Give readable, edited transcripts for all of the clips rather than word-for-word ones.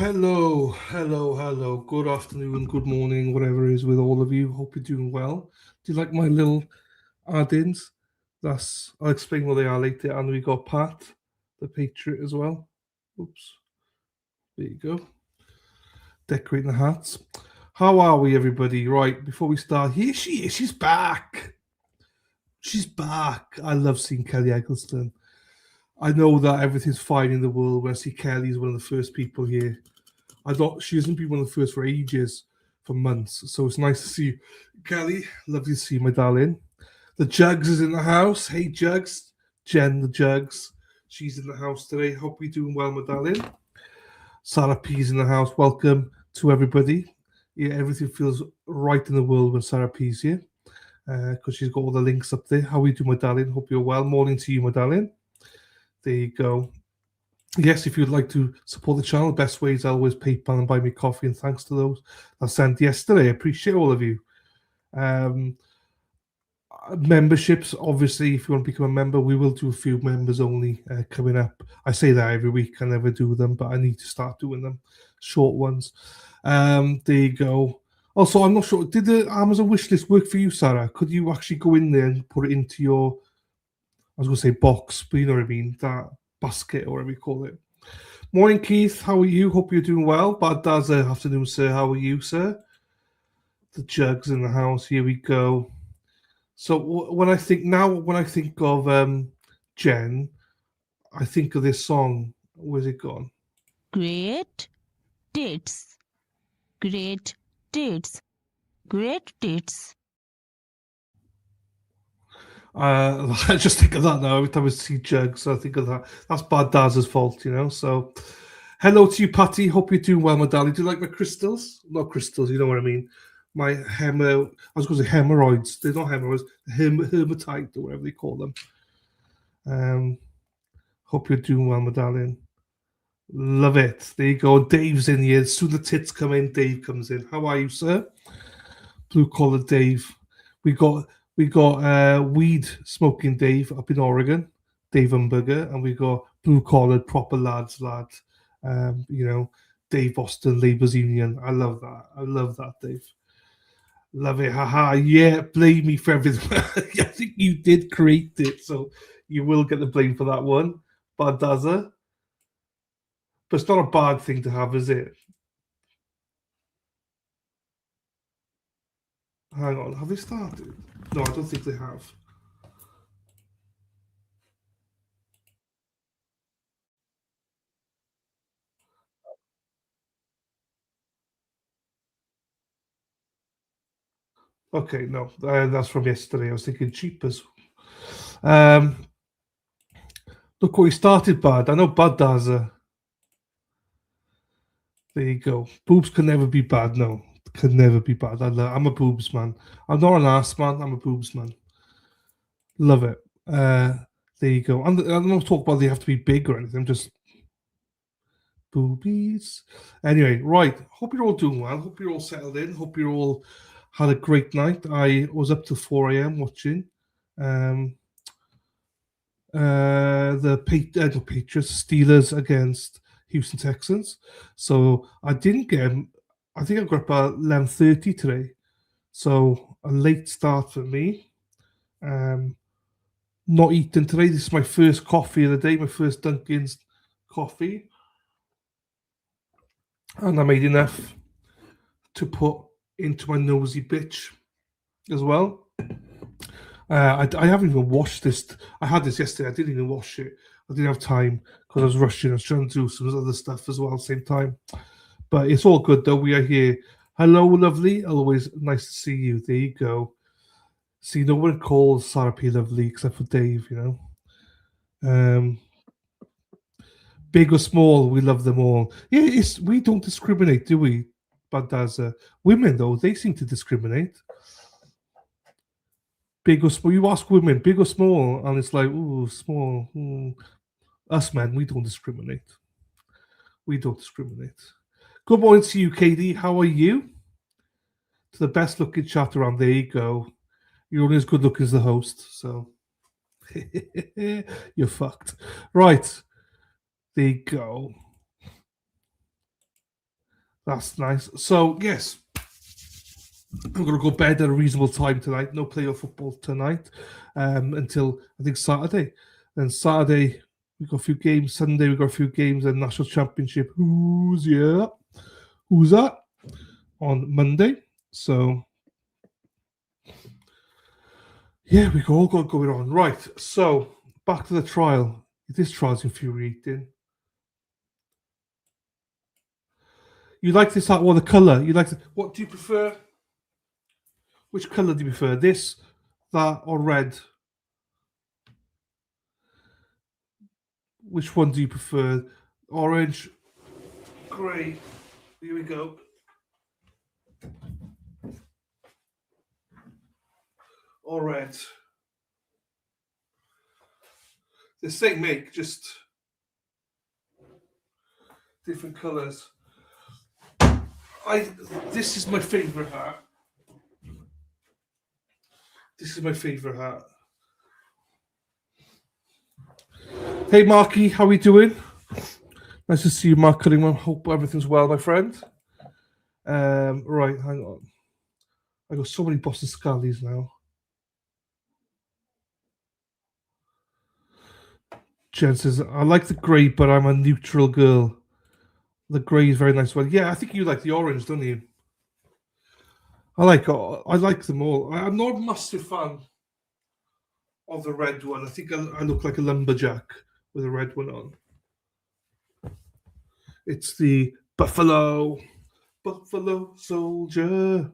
Hello. Good afternoon, good morning, whatever it is with all of you. Hope you're doing well. Do you like my little add-ins? I'll explain what they are later. And we got Pat, the Patriot, as well. Oops, there you go. Decorating the hats. How are we, everybody? Right, before we start, here she is. She's back. She's back. I love seeing Kelly Eggleston. I know that everything's fine in the world when I see Kelly's one of the first people here. I thought she hasn't been one of the first for ages, for months. So it's nice to see you. Kelly, lovely to see you, my darling. The Jugs is in the house. Hey, Jugs. Jen, the Jugs. She's in the house today. Hope you're doing well, my darling. Sarah P's in the house. Welcome to everybody. Yeah, everything feels right in the world when Sarah P's here because she's got all the links up there. How are you doing, my darling? Hope you're well. Morning to you, my darling. There you go. Yes, if you'd like to support the channel, the best way is always PayPal and buy me coffee. And thanks to those I sent yesterday. I appreciate all of you. Memberships, obviously, if you want to become a member, we will do a few members only coming up. I say that every week. I never do them, but I need to start doing them. Short ones. There you go. Also, I'm not sure. Did the Amazon wishlist work for you, Sarah? Could you actually go in there and put it into your, I was going to say box, but you know what I mean, that basket or whatever you call it. Morning, Keith. How are you? Hope you're doing well. Bad dad's afternoon, sir. How are you, sir? The Jugs in the house. Here we go. So when I think of Jen, I think of this song. Where's it gone? Great dates. Great dates. Great dates. I just think of that now. Every time I see Jugs, I think of that. That's Bad Daz's fault, you know. So, hello to you, Patty. Hope you're doing well, my darling. Do you like my crystals? Not crystals, you know what I mean. My I was going to say hemorrhoids. They're not hemorrhoids. Hematite or whatever they call them. Hope you're doing well, my darling. Love it. There you go. Dave's in here. As soon as the tits come in, Dave comes in. How are you, sir? Blue collar Dave. We got weed smoking Dave up in Oregon, Dave Umberger, and we got blue collared proper lads. You know, Dave Boston Labour's Union. I love that, Dave. Love it. Haha. Yeah, blame me for everything. I think you did create it, so you will get the blame for that one. Bad Daza. But it's not a bad thing to have, is it? Hang on, have they started? No, I don't think they have. Okay, no, that's from yesterday. I was thinking cheapers. Look what he started, Bad. I know Bad does. There you go. Boobs can never be bad. No, can never be bad. I'm a boobs man. I'm not an ass man. I'm a boobs man. Love it. There you go. I'm not talking about they have to be big or anything. I'm just boobies. Anyway, right. Hope you're all doing well. Hope you're all settled in. Hope you're all had a great night. I was up to 4 a.m. watching the Patriots Steelers against Houston Texans. So I didn't get. I think I got up at 11:30 today. So a late start for me. Not eating today. This is my first coffee of the day. My first Dunkin's coffee, and I made enough to put into my nosy bitch as well. I haven't even washed this. I had this yesterday. I didn't even wash it. I didn't have time because I was rushing. I was trying to do some other stuff as well at the same time. But it's all good though. We are here. Hello, lovely. Always nice to see you. There you go. See, no one calls Sarah P lovely except for Dave, you know. Big or small, we love them all. Yeah, we don't discriminate, do we? But as women, though, they seem to discriminate. Big or small, you ask women, big or small, and it's like, ooh, small. Us men, we don't discriminate. We don't discriminate. Good morning to you, Katie. How are you? To the best looking chat around. There you go. You're only as good looking as the host, so you're fucked. Right. There you go. That's nice. So, yes, I'm going to go bed at a reasonable time tonight. No playoff football tonight until, I think, Saturday. Then Saturday, we've got a few games. Sunday, we've got a few games. And National Championship. Who's that? On Monday. So, yeah, we all got going on. Right, so, back to the trial. This trial's infuriating. You like this, or the colour? You like what do you prefer? Which colour do you prefer? This, that, or red? Which one do you prefer? Orange, grey. Here we go. Or red. The same make, just different colours. This is my favourite hat. This is my favourite hat. Hey Marky, how we doing? Nice to see you, Mark Cunnington. Hope everything's well, my friend. Right, hang on. I got so many Boston Scallies now. Jen says, I like the grey, but I'm a neutral girl. The grey is very nice one. Yeah, I think you like the orange, don't you? I like them all. I'm not a massive fan of the red one. I think I look like a lumberjack with a red one on. It's the Buffalo Soldier.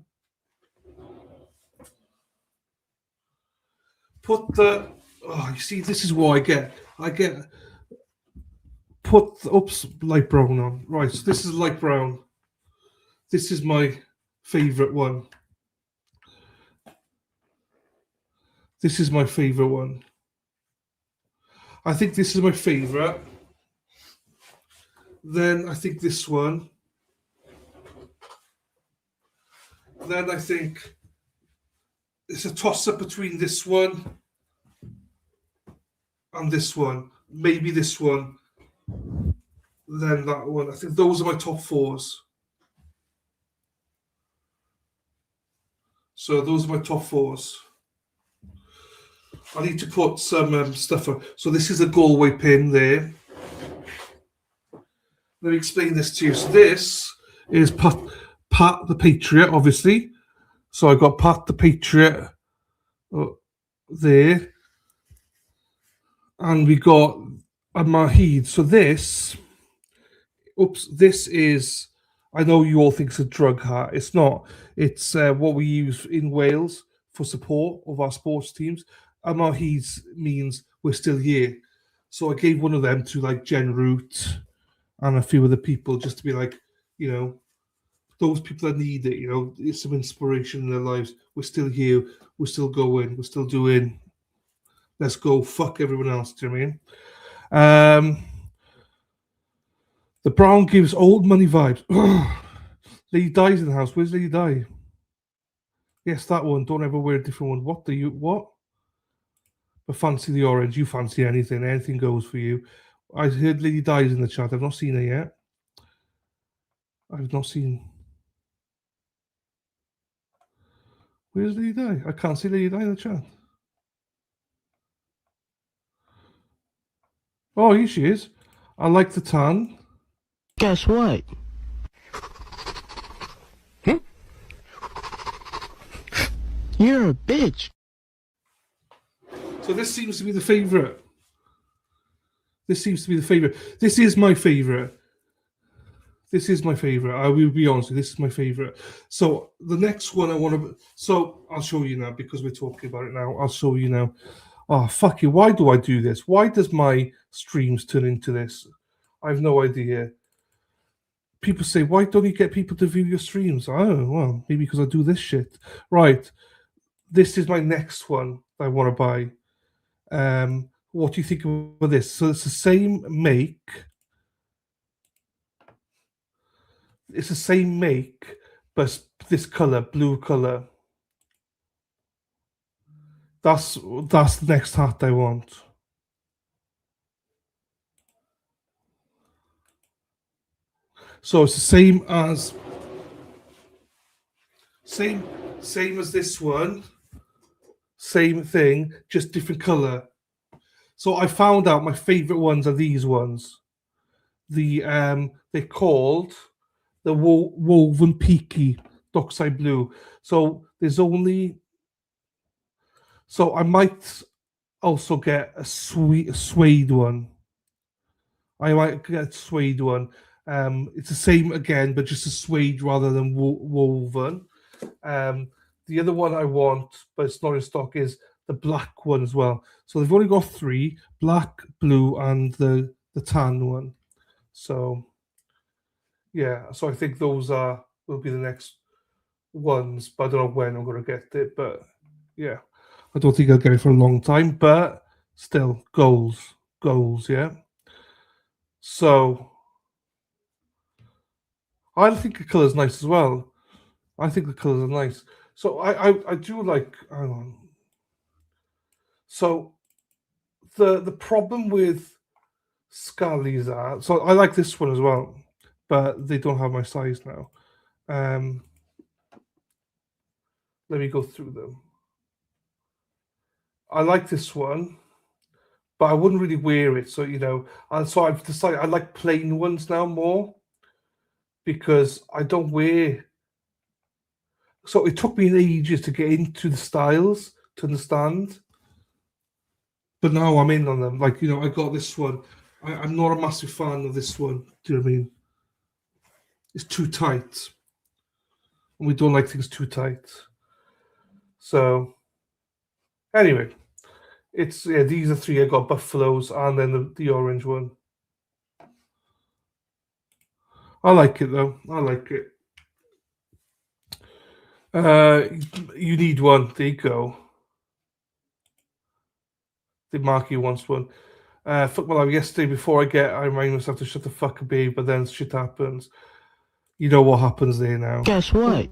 You see, this is what I get light brown on. Right, so this is light brown. This is my favorite one. This is my favorite one. I think this is my favorite. Then I think this one. Then I think it's a toss-up between this one and this one. Maybe this one. Then that one. I think those are my top fours. So those are my top fours. I need to put some stuff on. So this is a Galway pin there. Let me explain this to you. So this is Pat the Patriot, obviously. So I got Pat the Patriot there. And we got a Mahid. So this is, I know you all think it's a drug hat. It's not. It's what we use in Wales for support of our sports teams. A Mahid means we're still here. So I gave one of them to like Jen Root and a few other people just to be like, those people that need it, it's some inspiration in their lives. We're still here. We're still going. We're still doing. Let's go. Fuck everyone else. Do you know what I mean? The brown gives old money vibes. Lady Di's in the house. Where's Lady Di? Yes, that one. Don't ever wear a different one. What? But fancy the orange. You fancy anything. Anything goes for you. I heard Lady Di's in the chat. I've not seen her yet. I've not seen. Where's Lady Di? I can't see Lady Di in the chat. Oh, here she is. I like the tan. Guess what? You're a bitch. So this seems to be the favourite. This is my favourite. I will be honest with you, this is my favourite. So the next one I want to... So I'll show you now because we're talking about it now. I'll show you now. Oh, fuck you. Why do I do this? Why does my streams turn into this? I have no idea. People say, why don't you get people to view your streams? Oh, well, maybe because I do this shit. Right. This is my next one I want to buy. What do you think of this? So it's the same make. It's the same make, but this color, blue color. That's the next hat I want. So it's the same as Same as this one. Same thing, just different color. So I found out my favorite ones are these ones. They're called the woven peaky dockside blue. So there's only. So I might also get a suede one. I might get a suede one. It's the same again, but just a suede rather than woven. The other one I want, but it's not in stock, is the black one as well. So they've only got 3: black, blue, and the tan one. So yeah, so I think those will be the next ones, but I don't know when I'm going to get it. But yeah, I don't think I'll get it for a long time. But still, goals, yeah. So I think the colour's nice as well. I think the colours are nice. So I do like. Hang on. So the problem with Scully's are, so I like this one as well, but they don't have my size now. Let me go through them. I like this one, but I wouldn't really wear it. So so I've decided I like plain ones now more because I don't wear. So it took me ages to get into the styles to understand. But now I'm in on them. Like, I got this one. I'm not a massive fan of this one. Do you know what I mean? It's too tight. And we don't like things too tight. So, anyway, these are 3. I got buffaloes and then the orange one. I like it though. I like it. You need one. There you go. The Marky wants one. Fuck my life. Yesterday, before I remind myself to shut the fuck up, babe, but then shit happens. You know what happens there now. Guess what?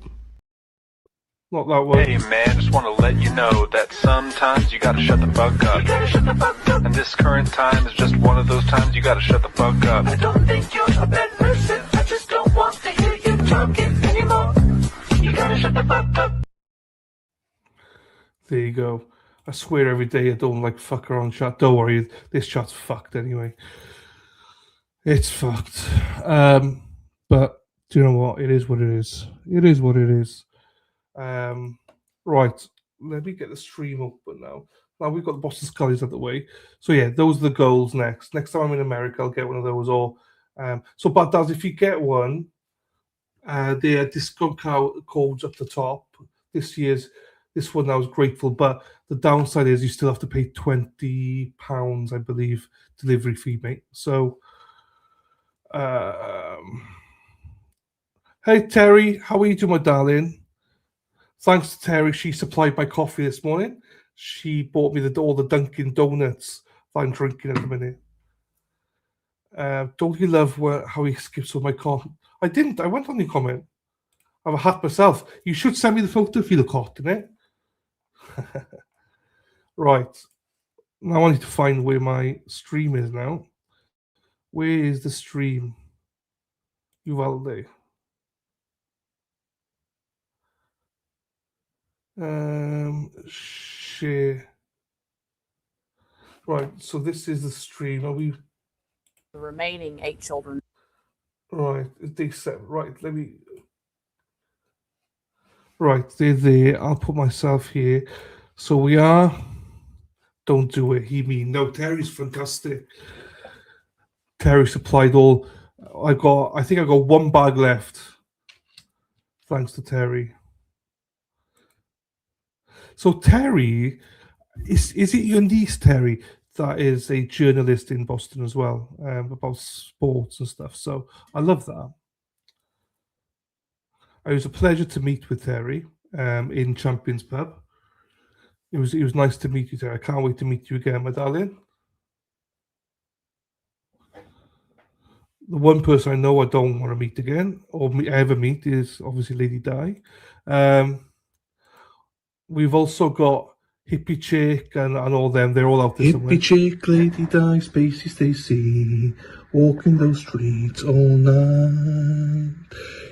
Not that one. Hey man, just want to let you know that sometimes you gotta shut the fuck up. And this current time is just one of those times you gotta shut the fuck up. I don't think you're a bad person. I just don't want to hear you talking anymore. You gotta shut the fuck up. There you go. I swear every day I don't like fuck around chat. Don't worry, this chat's fucked anyway. It's fucked. But do you know what? It is what it is. It is what it is. Right. Let me get the stream open now. Now we've got the Boston Scullies out of the way. So yeah, those are the goals next. Next time I'm in America, I'll get one of those. Or but Daz, if you get one, there are discount codes up the top. This one I was grateful, but the downside is you still have to pay £20, I believe, delivery fee, mate. So, hey Terry, how are you doing, my darling? Thanks to Terry, she supplied my coffee this morning. She bought me all the Dunkin' Donuts that I'm drinking at the minute. Don't you love how he skips all my comment? I didn't. I went on your comment. I have a hat myself. You should send me the photo if you look hot in it. Right. Now I need to find where my stream is now. Where is the stream? Uvalde. Share. Right, so this is the stream. Are we? The remaining 8 children. Right, right, let me. Right, they're there. I'll put myself here. So we are. Don't do it. No, Terry's fantastic. Terry supplied all. I think I got 1 bag left. Thanks to Terry. So Terry, is it your niece, Terry, that is a journalist in Boston as well, about sports and stuff. So I love that. It was a pleasure to meet with Terry in Champions Pub. It was nice to meet you, Terry. I can't wait to meet you again, my darling. The one person I know I don't want to meet again, or ever meet, is obviously Lady Di. We've also got Hippie Chick and all them. They're all out there somewhere. Hippie Chick, Lady Di, Spacey Stacy. walking those streets all night.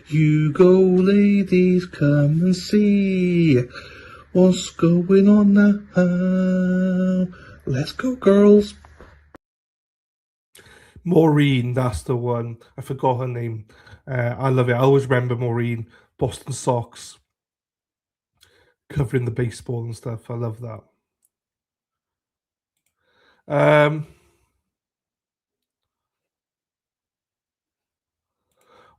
You go, ladies, come and see what's going on now. Let's go, girls. Maureen, that's the one. I forgot her name. I love it. I always remember Maureen. Boston Sox. Covering the baseball and stuff. I love that.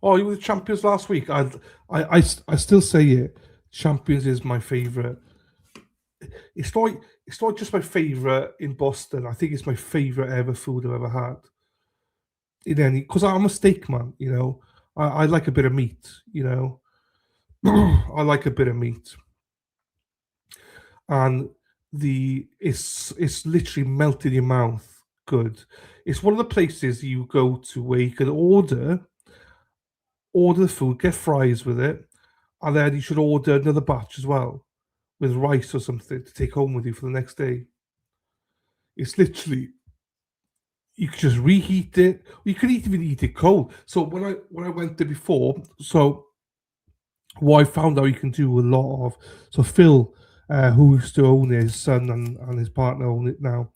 Oh, you were the Champions last week. I still say it. Champions is my favorite. It's not just my favorite in Boston. I think it's my favorite ever food I've ever had. Because I'm a steak man, you know. I like a bit of meat, you know. I like a bit of meat, and it's literally melt in your mouth. Good. It's one of the places you go to where you can order the food, get fries with it, and then you should order another batch as well with rice or something to take home with you for the next day. It's literally, you can just reheat it. You can even eat it cold. So when I went there before, so what I found out you can do a lot of. So Phil, who used to own it, his son and his partner own it now,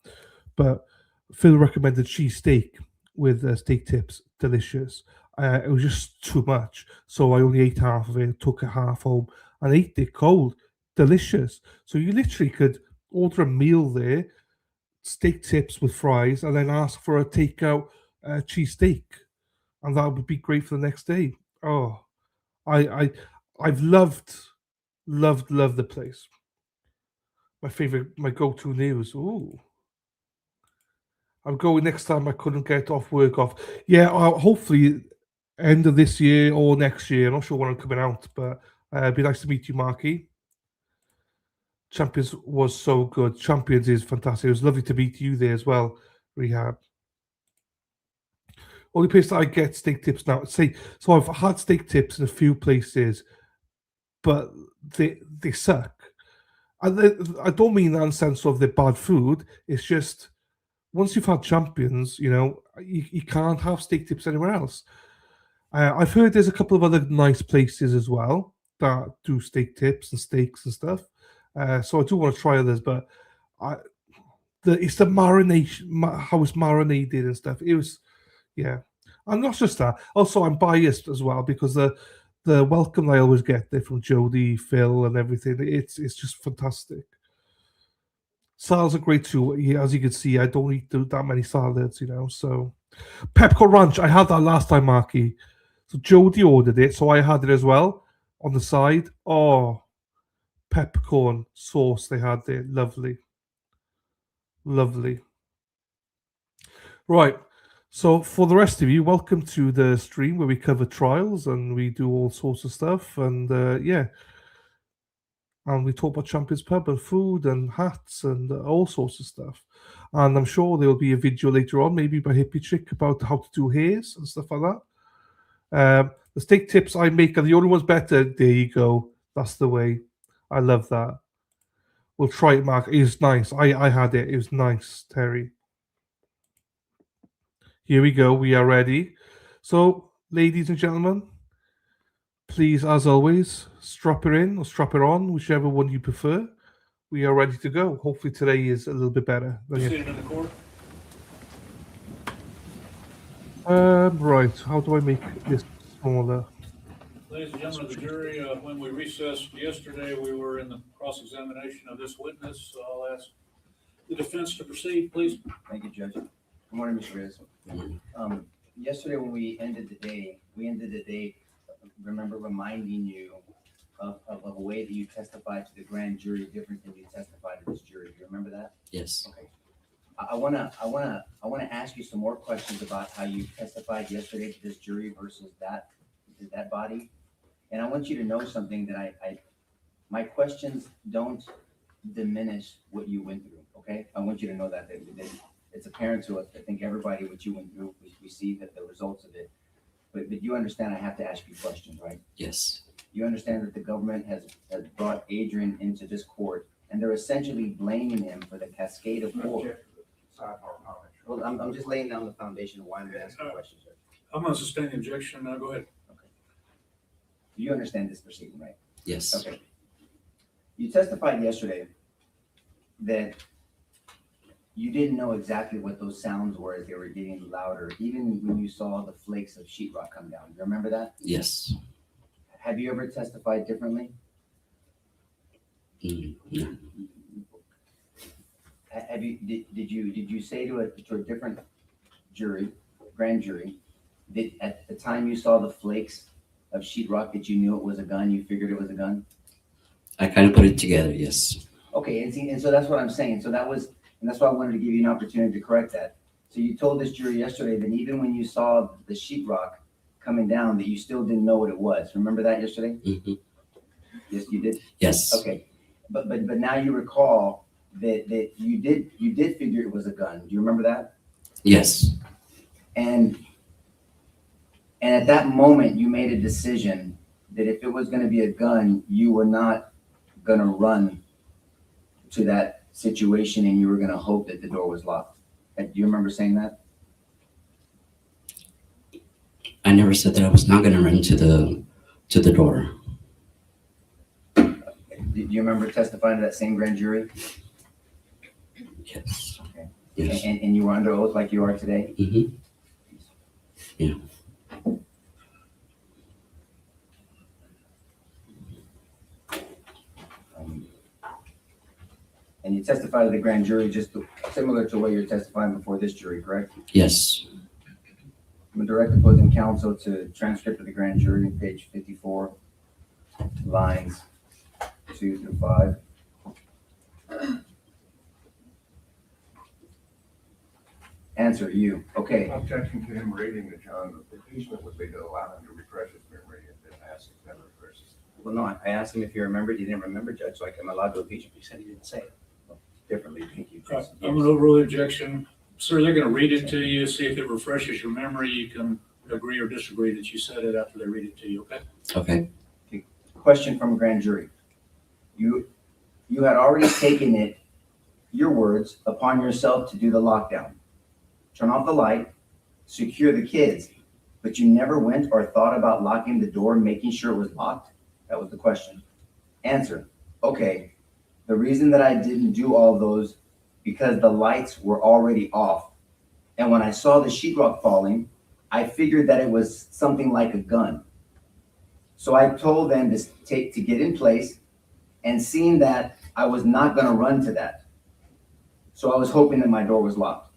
but Phil recommended cheesesteak with steak tips. Delicious. It was just too much, so I only ate half of it. Took a half home and ate it cold. Delicious. So you literally could order a meal there, steak tips with fries, and then ask for a takeout cheesesteak, and that would be great for the next day. Oh, I've loved the place. My go-to news. Ooh, I'm going next time I couldn't get off work off. Yeah, hopefully end of this year or next year. I'm not sure when I'm coming out, but it'd be nice to meet you, Marky. Champions was so good. Champions is fantastic. It was lovely to meet you there as well, Rehab. Only place that I get steak tips now. So I've had steak tips in a few places, but they suck. And I don't mean that in the sense of they're bad food. It's just once you've had Champions, you know, you can't have steak tips anywhere else. I've heard there's a couple of other nice places as well that do steak tips and steaks and stuff. So I do want to try others, but it's the marination, how it's marinated and stuff. It was, yeah. And not just that. Also, I'm biased as well because the welcome I always get there from Jody, Phil, and everything. It's just fantastic. Salads are great too. Yeah, as you can see, I don't eat that many salads, you know. So, peppercorn ranch, I had that last time, Marky. So Jody ordered it, so I had it as well on the side. Oh, peppercorn sauce they had there, lovely. Right. So for the rest of you, welcome to the stream where we cover trials and we do all sorts of stuff, and yeah. And we talk about Champions Pub and food and hats and all sorts of stuff. And I'm sure there will be a video later on, maybe by Hippie Chick, about how to do hairs and stuff like that. The steak tips I make are the only ones better. There you go. That's the way. I love that. We'll try it, Mark. It was nice. I had it. It was nice, Terry. Here we go. We are ready. So, ladies and gentlemen, please, as always, strap her in or strap her on, whichever one you prefer. We are ready to go. Hopefully today is a little bit better. Seated in the court. Right. How do I make this smaller? Ladies and gentlemen of the jury, when we recessed yesterday, we were in the cross-examination of this witness. So I'll ask the defense to proceed, please. Thank you, Judge. Good morning, Mr. Reyes. Yesterday, when we ended the day, remember reminding you of a way that you testified to the grand jury different than you testified to this jury. Do you remember that? Yes. Okay. I wanna ask you some more questions about how you testified yesterday to this jury versus that body. And I want you to know something that my questions don't diminish what you went through. Okay. I want you to know that it's apparent to us. I think everybody what you went through, we see that the results of it. But you understand I have to ask you questions, right? Yes. You understand that the government has brought Adrian into this court, and they're essentially blaming him for the cascade of horror. Well, I'm just laying down the foundation of why I'm asking questions. Judge. I'm going to sustain the objection. Now go ahead. You understand this proceeding, right? Yes. Okay. You testified yesterday that you didn't know exactly what those sounds were as they were getting louder, even when you saw the flakes of sheetrock come down. You remember that? Yes. Have you ever testified differently? No. Have you, did you say to a different jury, grand jury, that at the time you saw the flakes of sheetrock that you knew it was a gun, you figured it was a gun? I kind of put it together, yes. Okay, and so that's what I'm saying. So that's why I wanted to give you an opportunity to correct that. So you told this jury yesterday that even when you saw the sheetrock coming down, that you still didn't know what it was. Remember that yesterday? Mm-hmm. Yes, you did? Yes. Okay, but now you recall that you did figure it was a gun. Do you remember that? Yes. And at that moment, you made a decision that if it was going to be a gun, you were not going to run to that situation and you were going to hope that the door was locked. Do you remember saying that? I never said that I was not going to run to the door. Do you remember testifying to that same grand jury? Yes. Okay. Yes. And you were under oath like you are today? Mm-hmm. Yeah. And you testified to the grand jury just similar to what you're testifying before this jury, correct? Yes. I'm a direct opposing counsel to transcript of the grand jury, page 54, lines 2 through 5. Answer, you. Okay. Objection to him reading the John. The impeachment would be to allow him to refresh his memory and then ask if that refreshes. Well, no, I asked him if he remembered. He didn't remember, Judge, so I'm allowed to impeach him. He said he didn't say it. Well, differently, thank you. I'm going to overrule the objection. Sir, they're going to read it to you, see if it refreshes your memory. You can agree or disagree that you said it after they read it to you, okay? Okay. Question from a grand jury. You had already taken it, your words, upon yourself to do the lockdown. Turn off the light, secure the kids, but you never went or thought about locking the door and making sure it was locked? That was the question. Answer, okay, the reason that I didn't do all those because the lights were already off. And when I saw the sheetrock falling, I figured that it was something like a gun. So I told them to get in place, and seeing that I was not gonna run to that. So I was hoping that my door was locked.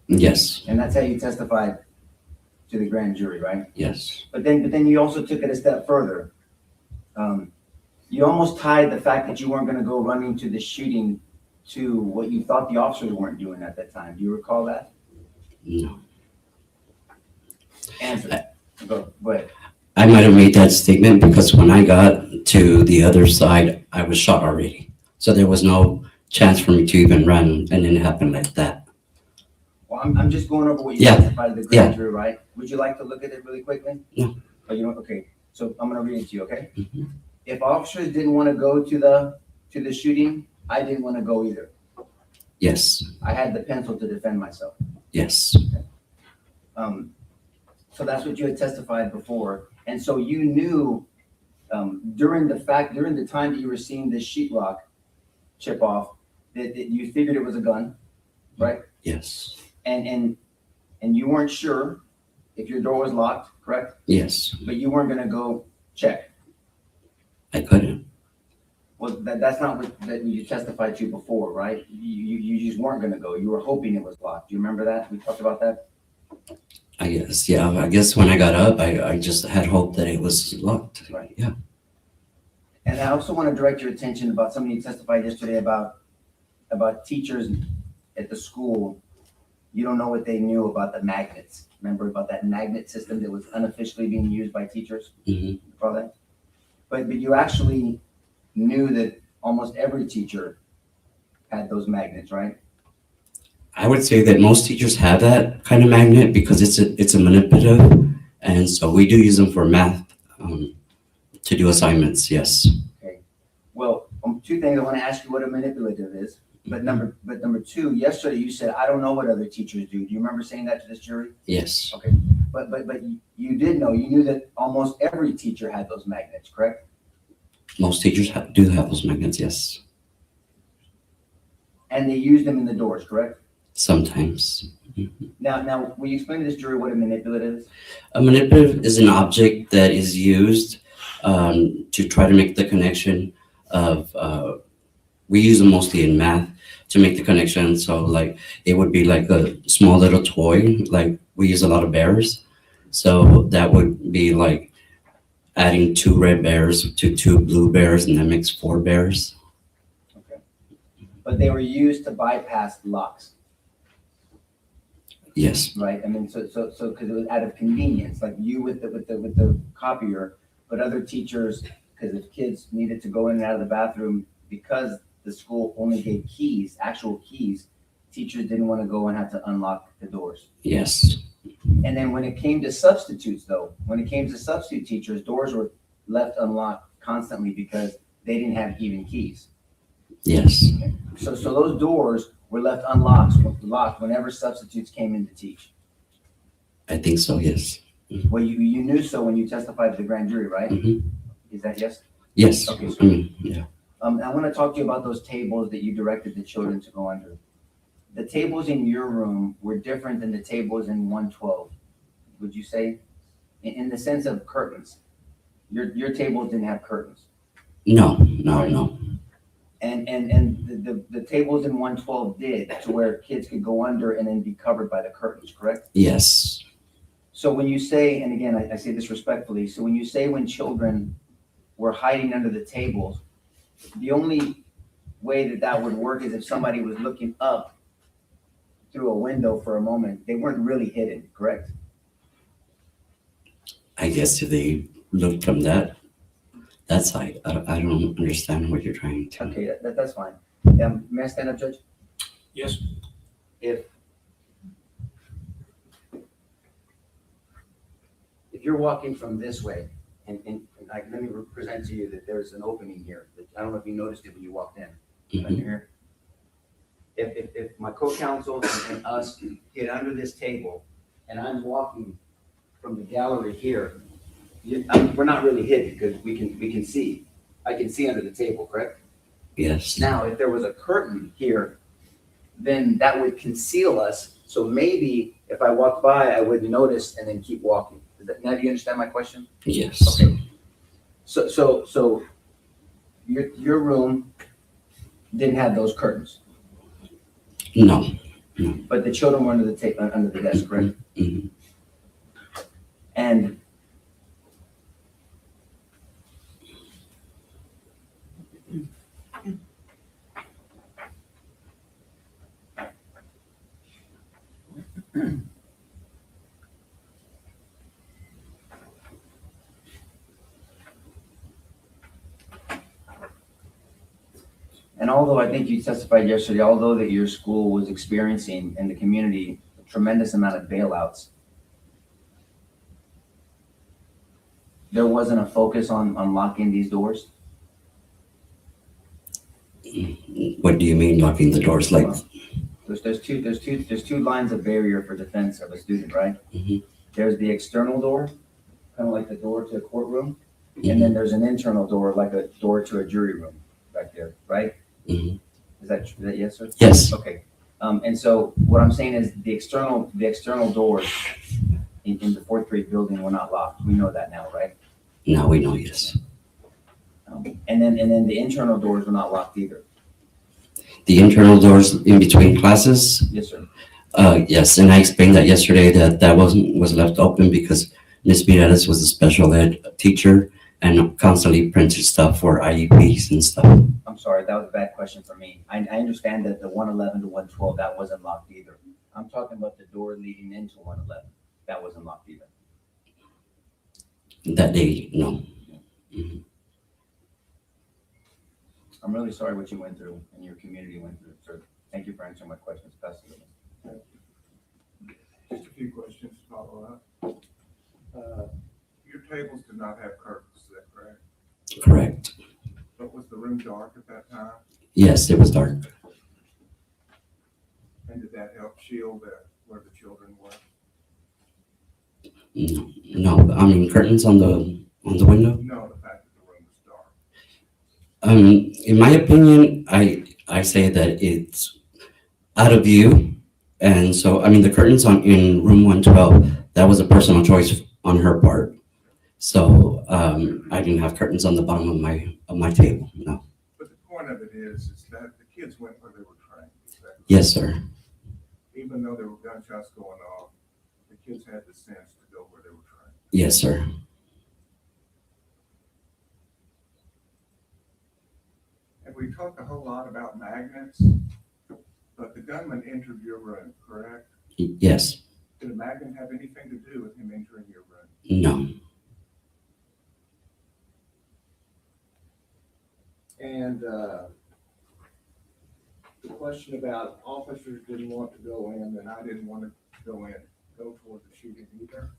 Yes. And that's how you testified to the grand jury, right? Yes. But then you also took it a step further. You almost tied the fact that you weren't going to go running to the shooting to what you thought the officers weren't doing at that time. Do you recall that? No. Answer. Go ahead. I might have made that statement because when I got to the other side, I was shot already. So there was no chance for me to even run, and then it happened like that. Well, I'm just going over what you Yeah. testified to the grand jury, right? Would you like to look at it really quickly? No. Oh, you know, okay. So I'm going to read it to you, okay? Mm-hmm. If officers didn't want to go to the shooting, I didn't want to go either. Yes. I had the pencil to defend myself. Yes. So that's what you had testified before. And so you knew during the time that you were seeing this sheetrock chip off, that you figured it was a gun, right? Yes. And you weren't sure if your door was locked, correct? Yes. But you weren't gonna go check. I couldn't. Well, that's not what that you testified to before, right? You just weren't gonna go. You were hoping it was locked. Do you remember that? We talked about that? I guess. Yeah. I guess when I got up, I just had hope that it was locked. Right. Yeah. And I also want to direct your attention about something you testified yesterday about teachers at the school. You don't know what they knew about the magnets. Remember about that magnet system that was unofficially being used by teachers? Mm-hmm. For that? But you actually knew that almost every teacher had those magnets, right? I would say that most teachers have that kind of magnet because it's a manipulative, and so we do use them for math to do assignments. Yes. Okay. Well, two things I want to ask you what a manipulative is. But number two, yesterday you said, I don't know what other teachers do. Do you remember saying that to this jury? Yes, Okay, but you did know, you knew that almost every teacher had those magnets, correct? most teachers do have those magnets, yes, And they use them in the doors, correct? sometimes. Now, will you explain to this jury what a manipulative is? A manipulative is an object that is used to try to make the connection of, we use them mostly in math to make the connection. So like, it would be like a small little toy, like we use a lot of bears. So that would be like adding 2 red bears to 2 blue bears, and that makes 4 bears. Okay. But they were used to bypass locks, Yes, right? I mean, so because it was out of convenience, like you with the copier, but other teachers, because if kids needed to go in and out of the bathroom, because the school only gave keys, actual keys, teachers didn't want to go and have to unlock the doors. yes, And then when it came to substitutes, though, when it came to substitute teachers, doors were left unlocked constantly because they didn't have even keys. yes, So those doors were left locked whenever substitutes came in to teach. I think so, yes. Well, you knew so when you testified to the grand jury, right? Mhm. Is that yes? Yes, Okay, so, yeah. I want to talk to you about those tables that you directed the children to go under. The tables in your room were different than the tables in 112, would you say? In the sense of curtains. Your tables didn't have curtains. No. And the tables in 112 did, to where kids could go under and then be covered by the curtains, correct? Yes, So when you say, and again, I say this respectfully, so when you say when children were hiding under the tables, the only way that would work is if somebody was looking up through a window for a moment. They weren't really hidden, correct? I guess if they look from that side, I don't understand what you're trying to. Okay, that's fine. May I stand up, Judge? Yes, If you're walking from this way, and like, let me present to you that there's an opening here. I don't know if you noticed it when you walked in. Right Mhm. here. If my co-counsel and us get under this table, and I'm walking from the gallery here, we're not really hidden because we can see. I can see under the table, correct? Yes, Now, if there was a curtain here, then that would conceal us. So maybe if I walked by, I would notice and then keep walking. Now, do you understand my question? yes, Okay. So your room didn't have those curtains, no. but the children were under the desk, correct? Mhm. And And although I think you testified yesterday, although that your school was experiencing in the community a tremendous amount of bailouts, there wasn't a focus on locking these doors? What do you mean locking the doors? Like, There's two lines of barrier for defense of a student, right? Mhm. There's the external door, kind of like the door to a courtroom, and then there's an internal door, like a door to a jury room back there, right? Mhm. Is that yes, sir? Yes, Okay. And so what I'm saying is the external doors in the 4th grade building were not locked. We know that now, right? now we know, yes. And then the internal doors were not locked either. The internal doors in between classes, Yes, sir. yes, and I explained that yesterday that was left open because Ms. Mireles was a special ed teacher and constantly printed stuff for IEPs and stuff. I'm sorry, that was a bad question for me. I understand that the 111 to 112, that wasn't locked either. I'm talking about the door leading into 111. That wasn't locked either. That day, no. Mhm. I'm really sorry what you went through and your community went through, sir. Thank you for answering my questions. Pass it on. Just a few questions to follow up. Your tables did not have curtains, is that correct? Correct. But was the room dark at that time? Yes, it was dark. And did that help shield where the children were? No, I mean curtains on the window. No, the fact that the room was dark. In my opinion, I say that it's out of view, and so I mean the curtains in room 112. That was a personal choice on her part. So I didn't have curtains on the bottom of my table. No. But the point of it is that the kids went where they were trained. Is that correct? Yes, sir. Even though there were gunshots going off, the kids had the sense to go where they were trained. Yes, sir. And we talked a whole lot about magnets, but the gunman entered your room, correct? Yes. Did a magnet have anything to do with him entering your room? No. And the question about officers didn't want to go in, and I didn't want to go toward the shooting either.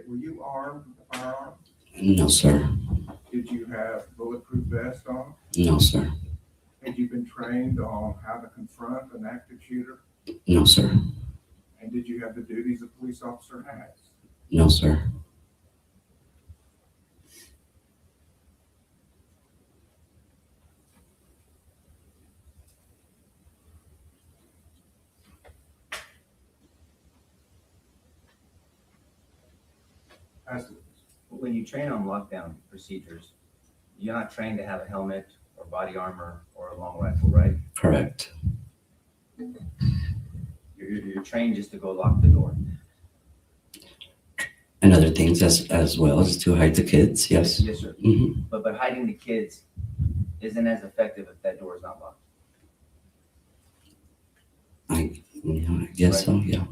Were you armed with a firearm? No, sir. Did you have bulletproof vest on? No, sir. Had you been trained on how to confront an active shooter? No, sir. And did you have the duties a police officer has? No, sir. When you train on lockdown procedures, you're not trained to have a helmet or body armor or a long rifle, right? Correct. You're trained just to go lock the door. And other things as well as to hide the kids. Yes. Yes, sir. Mm-hmm. But hiding the kids isn't as effective if that door is not locked. I guess so. Yeah.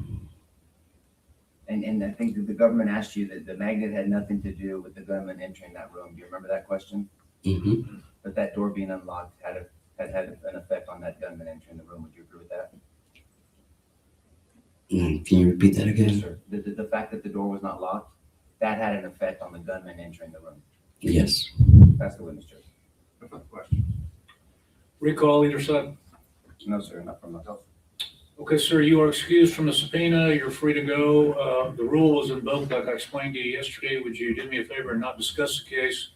And I think that the government asked you that the magnet had nothing to do with the gunman entering that room. Do you remember that question? Mm-hmm. But that door being unlocked had an effect on that gunman entering the room. Would you agree with that? Can you repeat that again? Yes, sir. The fact that the door was not locked, that had an effect on the gunman entering the room. Yes. That's the witness, Judge. No further questions. Recall either side. No, sir, not from myself. Okay, sir, you are excused from the subpoena. You're free to go. The rule was invoked, like I explained to you yesterday. Would you do me a favor and not discuss the case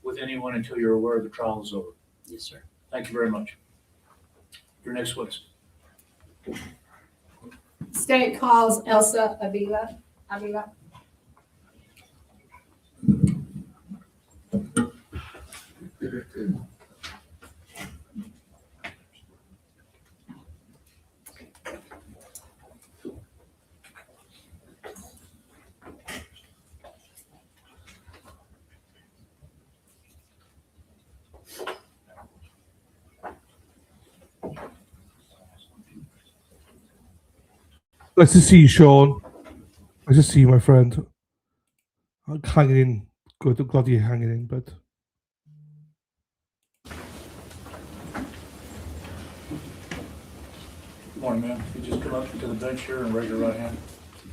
with anyone until you're aware the trial is over? Yes, sir. Thank you very much. Your next witness. State calls Elza Avila. Nice to see you, Sean. Nice to see you, my friend. I'm hanging in. Good. I'm glad you're hanging in, but Good morning, ma'am. If you just come up to the bench here and raise your right hand.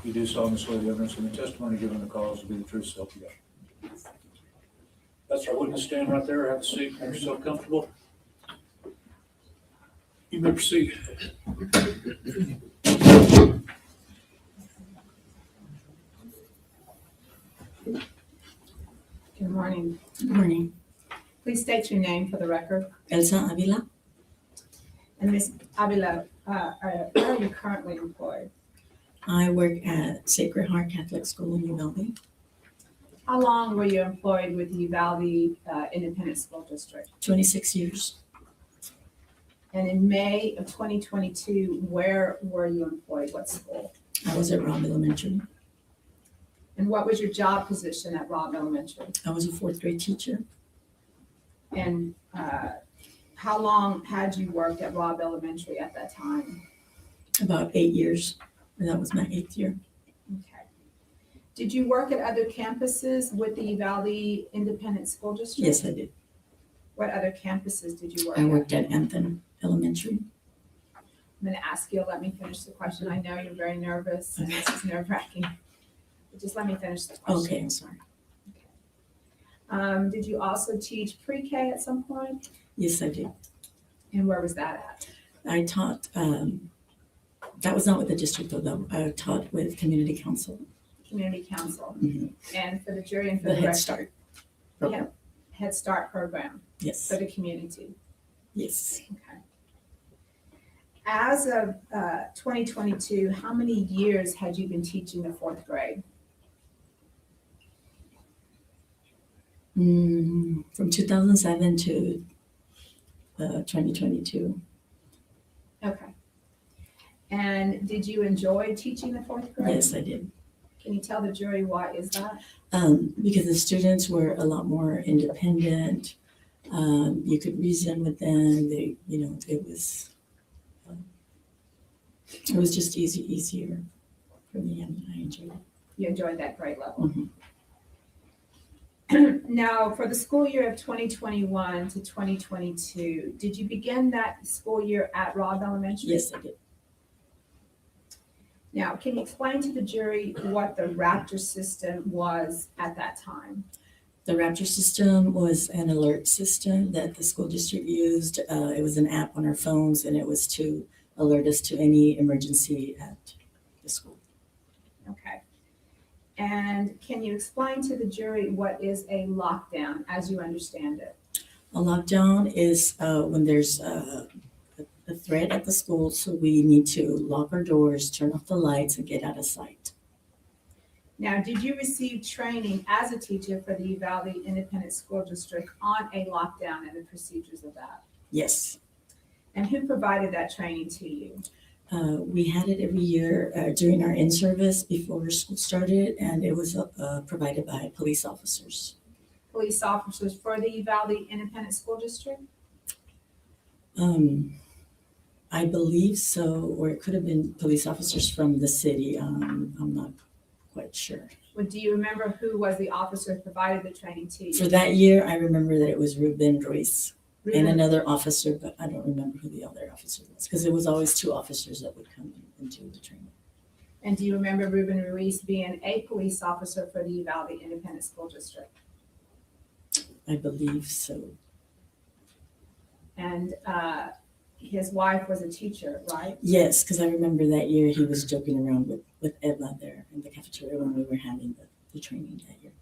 You do solemnly swear the evidence in the testimony given in the cause will be the truth, so help you God. That's our witness stand right there. Have a seat. Make yourself comfortable. You may proceed. Good morning. Good morning. Please state your name for the record. Elza Avila. And Ms. Avila, where are you currently employed? I work at Sacred Heart Catholic School in Uvalde. How long were you employed with the Uvalde Independent School District? 26 years. And in May of 2022, where were you employed? What school? I was at Robb Elementary. And what was your job position at Robb Elementary? I was a fourth grade teacher. And how long had you worked at Robb Elementary at that time? About 8 years. And that was my 8th year. Okay. Did you work at other campuses with the Uvalde Independent School District? Yes, I did. What other campuses did you work I at? worked at Anthem Elementary. I'm going to ask you, let me finish the question. I know you're very nervous and this is nerve-wracking. But just let me finish the question. Okay, I'm sorry. Did you also teach pre-K at some point? Yes, I did. And where was that at? I taught, that was not with the district though. I taught with community council, Community council. Mhm. And for the jury and for the the Head rest, Start yeah, program. Head Start program Yes, for the community. yes. Okay. As of 2022, how many years had you been teaching the fourth grade? From 2007 to 2022. Okay. And did you enjoy teaching the fourth grade? Yes, I did. Can you tell the jury why is that? Because the students were a lot more independent. You could reason with them. They, it was just easier for me, and I enjoyed it. You enjoyed that grade level. Mhm. Now, for the school year of 2021 to 2022, did you begin that school year at Robb Elementary? Yes, I did. Now, can you explain to the jury what the Raptor system was at that time? The Raptor system was an alert system that the school district used. It was an app on our phones, and it was to alert us to any emergency at the school. Okay. And can you explain to the jury what is a lockdown as you understand it? A lockdown is when there's a threat at the school, so we need to lock our doors, turn off the lights, and get out of sight. Now, did you receive training as a teacher for the Uvalde Independent School District on a lockdown and the procedures of that? Yes. And who provided that training to you? We had it every year during our in-service before school started, and it was provided by police officers. Police officers for the Uvalde Independent School District? I believe so, or it could have been police officers from the city. I'm not quite sure. Well, do you remember who was the officer who provided the training to you? For that year, I remember that it was Ruben Reyes and Ruben- another officer, but I don't remember who the other officer was, because it was always two officers that would come in and do the training. And do you remember Ruben Ruiz being a police officer for the Uvalde Independent School District? I believe so. And his wife was a teacher, right? Yes, because I remember that year he was joking around with Eva there in the cafeteria when we were having the training that year.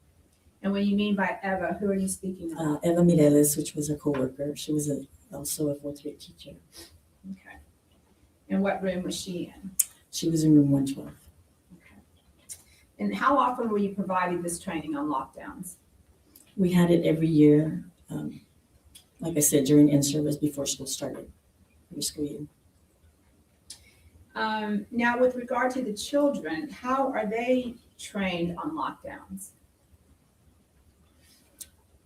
And when you mean by Eva, who are you speaking about? Eva Mireles, which was a coworker. She was also a fourth grade teacher. Okay. And what room was she in? She was in room 112. Okay. And how often were you provided this training on lockdowns? We had it every year, like I said, during in-service before school started, every school year. Now, with regard to the children, how are they trained on lockdowns?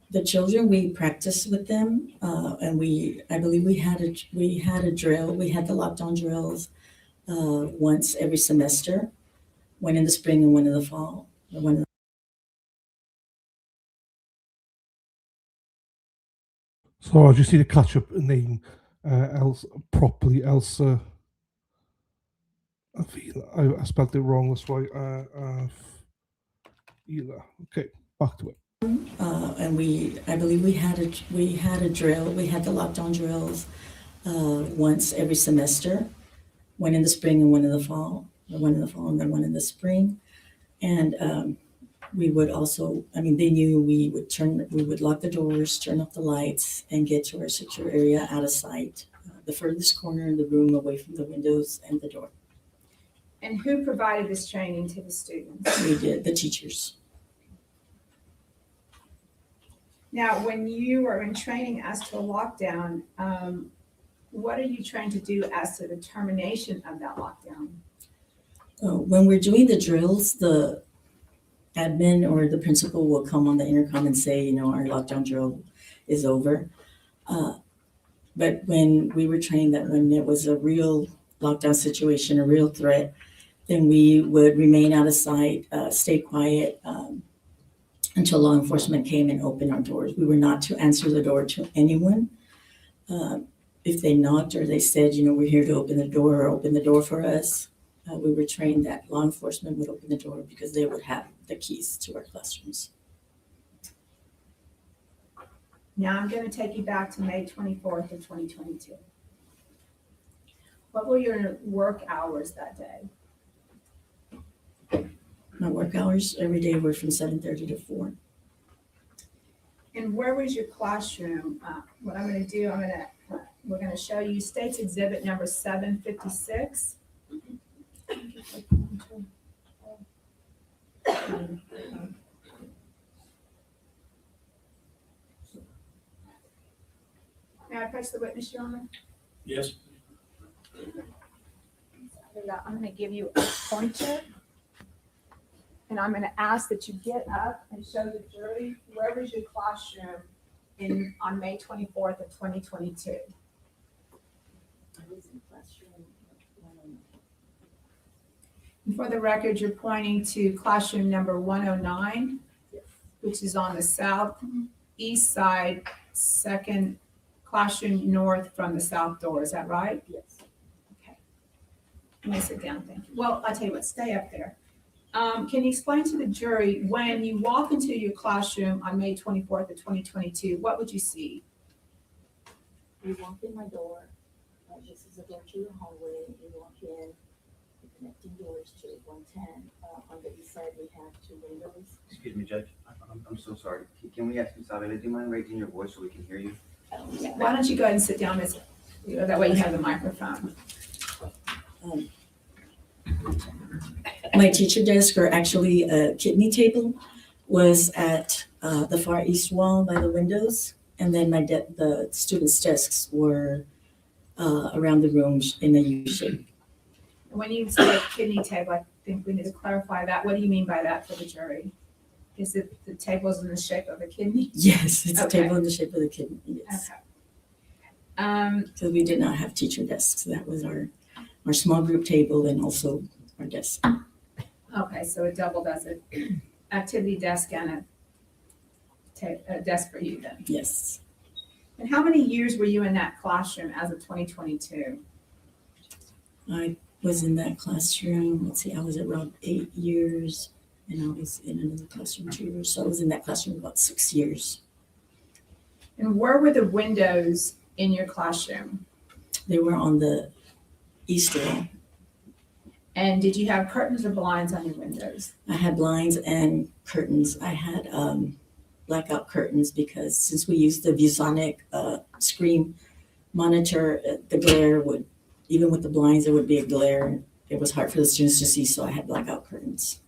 The children, we practiced with them, and I believe we had a drill. We had the lockdown drills once every semester, one in the spring and one in the fall. So I just need to catch up a name Elza properly. Elza Avila. I spelled it wrong. That's why. Avila. Okay, back to it. And I believe we had a drill. We had the lockdown drills once every semester, one in the spring and one in the fall, one in the fall and then one in the spring. And we would also, they knew we would lock the doors, turn off the lights, and get to our secure area out of sight, the furthest corner in the room away from the windows and the door. And who provided this training to the students? We did, the teachers. Now, when you are in training as to a lockdown, what are you trying to do as to the termination of that lockdown? When we're doing the drills, the admin or the principal will come on the intercom and say, our lockdown drill is over. But when we were trained that when it was a real lockdown situation, a real threat, then we would remain out of sight, stay quiet until law enforcement came and opened our doors. We were not to answer the door to anyone. If they knocked or they said, we're here to open the door or open the door for us, we were trained that law enforcement would open the door because they would have the keys to our classrooms. Now I'm going to take you back to May 24th of 2022. What were your work hours that day? My work hours every day were from 7:30 to 4. And where was your classroom? What I'm gonna do, we're gonna show you State's Exhibit number 756. May I approach the witness, Your Honor? Yes. I'm gonna give you a pointer. And I'm gonna ask that you get up and show the jury wherever's your classroom on May 24th of 2022. And for the record, you're pointing to classroom number 109, which is on the southeast side, second classroom north from the south door. Is that right? Yes. Okay. I'm gonna sit down, thank you. Well, I'll tell you what, stay up there. Can you explain to the jury, when you walk into your classroom on May 24th of 2022, what would you see? We walk in my door. This is a door to the hallway. We walk in, the connecting doors to 110. On the east side, we have 2 windows. Excuse me, Judge. I'm so sorry. Can we ask Ms. Avila, do you mind raising your voice so we can hear you? Why don't you go ahead and sit down, Miss? That way you have the microphone. My teacher desk, or actually a kidney table, was at the far east wall by the windows. And then the students' desks were around the room in a U shape. When you say kidney table, I think we need to clarify that. What do you mean by that for the jury? Is it the tables in the shape of a kidney? Yes, it's Okay. a table in the shape of the kidney, yes. Okay. So we did not have teacher desks. That was our small group table and also our desk. Okay, so it doubled as an activity desk and a desk for you then. Yes. And how many years were you in that classroom as of 2022? I was in that classroom, let's see, I was around 8 years, and I was in another classroom 2 years. So I was in that classroom about 6 years. And where were the windows in your classroom? They were on the east wall. And did you have curtains or blinds on your windows? I had blinds and curtains. I had blackout curtains because since we used the ViewSonic screen monitor, the glare would, even with the blinds, there would be a glare. It was hard for the students to see, so I had blackout curtains.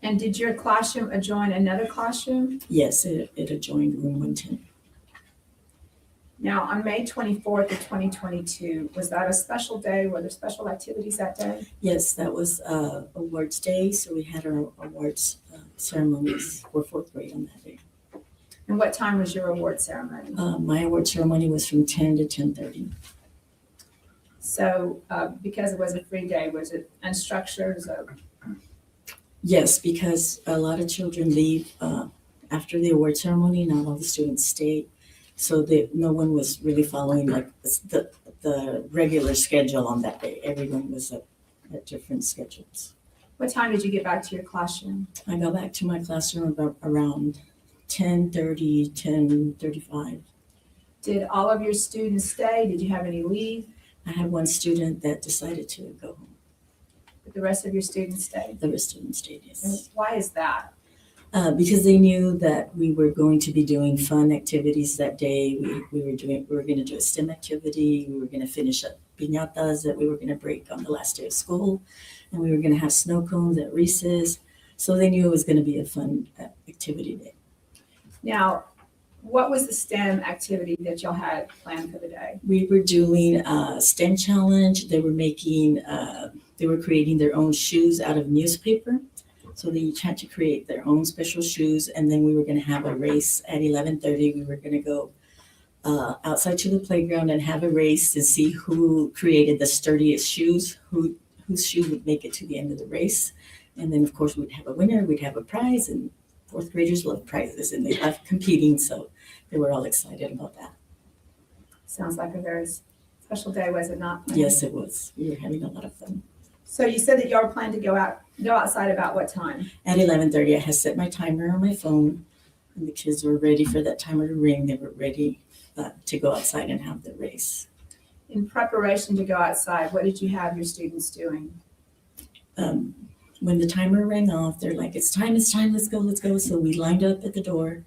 And did your classroom adjoin another classroom? Yes, it adjoined room 110. Now, on May 24th of 2022, was that a special day? Were there special activities that day? Yes, that was awards day, so we had our awards ceremonies for 4th grade on that day. And what time was your award ceremony? My award ceremony was from 10 to 10:30. So because it was a free day, was it unstructured? Yes, because a lot of children leave after the award ceremony. Not all the students stay. So that no one was really following like the regular schedule on that day. Everyone was at different schedules. What time did you get back to your classroom? I got back to my classroom about around 10:30, 10:35. Did all of your students stay? Did you have any leave? I had one student that decided to go home. Did the rest of your students stay? The rest of them stayed, And yes. why is that? Because they knew that we were going to be doing fun activities that day. We were going to do a STEM activity. We were going to finish up piñatas that we were going to break on the last day of school, and we were going to have snow cones at recess. So they knew it was going to be a fun activity day. Now, what was the STEM activity that y'all had planned for the day? We were doing a STEM challenge. They were creating their own shoes out of newspaper. So they each had to create their own special shoes, and then we were going to have a race at 11:30. We were going to go outside to the playground and have a race and see who created the sturdiest shoes, whose shoe would make it to the end of the race. And then, of course, we'd have a winner, we'd have a prize, and 4th graders love prizes, and they love competing, so they were all excited about that. Sounds like a very special day, was it not? Yes, it was. We were having a lot of fun. So you said that y'all planned to go outside about what time? At 11:30, I had set my timer on my phone, and the kids were ready for that timer to ring. They were ready to go outside and have the race. In preparation to go outside, what did you have your students doing? When the timer rang off, they're like, it's time, let's go. So we lined up at the door,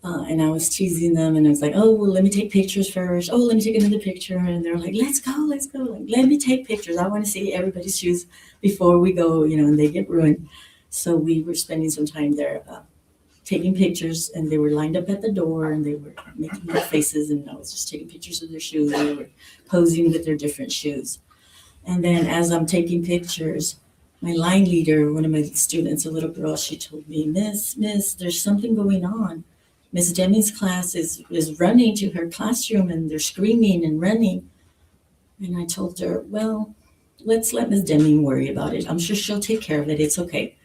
and I was teasing them, and I was like, oh, well, let me take pictures first. Oh, let me take another picture. And they're like, let's go. Like, let me take pictures. I want to see everybody's shoes before we go, and they get ruined. So we were spending some time there taking pictures, and they were lined up at the door, and they were making their faces, and I was just taking pictures of their shoes. They were posing with their different shoes. And then as I'm taking pictures, my line leader, one of my students, a little girl, she told me, Miss, there's something going on. Miss Demi's class is running to her classroom, and they're screaming and running. And I told her, well, let's let Miss Demi worry about it. I'm sure she'll take care of it. It's okay.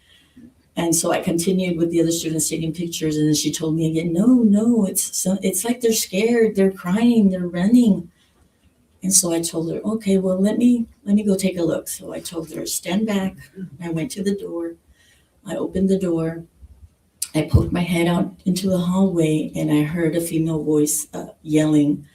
And so I continued with the other students taking pictures, and then she told me again, no, it's like they're scared, they're crying, they're running. And so I told her, okay, well, let me go take a look. So I told her, stand back. I went to the door. I opened the door. I poked my head out into the hallway, and I heard a female voice yelling,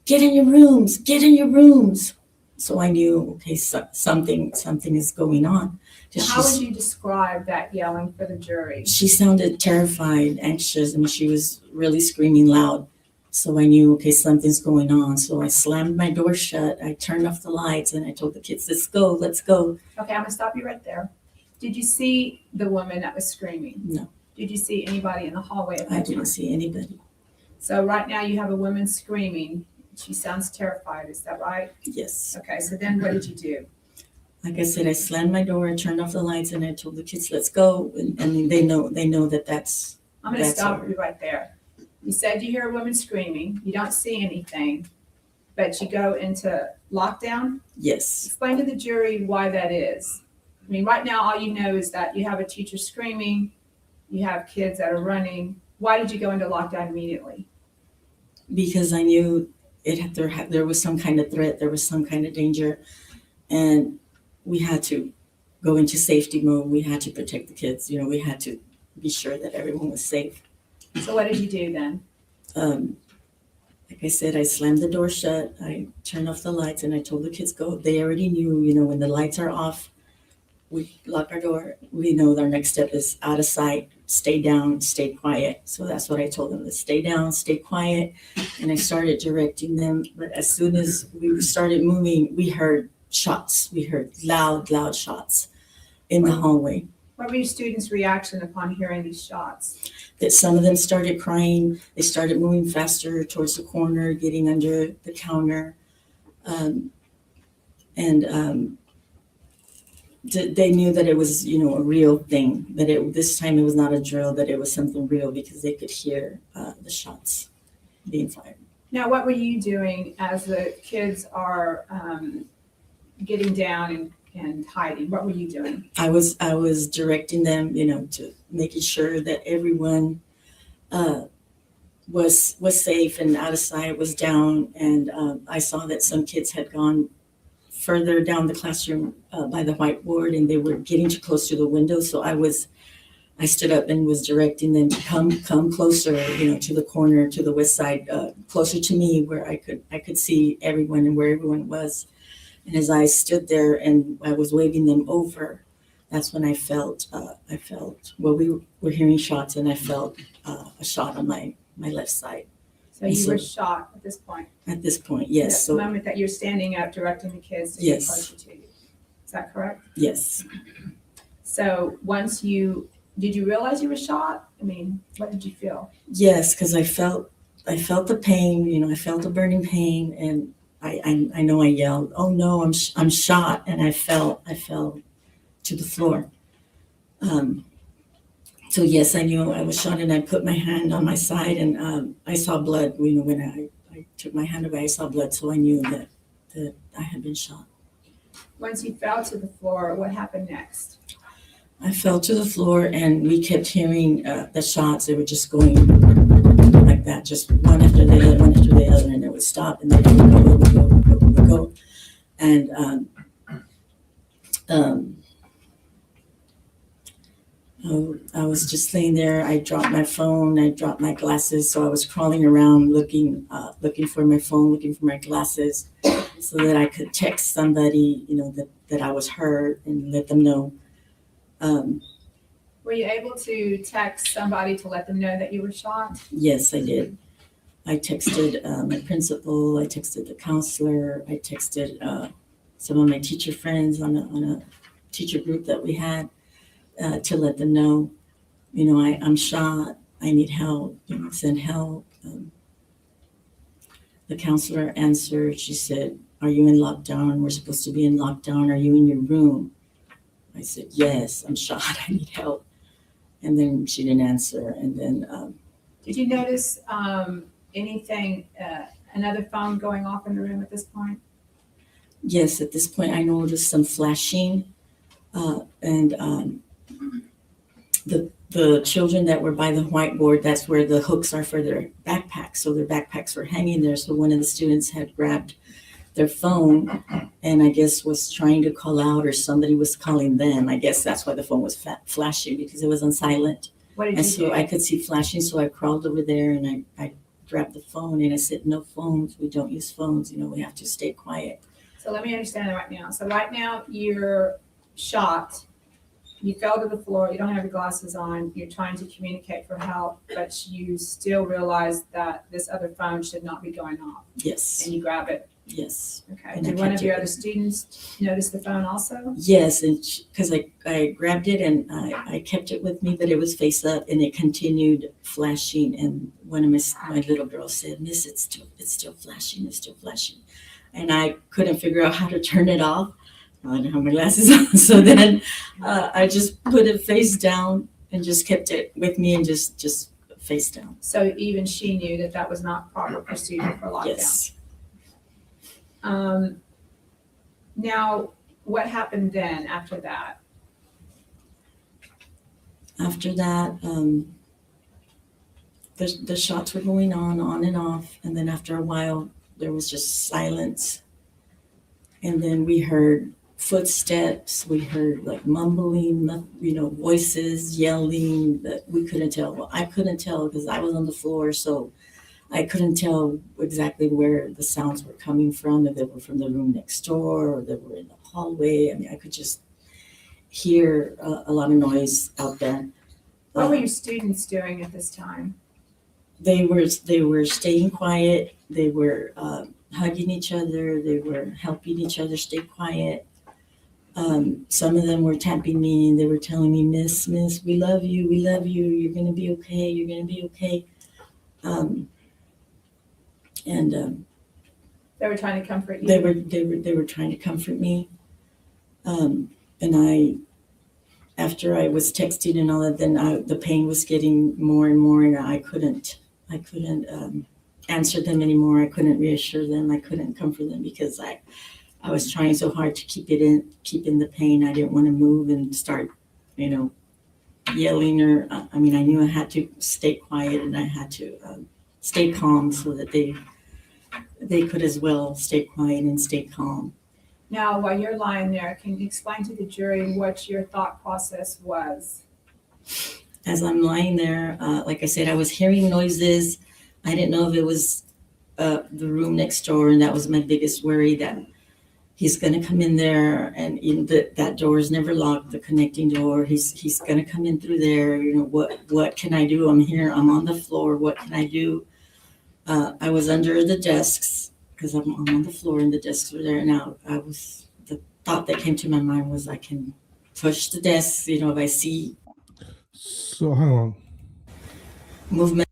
get in your rooms, get in your rooms. So I knew, okay, something is going on. Now, how would you describe that yelling for the jury? She sounded terrified, anxious, and she was really screaming loud. So I knew, okay, something's going on. So I slammed my door shut. I turned off the lights, and I told the kids, let's go. Okay, I'm gonna stop you right there. Did you see the woman that was screaming? No. Did you see anybody in the hallway at that I didn't time? see anybody. So right now you have a woman screaming. She sounds terrified, is that right? Yes. Okay, so then what did you do? Like I said, I slammed my door, I turned off the lights, and I told the kids, let's go. And they know that that's. I'm gonna that's stop her. you right there. You said you hear a woman screaming, you don't see anything, but you go into lockdown? Yes. Explain to the jury why that is. I mean, right now, all you know is that you have a teacher screaming, you have kids that are running. Why did you go into lockdown immediately? Because I knew there was some kind of threat, there was some kind of danger, and we had to go into safety mode. We had to protect the kids. We had to be sure that everyone was safe. So what did you do then? Like I said, I slammed the door shut. I turned off the lights, and I told the kids, go. They already knew, when the lights are off, we lock our door. We know our next step is out of sight, stay down, stay quiet. So that's what I told them, to stay down, stay quiet. And I started directing them. But as soon as we started moving, we heard shots. We heard loud shots in the hallway. What were your students' reaction upon hearing these shots? That some of them started crying. They started moving faster towards the corner, getting under the counter. They knew that it was, a real thing, that this time it was not a drill, that it was something real, because they could hear the shots being fired. Now, what were you doing as the kids are getting down and hiding? What were you doing? I was directing them, to making sure that everyone was safe and out of sight, was down. And I saw that some kids had gone further down the classroom by the whiteboard, and they were getting too close to the window. So I stood up and was directing them to come closer, to the corner, to the west side, closer to me, where I could see everyone and where everyone was. And as I stood there and I was waving them over, that's when I felt, we were hearing shots, and I felt a shot on my left side. So you were shot at this point? At this point, yes. At the moment that you're standing up directing the kids to get closer to you. Is that correct? Yes. So did you realize you were shot? I mean, what did you feel? Yes, because I felt the pain, I felt the burning pain, and I know I yelled, oh no, I'm shot, and I fell to the floor. So yes, I knew I was shot, and I put my hand on my side, and I saw blood. When I took my hand away, I saw blood, so I knew that I had been shot. Once you fell to the floor, what happened next? I fell to the floor, and we kept hearing the shots. They were just going like that, just one after the other, and it would stop, and then it would go. And I was just laying there. I dropped my phone. I dropped my glasses. So I was crawling around looking for my phone, looking for my glasses. so that I could text somebody, you know, that I was hurt and let them know. Were you able to text somebody to let them know that you were shot? Yes, I did. I texted my principal, I texted the counselor, I texted some of my teacher friends on a teacher group that we had to let them know, you know, I'm shot, I need help, you know, send help. The counselor answered, she said, "Are you in lockdown? We're supposed to be in lockdown. Are you in your room?" I said, "Yes, I'm shot, I need help." And then she didn't answer. And then Did you notice anything, another phone going off in the room at this point? yes, at this point, I noticed some flashing, and the children that were by the whiteboard, that's where the hooks are for their backpacks. So their backpacks were hanging there. So one of the students had grabbed their phone and I guess was trying to call out, or somebody was calling them. I guess that's why the phone was flashing, because it was on silent. What did And you so do? I could see flashing. So I crawled over there and I grabbed the phone and I said, "No phones. We don't use phones. You know, we have to stay quiet." So let me understand that right now. So right now you're shot, you fell to the floor, you don't have your glasses on, you're trying to communicate for help, but you still realize that this other phone should not be going off. Yes. And you grab it. Yes. Okay. And I Did one kept of your it. other students notice the phone also? Yes, and because I grabbed it and I kept it with me, but it was face up and it continued flashing. And one of my little girls said, "Miss, it's still flashing, it's still flashing." And I couldn't figure out how to turn it off. I didn't have my glasses on. So then I just put it face down and just kept it with me and just face down. So even she knew that that was not proper procedure for lockdown. Yes. Now, what happened then after that? After that, the shots were going on and off. And then after a while, there was just silence. And then we heard footsteps. We heard like mumbling, you know, voices, yelling that we couldn't tell. Well, I couldn't tell because I was on the floor. So I couldn't tell exactly where the sounds were coming from, if they were from the room next door or they were in the hallway. I mean, I could just hear a lot of noise out there. What were your students doing at this time? They were staying quiet. They were hugging each other. They were helping each other stay quiet. Some of them were tapping me and they were telling me, "Miss, we love you. We love you. You're gonna be okay. You're gonna be okay." They were trying to comfort you? They were trying to comfort me. And after I was texting and all that, then the pain was getting more and more, and I couldn't answer them anymore. I couldn't reassure them. I couldn't comfort them because I was trying so hard to keep in the pain. I didn't want to move and start, you know, yelling or, I mean, I knew I had to stay quiet and I had to stay calm so that they could as well stay quiet and stay calm. Now, while you're lying there, can you explain to the jury what your thought process was? As I'm lying there, like I said, I was hearing noises. I didn't know if it was the room next door, and that was my biggest worry, that he's going to come in there, and that door is never locked, the connecting door. He's going to come in through there. You know, what can I do? I'm here. I'm on the floor. What can I do? I was under the desks because I'm on the floor, and the desks were there. Now, the thought that came to my mind was I can push the desks. You know, if I see. So hang on. Movement.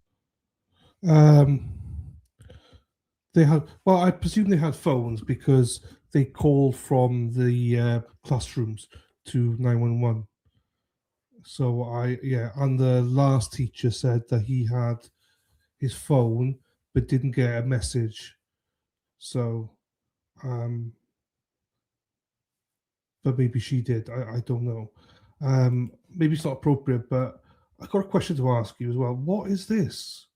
They had, well, I presume they had phones because they called from the classrooms to 911. So and the last teacher said that he had his phone but didn't get a message. So, but maybe she did. I don't know. Maybe it's not appropriate, but I got a question to ask you as well. What is this?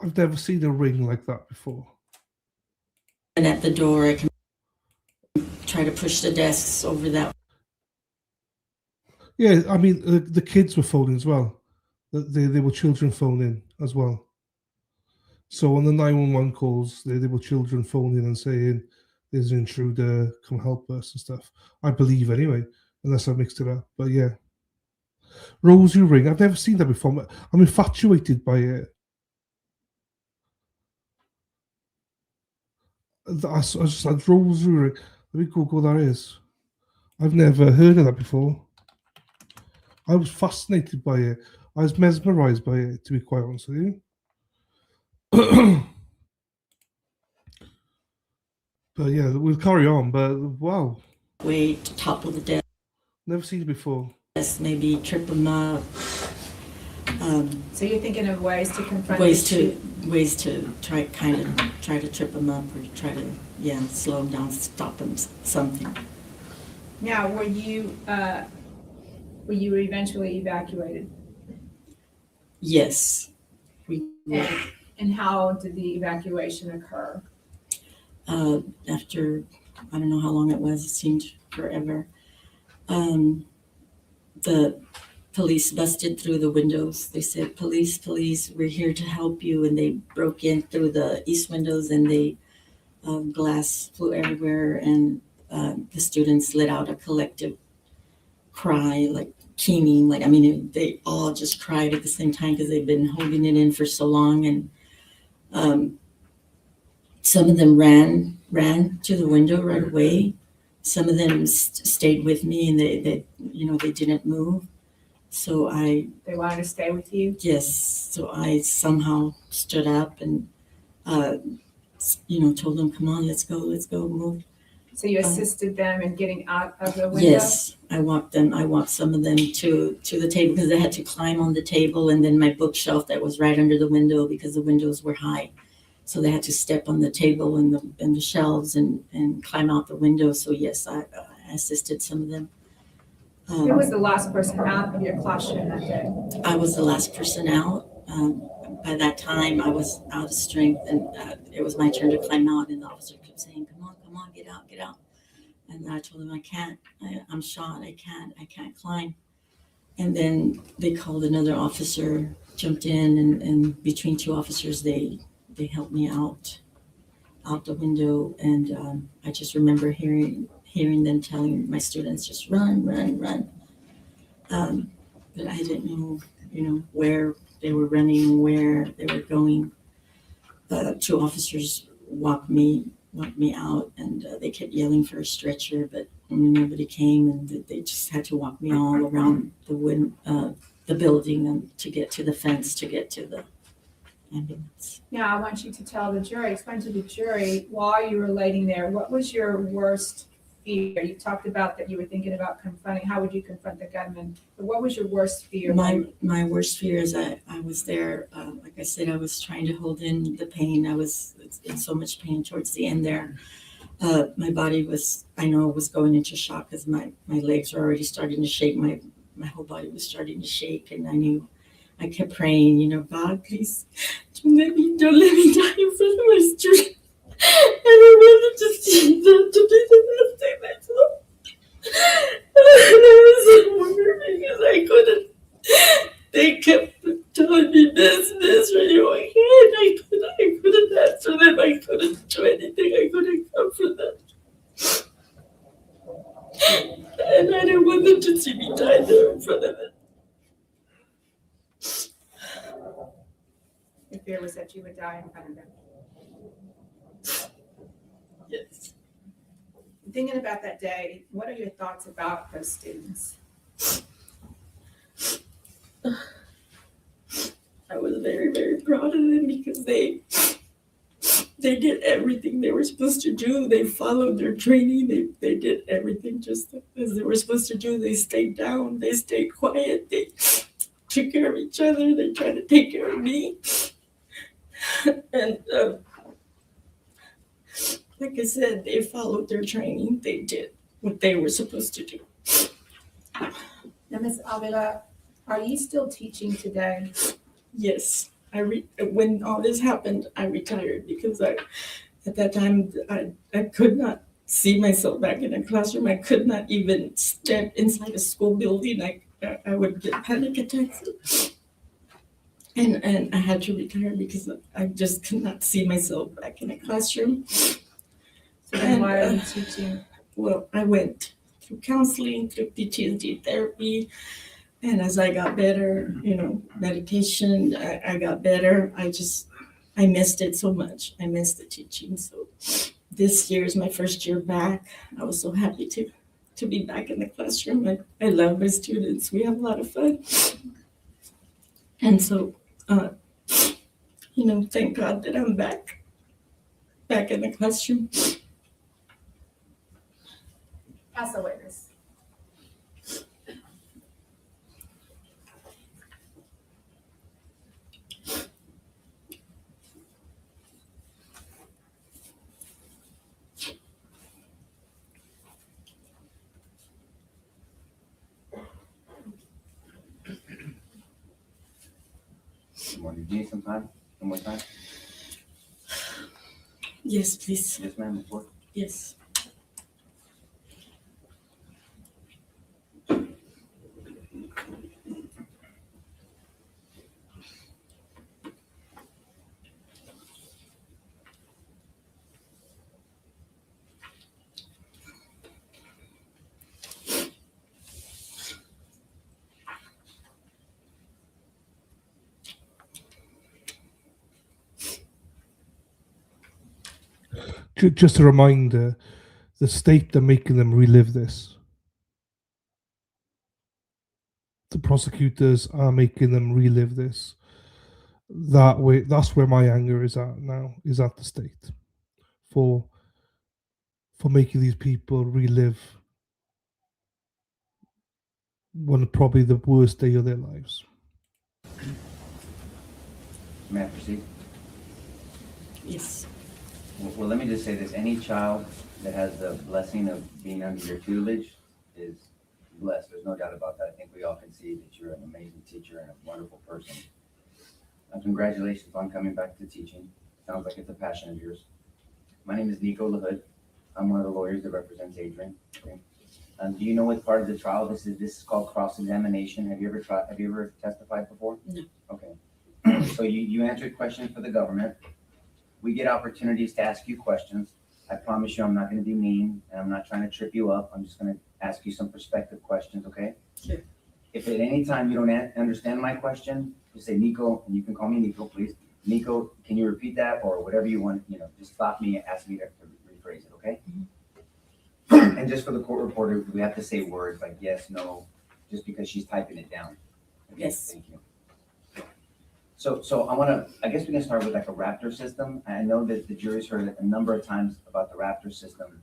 I've never seen a ring like that before. And at the door, I can try to push the desks over that. Yeah, I mean, the kids were phoning as well. They were children phoning as well. So on the 911 calls, there were children phoning and saying, there's an intruder, come help us and stuff. I believe anyway, unless I've mixed it up. But yeah. Rosary ring, I've never seen that before. I'm infatuated by it. I just like rosary ring. Let me Google what that is. I've never heard of that before. I was fascinated by it. I was mesmerized by it, to be quite honest with you. But yeah, we'll carry on. But wow. Way to topple the desk, Never seen it before. maybe trip them up. So you're thinking of ways to confront Ways the to try to trip them up or try to slow them down, stop them, something. Now, were you eventually evacuated? Yes. And how did the evacuation occur? After, I don't know how long it was, it seemed forever. The police busted through the windows. They said, police, we're here to help you. And they broke in through the east windows and they glass flew everywhere. And the students let out a collective cry, like keening. They all just cried at the same time because they've been holding it in for so long. And some of them ran to the window right away. Some of them stayed with me and they didn't move. So they wanted to stay with you? Yes. So I somehow stood up and, told them, come on, let's go, move. So you assisted them in getting out of the window? Yes. I walked some of them to the table because they had to climb on the table and then my bookshelf that was right under the window because the windows were high. So they had to step on the table and the shelves and climb out the window. So yes, I assisted some of them. Who was the last person out of your classroom that day? I was the last person out. By that time, I was out of strength, and it was my turn to climb out. And the officer kept saying, "Come on, get out!" And I told him, "I can't. I'm shot. I can't climb." And then they called another officer, jumped in, and between two officers, they helped me out the window. And I just remember hearing them telling my students, just run. But I didn't know, where they were running, where they were going. Two officers walked me out, and they kept yelling for a stretcher, but nobody came, and they just had to walk me all around the building and to get to the fence, to get to the ambulance. Now, I want you to explain to the jury, while you were laying there, what was your worst fear? You talked about that you were thinking about confronting. How would you confront the gunman? But what was your worst fear? My worst fear is I was there. Like I said, I was trying to hold in the pain. I was in so much pain towards the end there. My body was going into shock because my legs were already starting to shake. My whole body was starting to shake, and I kept praying, God, please don't let me die in front of my students. And I wanted to see them to be the best thing myself. And I was so worried because I couldn't. They kept telling me this, are you okay? And I couldn't answer them. I couldn't do anything. I couldn't comfort them. And I didn't want them to see me die there in front of it. Your fear was that you would die in front of them. Yes. Thinking about that day, what are your thoughts about those students? I was very, very proud of them because they did everything they were supposed to do. They followed their training. They did everything just as they were supposed to do. They stayed down. They stayed quiet. They took care of each other. They tried to take care of me. And like I said, they followed their training. They did what they were supposed to do. Now, Ms. Avila, are you still teaching today? Yes. When all this happened, I retired because at that time, I could not see myself back in a classroom. I could not even step inside a school building. I would get panic attacks. And I had to retire because I just could not see myself back in a classroom. And why are you teaching? Well, I went through counseling, through PTSD therapy, and as I got better, medication, I got better. I missed it so much. I missed the teaching. So this year is my first year back. I was so happy to be back in the classroom. I love my students. We have a lot of fun. And so, thank God that I'm back in the classroom. Pass the witness. Do you need some time? One more time? Yes, please. Yes, ma'am. Report. Yes. Just a reminder, the state are making them relive this. The prosecutors are making them relive this. That way, that's where my anger is at now, is at the state for making these people relive one of probably the worst day of their lives. May I proceed? Yes. Well, let me just say this. Any child that has the blessing of being under your tutelage is blessed. There's no doubt about that. I think we all can see that you're an amazing teacher and a wonderful person. Congratulations on coming back to teaching. Sounds like it's a passion of yours. My name is Nico LaHood. I'm one of the lawyers that represents Adrian. Okay. Do you know what part of the trial this is? This is called cross-examination. Have you ever testified before? No. Okay. So you answered questions for the government. We get opportunities to ask you questions. I promise you I'm not going to be mean, and I'm not trying to trip you up. I'm just going to ask you some perspective questions, okay? Sure. If at any time you don't understand my question, just say, Nico, and you can call me Nico, please. Nico, can you repeat that, or whatever you want, just stop me and ask me to rephrase it, okay? Mm-hmm. And just for the court reporter, we have to say words like yes, no, just because she's typing it down. Okay? Yes. Thank you. So I guess we can start with like a Raptor system. I know that the jury's heard a number of times about the Raptor system,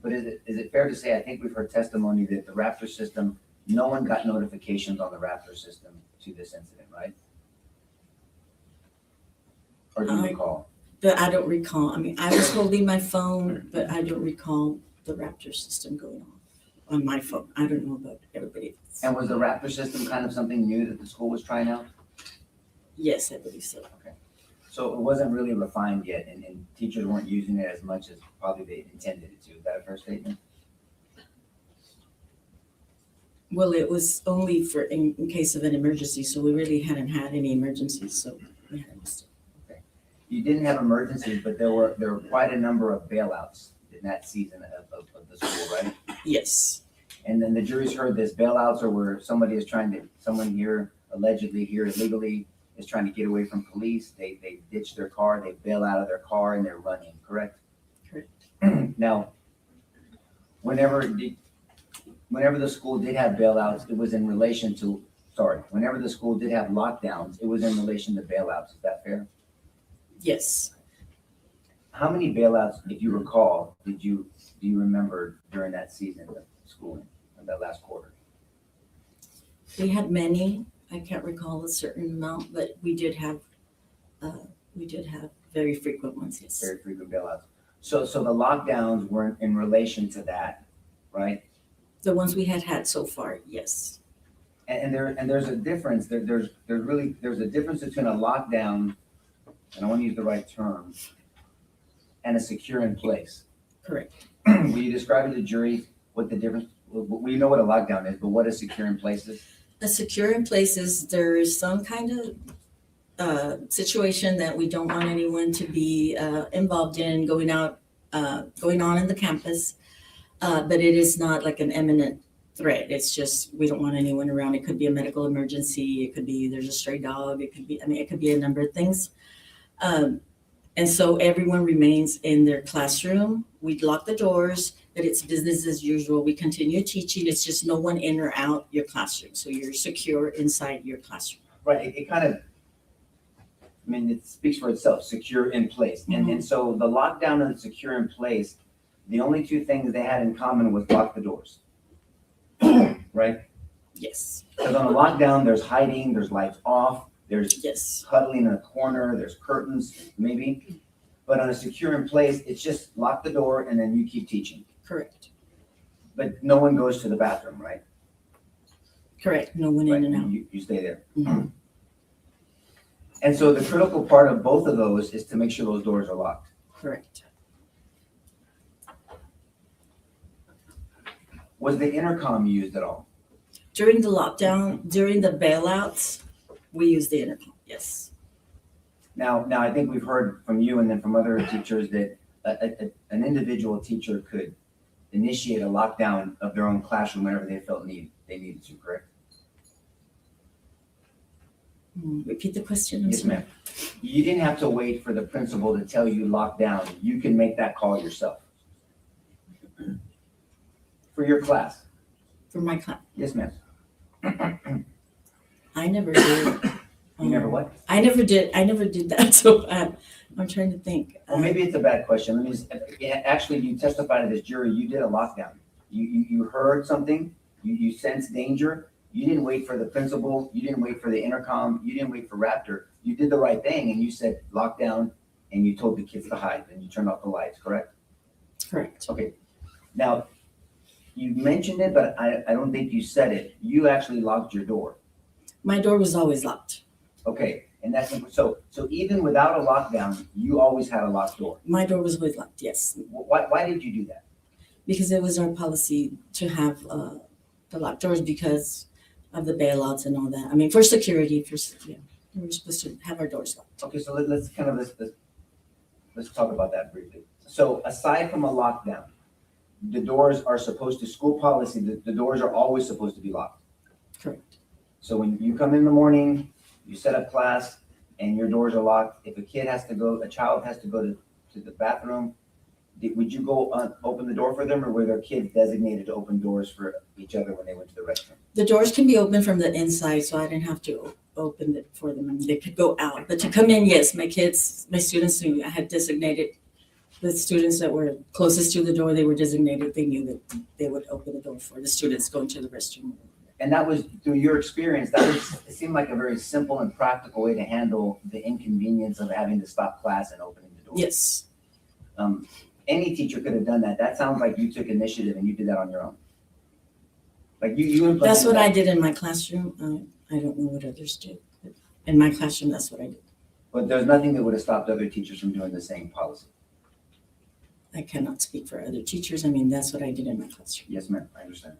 but is it fair to say, I think we've heard testimony that the Raptor system, no one got notifications on the Raptor system to this incident, right? Or do you recall? But I don't recall. I mean, I was holding my phone, but I don't recall the Raptor system going off on my phone. I don't know about everybody else. And was the Raptor system kind of something new that the school was trying out? Yes, I believe so. Okay. So it wasn't really refined yet, and teachers weren't using it as much as probably they intended it to. Is that a fair statement? Well, it was only for in case of an emergency, so we really hadn't had any emergencies, so we hadn't used it. Okay. You didn't have emergencies, but there were quite a number of bailouts in that season of the school, right? Yes. And then the jury's heard this. Bailouts are where someone here allegedly here illegally is trying to get away from police. They ditch their car, they bail out of their car, and they're running, correct? Correct. Now, whenever the school did have bailouts, it was in relation to, whenever the school did have lockdowns, it was in relation to bailouts. Is that fair? Yes. How many bailouts, if you recall, do you remember during that season of schooling, in that last quarter? We had many. I can't recall a certain amount, but we did have very frequent ones, yes. Very frequent bailouts. So the lockdowns weren't in relation to that, right? The ones we had so far, yes. And there's a difference. There's a difference between a lockdown, and I want to use the right term, and a secure in place. Correct. Will you describe to the jury what the difference? We know what a lockdown is, but what a secure in place is? A secure in place is there is some kind of situation that we don't want anyone to be involved in going on in the campus. But it is not like an imminent threat. It's just we don't want anyone around. It could be a medical emergency. It could be there's a stray dog. It could be, it could be a number of things. And so everyone remains in their classroom. We lock the doors, but it's business as usual. We continue teaching. It's just no one in or out your classroom. So you're secure inside your classroom. Right, it kind of, it speaks for itself, secure in place. And so the lockdown and secure in place, the only two things they had in common was lock the doors. Right? Yes. Because on a lockdown, there's hiding, there's lights off, there's Yes. huddling in a corner, there's curtains, maybe. But on a secure in place, it's just lock the door and then you keep teaching. Correct. But no one goes to the bathroom, right? Correct. No one Right, in and out. You stay there. Mhm. And so the critical part of both of those is to make sure those doors are locked. Correct. Was the intercom used at all? During the lockdown, during the bailouts, we use the intercom. Yes. Now, I think we've heard from you and then from other teachers that an individual teacher could initiate a lockdown of their own classroom whenever they felt they needed to, correct? Repeat the question. I'm Yes, sorry. ma'am. You didn't have to wait for the principal to tell you lock down. You can make that call yourself. For your class. For my class. Yes, ma'am. I never did. You never what? I never did that. So I'm trying to think. Well, maybe it's a bad question. Let me just, actually, you testified to this jury, you did a lockdown. You heard something, you sensed danger. You didn't wait for the principal. You didn't wait for the intercom. You didn't wait for Raptor. You did the right thing and you said lockdown and you told the kids to hide and you turned off the lights, correct? Correct. Okay. Now, you mentioned it, but I don't think you said it. You actually locked your door. My door was always locked. Okay. And that's, so even without a lockdown, you always had a locked door. My door was always locked, yes. Why did you do that? Because it was our policy to have the locked doors because of the bailouts and all that. For security, we were supposed to have our doors locked. Okay, so let's talk about that briefly. So aside from a lockdown, the doors are supposed to, school policy, the doors are always supposed to be locked. Correct. So when you come in the morning, you set up class and your doors are locked. If a child has to go to the bathroom, would you go open the door for them or were there kids designated to open dours for each other when they went to the restroom? The doors can be open from the inside, so I didn't have to open it for them. They could go out. But to come in, yes, my students, I had designated the students that were closest to the door, they were designated. They knew that they would open the door for the students going to the restroom. And that was, through your experience, it seemed like a very simple and practical way to handle the inconvenience of having to stop class and opening the door. Yes. Any teacher could have done that. That sounds like you took initiative and you did that on your own. Like you implemented That's what that. I did in my classroom. I don't know what others did. But in my classroom, that's what I did. But there's nothing that would have stopped other teachers from doing the same policy. I cannot speak for other teachers. That's what I did in my classroom. Yes, ma'am, I understand.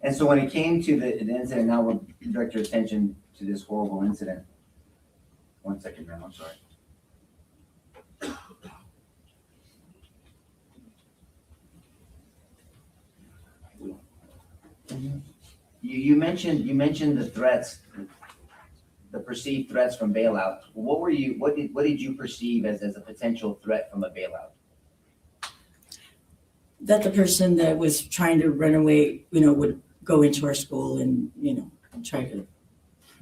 And so when it came to the incident, now we'll direct your attention to this horrible incident. 1 second, ma'am, I'm sorry. You mentioned the threats, the perceived threats from bailout. What did you perceive as a potential threat from a bailout? That the person that was trying to run away, would go into our school and, try to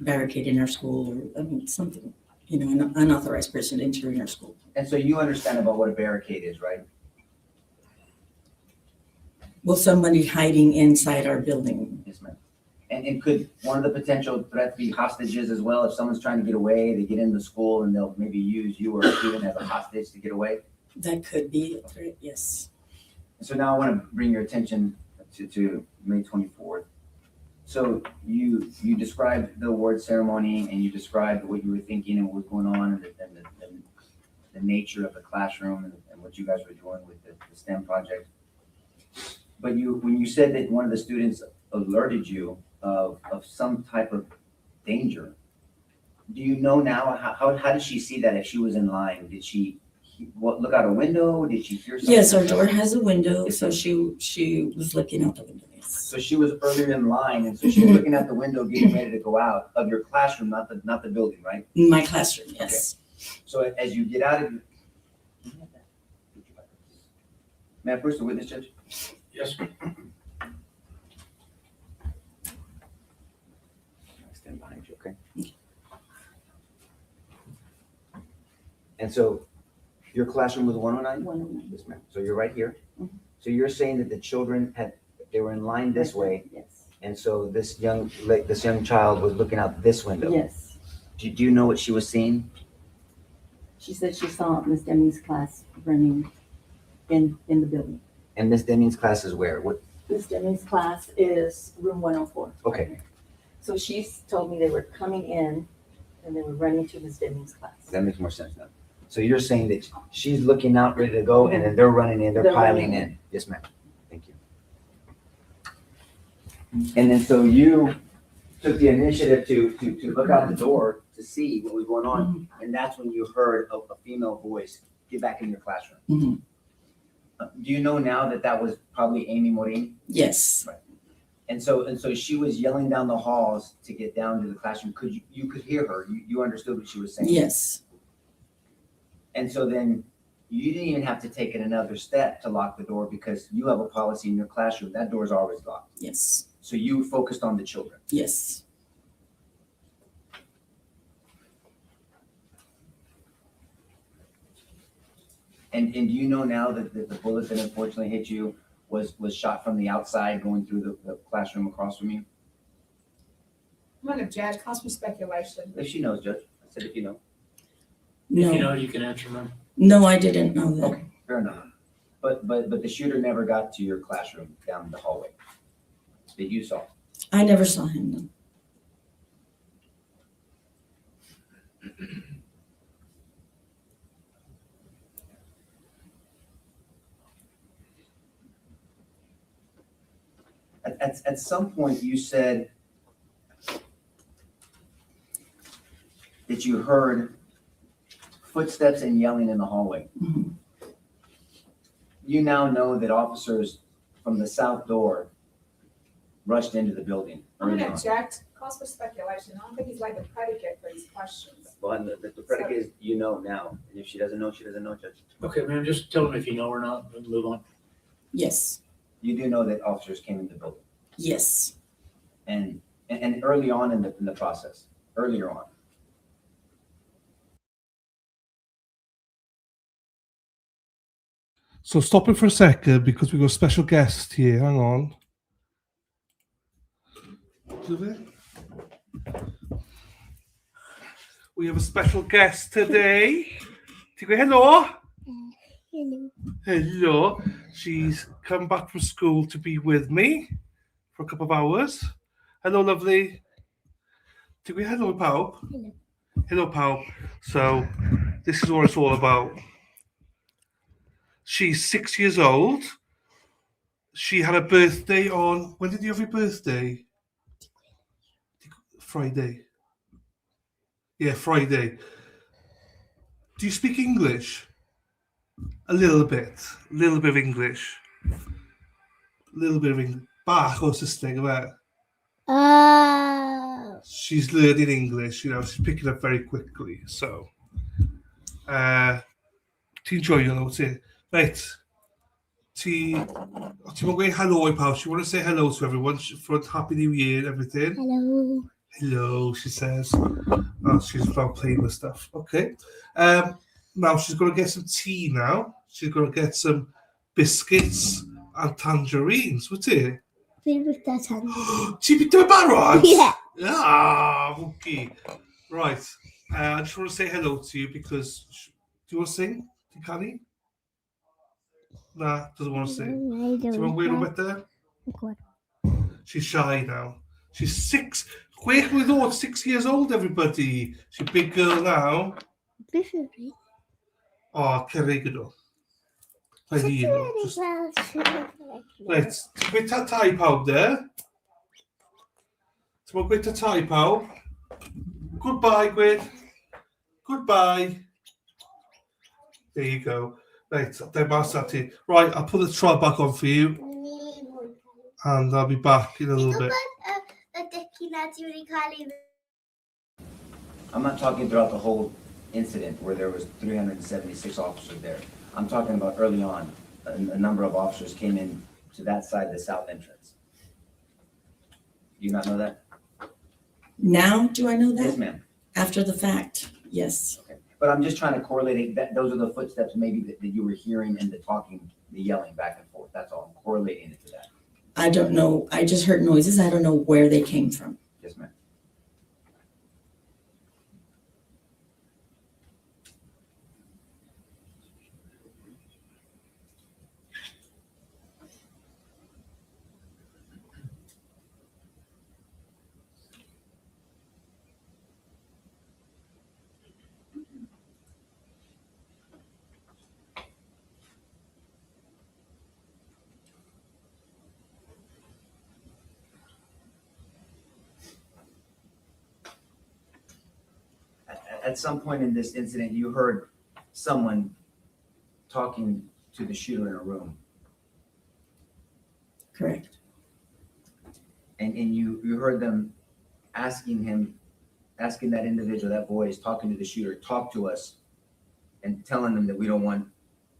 barricade in our school or something, an unauthorized person entering our school. And so you understand about what a barricade is, right? Well, somebody hiding inside our building. Yes, ma'am. And could one of the potential threats be hostages as well? If someone's trying to get away, they get into the school and they'll maybe use you or a student as a hostage to get away? That could be a threat, yes. So now I want to bring your attention to May 24th. So you described the award ceremony and you described what you were thinking and what was going on and the nature of the classroom and what you guys were doing with the STEM project. But when you said that one of the students alerted you of some type of danger, Do you know now, how did she see that if she was in line? Did she look out a window? Did she hear something? Yes, our door has a window, so she was looking out the window, yes. So she was earlier in line, and so she was looking out the window, getting ready to go out of your classroom, not the building, right? My classroom, yes. So as you get out of, may I first the witness, Judge? Yes. Stand behind you, okay? And so your classroom was 109? 109. Yes, ma'am. So you're right here. So you're saying that the children they were in line this way, Yes. and so this young child was looking out this window. Yes. Do you know what she was seeing? She said she saw Miss Demi's class running in the building. And Miss Deming's class is where? What? Miss Demi's class is room 104. Okay, So she's told me they were coming in and they were running to Miss Demi's class. that makes more sense now. So you're saying that she's looking out, ready to go, and then they're running in, they're They're piling running in. Yes, ma'am. Thank you. And then so you took the initiative to look out the door to see what was going on, and that's when you heard a female voice, "Get back in your classroom." Mhm. Do you know now that was probably Amy Morin? Yes. And so she was yelling down the halls to get down to the classroom. You could hear her. You understood what she was saying. Yes. And so then you didn't even have to take it another step to lock the door because you have a policy in your classroom. That door is always locked. Yes. So you focused on the children. Yes. And do you know now that the bullet that unfortunately hit you was shot from the outside going through the classroom across from you? I'm gonna object, calls for speculation. If she knows, Judge. I said if you know. If you No, know, you can answer, ma'am. no, I didn't know that. Okay, fair enough. But the shooter never got to your classroom down the hallway that you saw. I never saw him, no. At some point you said that you heard footsteps and yelling in the hallway. Mhm. You now know that officers from the south door rushed into the building. I'm early gonna on. object, calls for speculation. I don't think he's like the predicate for these questions. Well, and the predicate is you know now, and if she doesn't know, Judge. Okay, ma'am, just tell them if you know or not, and move on. Yes. You do know that officers came in the building, Yes. and early on in the process, earlier on. So stop it for a second because we've got a special guest here. Hang on. We have a special guest today. Do you go hello? Hello. Hello. She's come back from school to be with me for a couple of hours. Hello, lovely. Do you go hello, pal? Hello. Hello, pal. So this is what it's all about. She's 6 years old. She had a birthday on, when did you have your birthday? Friday. Yeah, Friday. Do you speak English? A little bit of English. A little bit of English. Bach o Saesneg about. She's learning English, she's picking up very quickly. So, ti'n joio nhw, ti? Right. Ti'n mwyn gweud hello i pawb. She want to say hello to everyone for Happy New Year and everything. Hello. Hello, she says. Oh, she's about playing with stuff. Okay. Now she's going to get some tea now. She's going to get some biscuits and tangerines. What's it? Fi'n bwyta tangerine. Ti'n bita barod? Yeah. Ah, okay. Right. I just want to say hello to you because... Do you want to sing? Do you canu? Nah, doesn't want to sing. Do you want to wear a bit there? She's shy now. She's 6 years old, everybody. She's a big girl now. Oh, cerrig just... Right, ti'n gweud tai pawb there? Ti'n gweud tai pawb? Goodbye, Gwyn. Goodbye. There you go. Right, they're massacre. Right, I'll put the trial back on for you, and I'll be back in a little bit. I'm not talking throughout the whole incident where there was 376 officers there. I'm talking about early on, a number of officers came in to that side of the south entrance. Do you not know that? Now, do I know that? Yes, ma'am. After the fact, yes. Okay. But I'm just trying to correlate it, that those are the footsteps maybe that you were hearing and the talking, the yelling back and forth. That's all. I'm correlating it to that. I don't know. I just heard noises. I don't know where they came from. Yes, ma'am. At some point in this incident, you heard someone talking to the shooter in a room. Correct. And you heard them asking that individual, that voice, talking to the shooter, talk to us, and telling them that we don't want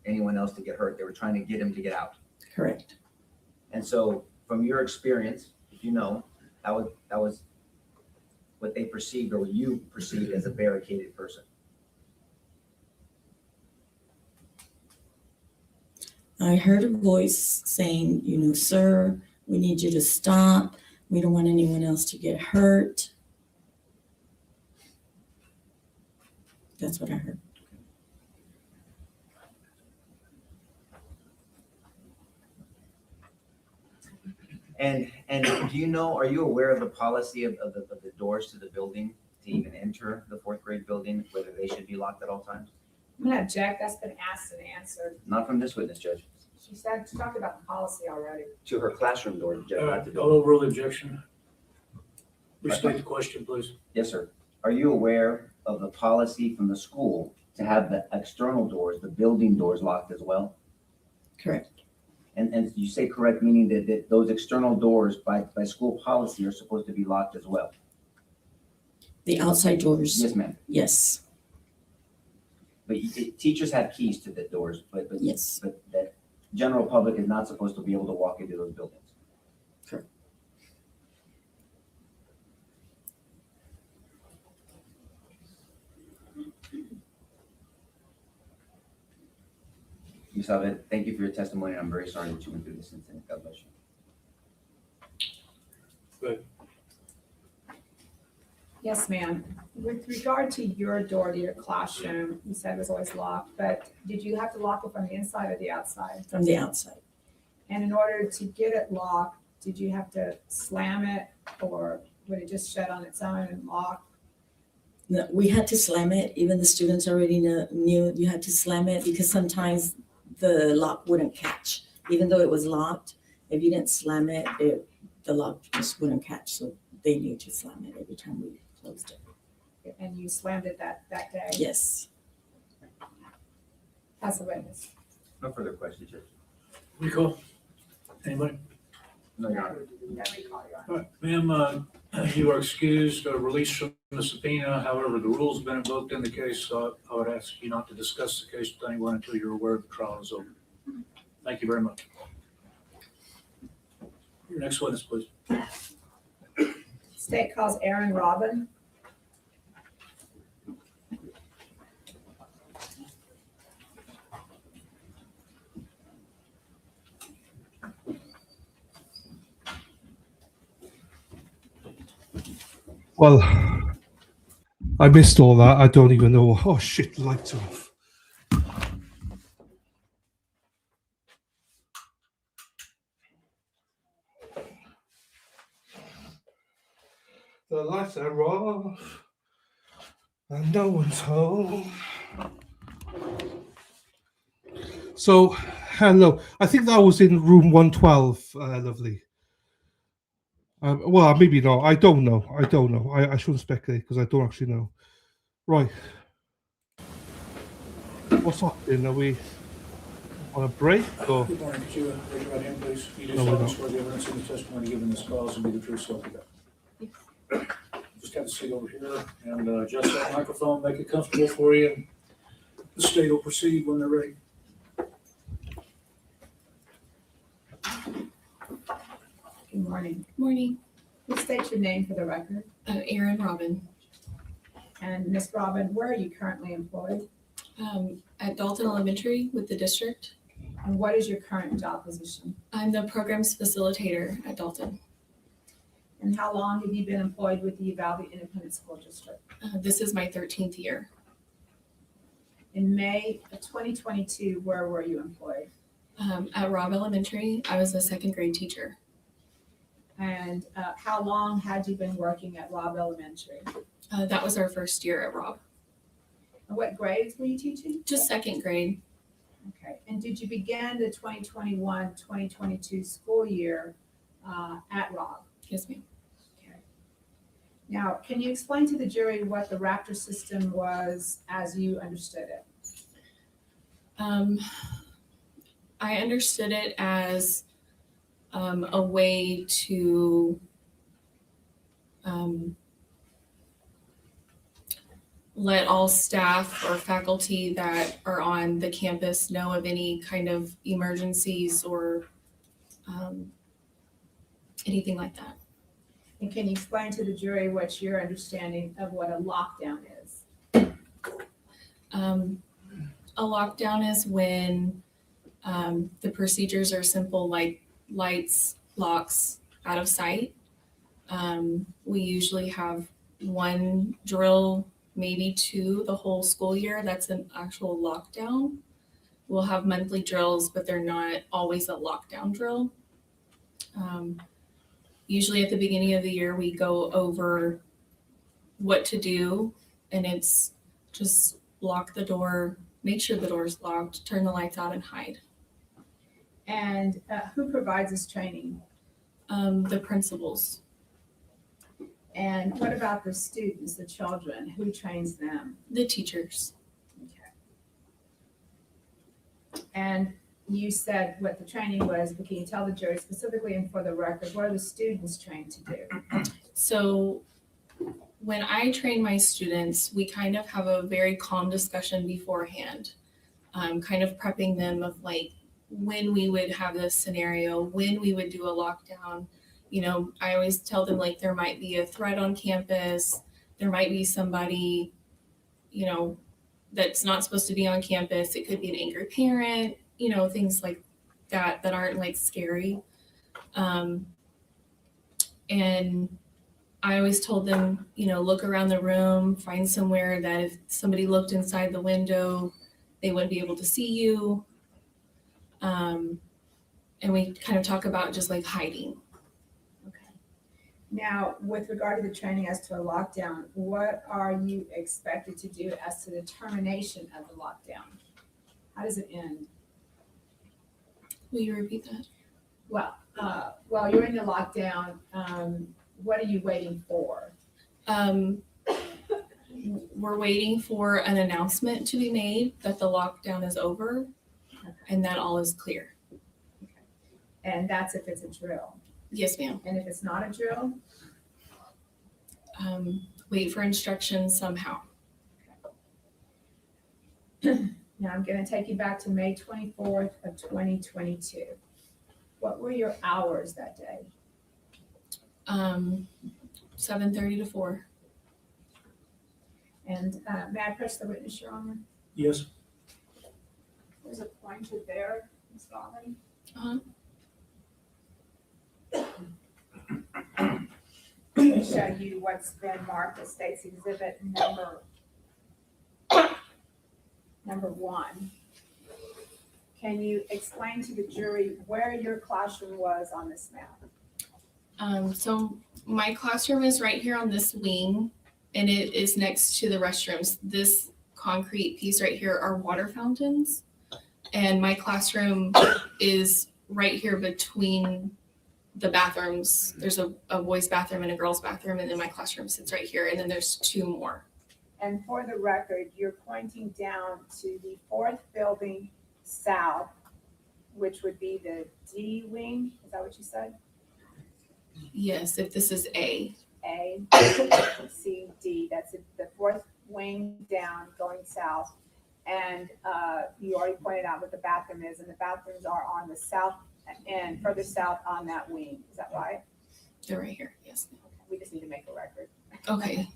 anyone else to get hurt. They were trying to get him to get out. Correct. And so from your experience, if you know, that was what they perceived or what you perceived as a barricaded person. I heard a voice saying, you know, sir, we need you to stop. We don't want anyone else to get hurt. That's what I heard. And do you know, are you aware of the policy of the doors to the building to even enter the fourth grade building, whether they should be locked at all times? I'm gonna object. That's been asked and answered. Not from this witness, Judge. She talked about the policy already. To her classroom door, Judge. not the door. I'll overrule the objection. Restate the question, please. Yes, sir. Are you aware of the policy from the school to have the external doors, the building doors locked as well? Correct. And you say correct, meaning that those external doors by school policy are supposed to be locked as well? The outside doors. Yes, ma'am. Yes. But teachers have keys to the doors, but Yes. but that general public is not supposed to be able to walk into those buildings. Correct. Ms. Avila, thank you for your testimony. I'm very sorry that you went through this incident. God bless you. Good. Yes, ma'am. With regard to your door to your classroom, you said it was always locked, but did you have to lock it from the inside or the outside? From the outside. And in order to get it locked, did you have to slam it or would it just shut on its own and lock? No, we had to slam it. Even the students already knew you had to slam it because sometimes the lock wouldn't catch. Even though it was locked, if you didn't slam it, the lock just wouldn't catch. So they knew to slam it every time we closed it. And you slammed it that day? Yes. As a witness. No further questions, Judge. Recall? Anybody? No, Your Honor. No recall, Your Honor. All right, ma'am, you are excused, released from the subpoena. However, the rules have been invoked in the case, so I would ask you not to discuss the case with anyone until you're aware the trial is over. Thank you very much. Your next witness, please. State calls Erin Robin. Well, I missed all that. I don't even know. Oh shit, the lights are off. The lights are off, and no one's home. So, hello. I think that was in room 112, lovely. Well, maybe not. I don't know. I shouldn't speculate because I don't actually know. Right. What's happening? Are we on a break or? Good morning, could you raise your right hand, please? You do No, we're solemnly not. swear the evidence in the testimony given in this cause will be the truth, so help you God. Just have a seat over here and adjust that microphone, make it comfortable for you, and the state will proceed when they're ready. Good morning. Morning. Please state your name for the record. Erin Robin. And Ms. Robin, where are you currently employed? At Dalton Elementary with the district. And what is your current job position? I'm the programs facilitator at Dalton. And how long have you been employed with the Uvalde Independent School District? This is my 13th year. In May of 2022, where were you employed? At Robb Elementary, I was a second grade teacher. And how long had you been working at Robb Elementary? That was our first year at Robb. And what grades were you teaching? Just second grade. Okay. And did you begin the 2021-2022 school year at Robb? Yes, ma'am. Okay. Now, can you explain to the jury what the Raptor system was as you understood it? I understood it as a way to let all staff or faculty that are on the campus know of any kind of emergencies or anything like that. And can you explain to the jury what your understanding of what a lockdown is? A lockdown is when the procedures are simple, like lights, locks, out of sight. We usually have one drill, maybe two the whole school year. That's an actual lockdown. We'll have monthly drills, but they're not always a lockdown drill. Usually at the beginning of the year, we go over what to do, and it's just lock the door, make sure the door's locked, turn the lights out, and hide. And who provides this training? The principals. And what about the students, the children? Who trains them? The teachers. Okay. And you said what the training was, but can you tell the jury specifically and for the record, what are the students trained to do? So when I train my students, we kind of have a very calm discussion beforehand, kind of prepping them of like when we would have this scenario, when we would do a lockdown. You know, I always tell them like there might be a threat on campus, there might be somebody, you know, that's not supposed to be on campus. It could be an angry parent, you know, things like that aren't like scary. And I always told them, you know, look around the room, find somewhere that if somebody looked inside the window, they wouldn't be able to see you. And we kind of talk about just like hiding. Now, with regard to the training as to a lockdown, what are you expected to do as to the termination of the lockdown? How does it end? Will you repeat that? Well, while you're in the lockdown, what are you waiting for? We're waiting for an announcement to be made that the lockdown is over and that all is clear. Okay. And that's if it's a drill? Yes, ma'am. And if it's not a drill? Wait for instructions somehow. Now I'm going to take you back to May 24th of 2022. What were your hours that day? 7:30 to 4. And may I press the witness, Your Honor? Yes. There's a pointer there, Ms. Robin. To show you what's been marked as State's Exhibit number 1. Can you explain to the jury where your classroom was on this map? So my classroom is right here on this wing, and it is next to the restrooms. This concrete piece right here are water fountains, and my classroom is right here between the bathrooms. There's a boys' bathroom and a girls' bathroom, and then my classroom sits right here, and then there's 2 more. And for the record, you're pointing down to the 4th building south, which would be the D wing. Is that what you said? Yes, if this is A. A, C, D. That's it, the 4th wing down going south. And you already pointed out what the bathroom is, and the bathrooms are on the south end, further south on that wing. Is that right? They're right here, yes. We just need to make a record. Okay.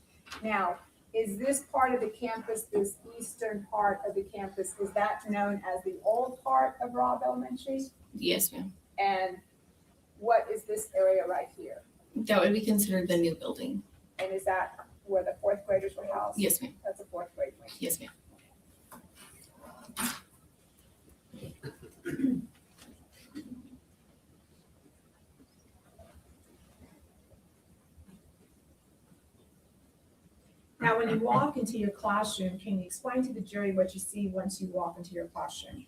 Now, is this part of the campus, this eastern part of the campus, is that known as the old part of Robb Elementary? Yes, ma'am. And what is this area right here? That would be considered the new building. And is that where the 4th graders were housed? Yes, ma'am. That's a 4th grade wing. Yes, ma'am. Now, when you walk into your classroom, can you explain to the jury what you see once you walk into your classroom?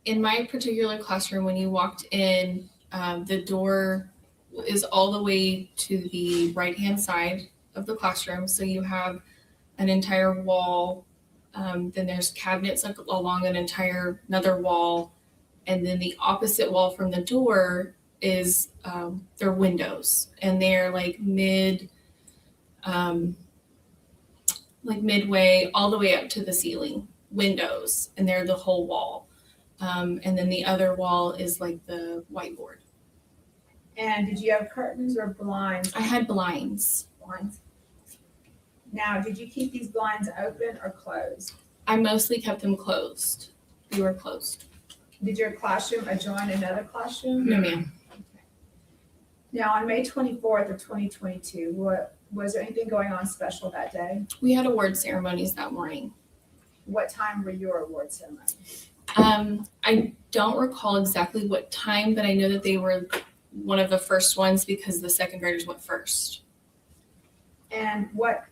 In my particular classroom, when you walked in, the door is all the way to the right-hand side of the classroom. So you have an entire wall. Then there's cabinets along another wall. And then the opposite wall from the door is their windows. And they're like midway all the way up to the ceiling windows, and they're the whole wall. And then the other wall is like the whiteboard. And did you have curtains or blinds? I had blinds. Blinds. Now, did you keep these blinds open or closed? I mostly kept them closed. They were closed. Did your classroom adjoin another classroom? No, ma'am. Now, on May 24th of 2022, was there anything going on special that day? We had award ceremonies that morning. What time were your award ceremonies? I don't recall exactly what time, but I know that they were one of the first ones because the 2nd graders went first. And what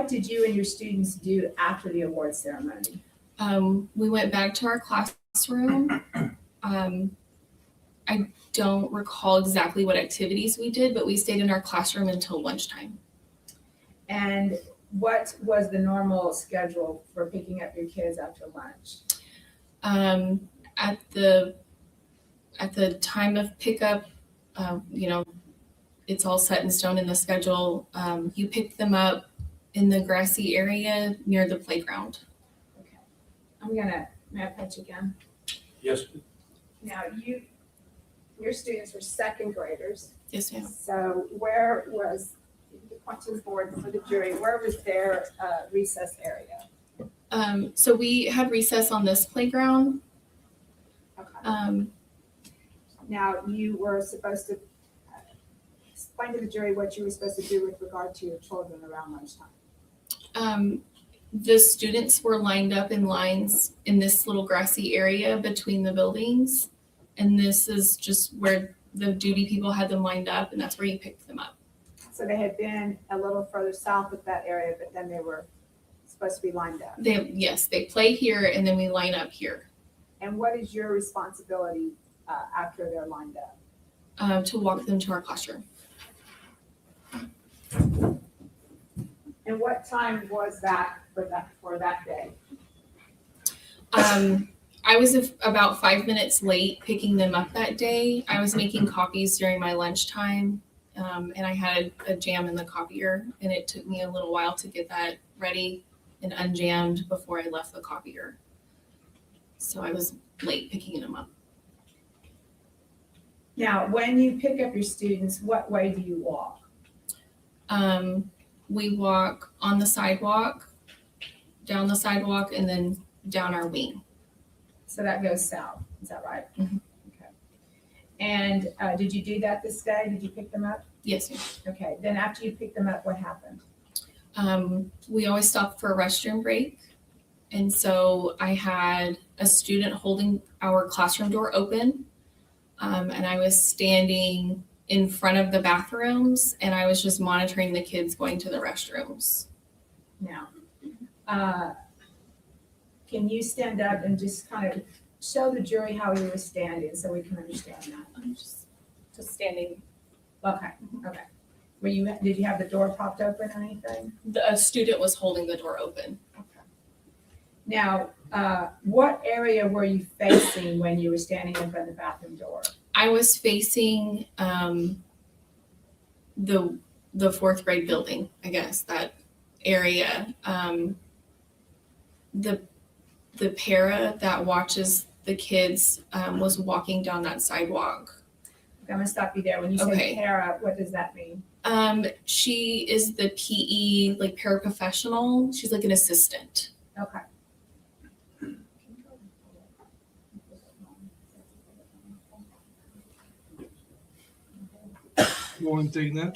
did you and your students do after the award ceremony? We went back to our classroom. I don't recall exactly what activities we did, but we stayed in our classroom until lunchtime. And what was the normal schedule for picking up your kids after lunch? At the time of pickup, it's all set in stone in the schedule. You pick them up in the grassy area near the playground. Okay. May I touch again? Yes. Now, your students were 2nd graders. Yes, ma'am. So where was, the point to the board for the jury, where was their recess area? So we had recess on this playground. Okay. Now, you were supposed to explain to the jury what you were supposed to do with regard to your children around lunchtime. The students were lined up in lines in this little grassy area between the buildings. And this is just where the duty people had them lined up, and that's where you picked them up. So they had been a little further south of that area, but then they were supposed to be lined up. They play here, and then we line up here. And what is your responsibility after they're lined up? To walk them to our classroom. And what time was that for that day? I was about 5 minutes late picking them up that day. I was making copies during my lunchtime, and I had a jam in the copier, and it took me a little while to get that ready and unjammed before I left the copier. So I was late picking them up. Now, when you pick up your students, what way do you walk? We walk on the sidewalk, down the sidewalk, and then down our wing. So that goes south, is that right? Mm-hmm. Okay. And did you do that this day? Did you pick them up? Yes, ma'am. Okay, then after you picked them up, what happened? We always stop for a restroom break. And so I had a student holding our classroom door open, and I was standing in front of the bathrooms, and I was just monitoring the kids going to the restrooms. Now, can you stand up and just kind of show the jury how you were standing so we can understand that. I'm just standing. Okay, okay. Did you have the door propped open or anything? A student was holding the door open. Now, what area were you facing when you were standing in front of the bathroom door? I was facing the fourth grade building, I guess, that area. The para that watches the kids was walking down that sidewalk. I'm gonna stop you there. When you say para, what does that mean? She is the PE, like, paraprofessional. She's like an assistant. Okay. Morning, Dina.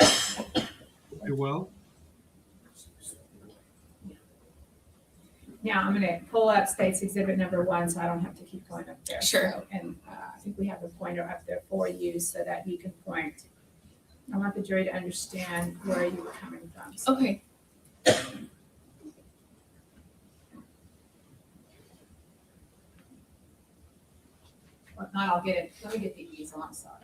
You're well. Now I'm gonna pull up State's Exhibit number 1, so I don't have to keep going up there. Sure. So, and I think we have a pointer up there for you so that you can point. I want the jury to understand where you were coming from. So Okay. if not, I'll get it. Let me get the easel. I'm sorry.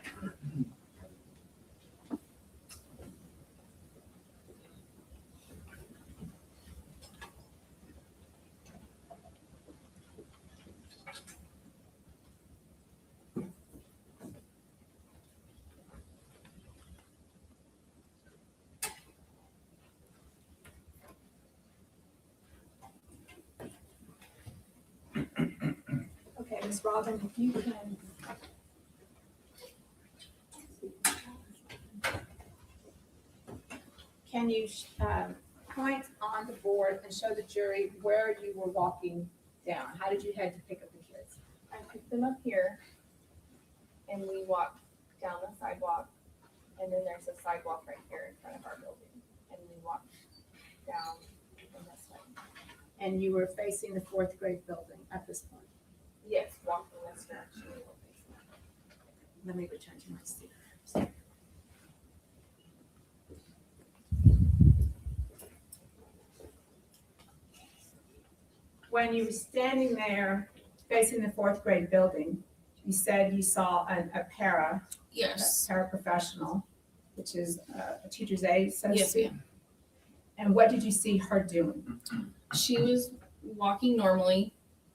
Okay, Ms. Robin, if you can you point on the board and show the jury where you were walking down? How did you head to pick up the kids? I picked them up here and we walked down the sidewalk, and then there's a sidewalk right here in front of our building, and we walked down in this way. And you were facing the fourth grade building at this point? Yes, walking this direction. We were facing that. Let me return to my seat. When you were standing there facing the fourth grade building, you said you saw a para. Yes. A paraprofessional, which is a teacher's aide, so to Yes, speak. ma'am. And what did you see her doing? She was walking normally,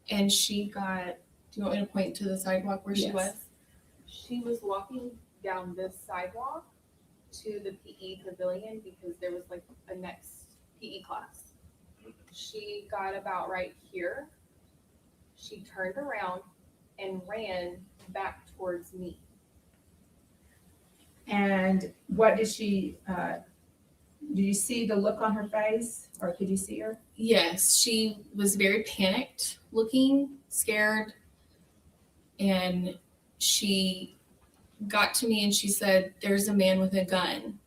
and she got, do you want me to point to the sidewalk where she Yes. was? She was walking down this sidewalk to the PE pavilion because there was like a next PE class. She got about right here. She turned around and ran back towards me. And what did she, did you see the look on her face, or could you see her? Yes, she was very panicked looking, scared, and she got to me and she said, "There's a man with a gun."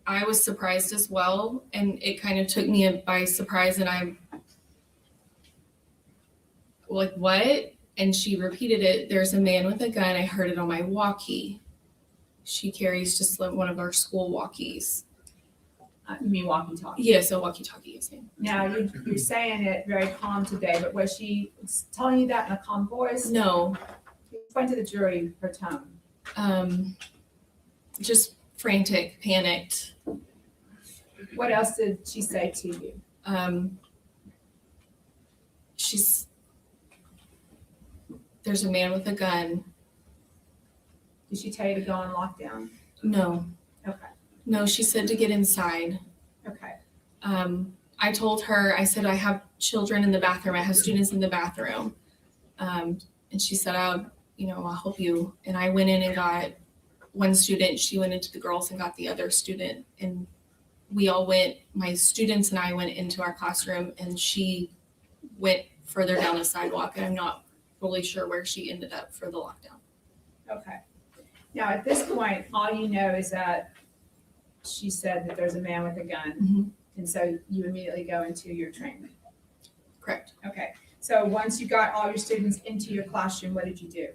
I was surprised as well, and it kind of took me by surprise, and I'm like, "What?" And she repeated it, "There's a man with a gun. I heard it on my walkie." She carries just like one of our school walkies. You mean walkie-talkie? Yes, a walkie-talkie, yes, ma'am. Now, you're saying it very calm today, but was she telling you that in a calm voice? No. Explain to the jury her tone. Just frantic, panicked. What else did she say to you? There's a man with a gun. Did she tell you to go on lockdown? No. Okay. No, she said to get inside. Okay. I told her, I said, I have children in the bathroom. I have students in the bathroom. And she said, I'll help you. And I went in and got one student. She went into the girls and got the other student. And we all went, my students and I went into our classroom, and she went further down the sidewalk. And I'm not fully sure where she ended up for the lockdown. Okay. Now, at this point, all you know is that she said that there's a man with a gun. Mm-hmm. And so you immediately go into your training. Correct. Okay. So once you got all your students into your classroom, what did you do?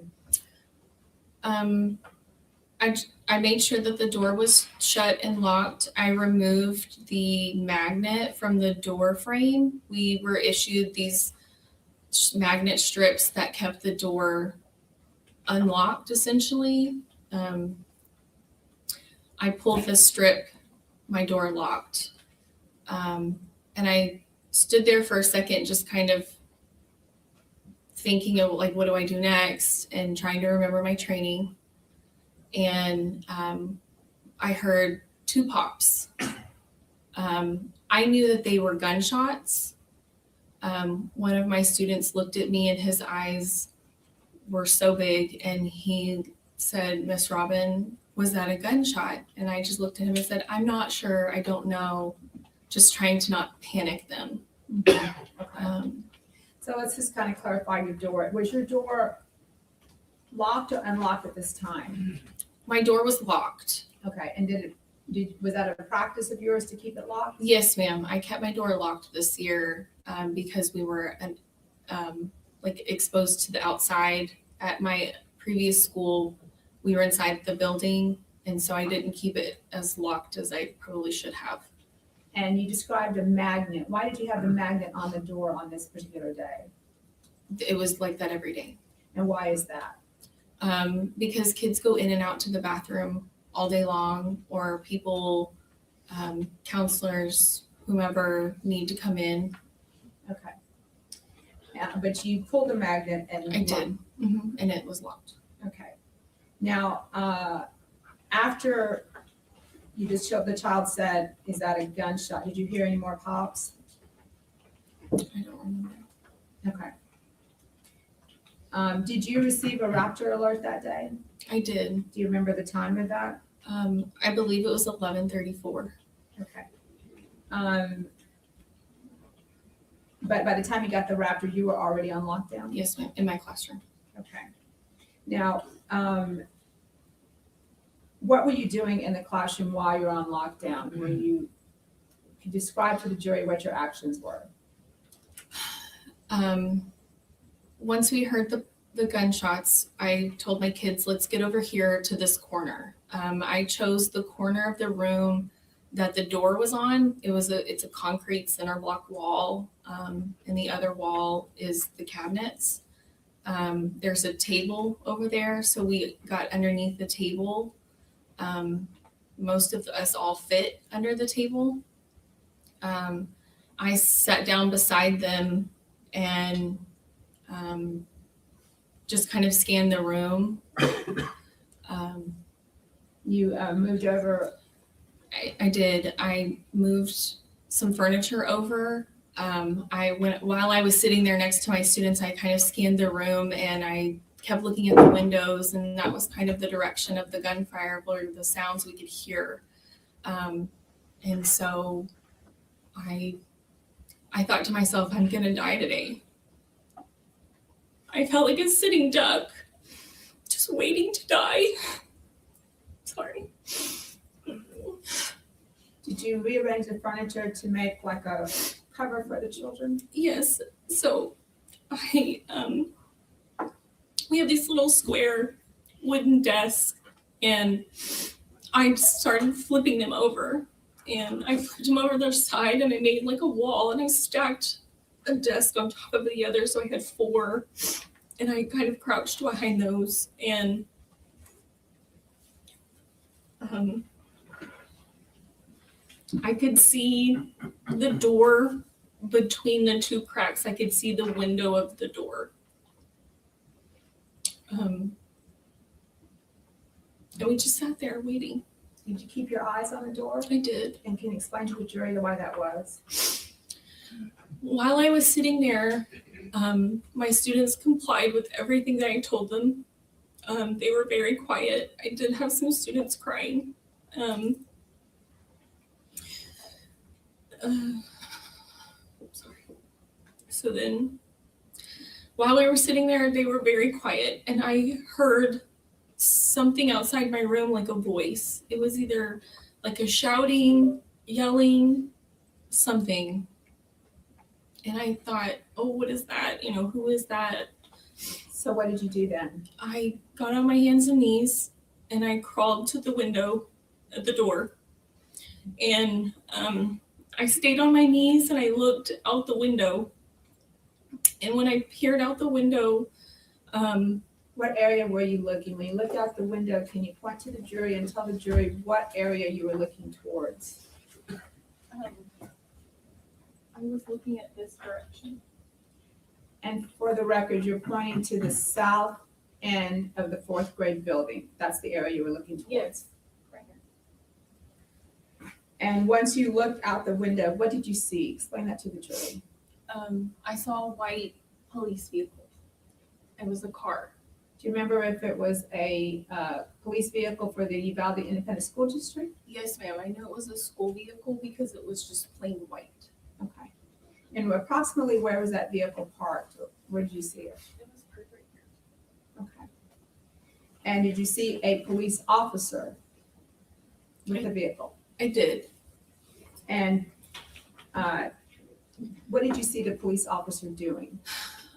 I made sure that the door was shut and locked. I removed the magnet from the door frame. We were issued these magnet strips that kept the door unlocked, essentially. I pulled the strip, my door locked. And I stood there for a second, just kind of thinking of like, what do I do next? And trying to remember my training. And I heard 2 pops. I knew that they were gunshots. One of my students looked at me and his eyes were so big and he said, "Miss Robin, was that a gunshot?" And I just looked at him and said, "I'm not sure. I don't know." Just trying to not panic them. Okay. So let's just kind of clarify your door. Was your door locked or unlocked at this time? My door was locked. Okay, and was that a practice of yours to keep it locked? Yes, ma'am. I kept my door locked this year because we were like exposed to the outside. At my previous school, we were inside the building, and so I didn't keep it as locked as I probably should have. And you described a magnet. Why did you have the magnet on the door on this particular day? It was like that every day. And why is that? Because kids go in and out to the bathroom all day long, or people, counselors, whomever need to come in. Okay. Yeah, but you pulled the magnet and I did, and it was locked. Okay. Now, after you just showed, the child said, "Is that a gunshot?" Did you hear any more pops? I don't remember. Okay. Did you receive a raptor alert that day? I did. Do you remember the time of that? I believe it was 11:34. Okay. But by the time you got the raptor, you were already on lockdown? Yes, ma'am, in my classroom. Okay. Now, what were you doing in the classroom while you were on lockdown? Were you, could you describe to the jury what your actions were? Once we heard the gunshots, I told my kids, "Let's get over here to this corner." I chose the corner of the room that the door was on. It's a concrete center block wall, and the other wall is the cabinets. There's a table over there, so we got underneath the table. Most of us all fit under the table. I sat down beside them and just kind of scanned the room. You moved over? I did. I moved some furniture over. While I was sitting there next to my students, I kind of scanned the room and I kept looking at the windows, and that was kind of the direction of the gunfire or the sounds we could hear. And so I thought to myself, I'm gonna die today. I felt like a sitting duck, just waiting to die. Sorry. Did you rearrange the furniture to make like a cover for the children? Yes. So we have these little square wooden desks, and I started flipping them over, and I put them over their side, and I made like a wall, and I stacked a desk on top of the other, so I had 4, and I kind of crouched behind those, and I could see the door between the 2 cracks. I could see the window of the door. And we just sat there waiting. Did you keep your eyes on the door? I did. And can you explain to the jury why that was? While I was sitting there, my students complied with everything that I told them. They were very quiet. I did have some students crying. Sorry. So then, while we were sitting there, they were very quiet, and I heard something outside my room, like a voice. It was either like a shouting, yelling, something. And I thought, oh, what is that? Who is that? So what did you do then? I got on my hands and knees, and I crawled to the window at the door. And I stayed on my knees, and I looked out the window. And when I peered out the window, What area were you looking? When you looked out the window, can you point to the jury and tell the jury what area you were looking towards? I was looking at this direction. And for the record, you're pointing to the south end of the fourth grade building. That's the area you were looking towards. Yes. Right here. And once you looked out the window, what did you see? Explain that to the jury. I saw a white police vehicle. It was a car. Do you remember if it was a police vehicle for the Uvalde Independent School District? Yes, ma'am. I know it was a school vehicle because it was just plain white. Okay. And approximately where was that vehicle parked? Where did you see it? It was parked right here. Okay. And did you see a police officer with the vehicle? I did. And what did you see the police officer doing?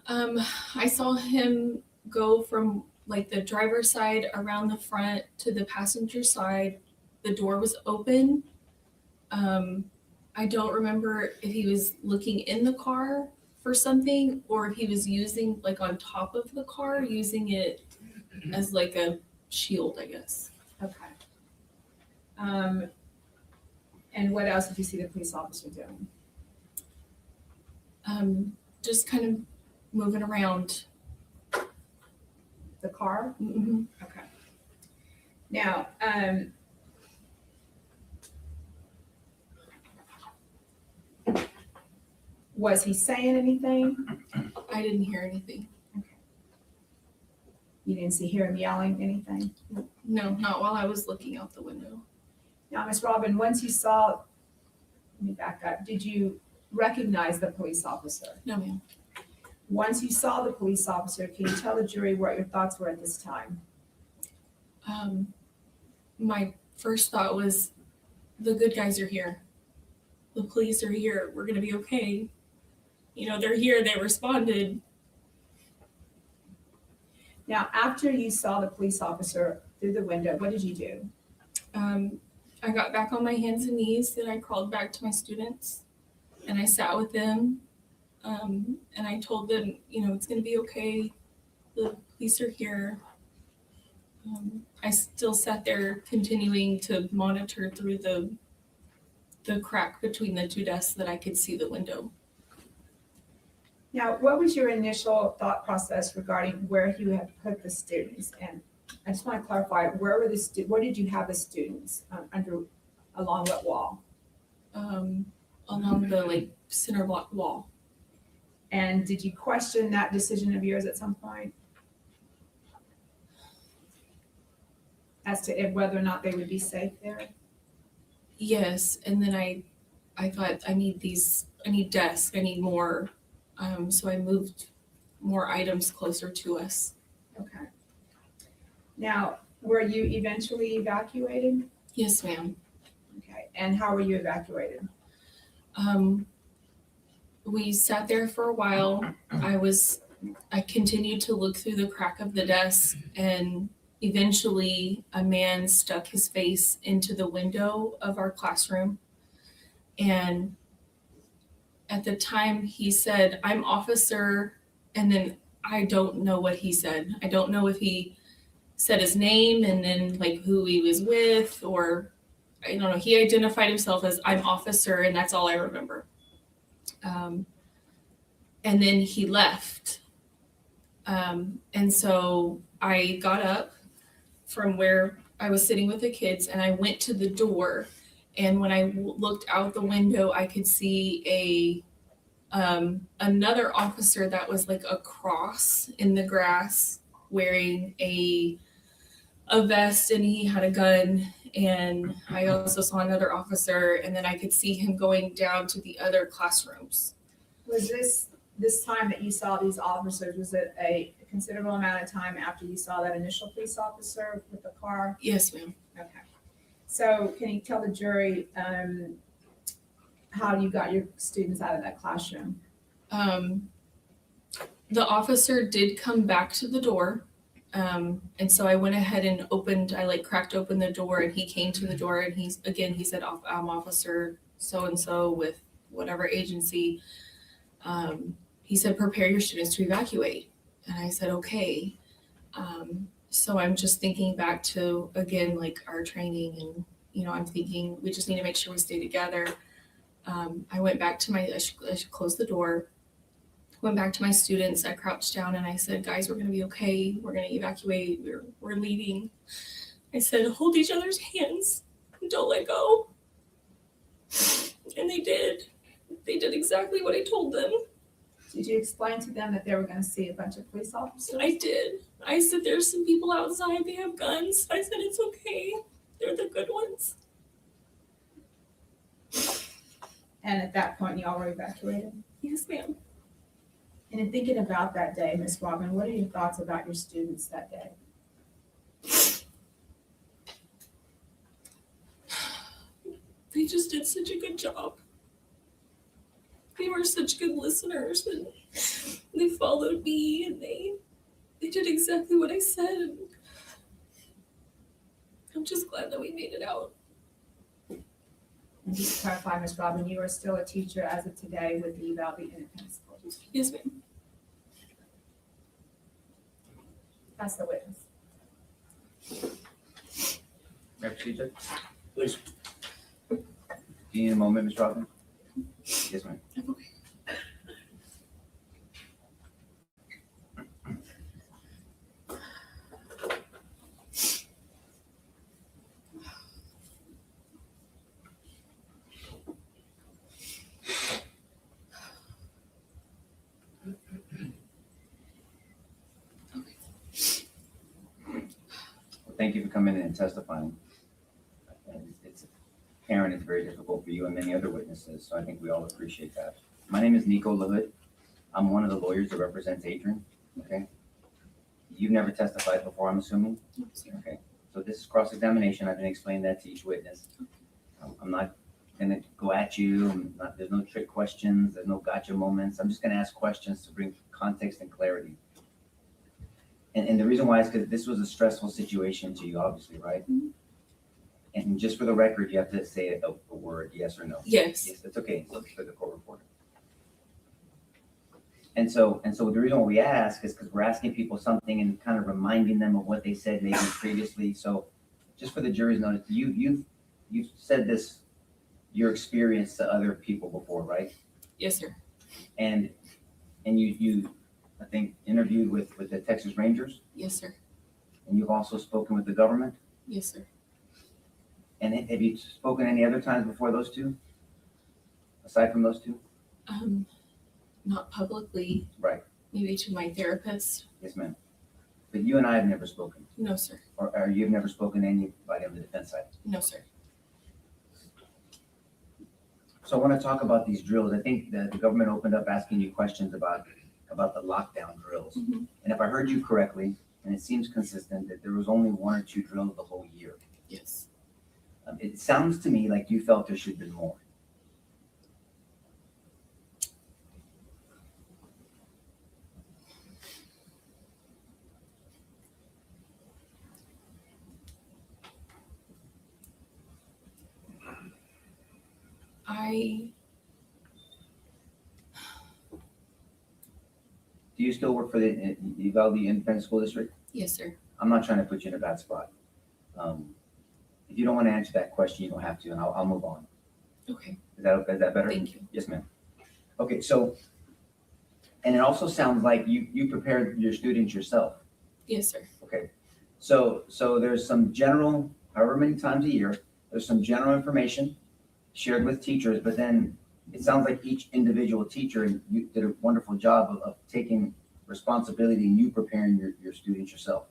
I saw him go from like the driver's side around the front to the passenger side. The door was open. I don't remember if he was looking in the car for something or if he was using like on top of the car, using it as like a shield, I guess. Okay. And what else did you see the police officer doing? Just kind of moving around. The car? Mm-hmm. Okay. Now, was he saying anything? I didn't hear anything. You didn't hear him yelling anything? No, not while I was looking out the window. Now, Ms. Robin, once you saw, let me back up, did you recognize the police officer? No, ma'am. Once you saw the police officer, can you tell the jury what your thoughts were at this time? My first thought was, the good guys are here. The police are here. We're gonna be okay. You know, they're here. They responded. Now, after you saw the police officer through the window, what did you do? I got back on my hands and knees and I crawled back to my students and I sat with them. And I told them, you know, it's going to be okay. The police are here. I still sat there continuing to monitor through the crack between the two desks that I could see the window. Now, what was your initial thought process regarding where you had put the students? And I just want to clarify, where did you have the students along what wall? Along the like center block wall. And did you question that decision of yours at some point? As to whether or not they would be safe there? Yes, and then I thought I need desks, I need more. So I moved more items closer to us. Okay. Now, were you eventually evacuated? Yes, ma'am. Okay, and how were you evacuated? We sat there for a while. I continued to look through the crack of the desk, and eventually a man stuck his face into the window of our classroom. And at the time he said, "I'm officer," and then I don't know what he said. I don't know if he said his name and then like who he was with, or I don't know. He identified himself as "I'm officer," and that's all I remember. And then he left. And so I got up from where I was sitting with the kids and I went to the door. And when I looked out the window, I could see another officer that was like a cross in the grass, wearing a vest, and he had a gun. And I also saw another officer, and then I could see him going down to the other classrooms. Was this time that you saw these officers, was it a considerable amount of time after you saw that initial police officer with the car? Yes, ma'am. Okay. So can you tell the jury how you got your students out of that classroom? The officer did come back to the door. And so I went ahead and cracked open the door, and he came to the door, and he said, "I'm officer so-and-so with whatever agency." he said, prepare your students to evacuate. And I said, okay. So I'm just thinking back to, again, like our training, and, you know, I'm thinking we just need to make sure we stay together. I went back to I closed the door, went back to my students. I crouched down and I said, guys, we're going to be okay. We're going to evacuate. We're leaving. I said, hold each other's hands. Don't let go. And they did. They did exactly what I told them. Did you explain to them that they were going to see a bunch of police officers? I did. I said, there's some people outside. They have guns. I said, it's okay. They're the good ones. And at that point, y'all were evacuated? Yes, ma'am. And in thinking about that day, Ms. Robin, what are your thoughts about your students that day? They just did such a good job. They were such good listeners, and they followed me, and they did exactly what I said. And I'm just glad that we made it out. And just to clarify, Ms. Robin, you are still a teacher as of today with the Uvalde Independent School District? Yes, ma'am. That's the witness. Mayor Procedure? Please. Do you need a moment, Ms. Robin? Yes, ma'am. Okay. Thank you for coming in and testifying. It's apparent it's very difficult for you and many other witnesses, so I think we all appreciate that. My name is Nico LaHood. I'm one of the lawyers that represents Adrian, okay? You've never testified before, I'm assuming? Okay, so this is cross-examination. I've been explaining that to each witness. I'm not gonna go at you. There's no trick questions. There's no gotcha moments. I'm just gonna ask questions to bring context and clarity. And the reason why is because this was a stressful situation to you, obviously, right? Mm-hmm. And just for the record, you have to say a word, yes or no. Yes. Yes, that's okay. So for the court reporter. And so the reason why we ask is because we're asking people something and kind of reminding them of what they said maybe previously. So just for the jury's notice, you've said this, your experience to other people before, right? Yes, sir. And you I think interviewed with the Texas Rangers, Yes, sir. and you've also spoken with the government. Yes, sir. And have you spoken any other times before those two? Aside from those two? Not publicly. Right. Maybe to my therapist. Yes, ma'am. But you and I have never spoken. No, sir. Or you've never spoken to anybody on the defense side. No, sir. So I want to talk about these drills. I think the government opened up asking you questions about the lockdown drills. Mhm. And if I heard you correctly, and it seems consistent, that there was only one or two drills the whole year. Yes. It sounds to me like you felt there should have been more. Do you still work for the Uvalde Independent School District? Yes, sir. I'm not trying to put you in a bad spot. If you don't want to answer that question, you don't have to, and I'll move on. Okay. Is that better? Thank you. Yes, ma'am. Okay, so, and it also sounds like you prepared your students yourself. Yes, sir. Okay, so there's some general, however many times a year, there's some general information shared with teachers, but then it sounds like each individual teacher, and you did a wonderful job of taking responsibility and you preparing your students yourself.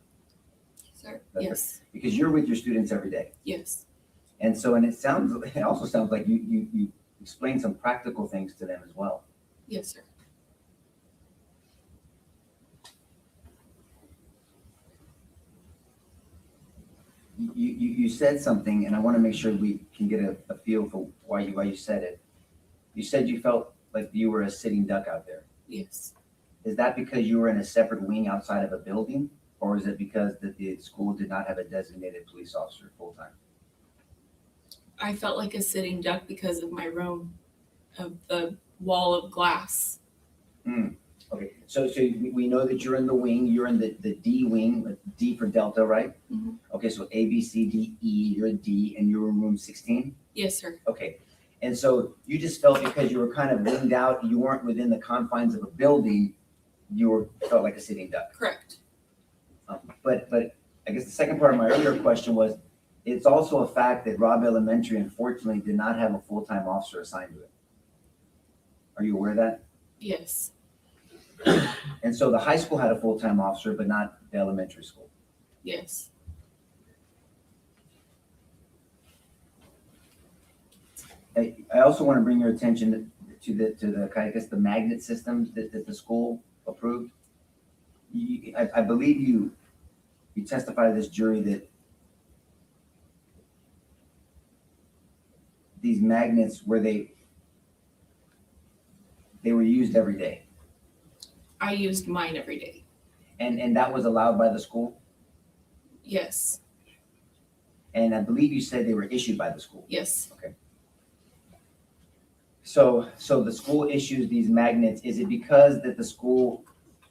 Sir. That's Yes. Because you're with your students every day. Yes. And so, and it also sounds like you explained some practical things to them as well. Yes, sir. You said something, and I want to make sure we can get a feel for why you said it. You said you felt like you were a sitting duck out there. Yes. Is that because you were in a separate wing outside of a building, or is it because the school did not have a designated police officer full time? I felt like a sitting duck because of my room, of the wall of glass. Okay, so we know that you're in the wing, you're in the D wing, D for Delta, right? Mhm. Okay, so A, B, C, D, E, you're a D, and you're in room 16? Yes, sir. Okay, and so you just felt because you were kind of winged out, you weren't within the confines of a building, felt like a sitting duck. Correct. But I guess the second part of my earlier question was, it's also a fact that Robb Elementary unfortunately did not have a full-time officer assigned to it. Are you aware of that? Yes. And so the high school had a full-time officer, but not the elementary school. Yes. I also want to bring your attention to the I guess the magnet systems that the school approved. I believe you testified to this jury that these magnets they were used every day. I used mine every day. And that was allowed by the school? Yes. And I believe you said they were issued by the school? Yes. Okay. So the school issues these magnets, is it because that the school,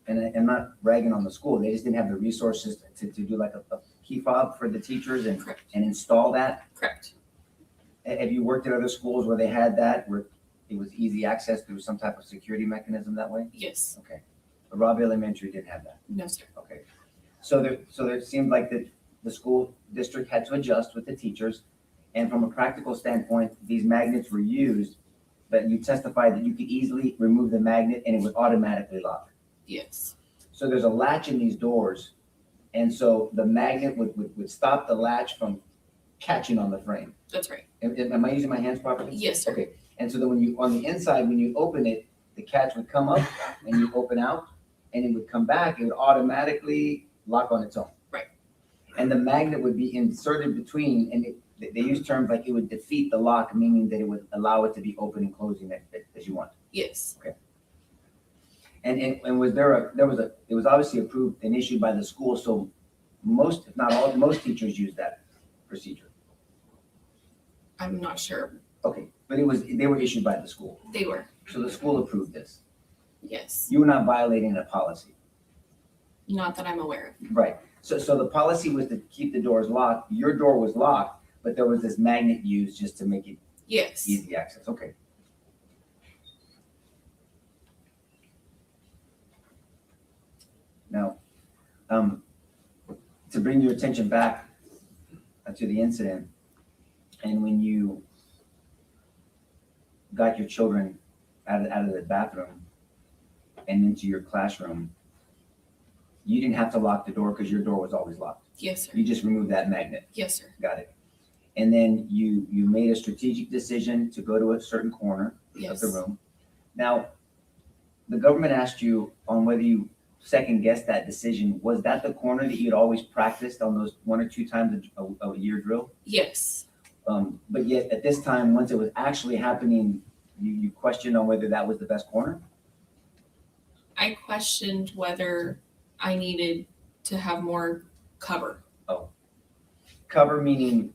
and I'm not ragging on the school, they just didn't have the resources to do like a key fob for the teachers and install that? Correct. Have you worked at other schools where they had that, where it was easy access through some type of security mechanism that way? Yes. Okay. But Robb Elementary didn't have that? No, sir. Okay. So there seemed like the school district had to adjust with the teachers. And from a practical standpoint, these magnets were used, but you testified that you could easily remove the magnet and it would automatically lock. Yes. So there's a latch in these doors. And so the magnet would stop the latch from catching on the frame. That's right. Am I using my hands properly? Yes, sir. Okay. And so then on the inside, when you open it, the catch would come up and you open out and it would come back. It would automatically lock on its own. Right. And the magnet would be inserted between, and they use terms like it would defeat the lock, meaning that it would allow it to be open and closing as you want. Yes. Okay. And was it was obviously approved and issued by the school, so most, if not all, most teachers use that procedure. I'm not sure. Okay, but they were issued by the school. They were. So the school approved this. Yes. You were not violating a policy. Not that I'm aware of. Right. So the policy was to keep the doors locked. Your door was locked, but there was this magnet used just to make it Yes. easy access. Okay. Now, to bring your attention back to the incident, and when you got your children out of the bathroom and into your classroom, you didn't have to lock the door because your door was always locked. Yes, sir. You just removed that magnet. Yes, sir. Got it. And then you made a strategic decision to go to a certain corner Yes. of the room. Now, the government asked you on whether you second guessed that decision. Was that the corner that you'd always practiced on those 1 or 2 times a year drill? Yes. But yet at this time, once it was actually happening, you questioned on whether that was the best corner? I questioned whether I needed to have more cover. Oh. Cover meaning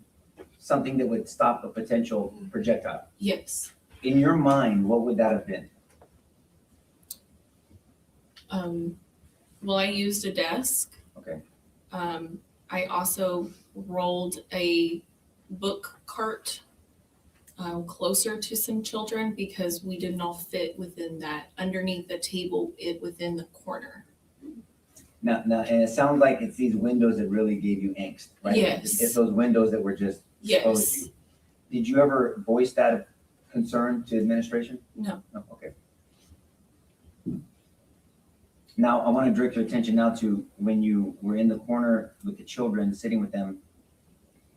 something that would stop a potential projectile. Yes. In your mind, what would that have been? Well, I used a desk. Okay. I also rolled a book cart closer to some children because we didn't all fit within that, underneath the table, within the corner. Now, and it sounds like it's these windows that really gave you angst, right? Yes. It's those windows that were just exposed Yes. you. Did you ever voice that concern to administration? No. No, okay. Now, I want to direct your attention now to when you were in the corner with the children, sitting with them,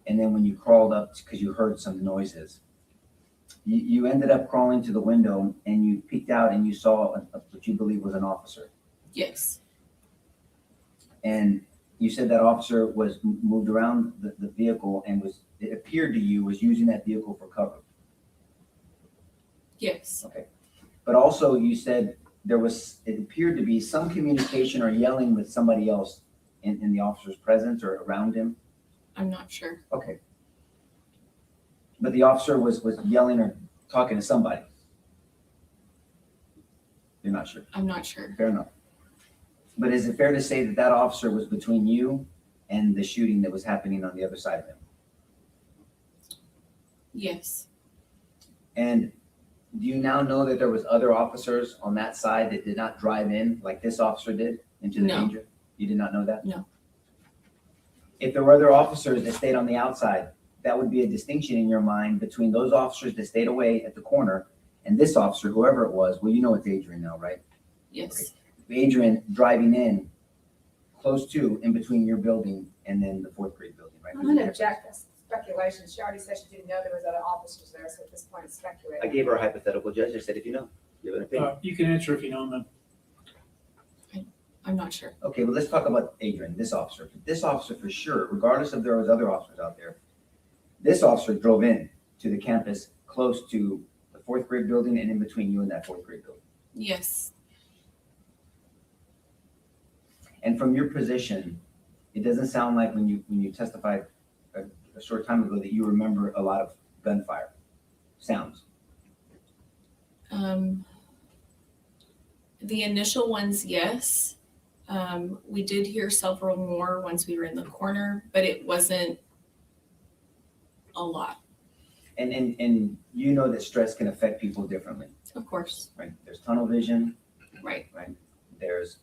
and then when you crawled up because you heard some noises. You ended up crawling to the window and you peeked out and you saw what you believe was an officer. Yes. And you said that officer was moved around the vehicle and it appeared to you was using that vehicle for cover. Yes. Okay. But also you said it appeared to be some communication or yelling with somebody else in the officer's presence or around him. I'm not sure. Okay. But the officer was yelling or talking to somebody. You're not sure. I'm not sure. Fair enough. But is it fair to say that that officer was between you and the shooting that was happening on the other side of him? Yes. And do you now know that there was other officers on that side that did not drive in like this officer did into the No. danger? You did not know that? No. If there were other officers that stayed on the outside, that would be a distinction in your mind between those officers that stayed away at the corner and this officer, whoever it was. Well, you know it's Adrian now, right? Yes. Adrian driving in close to, in between your building and then the fourth grade building, right? I'm going to object this speculation. She already said she didn't know there was other officers there, so at this point it's speculating. I gave her a hypothetical, Judge. I said, if you know, give an opinion. You can answer if you know, ma'am. I'm not sure. Okay, well, let's talk about Adrian, this officer. This officer for sure, regardless if there was other officers out there, this officer drove in to the campus close to the fourth grade building and in between you and that fourth grade building. Yes. And from your position, it doesn't sound like when you testified a short time ago that you remember a lot of gunfire sounds. The initial ones, yes. We did hear several more once we were in the corner, but it wasn't a lot. And you know that stress can affect people differently. Of course. Right? There's tunnel vision. Right. Right? There's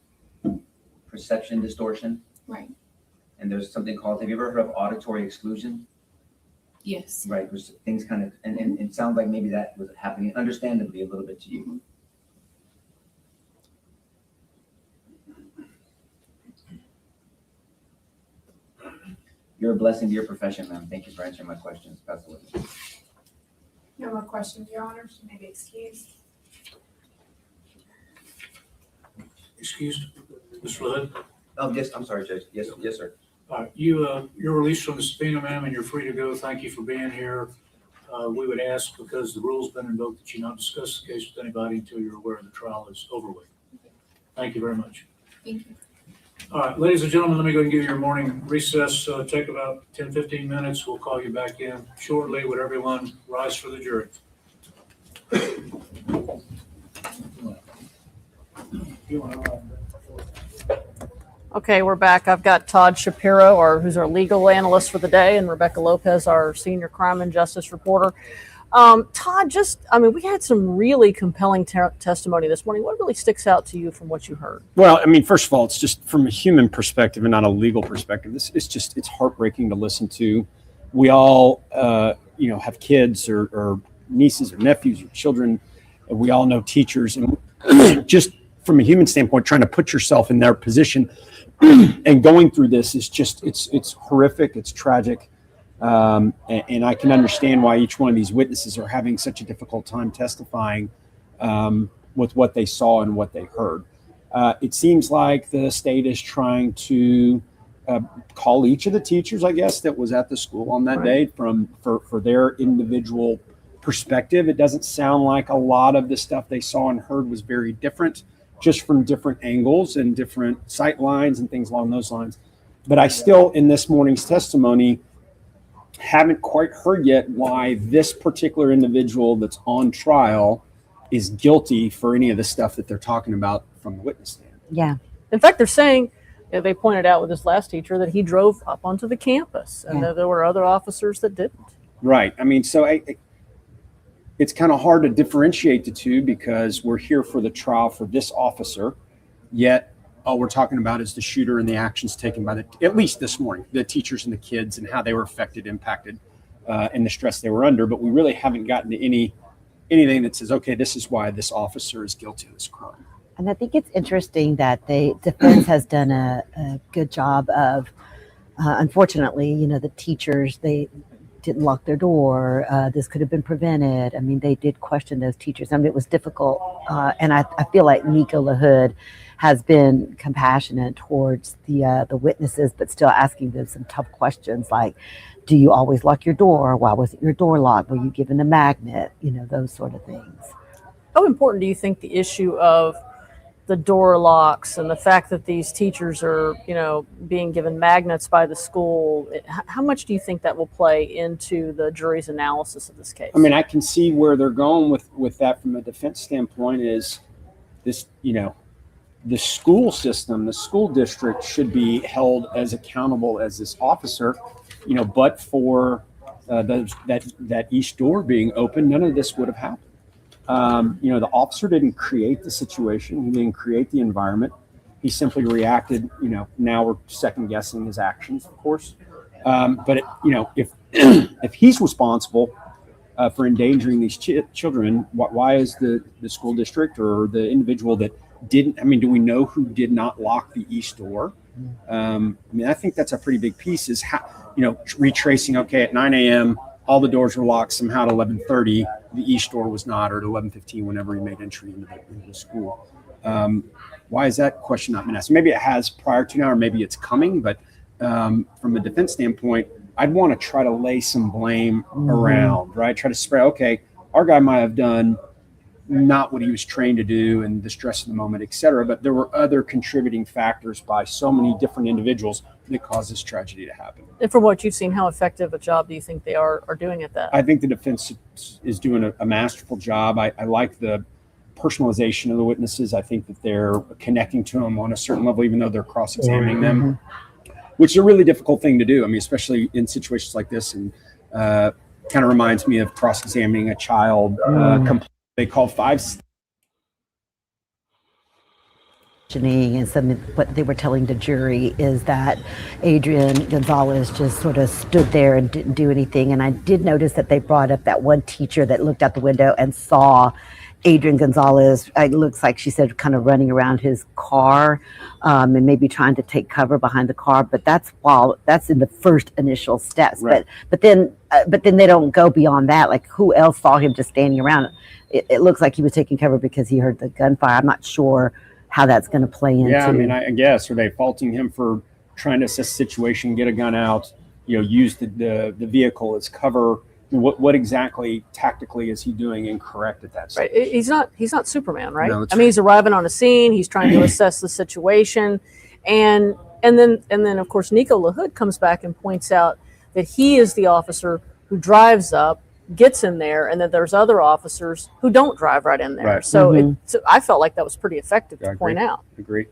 perception distortion. Right. And there's something called, have you ever heard of auditory exclusion? Yes. Right, there's things kind of, and it sounds like maybe that was happening understandably a little bit to you. You're a blessing to your profession, ma'am. Thank you for answering my questions. Pass the witness. No more questions, Your Honor. She may be excused. Excused, Mr. Hood? Oh, yes, I'm sorry, Judge. Yes, yes, sir. You're released from the subpoena, ma'am, and you're free to go. Thank you for being here. We would ask, because the rule's been invoked, that you not discuss the case with anybody until you're aware the trial is over with. Thank you very much. Thank you. All right, ladies and gentlemen, let me go and give you your morning recess. Take about 10, 15 minutes. We'll call you back in shortly. Would everyone rise for the jury? Okay, we're back. I've got Todd Shapiro, who's our legal analyst for the day, and Rebecca Lopez, our senior crime and justice reporter. Todd, we had some really compelling testimony this morning. What really sticks out to you from what you heard? Well, I mean, first of all, it's just from a human perspective and not a legal perspective. It's heartbreaking to listen to. We all, have kids or nieces or nephews or children, and we all know teachers. And just from a human standpoint, trying to put yourself in their position and going through this is just, it's horrific. It's tragic. And I can understand why each one of these witnesses are having such a difficult time testifying with what they saw and what they heard. It seems like the state is trying to call each of the teachers, I guess, that was at the school on that day for their individual perspective. It doesn't sound like a lot of the stuff they saw and heard was very different, just from different angles and different sight lines and things along those lines. But I still, in this morning's testimony, haven't quite heard yet why this particular individual that's on trial is guilty for any of the stuff that they're talking about from the witness stand. Yeah. In fact, they're saying, they pointed out with this last teacher that he drove up onto the campus and that there were other officers that didn't. Right. I mean, so it's kind of hard to differentiate the two because we're here for the trial for this officer, yet all we're talking about is the shooter and the actions taken by at least this morning, the teachers and the kids and how they were affected, impacted, and the stress they were under. But we really haven't gotten to anything that says, okay, this is why this officer is guilty of this crime. And I think it's interesting that the defense has done a good job of, unfortunately, the teachers, they didn't lock their door. This could have been prevented. I mean, they did question those teachers. I mean, it was difficult. And I feel like Nico LaHood has been compassionate towards the witnesses, but still asking them some tough questions like, do you always lock your door? Why wasn't your door locked? Were you given a magnet? Those sort of things. How important do you think the issue of the door locks and the fact that these teachers are, being given magnets by the school, how much do you think that will play into the jury's analysis of this case? I mean, I can see where they're going with that from a defense standpoint is this, the school system, the school district should be held as accountable as this officer, but for that east door being open, none of this would have happened. The officer didn't create the situation. He didn't create the environment. He simply reacted. Now we're second guessing his actions, of course. If if he's responsible for endangering these children, why is the school district or the individual that didn't? I mean, do we know who did not lock the east door? I think that's a pretty big piece. Is how retracing. Okay, at 9 a.m. all the doors were locked. Somehow at 11:30 the east door was not, or at 11:15 whenever he made entry into the school. Why is that question not been asked? Maybe it has prior to now, or maybe it's coming. But from a defense standpoint, I'd want to try to lay some blame around, right? Try to spread. Okay, our guy might have done not what he was trained to do and the stress of the moment, et cetera. But there were other contributing factors by so many different individuals that caused this tragedy to happen. And from what you've seen, how effective a job do you think they are doing at that? I think the defense is doing a masterful job. I like the personalization of the witnesses. I think that they're connecting to them on a certain level, even though they're cross-examining them, which is a really difficult thing to do. I mean, especially in situations like this, and kind of reminds me of cross-examining a child. They call and what they were telling the jury is that Adrian Gonzales just sort of stood there and didn't do anything. And I did notice that they brought up that one teacher that looked out the window and saw Adrian Gonzales, it looks like she said, kind of running around his car and maybe trying to take cover behind the car. But that's in the first initial steps. Right. But then they don't go beyond that. Like, who else saw him just standing around? It looks like he was taking cover because he heard the gunfire. I'm not sure how that's going to play into. Yeah, I mean, I guess, are they faulting him for trying to assess the situation, get a gun out, use the vehicle as cover? What exactly tactically is he doing incorrect at that stage? Right. He's not Superman, right? No, I mean, he's arriving on a scene. He's trying to assess the situation, and then of course Nico LaHood comes back and points out that he is the officer who drives up, gets in there, and then there's other officers who don't drive right in there. Right. So, so I felt like that was pretty effective to point out. Agree.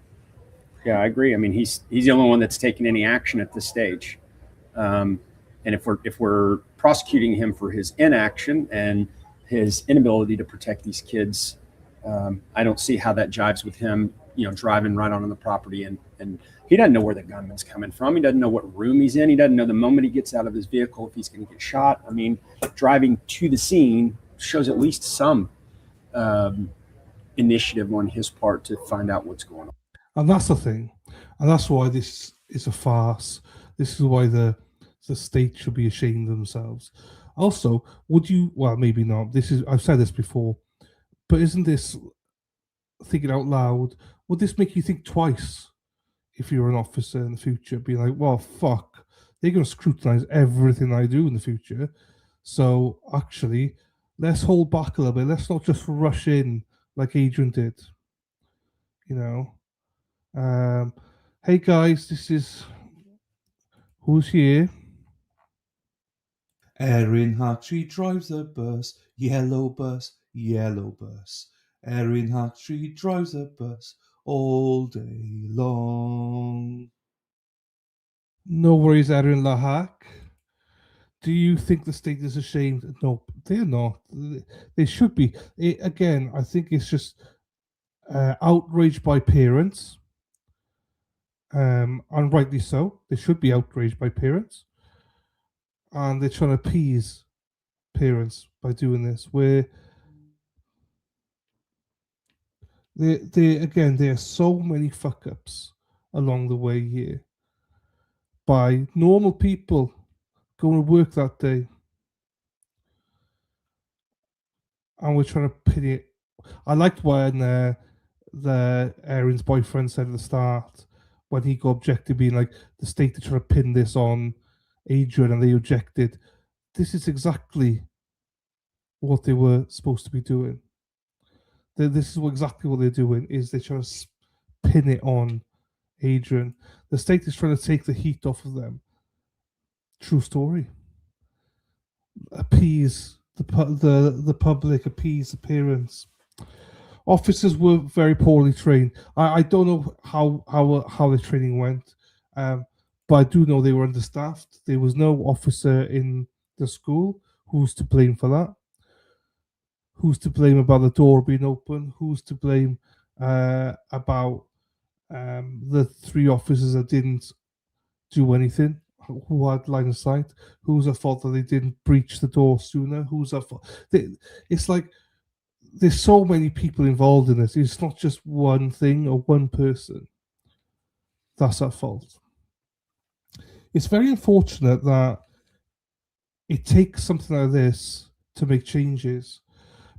Yeah, I agree. I mean, he's the only one that's taken any action at this stage. And if we're prosecuting him for his inaction and his inability to protect these kids, I don't see how that jives with him, driving right onto the property, and he doesn't know where the gunman's coming from. He doesn't know what room he's in. He doesn't know the moment he gets out of his vehicle if he's going to get shot. I mean, driving to the scene shows at least some initiative on his part to find out what's going on. And that's the thing. And that's why this is a farce. This is why the state should be ashamed of themselves. Also, well, maybe not. I've said this before, but isn't this, thinking out loud, would this make you think twice if you're an officer in the future, being like, well, fuck, they're going to scrutinize everything I do in the future. So actually, let's hold back a little bit. Let's not just rush in like Adrian did. Hey guys, this is who's here. Erin Hattree drives a bus, yellow bus, yellow bus. Erin Hattree drives a bus all day long. No worries, Erin Lahak. Do you think the state is ashamed? No, they're not. They should be. Again, I think it's just outraged by parents. And rightly so. They should be outraged by parents. And they're trying to appease parents by doing this, where there are so many fuck ups along the way here by normal people going to work that day, and we're trying to pin it. I liked when the Erin's boyfriend said at the start, when he got objected, being like, the state are trying to pin this on Adrian, and they objected. This is exactly what they were supposed to be doing. This is exactly what they're doing, is they're trying to pin it on Adrian. The state is trying to take the heat off of them. True story. Appease the public, appease the parents. officers were very poorly trained. I don't know how the training went, but I do know they were understaffed. There was no officer in the school. Who's to blame for that? Who's to blame about the door being open? Who's to blame about the 3 officers that didn't do anything? Who had line of sight? Who's at fault that they didn't breach the door sooner? Who's at fault? It's like there's so many people involved in this. It's not just one thing or one person that's at fault. It's very unfortunate that it takes something like this to make changes,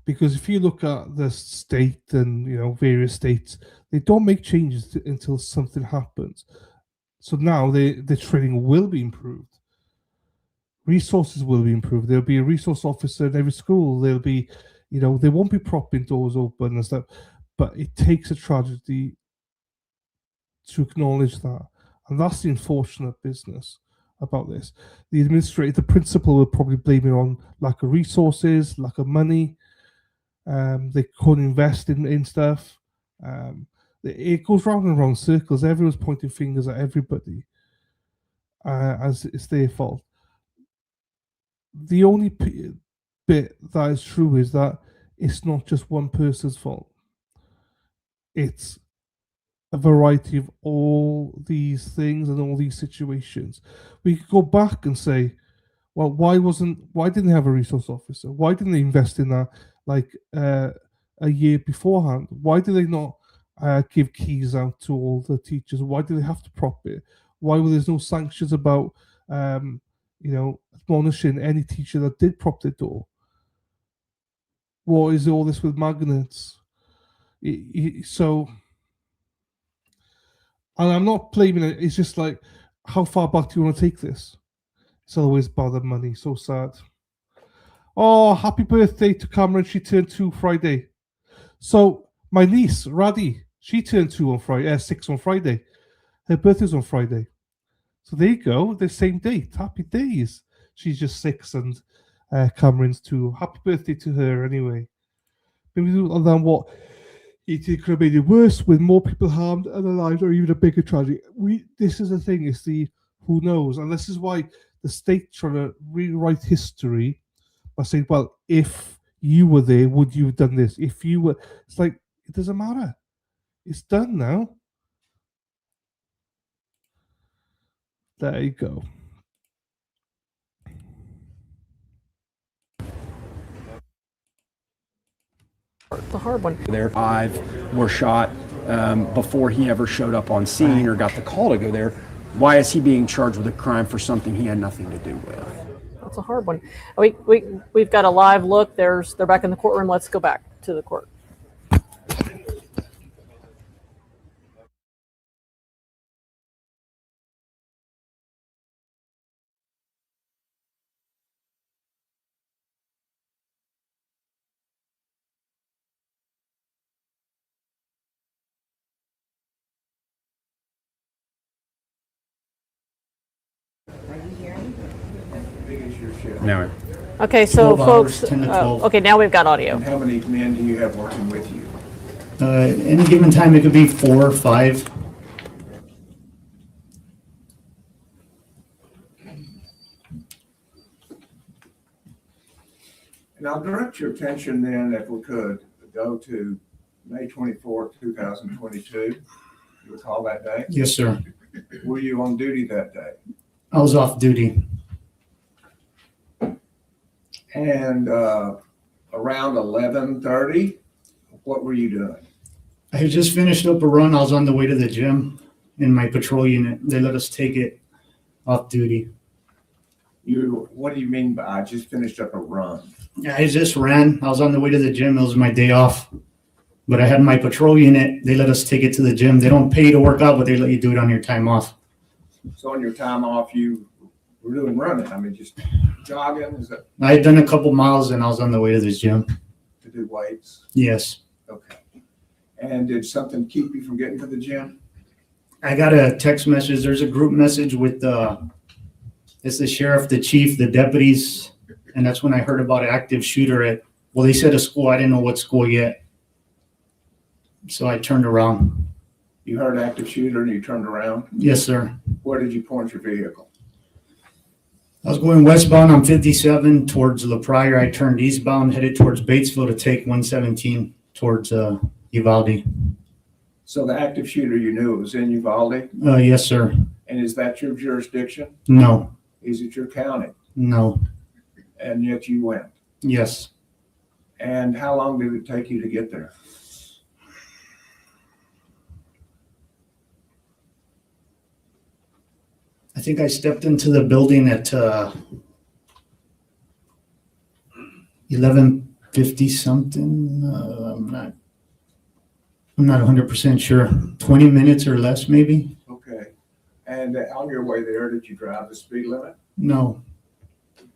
because if you look at the state and various states, they don't make changes until something happens. So now the training will be improved. Resources will be improved. There'll be a resource officer in every school. There'll be, they won't be propping doors open and stuff. But it takes a tragedy to acknowledge that. And that's the unfortunate business about this. The administrator, the principal will probably blame it on lack of resources, lack of money. They couldn't invest in stuff. It goes round and round circles. Everyone's pointing fingers at everybody as it's their fault. The only bit that is true is that it's not just one person's fault. It's a variety of all these things and all these situations. We could go back and say, well, why didn't they have a resource officer? Why didn't they invest in that a year beforehand? Why did they not give keys out to all the teachers? Why do they have to prop it? Why were there no sanctions about admonishing any teacher that did prop their door? What is all this with magnets? So, and I'm not blaming it. It's just like, how far back do you want to take this? It's always about the money. So sad. Oh, happy birthday to Cameron. She turned 2 Friday. So my niece, Raddy, she turned 2 on Friday, 6 on Friday. Her birthday's on Friday. So there you go. The same date. Happy days. She's just 6 and Cameron's 2. Happy birthday to her anyway. Maybe than what it could have made it worse with more people harmed and alive, or even a bigger tragedy. This is the thing. It's the who knows. And this is why the state trying to rewrite history by saying, well, if you were there, would you have done this? If you were, it's like, it doesn't matter. It's done now. There you go. The hard one. There, 5 were shot before he ever showed up on scene or got the call to go there. Why is he being charged with a crime for something he had nothing to do with? That's a hard one. We've got a live look. They're back in the courtroom. Let's go back to the court. Now, Okay, so 12 folks, hours, 10 to 12. okay, now we've got audio. And how many men do you have working with you? Any given time, it could be 4 or 5. And I'll direct your attention then, if we could, go to May 24th, 2022. You recall that day? Yes, sir. Were you on duty that day? I was off duty. And around 11:30, what were you doing? I had just finished up a run. I was on the way to the gym in my patrol unit. They let us take it off duty. What do you mean by I just finished up a run? I just ran. I was on the way to the gym. It was my day off. But I had my patrol unit. They let us take it to the gym. They don't pay you to work out, but they let you do it on your time off. So on your time off, you were doing running. I mean, just jogging? Is that I had done a couple miles and I was on the way to the gym. to do weights? Yes. Okay. And did something keep you from getting to the gym? I got a text message. There's a group message with it's the sheriff, the chief, the deputies. And that's when I heard about an active shooter at, well, they said a school. I didn't know what school yet. So I turned around. You heard active shooter and you turned around? Yes, sir. Where did you point your vehicle? I was going westbound on 57 towards La Pryor. I turned eastbound, headed towards Batesville to take 117 towards Uvalde. So the active shooter, you knew it was in Uvalde? Yes, sir. And is that your jurisdiction? No. Is it your county? No. And yet you went? Yes. And how long did it take you to get there? I think I stepped into the building at 11:50 something. I'm not 100% sure. 20 minutes or less, maybe. Okay. And on your way there, did you drive the speed limit? No.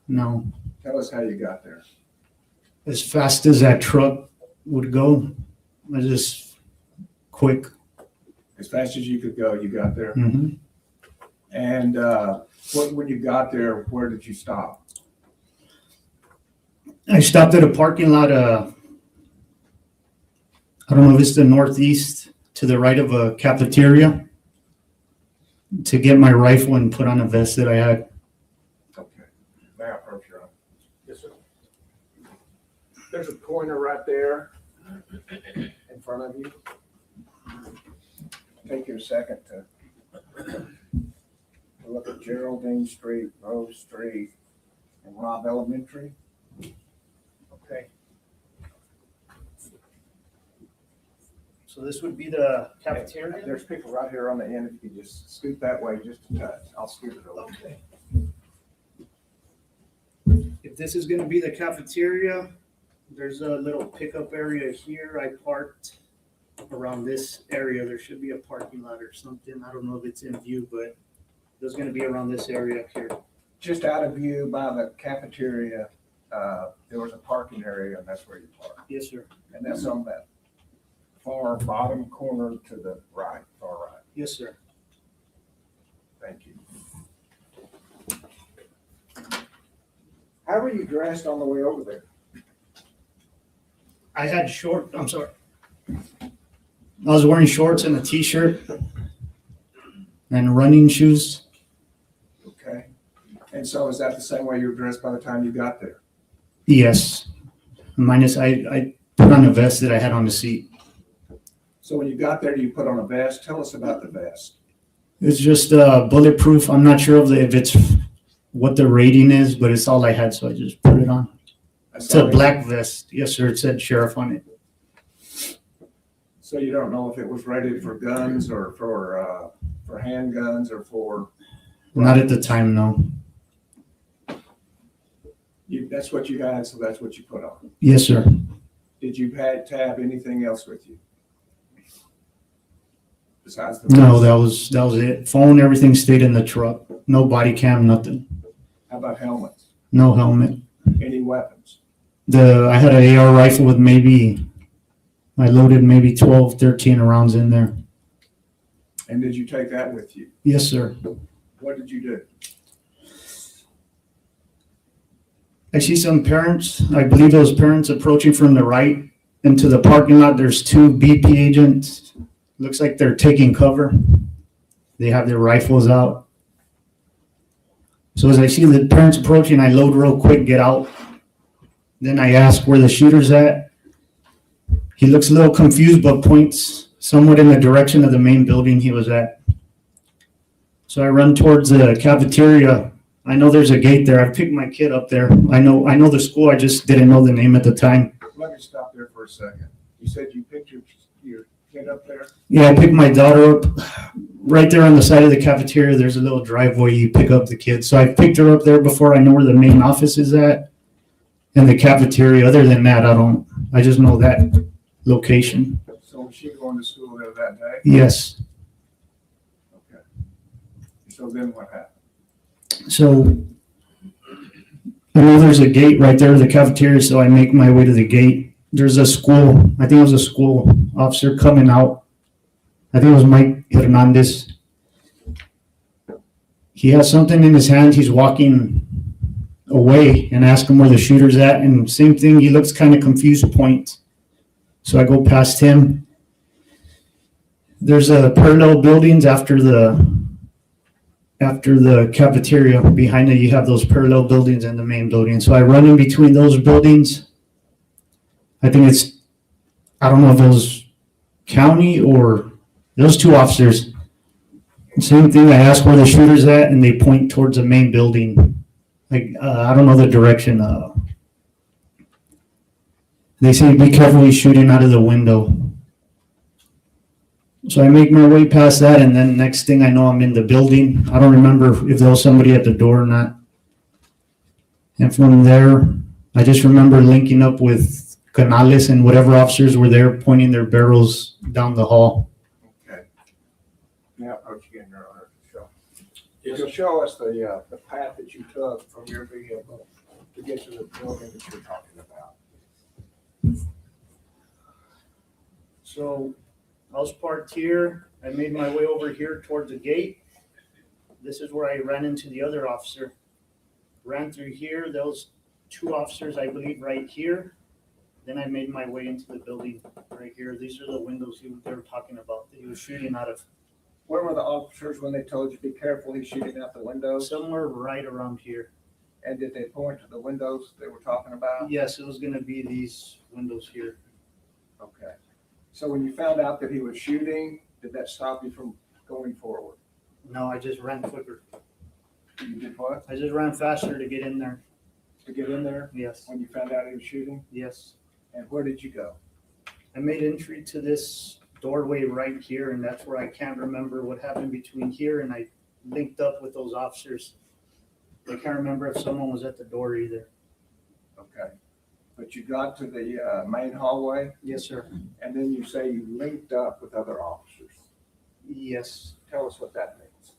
No. Tell us how you got there. As fast as that truck would go, I just quick. As fast as you could go, you got there. Mhm. And when you got there, where did you stop? I stopped at a parking lot. I don't know if it's the northeast to the right of a cafeteria to get my rifle and put on a vest that I had. Okay. May I approach your own? Yes, sir. There's a pointer right there in front of you. Take you a second to look at Geraldine Street, Rose Street, and Robb Elementary. Okay. So this would be the cafeteria? There's people right here on the end. If you could just scoot that way just a touch, I'll scoot it over. Okay. If this is gonna be the cafeteria, there's a little pickup area here. I parked around this area. There should be a parking lot or something. I don't know if it's in view, but there's gonna be around this area here. Just out of view by the cafeteria, there was a parking area, and that's where you park. Yes, sir. And that's on that far bottom corner to the right, far right. Yes, sir. Thank you. How were you dressed on the way over there? I had I'm sorry. I was wearing shorts and a t-shirt and running shoes. Okay. And so is that the same way you were dressed by the time you got there? Yes. Minus I put on a vest that I had on the seat. So when you got there, you put on a vest. Tell us about the vest. It's just bulletproof. I'm not sure if it's what the rating is, but it's all I had, so I just put it on. It's a black vest. Yes, sir. It said sheriff on it. So you don't know if it was rated for guns or for handguns or for? Not at the time, no. That's what you had, so that's what you put on. Yes, sir. Did you have anything else with you? Besides the No, vest? that was it. Phone, everything stayed in the truck. No body cam, nothing. How about helmets? No helmet. Any weapons? I had an AR rifle with I loaded maybe 12, 13 rounds in there. And did you take that with you? Yes, sir. What did you do? I see some parents, I believe those parents approaching from the right into the parking lot. There's two BP agents. Looks like they're taking cover. They have their rifles out. So as I see the parents approaching, I load real quick, get out. Then I ask where the shooter's at. He looks a little confused, but points somewhat in the direction of the main building he was at. So I run towards the cafeteria. I know there's a gate there. I picked my kid up there. I know the school. I just didn't know the name at the time. Let me stop there for a second. You said you picked your kid up there? Yeah, I picked my daughter up right there on the side of the cafeteria. There's a little driveway you pick up the kids. So I picked her up there before I know where the main office is at and the cafeteria. Other than that, I just know that location. So was she going to school there that day? Yes. Okay. So then what happened? So I know there's a gate right there to the cafeteria, so I make my way to the gate. There's a school, I think it was a school officer coming out. I think it was Mike Hernandez. He has something in his hand. He's walking away and ask him where the shooter's at. And same thing, he looks kind of confused, point. So I go past him. There's a parallel buildings after the cafeteria. Behind it, you have those parallel buildings and the main building. So I run in between those buildings. I think I don't know if it was county or those two officers. Same thing, I ask where the shooter's at and they point towards the main building. Like, I don't know the direction. They say, be careful, he's shooting out of the window. So I make my way past that, and then next thing I know, I'm in the building. I don't remember if there was somebody at the door or not. And from there, I just remember linking up with Canales and whatever officers were there, pointing their barrels down the hall. Okay. Now, approach again, Your Honor, show. You'll show us the path that you took from your vehicle to get to the building that you're talking about. So I was parked here. I made my way over here towards the gate. This is where I ran into the other officer. Ran through here. Those two officers, I believe, right here. Then I made my way into the building right here. These are the windows they were talking about that he was shooting out of. Where were the officers when they told you, be careful, he's shooting out the windows? Somewhere right around here. And did they point to the windows they were talking about? Yes, it was going to be these windows here. Okay. So when you found out that he was shooting, did that stop you from going forward? No, I just ran quicker. You did what? I just ran faster to get in there. To get in there? Yes. When you found out he was shooting? Yes. And where did you go? I made entry to this doorway right here, and that's where I can't remember what happened between here, and I linked up with those officers. I can't remember if someone was at the door either. Okay. But you got to the main hallway? Yes, sir. And then you say you linked up with other officers. Yes. Tell us what that means.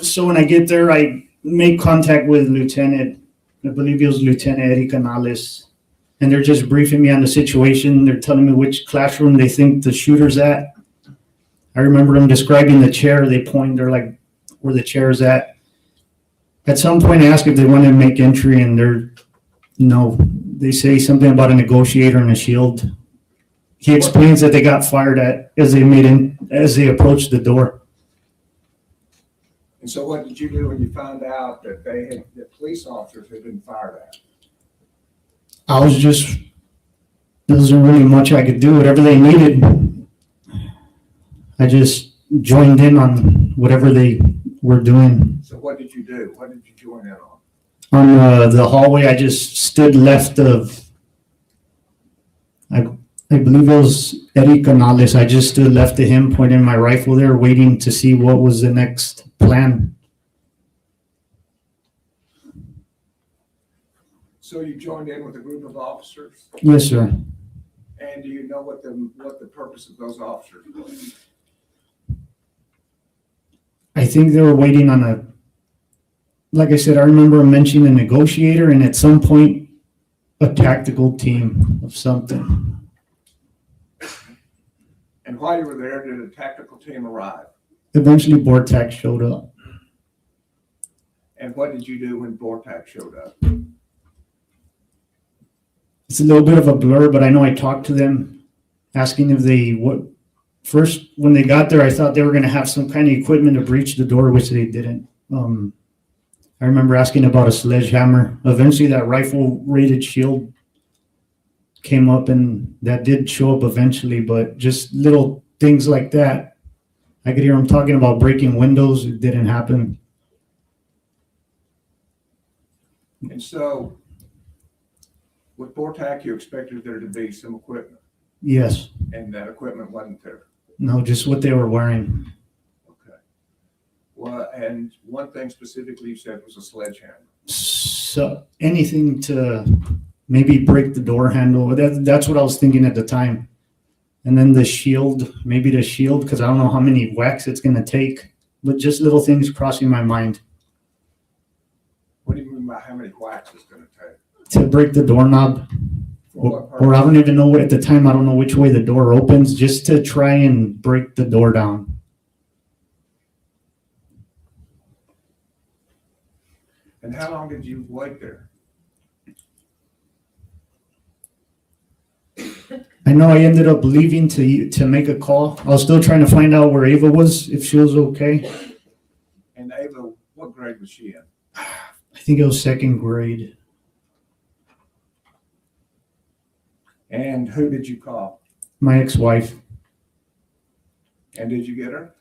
So when I get there, I make contact with Lieutenant, I believe it was Lieutenant Erin Gonzales, and they're just briefing me on the situation. They're telling me which classroom they think the shooter's at. I remember them describing the chair. They're like, where the chair's at. At some point, I asked if they wanted to make entry, and no. They say something about a negotiator and a shield. He explains that they got fired at as they approached the door. And so what did you do when you found out that the police officers had been fired at? There wasn't really much I could do. Whatever they needed, I just joined in on whatever they were doing. So what did you do? What did you join in on? On the hallway, I just stood left of, I believe it was Erin Gonzales. I just stood left of him, pointing my rifle there, waiting to see what was the next plan. So you joined in with a group of officers? Yes, sir. And do you know what the purpose of those officers was? I think they were waiting on like I said, I remember mentioning a negotiator and at some point a tactical team of something. And while you were there, did a tactical team arrive? Eventually Vortex showed up. And what did you do when Vortex showed up? It's a little bit of a blur, but I know I talked to them asking if first, when they got there, I thought they were going to have some kind of equipment to breach the door, which they didn't. I remember asking about a sledgehammer. Eventually that rifle rated shield came up and that did show up eventually, but just little things like that. I could hear them talking about breaking windows. It didn't happen. And so with Vortex, you expected there to be some equipment. Yes. And that equipment wasn't there. No, just what they were wearing. Okay. Well, and one thing specifically you said was a sledgehammer. So anything to maybe break the door handle. That's what I was thinking at the time. And then the shield, because I don't know how many whacks it's going to take, but just little things crossing my mind. What do you mean by how many whacks it's going to take? To break the doorknob. Or I don't even know, at the time, I don't know which way the door opens, just to try and break the door down. And how long did you wait there? I know I ended up leaving to make a call. I was still trying to find out where Ava was, if she was okay. And Ava, what grade was she in? I think it was second grade. And who did you call? My ex-wife. And did you get her?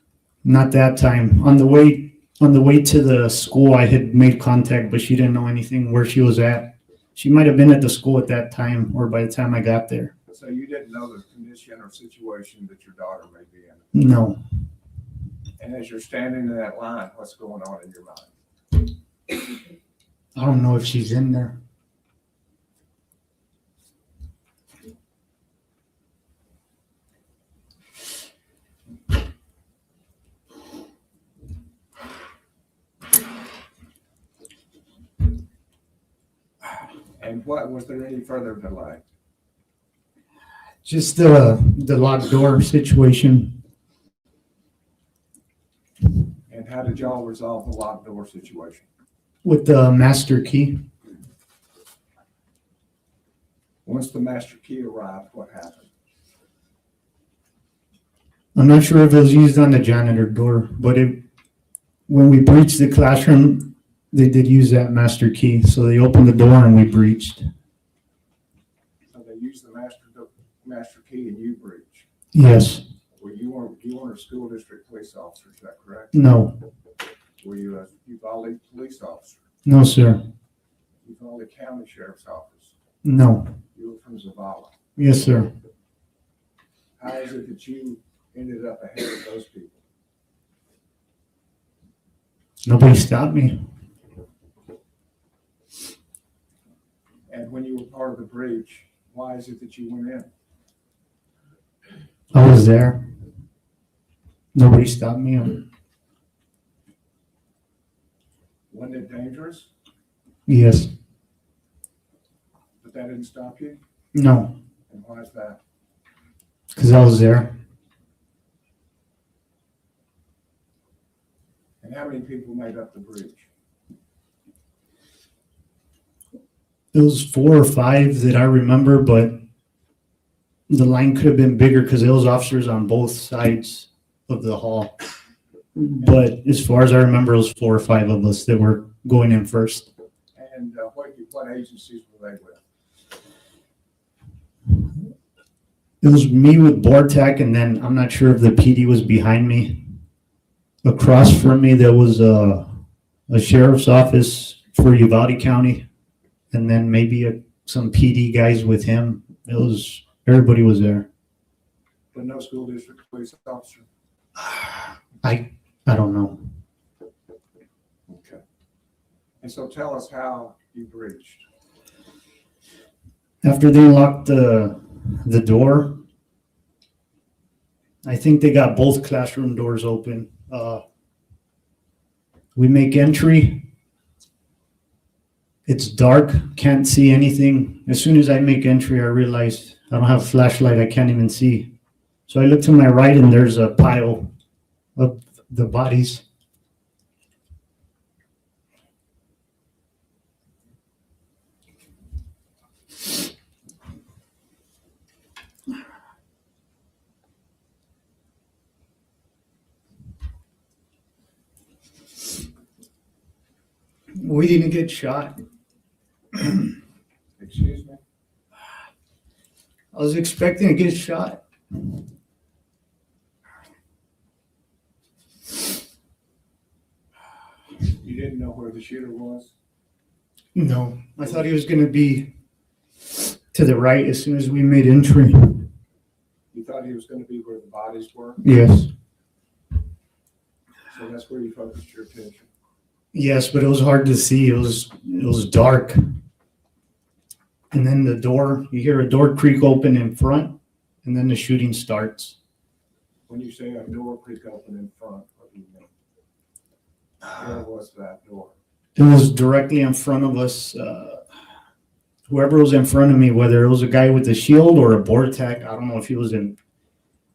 Not that time. On the way to the school, I had made contact, but she didn't know anything where she was at. She might have been at the school at that time, or by the time I got there. So you didn't know the condition or situation that your daughter may be in? No. And as you're standing in that line, what's going on in your mind? I don't know if she's in there. And what, was there any further delay? Just the locked door situation. And how did y'all resolve the locked door situation? With the master key. Once the master key arrived, what happened? I'm not sure if it was used on the janitor door, but when we breached the classroom, they did use that master key. So they opened the door and we breached. So they used the master key and you breached? Yes. Well, you weren't a school district police officer, is that correct? No. Were you a Uvalde police officer? No, sir. Uvalde County Sheriff's Office? No. You were from Zavala? Yes, sir. How is it that you ended up ahead of those people? Nobody stopped me. And when you were part of the breach, why is it that you went in? I was there. Nobody stopped me. Wasn't it dangerous? Yes. But that didn't stop you? No. And why is that? Because I was there. And how many people made up the breach? It was 4 or 5 that I remember, but the line could have been bigger because there was officers on both sides of the hall. But as far as I remember, it was 4 or 5 of us that were going in first. And what agencies were they with? It was me with BORTAC, and then I'm not sure if the PD was behind me. Across from me, there was a sheriff's office for Uvalde County, and then maybe some PD guys with him. Everybody was there. But no school district police officer? I don't know. Okay. And so tell us how you breached. After they locked the door, I think they got both classroom doors open. We make entry. It's dark, can't see anything. As soon as I make entry, I realize I don't have a flashlight, I can't even see. So I look to my right and there's a pile of the bodies. We didn't get shot. Excuse me? I was expecting to get shot. You didn't know where the shooter was? No, I thought he was going to be to the right as soon as we made entry. You thought he was going to be where the bodies were? Yes. So that's where you focused your attention? Yes, but it was hard to see. It was dark. And then the door, you hear a door creak open in front, and then the shooting starts. When you say a door creak open in front, what do you mean? Where was that door? It was directly in front of us. Whoever was in front of me, whether it was a guy with a shield or a BORTAC, I don't know if he was in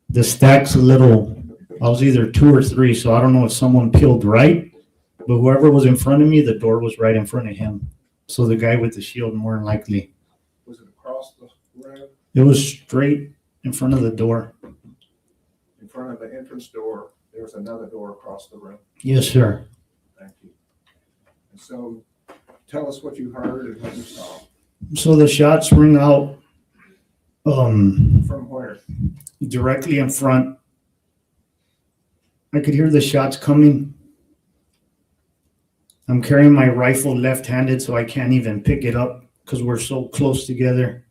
the stacks a little. I was either 2 or 3, so I don't know if someone peeled right. But whoever was in front of me, the door was right in front of him. So the guy with the shield, more than likely. Was it across the room? It was straight in front of the door. In front of the entrance door, there's another door across the room. Yes, sir. Thank you. And so tell us what you heard and what you saw. So the shots ring out From where? directly in front. I could hear the shots coming. I'm carrying my rifle left-handed, so I can't even pick it up because we're so close together.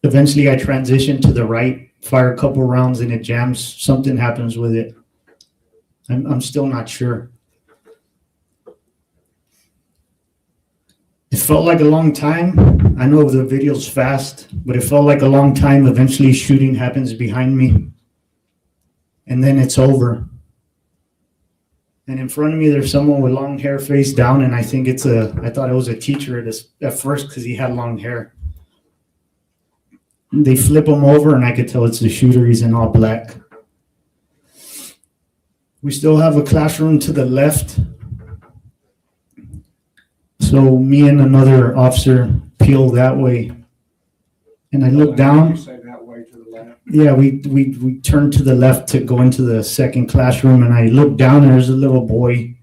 Eventually, I transition to the right, fire a couple rounds, and it jams. Something happens with it. I'm still not sure. It felt like a long time. I know the video's fast, but it felt like a long time. Eventually, shooting happens behind me, and then it's over. And in front of me, there's someone with long hair face down, and I think I thought it was a teacher at first because he had long hair. They flip him over, and I could tell it's the shooter. He's in all black. We still have a classroom to the left. So me and another officer peel that way. And I look down. You say that way to the left? Yeah, we turn to the left to go into the second classroom, and I look down, and there's a little boy.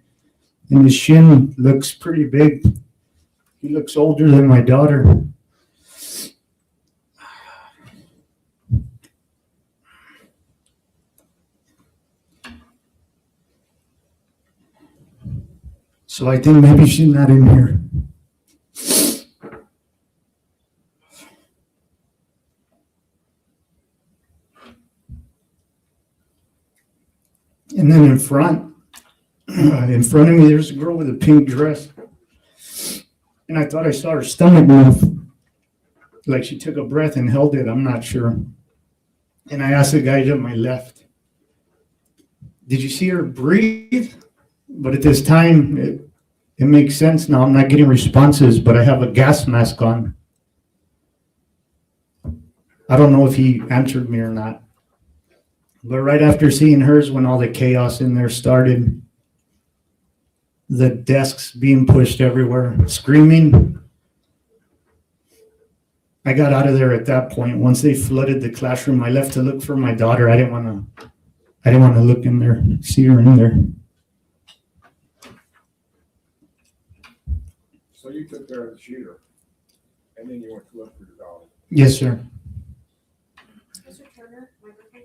And his shin looks pretty big. He looks older than my daughter. So I think maybe she's not in here. And then in front of me, there's a girl with a pink dress. And I thought I saw her stomach move. Like she took a breath and held it. I'm not sure. And I asked the guy to my left, did you see her breathe? But at this time, it makes sense now. I'm not getting responses, but I have a gas mask on. I don't know if he answered me or not. But right after seeing hers, when all the chaos in there started, the desks being pushed everywhere, screaming, I got out of there at that point. Once they flooded the classroom, I left to look for my daughter. I didn't want to look in there, see her in there. So you took care of the shooter, and then you went to look for your daughter. Yes, sir. Mr. Turner, microphone.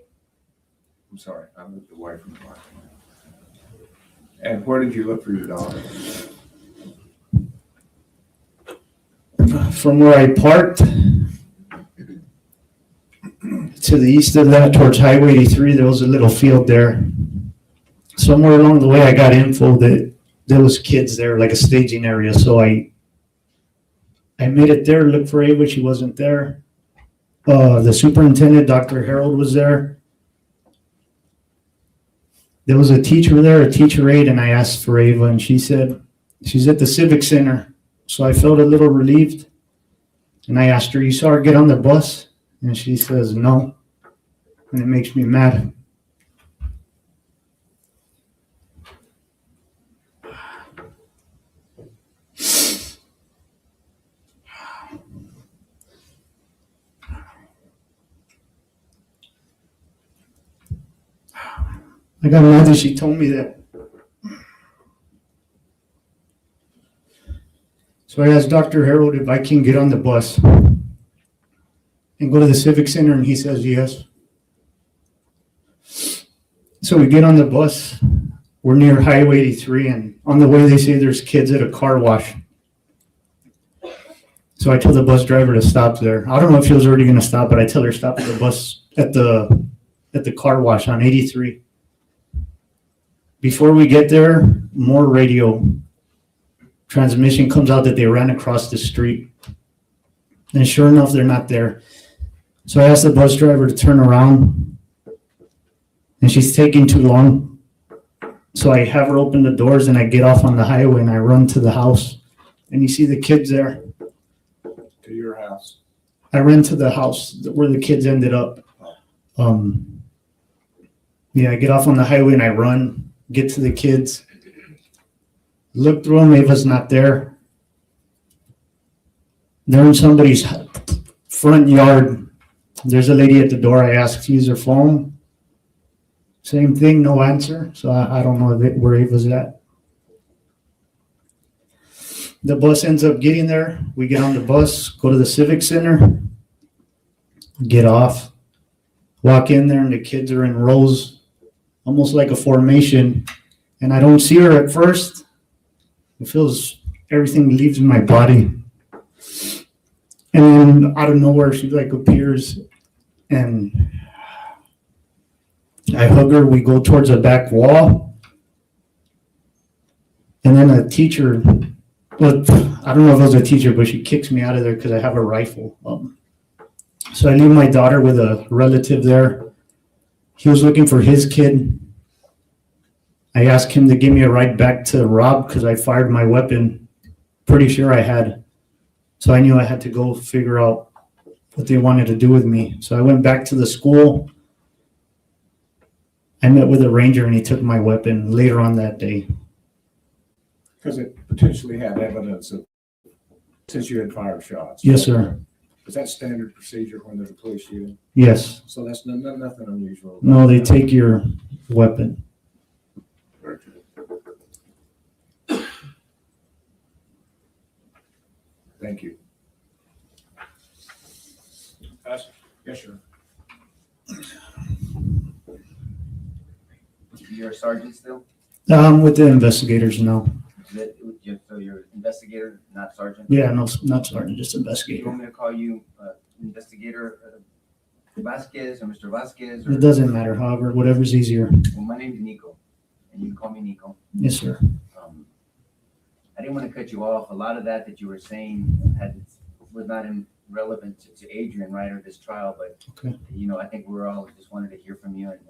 I'm sorry, I moved away from the microphone. And where did you look for your daughter? From where I parked to the east of that towards Highway 83, there was a little field there. Somewhere along the way, I got info that there was kids there, like a staging area. So I made it there, looked for Ava. She wasn't there. The superintendent, Dr. Harold, was there. There was a teacher there, a teacher aide, and I asked for Ava, and she said she's at the Civic Center. So I felt a little relieved, and I asked her, you saw her get on the bus? And she says, no, and it makes me mad. I got mad that she told me that. So I asked Dr. Harold if I can get on the bus and go to the Civic Center, and he says yes. So we get on the bus. We're near Highway 83, and on the way they say there's kids at a car wash. So I told the bus driver to stop there. I don't know if he was already going to stop, but I tell her stop at the bus at the car wash on 83. Before we get there, more radio transmission comes out that they ran across the street. And sure enough, they're not there. So I asked the bus driver to turn around, and she's taking too long. So I have her open the doors, and I get off on the highway, and I run to the house. And you see the kids there. To your house? I ran to the house where the kids ended up. I get off on the highway, and I run. Get to the kids, look through them, Ava's not there. They're in somebody's front yard. There's a lady at the door. I asked to use her phone. Same thing, no answer. So I don't know where Ava's at. The bus ends up getting there. We get on the bus, go to the Civic Center, get off, walk in there, and the kids are in rows, almost like a formation. And I don't see her at first. It feels everything leaves my body. And then out of nowhere, she like appears, and I hug her. We go towards the back wall. And then a teacher, well, I don't know if it was a teacher, but she kicks me out of there because I have a rifle. So I leave my daughter with a relative there. He was looking for his kid. I asked him to give me a ride back to Robb because I fired my weapon. Pretty sure I had. So I knew I had to go figure out what they wanted to do with me. So I went back to the school. I met with a ranger and he took my weapon later on that day. Because it potentially had evidence of, since you had fired shots. Yes, sir. Is that standard procedure when there's a police shooting? Yes. So that's nothing unusual. No, they take your weapon. Thank you. Yes, sir. You're a sergeant still? I'm with the investigators now. So you're investigator, not sergeant? Yeah, no, not sergeant, just You investigator. want me to call you investigator Vasquez or Mr. Vasquez? Or? It doesn't matter, however, whatever's easier. Well, my name's Nico, and you can call me Nico. Yes, sir. I didn't want to cut you off. A lot of that you were saying was not relevant to Adrian, right, or this trial, but Okay. I think we're all just wanted to hear from you, and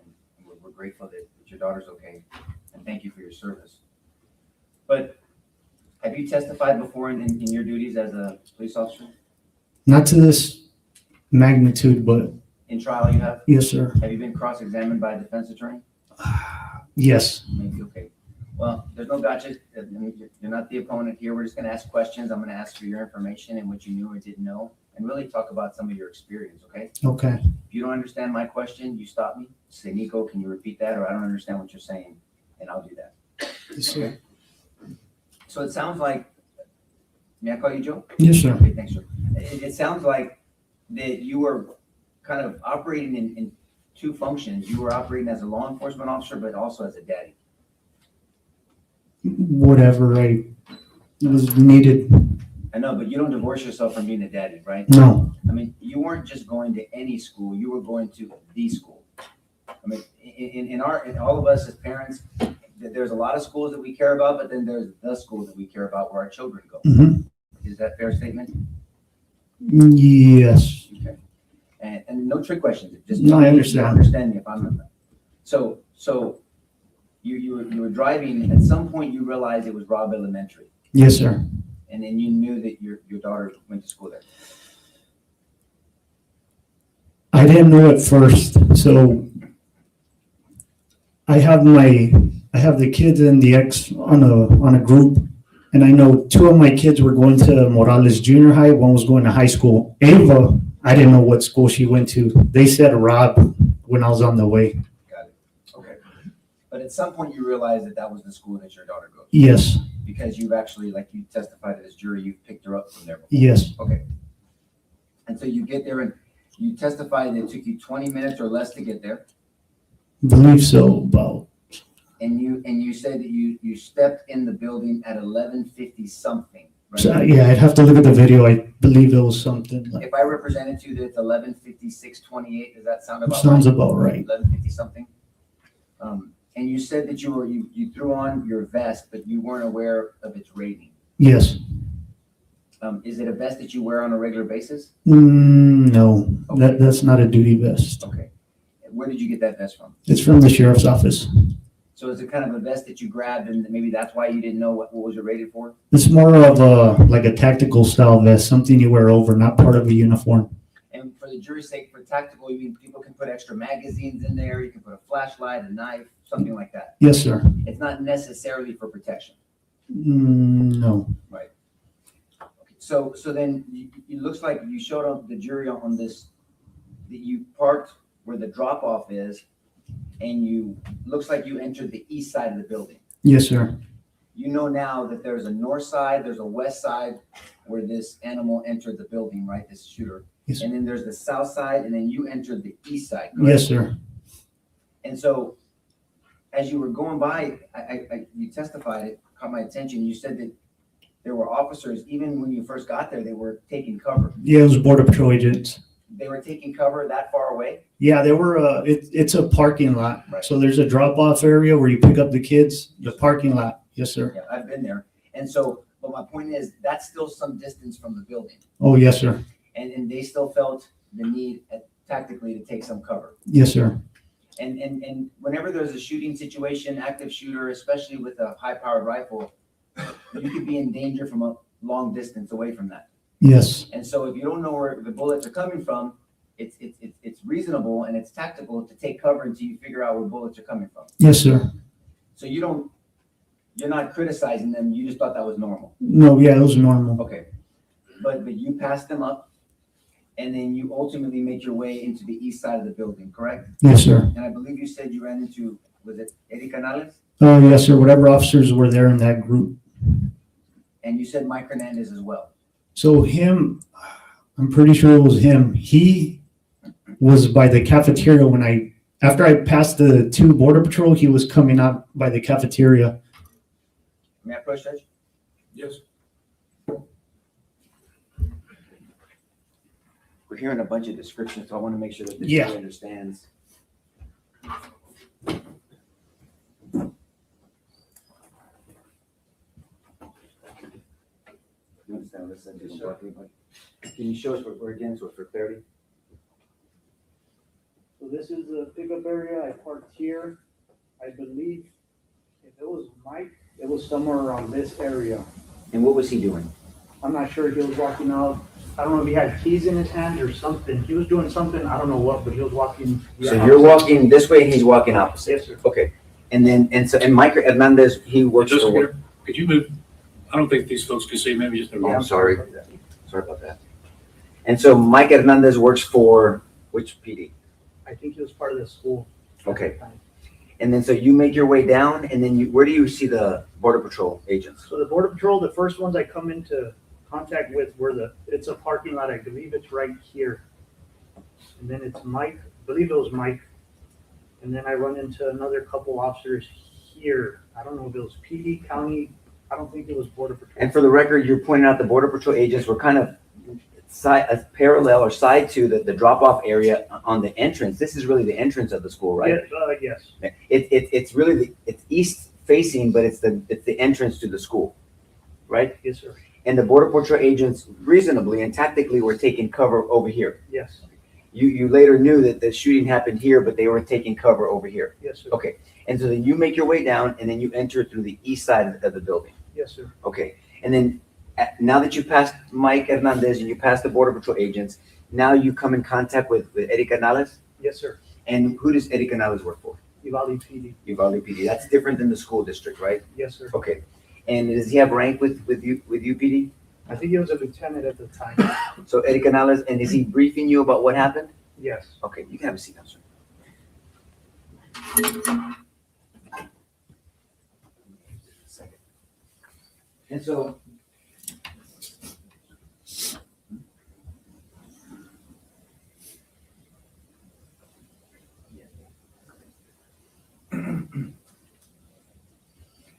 we're grateful that your daughter's okay, and thank you for your service. But have you testified before in your duties as a police officer? Not to this magnitude, but In trial, you have? yes, sir. Have you been cross-examined by a defense attorney? Yes. Maybe, okay. Well, there's no gotcha. You're not the opponent here. We're just going to ask questions. I'm going to ask for your information and what you knew or didn't know, and really talk about some of your experience, okay? Okay. If you don't understand my question, you stop me. Say, Nico, can you repeat that? Or I don't understand what you're saying, and I'll do that. Yes, sir. So it sounds like, may I call you Joe? Yes, sir. Okay, thanks, Joe. It sounds like that you were kind of operating in two functions. You were operating as a law enforcement officer, but also as a daddy. Whatever I was needed. I know, but you don't divorce yourself from being a daddy, right? No. I mean, you weren't just going to any school, you were going to the school. I mean, in all of us as parents, there's a lot of schools that we care about, but then there's the school that we care about where our children go. Mhm. Is that a fair statement? Yes. Okay. And no trick questions. Just No, I tell me if you understand. understand me if I'm. So you were driving. At some point, you realized it was Robb Elementary, Yes, sir. and then you knew that your daughter went to school there. I didn't know at first, so I have the kids and the ex on a group, and I know two of my kids were going to Morales Junior High, one was going to high school. Ava, I didn't know what school she went to. They said Robb when I was on the way. Got it. Okay. But at some point, you realized that was the school that your daughter goes to. Yes. Because you've actually, like you testified at this jury, you've picked her up from there before. Yes. Okay. And so you get there and you testified that it took you 20 minutes or less to get there. Believe so. About And you said that you stepped in the building at 11:50 something. Right? so, yeah, I'd have to look at the video. I believe it was something like If I represented you that it's 11:56:28, does that sound about sounds right? about right. 11:50 something. And you said that you threw on your vest, but you weren't aware of its rating. Yes. Is it a vest that you wear on a regular basis? No, that's not a duty vest. Okay. Where did you get that vest from? It's from the sheriff's office. So is it kind of a vest that you grabbed and maybe that's why you didn't know what was it rated for? It's more of a tactical style vest, something you wear over, not part of a uniform. And for the jury's sake, for tactical, you mean people can put extra magazines in there, you can put a flashlight, a knife, something like that. Yes, sir. It's not necessarily for protection. No. Right. Okay. So then it looks like you showed up the jury on this, that you parked where the drop off is, and looks like you entered the east side of the building. Yes, sir. You know now that there's a north side, there's a west side where this animal entered the building, right? This shooter. Yes. And then there's the south side, and then you entered the east side. Correct? Yes, sir. And so as you were going by, you testified, it caught my attention. You said that there were officers, even when you first got there, they were taking cover. Yeah, it was Border Patrol agents. They were taking cover that far away? Yeah, they were. It's a parking lot. Right. So there's a drop off area where you pick up the kids. The parking lot. Yes, sir. Yeah, I've been there. And so, but my point is, that's still some distance from the building. Oh, yes, sir. And they still felt the need tactically to take some cover. Yes, sir. And whenever there's a shooting situation, active shooter, especially with a high-powered rifle, you could be in danger from a long distance away from that. Yes. And so if you don't know where the bullets are coming from, it's reasonable and it's tactical to take cover until you figure out where bullets are coming from. Yes, sir. So you're not criticizing them, you just thought that was normal. No, yeah, it was normal. Okay. But you passed them up, and then you ultimately make your way into the east side of the building, correct? Yes, sir. And I believe you said you ran into, was it Eddie Canales? Oh, yes, sir. Whatever officers were there in that group. And you said Mike Hernandez as well. So him, I'm pretty sure it was him. He was by the cafeteria after I passed the 2 Border Patrol, he was coming out by the cafeteria. May I approach, Judge? Yes. We're hearing a bunch of descriptions, so I want to make sure that the Yeah. jury understands. You understand what this is? Can you show us what we're again, so for clarity? So this is the pickup area. I parked here. I believe if it was Mike, it was somewhere around this area. And what was he doing? I'm not sure. He was walking out. I don't know if he had keys in his hand or something. He was doing something. I don't know what, but he was walking. So you're walking this way and he's walking opposite? Yes, sir. Okay. And then, and Mike Hernandez, he works Just for what? could you move? I don't think these folks can see, maybe just. Yeah, I'm sorry. Sorry about that. And so Mike Hernandez works for which PD? I think he was part of the school. Okay. And then so you make your way down, and then where do you see the Border Patrol agents? So the Border Patrol, the first ones I come into contact with it's a parking lot. I believe it's right here. And then it's Mike, I believe it was Mike. And then I run into another couple officers here. I don't know if it was PD, county. I don't think it was Border Patrol. And for the record, you're pointing out the Border Patrol agents were kind of parallel or side to the drop-off area on the entrance. This is really the entrance of the school, right? Yes. It's really it's east facing, but it's the entrance to the school, right? Yes, sir. And the Border Patrol agents reasonably and tactically were taking cover over here. Yes. You later knew that the shooting happened here, but they were taking cover over here. Yes, sir. Okay. And so then you make your way down, and then you enter through the east side of the building. Yes, sir. Okay. And then now that you passed Mike Hernandez and you passed the Border Patrol agents, now you come in contact with Eddie Canales? Yes, sir. And who does Eddie Canales work for? Uvalde PD. Uvalde PD. That's different than the school district, right? Yes, sir. Okay. And does he have rank with UPD? I think he was a lieutenant at the time. So Eddie Canales, and is he briefing you about what happened? Yes. Okay, you can have a seat now, sir.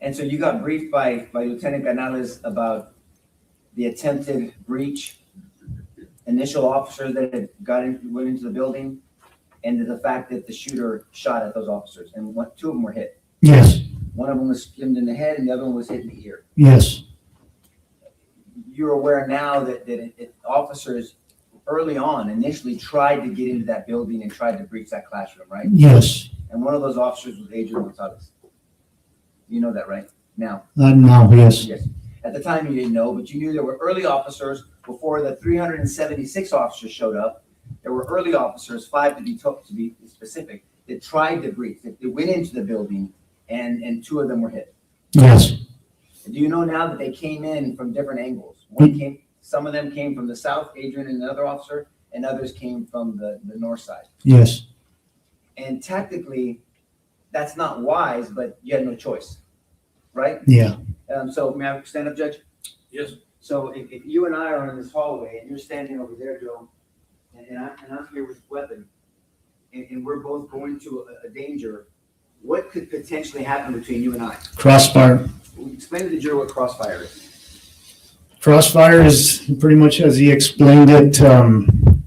And so you got briefed by Lieutenant Canales about the attempted breach, initial officers that had went into the building, and the fact that the shooter shot at those officers, and 2 of them were hit. Yes. One of them was skinned in the head, and the other one was hit in the ear. Yes. You're aware now that officers early on initially tried to get into that building and tried to breach that classroom, right? Yes. And one of those officers was Adrian Gonzales. You know that, right? Now. No, yes. Yes. At the time, you didn't know, but you knew there were early officers before the 376 officers showed up. There were early officers, 5 to be specific, that tried to breach. They went into the building, and 2 of them were hit. Yes. Do you know now that they came in from different angles? One came Some of them came from the south, Adrian and another officer, and others came from the north side. Yes. And tactically, that's not wise, but you had no choice, right? Yeah. So may I stand up, Judge? Yes. So if you and I are in this hallway and you're standing over there, Joe, and I'm here with a weapon, and we're both going to a danger, what could potentially happen between you and I? Crossfire. Explain to the jury what crossfire is. Crossfire is pretty much as he explained it. I'm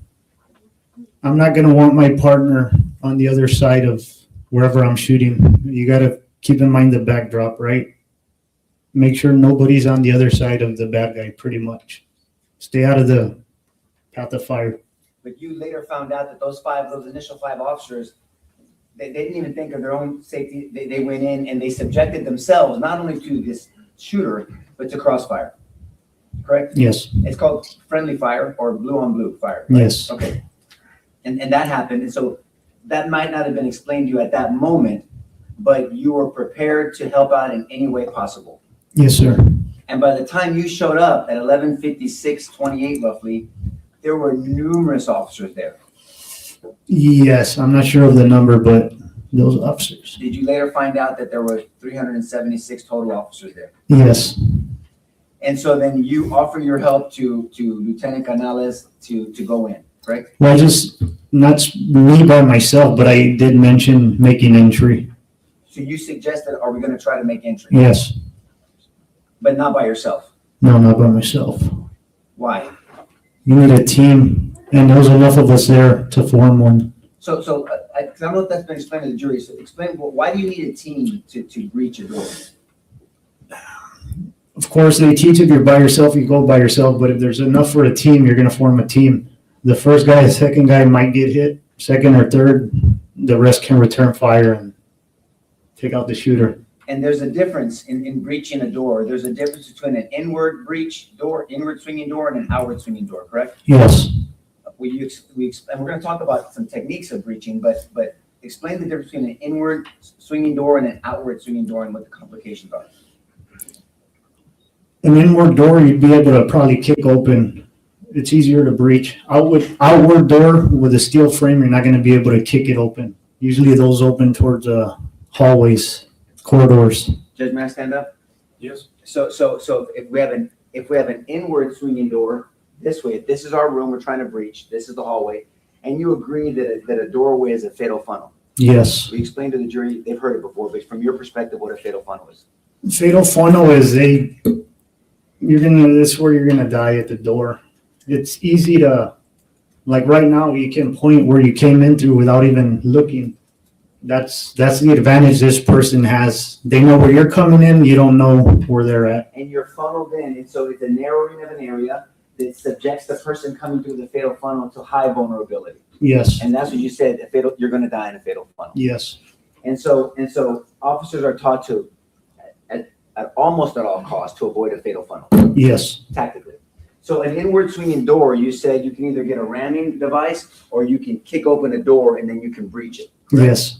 not going to want my partner on the other side of wherever I'm shooting. You got to keep in mind the backdrop, right? Make sure nobody's on the other side of the bad guy, pretty much. Stay out of the path of fire. But you later found out that those initial five officers, they didn't even think of their own safety. They went in and they subjected themselves not only to this shooter, but to crossfire. Correct? Yes. It's called friendly fire or blue on blue fire. Right? Yes. Okay. And that happened. And so that might not have been explained to you at that moment, but you were prepared to help out in any way possible. Yes, sir. And by the time you showed up at 11:56:28 roughly, there were numerous officers there. Yes. I'm not sure of the number, but those officers. Did you later find out that there were 376 total officers there? Yes. And so then you offer your help to Lieutenant Gonzales to go in, correct? Well, just not me by myself, but I did mention making entry. So you suggested, are we going to try to make entry? Yes. But not by yourself. No, not by myself. Why? You need a team, and there was enough of us there to form one. So I don't know if that's been explained to the jury. So explain, why do you need a team to breach a door? Of course, they teach if you're by yourself, you go by yourself, but if there's enough for a team, you're going to form a team. The first guy, the second guy might get hit, second or third, the rest can return fire and take out the shooter. And there's a difference in breaching a door. There's a difference between an inward breach door, inward swinging door, and an outward swinging door, correct? Yes. And we're going to talk about some techniques of breaching, but explain the difference between an inward swinging door and an outward swinging door and what the complications are. An inward door, you'd be able to probably kick open. It's easier to breach. Outward door with a steel frame, you're not going to be able to kick it open. Usually those open towards hallways, corridors. Judge, may I stand up? Yes. So if we have an inward swinging door this way, if this is our room we're trying to breach, this is the hallway, and you agree that a doorway is a fatal funnel. Yes. We explained to the jury, they've heard it before, but from your perspective, what a fatal funnel is. Fatal funnel is this is where you're gonna die at the door. It's easy to, like right now, you can point where you came in through without even looking. That's the advantage this person has. They know where you're coming in, you don't know where they're at. And you're funneled in, and so it's a narrowing of an area that subjects the person coming through the fatal funnel to high vulnerability. Yes. And that's what you said, you're gonna die in a fatal funnel. Yes. And so officers are taught to, at almost at all costs, to avoid a fatal funnel. Yes. Tactically. So an inward swinging door, you said you can either get a ramming device or you can kick open a door and then you can breach it. Yes.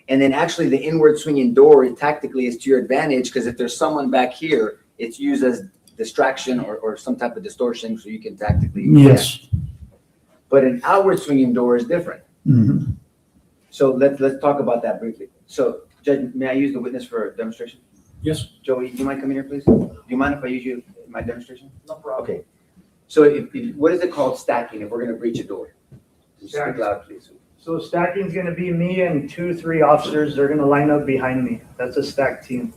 And then actually the inward swinging door tactically is to your advantage because if there's someone back here, it's used as distraction or some type of distortion so you can tactically. Yes. But an outward swinging door is different. Mm-hmm. So let's talk about that briefly. So Judge, may I use the witness for a demonstration? Yes. Joey, do you mind coming here, please? Do you mind if I use you in my demonstration? No problem. Okay. So what is it called stacking if we're going to breach a door? Speak loud, please. So stacking is going to be me and 2-3 officers. They're going to line up behind me. That's a stack team.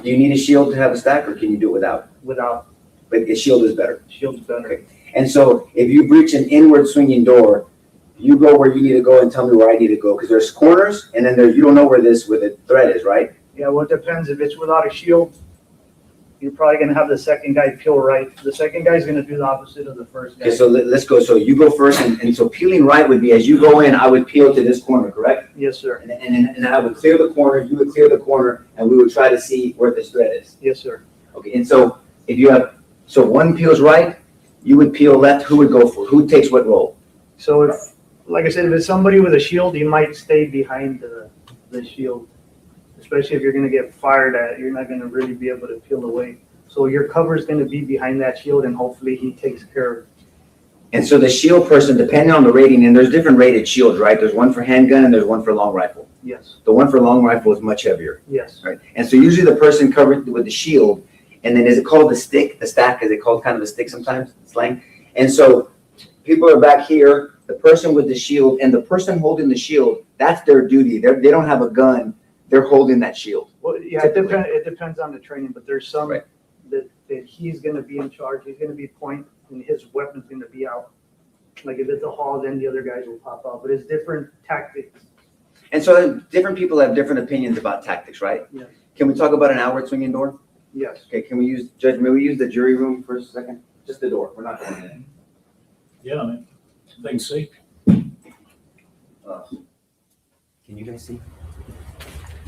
Do you need a shield to have a stack or can you do it without? Without. But a shield is better. Shield's better. Okay. And so if you breach an inward swinging door, you go where you need to go and tell me where I need to go because there's corners and then you don't know where the thread is, right? Yeah, well, it depends. If it's without a shield, you're probably going to have the second guy peel right. The second guy is going to do the opposite of the first guy. Okay, so let's go. So you go first, and so peeling right would be as you go in, I would peel to this corner, correct? Yes, sir. And then I would clear the corner, you would clear the corner, and we would try to see where this thread is. Yes, sir. Okay, and so if you have, so one peels right, you would peel left, who would go for, who takes what role? So if, like I said, if it's somebody with a shield, you might stay behind the shield. Especially if you're going to get fired at, you're not going to really be able to peel away. So your cover is going to be behind that shield, and hopefully he takes care of. And so the shield person, depending on the rating, and there's different rated shields, right? There's one for handgun and there's one for long rifle. Yes. The one for long rifle is much heavier. Yes. Right. And so usually the person covered with the shield, and then is it called the stick, the stack? Is it called kind of a stick sometimes, slang? And so people are back here, the person with the shield, and the person holding the shield, that's their duty. They don't have a gun. They're holding that shield. Well, yeah, it depends on the training, but there's some that he's going to be in charge. He's going to be point, and his weapon's going to be out. Like if it's a haul, then the other guys will pop out. But it's different tactics. And so different people have different opinions about tactics, right? Yes. Can we talk about an outward swinging door? Yes. Okay, can we use, Judge, may we use the jury room for a second? Just the door, we're not going in. Yeah, I mean, they can see. Can you guys see?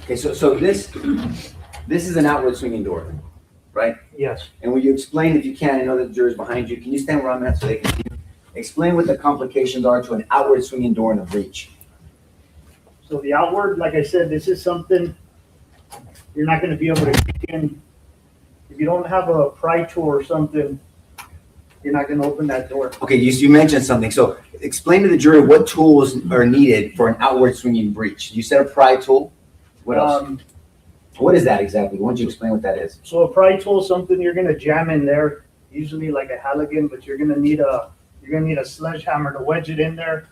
Okay, so this is an outward swinging door, right? Yes. And will you explain, if you can, I know that the jury's behind you, can you stand where I'm at so they can see you? Explain what the complications are to an outward swinging door in a breach. So the outward, like I said, this is something you're not going to be able to kick in. If you don't have a pry tool or something, you're not going to open that door. Okay, you mentioned something. So explain to the jury what tools are needed for an outward swinging breach. You said a pry tool. What else? What is that exactly? Why don't you explain what that is? So a pry tool is something you're going to jam in there, usually like a Halligan, but you're going to need a sledgehammer to wedge it in there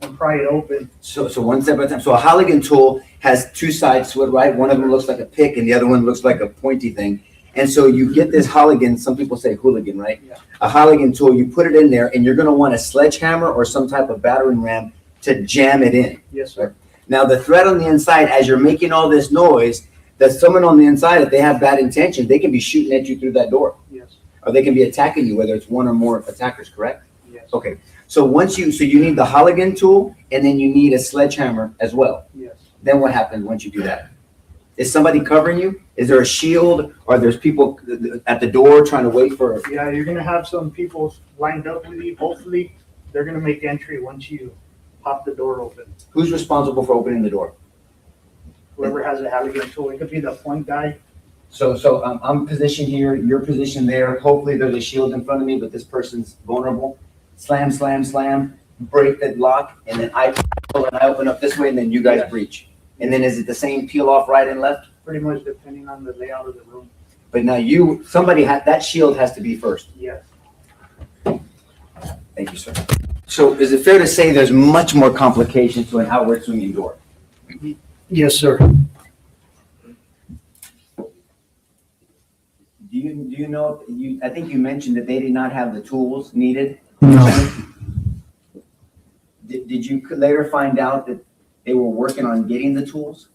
and pry it open. So one step at a time. So a Halligan tool has two sides to it, right? One of them looks like a pick and the other one looks like a pointy thing. And so you get this Halligan, some people say hooligan, right? Yeah. A Halligan tool, you put it in there and you're going to want a sledgehammer or some type of battering ram to jam it in. Yes, sir. Now the threat on the inside, as you're making all this noise, that someone on the inside, if they have bad intentions, they can be shooting at you through that door. Yes. Or they can be attacking you, whether it's one or more attackers, correct? Yes. Okay. So you need the Halligan tool and then you need a sledgehammer as well. Yes. Then what happens once you do that? Is somebody covering you? Is there a shield? Or there's people at the door trying to wait for? Yeah, you're going to have some people lined up with you. Hopefully they're going to make entry once you pop the door open. Who's responsible for opening the door? Whoever has a Halligan tool. It could be the point guy. So I'm positioned here, you're positioned there. Hopefully there's a shield in front of me, but this person's vulnerable. Slam, slam, slam, break that lock, and then I pull and I open up this way, and then you guys breach. And then is it the same peel off right and left? Pretty much depending on the layout of the room. But now that shield has to be first. Yes. Thank you, sir. So is it fair to say there's much more complication to an outward swinging door? Yes, sir. Do you know, I think you mentioned that they did not have the tools needed? No. Did you later find out that they were working on getting the tools?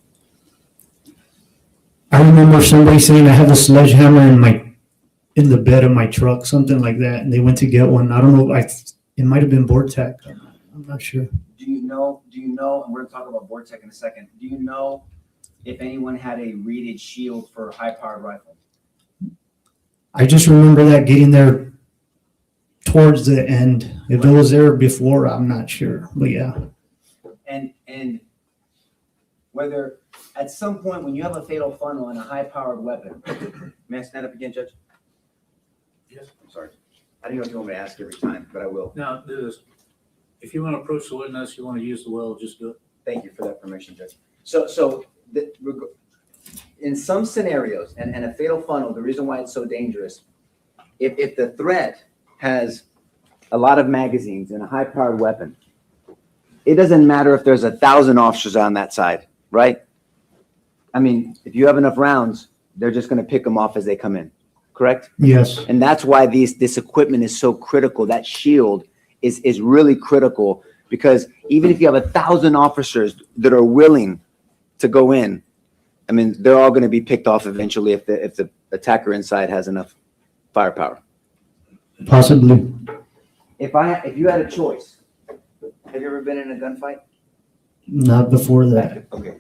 I remember somebody saying I have a sledgehammer in the bed of my truck, something like that, and they went to get one. I don't know. It might have been Vortec. I'm not sure. Do you know, and we're gonna talk about Vortec in a second. Do you know if anyone had a reeded shield for a high-powered rifle? I just remember that getting there towards the end. If it was there before, I'm not sure, but yeah. And whether at some point when you have a fatal funnel on a high-powered weapon, may I stand up again, Judge? Yes. I'm sorry. I don't know if you want me to ask every time, but I will. Now, if you want to approach the witness, you want to use the well, just do it. Thank you for that permission, Judge. In some scenarios, and a fatal funnel, the reason why it's so dangerous, if the threat has a lot of magazines and a high-powered weapon, it doesn't matter if there's 1,000 officers on that side, right? I mean, if you have enough rounds, they're just going to pick them off as they come in, correct? Yes. And that's why this equipment is so critical. That shield is really critical because even if you have 1,000 officers that are willing to go in, I mean, they're all going to be picked off eventually if the attacker inside has enough firepower. Possibly. If you had a choice, have you ever been in a gunfight? Not before that. Okay.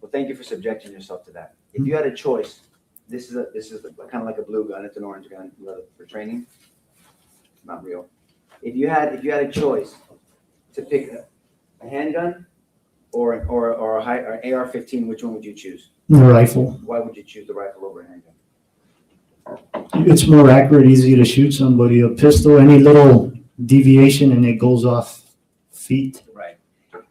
Well, thank you for subjecting yourself to that. If you had a choice, this is kind of like a blue gun. It's an orange gun for training. Not real. If you had a choice to pick a handgun or an AR-15, which one would you choose? The rifle. Why would you choose the rifle over a handgun? It's more accurate, easy to shoot somebody. A pistol, any little deviation and it goes off feet. Right.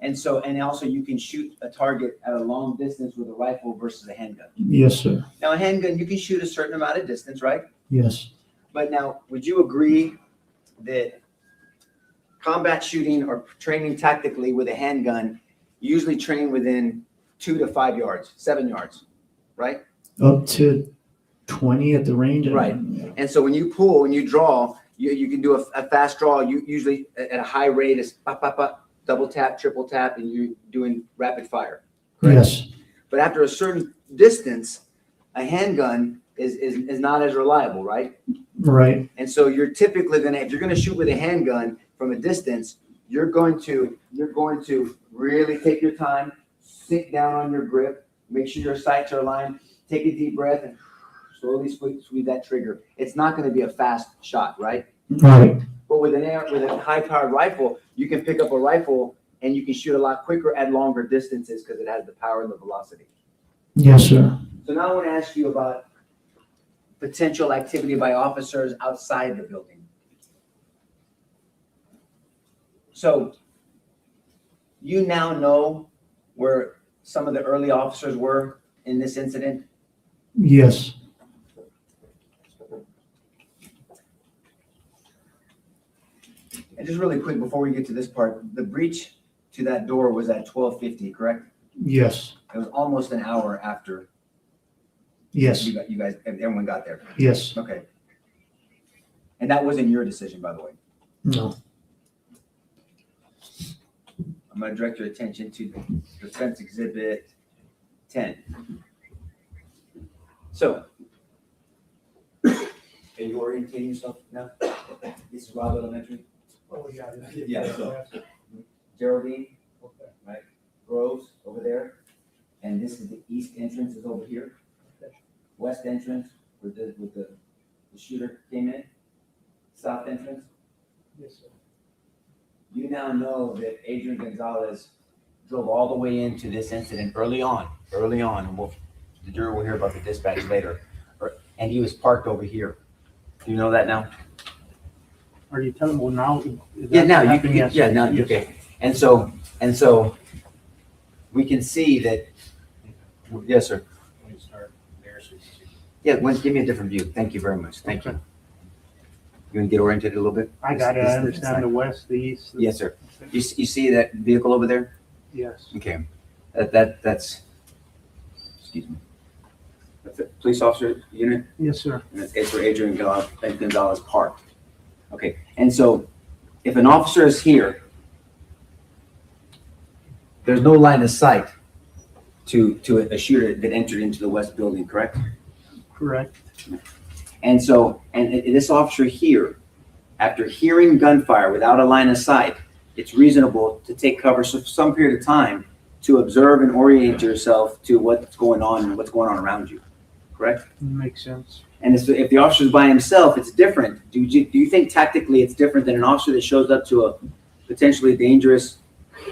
And so, and also you can shoot a target at a long distance with a rifle versus a handgun. Yes, sir. Now, a handgun, you can shoot a certain amount of distance, right? Yes. But now, would you agree that combat shooting or training tactically with a handgun, you usually train within 2 to 5 yards, 7 yards, right? Up to 20 at the range. Right. And so when you pull, when you draw, you can do a fast draw. You usually at a high rate is pop, pop, pop, double tap, triple tap, and you're doing rapid fire. Correct? Yes. But after a certain distance, a handgun is not as reliable, right? Right. And so you're typically gonna, if you're gonna shoot with a handgun from a distance, you're going to really take your time, sit down on your grip, make sure your sights are aligned, take a deep breath, and slowly squeeze that trigger. It's not going to be a fast shot, right? Right. But with a high-powered rifle, you can pick up a rifle and you can shoot a lot quicker at longer distances because it has the power and the velocity. Yes, sir. So now I want to ask you about potential activity by officers outside the building. So you now know where some of the early officers were in this incident? Yes. And just really quick, before we get to this part, the breach to that door was at 12:50, correct? Yes. It was almost an hour after. Yes. You guys, everyone got there. Yes. Okay. And that wasn't your decision, by the way. No. I'm going to direct your attention to the Defense Exhibit 10. So, are you orientating yourself now? This is Robb Elementary. Oh, yeah. Yeah, so Geraldine, right? Groves over there. And this is the east entrance is over here. West entrance with the shooter came in. South entrance. Yes, sir. You now know that Adrian Gonzales drove all the way into this incident early on, and the jury will hear about the dispatch later. And he was parked over here. Do you know that now? Are you telling me now? Yeah, now you can. Yeah, now okay. And so we can see that. Yes, sir. When you start there, so you see. Yeah, give me a different view. Thank you very much. Thank you. You want to get oriented a little bit? I got it. I understand the west, the east. Yes, sir. You see that vehicle over there? Yes. Okay. That's excuse me. That's a police officer unit? Yes, sir. And it's where Adrian Gonzales parked. Okay. And so if an officer is here, there's no line of sight to a shooter that entered into the west building, correct? Correct. And so, and this officer here, after hearing gunfire without a line of sight, it's reasonable to take cover for some period of time to observe and orient yourself to what's going on and what's going on around you, correct? Makes sense. And if the officer's by himself, it's different. Do you think tactically it's different than an officer that shows up to a potentially dangerous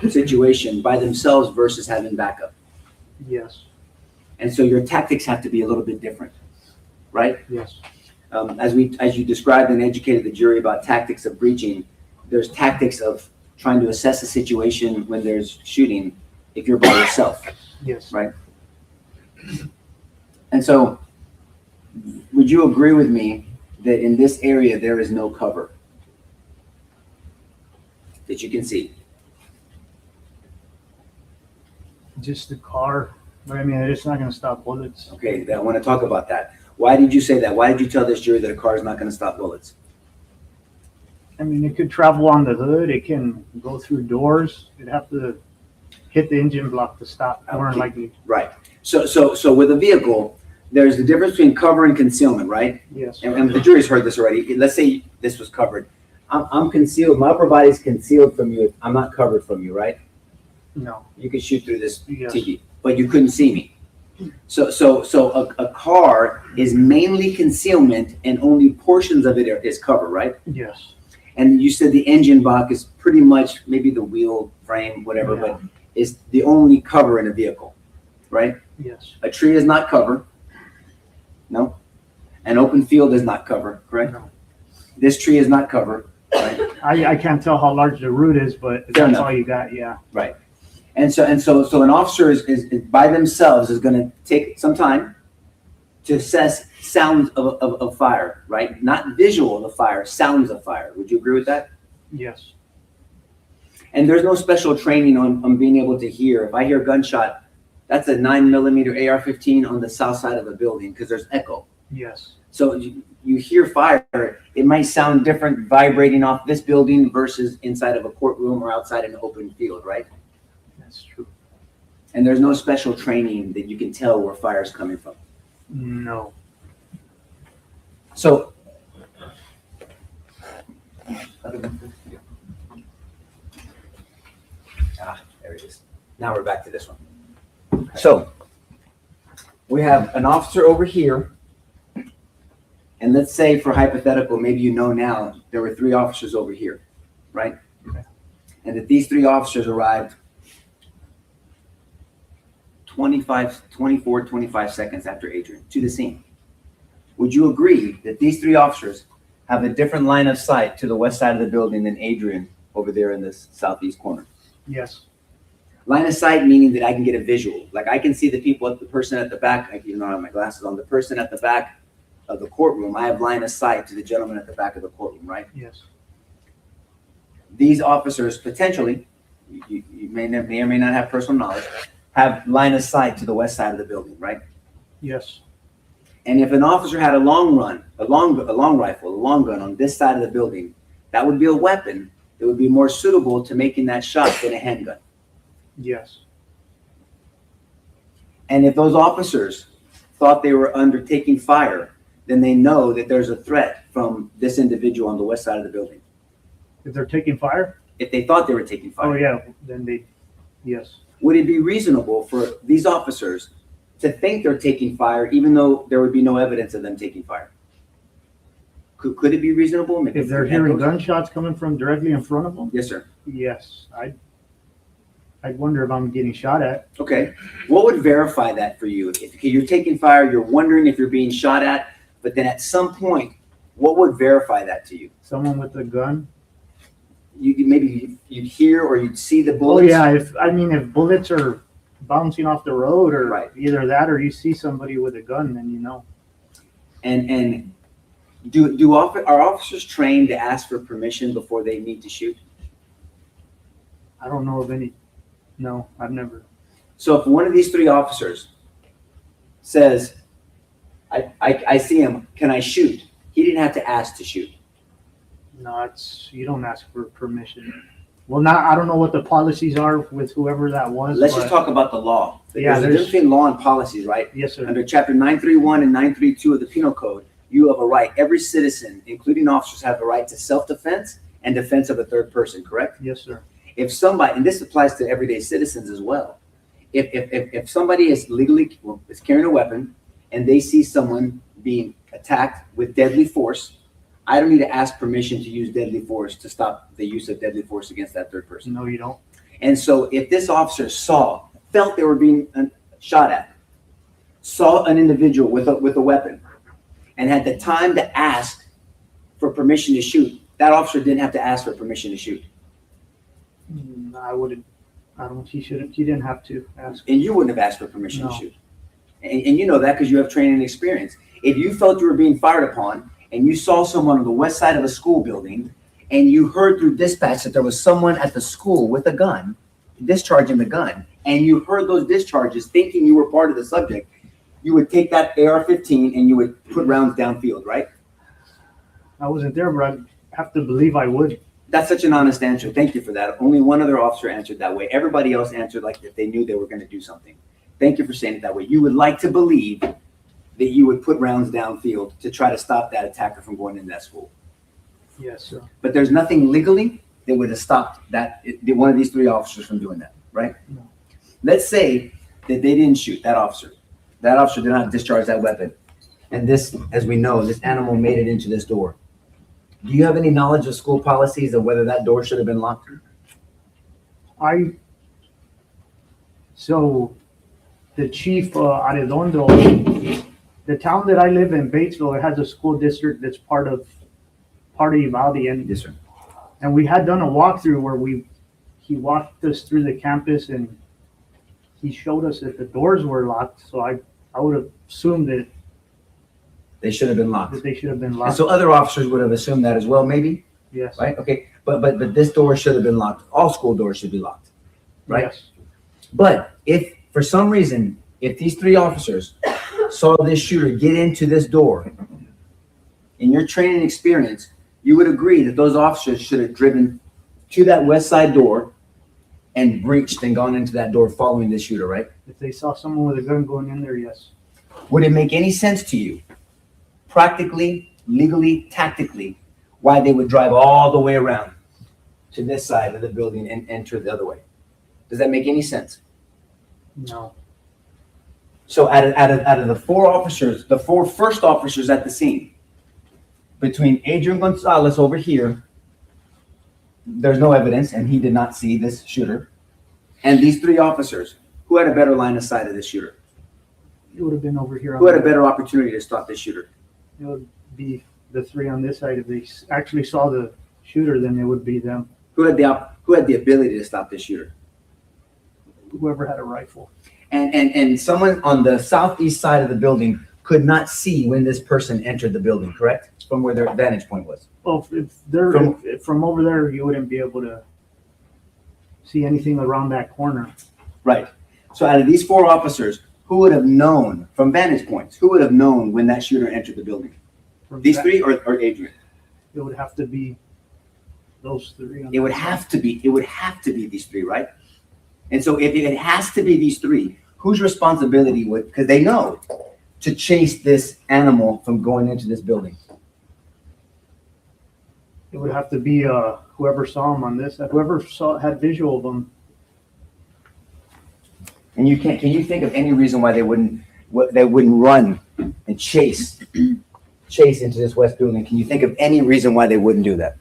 situation by themselves versus having backup? Yes. And so your tactics have to be a little bit different, right? Yes. As you described and educated the jury about tactics of breaching, there's tactics of trying to assess a situation when there's shooting if you're by yourself. Yes. Right? And so, would you agree with me that in this area there is no cover that you can see? Just the car. But I mean, it's not going to stop bullets. Okay, I want to talk about that. Why did you say that? Why did you tell this jury that a car is not going to stop bullets? I mean, it could travel on the hood. It can go through doors. It'd have to hit the engine block to stop. More Okay. likely. Right. So with a vehicle, there's the difference between cover and concealment, right? Yes. And the jury's heard this already. Let's say this was covered. I'm concealed. My upper body's concealed from you. I'm not covered from you, right? No. You could shoot through this Yes. TV, but you couldn't see me. So a car is mainly concealment, and only portions of it is cover, right? Yes. And you said the engine block is pretty much maybe the wheel frame, whatever, Yeah. but is the only cover in a vehicle, right? Yes. A tree is not cover. No. An open field is not cover, correct? No. This tree is not cover, right? I can't tell how large the root is, but Fair that's enough. all you got, yeah. Right. And so an officer is by themselves is going to take some time to assess sounds of fire, right? Not visual of fire, sounds of fire. Would you agree with that? Yes. And there's no special training on being able to hear. If I hear a gunshot, that's a 9mm AR-15 on the south side of a building because there's echo. Yes. So you hear fire, it might sound different vibrating off this building versus inside of a courtroom or outside in an open field, right? That's true. And there's no special training that you can tell where fire is coming from. No. So, there it is. Now we're back to this one. So, we have an officer over here, and let's say for hypothetical, maybe you know now, there were 3 officers over here, right? Okay. And that these 3 officers arrived 25 seconds after Adrian to the scene. Would you agree that these 3 officers have a different line of sight to the west side of the building than Adrian over there in this southeast corner? Yes. Line of sight meaning that I can get a visual. Like I can see the people, the person at the back, I even though I have my glasses on, the person at the back of the courtroom, I have line of sight to the gentleman at the back of the courtroom, right? Yes. These officers potentially, you may or may not have personal knowledge, have line of sight to the west side of the building, right? Yes. And if an officer had a long rifle, a long gun on this side of the building, that would be a weapon that would be more suitable to making that shot than a handgun. Yes. And if those officers thought they were undertaking fire, then they know that there's a threat from this individual on the west side of the building. If they're taking fire? If they thought they were taking fire. Oh, yeah, then yes. Would it be reasonable for these officers to think they're taking fire even though there would be no evidence of them taking fire? Could it be reasonable? If they're hearing gunshots coming from directly in front of them? Yes, sir. Yes. I'd wonder if I'm getting shot at. Okay. What would verify that for you? If you're taking fire, you're wondering if you're being shot at, but then at some point, what would verify that to you? Someone with a gun? Maybe you'd hear or you'd see the Oh, bullets. yeah. If bullets are bouncing off the road or Right. either that or you see somebody with a gun, then you know. And are officers trained to ask for permission before they need to shoot? I don't know of any. No, I've never. So if one of these 3 officers says, I see him, can I shoot? He didn't have to ask to shoot. No, you don't ask for permission. Well, I don't know what the policies are with whoever that was. Let's just talk about the law. Yeah, There's a difference between law and policies, right? Yes, sir. Under Chapter 931 and 932 of the Penal Code, you have a right, every citizen, including officers, have a right to self-defense and defense of a third person, correct? Yes, sir. If somebody, and this applies to everyday citizens as well, if somebody is is carrying a weapon and they see someone being attacked with deadly force, I don't need to ask permission to use deadly force to stop the use of deadly force against that third person. No, you don't. And so if this officer felt they were being shot at, saw an individual with a weapon, and had the time to ask for permission to shoot, that officer didn't have to ask for permission to shoot. I wouldn't. He shouldn't. He didn't have to ask. And you wouldn't have asked for permission to No. shoot. And you know that because you have training and experience. If you felt you were being fired upon and you saw someone on the west side of a school building and you heard through dispatch that there was someone at the school with a gun, discharging the gun, and you heard those discharges thinking you were part of the subject, you would take that AR-15 and you would put rounds downfield, right? I wasn't there, but I have to believe I would. That's such an honest answer. Thank you for that. Only one other officer answered that way. Everybody else answered like if they knew they were going to do something. Thank you for saying it that way. You would like to believe that you would put rounds downfield to try to stop that attacker from going into that school. Yes, sir. But there's nothing legally that would have stopped one of these 3 officers from doing that, right? No. Let's say that they didn't shoot that officer. That officer did not discharge that weapon. And this, as we know, this animal made it into this door. Do you have any knowledge of school policies of whether that door should have been locked? So the chief Arredondo, the town that I live in, Batesville, it has a school district that's part of Uvalde, and Yes, sir. and we had done a walkthrough where he walked us through the campus and he showed us that the doors were locked. So I would have assumed that They should have been locked. they should have been And locked. so other officers would have assumed that as well, maybe, Yes. right? Okay, but this door should have been locked. All school doors should be locked, right? Yes. But if, for some reason, if these three officers saw this shooter get into this door, in your training experience, you would agree that those officers should have driven to that west side door and breached and gone into that door following this shooter, right? If they saw someone with a gun going in there, yes. Would it make any sense to you, practically, legally, tactically, why they would drive all the way around to this side of the building and enter the other way? Does that make any sense? No. So out of the four officers, the four first officers at the scene, between Adrian Gonzales over here, there's no evidence, and he did not see this shooter, and these three officers, who had a better line of sight of this shooter? It would have been over here. Who had a better opportunity to stop this shooter? It would be the three on this side. If they actually saw the shooter, then it would be them. Who had the ability to stop this shooter? Whoever had a rifle. And someone on the southeast side of the building could not see when this person entered the building, correct? From where their vantage point was. Well, if they're from over there, you wouldn't be able to see anything around that corner. Right. So out of these four officers, who would have known from vantage points? Who would have known when that shooter entered the building? These three or Adrian? It would have to be those three. It would have to be these three, right? And so if it has to be these three, whose responsibility would, because they know, to chase this animal from going into this building? It would have to be whoever saw him on this. Whoever had visual of him. And can you think of any reason why they wouldn't run and chase into this west building? Can you think of any reason why they wouldn't do that?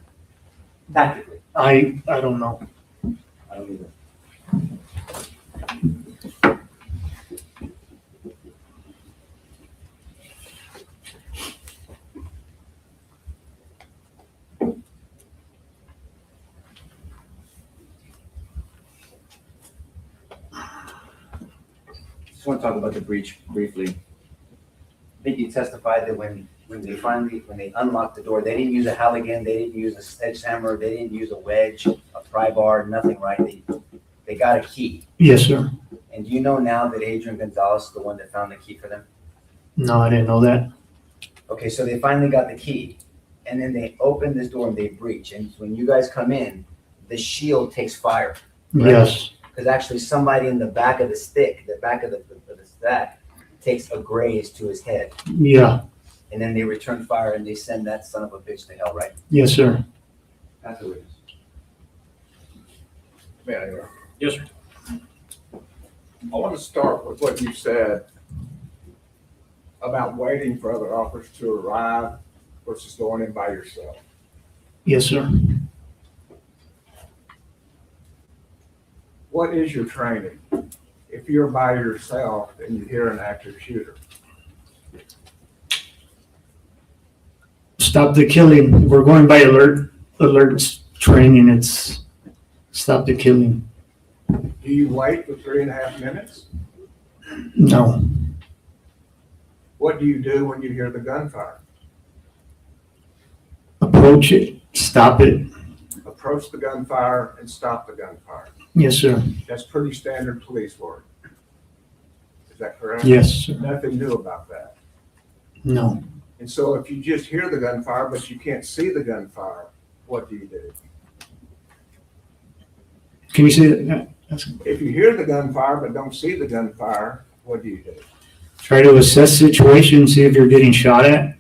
Tactically. I don't know. I don't either. Just want to talk about the breach briefly. I think you testified that when they unlocked the door, they didn't use a Halligan, they didn't use a sledgehammer, they didn't use a wedge, a pry bar, nothing, right? They got a key. Yes, sir. And do you know now that Adrian Gonzales is the one that found the key for them? No, I didn't know that. Okay, so they finally got the key, and then they open this door and they breach. And when you guys come in, the shield takes fire. Right? Yes. Because actually somebody in the back of the stick, the back of the stack, takes a graze to his head. Yeah. And then they return fire and they send that son of a bitch to hell, right? Yes, sir. That's the witness. Yes, sir. I want to start with what you said about waiting for other officers to arrive versus going in by yourself. Yes, sir. What is your training if you're by yourself and you hear an active shooter? Stop the killing. We're going by alert training. It's stop the killing. Do you wait for 3.5 minutes? No. What do you do when you hear the gunfire? Approach it. Stop it. Approach the gunfire and stop the gunfire. Yes, sir. That's pretty standard police work. Is that correct? Yes, sir. Nothing new about that. No. And so if you just hear the gunfire, but you can't see the gunfire, what do you do? Can you say that? If you hear the gunfire but don't see the gunfire, what do you do? Try to assess situation, see if you're getting shot at,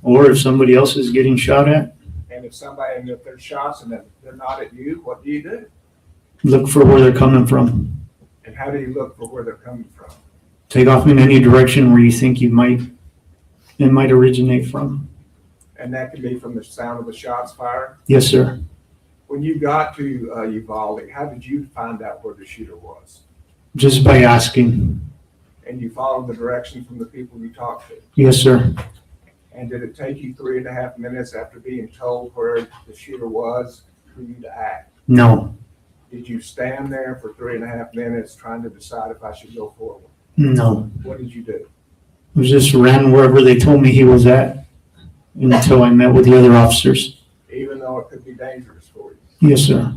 or if somebody else is getting shot at. And if there's shots and they're not at you, what do you do? Look for where they're coming from. And how do you look for where they're coming from? Take off in any direction where you think it might originate from. And that can be from the sound of the shots fired? Yes, sir. When you got to Uvalde, how did you find out where the shooter was? Just by asking. And you followed the direction from the people you talked to? Yes, sir. And did it take you 3.5 minutes after being told where the shooter was for you to act? No, Did you stand there for 3.5 minutes trying to decide if I should go forward? no. What did you do? I just ran wherever they told me he was at until I met with the other officers. Even though it could be dangerous for you? Yes, sir.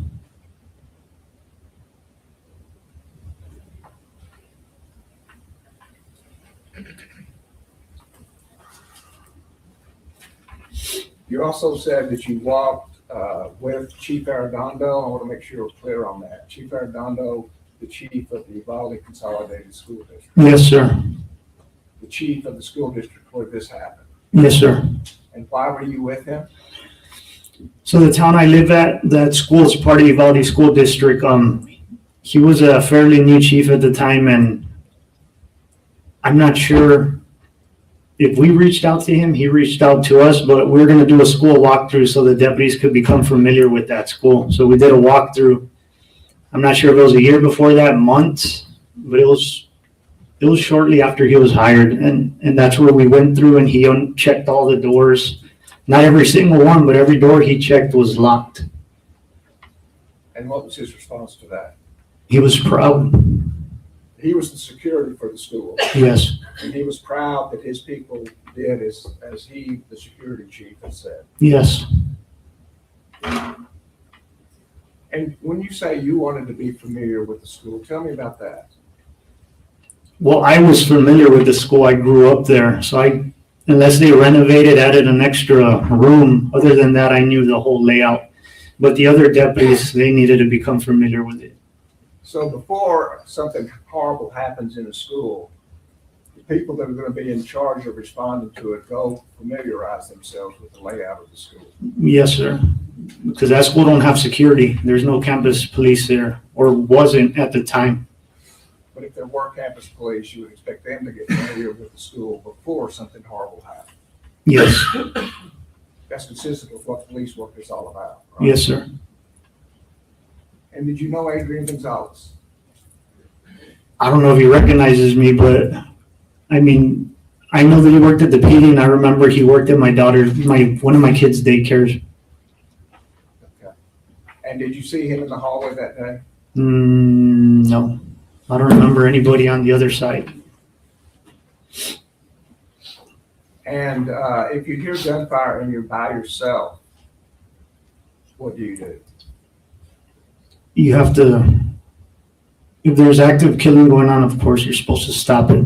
You also said that you walked with Chief Arredondo. I want to make sure we're clear on that. Chief Arredondo, the chief of the Uvalde Consolidated School District. Yes, sir. The chief of the school district where this happened. Yes, sir. And why were you with him? So the town I live at, that school is part of Uvalde School District. He was a fairly new chief at the time, and I'm not sure if we reached out to him, he reached out to us, but we were going to do a school walkthrough so the deputies could become familiar with that school. So we did a walkthrough. I'm not sure if it was a year before that, months, but it was shortly after he was hired. And that's where we went through, and he checked all the doors. Not every single one, but every door he checked was locked. And what was his response to that? He was proud. He was the security for the school. Yes. And he was proud that his people did as he, the security chief, had said. Yes. And when you say you wanted to be familiar with the school, tell me about that. Well, I was familiar with the school. I grew up there. So unless they renovated, added an extra room, other than that, I knew the whole layout. But the other deputies, they needed to become familiar with it. So before something horrible happens in a school, the people that are going to be in charge of responding to it go familiarize themselves with the layout of the school. Yes, sir. Because that school don't have security. There's no campus police there, or wasn't at the time. But if there were campus police, you would expect them to get familiar with the school before something horrible happened. Yes. That's consistent with what police work is all about, right? Yes, sir. And did you know Adrian Gonzales? I don't know if he recognizes me, but I mean, I know that he worked at the PD, and I remember he worked at one of my kids' daycares. Okay. And did you see him in the hallway that day? No, I don't remember anybody on the other side. And if you hear gunfire and you're by yourself, what do you do? You have to, if there's active killing going on, of course, you're supposed to stop it.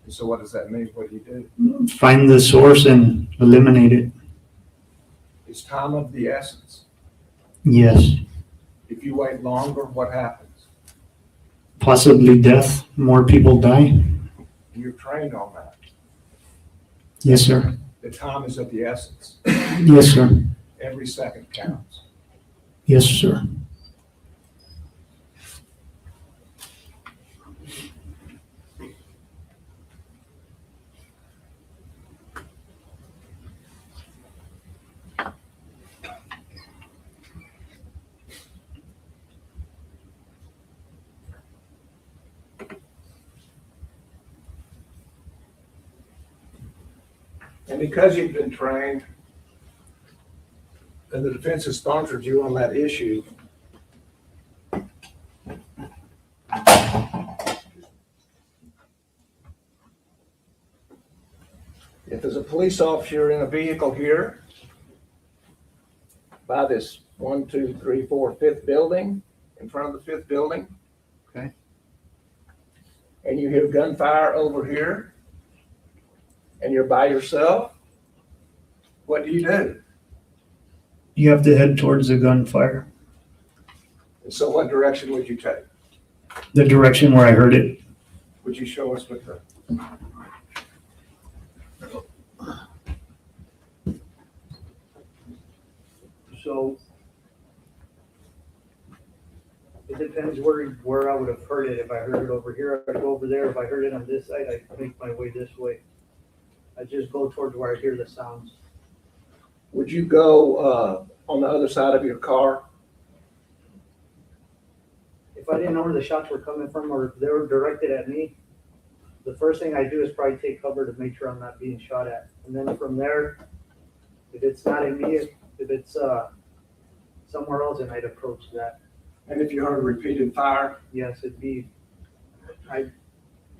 So what does that mean? What do you do? Find the source and eliminate it. Is time of the essence? Yes. If you wait longer, what happens? Possibly death. More people die. You're trained on that. Yes, sir. The time is of the essence. Yes, sir. Every second counts. Yes, sir. And because you've been trained and the defense has sponsored you on that issue, if there's a police officer in a vehicle here by this 1, 2, 3, 4, 5th building, in front of the 5th building, okay, and you hear gunfire over here, and you're by yourself, what do? You have to head towards the gunfire. And so what direction would you take? The direction where I heard it. Would you show us with the... So it depends where I would have heard it. If I heard it over here, I'd go over there. If I heard it on this side, I'd make my way this way. I just go towards where I hear the sounds. Would you go on the other side of your car? If I didn't know where the shots were coming from or if they were directed at me, the first thing I do is probably take cover to make sure I'm not being shot at. And then from there, if it's not immediate, if it's somewhere else, then I'd approach that. And if you heard a repeated fire? Yes, I'd be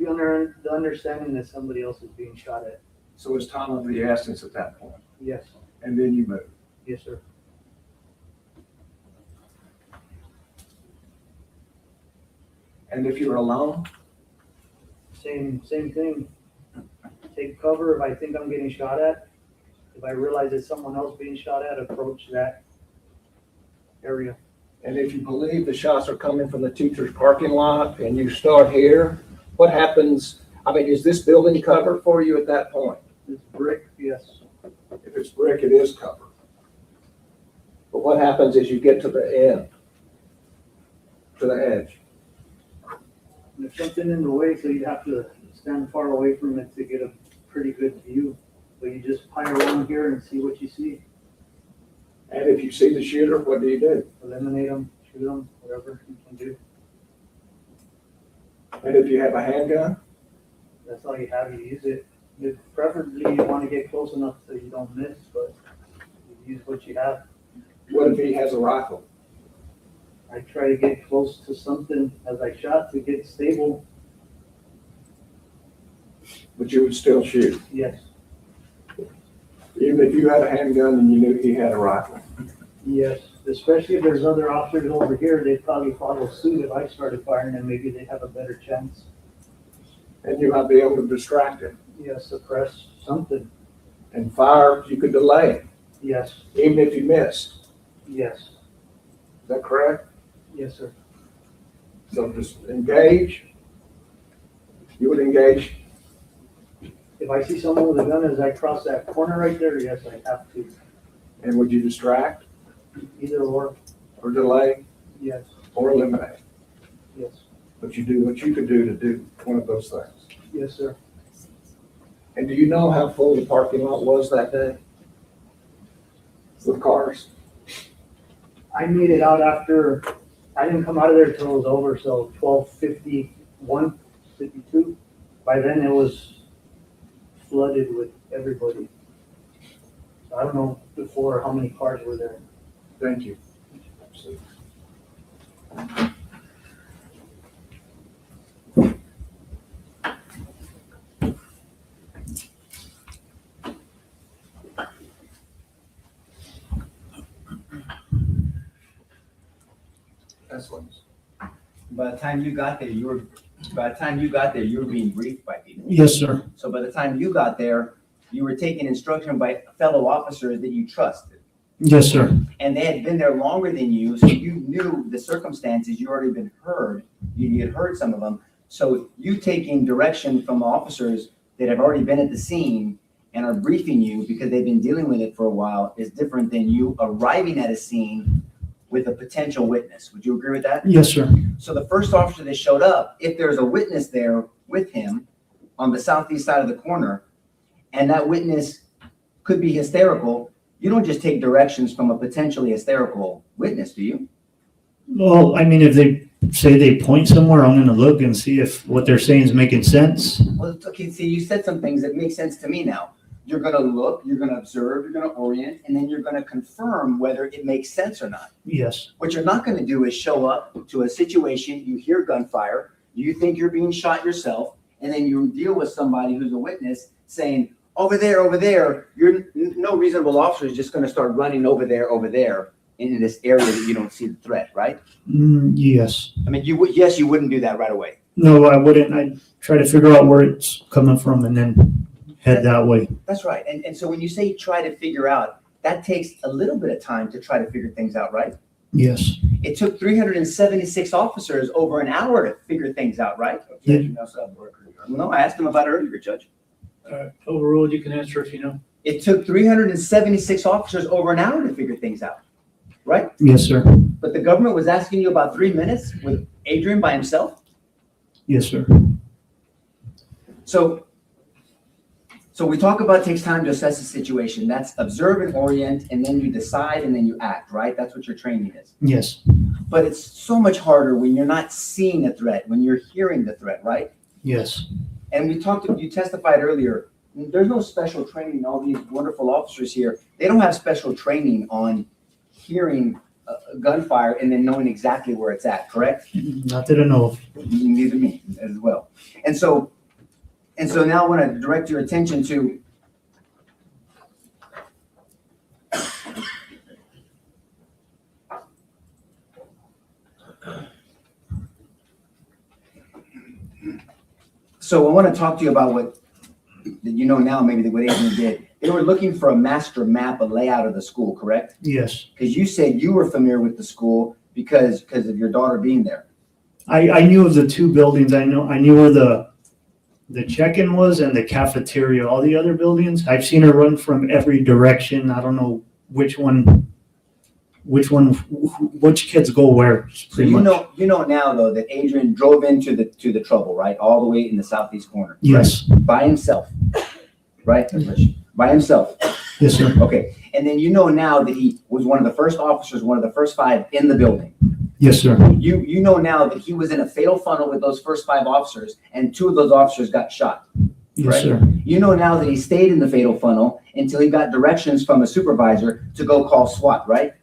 under the understanding that somebody else is being shot at. So it's time of the essence at that point? Yes. And then you move? Yes, sir. And if you're alone? Same thing. Take cover if I think I'm getting shot at. If I realize it's someone else being shot at, approach that area. And if you believe the shots are coming from the teacher's parking lot and you start here, what happens? I mean, is this building covered for you at that point? It's brick, yes. If it's brick, it is covered. But what happens as you get to the end, to the edge? There's something in the way, so you have to stand far away from it to get a pretty good view. But you just pile around here and see what you see. And if you see the shooter, what do you do? Eliminate them, shoot them, whatever you can do. And if you have a handgun? That's all you have, you use it. Preferably you want to get close enough so you don't miss, but you use what you have. What if he has a rifle? I try to get close to something as I shot to get stable. But you would still shoot? Yes. Even if you had a handgun and you knew he had a rifle? Yes, especially if there's other officers over here, they'd probably follow suit if I started firing, and maybe they'd have a better chance. And you might be able to distract him? Yes, suppress something. And fire, you could delay him? Yes. Even if you missed? Yes. Is that correct? Yes, sir. So just engage? You would engage? If I see someone with a gun as I cross that corner right there, yes, I have to. And would you distract? Either or. Or delay? Yes. Or eliminate? Yes. But you do what you could do to do one of those things? Yes, sir. And do you know how full the parking lot was that day? With cars? I made it out after, I didn't come out of there till it was over, so 12:51, 52. By then it was flooded with everybody. So I don't know before how many cars were there. Thank you. That's what. By the time you got there, you were being briefed by people. Yes, sir. So by the time you got there, you were taking instruction by fellow officers that you trusted. Yes, sir. And they had been there longer than you, so you knew the circumstances. You already been heard. You had heard some of them. So you taking direction from officers that have already been at the scene and are briefing you because they've been dealing with it for a while is different than you arriving at a scene with a potential witness. Would you agree with that? Yes, sir. So the first officer that showed up, if there's a witness there with him on the southeast side of the corner, and that witness could be hysterical, you don't just take directions from a potentially hysterical witness, do you? Well, I mean, if they say they point somewhere, I'm going to look and see if what they're saying is making sense. Well, okay, see, you said some things that make sense to me now. You're going to look, you're going to observe, you're going to orient, and then you're going to confirm whether it makes sense or not. Yes. What you're not going to do is show up to a situation, you hear gunfire, you think you're being shot yourself, and then you deal with somebody who's a witness saying, over there, no reasonable officer is just going to start running over there in this area that you don't see the threat, right? Yes. I mean, you wouldn't do that right away. No, I wouldn't. I'd try to figure out where it's coming from and then head that way. That's right. And so when you say try to figure out, that takes a little bit of time to try to figure things out, right? Yes. It took 376 officers over an hour to figure things out, right? Yeah. No, I asked him about it earlier, Judge. Overruled, you can answer if you know. It took 376 officers over an hour to figure things out, right? Yes, sir. But the government was asking you about 3 minutes with Adrian by himself? Yes, sir. So we talk about it takes time to assess the situation. That's observe and orient, and then you decide, and then you act, right? That's what your training is. Yes. But it's so much harder when you're not seeing the threat, when you're hearing the threat, right? Yes. And you testified earlier, there's no special training. All these wonderful officers here, they don't have special training on hearing gunfire and then knowing exactly where it's at, correct? Not that I know of. Neither me as well. And so now I want to direct your attention to So I want to talk to you about what you know now, maybe what Adrian did. They were looking for a master map, a layout of the school, correct? Yes. Because you said you were familiar with the school because of your daughter being there. I knew of the two buildings. I knew where the check-in was and the cafeteria. All the other buildings, I've seen her run from every direction. I don't know which kids go where. So you know now though that Adrian drove into the trouble, right? All the way in the southeast corner. Yes. Right? By himself. Right? By himself. Yes, sir. Okay. And then you know now that he was one of the first officers, one of the first 5 in the building. Yes, sir. You know now that he was in a fatal funnel with those first 5 officers, and 2 of those officers got shot. Yes, right? sir. You know now that he stayed in the fatal funnel until he got directions from a supervisor to go call SWAT, right?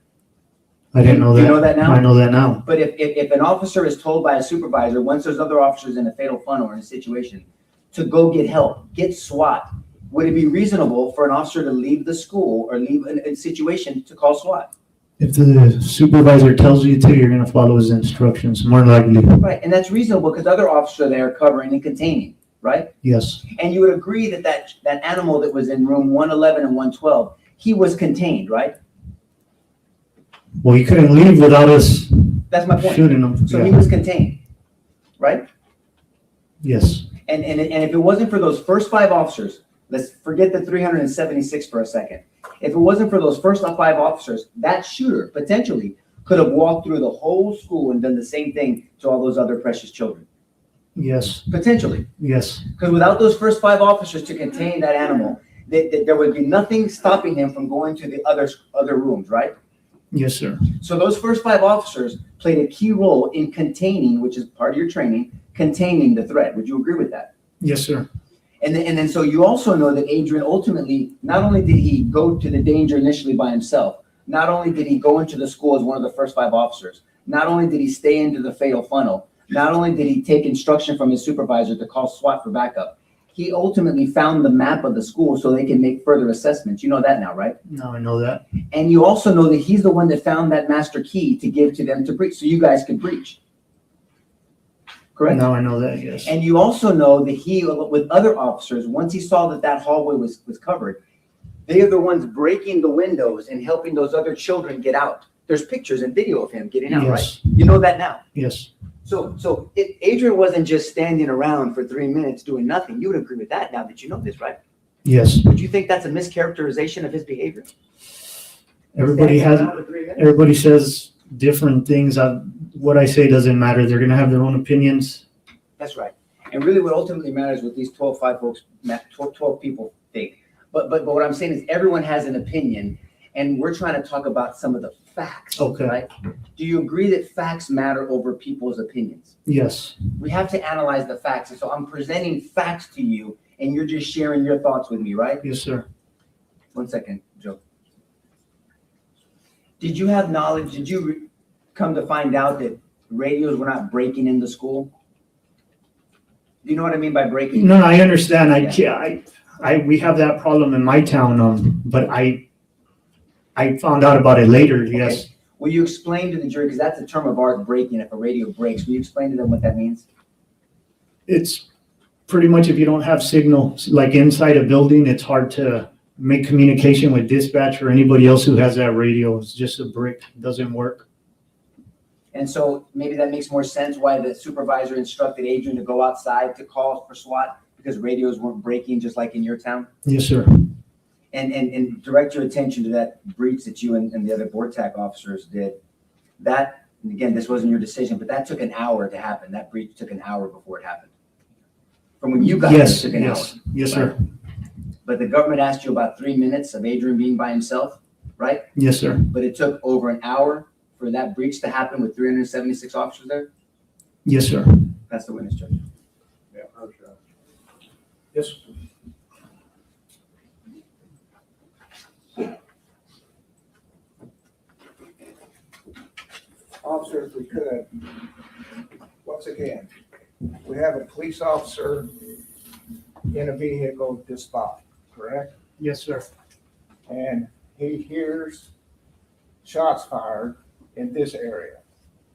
I didn't know that. You know that now? I know that now. But if an officer is told by a supervisor, once there's other officers in a fatal funnel or in a situation, to go get help, get SWAT, would it be reasonable for an officer to leave the school or leave a situation to call SWAT? If the supervisor tells you to, you're going to follow his instructions, more likely. Right, and that's reasonable because other officers are there covering and containing, right? Yes. And you would agree that animal that was in room 111 and 112, he was contained, right? Well, he couldn't leave without us That's my point. shooting him. So Yeah. he was contained, right? Yes. And if it wasn't for those first 5 officers, let's forget the 376 for a second. If it wasn't for those first 5 officers, that shooter potentially could have walked through the whole school and done the same thing to all those other precious children. Yes. Potentially. Yes. Because without those first 5 officers to contain that animal, there would be nothing stopping him from going to the other rooms, right? Yes, sir. So those first 5 officers played a key role in containing, which is part of your training, containing the threat. Would you agree with that? Yes, sir. And then so you also know that Adrian ultimately, not only did he go to the danger initially by himself, not only did he go into the school as one of the first 5 officers, not only did he stay into the fatal funnel, not only did he take instruction from his supervisor to call SWAT for backup, he ultimately found the map of the school so they can make further assessments. You know that now, right? Now I know that. And you also know that he's the one that found that master key to give to them to breach, so you guys could breach. Correct? Now I know that, yes. And you also know that he, with other officers, once he saw that hallway was covered, they are the ones breaking the windows and helping those other children get out. There's pictures and video of him getting out, Yes. right? You know that now. Yes. So if Adrian wasn't just standing around for 3 minutes doing nothing, you would agree with that now that you know this, right? Yes. Would you think that's a mischaracterization of his behavior? Everybody says different things. What I say doesn't matter. They're going to have their own opinions. That's right. And really what ultimately matters what these 12 people think. But what I'm saying is everyone has an opinion, and we're trying to talk about some of the facts. Okay. Right? Do you agree that facts matter over people's opinions? Yes. We have to analyze the facts. And so I'm presenting facts to you, and you're just sharing your thoughts with me, right? Yes, sir. 1 second, Joe. Did you have knowledge? Did you come to find out that radios were not breaking in the school? Do you know what I mean by breaking? No, I understand. We have that problem in my town, but I found out about it later. Yes. Okay. Will you explain to the jury, because that's a term of art, breaking, if a radio breaks, will you explain to them what that means? It's pretty much if you don't have signal, like inside a building, it's hard to make communication with dispatch or anybody else who has that radio. It's just a brick. It doesn't work. And so maybe that makes more sense why the supervisor instructed Adrian to go outside to call for SWAT, because radios weren't breaking just like in your town? Yes, sir. And direct your attention to that breach that you and the other board TAC officers did. That, and again, this wasn't your decision, but that took an hour to happen. That breach took an hour before it happened. From when you got there, it took an hour. Yes, sir. But the government asked you about 3 minutes of Adrian being by himself, right? Yes, sir. But it took over an hour for that breach to happen with 376 officers there? Yes, sir. That's the witness, Judge. Yeah, Yes. Officer, if we could, once again, we have a police officer in a vehicle at this spot, correct? Yes, sir. And he hears shots fired in this area,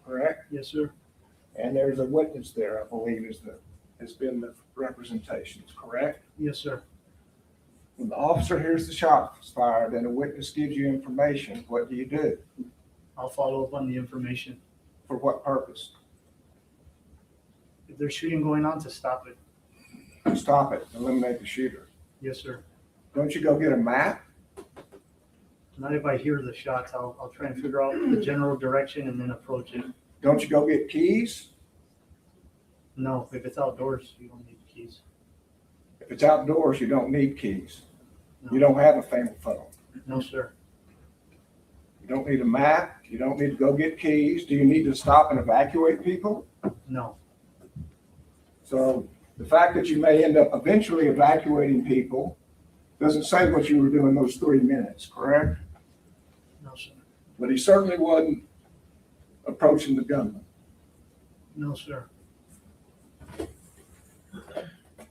correct? Yes, sir. And there's a witness there, I believe, has been the representations, correct? Yes, sir. When the officer hears the shots fired and a witness gives you information, what do you do? I'll follow up on the information. For what purpose? If there's shooting going on, to stop it. Stop it, eliminate the shooter. Yes, sir. Don't you go get a map? Not if I hear the shots. I'll try and figure out the general direction and then approach it. Don't you go get keys? No, if it's outdoors, you don't need keys. If it's outdoors, you don't need keys. You don't have a family phone. No, sir. You don't need a map. You don't need to go get keys. Do you need to stop and evacuate people? No. So the fact that you may end up eventually evacuating people doesn't say what you were doing those 3 minutes, correct? No, sir. But he certainly wasn't approaching the gunman. No, sir.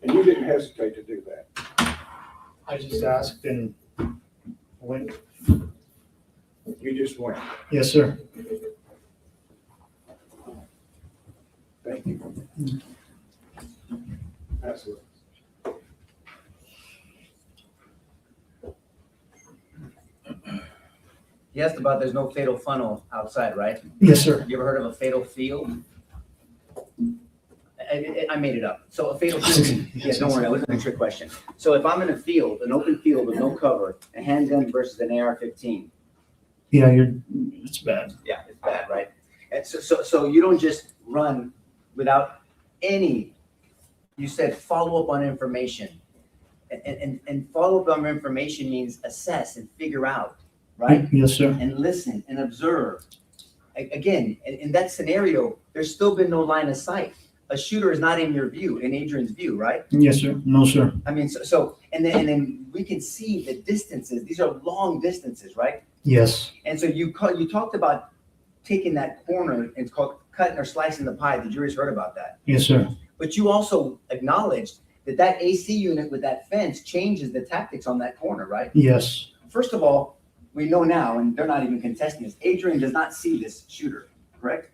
And you didn't hesitate to do that. I just asked and went. You just went. Yes, sir. Thank you. Absolutely. You asked about there's no fatal funnel outside, right? Yes, sir. You ever heard of a fatal field? I made it up. So a fatal field, yeah, don't worry, that wasn't a trick question. So if I'm in a field, an open field with no cover, a handgun versus an AR-15. Yeah, it's bad. Yeah, it's bad, right? And so you don't just run without any, you said follow up on information. And follow up on information means assess and figure out, right? Yes, sir. And listen and observe. Again, in that scenario, there's still been no line of sight. A shooter is not in your view, in Adrian's view, right? Yes, sir. No, sir. I mean, so and then we can see the distances. These are long distances, right? Yes. And so you talked about taking that corner. It's called cutting or slicing the pie. The jury's heard about that. Yes, sir. But you also acknowledged that AC unit with that fence changes the tactics on that corner, right? Yes. First of all, we know now, and they're not even contesting this, Adrian does not see this shooter, correct?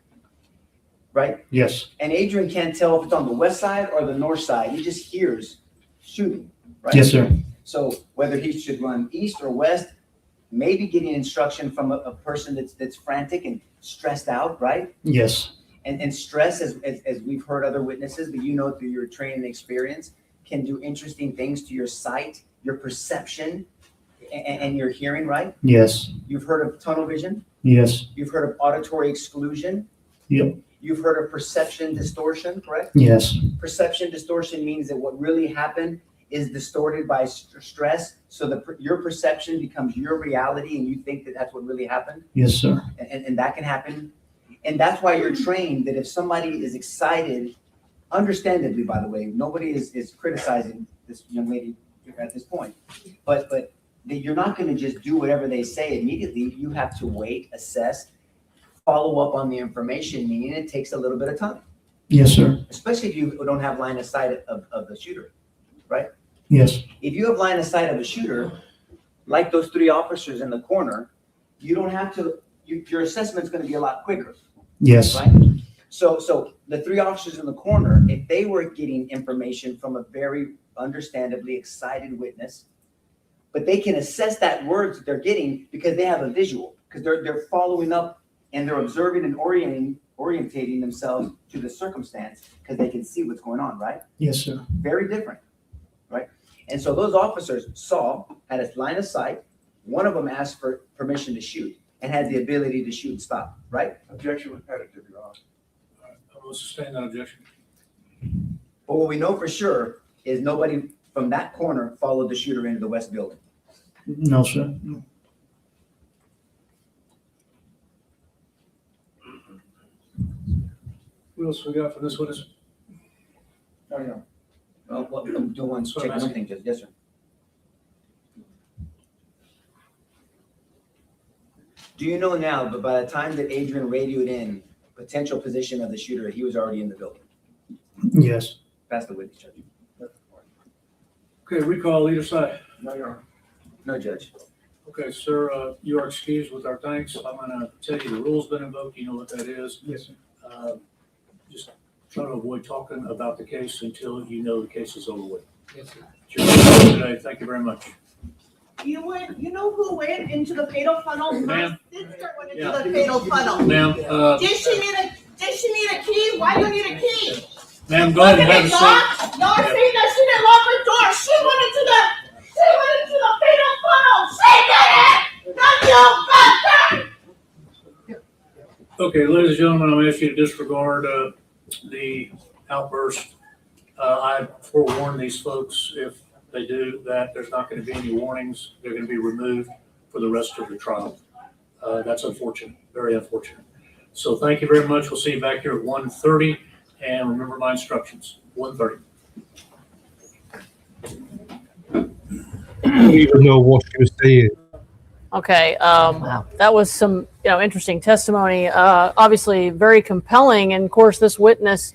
Right? Yes. And Adrian can't tell if it's on the west side or the north side. He just hears shooting, right? Yes, sir. So whether he should run east or west, maybe getting instruction from a person that's frantic and stressed out, right? Yes. And stress, as we've heard other witnesses, but you know through your training experience, can do interesting things to your sight, your perception, and your hearing, right? Yes. You've heard of tunnel vision. Yes. You've heard of auditory exclusion. Yep. You've heard of perception distortion, correct? Yes. Perception distortion means that what really happened is distorted by stress, so your perception becomes your reality, and you think that that's what really happened. Yes, sir. And that can happen. And that's why you're trained that if somebody is excited, understandably, by the way, nobody is criticizing this young lady at this point, but that you're not going to just do whatever they say immediately. You have to wait, assess, follow up on the information, meaning it takes a little bit of time. Yes, sir. Especially if you don't have line of sight of the shooter, right? Yes. If you have line of sight of a shooter, like those 3 officers in the corner, you don't have to, your assessment's going to be a lot quicker. Yes. Right? So the 3 officers in the corner, if they were getting information from a very understandably excited witness, but they can assess that words that they're getting because they have a visual, because they're following up and they're observing and orientating themselves to the circumstance because they can see what's going on, right? Yes, sir. Very different, right? And so those officers had a line of sight. One of them asked for permission to shoot and had the ability to shoot and stop, right? Objection repetitive, Your Honor. I will sustain that objection. But what we know for sure is nobody from that corner followed the shooter into the west building. No, sir. What else we got for this witness? No. Well, do one, So check I'm one thing, Judge. Yes, sir. Do you know now, but by the time that Adrian radioed in potential position of the shooter, he was already in the building? Yes. Pass the witness, Judge. Okay, recall either side. No, Your Honor. No, Judge. Okay, sir, you are excused with our thanks. I'm gonna tell you the rule's been invoked. You know what that is. Yes, sir. Just try to avoid talking about the case until you know the case is over with. Yes, sir. It's your time today. Thank you very much. You know who went into the fatal funnel? Ma'am? My sister went into Yeah. the fatal funnel. Ma'am, Did she need a key? Why do you need a key? ma'am, go ahead and have a Wasn't it seat. locked? Y'all seen that she didn't lock her door. She went into the fatal funnel. She did it! Not you, bastard! Okay, ladies and gentlemen, I'm asking you to disregard the outburst. I forewarn these folks, if they do that, there's not going to be any warnings. They're going to be removed for the rest of the trial. That's unfortunate, very unfortunate. So thank you very much. We'll see you back here at 1:30, and remember my instructions, 1:30. I don't even know what she was saying. Okay, that was some interesting testimony. Obviously, very compelling. And of course, this witness,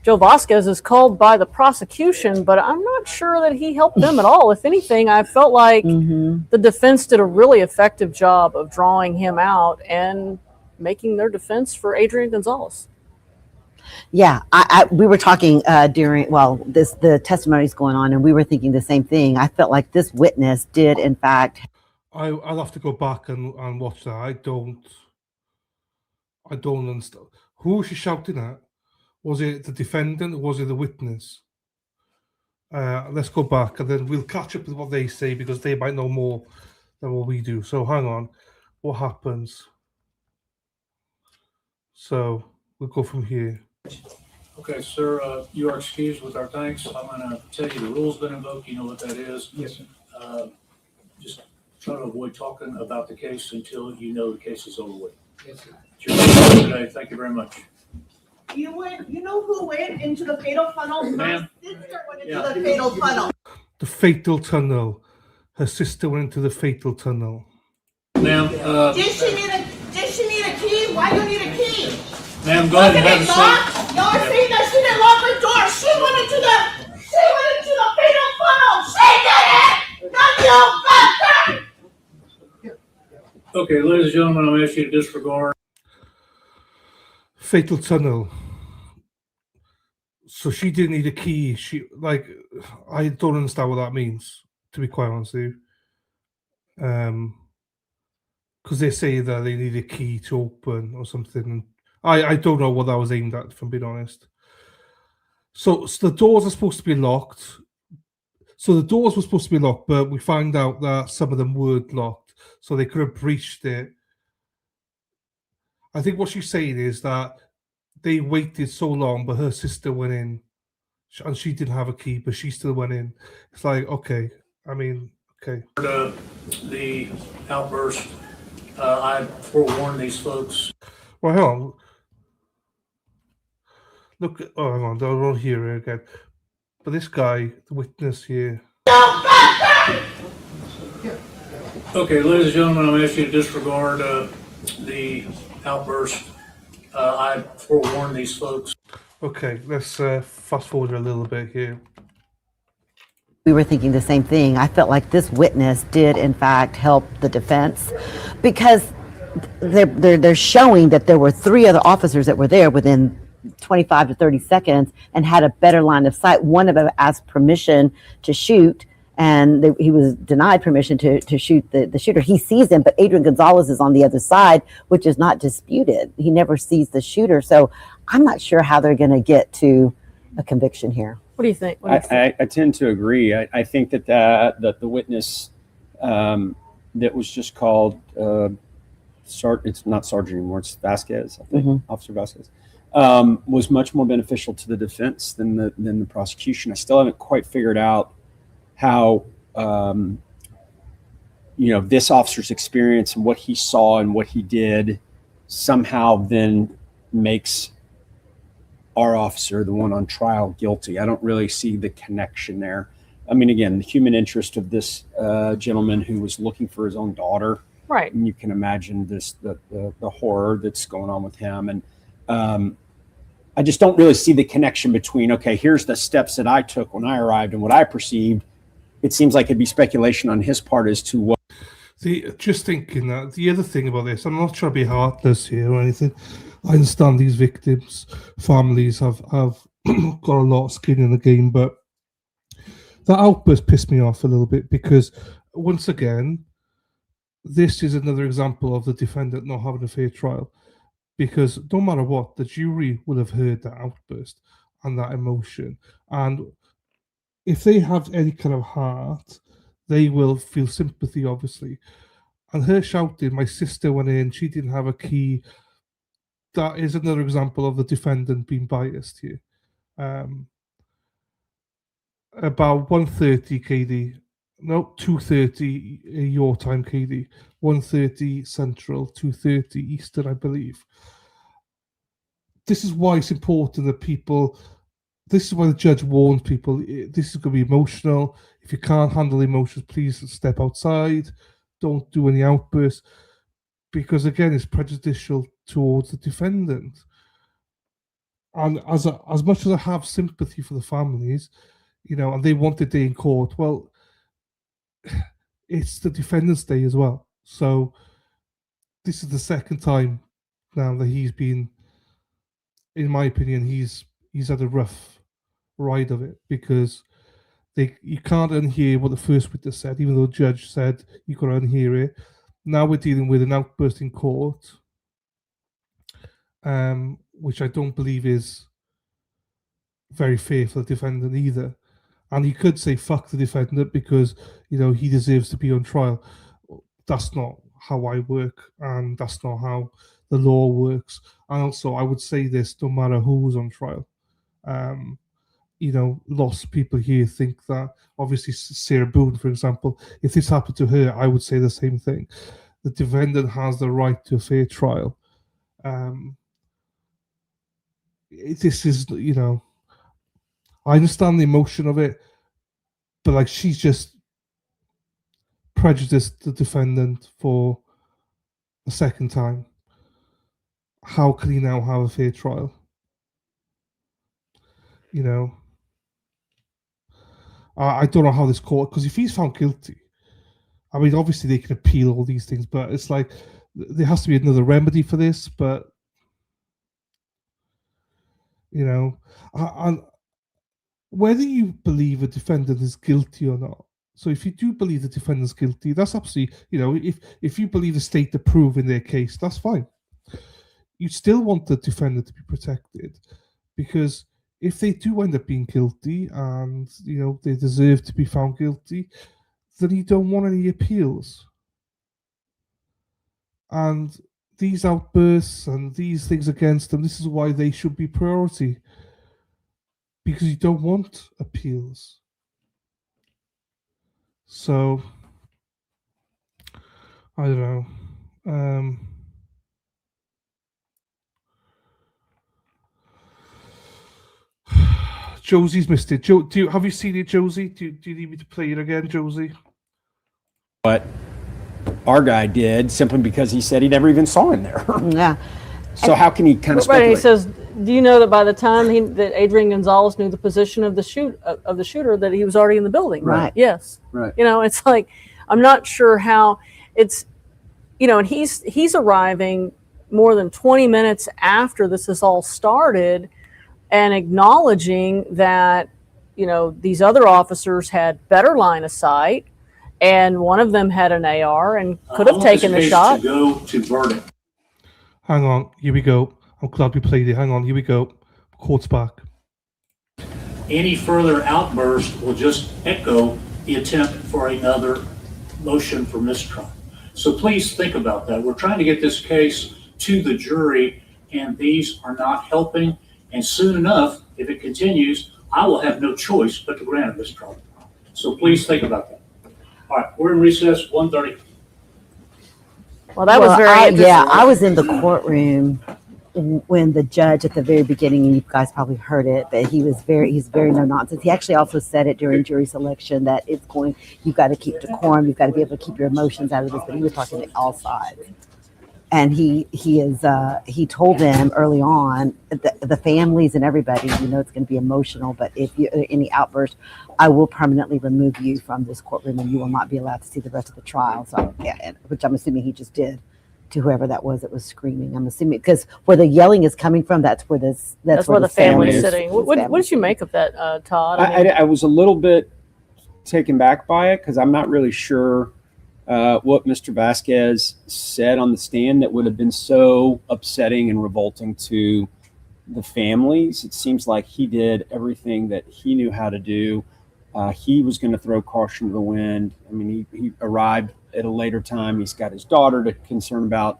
Joe Vasquez, is called by the prosecution, but I'm not sure that he helped them at all. If anything, I felt like the defense did a really effective job of drawing him out and making their defense for Adrian Gonzales. Yeah, we were talking during the testimony's going on, and we were thinking the same thing. I felt like this witness did, in fact. I'll have to go back and watch that. I don't understand. Who was she shouting at? Was it the defendant or was it the witness? Let's go back and then we'll catch up with what they say because they might know more than what we do. So hang on. What happens? So we'll go from here. Okay, sir, you are excused with our thanks. I'm going to tell you the rule's been invoked. You know what that is. Yes, sir. Just try to avoid talking about the case until you know the case is over with. Yes, sir. It's your time today. Thank you very much. You know who went into the fatal funnel? My Ma'am? sister went into Yeah. the fatal funnel. The fatal tunnel. Her sister went into the fatal tunnel. Ma'am, Did she need a key? Why do you need a key? ma'am, go ahead and have Wasn't a it seat. locked? Y'all seen that she didn't lock her door. She went into the fatal funnel. She did it! Not you, bastard! Okay, ladies and gentlemen, I'm asking you to disregard. Fatal tunnel. So she didn't need a key. I don't understand what that means, to be quite honest with you. Because they say that they need a key to open or something. I don't know what that was aimed at, if I'm being honest. So the doors are supposed to be locked. So the doors were supposed to be locked, but we found out that some of them weren't locked. So they could have breached it. I think what she's saying is that they waited so long, but her sister went in. And she didn't have a key, but she still went in. It's like, okay. I mean, okay. The outburst, I forewarn these folks. Well, hang on. Look, hang on, I don't hear it again. But this guy, the witness here. Okay, ladies and gentlemen, I'm asking you to disregard the outburst. I forewarn these folks. Okay, let's fast forward a little bit here. We were thinking the same thing. I felt like this witness did, in fact, help the defense because they're showing that there were 3 other officers that were there within 25 to 30 seconds and had a better line of sight. One of them asked permission to shoot, and he was denied permission to shoot the shooter. He sees him, but Adrian Gonzales is on the other side, which is not disputed. He never sees the shooter. So I'm not sure how they're going to get to a conviction here. What do you think? I tend to agree. I think that the witness that was just called, it's not Sergeant anymore, it's Vasquez, I think, Officer Vasquez, was much more beneficial to the defense than the prosecution. I still haven't quite figured out how this officer's experience and what he saw and what he did somehow then makes our officer, the one on trial, guilty. I don't really see the connection there. I mean, again, the human interest of this gentleman who was looking for his own daughter. Right. And you can imagine the horror that's going on with him. And I just don't really see the connection between, okay, here's the steps that I took when I arrived and what I perceived. It seems like it'd be speculation on his part as to what. Just thinking that the other thing about this, I'm not trying to be heartless here or anything. I understand these victims' families have got a lot of skin in the game, but that outburst pissed me off a little bit because, once again, this is another example of the defendant not having a fair trial. Because no matter what, the jury will have heard that outburst and that emotion. And if they have any kind of heart, they will feel sympathy, obviously. And her shouting, my sister went in, she didn't have a key. That is another example of the defendant being biased here. About 1:30 KD, no, 2:30 your time KD, 1:30 Central, 2:30 Eastern, I believe. This is why it's important that people, this is why the judge warns people, this is going to be emotional. If you can't handle emotions, please step outside. Don't do any outbursts. Because again, it's prejudicial towards the defendant. And as much as I have sympathy for the families, you know, and they want a day in court, well, it's the defendant's day as well. So this is the second time now that he's been, in my opinion, he's had a rough ride of it because you can't unhear what the first witness said, even though the judge said you got to unhear it. Now we're dealing with an outburst in court, which I don't believe is very fair for the defendant either. And you could say fuck the defendant because, you know, he deserves to be on trial. That's not how I work, and that's not how the law works. And also, I would say this no matter who's on trial. You know, lots of people here think that, obviously Sarah Boone, for example, if this happened to her, I would say the same thing. The defendant has the right to a fair trial. This is, you know, I understand the emotion of it, but like she's just prejudiced the defendant for a second time. How can he now have a fair trial? You know, I don't know how this court, because if he's found guilty, I mean, obviously they can appeal all these things, but it's like there has to be another remedy for this. But you know, and whether you believe a defendant is guilty or not. So if you do believe the defendant's guilty, that's absolutely, you know, if you believe the state to prove in their case, that's fine. You still want the defendant to be protected, because if they do end up being guilty and, you know, they deserve to be found guilty, then you don't want any appeals. And these outbursts and these things against them, this is why they should be priority. Because you don't want appeals. So, I don't know. Josie's missed it. Have you seen it, Josie? Do you need me to play it again, Josie? But our guy did, simply because he said he never even saw him there. Yeah. So how can he kind of Right, speculate? he says, do you know that by the time that Adrian Gonzales knew the position of the shooter, that he was already in the building? Right. Yes. Right. You know, it's like, I'm not sure how it's, you know, and he's arriving more than 20 minutes after this has all started and acknowledging that, you know, these other officers had better line of sight, and one of them had an AR and could have taken the shot. To go to verdict. Hang on, here we go. I'm glad we played it. Hang on, here we go. Court's back. Any further outburst will just echo the attempt for another motion for mistrial. So please think about that. We're trying to get this case to the jury, and these are not helping. And soon enough, if it continues, I will have no choice but to grant a mistrial. So please think about that. All right, we're in recess, 1:30. Well, that was very interesting. Yeah, I was in the courtroom when the judge at the very beginning, and you guys probably heard it, but he's very no nonsense. He actually also said it during jury selection that you've got to keep decorum, you've got to be able to keep your emotions out of this, but he was talking to all sides. And he told them early on, the families and everybody, it's going to be emotional, but if you any outburst, I will permanently remove you from this courtroom and you will not be allowed to see the rest of the trial. So, yeah, which I'm assuming he just did to whoever that was screaming. I'm assuming because where the yelling is coming from, that's where the family's sitting. What did you make of that, Todd? I was a little bit taken back by it because I'm not really sure what Mr. Vasquez said on the stand that would have been so upsetting and revolting to the families. It seems like he did everything that he knew how to do. He was going to throw caution to the wind. I mean, he arrived at a later time. He's got his daughter to concern about.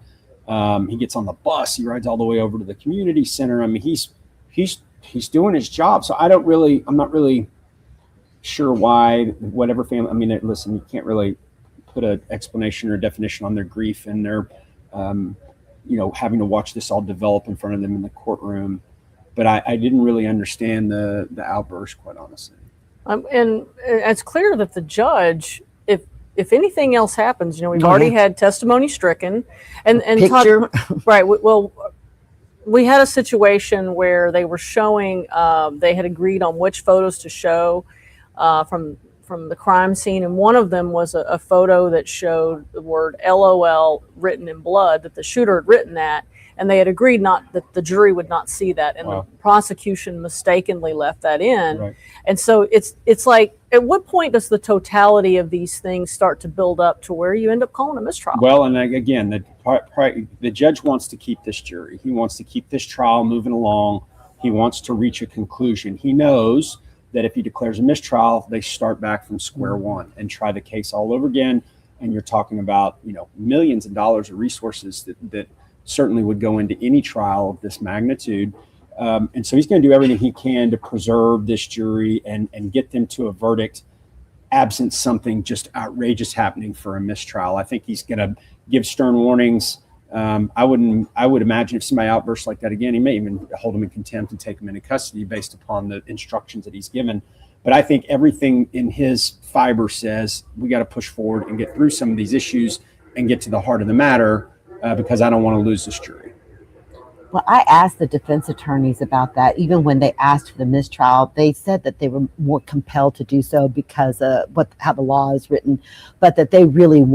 He gets on the bus. He rides all the way over to the community center. I mean, he's doing his job. So I'm not really sure why whatever family. I mean, listen, you can't really put an explanation or a definition on their grief and their, having to watch this all develop in front of them in the courtroom. But I didn't really understand the outburst, quite honestly. And it's clear that the judge, if anything else happens, we've already had testimony stricken, and picture. Right. Well, we had a situation where they were showing. They had agreed on which photos to show from the crime scene, and one of them was a photo that showed the word LOL written in blood, that the shooter had written that, and they had agreed that the jury would not see that, and the prosecution mistakenly left that in. Right. And so it's like, at what point does the totality of these things start to build up to where you end up calling a mistrial? Well, and again, the judge wants to keep this jury. He wants to keep this trial moving along. He wants to reach a conclusion. He knows that if he declares a mistrial, they start back from square one and try the case all over again. And you're talking about, millions of dollars of resources that certainly would go into any trial of this magnitude. And so he's going to do everything he can to preserve this jury and get them to a verdict absent something just outrageous happening for a mistrial. I think he's going to give stern warnings. I would imagine if somebody outbursts like that again, he may even hold him in contempt and take him into custody based upon the instructions that he's given. But I think everything in his fiber says we got to push forward and get through some of these issues and get to the heart of the matter because I don't want to lose this jury. Well, I asked the defense attorneys about that. Even when they asked for the mistrial, they said that they were more compelled to do so because of how the law is written, but that they really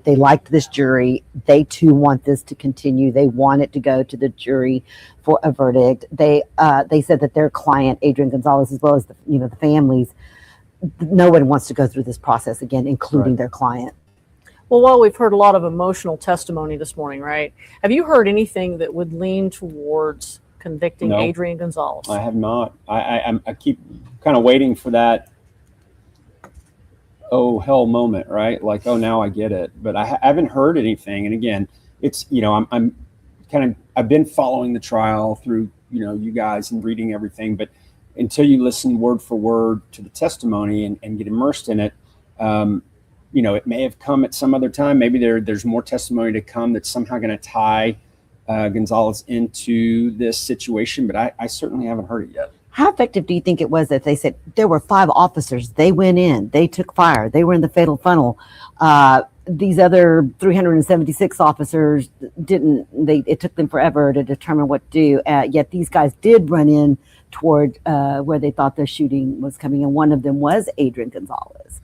they liked this jury. They too want this to continue. They want it to go to the jury for a verdict. They said that their client, Adrian Gonzales, as well as the families, no one wants to go through this process again, including their client. Well, while we've heard a lot of emotional testimony this morning, right? Have you heard anything that would lean towards convicting Adrian Gonzales? I have not. I keep kind of waiting for that oh hell moment, right? Like, oh, now I get it. But I haven't heard anything. And again, it's I've been following the trial through you guys and reading everything, but until you listen word for word to the testimony and get immersed in it, it may have come at some other time. Maybe there's more testimony to come that's somehow going to tie Gonzales into this situation, but I certainly haven't heard it yet. How effective do you think it was that they said there were 5 officers, they went in, they took fire, they were in the fatal funnel. These other 376 officers didn't, it took them forever to determine what to do. Yet these guys did run in toward where they thought the shooting was coming, and one of them was Adrian Gonzales.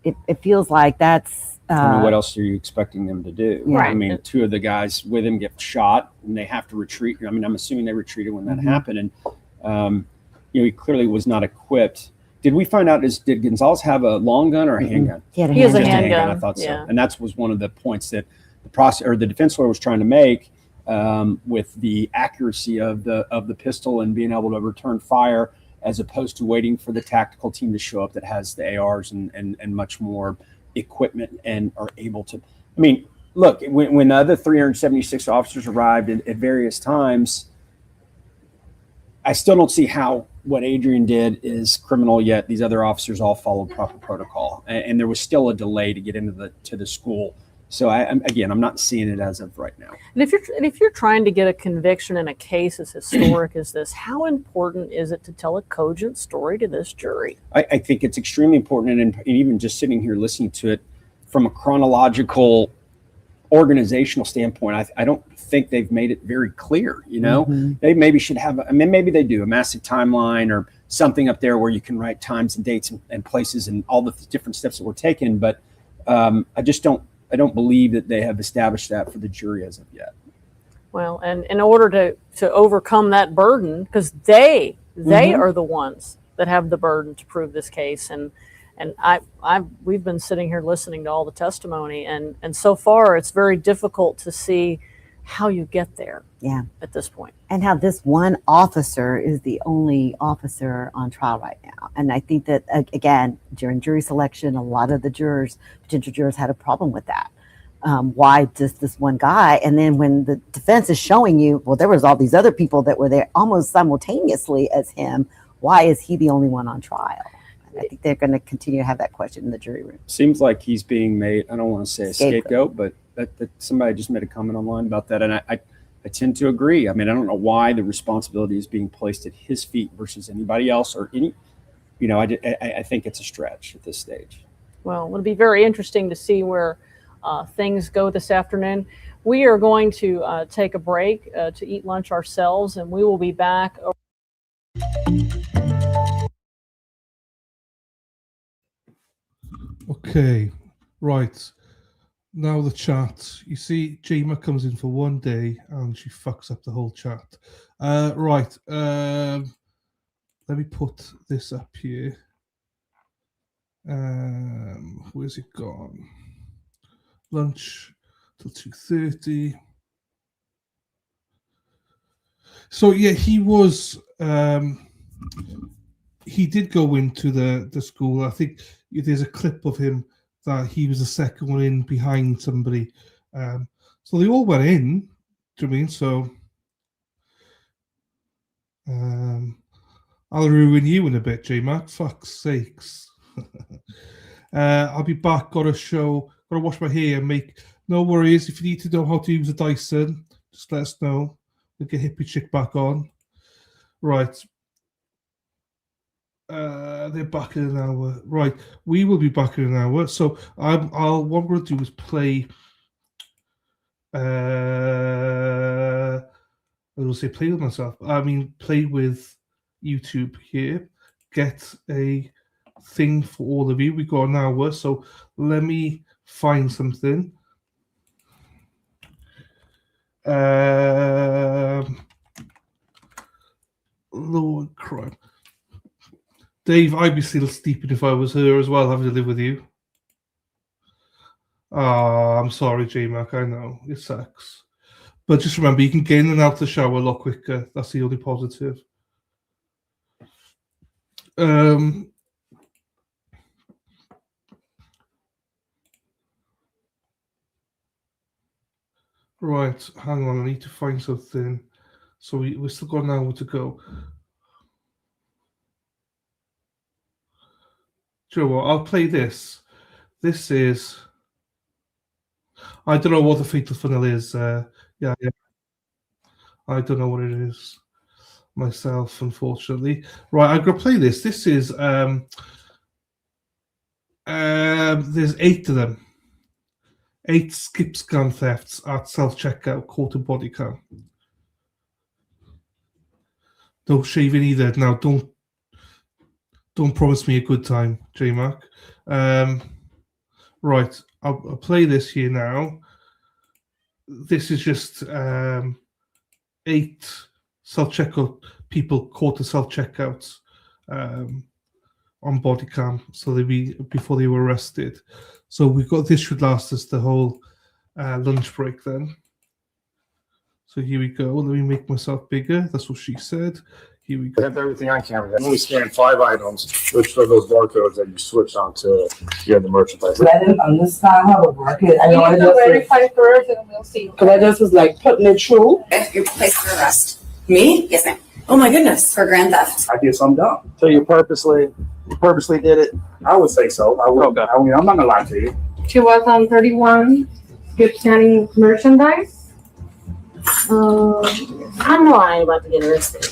It feels like that's... what else are you expecting them to do? Yeah. I mean, 2 of the guys with him get shot and they have to retreat. I mean, I'm assuming they retreated when that happened. And, he clearly was not equipped. Did we find out, did Gonzales have a long gun or a handgun? He has a handgun. I thought so. And that was one of the points that the defense lawyer was trying to make with the accuracy of the pistol and being able to return fire, as opposed to waiting for the tactical team to show up that has the ARs and much more equipment and are able to. I mean, look, when the other 376 officers arrived at various times, I still don't see how what Adrian did is criminal, yet these other officers all followed proper protocol. And there was still a delay to get into the school So I'm not seeing it as of right now. And if you're trying to get a conviction in a case as historic as this, how important is it to tell a cogent story to this jury? I think it's extremely important, and even just sitting here listening to it from a chronological, organizational standpoint, I don't think they've made it very clear. They maybe should have. Maybe they do a massive timeline or something up there where you can write times and dates and places and all the different steps that were taken. But I don't believe that they have established that for the jury as of yet. Well, and in order to overcome that burden, because they are the ones that have the burden to prove this case, and we've been sitting here listening to all the testimony, and so far it's very difficult to see how you get there. Yeah. At this point, and how this one officer is the only officer on trial right now. And I think that again, during jury selection, a lot of the potential jurors had a problem with that. Why just this one guy? And then when the defense is showing you, well, there was all these other people that were there almost simultaneously as him. Why is he the only one on trial? And I think they're going to continue to have that question in the jury room. Seems like he's being made, I don't want to say a scapegoat, but that somebody just made a comment online about that. And I tend to agree. I don't know why the responsibility is being placed at his feet versus anybody else or any, I think it's a stretch at this stage. Well, it'll be very interesting to see where things go this afternoon. We are going to take a break to eat lunch ourselves, and we will be back. Okay, right. Now the chat. You see, Jema comes in for one day and she fucks up the whole chat. Right. Let me put this up here. Where's it gone? Lunch till 2:30. So yeah, he was. He did go into the school. I think there's a clip of him that he was the second one in behind somebody. So they all went in. Do you know what I mean? So I'll ruin you in a bit, J-Mac. Fuck's sakes. I'll be back. Got to wash my hair and make. No worries. If you need to know how to use a Dyson, just let us know. We'll get Hippie Chick back on. Right. They're back in an hour. Right. We will be back in an hour. So what I'm going to do is play. I will say play with myself. Play with YouTube here. Get a thing for all of you. We got an hour, so let me find something. Lord crime. Dave, I'd be still sleeping if I was her as well, having to live with you. I'm sorry, J-Mac, I know. It sucks. But just remember, you can get in and out of the shower a lot quicker. That's the only positive. Right, hang on, I need to find something. So we've still got an hour to go. Do you know what? I'll play this. This is... I don't know what the Fatal Funnel is. Yeah. I don't know what it is myself, unfortunately. Right, I'm going to play this. This is... there's 8 of them. 8 skip scan thefts at self-checkout, caught in body cam. Don't shave in either. Now, don't promise me a good time, J-Mac. Right, I'll play this here now. This is just 8 self-checkout people caught in self-checkouts on body cam, so before they were arrested. So we've got this should last us the whole lunch break then. So here we go. Let me make myself bigger. That's what she said. Here we go. I have everything on camera. I only scanned 5 items, which are those barcodes that you switch onto the merchandise. I didn't understand how to work it. I know I just verify first and we'll see. Because I just was like putting it through. Your place of arrest. Me? Yes, ma'am. Oh my goodness, for grand theft. I did something dumb. So you purposely did it? I would say so. I would. Okay. I'm not gonna lie to you. She was on 31 skip scanning merchandise. I know I ain't about to get arrested.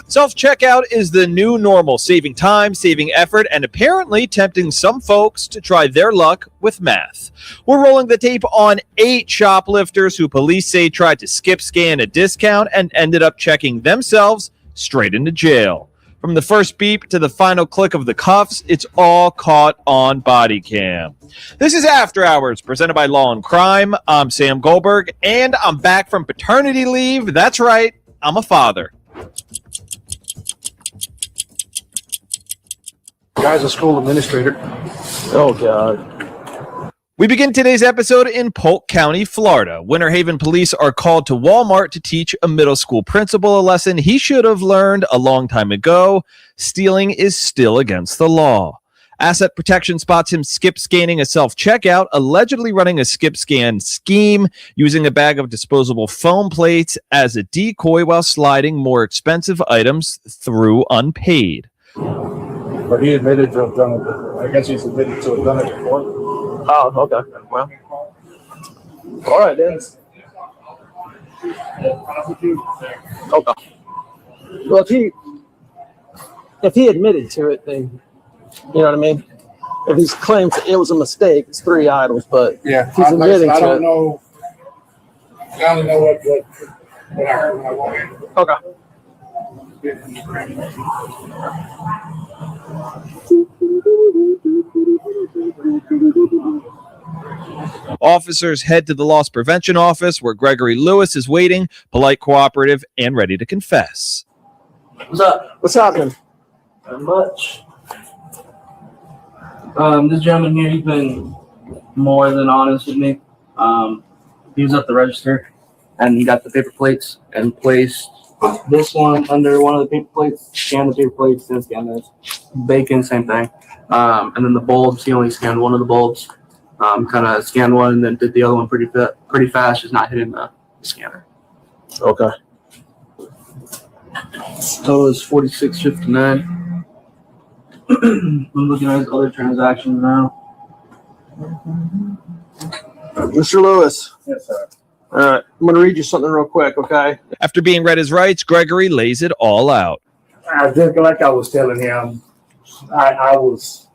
Self-checkout is the new normal, saving time, saving effort, and apparently tempting some folks to try their luck with math. We're rolling the tape on 8 shoplifters who police say tried to skip scan a discount and ended up checking themselves straight into jail. From the first beep to the final click of the cuffs, it's all caught on body cam. This is After Hours, presented by Law and Crime. I'm Sam Goldberg, and I'm back from paternity leave. That's right, I'm a father. Guy's a school administrator. Oh, God. We begin today's episode in Polk County, Florida. Winter Haven police are called to Walmart to teach a middle school principal a lesson he should have learned a long time ago. Stealing is still against the law. Asset Protection spots him skip scanning a self-checkout, allegedly running a skip scan scheme, using a bag of disposable foam plates as a decoy while sliding more expensive items through unpaid. But he admitted to have done it. I guess he's admitted to have done it before. Oh, okay. Well, all right then. Okay. Well, if he admitted to it, then you know what I mean. If he claims it was a mistake, it's 3 items. But yeah, he's admitting I to don't it. know. I only know what I heard when I walked in. Okay. Officers head to the loss prevention office where Gregory Lewis is waiting, polite, cooperative, and ready to confess. What's up? What's happening? Not much. This gentleman here, he's been more than honest with me. He was at the register and he got the paper plates and placed this one under one of the paper plates, scanned the paper plates, then scanned this. Bacon, same thing. And then the bulbs, he only scanned one of the bulbs. Kind of scanned one and then did the other one pretty fast, just not hitting the scanner. Okay. Total is $46.59. I'm looking at his other transactions now. Mr. Lewis. Yes, sir. All right. I'm going to read you something real quick, okay? After being read his rights, Gregory lays it all out. Just like I was telling him, I was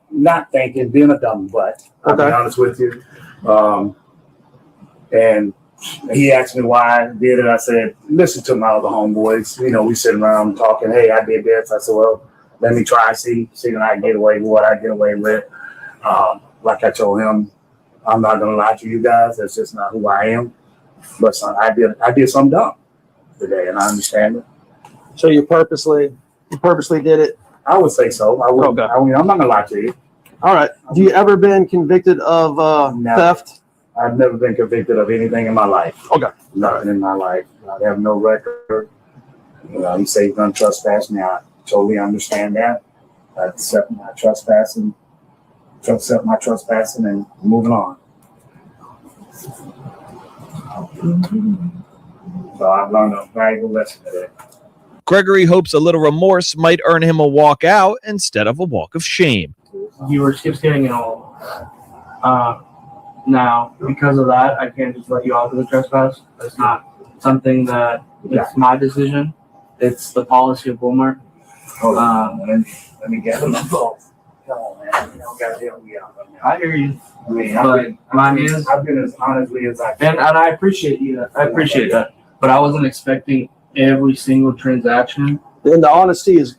not thinking, being a dumb butt. I'll be honest with you. And he asked me why I did it. I said, listen to my other homeboys. You know, we sitting around talking, hey, I did this. I said, well, let me try, see when I get away with what I get away with. Like I told him, I'm not gonna lie to you guys. That's just not who I am. But son, I did something dumb today, and I understand it. So you purposely did it? I would say so. I would. Okay. I mean, I'm not gonna lie to you. All right. Do you ever been convicted of theft? I've never been convicted of anything in my life. Okay. Nothing in my life. I have no record. You say you're gonna trespass me. I totally understand that. I accept my trespassing. Accept my trespassing and moving on. So I've learned a valuable lesson today. Gregory hopes a little remorse might earn him a walk out instead of a walk of shame. You were skip scanning and all. Now, because of that, I can't just let you off of the trespass. It's not something that it's my decision. It's the policy of Walmart. Let me get them both. Come on, man. You don't gotta help me out. I hear you. I mean, I've been as honestly as I can. And I appreciate you. I appreciate that. But I wasn't expecting every single transaction. Then the honesty is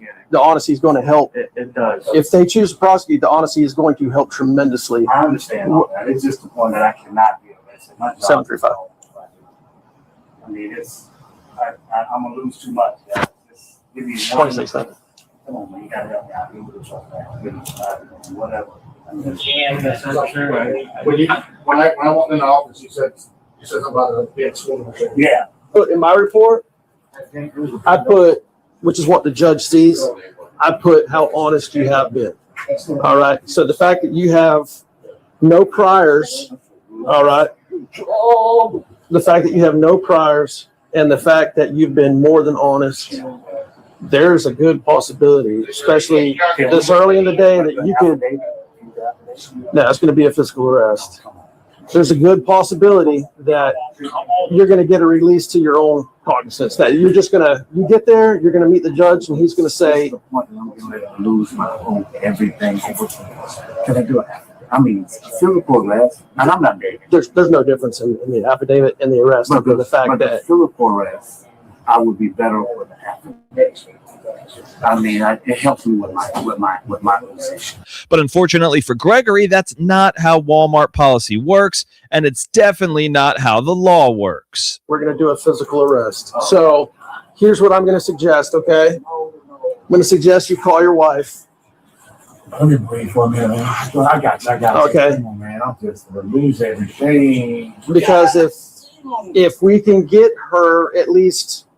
going to help. It does. If they choose to prosecute, the honesty is going to help tremendously. I understand all that. It's just the point that I cannot be arrested. 735. I mean, I'm gonna lose too much. Yeah. Just give me 26 seconds. Come on, man. You gotta help me out. Give me the truck back. Whatever. When I walked in the office, you said something about being sworn. Yeah. In my report, I put, which is what the judge sees, I put how honest you have been. All right. So the fact that you have no priors, all right. The fact that you have no priors and the fact that you've been more than honest, there's a good possibility, especially this early in the day, that you could. No, it's going to be a physical arrest. there's a good possibility that you're going to get a release to your own cognizance. That you're just going to, you get there, you're going to meet the judge, and he's going to say, I'm going to lose my home, everything. Can I do it? I mean, physical arrest, and I'm not dating. There's no difference in the affidavit and the arrest. But the fact that physical arrest, I would be better with the affidavit. I mean, it helps me with my position. But unfortunately for Gregory, that's not how Walmart policy works, and it's definitely not how the law works. we're going to do a physical arrest. So here's what I'm going to suggest, okay? I'm going to suggest you call your wife. Let me breathe for a minute, man. I got Okay. Come on, man. I'm just going to lose everything. Because if we can get her at least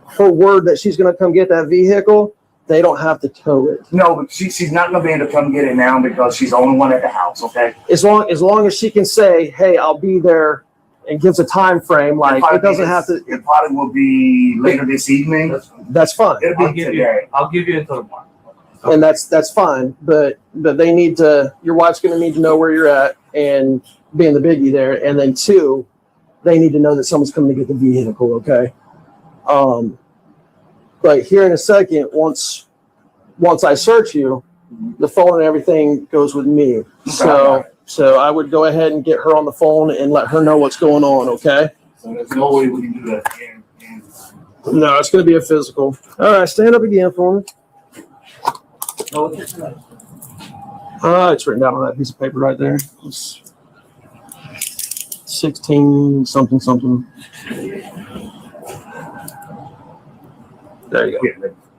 her word that she's going to come get that vehicle, they don't have to tow it. No, but she's not going to be able to come get it now because she's the only one at the house, okay? As long as she can say, hey, I'll be there, and gives a time frame, like it doesn't have to. It probably will be later this evening. That's fine. It'll be today. I'll give you until tomorrow. And that's fine, but they need to. Your wife's going to need to know where you're at and being the biggie there, and then 2, they need to know that someone's coming to get the vehicle. Okay. But here in a second, once I search you, the phone and everything goes with me. So I would go ahead and get her on the phone and let her know what's going on. Okay. So there's no way we can do that. No, it's going to be a physical. All right, stand up again for me. It's written down on that piece of paper right there. It's 16 something something. There you go.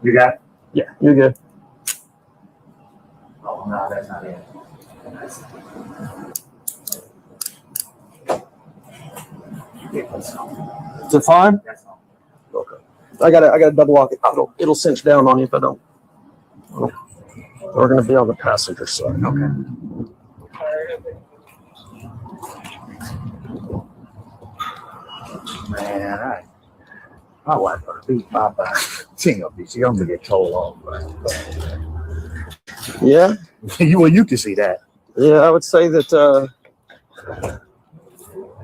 You got it? Yeah, you're good. Oh, no, that's not it. Is it fine? Okay. I gotta double lock it. It'll cinch down on you if I don't. We're gonna be on the passenger side. Okay. Man, my wife gonna beat my back. She gonna get told off. Yeah. You can see that. Yeah, I would say that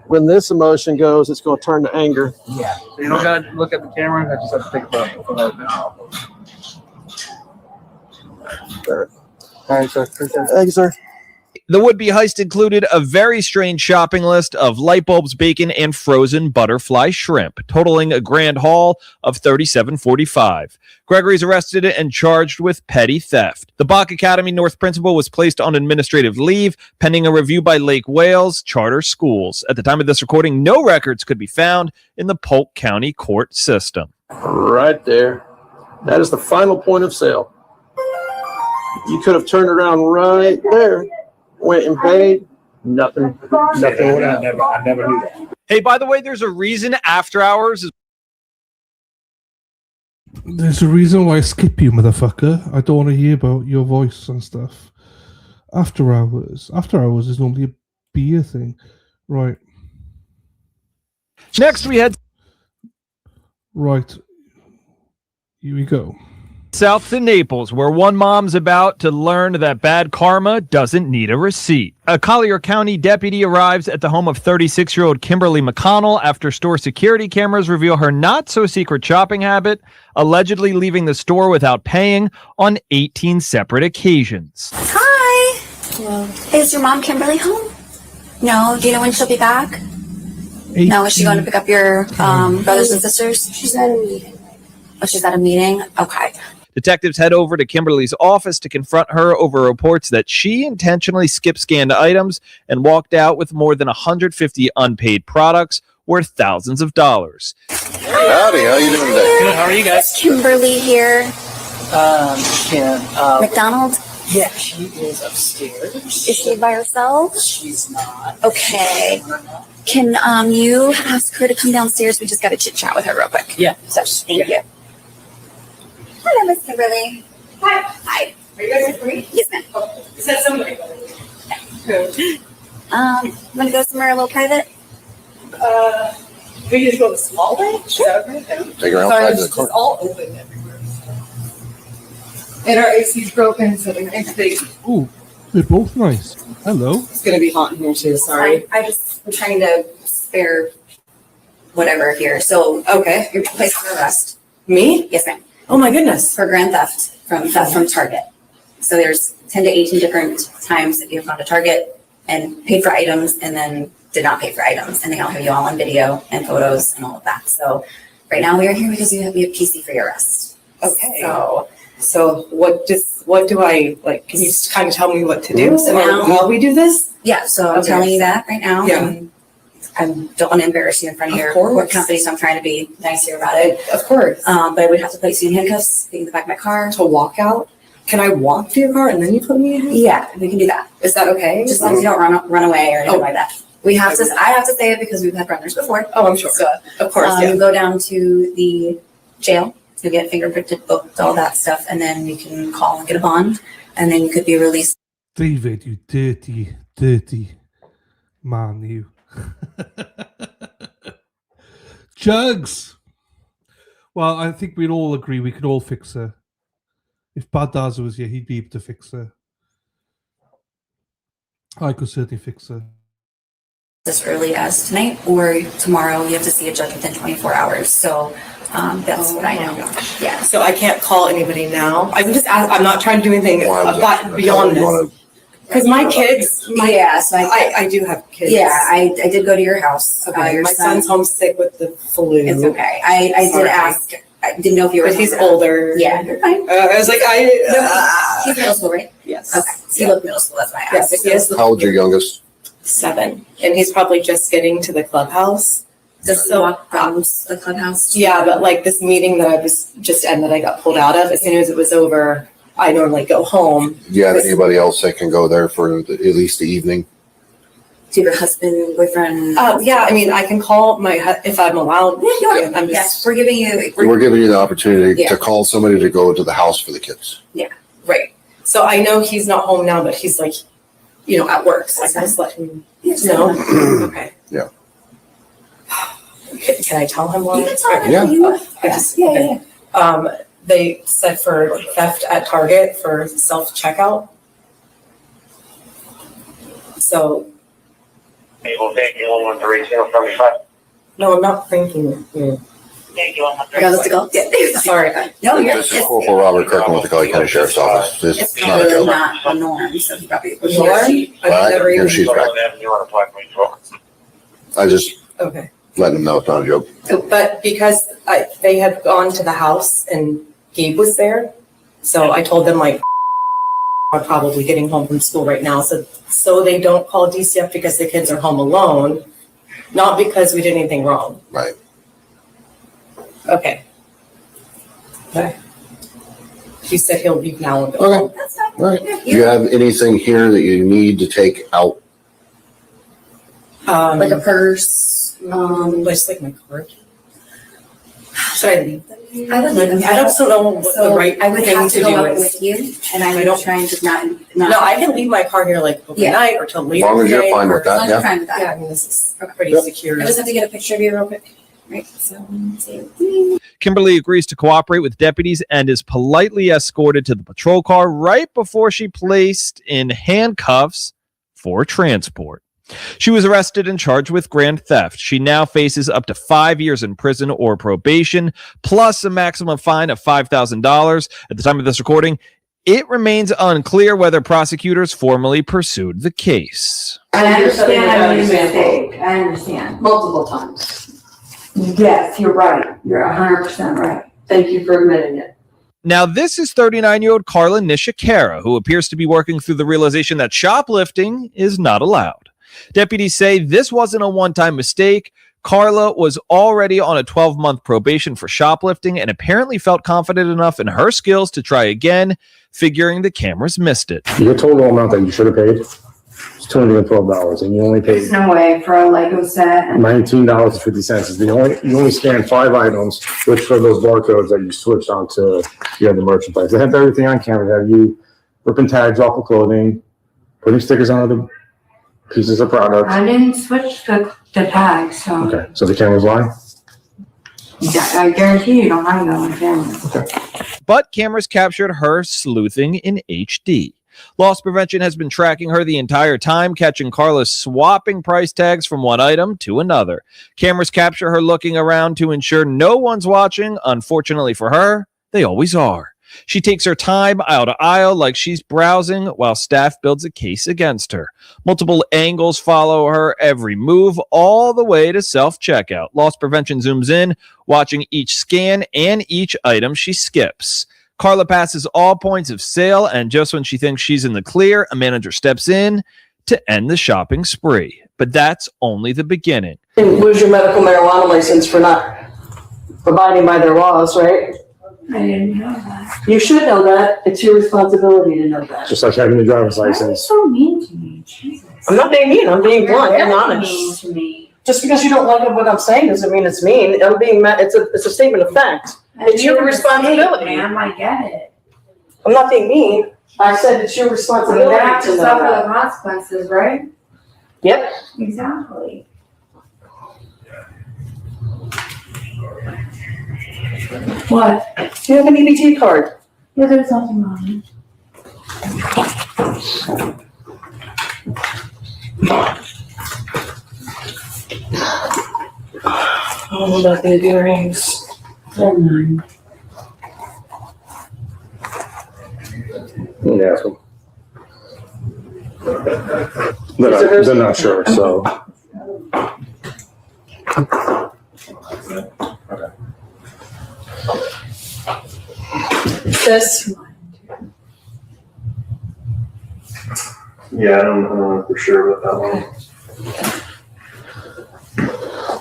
when this emotion goes, it's going to turn to anger. Yeah. So you don't gotta look at the camera. I just have to think about it. All right, sir. Thank you, sir. The would-be heist included a very strange shopping list of light bulbs, bacon, and frozen butterfly shrimp, totaling a grand haul of $37.45. Gregory's arrested and charged with petty theft. The Bach Academy North principal was placed on administrative leave, pending a review by Lake Wales Charter Schools. At the time of this recording, no records could be found in the Polk County court system. Right there. That is the final point of sale. You could have turned around right there, went and paid, nothing would happen. I never knew that. Hey, by the way, there's a reason after hours is. There's a reason why I skip you, motherfucker. I don't want to hear about your voice and stuff. After hours is normally a beer thing. Right. Next, we had. Right. Here we go. South to Naples, where one mom's about to learn that bad karma doesn't need a receipt. A Collier County deputy arrives at the home of 36-year-old Kimberly McConnell after store security cameras reveal her not-so-secret shopping habit, allegedly leaving the store without paying on 18 separate occasions. Hi. Hello. Is your mom Kimberly home? No. Do you know when she'll be back? No. Is she going to pick up your brothers and sisters? She's at a meeting. Oh, she's at a meeting? Okay. Detectives head over to Kimberly's office to confront her over reports that she intentionally skip-scanned items and walked out with more than 150 unpaid products worth thousands of dollars. Howdy, how you doing today? Good, how are you guys? Kimberly here. McDonald? Yeah, she is upstairs. Is she by herself? She's not. Okay. Can you ask her to come downstairs? We just got to chit-chat with her real quick. Yeah. So, thank you. Hello, Miss Kimberly. Hi. Hi. Are you guys free? Yes, ma'am. Is that somebody? Want to go somewhere a little private? We can just go the small way? Sure. Take her outside to the car. It's all open everywhere. And our AC's broken, so they're going to take. Ooh. They're both nice. Hello. It's gonna be hot in here too. Sorry. I just am trying to spare whatever here. So, okay, you're placed under arrest. Me? Yes, ma'am. Oh my goodness. For grand theft from Target. So there's 10 to 18 different times that you've gone to Target and paid for items and then did not pay for items. And they all have you all on video and photos and all of that. So right now we are here because we have PC for your arrest. Okay. So what do I like? Can you just kind of tell me what to do? So or now- how we do this? Yeah, so I'm Okay. telling you that right now. Yeah. And I don't want to embarrass you in front of Of your course. work company, so I'm trying to be nice here about it. Of course. But I would have to place you in handcuffs, get you in the back of my car. To walk out? Can I walk to your car and then you put me in? Yeah, we can do that. Is that okay? Just as long as you don't run away or anything like that. We have to. Okay. I have to say it because we've had runners before. Oh, I'm sure. So, Of course, yeah. you go down to the jail to get fingerprinted, booked, all that stuff, and then you can call and get a bond, and then you could be released. David, you dirty, dirty man, you. Jugs! Well, I think we'd all agree we could all fix her. If Bad Daza was here, he'd be able to fix her. I could certainly fix her. As early as tonight or tomorrow. You have to see a judge within 24 hours. So that's what I know. Yeah. So I can't call anybody now. I'm not trying to do anything beyond this. Because my kids, So I do have kids. Yeah, I did go to your house. Okay, Your my son- son's homesick with the flu. It's okay. I did Sorry. ask. I didn't know if you were. But he's older. Yeah, you're fine. I was like, He's middle school, right? Yes. Okay. So you look middle school. That's why I asked. Yes, he is How old's your youngest? 7, and he's probably just getting to the clubhouse. Does he walk from the clubhouse? Yeah, but like this meeting that I was just in that I got pulled out of, as soon as it was over, I normally go home. Do you have anybody else that can go there for at least the evening? Do you have a husband, boyfriend? Yeah, I mean, I can call if I'm allowed. Yeah, I'm yes, just we're giving you. We're giving you the opportunity Yeah. to call somebody to go to the house for the kids. Yeah. right. So I know he's not home now, but he's like, at work. So I can just let him know. Okay. Yeah. Can I tell him why? You can tell him. Yeah. Yes. Yeah. Okay. They said for theft at Target for self-checkout. So. Hey, we'll take you 113-075. No, I'm not thinking. Thank you, 113. Yeah, let's go. Yeah. Sorry. No, you're. This is Corporal Robert Kirkland with the College County Sheriff's Office. This It's is not a probably joke. not a norm, so he probably. I've never even. She's back. I just Okay. letting them know it's not a joke. But because they had gone to the house and Gabe was there, so I told them like I'm probably getting home from school right now, so they don't call DCF because the kids are home alone, not because we did anything wrong. Right. Okay. Okay. He said he'll leave now and go. Okay. All right. Do you have anything here that you need to take out? Like a purse. Just like my card. Should I leave them? I would leave them. I don't know what the right I would thing have to to go do up is. with you, and I I would don't- try and just not. No, I can leave my car here like overnight or till later. As long as you're today, fine or- with that, yeah. Fine with that. Yeah, I mean, this is pretty Yep. secure. I just have to get a picture of you real quick, right? So, let's see. Kimberly agrees to cooperate with deputies and is politely escorted to the patrol car right before she placed in handcuffs for transport. She was arrested and charged with grand theft. She now faces up to 5 years in prison or probation, plus a maximum fine of $5,000. At the time of this recording, it remains unclear whether prosecutors formally pursued the case. I understand I made a mistake. I understand. Multiple times. Yes, you're right. You're 100% right. Thank you for admitting it. Now, this is 39-year-old Carla Nishikara, who appears to be working through the realization that shoplifting is not allowed. Deputies say this wasn't a one-time mistake. Carla was already on a 12-month probation for shoplifting and apparently felt confident enough in her skills to try again, figuring the cameras missed it. Your total amount that you should have paid is $212, and you only paid There's no way for a Lego set. And $19.50. You only scanned 5 items, which for those barcodes that you switched onto the other merchandise. They have everything on camera. They have you ripping tags off of clothing, putting stickers on the pieces of product. I didn't switch the tag, so Okay, so the camera's lying? I guarantee you don't have that on camera. But cameras captured her sleuthing in HD. Loss prevention has been tracking her the entire time, catching Carla swapping price tags from one item to another. Cameras capture her looking around to ensure no one's watching. Unfortunately for her, they always are. She takes her time aisle to aisle like she's browsing while staff builds a case against her. Multiple angles follow her every move all the way to self-checkout. Loss prevention zooms in, watching each scan and each item she skips. Carla passes all points of sale, and just when she thinks she's in the clear, a manager steps in to end the shopping spree. But that's only the beginning. Lose your medical marijuana license for not abiding by their laws, right? I didn't know that. You should know that. It's your responsibility to know that. Just like having a driver's Why are you license. so mean to me? Jesus. I'm not being mean. I'm being blunt and You're honest. mean to me. Just because you don't like what I'm saying doesn't mean it's mean. I'm being it's a statement of fact. It's your responsibility. Ma'am, I get it. I'm not being mean. I said it's your responsibility You have to to know suffer that. the consequences, right? Yep. Exactly. What? Do you have an EBT card? Yeah, there's nothing wrong. Oh, about the earrings. Never mind. You can ask them. They're not sure, so. This. Yeah, I don't know for sure about that one.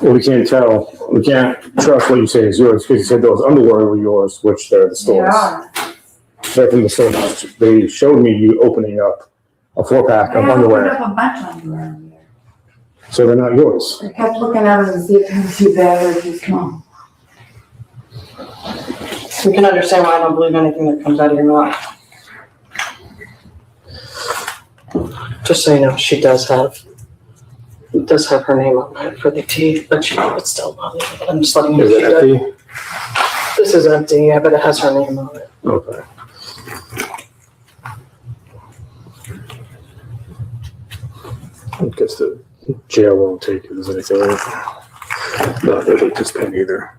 Well, we can't tell. We can't trust what you say is yours because you said those underwear were yours, which they're the stores. Yeah. They're from the store. They showed me you opening up a 4-pack of I underwear. opened up a bunch of underwear in there. So they're not yours. I kept looking at them to see if it was too bad or just come. You can understand why I don't believe anything that comes out of your mouth. Just so you know, she does have her name on it for the tea, but it's still not. I'm just letting you Is it know. empty? This is empty, yeah, but it has her name on it. Okay. I guess the jail won't take it as anything. No, they don't just pen either.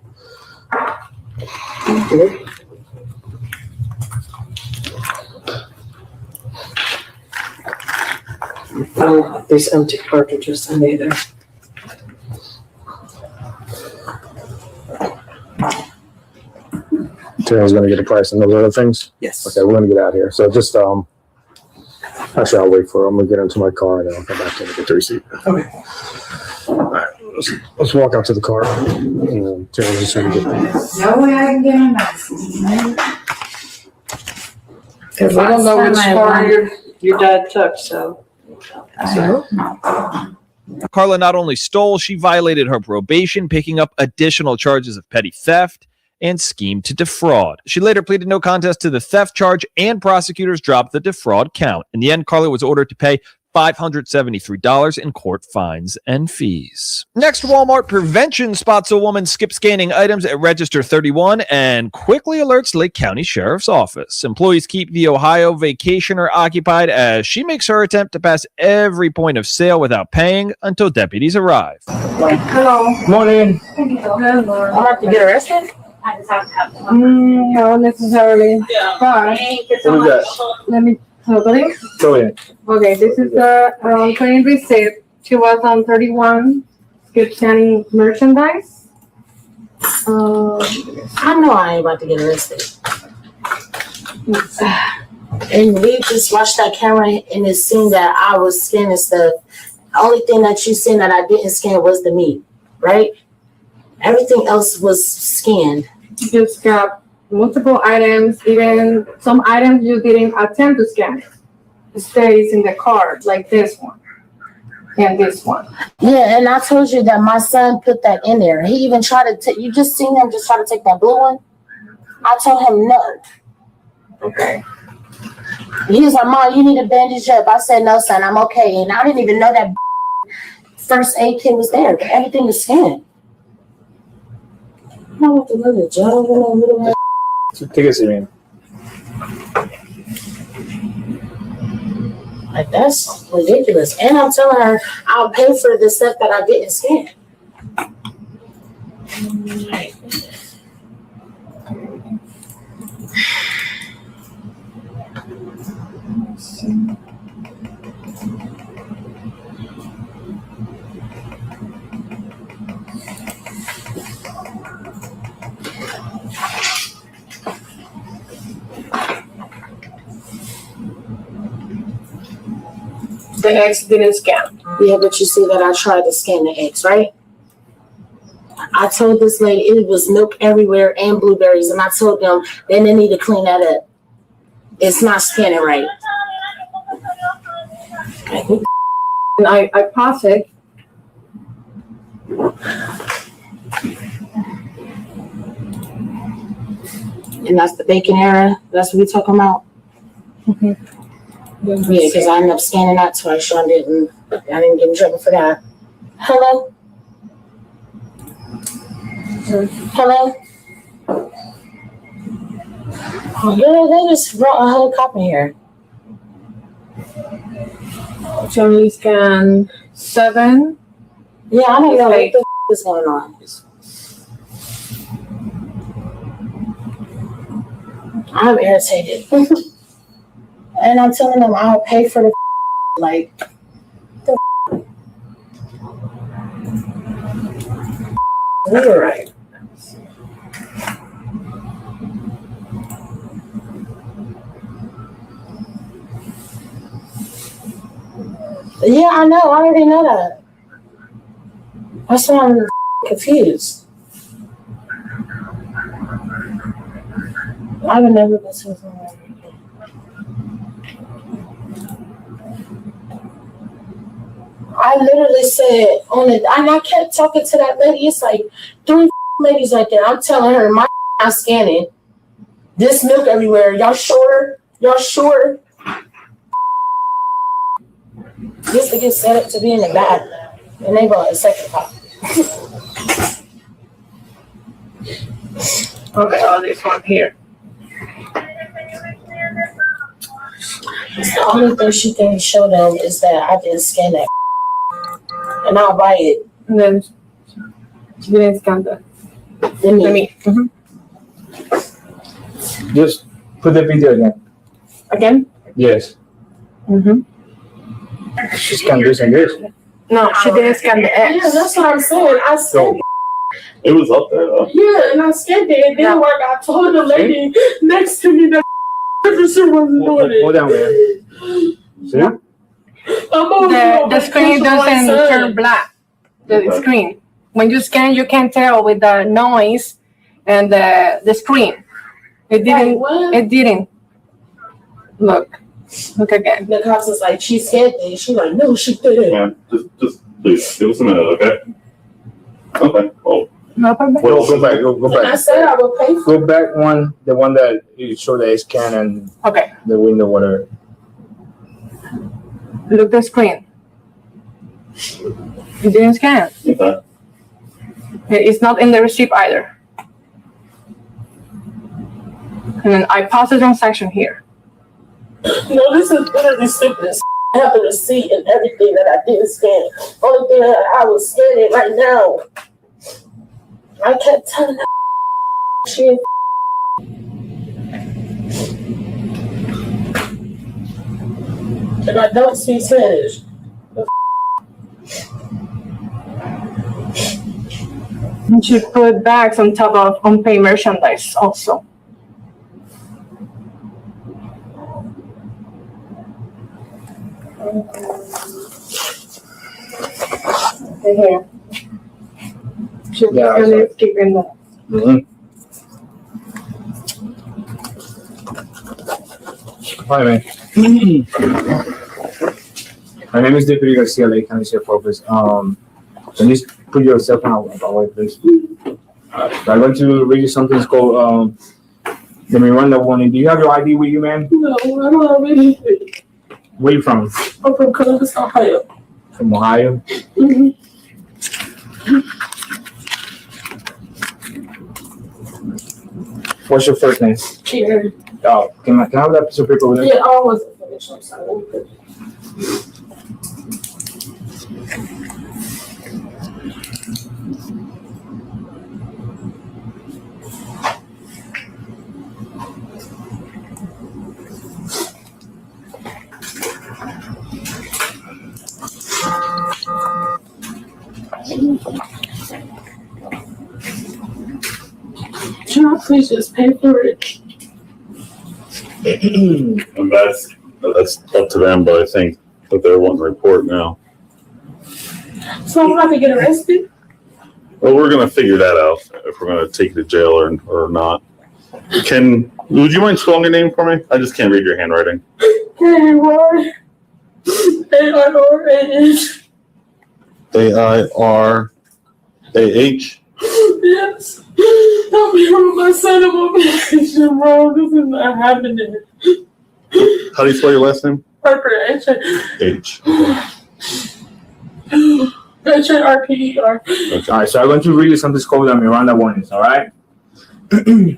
I don't have these empty cartridges in either. Taylor's gonna get a price on those other things? Yes. Okay, we're gonna get out of here. So just, actually, I'll wait for him. I'm gonna get into my car and then I'll come back and get the receipt. Okay. All right, let's walk out to the car. And Taylor's just gonna get No way I can get a medicine. Because I don't know which car your dad took, so. I hope not. Carla not only stole, she violated her probation, picking up additional charges of petty theft and schemed to defraud. She later pleaded no contest to the theft charge, and prosecutors dropped the defraud count. In the end, Carla was ordered to pay $573 in court fines and fees. Next, Walmart prevention spots a woman skip scanning items at register 31 and quickly alerts Lake County Sheriff's Office. Employees keep the Ohio vacationer occupied as she makes her attempt to pass every point of sale without paying until deputies arrive. Hello. Morning. I have to get arrested? No, necessarily. But What is that? let me totally. Go ahead. Okay, this is the claim receipt. She was on 31, skip scanning merchandise. I know I ain't about to get arrested. And we just watched that camera and it seemed that I was scanning stuff. The only thing that you seen that I didn't scan was the meat, right? Everything else was scanned. You just got multiple items, even some items you didn't attempt to scan. It stays in the card, like this one and this one. Yeah, and I told you that my son put that in there. He even tried to take, you just seen him just try to take that blue one? I told him no. Okay. He was like, Mom, you need to bandage up. I said, no, son, I'm okay. And I didn't even know that first aid kit was there. Everything was scanned. I don't want to know the judge. Take a seat, man. Like, that's ridiculous. And I'm telling her I'll pay for the stuff that I didn't scan. The X didn't scan. Yeah, but you see that I tried to scan the X, right? I told this lady it was milk everywhere and blueberries, and I told them then they need to clean that up. It's not scanning right. And I pass it. And that's the bacon era. That's what we talking about. Mm-hmm. Yeah, because I ended up scanning that twice. So I didn't get in trouble for that. Hello? Hello? Oh, girl, they just brought a whole cop in here. She only scanned 7. Yeah, I don't know what the is going on. I'm irritated. And I'm telling them I'll pay for the like the weird. Right. Yeah, I know. I already know that. That's why I'm confused. I would never been so far. I literally said on it, and I kept talking to that lady. It's like 3 ladies right there. I'm telling her my not scanning. This milk everywhere. Y'all sure? Y'all sure? This to get set up to be in the back, and they brought a second cop. Okay, oh, this one here. The only thing she can show them is that I didn't scan that, and I'll buy it. And then she didn't scan that. The meat. Mm-hmm. Just put the video again. Again? Yes. Mm-hmm. She scanned this and this. No, she didn't scan the X. Yeah, that's what I'm saying. I scanned It was up there though. Yeah, and I scanned it. It didn't work. I told the lady next to me that she wasn't doing it. Hold down, man. See? The screen doesn't turn black. The screen. When you scan, you can tell with the noise and the screen. It didn't. It didn't. Look. Look again. The cops was like, she scanned it. She like, no, she didn't. Yeah, just please give us a minute, okay? Okay. Oh. No problem. Well, go back. Go And I back. said I would pay for Go back one, the one that you show the scan and Okay. the window, whatever. Look the screen. You didn't scan. Okay. It's not in the receipt either. And then I pass the transaction here. No, this is literally stupid as I have the receipt and everything that I didn't scan. Only thing that I was scanning right now. I kept telling her she and I don't speak Spanish. And she put bags on top of unpaid merchandise also. Okay, here. She was keeping that. Mm-hmm. Hi, man. My name is Deputy Garcia, Lake County Sheriff Office. Can you put yourself on our way, please? I'm going to read you something. It's called the Miranda warning. Do you have your ID with you, man? No, I don't have anything. Where you from? I'm from Columbus, Ohio. From Ohio? Mm-hmm. What's your first name? Erin. Oh, can I have that piece of paper with you? Yeah, I wasn't finished. I'm sorry. Can I please just pay for it? And that's up to them, but I think that they're wanting to report now. So I'm about to get arrested? Well, we're gonna figure that out if we're gonna take you to jail or not. Would you mind spelling your name for me? I just can't read your handwriting. K-A-Y-A-R-A-H. A-I-R-A-H. Yes. Help me from my son of a bitch, bro. This is not happening. How do you spell your last name? Parker, H. H-A-R-P-E-R. Okay. All right, so I'm going to read you something called the Miranda warnings, all right? You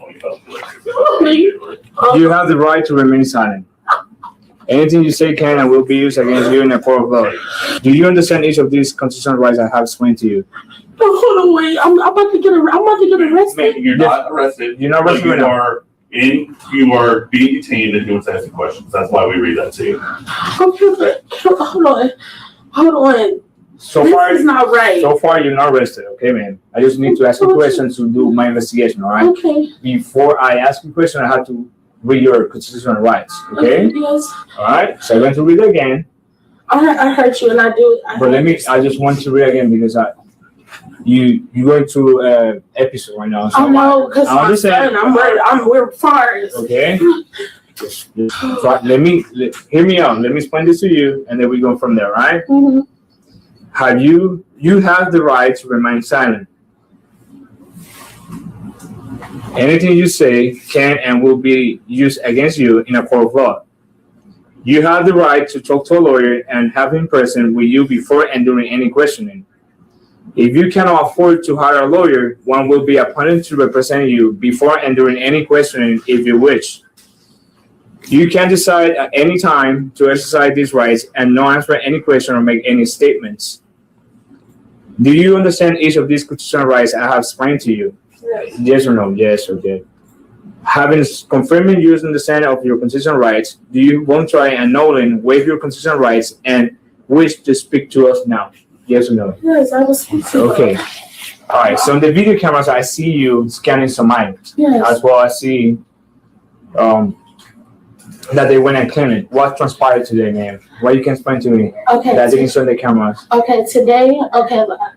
have the right to remain silent. Anything you say can and will be used against you in a court of law. Do you understand each of these constitutional rights I have explained to you? Hold on, wait. I'm about to get arrested. You're not arrested. You're not arrested. You are being detained and doing asking questions. That's why we read that to you. Hold on. So this far, is not right. So far, you're not arrested, okay, man? I just need to ask you questions to do my investigation, all right? Okay. Before I ask you a question, I have to read your constitutional rights, okay? Yes. All right, so I'm going to read it again. I heard you, and I do. I just want to read again because you going through episode right now. So I know, because my son, we're far. Okay. So hear me out. Let me explain this to you, and then we go from there, right? Mm-hmm. You have the right to remain silent. Anything you say can and will be used against you in a court of law. You have the right to talk to a lawyer and have him present with you before and during any questioning. If you cannot afford to hire a lawyer, one will be appointed to represent you before and during any questioning if you wish. You can decide at any time to exercise these rights and not answer any question or make any statements. Do you understand each of these constitutional rights I have explained to you? Yes. Yes or no? Yes, okay. Having confirming you understand of your constitutional rights, do you want to try and annulling, waive your constitutional rights and wish to speak to us now? Yes or no? Yes, I was speaking. Okay. All right. So in the video cameras, I see you scanning some items. Yes. As well, I see that they went and cleaned it. What transpired today, ma'am? What you can explain to me? Okay. That didn't show the cameras. Okay, today,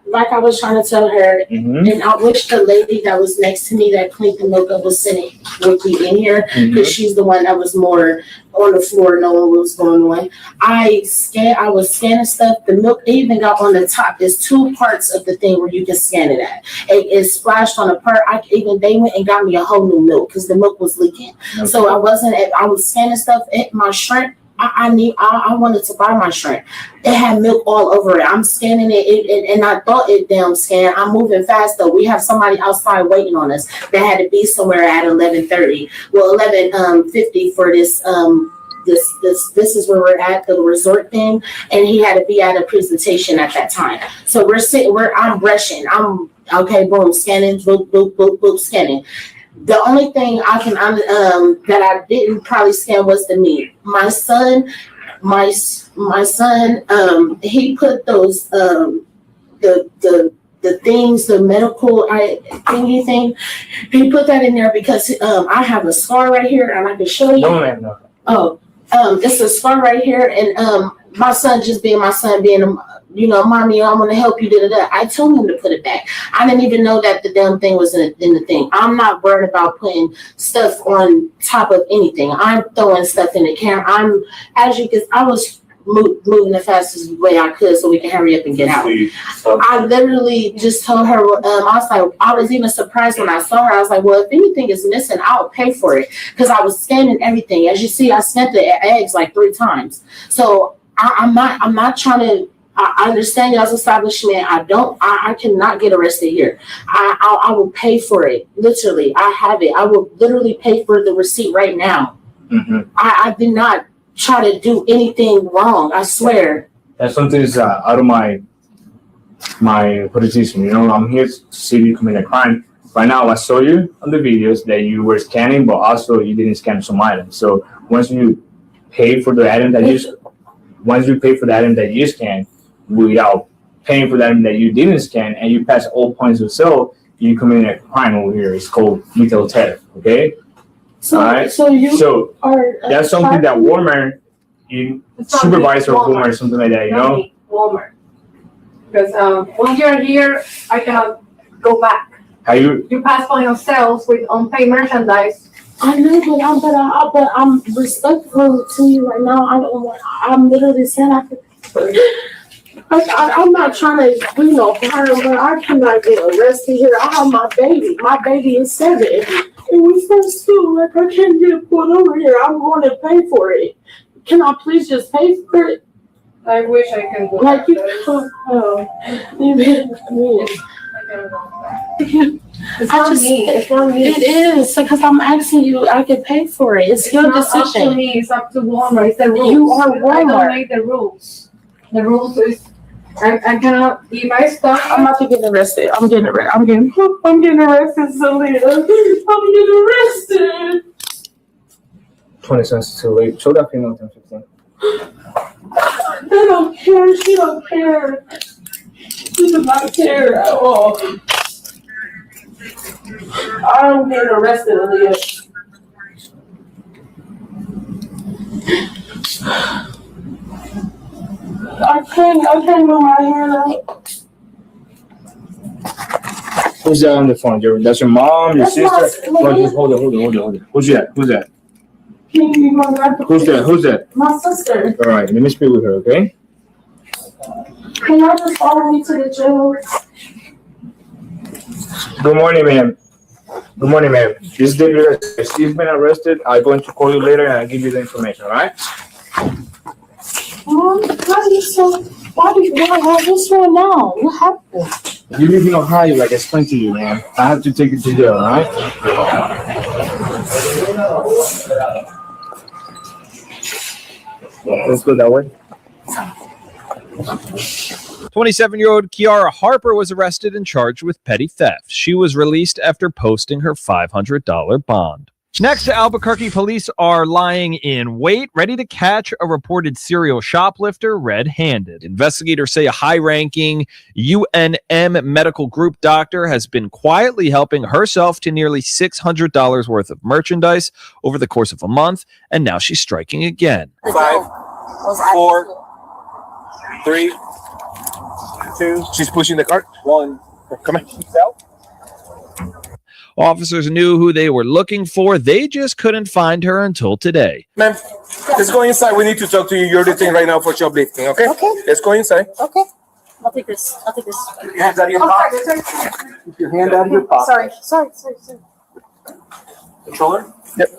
like I was trying to tell her, and I wish the lady that was next to me that cleaned the milk up was sitting with me in here, because she's the one that was more on the floor, knowing what was going on. I was scanning stuff. The milk even got on the top. There's two parts of the thing where you can scan it at. It splashed on a part. They went and got me a whole new milk because the milk was leaking. Okay. So I was scanning stuff at my shrimp. I wanted to buy my shrimp. It had milk all over it. I'm scanning it, and I thought it damn scanned. I'm moving fast though. We have somebody outside waiting on us that had to be somewhere at 11:30. Well, 11:50 for this. This is where we're at, the resort thing, and he had to be at a presentation at that time. So I'm rushing. I'm okay. Boom, scanning. Boop, boop, boop, boop, scanning. The only thing I can that I didn't probably scan was the meat. My son, he put those the things, the medical thingy thing. He put that in there because I have a scar right here, and I can show you. No, ma'am, no. Oh, it's a scar right here, and my son just being my son, being mommy, I'm gonna help you. I told him to put it back. I didn't even know that the damn thing was in the thing. I'm not worried about putting stuff on top of anything. I'm throwing stuff in the camera. I was moving the fastest way I could so we can hurry up and get out. I literally just told her, I was even surprised when I saw her. I was like, well, if anything is missing, I'll pay for it, because I was scanning everything. As you see, I scanned the eggs like 3 times. So I'm not trying to. I understand y'all's establishment. I cannot get arrested here. I will pay for it. Literally, I have it. I will literally pay for the receipt right now. I did not try to do anything wrong. I swear. That's something that's out of my position. You know, I'm here to see you commit a crime. Right now, I saw you on the videos that you were scanning, but also you didn't scan some items. So once you pay for the item that you scan, without paying for the item that you didn't scan, and you pass all points of sale, you commit a crime over here. It's called retail theft. Okay. So, all right. So are that's something that Walmart, supervisor of Walmart, something like that. You know. Walmart. Because when you're here, I cannot go back. You pass point of sales with unpaid merchandise. I know, but I'm respectful to you right now. I'm literally saying I'm not trying to do no harm, but I cannot get arrested here. I have my baby. My baby is 7. And we from school. Like, I can't get pulled over here. I'm going to pay for it. Can I please just pay for it? I wish I could go like back. you. It's not me. It is because I'm asking you. I can pay for it. It's your decision. It's not up to me. It's up to Walmart. It's the rules. You are Walmart. I don't make the rules. The rules is I cannot. If I stop, I'm about to get arrested. I'm getting arrested, Selena. I'm getting arrested. 20 cents too late. Show that female 10-15. They don't care. She don't care. She does not care at all. I'm getting arrested, Aaliyah. I can't move my hand out. Who's that on the phone? That's your mom, your sister? Just hold it. Who's that? Can you be my grandpa? Who's that? My sister. All right, let me speak with her, okay? Can y'all just follow me to the jail? Good morning, ma'am. This is David. She's been arrested. I'm going to call you later and I'll give you the information, all right? Mom, why what's going on? What happened? You live in Ohio, like I explained to you, man. I have to take you to jail, all right? Let's go that way. 27-year-old Kiara Harper was arrested and charged with petty theft. She was released after posting her $500 bond. Next, Albuquerque police are lying in wait, ready to catch a reported serial shoplifter red-handed. Investigators say a high-ranking UNM medical group doctor has been quietly helping herself to nearly $600 worth of merchandise over the course of a month, and now she's striking again. 5, 4, 3, 2. She's pushing the cart. 1. Come on. Officers knew who they were looking for. They just couldn't find her until today. Ma'am, let's go inside. We need to talk to you. You're detained right now for shoplifting, okay? Okay. Let's go inside. Okay. I'll take this. Keep your hands out of your pocket. Keep your hand out of your pocket. Sorry. Controller? Yep.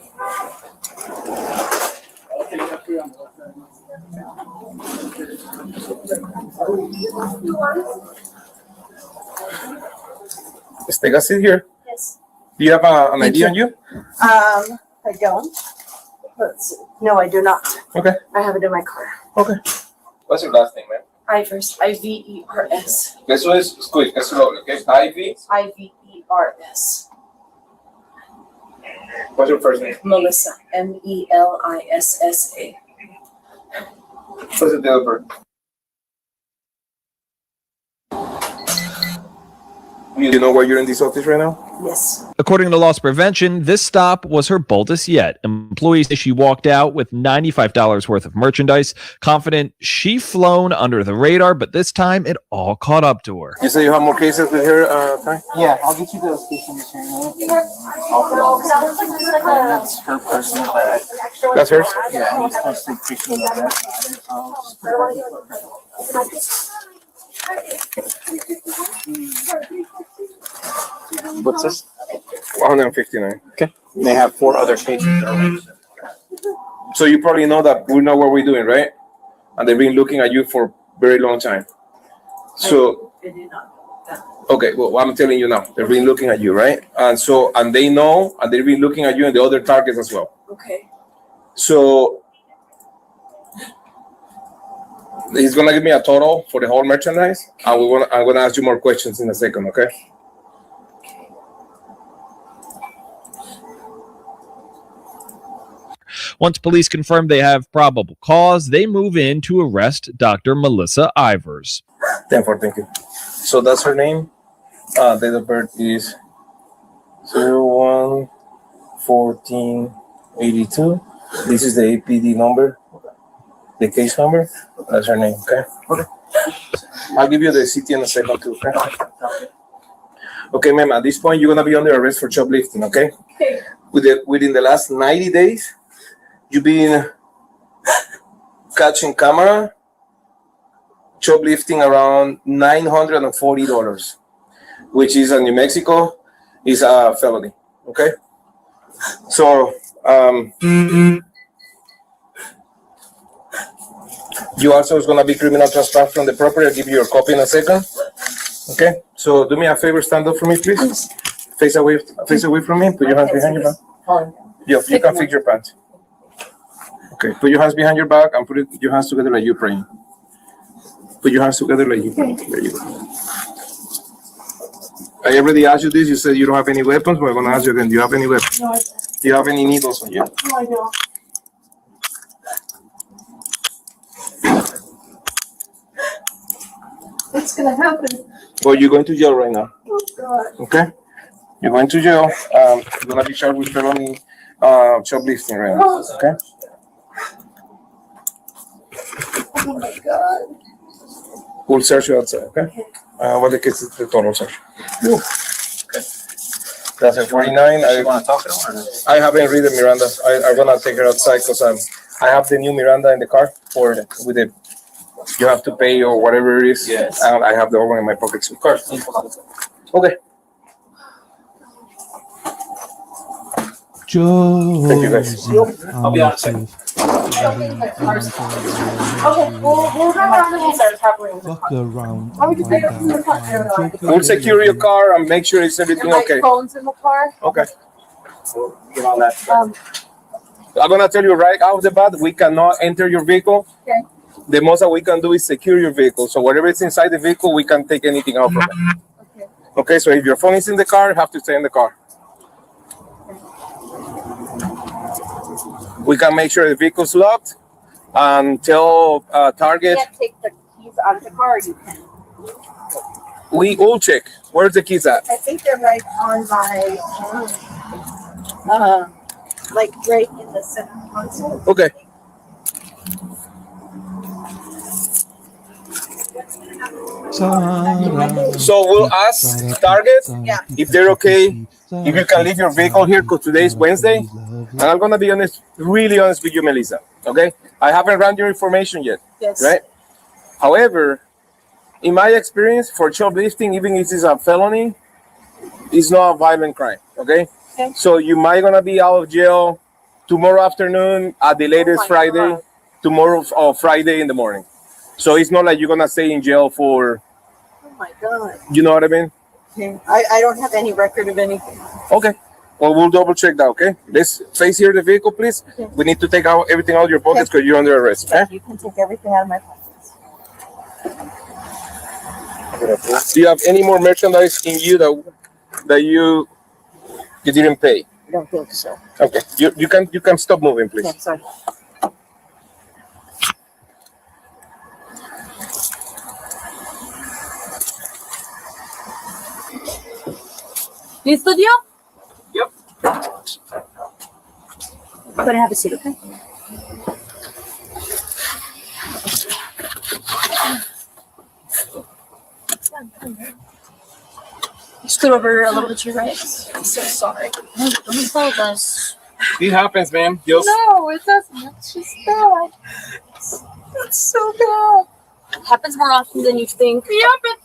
Let's take a seat here. Yes. Do you have an ID on you? I don't. Let's see. No, I do not. Okay. I have it in my car. Okay. What's your last name, man? Ivers. Ivers. Eso es quick. Eso doble, okay? Ivy. Ivers. What's your first name? Melissa. Melissa. What's the date of birth? You know why you're in this office right now? Yes. According to loss prevention, this stop was her boldest yet. Employees say she walked out with $95 worth of merchandise, confident she flown under the radar, but this time it all caught up to her. You say you have more cases with her, Ty? Yeah, I'll get you the station That's her personal bag. That's hers? Yeah, he's supposed to take pictures of that. What's this? 159. Okay. They have 4 other cases. So you probably know that we know what we're doing, right? And they've been looking at you for a very long time. So, okay, well, I'm telling you now, they've been looking at you, right? And they know, and they've been looking at you and the other targets as well. Okay. So He's gonna give me a total for the whole merchandise. I'm gonna ask you more questions in a second, okay? Once police confirm they have probable cause, they move in to arrest Dr. Melissa Ivers. 10-4, thank you. So that's her name. Date of birth is 01/14/82. This is the APD number, the case number. That's her name, okay? Okay. I'll give you the city in a second too, okay? Okay, ma'am, at this point, you're gonna be under arrest for shoplifting, okay? Okay. Within the last 90 days, you've been catching camera, shoplifting around $940, which is in New Mexico, is a felony, okay? So, you also is gonna be criminal trespass from the property. I'll give you your copy in a second. Okay, so do me a favor, stand up for me, please. Face away from me. Put your hands behind your back. Yeah, you can fix your pants. Okay, put your hands behind your back and put your hands together like you're praying. Put your hands together like you pray. There you go. I already asked you this. You said you don't have any weapons, but I'm gonna ask you again. Do you have any weapons? No, I don't. Do you have any needles on you? No, I don't. What's gonna happen? Well, you're going to jail right now. Oh, God. Okay? You're going to jail. You're gonna be charged with felony shoplifting right now. Okay? Oh my God. We'll search you outside, okay? What the case is the total search? Okay. That's a 49. I haven't read the Miranda. I'm gonna take her outside because I have the new Miranda in the car with the you have to pay or whatever it is. Yes. And I have the old one in my pocket. Of course. Okay. Joe. Thank you guys. I'll be honest. Okay, we'll have around the inside probably. Fuck around. How would you take it from the car? We'll secure your car and make sure it's everything okay. My phone's in the car. Okay. Get all that. I'm gonna tell you right off the bat, we cannot enter your vehicle. Okay. The most that we can do is secure your vehicle. So whatever is inside the vehicle, we can take anything out from it. Okay. Okay, so if your phone is in the car, you have to stay in the car. We can make sure the vehicle's locked until Target. You can't take the keys out of the car, you can. We will check. Where's the keys at? I think they're right on my, like right in the center console. Okay. So we'll ask Target if they're okay, if you can leave your vehicle here because today is Wednesday. And I'm gonna be honest, really honest with you, Melissa. Okay? I haven't run your information yet. Yes. Right? However, in my experience, for shoplifting, even if it's a felony, it's not a violent crime. Okay? Okay. So you might gonna be out of jail tomorrow afternoon, at the latest Friday, God. tomorrow or Friday in the morning. So it's not like you're gonna stay in jail for, Oh my God. you know what I mean? Okay. I don't have any record of anything. Okay. Well, we'll double check that, okay? Let's face here the vehicle, please. Okay. We need to take out everything out of your pockets because you're under arrest, okay? You can take everything out of my pockets. Do you have any more merchandise in you that you didn't pay? I don't think so. Okay. You can stop moving, please. Okay, sorry. ¿Listo, Dio? Yep. Go ahead and have a seat, okay? Scoot over a little bit to your right. I'm so sorry. No, don't apologize. It happens, man. Just No, it doesn't. It's just bad. It's so bad. It happens more often than you think. Yeah, but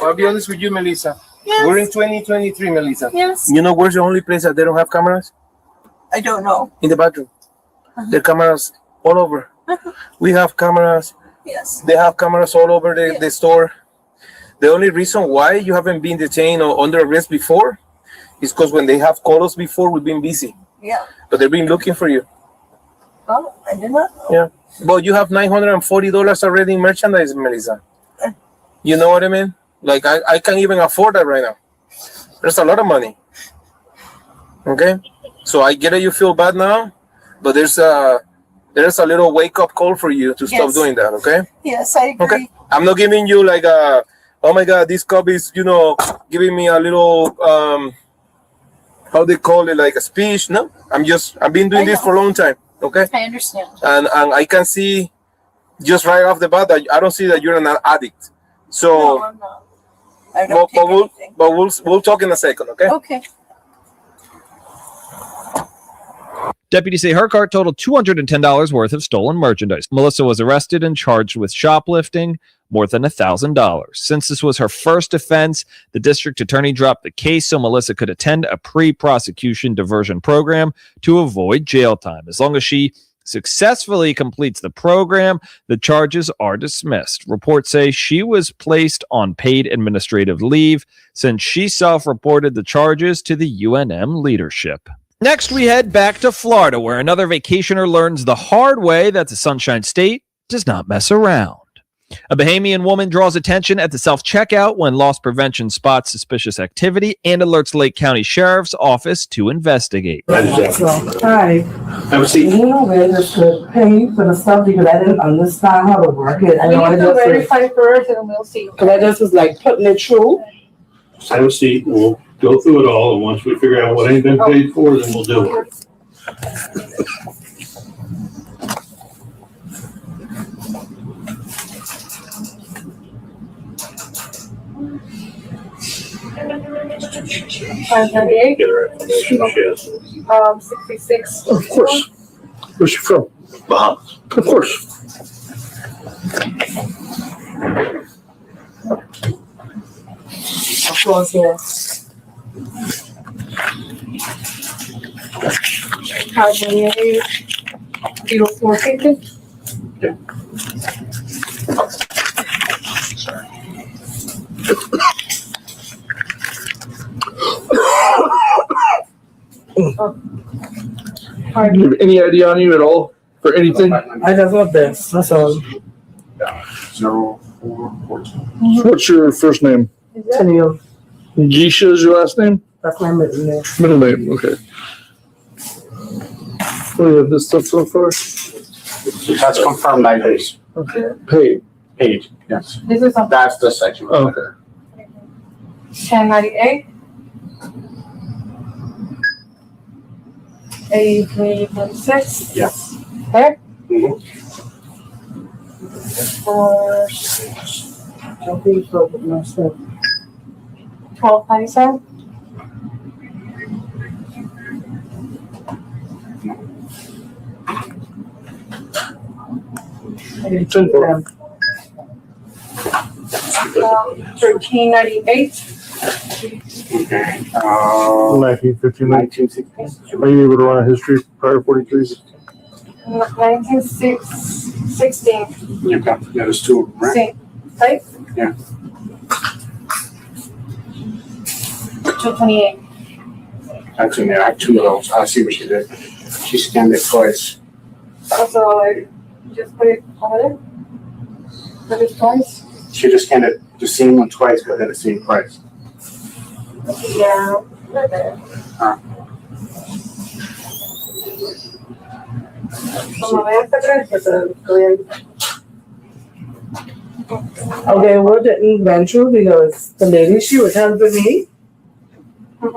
I'll be honest with you, Melissa. Yes. We're in 2023, Melissa. Yes. You know where's the only place that they don't have cameras? I don't know. In the bathroom. There are cameras all over. We have cameras. Yes. They have cameras all over the store. The only reason why you haven't been detained or under arrest before is because when they have called us before, we've been busy. Yeah. But they've been looking for you. Oh, I did not know. Yeah. But you have $940 already in merchandise, Melissa. You know what I mean? Like I can't even afford that right now. There's a lot of money. Okay? So I get it, you feel bad now, but there's a little wake-up call for you to stop doing that, okay? Yes, I agree. Okay. I'm not giving you like oh my God, this cup is, giving me a little how they call it, like a speech. No, I've been doing this for a long time. Okay. I understand. And I can see just right off the bat that I don't see that you're an addict. So No, I'm not. I don't take anything. but we'll talk in a second, okay? Okay. Deputies say her cart totaled $210 worth of stolen merchandise. Melissa was arrested and charged with shoplifting more than $1,000. Since this was her first offense, the district attorney dropped the case so Melissa could attend a pre-prosecution diversion program to avoid jail time. As long as she successfully completes the program, the charges are dismissed. Reports say she was placed on paid administrative leave since she self-reported the charges to the UNM leadership. Next, we head back to Florida, where another vacationer learns the hard way that the Sunshine State does not mess around. A Bahamian woman draws attention at the self-checkout when loss prevention spots suspicious activity and alerts Lake County Sheriff's Office to investigate. Hi. Have a seat. You know where just to pay for the stuff because I didn't understand how to work it. I know I just verify first and we'll see. because I just was like putting it through. Just have a seat and we'll go through it all. And once we figure out what ain't been paid for, then we'll do it. $598. Get her information. She has. 66. Of course. Where's she from? Bahamas. Of course. Of course, yes. 598. 0450. Do you have any idea on you at all for anything? I just want this. That's all. 0414. What's your first name? Tennille. Geisha is your last name? That's my middle name. Middle name, okay. What do you have this stuff so far? That's confirmed by this Okay. Paid. page, yes. This is on That's the section. Oh, okay. 1098. 8326. Yes. There. Mhm. For I'll be so with my stuff. 1297. $10. 1398. Okay. 1959. 1960. Are you able to run a history prior 43s? 1916. You've got, there's two, right? Sí. Right? Yeah. 228. Actually, I have two of those. I see what she did. She scanned it twice. Also, like, just put it over there. Put it twice. She just scanned it, the same one twice, but at the same price. Yeah. Right there. Como veas atrás, pues estoy ahí. Okay, what didn't went through because the lady, she was helping me.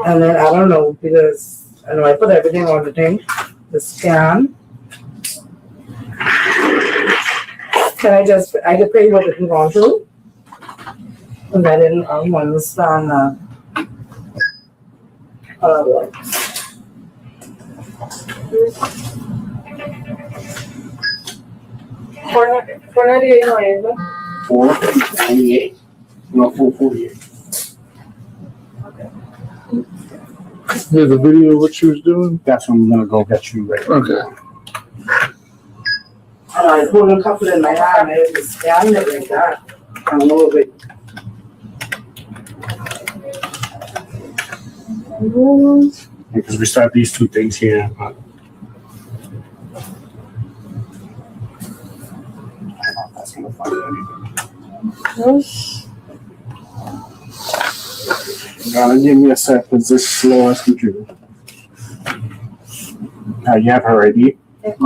And then I don't know because I know I put everything on the thing, the scan. Can I could pay what didn't go through? And I didn't understand what. 498 no es, ¿no? 498. No, 448. There's a video of what she was doing? That's what I'm gonna go get you right now. Okay. And I pulled a couple in my hand, and it was scanned it like that. I don't know if it. Because we start these two things here. find anything. Give me a sec, because this is slow as computer. You have her ID? Okay. I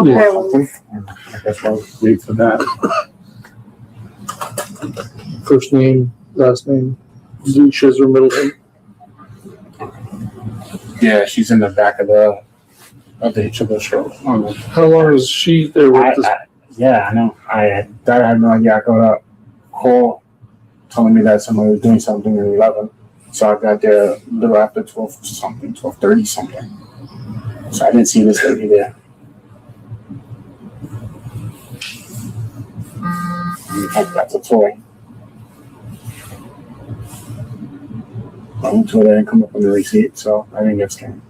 guess I'll wait for that. First name, last name, she has her middle name. Yeah, she's in the back of the hitch of the show. How long is she there with this? Yeah, I know. I had no idea. I got a call telling me that someone was doing something at 11. So I got there a little after 12 something, 12:30 something. So I didn't see this lady there. That's a toy. I went to it, I didn't come up on the receipt, so I didn't get scanned.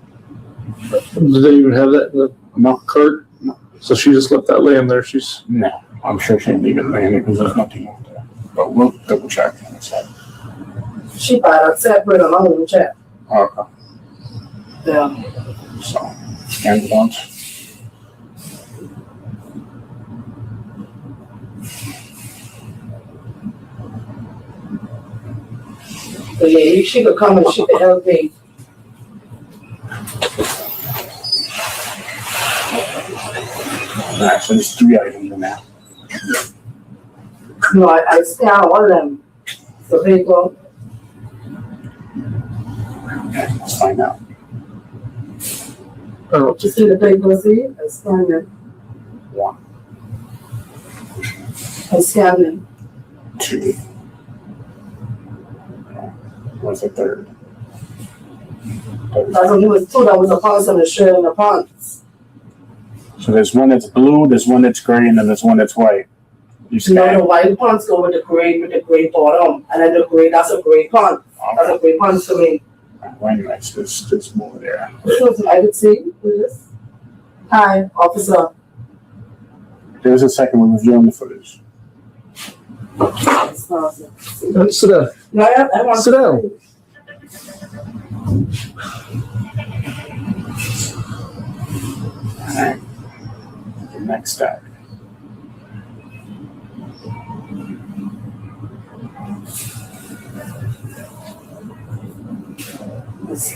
Did they even have that in the cart? No. So she just left that laying there. No, I'm sure she didn't leave it laying there because there's nothing on there. But we'll double check on the side. She bought a separate alone with check. Okay. Yeah. So, scan it once. But yeah, she could come and she could help me. Alright, so there's 3 items in there. No, I scan all of them. So they go. Okay, let's find out. Oh, You see the paper, see? I scan them. 1, I scan them. 2. What's the third? That's when he was 2 that was a pants and a shirt and a pants. So there's one that's blue, there's one that's gray, and then there's one that's white. You No, scan. the white pants go with the gray bottom. And then the gray, that's a gray pants. That's a gray pants to me. Well, anyways, there's more there. I could see, please. Hi, officer. There's a second one reviewing the footage. sit down. No, I want Sit down. Alright. The next step.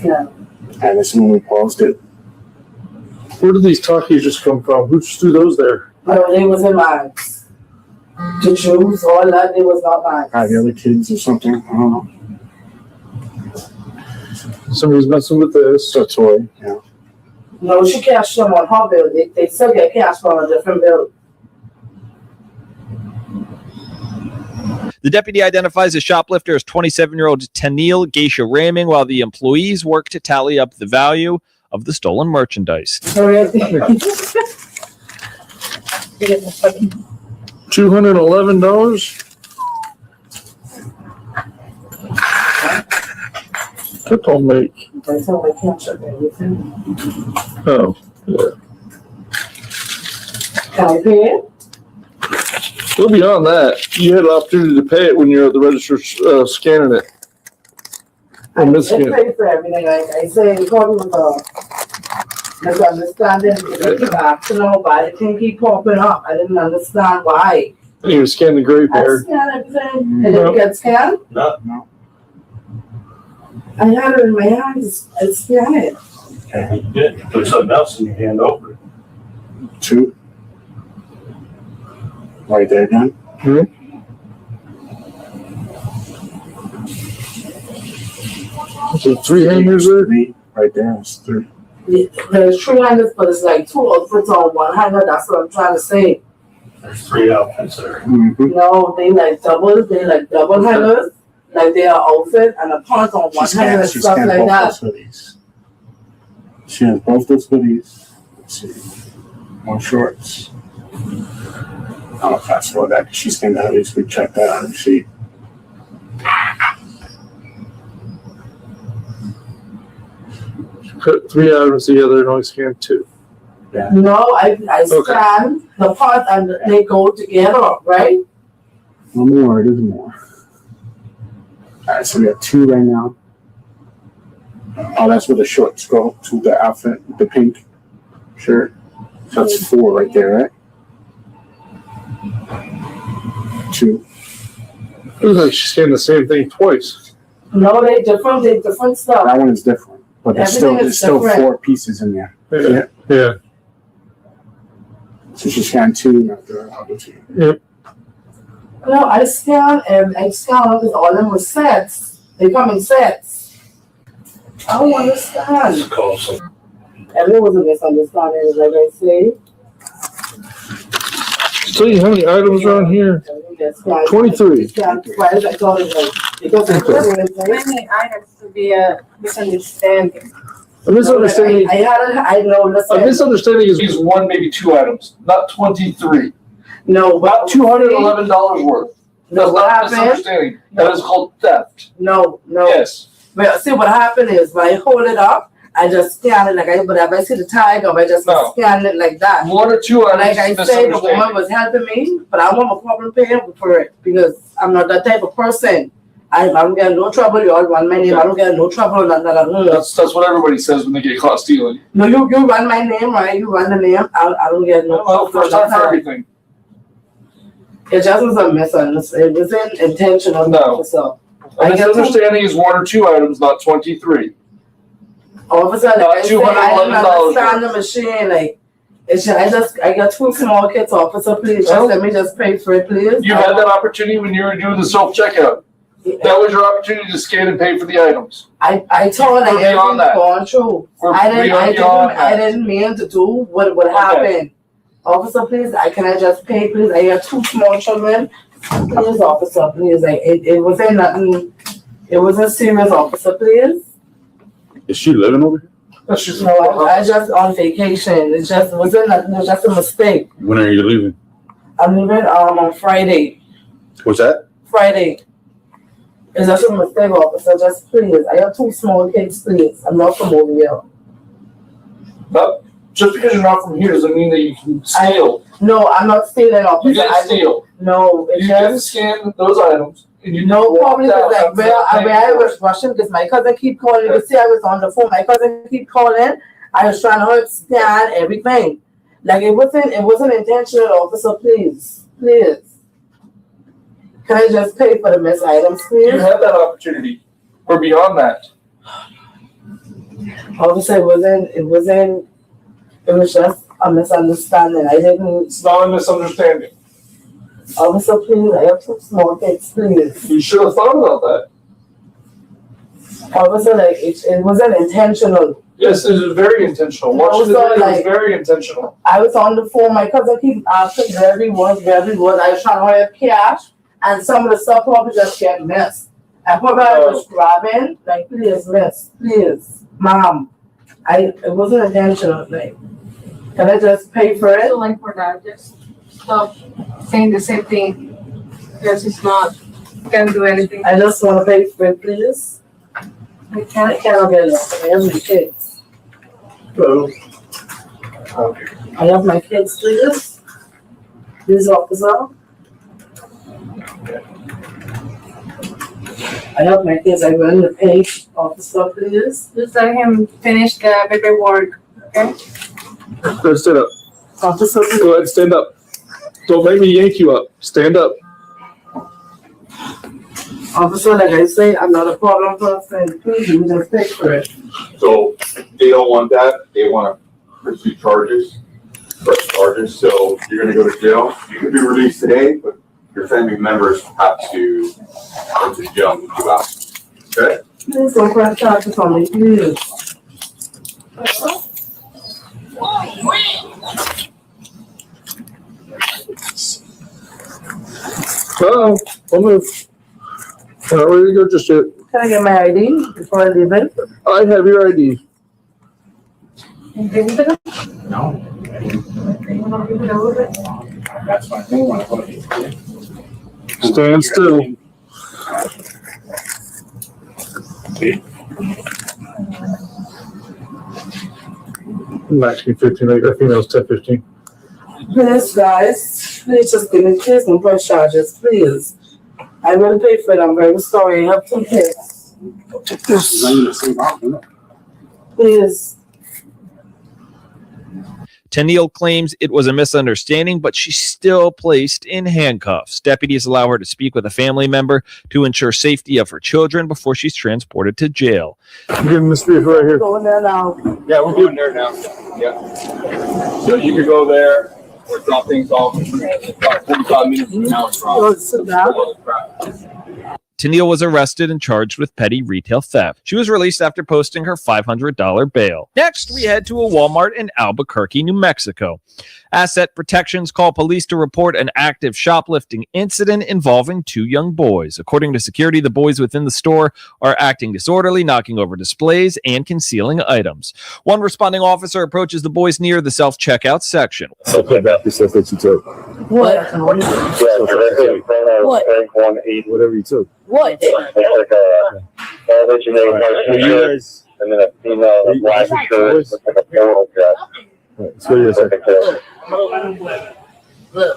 Yeah. And this is when we paused it. Where did these talkies just come from? Who just threw those there? No, they was in mine. The Jews, all that, they was not mine. The other kids or something. I don't know. Somebody's messing with this. A toy, yeah. No, she cashed them on her bill. They still get cash on a different bill. The deputy identifies the shoplifter as 27-year-old Tanil Geisha Raming, while the employees work to tally up the value of the stolen merchandise. $211. That don't make. That's how I catch up everything. Oh, yeah. Can I pay it? Go beyond that. You had an opportunity to pay it when you're at the register scanning it. Or I misscanning. pay for everything. I say, according to the misunderstanding, they keep asking why the thing keep popping up. I didn't understand why. You were scanning the gray I pair. scanned everything. And it get scanned? No. I had it in my hands. I scanned it. Okay, good. Put something else in your hand over it. 2. Right there again. So 3 hangers there? 3. Right there. It's 3. There's 3 hangers, but it's like 2 outfits on one hanger. That's what I'm trying to say. There's 3 outfits there. No, they like double hangers. Like they are outfit and a pants on one hanger and stuff like that. She has both those hoodies. Let's see. More shorts. I'll fast forward that because she scanned the hoodies. We checked that on the sheet. Put 3 items together and only scanned 2. Yeah. No, I scan the part and they go together, right? One more. There's more. Alright, so we have 2 right now. Oh, that's with the shorts go to the outfit, the pink shirt. So that's 4 right there, right? 2. Looks like she's saying the same thing twice. No, they different stuff. That one is different, but there's Everything still is different. 4 pieces in there. Yeah. Yeah. So she scanned 2, not the other 2. Yep. No, I scan because all of them were sets. They come in sets. I don't understand. And there was a misunderstanding, like I say. Tell you how many items are on here? 23. Many items to be a misunderstanding. A misunderstanding. I know. A misunderstanding is 1, maybe 2 items, not 23. No, about $211 worth. That's not a misunderstanding. That is called theft. No. Yes. But see, what happened is when I hold it up, I just scan it whenever I see the tag of, I just scan it like that. 1 or 2 items. Like I said, the woman was helping me, but I don't have a problem paying for it because I'm not that type of person. I don't get no trouble. You all run my name. I don't get no trouble. That's what everybody says when they get caught stealing. No, you run my name, right? You run the name. I don't get no trouble. First time for everything. It just was a misunderstanding. It wasn't intentional. No. So A misunderstanding is 1 or 2 items, not 23. All of a sudden, I didn't $211 understand the machine. Like, I got 2 small kids, officer. Please, just let me just pay for it, please. You had that opportunity when you were doing the self-checkout. That was your opportunity to scan and pay for the items. I told like everything gone through. I didn't mean to do what happened. Officer, please, can I just pay, please? I got 2 small children. Please, officer, please. Like, it wasn't nothing. It wasn't serious, officer, please. Is she living over here? No, I just on vacation. It just wasn't nothing. It was just a mistake. When are you leaving? I'm leaving on Friday. What's that? Friday. It's just a mistake, officer. Just please. I have 2 small kids, please. I'm not from over here. But just because you're not from here doesn't mean that you can steal. No, I'm not stealing, officer. You didn't steal. No, you didn't scan those items. And you no problem. Like where I was rushing because my cousin keep calling. You see, I was on the phone. My cousin keep calling. I was trying to help scan everything. Like it wasn't intentional, officer. Please. Can I just pay for the missed items, please? You had that opportunity. We're beyond that. Officer, it was just a misunderstanding. It's not a misunderstanding. Officer, please, I have 2 small kids, please. You should have thought about that. Officer, like it wasn't intentional. Yes, it was very intentional. Watch the video, it was very intentional. I was on the phone. My cousin keep asking where he was. I was trying to have cash, and some of the stuff probably just get missed. And probably I was grabbing, like, please, miss, please, mom. It wasn't intentional. Like, can I just pay for it? Like for that, just stop saying the same thing because it's not can't do anything. I just want to pay for it, please. I cannot get it. I have my kids. I have my kids, please. Please, officer. I have my kids. I run the page, officer, please. Just let him finish the paperwork, okay? Go stand up. Officer, please. Go ahead, stand up. Don't make me yank you up. Stand up. Officer, like I say, I'm not a problem person. Please, you just pay for it. So they don't want that. They want to pursue charges, press charges. So you're going to go to jail. You can be released today, but your family members have to go to jail in 2 hours. Okay? Please don't press charges on me, please. I'll move. Not ready to go just yet. Can I get my ID before I leave it? I have your ID. No. That's my thing. Stand still. I'm actually 15. I think that was 10:15. Please, guys. Please just give me, please don't press charges, please. I will pay for it. I'm very sorry. I have 2 kids. Please. Tennille claims it was a misunderstanding, but she's still placed in handcuffs. Deputies allow her to speak with a family member to ensure safety of her children before she's transported to jail. I'm giving the street right here. Going there now. Yeah, we're going there now. Yeah. So you could go there or drop things off. About 45 minutes from now. Tennille was arrested and charged with petty retail theft. She was released after posting her $500 bail. Next, we head to a Walmart in Albuquerque, New Mexico. Asset Protections call police to report an active shoplifting incident involving 2 young boys. According to security, the boys within the store are acting disorderly, knocking over displays, and concealing items. One responding officer approaches the boys near the self-checkout section. Okay, about the stuff that you took. What? Whatever you took. What? You guys. And then a female in a black shirt with like a floral dress. Let's go to your second. Look.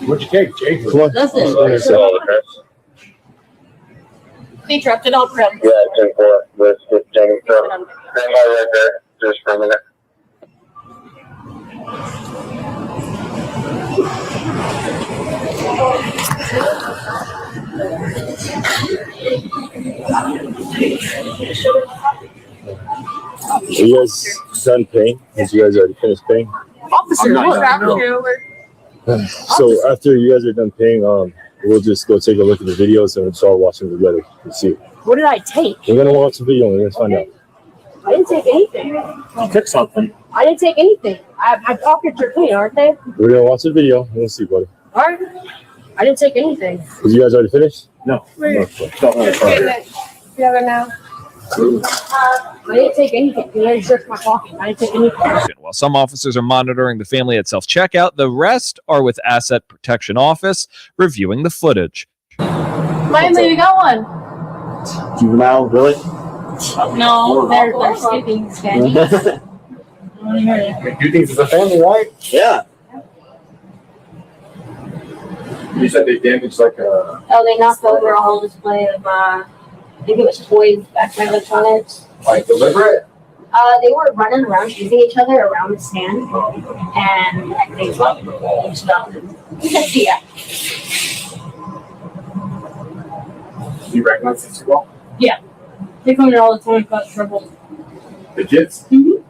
What'd you take, Jake? Come on. That's Let's go to your second. He dropped it off for him. Yeah, 10-4 with Jamie. So, stand by right there just for a minute. Are you guys done paying? Has you guys already finished paying? Officer, So after you guys are done paying, we'll just go take a look at the videos and we'll start watching together to see. What did I take? We're gonna watch the video and we're gonna find out. I didn't take anything. You took something. I didn't take anything. My pockets are clean, aren't they? We're gonna watch the video and we'll see, buddy. All right. I didn't take anything. Did you guys already finish? No. You have it now. I didn't take anything. I searched my pocket. I didn't take anything. While some officers are monitoring the family at self-checkout, the rest are with Asset Protection Office reviewing the footage. Finally, we got one. Juvenile, really? No, they're skipping Spanish. You think it's a family, right? Yeah. You said they damaged like a. Oh, they knocked over a whole display of, I think it was toys, back electronics. Like deliberate? They were running around, chasing each other around the stand, and they stopped them. Yeah. You recognize these people? Yeah. They come here all the time, cause trouble. The kids? Mm-hmm.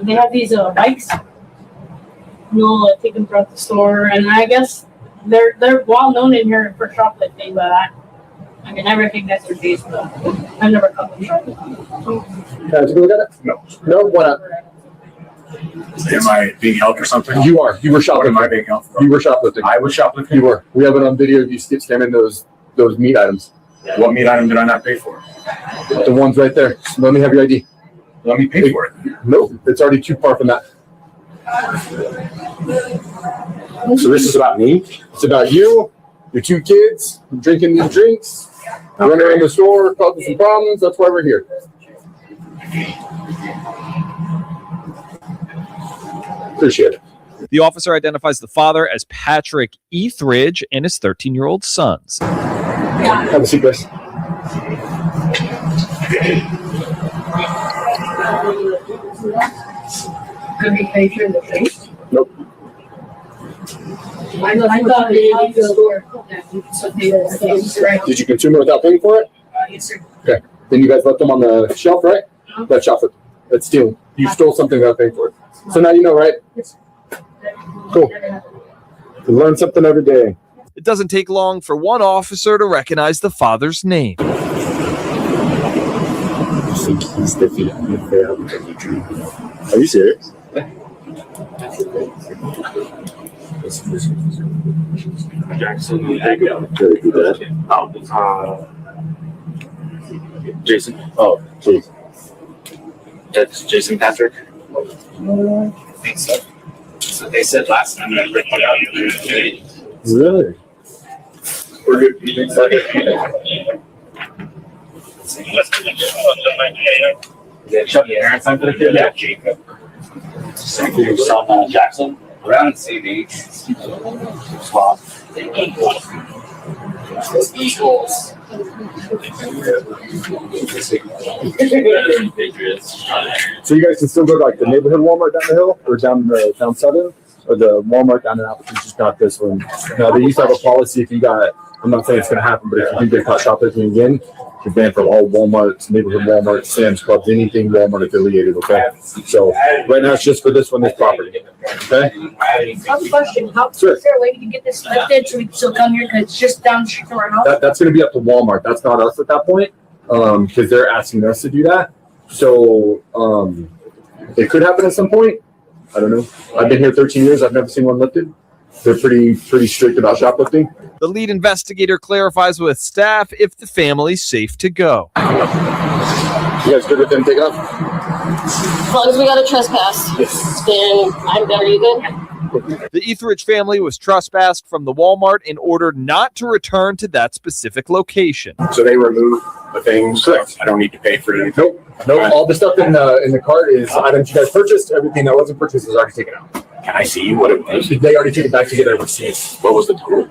They have these bikes. Take them throughout the store, and I guess they're well known in here for shoplifting, but I never think that's their case, but I've never caught them shoplifting. Can I take a look at it? No. No, why not? Am I being held or something? You are. You were shoplifting. What am I being held for? You were shoplifting. I was shoplifting? You were. We have it on video of you scamming those meat items. What meat item did I not pay for? The ones right there. Let me have your ID. Let me pay for it. No, it's already too far from that. So this is about me? It's about you, your 2 kids, drinking these drinks, running around the store, causing some problems. That's why we're here. Appreciate it. The officer identifies the father as Patrick Etheridge and his 13-year-old sons. Have a seat, guys. Could be paper in the face. Nope. I thought they had the store. Did you consume it without paying for it? Yes, sir. Okay. Then you guys left them on the shelf, right? That's shoplifting. That's stealing. You stole something without paying for it. So now you know, right? Cool. You learn something every day. It doesn't take long for one officer to recognize the father's name. I think he's the Are you serious? Jackson, Jason. Oh, Jason. That's Jason Patrick. I think so. So they said last time that I ripped it out. Really? We're good. You think so? Yeah, Jacob. Son Jackson. Around CD. Swap. Eagles. So you guys can still go to like the neighborhood Walmart down the hill or down southern, or the Walmart down in Appleton. Just got this one. Now they used to have a policy if you got. I'm not saying it's going to happen, but if you do get caught shoplifting again, you're banned from all Walmarts, neighborhood Walmart, Sam's Clubs, anything Walmart affiliated. Okay. So right now it's just for this one, this property. Okay. I have a question. Is there a way to get this lifted so we can still come here? Because it's just down the street from our house. That's going to be up to Walmart. That's not us at that point, because they're asking us to do that. So it could happen at some point. I don't know. I've been here 13 years. I've never seen one lifted. They're pretty strict about shoplifting. The lead investigator clarifies with staff if the family's safe to go. You guys good with them taking off? As long as we got a trespass, then I'm better. You good? The Etheridge family was trespassed from the Walmart and ordered not to return to that specific location. So they remove the things. I don't need to pay for it. Nope. All the stuff in the cart is items you guys purchased. Everything that wasn't purchased is already taken out. Can I see what it was? They already took it back to get a receipt. What was the total?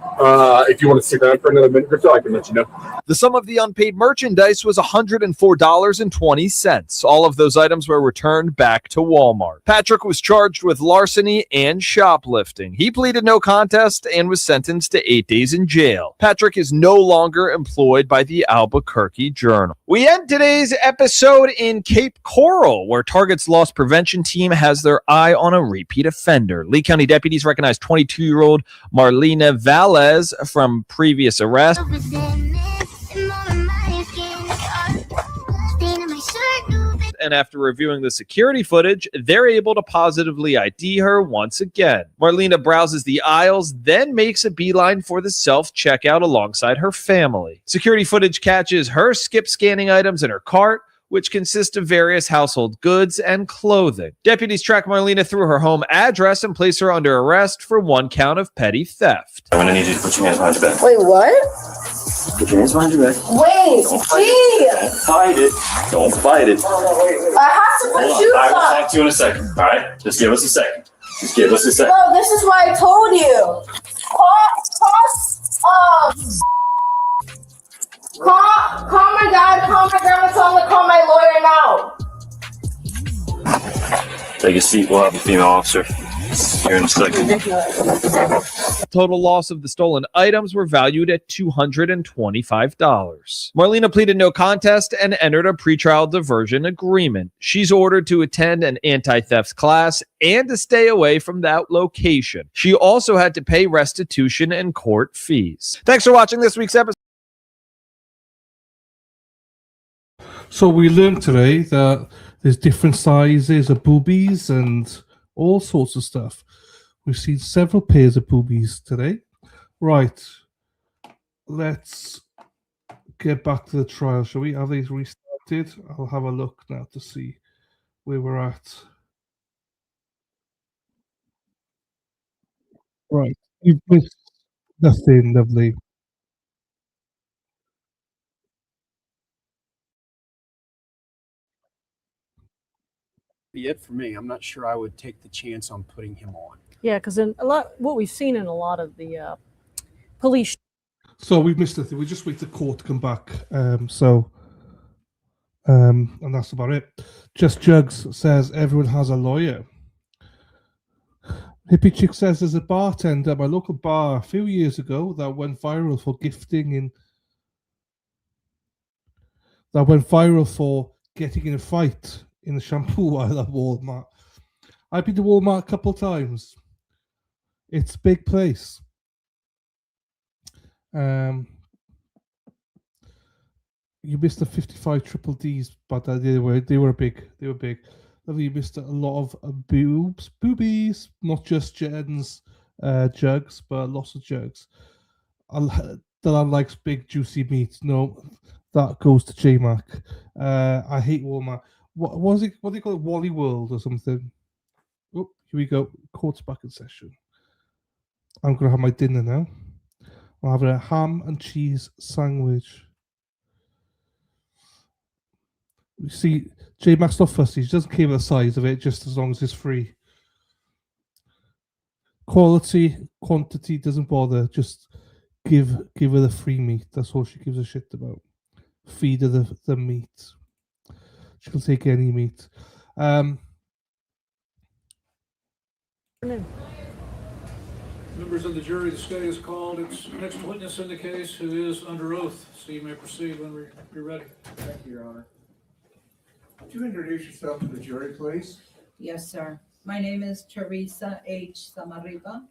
If you want to stick around for another minute or so, I can let you know. The sum of the unpaid merchandise was $104.20. All of those items were returned back to Walmart. Patrick was charged with larceny and shoplifting. He pleaded no contest and was sentenced to 8 days in jail. Patrick is no longer employed by the Albuquerque Journal. We end today's episode in Cape Coral, where Target's loss prevention team has their eye on a repeat offender. Lee County deputies recognized 22-year-old Marlena Valles from previous arrest. And after reviewing the security footage, they're able to positively ID her once again. Marlena browses the aisles, then makes a beeline for the self-checkout alongside her family. Security footage catches her skip scanning items in her cart, which consist of various household goods and clothing. Deputies track Marlena through her home address and place her under arrest for 1 count of petty theft. I'm gonna need you to put your hands behind your back. Wait, what? Put your hands behind your back. Wait, Don't fight it. Don't fight it. I have to put shoes I will on. talk to you in a second. All right? Just give us a second. Just give us a second. Bro, this is what I told you. Call my dad, call my grandma, tell them to call my lawyer now. Take a seat. We'll have a female officer here in a second. Total loss of the stolen items were valued at $225. Marlena pleaded no contest and entered a pretrial diversion agreement. She's ordered to attend an anti-theft class and to stay away from that location. She also had to pay restitution and court fees. Thanks for watching this week's episode. So we learned today that there's different sizes of boobies and all sorts of stuff. We've seen several pairs of boobies today. Right. Let's get back to the trial, shall we? Have these restarted? I'll have a look now to see where we're at. Right. You've missed nothing, lovely. Be it for me. I'm not sure I would take the chance on putting him on. Yeah, because in a lot, what we've seen in a lot of the police. So we've missed nothing. We just wait the court to come back. And that's about it. Just Jugs says everyone has a lawyer. Hippie Chick says there's a bartender at my local bar a few years ago that went viral for getting in a fight in the shampoo aisle at Walmart. I've been to Walmart a couple of times. It's a big place. You missed the 55 triple Ds, but they were big. They were big. You missed a lot of boobies, not just Jen's jugs, but lots of jugs. Dylan likes big juicy meat. No, that goes to J-Mac. I hate Walmart. What do you call it? Wally World or something? Oh, here we go. Court's back in session. I'm gonna have my dinner now. I'm having a ham and cheese sandwich. You see, J-Mac's not fussy. He doesn't care about the size of it, just as long as it's free. Quality, quantity doesn't bother. Just give her the free meat. That's all she gives a shit about. Feed her the meat. She can take any meat. Members of the jury, the stay is called. Its next witness in the case who is under oath. So you may proceed when you're ready. Thank you, Your Honor. Would you introduce yourself to the jury, please? Yes, sir. My name is Teresa H. Zamarripa.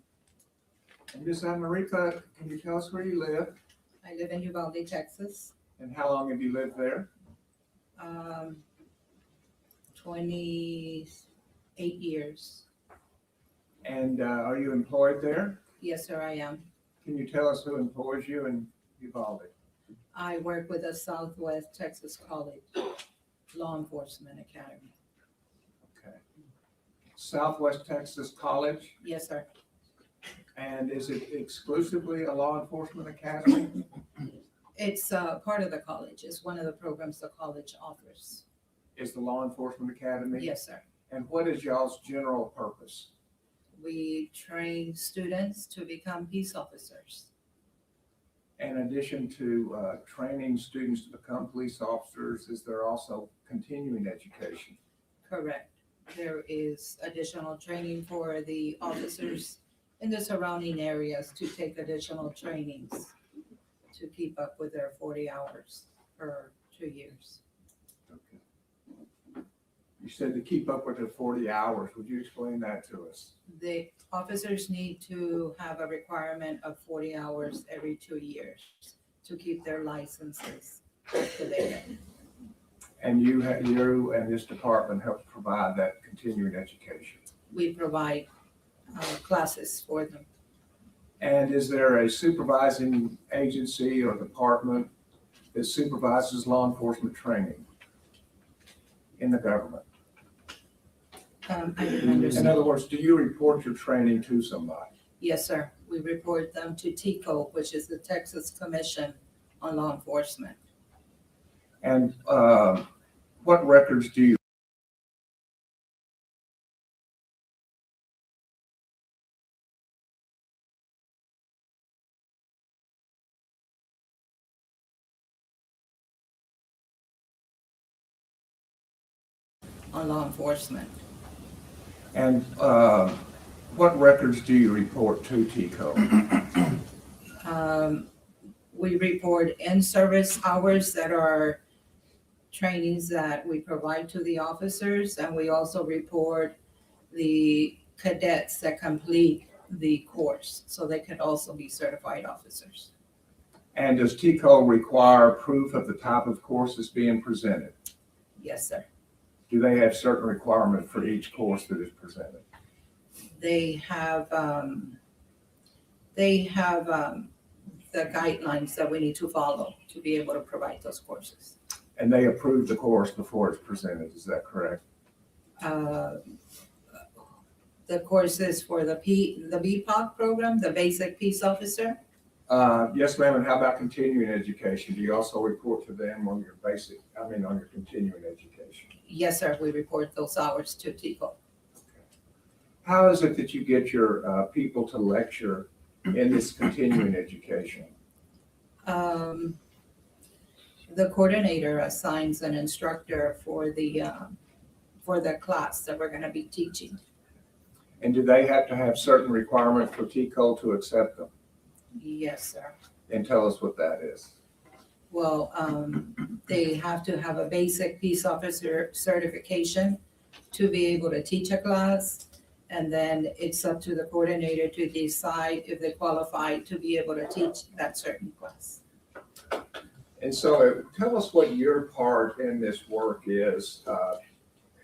And Ms. Zamarripa, can you tell us where you live? I live in Uvalde, Texas. And how long have you lived there? 28 years. And are you employed there? Yes, sir, I am. Can you tell us who employs you in Uvalde? I work with the Southwest Texas College Law Enforcement Academy. Okay. Southwest Texas College? Yes, sir. And is it exclusively a law enforcement academy? It's part of the college. It's one of the programs the college offers. Is the law enforcement academy? Yes, sir. And what is y'all's general purpose? We train students to become peace officers. In addition to training students to become police officers, is there also continuing education? Correct. There is additional training for the officers in the surrounding areas to take additional trainings to keep up with their 40 hours per 2 years. Okay. You said to keep up with the 40 hours. Would you explain that to us? The officers need to have a requirement of 40 hours every 2 years to keep their licenses up to date. And you and this department help provide that continuing education. We provide classes for them. And is there a supervising agency or department that supervises law enforcement training in the government? I didn't understand. In other words, do you report your training to somebody? Yes, sir. We report them to TCO, which is the Texas Commission on Law Enforcement. And what records do you? On law enforcement. And what records do you report to TCO? We report in-service hours that are trainings that we provide to the officers, and we also report the cadets that complete the course, so they can also be certified officers. And does TCO require proof of the type of courses being presented? Yes, sir. Do they have certain requirements for each course that is presented? They have the guidelines that we need to follow to be able to provide those courses. And they approve the course before it's presented, is that correct? The courses for the BPOC program, the Basic Peace Officer. Yes, ma'am. And how about continuing education? Do you also report to them on your on your continuing education? Yes, sir. We report those hours to TCO. How is it that you get your people to lecture in this continuing education? The coordinator assigns an instructor for the class that we're going to be teaching. And do they have to have certain requirements for TCO to accept them? Yes, sir. And tell us what that is. Well, they have to have a basic peace officer certification to be able to teach a class. And then it's up to the coordinator to decide if they qualify to be able to teach that certain class. And so tell us what your part in this work is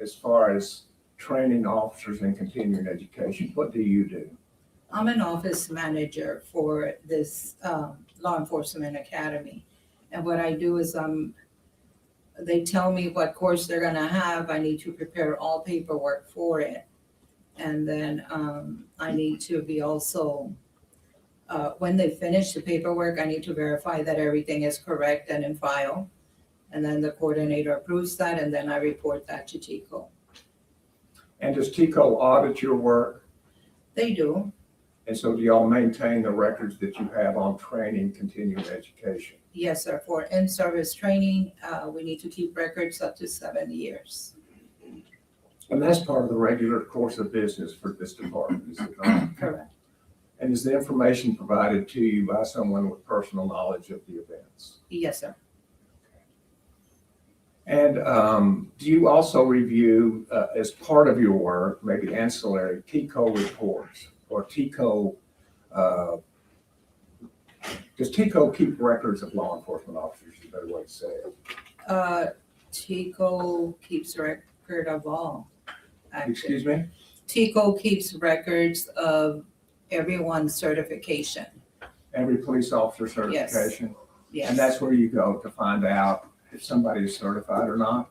as far as training officers in continuing education. What do you do? I'm an office manager for this law enforcement academy. And what I do is they tell me what course they're going to have. I need to prepare all paperwork for it. And then I need to be also, when they finish the paperwork, I need to verify that everything is correct and in file. And then the coordinator approves that, and then I report that to TCO. And does TCO audit your work? They do. And so do y'all maintain the records that you have on training, continuing education? Yes, sir. For in-service training, we need to keep records up to 7 years. And that's part of the regular course of business for this department, is it not? Correct. And is the information provided to you by someone with personal knowledge of the events? Yes, sir. And do you also review, as part of your work, maybe ancillary TICO reports or TICO, does TICO keep records of law enforcement officers, is a better way to say it? TICO keeps record of all. Actually. Excuse me? TICO keeps records of everyone's certification. Every police officer certification? Yes. And that's where you go to find out if somebody is certified or not?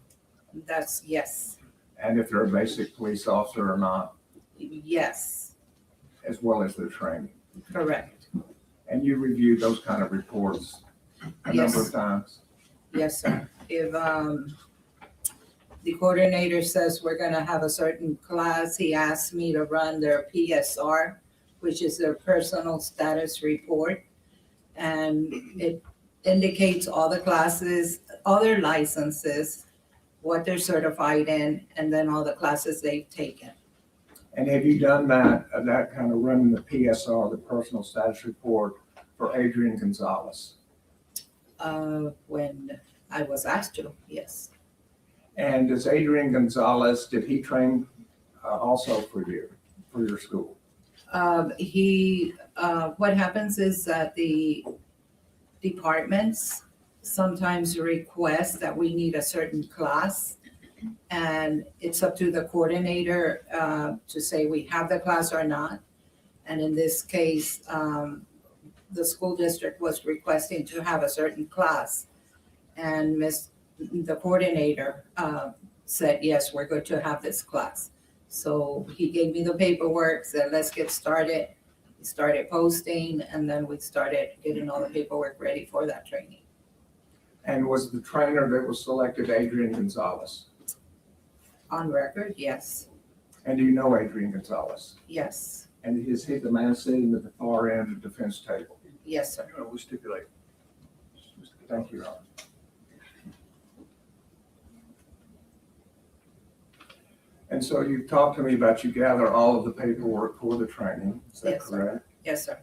That's, yes. And if they're a basic police officer or not? Yes. As well as their training? Correct. And you review those kind of reports a number of times? Yes, sir. If the coordinator says we're gonna have a certain class, he asks me to run their PSR, which is their personal status report. And it indicates all the classes, all their licenses, what they're certified in, and then all the classes they've taken. And have you done that kind of running the PSR, the personal status report, for Adrian Gonzales? When I was asked to, yes. And does Adrian Gonzales, did he train also for your school? What happens is that the departments sometimes request that we need a certain class, and it's up to the coordinator to say we have the class or not. And in this case, the school district was requesting to have a certain class, and the coordinator said, yes, we're good to have this class. So he gave me the paperwork, said, let's get started. We started posting, and then we started getting all the paperwork ready for that training. And was the trainer that was selected Adrian Gonzales? On record, yes. And do you know Adrian Gonzales? Yes. And is he the man sitting at the far end of the defense table? Yes, sir. We stipulate. Thank you, Your Honor. And so you've talked to me about you gather all of the paperwork for the training, is that Yes, sir. correct? Yes, sir.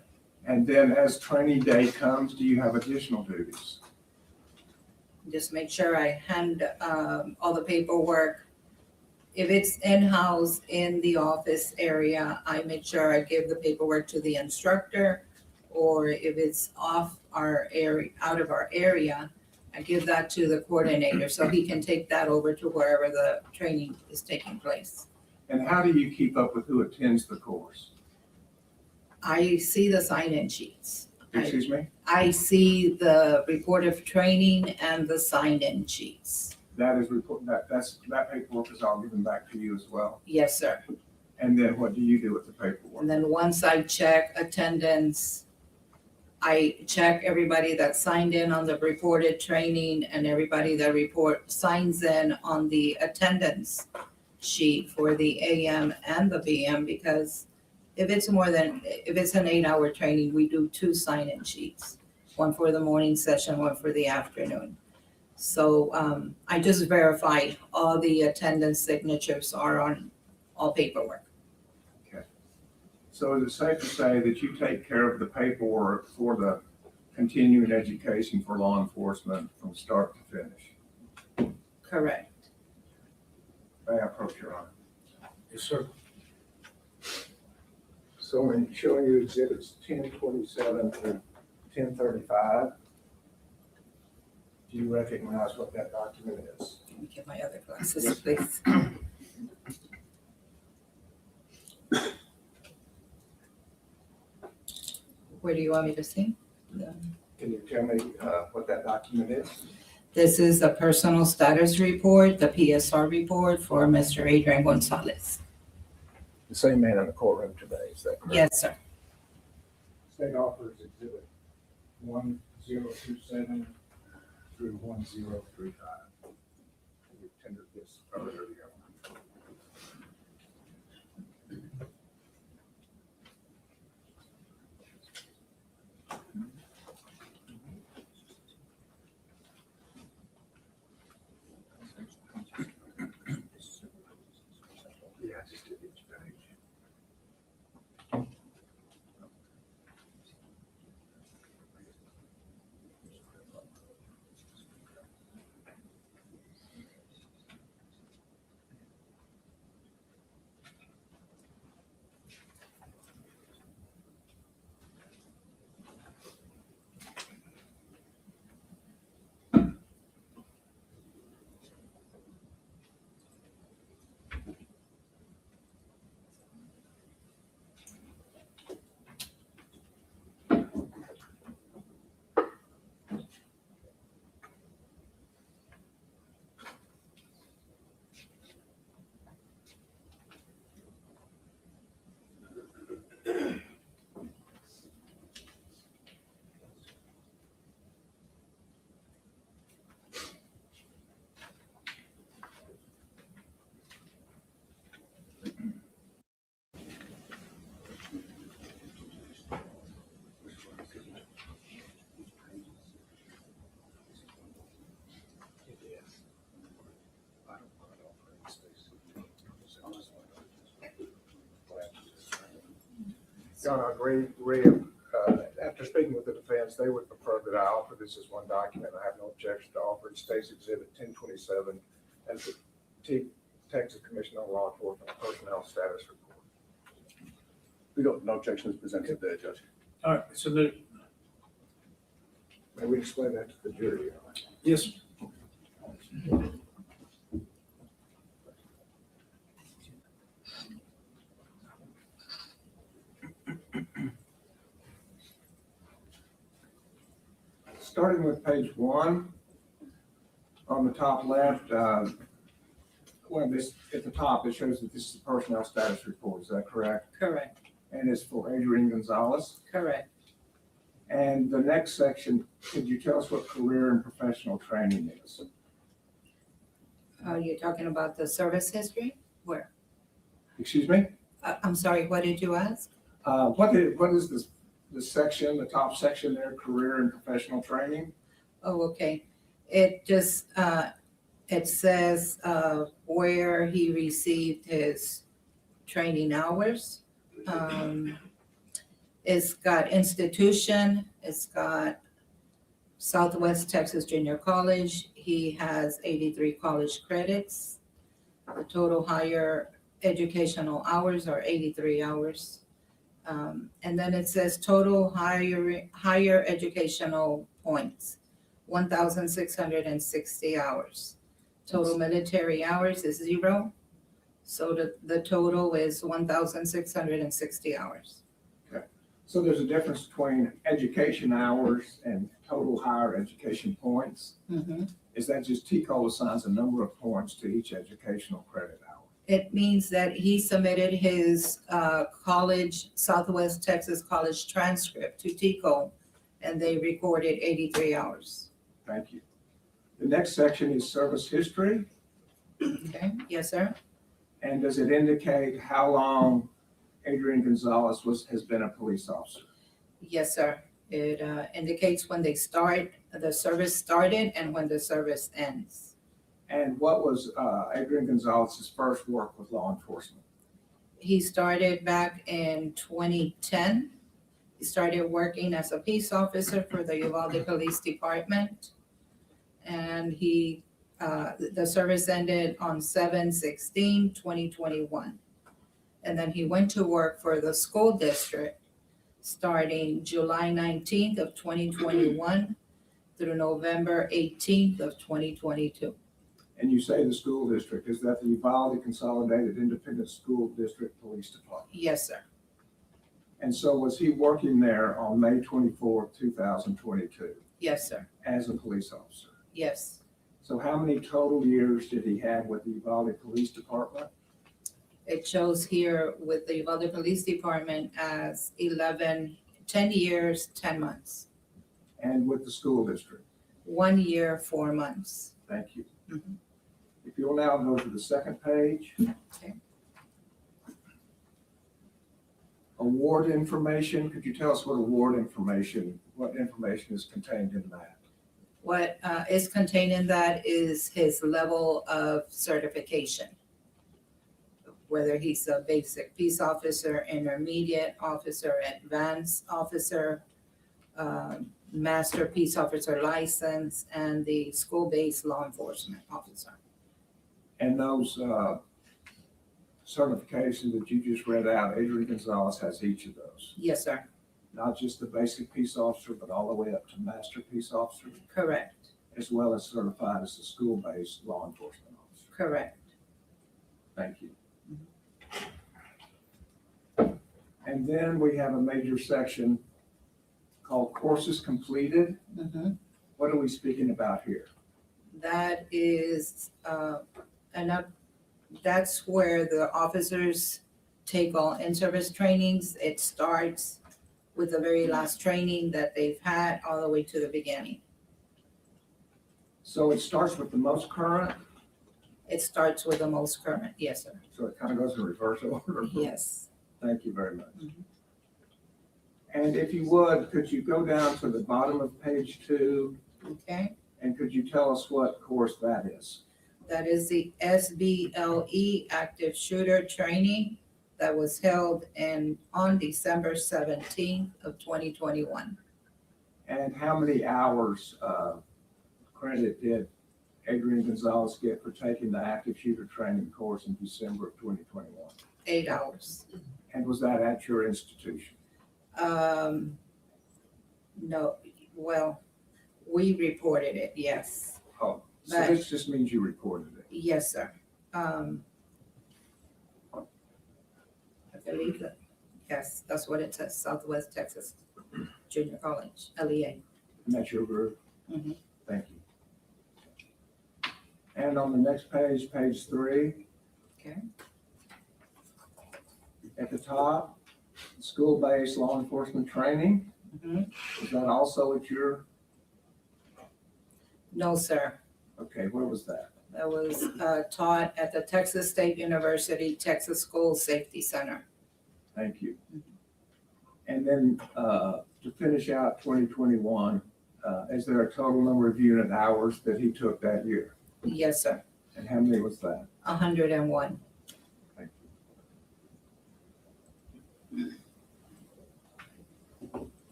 And then as training day comes, do you have additional duties? Just make sure I hand all the paperwork. If it's in-house in the office area, I make sure I give the paperwork to the instructor. Or if it's off our area, out of our area, I give that to the coordinator so he can take that over to wherever the training is taking place. And how do you keep up with who attends the course? I see the sign-in sheets. Excuse me? I see the report of training and the sign-in sheets. That paperwork is all given back to you as well? Yes, sir. And then what do you do with the paperwork? And then once I check attendance, I check everybody that signed in on the reported training and everybody that signs in on the attendance sheet for the AM and the PM, because if it's an 8-hour training, we do 2 sign-in sheets, one for the morning session, one for the afternoon. So I just verify all the attendance signatures are on all paperwork. Okay. So is it safe to say that you take care of the paperwork for the continuing education for law enforcement from start to finish? Correct. May I approach, Your Honor? Yes, sir. So in showing you exhibits 1027 through 1035, do you recognize what that document is? Let me get my other glasses, please. Where do you want me to see? Can you tell me what that document is? This is a personal status report, the PSR report for Mr. Adrian Gonzales. The same man in the courtroom today, is that correct? Yes, sir. State offers exhibit 1027 through 1035. We tendered this earlier today. John, after speaking with the defense, they would prefer that I offer this as one document. I have no objection to offer it. States Exhibit 1027 as the Texas Commission on Law Enforcement Personnel Status Report. We don't, no objections presented there, Judge. All right, so the, May we explain that to the jury? yes, Starting with page 1, on the top left, this at the top, it shows that this is a personnel status report. Is that correct? Correct, And it's for Adrian Gonzales. correct. And the next section, could you tell us what career and professional training is? You're talking about the service history? Where? Excuse me? I'm sorry, what did you ask? What is the section, the top section there, career and professional training? Oh, okay. It just, it says where he received his training hours. It's got institution, it's got Southwest Texas Junior College. He has 83 college credits. The total higher educational hours are 83 hours. And then it says total higher educational points, 1,660 hours. Total military hours is 0. So the total is 1,660 hours. Okay. So there's a difference between education hours and total higher education points. Mm-hmm. Is that just TCOL assigns a number of points to each educational credit hour? It means that he submitted his college, Southwest Texas College transcript to TCO, and they recorded 83 hours. Thank you. The next section is service history. Okay, yes, sir. And does it indicate how long Adrian Gonzales has been a police officer? Yes, sir. It indicates when the service started and when the service ends. And what was Adrian Gonzalez' first work with law enforcement? He started back in 2010. He started working as a peace officer for the Uvalde Police Department. And the service ended on 7/16/2021. And then he went to work for the school district starting July 19th of 2021 through November 18th of 2022. And you say the school district, is that the Uvalde Consolidated Independent School District Police Department? Yes, sir. And so was he working there on May 24th, 2022? Yes, sir. As a police officer? Yes. So how many total years did he have with the Uvalde Police Department? It shows here with the Uvalde Police Department as 10 years, 10 months. And with the school district? 1 year, 4 months. Thank you. Mhm. If you'll now go to the second page. Okay. Award information. Could you tell us what what information is contained in that? What is contained in that is his level of certification. Whether he's a basic peace officer, intermediate officer, advanced officer, master peace officer license, and the school-based law enforcement officer. And those certifications that you just read out, Adrian Gonzales has each of those. Yes, sir. Not just the basic peace officer, but all the way up to master peace officer, Correct. as well as certified as a school-based law enforcement officer. Correct. Thank you. And then we have a major section called courses completed. Mhm. What are we speaking about here? That is that's where the officers take all in-service trainings. It starts with the very last training that they've had all the way to the beginning. So it starts with the most current, It starts with the most current, yes, sir. so it kind of goes in reverse order. Yes. Thank you very much. Mhm. And if you would, could you go down to the bottom of page 2? Okay. And could you tell us what course that is? That is the SBLE active shooter training. that was held on December 17th of 2021. And how many hours credit did Adrian Gonzales get for taking the active shooter training course in December of 2021? 8 hours. And was that at your institution? No, well, we reported it, yes. Oh, so But- this just means you reported it? Yes, sir. I believe that, yes, that's what it says, Southwest Texas Junior College, LEA. And that's your group? Mhm. Thank you. And on the next page, page 3. Okay. At the top, school-based law enforcement training. Mhm. Was that also at your, No, sir. okay, where was that? That was taught at the Texas State University Texas School Safety Center. Thank you. And then to finish out 2021, is there a total number of unit hours that he took that year? Yes, sir. And how many was that? 101. Thank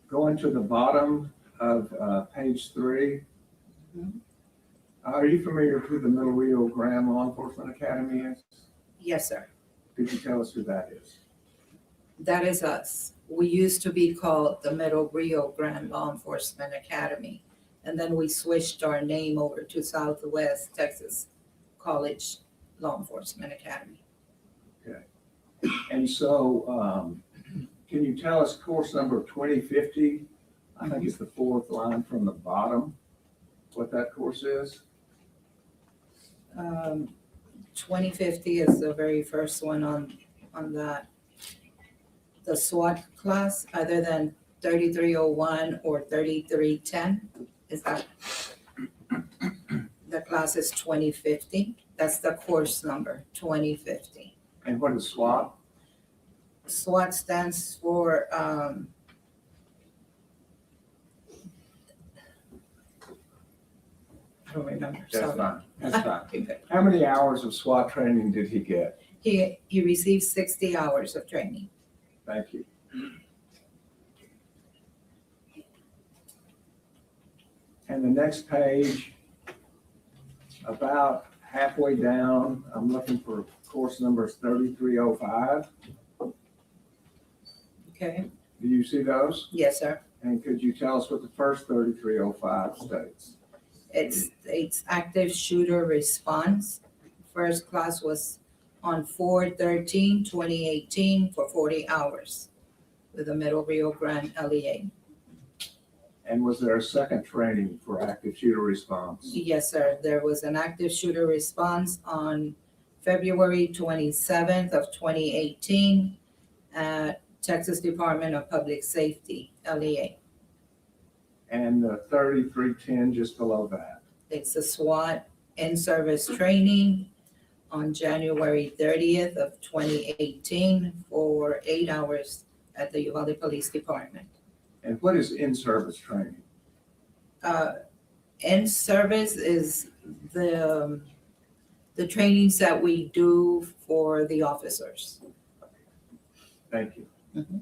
Going to the bottom of page 3. Mhm. Are you familiar with who the Middle Rio Grande Law Enforcement Academy is? Yes, sir. Could you tell us who that is? That is us. We used to be called the Middle Rio Grande Law Enforcement Academy. And then we switched our name over to Southwest Texas College Law Enforcement Academy. And so, can you tell us course number 2050? I think it's the 4th line from the bottom, what that course is? 2050 is the very first one on that. The SWAT class, other than 3301 or 3310, is that? The class is 2050. That's the course number, 2050. And what is SWAT? SWAT stands for, I don't remember. That's sorry. fine, that's fine. How many hours of SWAT training did he get? He received 60 hours of training. Thank you. And the next page, about halfway down, I'm looking for course number 3305. Okay. Do you see those? Yes, sir. And could you tell us what the first 3305 states? It's active shooter response. First class was on 4/13/2018 for 40 hours with the Middle Rio Grande LEA. And was there a second training for active shooter response? Yes, sir. There was an active shooter response on February 27th of 2018 at Texas Department of Public Safety, LEA. And the 3310 just below that? It's a SWAT in-service training on January 30th of 2018 for 8 hours at the Uvalde Police Department. And what is in-service training? In-service is the trainings that we do for the officers. Thank you. Mhm.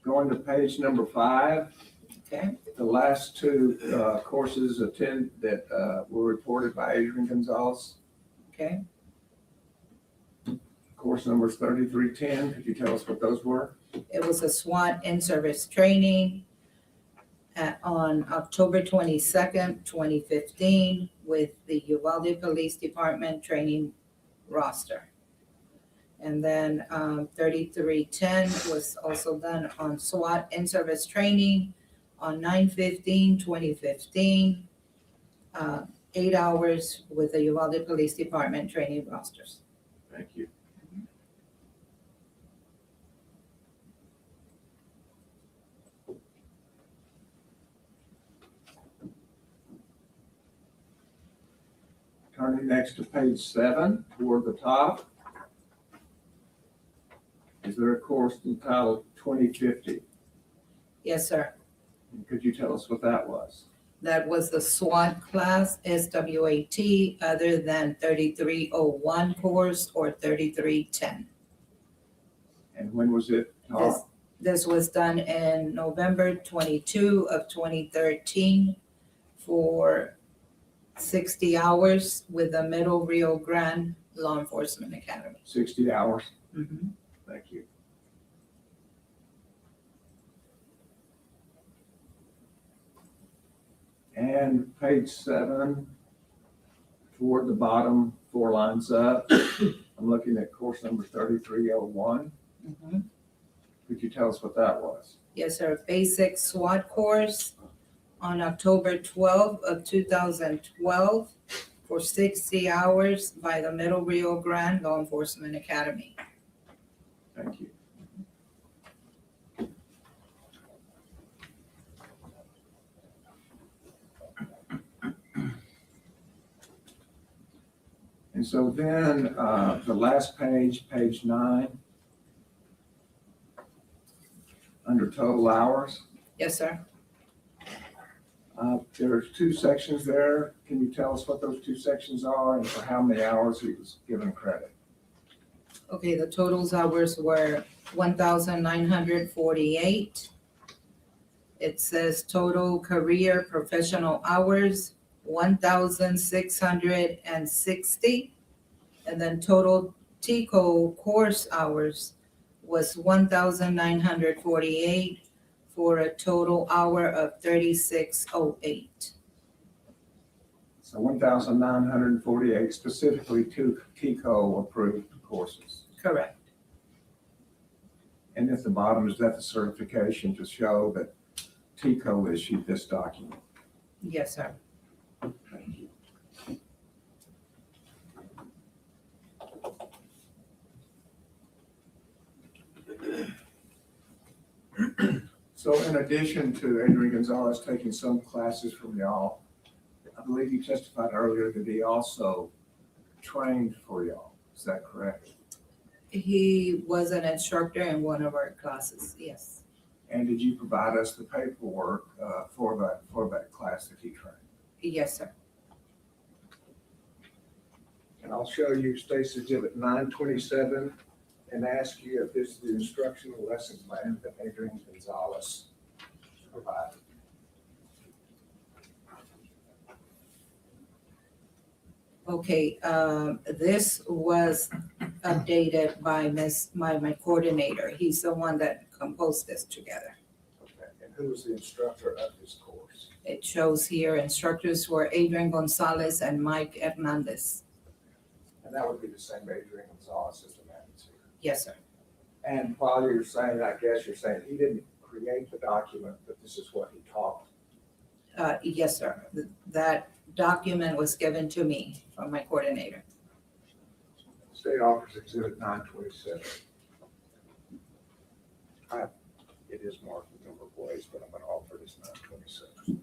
Going to page number 5. Okay. The last 2 courses that were reported by Adrian Gonzales. Okay. Course numbers 3310. Could you tell us what those were? It was a SWAT in-service training on October 22nd, 2015 with the Uvalde Police Department training roster. And then 3310 was also done on SWAT in-service training on 9/15/2015, 8 hours with the Uvalde Police Department training rosters. Thank you. Turning next to page 7 toward the top. Is there a course entitled 2050? Yes, sir. And could you tell us what that was? That was the SWAT class, SWAT, other than 3301 course or 3310. And when was it taught? This was done in November 22 of 2013 for 60 hours with the Middle Rio Grande Law Enforcement Academy. 60 hours? Mm-hmm. Thank you. And page 7, toward the bottom, 4 lines up, I'm looking at course number 3301. Mm-hmm. Could you tell us what that was? Yes, sir. Basic SWAT course on October 12 of 2012 for 60 hours by the Middle Rio Grande Law Enforcement Academy. Thank you. And so then the last page, page 9, under total hours. Yes, sir. There's 2 sections there. Can you tell us what those 2 sections are and for how many hours he was given credit? Okay, the totals hours were 1,948. It says total career professional hours, 1,660. And then total TCO course hours was 1,948 for a total hour of 3608. So 1,948 specifically 2 TCO approved courses. Correct. And at the bottom, is that the certification to show that TCO issued this document? Yes, sir. Thank you. So in addition to Adrian Gonzales taking some classes from y'all, I believe you testified earlier that he also trained for y'all. Is that correct? He was an instructor in one of our classes, yes. And did you provide us the paperwork for that class that he trained? Yes, sir. And I'll show you State's Exhibit 927 and ask you if this is the instructional lesson plan that Adrian Gonzales provided. Okay, this was updated by my coordinator. He's the one that composed this together. Okay. And who was the instructor of this course? It shows here instructors were Adrian Gonzales and Mike Hernandez. And that would be the same Adrian Gonzales as the man that's here. Yes, sir. And while you're saying, I guess you're saying he didn't create the document, but this is what he taught. Yes, sir. That document was given to me from my coordinator. State offers Exhibit 927. It is marked with number of ways, but I'm going to offer this 927.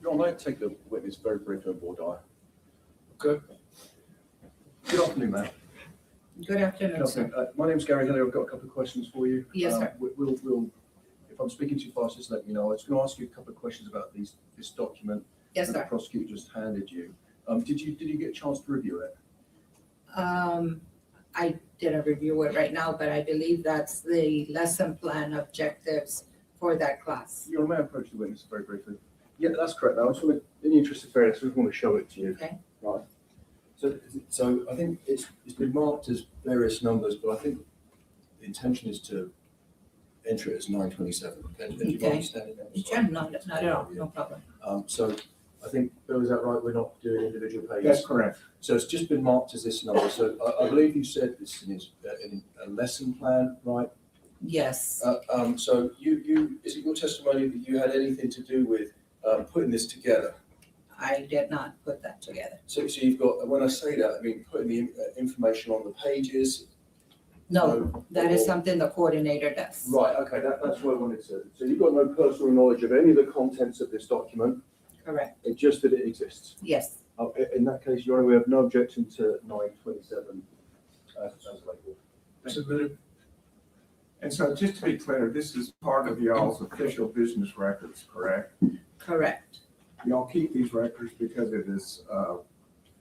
Your Honor, may I take the witness very briefly on board, Okay. Good afternoon, ma'am. Good afternoon, sir. My name's Gary Hillier. I've got a couple of questions for you. Yes, sir. We'll, if I'm speaking too fast, just let me know. I was going to ask you a couple of questions about this document Yes, that sir. the prosecutor just handed you. Did you get a chance to review it? I didn't review it right now, but I believe that's the lesson plan objectives for that class. Your Honor, may I approach the witness very briefly? Yeah, that's correct. I just want to, in the interest of fairness, I just want to show it to you. Okay. Right. So I think it's been marked as various numbers, but I think the intention is to enter it as 927. And you Okay. understand it? Sure, not at all, no problem. So I think, Bill, is that right? We're not doing individual pages? That's correct. So it's just been marked as this number. So I believe you said this is in a lesson plan, right? Yes. So you is it your testimony that you had anything to do with putting this together? I did not put that together. So you've got, when I say that, I mean putting the information on the pages. No, that is something the coordinator does. Right, okay, that's what I wanted to. So you've got no personal knowledge of any of the contents of this document? Correct. It's just that it exists? Yes. In that case, Your Honor, we have no objection to 927 as labeled. Submitted. And so just to be clear, this is part of y'all's official business records, correct? Correct. Y'all keep these records because it is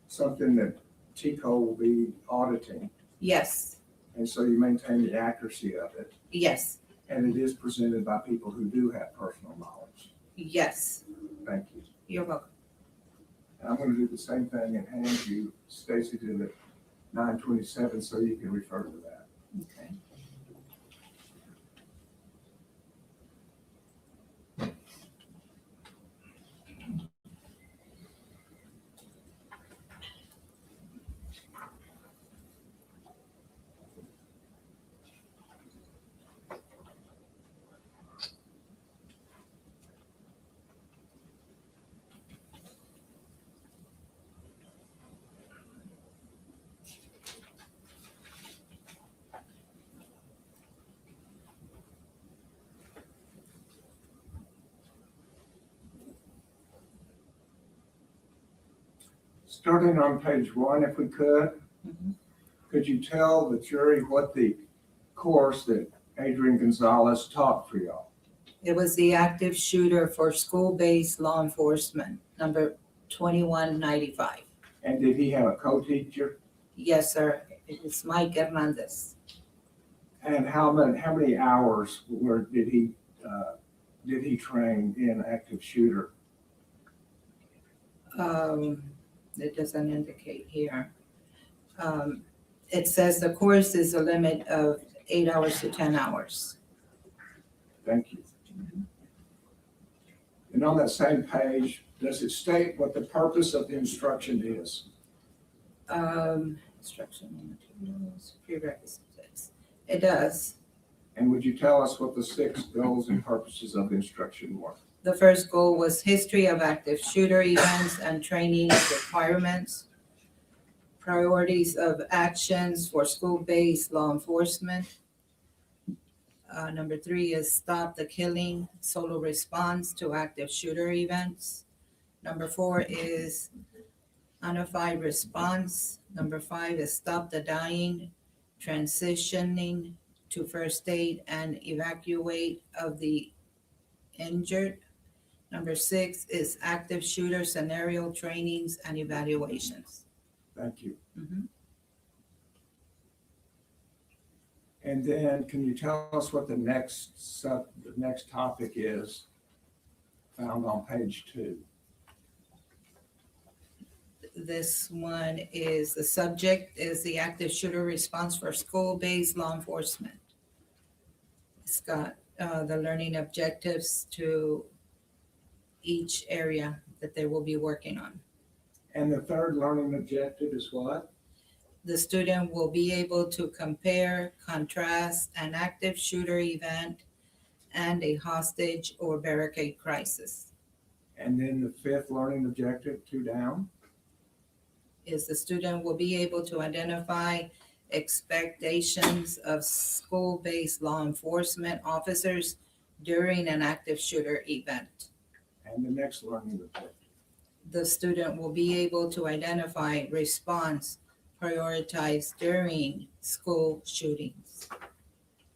something that TICO will be auditing. Yes. And so you maintain the accuracy of it. Yes. And it is presented by people who do have personal knowledge. Yes. Thank you. You're welcome. And I'm going to do the same thing and hand you Stacy to the 927 so you can refer to that. Okay. Starting on page 1, if we could, could you tell the jury what the course that Adrian Gonzales taught for y'all? It was the active shooter for school-based law enforcement, number 2195. And did he have a co-teacher? Yes, sir. It's Mike Hernandez. And how many hours did he train in active shooter? It doesn't indicate here. It says the course is a limit of 8 hours to 10 hours. Thank you. And on that same page, does it state what the purpose of the instruction is? Instruction materials, prerequisites. It does. And would you tell us what the 6 goals and purposes of the instruction were? The first goal was history of active shooter events and training requirements, priorities of actions for school-based law enforcement. Number 3 is stop the killing, solo response to active shooter events. Number 4 is unified response. Number 5 is stop the dying, transitioning to first aid and evacuate of the injured. Number 6 is active shooter scenario trainings and evaluations. Thank you. Mm-hmm. And then can you tell us what the next topic is found on page 2? This one is, the subject is the active shooter response for school-based law enforcement. It's got the learning objectives to each area that they will be working on. And the third learning objective is what? The student will be able to compare, contrast an active shooter event and a hostage or barricade crisis. And then the 5th learning objective, 2 down? Is the student will be able to identify expectations of school-based law enforcement officers during an active shooter event. And the next learning objective? The student will be able to identify response prioritized during school shootings.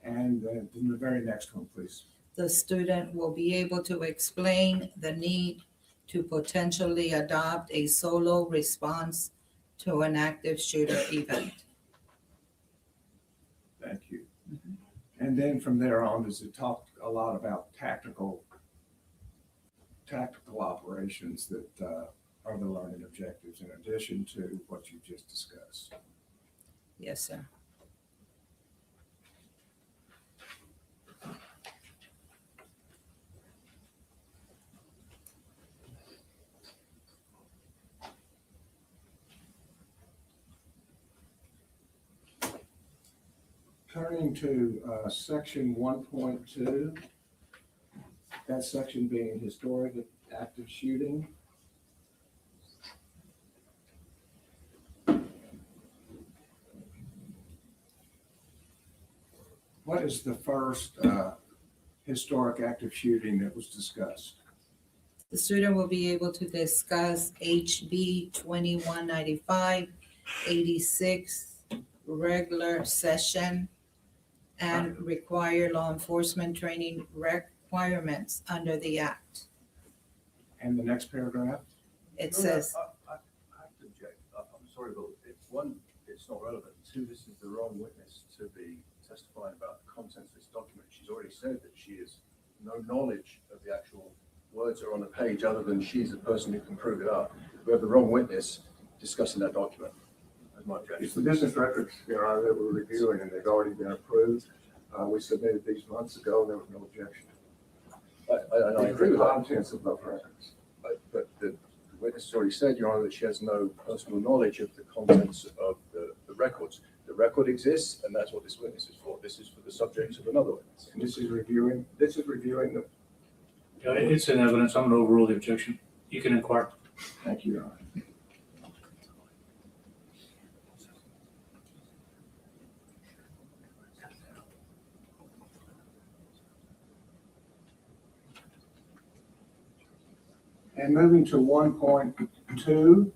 And then the very next one, please. The student will be able to explain the need to potentially adopt a solo response to an active shooter event. Thank you. And then from there on, does it talk a lot about tactical operations that are the learning objectives in addition to what you just discussed? Yes, sir. Turning to section 1.2, that section being historic active shooting. What is the first historic active shooting that was discussed? The student will be able to discuss HB 2195, 86 regular session, and require law enforcement training requirements under the act. And the next paragraph? It says, I have to object. I'm sorry, but one, it's not relevant. Two, this is the wrong witness to be testifying about the contents of this document. She's already said that she has no knowledge of the actual words that are on the page other than she's the person who can prove it up. We have the wrong witness discussing that document. That's my objection. It's the business records, Your Honor, that we're reviewing, and they've already been approved. We submitted these months ago, and there was no objection. I agree with that. Contents of those records. But the witness has already said, Your Honor, that she has no personal knowledge of the contents of the records. The record exists, and that's what this witness is for. This is for the subject of another witness. And this is reviewing the. Yeah, it's in evidence. I'm going to overrule the objection. You can inquire. Thank you, Your Honor. And moving to 1.2,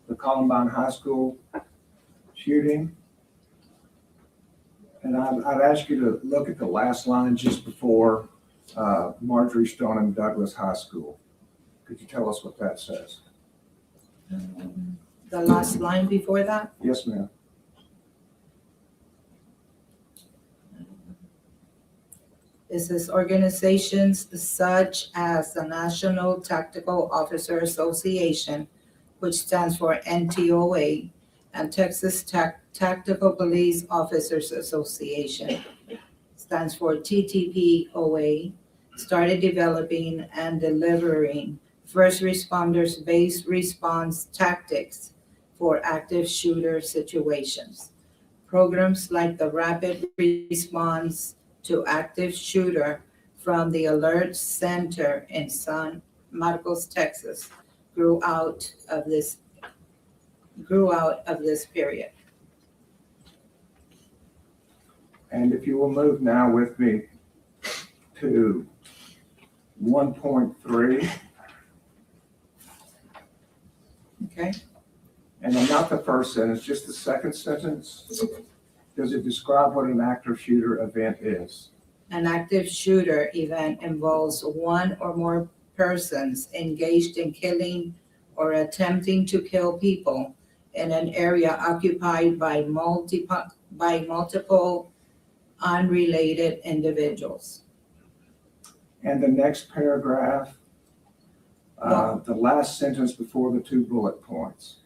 the Columbine High School shooting. And I'd ask you to look at the last line just before Marjorie Stoneman Douglas High School. Could you tell us what that says? the last line before that. Yes, ma'am. It says organizations such as the National Tactical Officer Association, which stands for NTOA, and Texas Tactical Police Officers Association, stands for TTPOA, started developing and delivering first responders based response tactics for active shooter situations. Programs like the Rapid Response to Active Shooter from the Alert Center in San Marcos, Texas, grew out of this period. And if you will move now with me to 1.3. Okay. And not the first sentence, just the second sentence. Does it describe what an active shooter event is? An active shooter event involves one or more persons engaged in killing or attempting to kill people in an area occupied by multiple unrelated individuals. And the next paragraph, the last sentence before the 2 bullet points.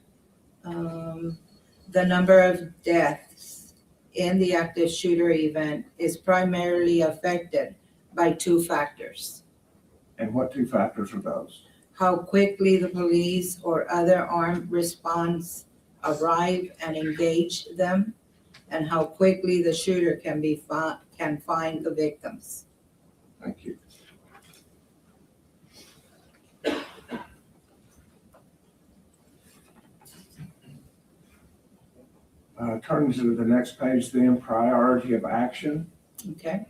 The number of deaths in the active shooter event is primarily affected by 2 factors. And what 2 factors are those? How quickly the police or other armed response arrive and engage them, and how quickly the shooter can find the victims. Thank you. Turning to the next page then, priority of action. Okay.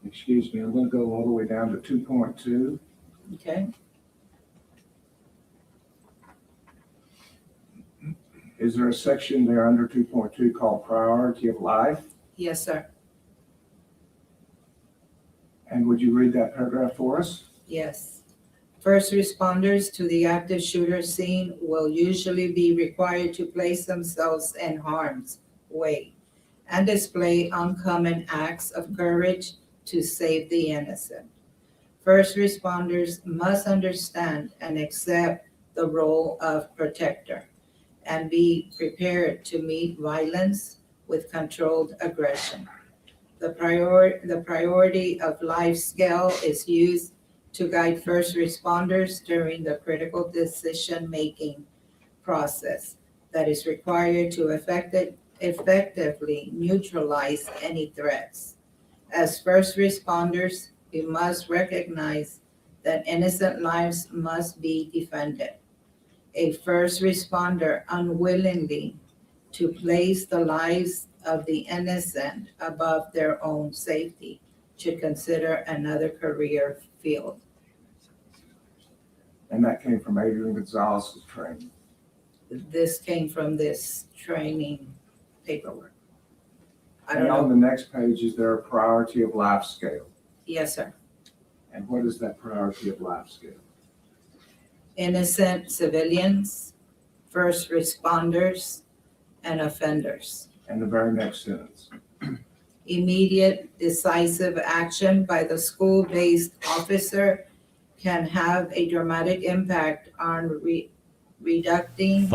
Excuse me, I'm going to go all the way down to 2.2. Okay. Is there a section there under 2.2 called priority of life? Yes, sir. And would you read that paragraph for us? Yes. First responders to the active shooter scene will usually be required to place themselves in harm's way and display uncommon acts of courage to save the innocent. First responders must understand and accept the role of protector and be prepared to meet violence with controlled aggression. The priority of life scale is used to guide first responders during the critical decision-making process that is required to effectively neutralize any threats. As first responders, we must recognize that innocent lives must be defended. a first responder unwillingly to place the lives of the innocent above their own safety should consider another career field. And that came from Adrian Gonzales' training. This came from this training paperwork. I don't And on know. the next page, is there a priority of life scale? Yes, sir. And what is that priority of life scale? Innocent civilians, first responders, and offenders. And the very next sentence. Immediate decisive action by the school-based officer can have a dramatic impact on reducing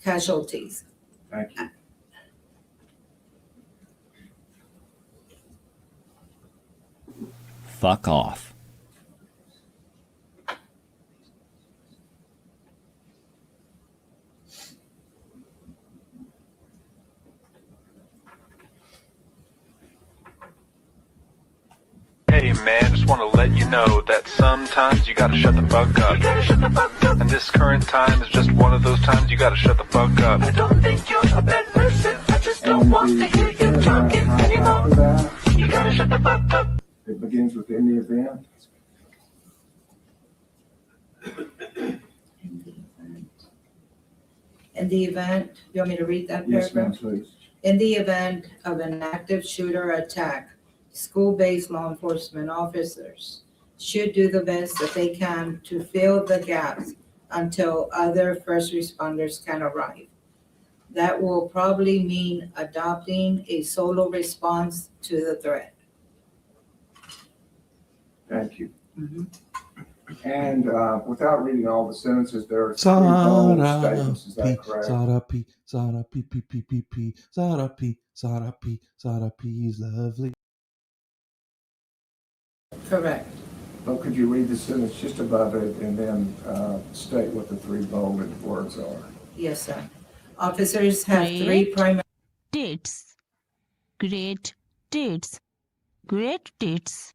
casualties. Thank you. Fuck off. Hey man, just want to let you know that sometimes you gotta shut the fuck up. And this current time is just one of those times you gotta shut the fuck up. I don't think you're a bad person. I just don't want to hear you talking anymore. You gotta shut the fuck up. It begins with in the event. In the event, you want me to read that Yes, paragraph? ma'am, please. In the event of an active shooter attack, school-based law enforcement officers should do the best that they can to fill the gaps until other first responders can arrive. That will probably mean adopting a solo response to the threat. Thank you. And without reading all the sentences, there are three bold statements. Is that correct? Zarapi, Zarapi, P, P, P, P, Zarapi, Zarapi, Zarapi is lovely. Correct. Well, could you read the sentence just above it and then state what the three bolded words are? Yes, sir. Officers have three primary Dates. Great dates. Great dates.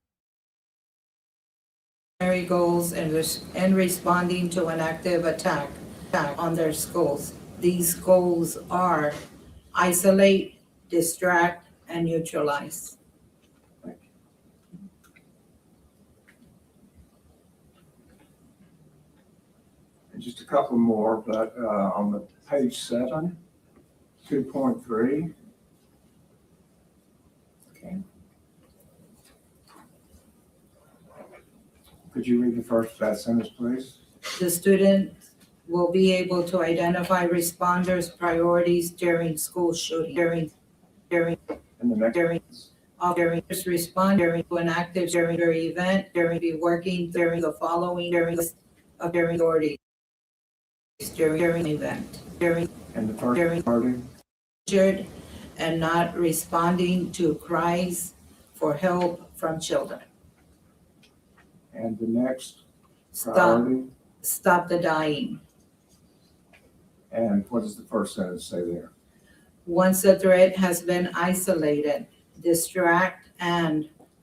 goals in responding to an active attack on their schools. These goals are isolate, distract, and neutralize. And just a couple more, but on the page 7, 2.3. Okay. Could you read the first of that sentence, please? The student will be able to identify responders' priorities during school shooting, during And the next respond during to an active shooter event, be working during the following authorities during the event, and the first party. injured and not responding to cries for help from children. And the next priority. Stop the dying. And what does the first sentence say there? Once a threat has been isolated, distract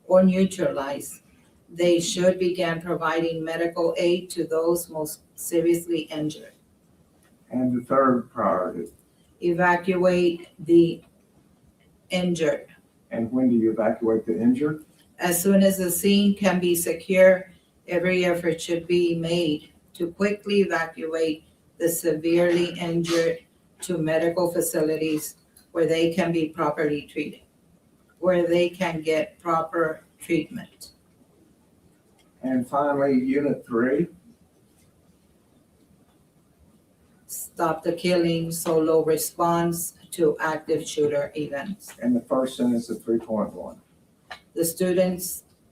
or neutralize, they should begin providing medical aid to those most seriously injured. And the third priority. Evacuate the injured. And when do you evacuate the injured? As soon as the scene can be secure, every effort should be made to quickly evacuate the severely injured to medical facilities where they can be properly treated, where they can get proper treatment. And finally, Unit 3. Stop the killing, solo response to active shooter events. And the first sentence of 3.1.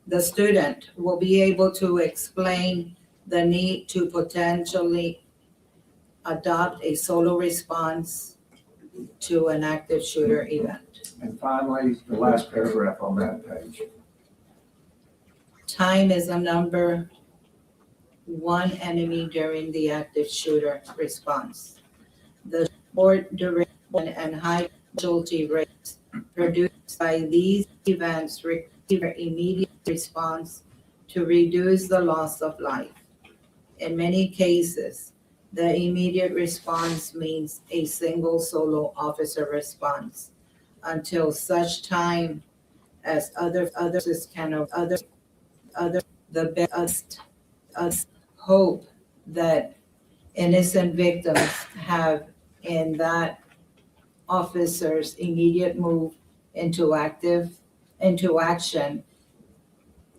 The student will be able to explain the need to potentially adopt a solo response to an active shooter event. And finally, the last paragraph on that page. Time is the number one enemy during the active shooter response. The short duration and high casualty rates produced by these events require immediate response to reduce the loss of life. In many cases, the immediate response means a single solo officer response until such time as others the best hope that innocent victims have in that officer's immediate move into action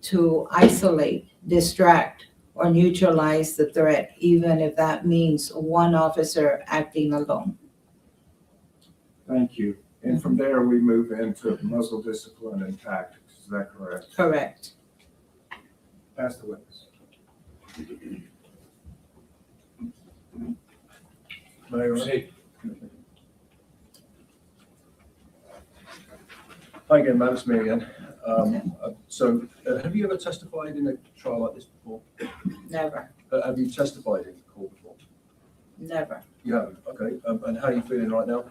to isolate, distract, or neutralize the threat, even if that means one officer acting alone. Thank you. And from there, we move into muzzle discipline and tactics. Is that correct? Correct. Pass the witness. Mayor. Hi again, Matt. It's me again. Have you ever testified in a trial like this before? Never. Have you testified in court before? Never. You haven't? Okay. And how are you feeling right now?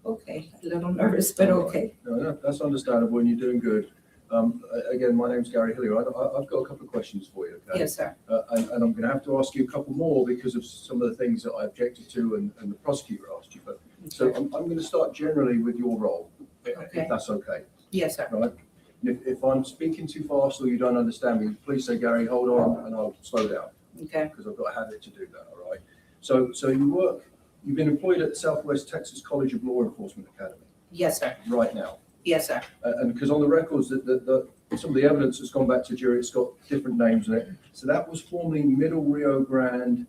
Okay, a little nervous, but okay. No, that's understandable, and you're doing good. Again, my name's Gary Hillier. I've got a couple of questions for you. Okay? Yes, sir. And I'm going to have to ask you a couple more because of some of the things that I objected to and the prosecutor asked you. But so I'm going to start generally with your role, if that's okay. Yes, sir. Right. If I'm speaking too fast or you don't understand me, please say, Gary, hold on, and I'll slow down. Okay. Because I've got a habit to do that. All right. So you've been employed at Southwest Texas College of Law Enforcement Academy. Yes, sir. Right now. Yes, sir. And because on the records that some of the evidence has gone back to jury, it's got different names in it. So that was formerly Middle Rio Grande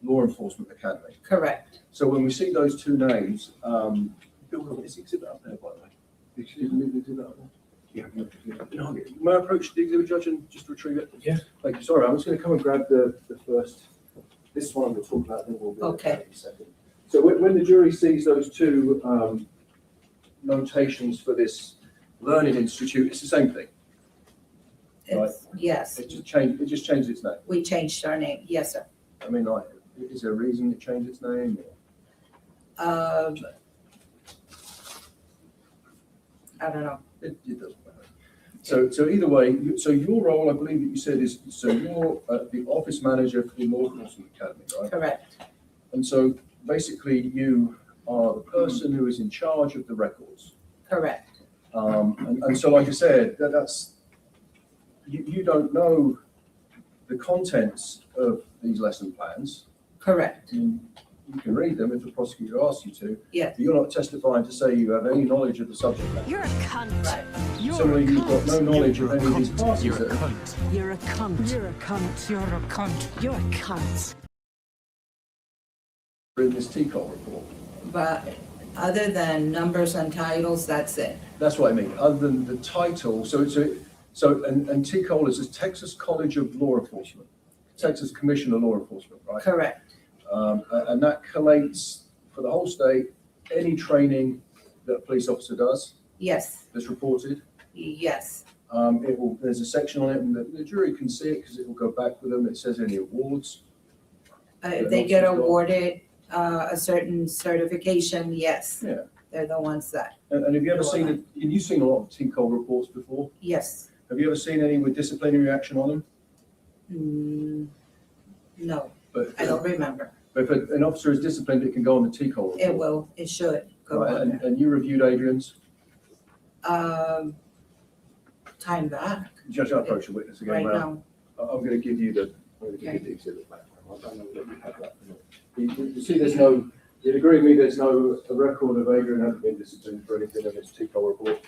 Law Enforcement Academy. Correct. So when we see those two names, Bill, is the exhibit up there, by the way? Excuse me, the exhibit up there? Yeah. May I approach the exhibit judge and just retrieve it? Yeah. Thank you. Sorry, I'm just going to come and grab the first. This one I'm going to talk about, then we'll be okay. In a second. So when the jury sees those two notations for this learning institute, it's the same thing. Right? Yes. It just changed its name. We changed our name. Yes, sir. I mean, like, is there a reason it changed its name? Or? I don't know. It doesn't matter. So either way, so your role, I believe that you said is, so you're the office manager for the Law Enforcement Academy, right? Correct. And so basically you are the person who is in charge of the records. Correct. And so like I said, that's, you don't know the contents of these lesson plans. Correct. You can read them if the prosecutor asks you to. Yes. But you're not testifying to say you have any knowledge of the subject matter. You're a cunt. Right. Similarly, you've got no knowledge of any of these classes. You're a cunt. You're a cunt. You're a cunt. You're a cunt. You're a cunt. In this TCOL report. But other than numbers and titles, that's it. That's what I mean. Other than the title, so TCOL is a Texas College of Law Enforcement, Texas Commission of Law Enforcement, right? Correct. And that collates for the whole state any training that a police officer does. Yes. That's reported. Yes. There's a section on it, and the jury can see it because it will go back with them. It says any awards. If they get awarded a certain certification, yes. Yeah. They're the ones that. And have you ever seen it? You've seen a lot of TCOL reports before? Yes. Have you ever seen any with disciplinary action on them? No, but I don't remember. But if an officer is disciplined, it can go on the TCOL report. It will. It should go Right, on there. and you reviewed Adrian's? Time back. Judge, I'll approach the witness again. Right Now. I'm going to give you the Okay. exhibit back. I don't know that you have that. You see, you'd agree with me, there's no record of Adrian having been disciplined for anything in his TCOL report.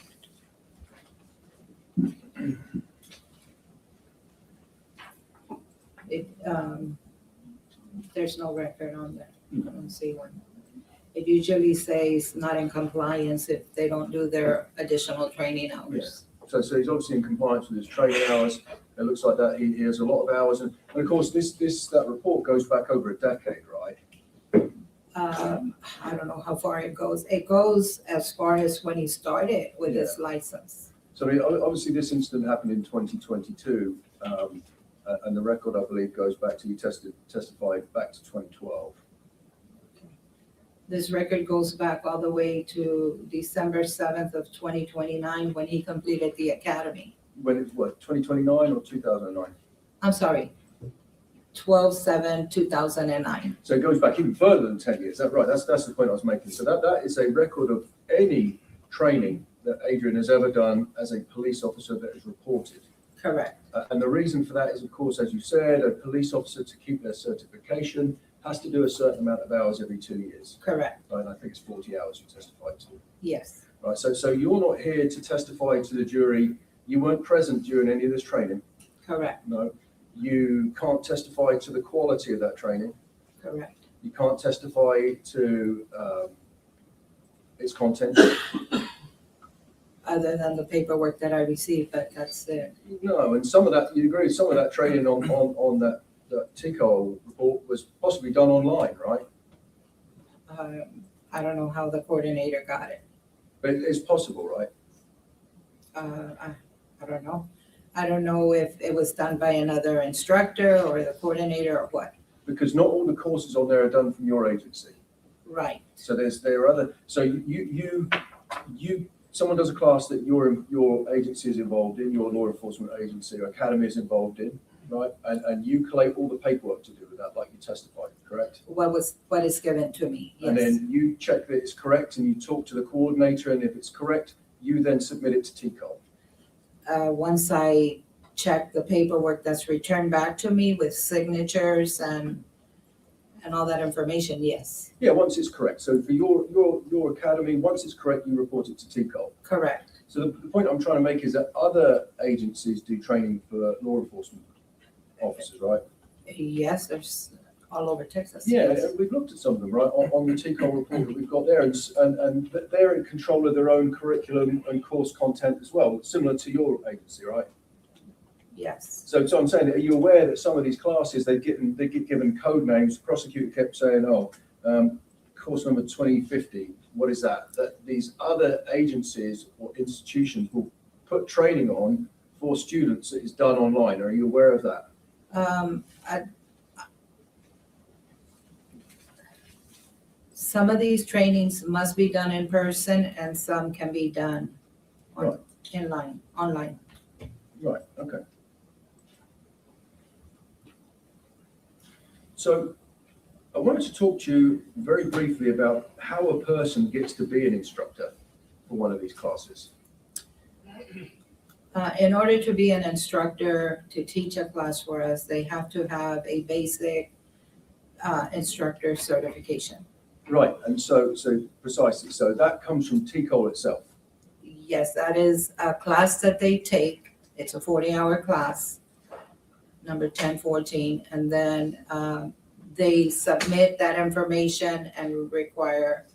There's no record on there. I don't see one. It usually says not in compliance if they don't do their additional training hours. So he's obviously in compliance with his training hours. It looks like that he has a lot of hours, and of course that report goes back over a decade, right? I don't know how far it goes. It goes as far as when he started with his license. So I mean, obviously this incident happened in 2022, and the record I believe goes back to testified back to 2012. This record goes back all the way to December 7th of 2029 when he completed the academy. When it's what, 2029 or 2009? I'm sorry, 12/7/2009. So it goes back even further than 10 years. Is that right? That's the point I was making. So that is a record of any training that Adrian has ever done as a police officer that is reported. Correct. And the reason for that is, of course, as you said, a police officer to keep their certification has to do a certain amount of hours every 2 years. Correct. Right? I think it's 40 hours you testified to. Yes. Right. So you're not here to testify to the jury. You weren't present during any of this training. Correct. No. You can't testify to the quality of that training. Correct. You can't testify to its content. Other than the paperwork that I received, but that's it. No, and some of that, you agree, some of that training on that TICO report was possibly done online, right? I don't know how the coordinator got it. But it's possible, right? I don't know. I don't know if it was done by another instructor or the coordinator or what. Because not all the courses on there are done from your agency. Right. So there are other. So someone does a class that your agency is involved in, your law enforcement agency or academy is involved in, right? And you collate all the paperwork to do with that, like you testified, correct? What is given to me? Yes. And then you check that it's correct, and you talk to the coordinator, and if it's correct, you then submit it to TICO. Once I check the paperwork that's returned back to me with signatures and all that information, yes. Yeah, once it's correct. So for your academy, once it's correct, you report it to TICO. Correct. So the point I'm trying to make is that other agencies do training for law enforcement officers, right? Yes, there's all over Texas. Yeah, yes. we've looked at some of them, right, on the TICO report that we've got there, and they're in control of their own curriculum and course content as well, similar to your agency, right? Yes. So I'm saying, are you aware that some of these classes they get given code names? The prosecutor kept saying, course number 2050. What is that? That these other agencies or institutions will put training on for students that is done online. Are you aware of that? Some of these trainings must be done in person, and some can be done online. Right. Okay. So I wanted to talk to you very briefly about how a person gets to be an instructor for one of these classes. In order to be an instructor, to teach a class for us, they have to have a basic instructor certification. Right, and so precisely. So that comes from TICO itself. Yes, that is a class that they take. It's a 40-hour class, number 1014, and then they submit that information and require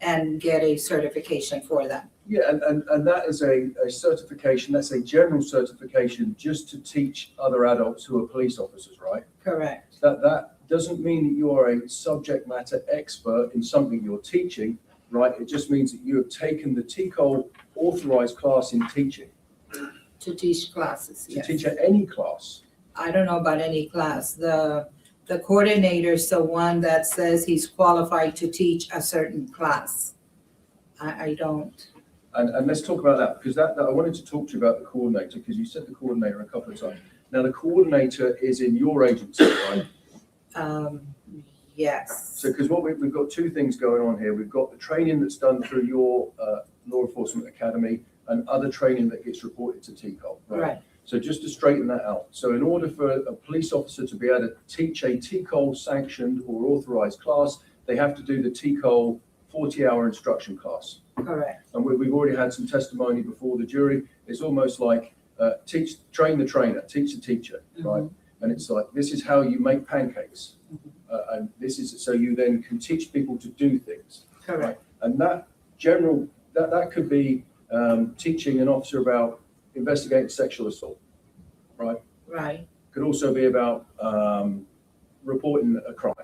and get a certification for that. Yeah, and that is a certification, that's a general certification just to teach other adults who are police officers, right? Correct. That doesn't mean that you are a subject matter expert in something you're teaching, right? It just means that you have taken the TICO authorized class in teaching. To teach classes, To yes. teach at any class. I don't know about any class. The coordinator is the one that says he's qualified to teach a certain class. I don't. And let's talk about that, because that I wanted to talk to you about the coordinator, because you said the coordinator a couple of times. Now, the coordinator is in your agency, right? Yes. So, because we've got two things going on here. We've got the training that's done through your law enforcement academy and other training that gets reported to TICO. Right. So just to straighten that out. So in order for a police officer to be able to teach a TICO sanctioned or authorized class, they have to do the TICO 40-hour instruction class. Correct. And we've already had some testimony before the jury. It's almost like train the trainer, teach the teacher, right? And it's like, this is how you make pancakes. And this is so you then can teach people to do things. Correct. Right? And that could be teaching an officer about investigating sexual assault, right? Right. Could also be about reporting a crime.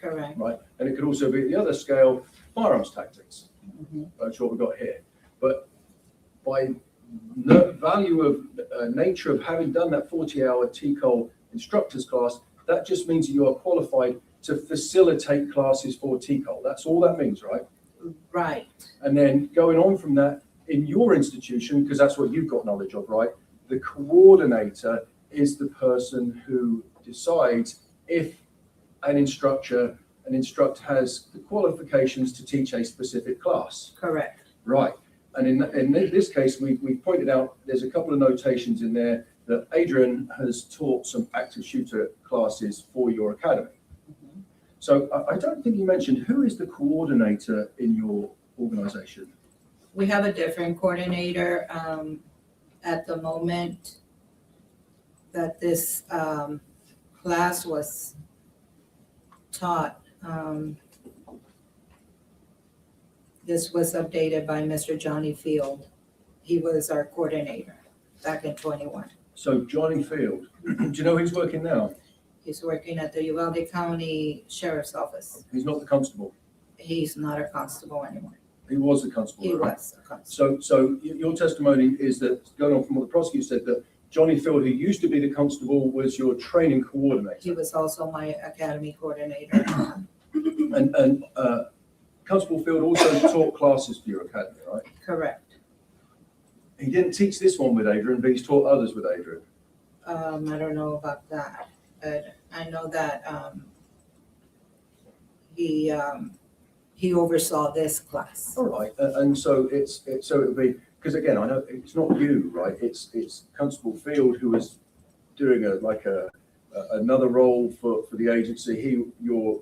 Correct. Right. And it could also be at the other scale, firearms tactics. That's what we've got here. But by value of nature of having done that 40-hour TICO instructors class, that just means that you are qualified to facilitate classes for TICO. That's all that means, right? Right. And then going on from that, in your institution, because that's what you've got knowledge of, right? The coordinator is the person who decides if an instructor has the qualifications to teach a specific class. Correct. Right. And in this case, we pointed out there's a couple of notations in there that Adrian has taught some active shooter classes for your academy. So I don't think you mentioned, who is the coordinator in your organization? We have a different coordinator at the moment that this class was taught. This was updated by Mr. Johnny Field. He was our coordinator back in 21. So Johnny Field, do you know who's working now? He's working at the Uvalde County Sheriff's Office. He's not the constable. He's not a constable anymore. He was the constable. He right? was a constable. So your testimony is that, going on from what the prosecutor said, that Johnny Field, who used to be the constable, was your training coordinator. He was also my academy coordinator. And Constable Field also taught classes for your academy, right? Correct. He didn't teach this one with Adrian, but he's taught others with Adrian. I don't know about that, but I know that he oversaw this class. All right, and so so it would be, because again, I know it's not you, right? It's Constable Field who was doing another role for the agency. Your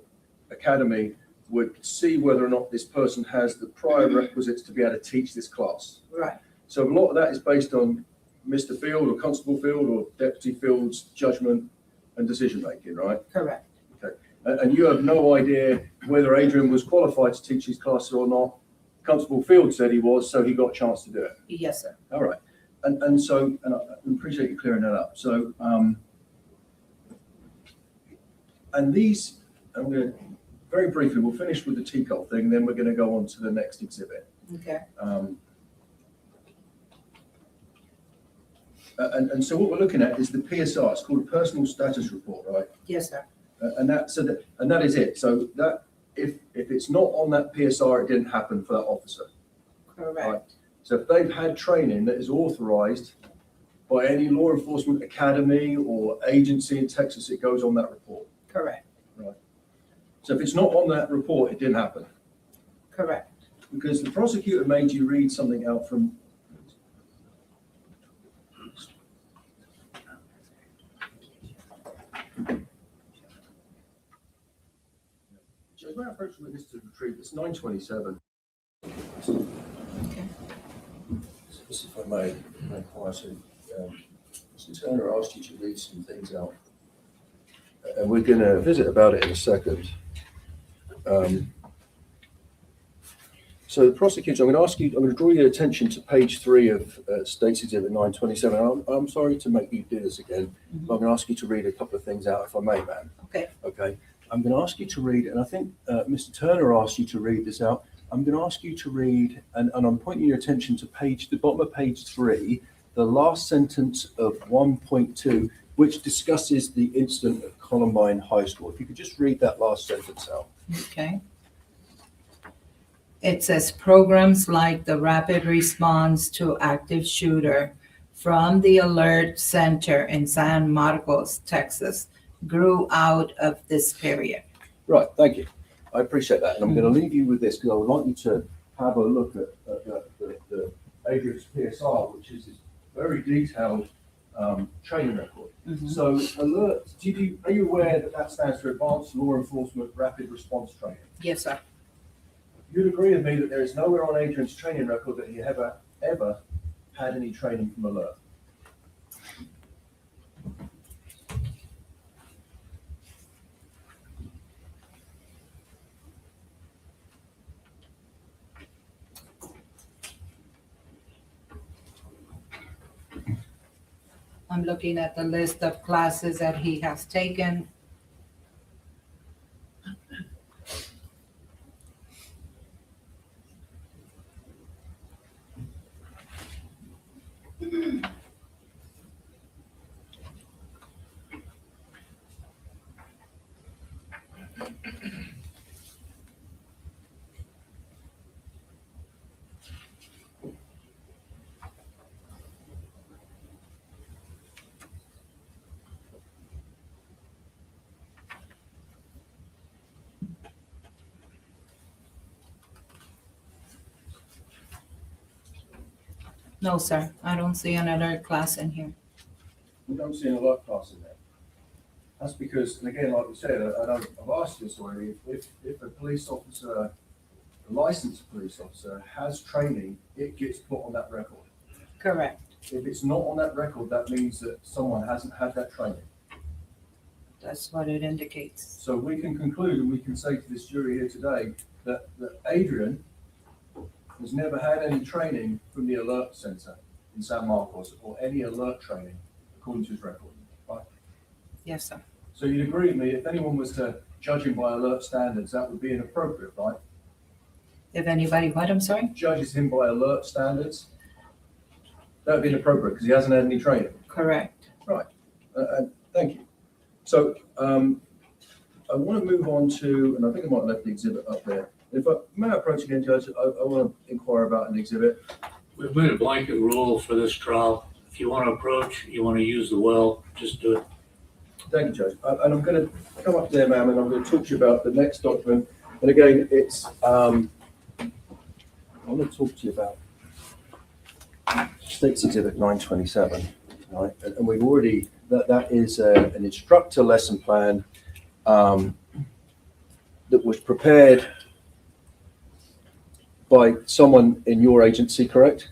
academy would see whether or not this person has the prior requisites to be able to teach this class. Right. So a lot of that is based on Mr. Field or Constable Field or Deputy Field's judgment and decision making, right? Correct. Okay. And you have no idea whether Adrian was qualified to teach these classes or not. Constable Field said he was, so he got a chance to do it. Yes, sir. All right. And so, and I appreciate you clearing that up. So, and these, I'm going to, very briefly, we'll finish with the TCOL thing, then we're going to go on to the next exhibit. Okay. And so what we're looking at is the PSR. It's called a personal status report, right? Yes, sir. And that is it. So that if it's not on that PSR, it didn't happen for that officer. Correct. Right? So if they've had training that is authorized by any law enforcement academy or agency in Texas, it goes on that report. Correct. Right. So if it's not on that report, it didn't happen. Correct. Because the prosecutor made you read something out from. Judge, may I approach the witness to retrieve this 927? Okay. This, if I may quietly, Mr. Turner asked you to read some things out, and we're going to visit about it in a second. So the prosecutor, I'm going to draw your attention to page 3 of State's Exhibit 927. I'm sorry to make you do this again, but I'm going to ask you to read a couple of things out, if I may, ma'am. Okay. Okay. I'm going to ask you to read, and I think Mr. Turner asked you to read this out. I'm going to ask you to read, and I'm pointing your attention to the bottom of page 3, the last sentence of 1.2, which discusses the incident at Columbine High School. If you could just read that last sentence out. Okay. It says programs like the Rapid Response to Active Shooter from the Alert Center in San Marcos, Texas, grew out of this period. Right, thank you. I appreciate that. And I'm going to leave you with this because I would like you to have a look at the Adrian's PSR, which is this very detailed training record. So alert, are you aware that stands for Advanced Law Enforcement Rapid Response Training? Yes, sir. You'd agree with me that there is nowhere on Adrian's training record that he ever had any training from Alert. I'm looking at the list of classes that he has taken. No, sir, I don't see another class in here. We don't see an alert class in there. That's because, and again, like we said, and I've asked this already, if a police officer, a licensed police officer has training, it gets put on that record. Correct. If it's not on that record, that means that someone hasn't had that training. That's what it indicates. So we can conclude and we can say to this jury here today that Adrian has never had any training from the alert center in San Marcos or any alert training according to his record, right? Yes, sir. So you'd agree with me, if anyone was to judge him by alert standards, that would be inappropriate, right? If anybody, what, I'm sorry? Judges him by alert standards, that would be inappropriate because he hasn't had any training. Correct. Right, thank you. So I want to move on to, and I think I might have left the exhibit up there. If I may approach again, Judge, I want to inquire about an exhibit. We've made a blanket rule for this trial. If you want to approach, you want to use the well, just do it. Thank you, Judge. And I'm going to come up there, ma'am, and I'm going to talk to you about the next document. And again, it's, I want to talk to you about State's Exhibit 927, right? And we've already, that is an instructor lesson plan that was prepared by someone in your agency, correct?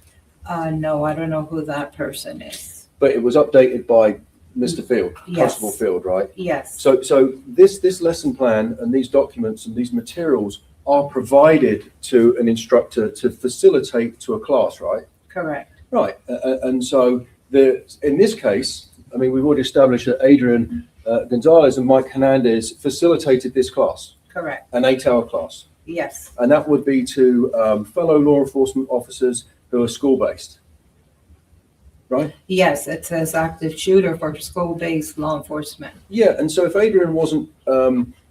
No, I don't know who that person is. But it was updated by Mr. Field, Yes. Constable Field, right? Yes. So this lesson plan and these documents and these materials are provided to an instructor to facilitate to a class, right? Correct. Right. And so in this case, I mean, we've already established that Adrian Gonzales and Mike Hernandez facilitated this class, Correct. an 8-hour class. Yes. And that would be to fellow law enforcement officers who are school-based, right? Yes, it says active shooter for school-based law enforcement. Yeah, and so if Adrian wasn't,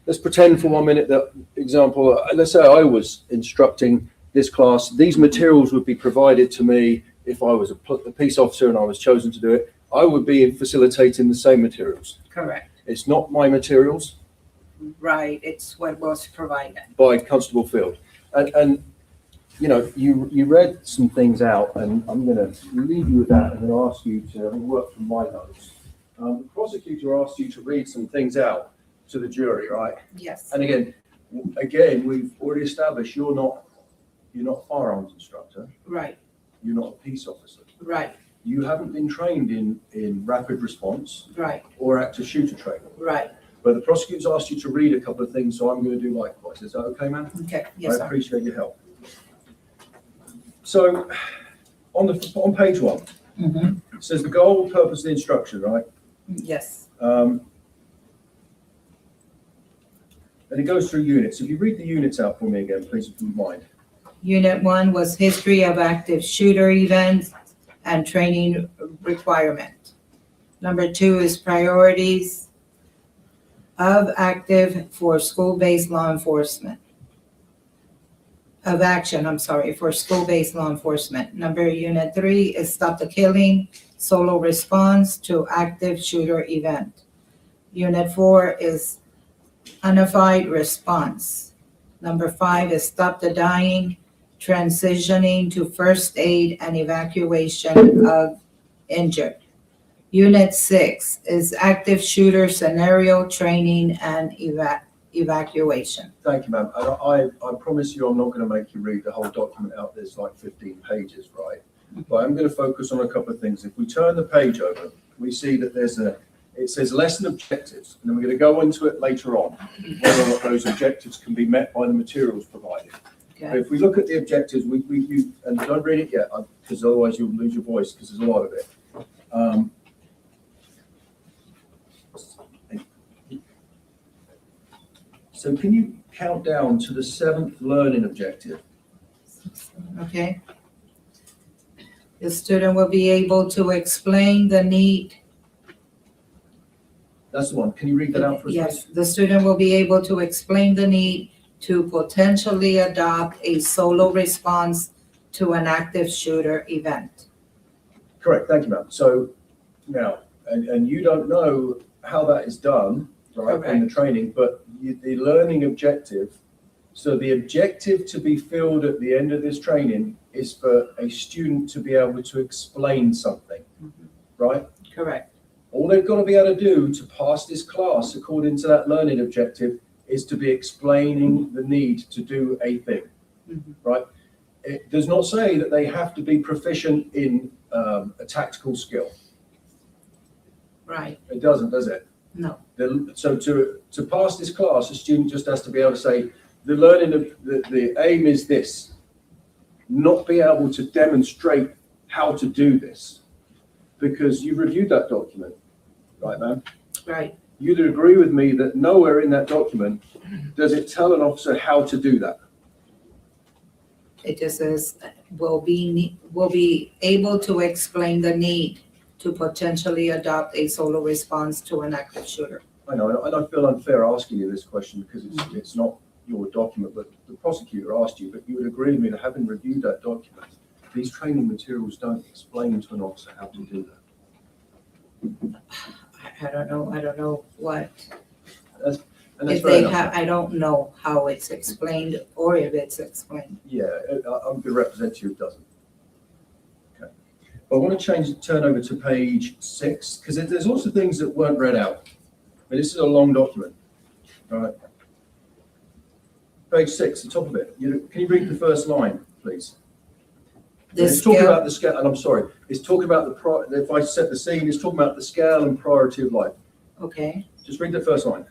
let's pretend for 1 minute that example, let's say I was instructing this class, these materials would be provided to me if I was a peace officer and I was chosen to do it, I would be facilitating the same materials. Correct. It's not my materials. Right, it's what was provided. By Constable Field. And you know, you read some things out, and I'm going to leave you with that. I'm going to ask you to work from my notes. The prosecutor asked you to read some things out to the jury, right? Yes. And again, we've already established you're not a firearms instructor. Right. You're not a peace officer. Right. You haven't been trained in rapid response. Right. Or active shooter training. Right. But the prosecutor's asked you to read a couple of things, so I'm going to do likewise. Is that okay, ma'am? Okay. Yes, sir. I appreciate your help. So, on page 1, it says the goal, purpose, of the instruction, right? Yes. And it goes through units. If you read the units out for me again, please, if you wouldn't mind. Unit 1 was history of active shooter events and training requirement. Number 2 is priorities of active for school-based law enforcement. Of action, for school-based law enforcement. Unit 3 is stop the killing, solo response to active shooter event. Unit 4 is unified response. Number 5 is stop the dying, transitioning to first aid and evacuation of injured. Unit 6 is active shooter scenario training and evacuation. Thank you, ma'am. I promise you I'm not going to make you read the whole document out. There's like 15 pages, right? But I'm going to focus on a couple of things. If we turn the page over, we see that it says lesson objectives, and then we're going to go into it later on, whether or not those objectives can be met by the materials provided. Okay. If we look at the objectives, and don't read it yet, because otherwise you'll lose your voice, because there's a lot of it. So can you count down to the 7th learning objective? Okay. The student will be able to explain the need. That's the one. Can you read that out for us? Yes, the student will be able to explain the need to potentially adopt a solo response to an active shooter event. Correct. Thank you, ma'am. So now, and you don't know how that is done, right, in the training, but the learning objective So the objective to be filled at the end of this training is for a student to be able to explain something, right? Correct. All they've got to be able to do to pass this class according to that learning objective is to be explaining the need to do a thing, right? It does not say that they have to be proficient in a tactical skill. Right. It doesn't, does it? No. So to pass this class, a student just has to be able to say, the learning of the aim is this, not be able to demonstrate how to do this, because you've reviewed that document, right, ma'am? Right. You'd agree with me that nowhere in that document does it tell an officer how to do that. It just says will be able to explain the need to potentially adopt a solo response to an active shooter. I know, and I feel unfair asking you this question because it's not your document, but the prosecutor asked you, but you would agree with me that having reviewed that document, these training materials don't explain to an officer how to do that. I don't know what. And If they have, I don't know how it's explained or if it's explained. Yeah, I'm going to represent you, it doesn't. Okay. I want to turn over to page 6, because there's also things that weren't read out. I mean, this is a long document. All right. Page 6, the top of it. Can you read the first line, please? It's talking about the scale, and I'm sorry, it's talking about if I set the scene, it's talking about the scale and priority of life. Okay. Just read the first line.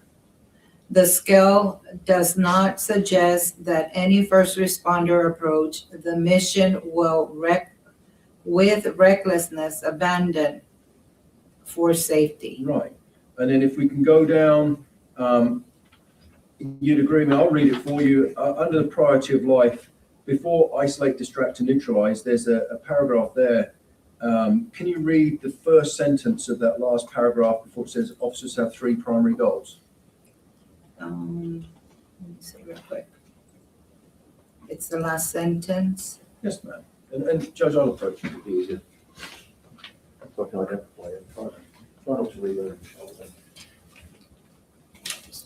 The scale does not suggest that any first responder approach the mission will with recklessness abandon for safety. Right. And then if we can go down, you'd agree with me, I'll read it for you. Under the priority of life, before isolate, distract, and neutralize, there's a paragraph there. Can you read the first sentence of that last paragraph before it says officers have 3 primary goals? Let me see real quick. It's the last sentence. Yes, ma'am. And Judge, I'll approach you to be easier. So I can identify it. Try not to read it.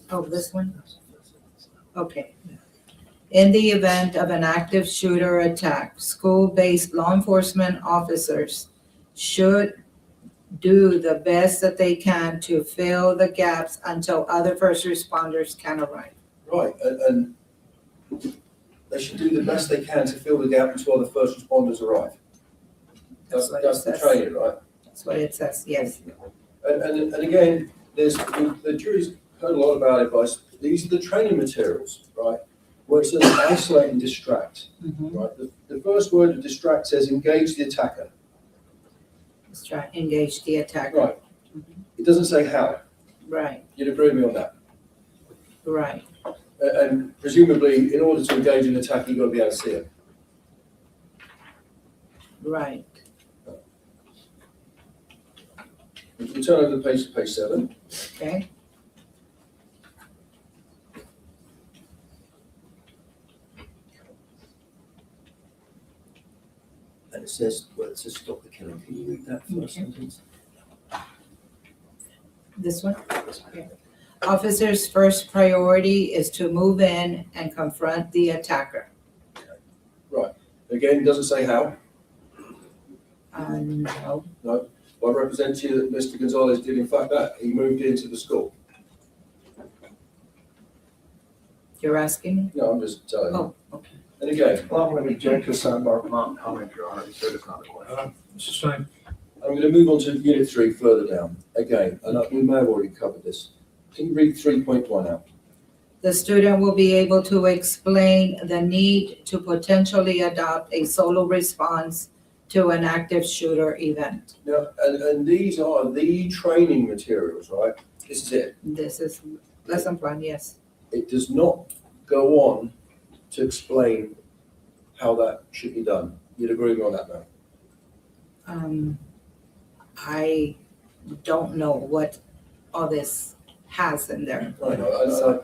Oh, this one? Okay. In the event of an active shooter attack, school-based law enforcement officers should do the best that they can to fill the gaps until other first responders can arrive. Right, and they should do the best they can to fill the gap until the first responders arrive. That's the training, right? That's what it says, yes. And again, the jury's heard a lot about it, but these are the training materials, right? Where it says isolate and distract, right? The first word of distract says engage the attacker. Engage the attacker. Right. It doesn't say how. Right. You'd agree with me on that? Right. And presumably, in order to engage an attacker, you've got to be able to see it. Right. If we turn over the page to page 7. Okay. And it says stop the killing. Can you read that first sentence? This one? Okay. Officer's first priority is to move in and confront the attacker. Right. Again, it doesn't say how. No. No. I represent you that Mr. Gonzales did in fact that. He moved into the school. You're asking me? No, I'm just telling you. Oh, okay. And again, Well, I'm going to object to sidebar comment, Your Honor. You said it's not a question. It's the same. I'm going to move on to Unit 3 further down. Again, and we may have already covered this. Can you read 3.1 out? The student will be able to explain the need to potentially adopt a solo response to an active shooter event. Now, and these are the training materials, right? This is it. This is lesson plan, yes. It does not go on to explain how that should be done. You'd agree with me on that now? I don't know what all this has in there. I know.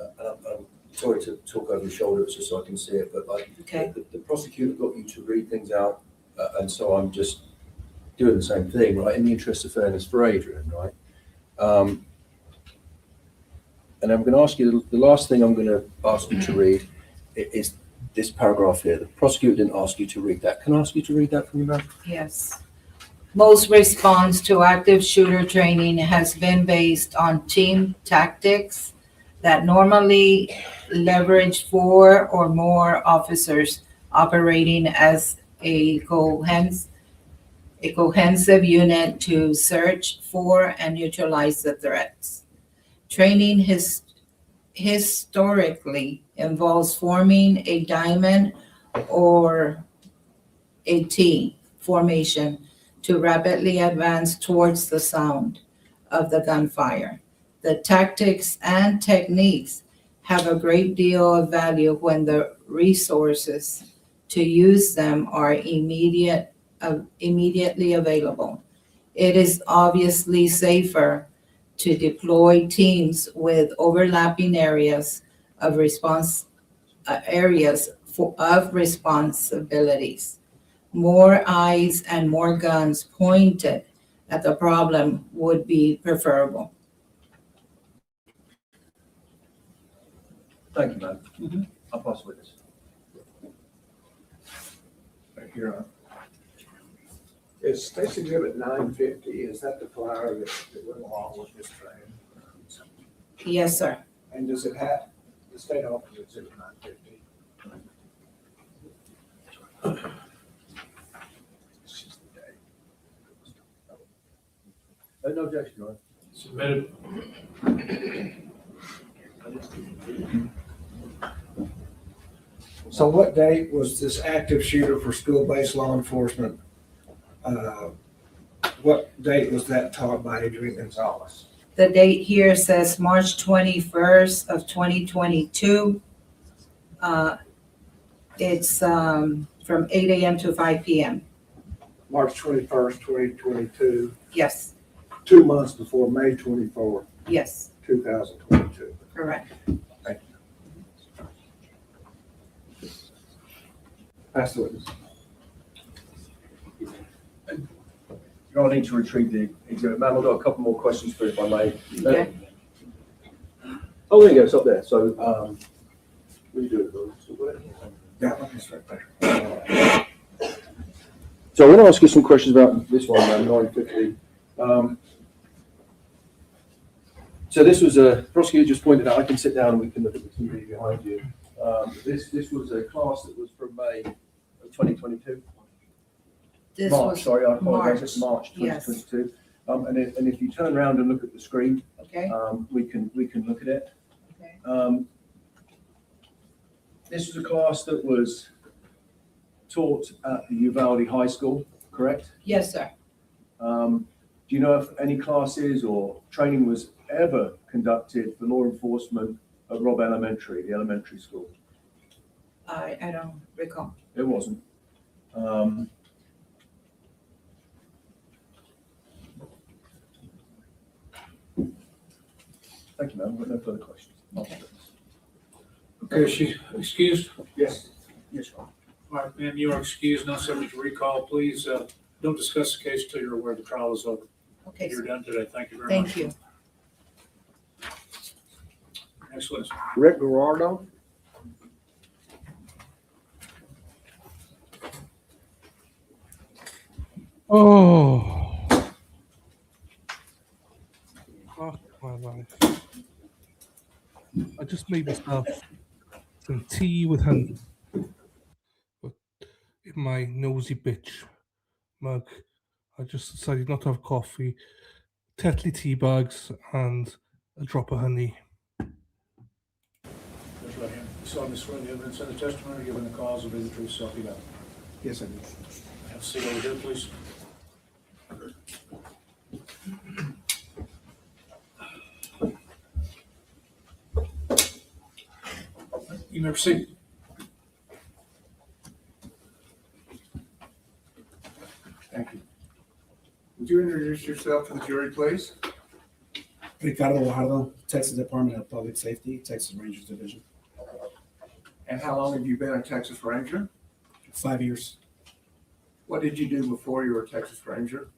I'm sorry to talk over your shoulder just so I can see it, but Okay. the prosecutor got you to read things out, and so I'm just doing the same thing, right, in the interest of fairness for Adrian, right? And I'm going to ask you, the last thing I'm going to ask you to read is this paragraph here. The prosecutor didn't ask you to read that. Can I ask you to read that from your mouth? Yes. Most response to active shooter training has been based on team tactics that normally leverage 4 or more officers operating as a cohesive unit to search for and neutralize the threats. Training historically involves forming a diamond or a T formation to rapidly advance towards the sound of the gunfire. The tactics and techniques have a great deal of value when the resources to use them are immediately available. It is obviously safer to deploy teams with overlapping areas of responsibilities. More eyes and more guns pointed at the problem would be preferable. Thank you, ma'am. I'll pass the witness. Thank you, Your Honor. Is State's Exhibit 950, is that the flyer that went along with this training? Yes, sir. And does it have the state office Exhibit 950? No objection, Your Honor. Submitted. So what date was this active shooter for school-based law enforcement? What date was that taught by Adrian Gonzales? The date here says March 21st of 2022. It's from 8 a.m. to 5 p.m. March 21st, 2022. Yes, 2 months before May 24th, yes, 2022. correct. Thank you. Pass the witness. You don't need to retrieve the exhibit. Ma'am, I've got a couple more questions for you, if I may. Okay. Oh, there you go, it's up there. So, what do you do? That one is right there. So I want to ask you some questions about this one, ma'am, 950. So this was a prosecutor just pointed out. I can sit down and we can look at the TV behind you. This was a class that was from May of 2022. This March, was sorry, I apologize. It's March, March 2022. And if you turn around and look at the screen, Okay. we can look at it. Okay. This was a class that was taught at the Uvalde High School, correct? Yes, sir. Do you know if any classes or training was ever conducted for law enforcement at Robb Elementary, the elementary school? I don't recall. It wasn't. Thank you, ma'am. I've got no further questions. Okay. Okay, is she excused? Yes. Yes, Your Honor. All right, ma'am, you are excused, not subject to recall. Please don't discuss the case until you're aware the trial is over. Okay. You're done today. Thank you very much. Thank you. Next witness. Rick Gerardo. Oh, fuck my life. I just made myself some tea with honey, but in my nosy bitch mug, I just decided not to have coffee, Tetley tea bags, and a drop of honey. Raise your right hand. You solemnly swear the evidence in the testimony given the cause will be the truth, so help you God. Yes, I do. Have a seat over here, please. You may proceed. Thank you. Would you introduce yourself to the jury, please? Ricardo, Texas Department of Public Safety, Texas Rangers Division. And how long have you been a Texas Ranger? 5 years. What did you do before you were a Texas Ranger?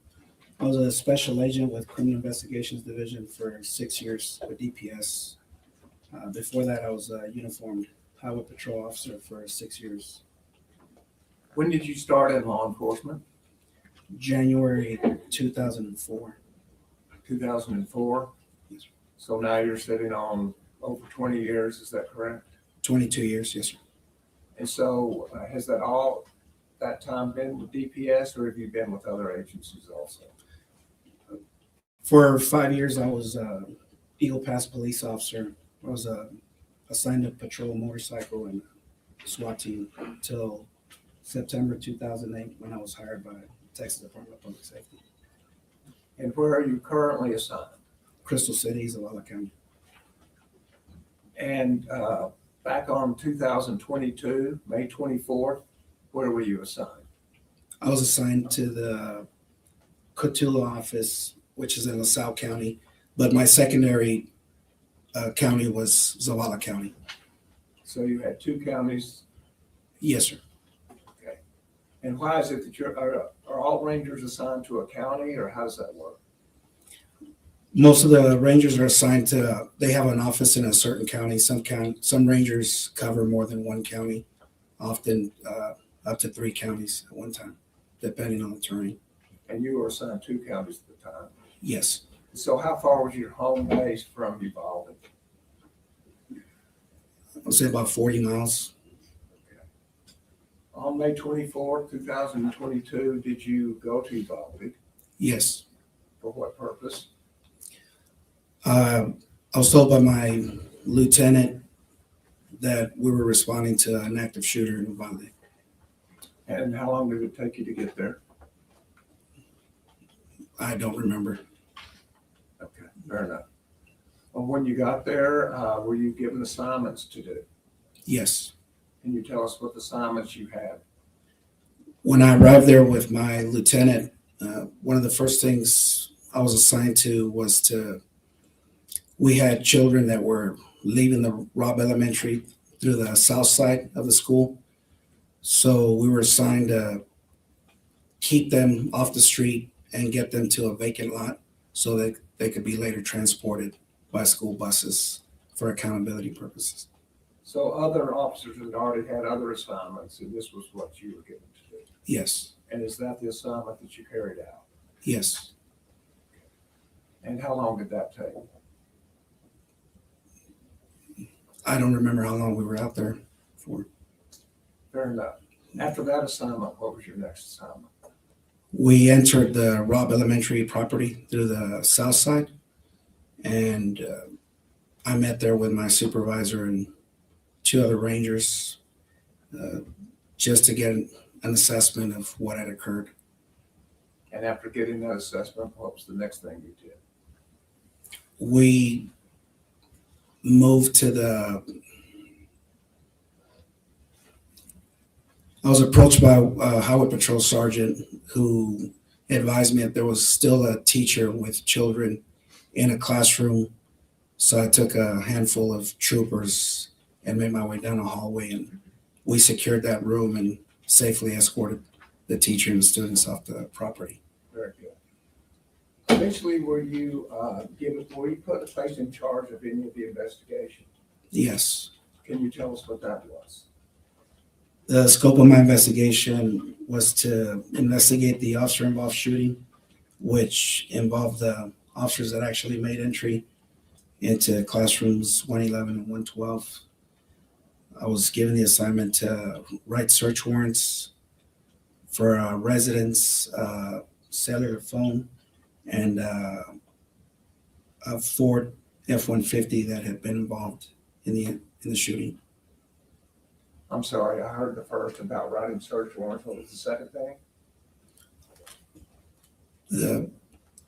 I was a special agent with Criminal Investigations Division for 6 years with DPS. Before that, I was uniformed highway patrol officer for 6 years. When did you start in law enforcement? January 2004. 2004? So now you're sitting on over 20 years, is that correct? 22 years, yes, sir. And so has that time been with DPS, or have you been with other agencies also? For 5 years, I was Eagle Pass police officer. I was assigned to patrol a motorcycle and SWAT team until September 2008 when I was hired by Texas Department of Public Safety. And where are you currently assigned? Crystal City, Zavala County. And back on 2022, May 24th, where were you assigned? I was assigned to the Cotulla office, which is in LaSalle County, but my secondary county was Zavala County. So you had two counties? Yes, sir. Okay. And why is it that are all rangers assigned to a county, or how does that work? Most of the rangers are assigned to, they have an office in a certain county. Some rangers cover more than one county, often up to 3 counties at one time, depending on the terrain. And you were assigned 2 counties at the time? Yes. So how far was your home base from Uvalde? I would say about 40 miles. Okay. On May 24th, 2022, did you go to Uvalde? Yes. For what purpose? I was told by my lieutenant that we were responding to an active shooter in Uvalde. And how long did it take you to get there? I don't remember. Okay, fair enough. Well, when you got there, were you given assignments to do? Yes. Can you tell us what assignments you had? When I arrived there with my lieutenant, one of the first things I was assigned to was we had children that were leaving the Robb Elementary through the south side of the school. So we were assigned to keep them off the street and get them to a vacant lot so that they could be later transported by school buses for accountability purposes. So other officers had already had other assignments, and this was what you were given to do? Yes. And is that the assignment that you carried out? Yes. And how long did that take? I don't remember how long we were out there for. Fair enough. After that assignment, what was your next assignment? We entered the Robb Elementary property through the south side, and I met there with my supervisor and 2 other rangers just to get an assessment of what had occurred. And after getting that assessment, what was the next thing you did? We moved to I was approached by a highway patrol sergeant who advised me that there was still a teacher with children in a classroom. So I took a handful of troopers and made my way down a hallway, and we secured that room and safely escorted the teacher and the students off the property. Very good. Eventually, were you placed in charge of any of the investigation? Yes. Can you tell us what that was? The scope of my investigation was to investigate the officer-involved shooting, which involved the officers that actually made entry into classrooms 111 and 112. I was given the assignment to write search warrants for residents, cellular phone, and a Ford F-150 that had been involved in the shooting. I'm sorry, I heard the first about writing search warrants. What was the second thing?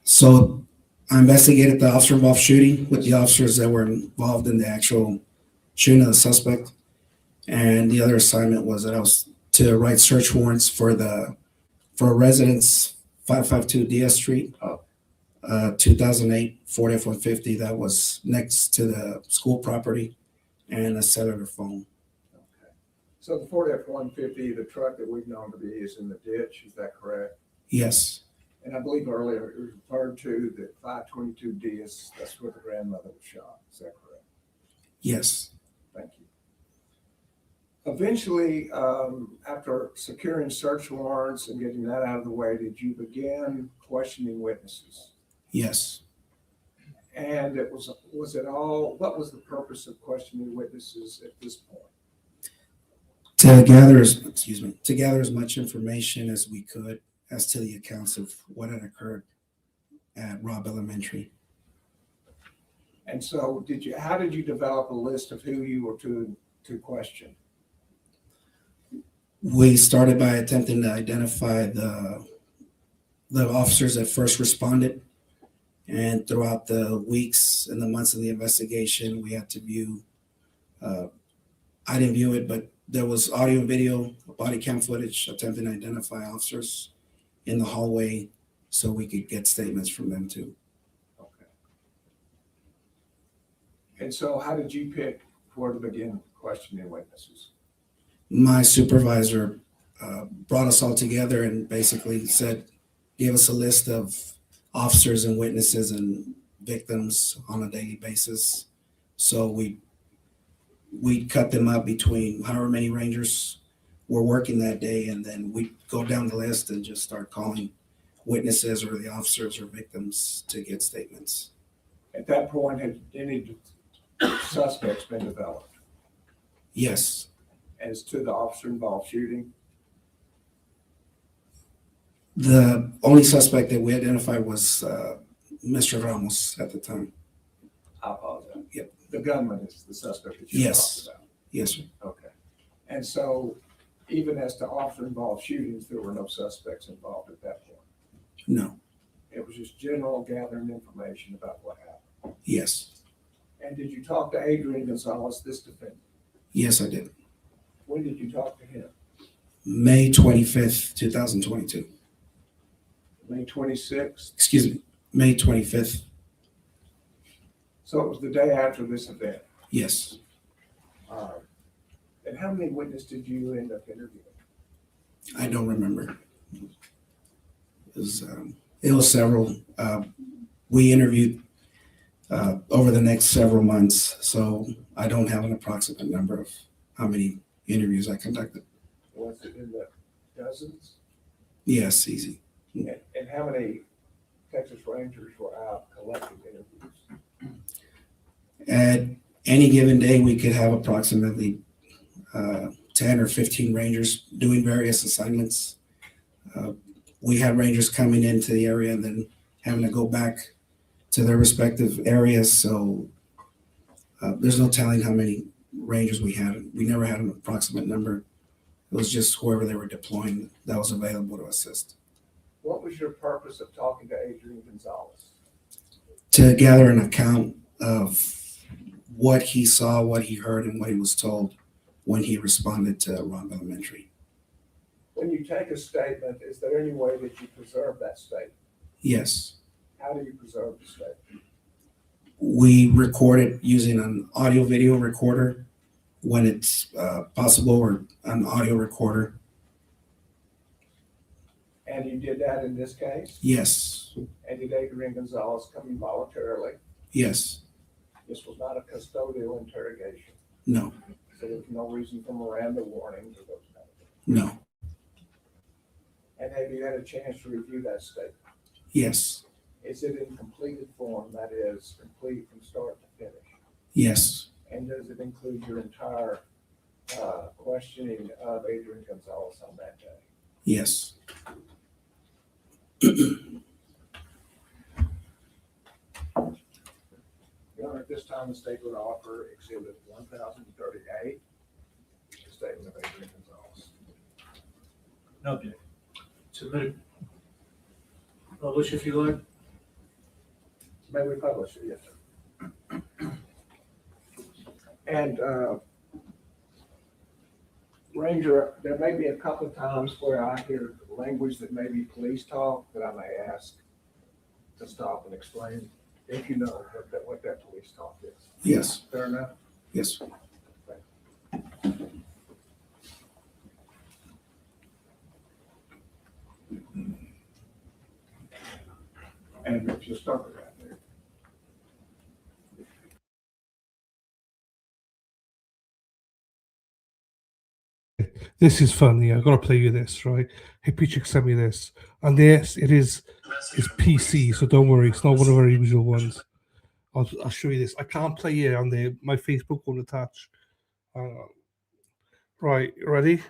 So I investigated the officer-involved shooting with the officers that were involved in the actual shooting of the suspect. And the other assignment was that I was to write search warrants for residents 552 DS Street, 2008 Ford F-150 that was next to the school property, and a cellular phone. Okay. So the Ford F-150, the truck that we've known to be, is in the ditch. Is that correct? Yes. And I believe earlier it was referred to that 522 DS, that's where the grandmother was shot. Is that correct? Yes. Thank you. Eventually, after securing search warrants and getting that out of the way, did you begin questioning witnesses? Yes. And was it all, what was the purpose of questioning witnesses at this point? To gather as much information as we could as to the accounts of what had occurred at Robb Elementary. And so how did you develop a list of who you were to question? We started by attempting to identify the officers that first responded. And throughout the weeks and the months of the investigation, we had to view, I didn't view it, but there was audio and video, body cam footage attempting to identify officers in the hallway so we could get statements from them too. Okay. And so how did you pick where to begin questioning witnesses? My supervisor brought us all together and basically gave us a list of officers and witnesses and victims on a daily basis. So we cut them up between however many rangers were working that day, and then we go down the list and just start calling witnesses or the officers or victims to get statements. At that point, had any suspects been developed? Yes. As to the officer-involved shooting? The only suspect that we identified was Mr. Ramos at the time. I apologize. Yep. The gunman is the suspect that you talked about? Yes, sir. Okay. And so even as to officer-involved shootings, there were no suspects involved at that point? No. It was just general gathering information about what happened? Yes. And did you talk to Adrian Gonzales, this defendant? Yes, I did. When did you talk to him? May 25th, 2022. May 26th? Excuse me, May 25th. So it was the day after this event? Yes. And how many witnesses did you end up interviewing? I don't remember. It was several. We interviewed over the next several months, so I don't have an approximate number of how many interviews I conducted. Was it in the dozens? Yes, easy. And how many Texas Rangers were out collecting interviews? At any given day, we could have approximately 10 or 15 Rangers doing various assignments. We had Rangers coming into the area and then having to go back to their respective areas. So there's no telling how many Rangers we had. We never had an approximate number. It was just whoever they were deploying that was available to assist. What was your purpose of talking to Adrian Gonzales? To gather an account of what he saw, what he heard, and what he was told when he responded to Robb Elementary. When you take a statement, is there any way that you preserve that statement? Yes. How do you preserve the statement? We record it using an audio video recorder when it's possible, or an audio recorder. And you did that in this case? Yes. And did Adrian Gonzales come in voluntarily? Yes. This was not a custodial interrogation? No. So there's no reason for Miranda warnings or those kind of things? No. And have you had a chance to review that statement? Yes. Is it in completed form, that is, complete from start to finish? Yes. And does it include your entire questioning of Adrian Gonzales on that day? Yes. Your Honor, at this time, the state would offer Exhibit 1038, the statement of Adrian Gonzales. No objection. Submitted. Publish if you like. May we publish it? Yes, sir. And Ranger, there may be a couple of times where I hear language that may be police talk that I may ask to stop and explain, if you know what that police talk is. Yes. Fair enough? Yes. And if you start with that. This is funny. I've got to play you this, right? Hippie Chick sent me this. And yes, it's PC, so don't worry. It's not one of our usual ones. I'll show you this. I can't play it on my Facebook won't attach. Right, ready?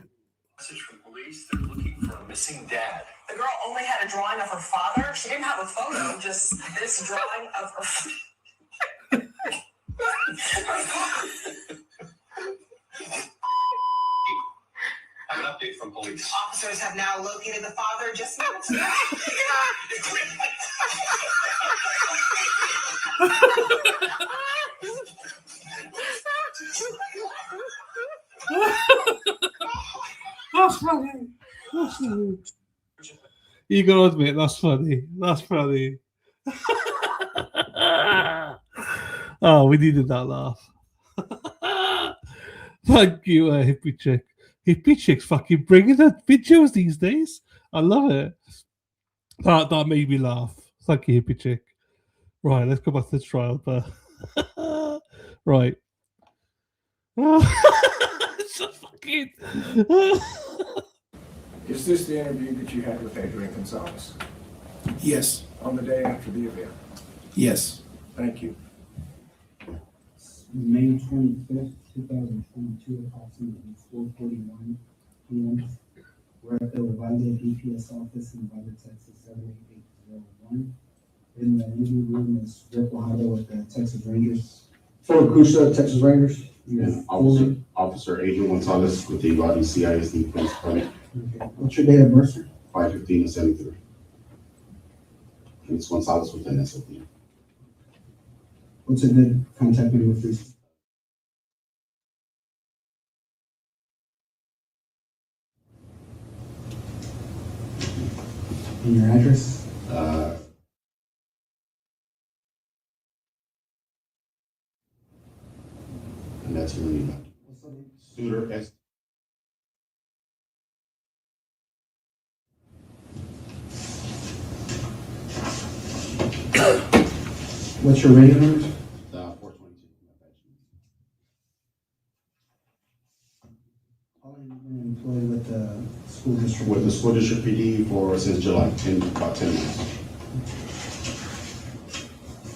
Message from police. They're looking for a missing dad. The girl only had a drawing of her father. She didn't have a photo, just this drawing of her. I have an update from police. Officers have now located the father just minutes ago. That's funny. That's funny. You gotta admit, that's funny. That's funny. Oh, we needed that laugh. Thank you, Hippie Chick. Hippie Chick's fucking bringing the videos these days. I love it. That made me laugh. Thank you, Hippie Chick. Right, let's go back to the trial. But right. So fucking. Is this the interview that you had with Adrian Gonzales? Yes. On the day after the event? Yes. Thank you. May 25th, 2022, approximately 4:41 p.m. We're at the Uvalde DPS office in Uvalde, Texas, 78801. In the interview room is Rick Wahada with the Texas Rangers. Former Crusoe, Texas Rangers. Yeah. Officer Adrian Gonzales with the Uvalde CISD Police Department. Okay. What's your date of birth, sir? 5/15/73. It's Gonzales with an SLP. What's a good contact number for you? And your address? And that's really not. Suter S. What's your radio number? 422. How long have you been employed with the school district? With the school district PD since July, about 10 months.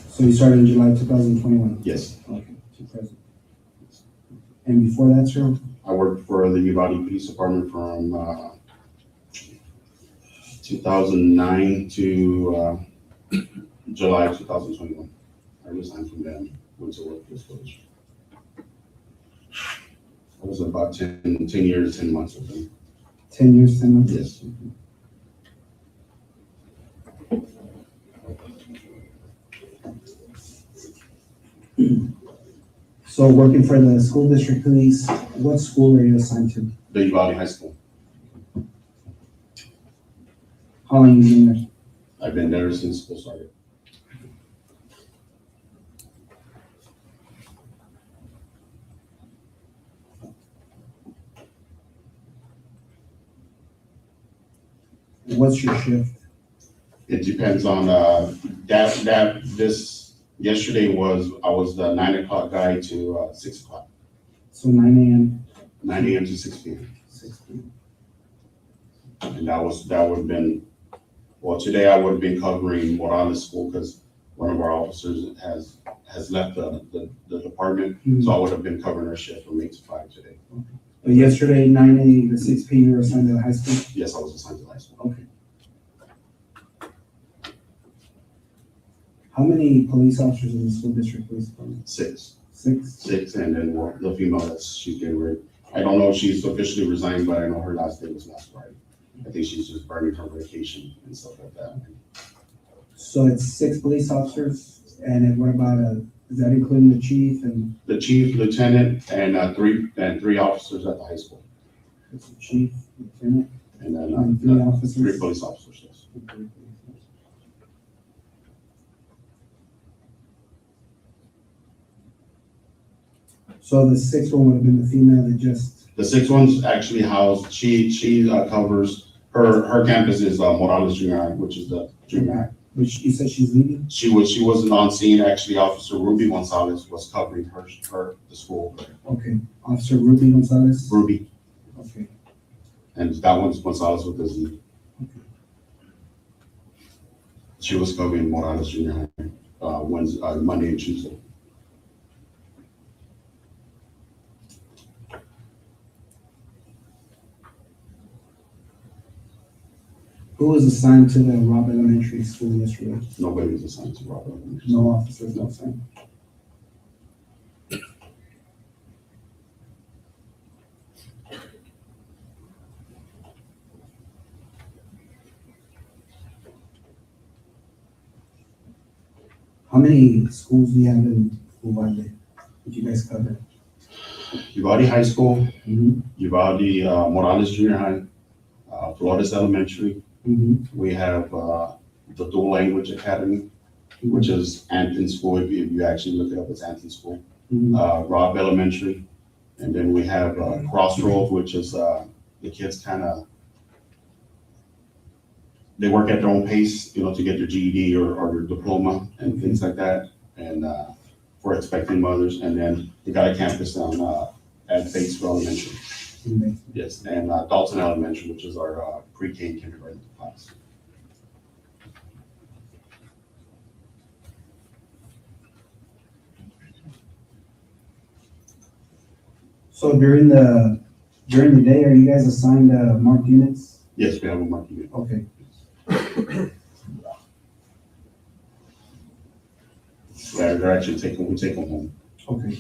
So you started in July 2021? Yes. Okay, to present. And before that, sir? I worked for the Uvalde Police Department from 2009 to July 2021. I resigned from them, went to work for the school district. I was about 10 years, 10 months with them. 10 years, 10 months? Yes. So working for the school district police, what school are you assigned to? The Uvalde High School. How long have you been there? I've been there since school started. What's your shift? It depends on yesterday I was the 9 o'clock guy to 6 o'clock. So 9 a.m. 9 a.m. to 6 p.m. 6 p.m. And that would have been, well, today I would have been covering Morales School because one of our officers has left the department. So I would have been covering her shift from 8 to 5 today. Okay. But yesterday, 9 a.m. to 6 p.m. you were assigned to the high school? Yes, I was assigned to high school. Okay. How many police officers in the school district police department? 6. 6? And then the female she's getting rid. I don't know if she's officially resigned, but I know her last day was last Friday. I think she's just burning her vacation and stuff like that. So it's 6 police officers, and then what about is that including the chief and? The chief, lieutenant, and three officers at the high school. It's the chief, lieutenant, and then and 3 officers? 3 police officers. Yes. So the 6th one would have been the female that just. The 6th one's actually housed. She covers her campus is Morales Junior High, which is the junior high. Which you said she's leaving? She wasn't on scene. Actually, Officer Ruby Gonzales was covering the school. Okay, Officer Ruby Gonzales? Ruby. Okay. And that one's Gonzales with the Z. She was covering Morales Junior High, Monday and Tuesday. Who was assigned to the Robb Elementary School yesterday? Nobody was assigned to Robb Elementary. No officers, no assigned. How many schools do you have in Uvalde? Did you guys cover? Uvalde High School, Uvalde Morales Junior High, Flores Elementary. We have the Dual Language Academy, which is Anton School. If you actually look it up, it's Anton School. Robb Elementary, and then we have Crossroads, which is the kids kind of, they work at their own pace, you know, to get their GED or their diploma and things like that, and for expecting mothers. And then we got a campus on at Batesville Elementary. Yes, and Dalton Elementary, which is our pre-K and kindergarten class. So during the day, are you guys assigned marked units? Yes, we have a marked unit. Okay. They're actually we take them home. Okay.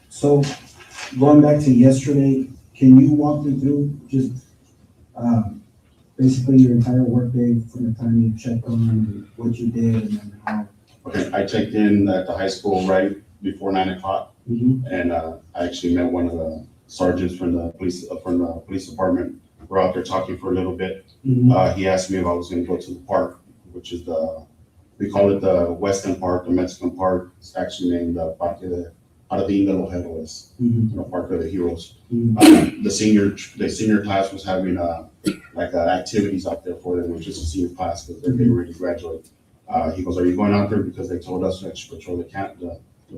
So going back to yesterday, can you walk me through just basically your entire workday from the time you checked on what you did and then how? Okay, I checked in at the high school right before 9 o'clock, and I actually met one of the sergeants from the police department. We're out there talking for a little bit. He asked me if I was going to go to the park, which is we call it the Western Park, the Mexican Park. It's actually named Parque de Avila, you know, Park of the Heroes. The senior class was having activities out there for them, which is a senior class because they already graduate. He goes, "Are you going out there because they told us to patrol the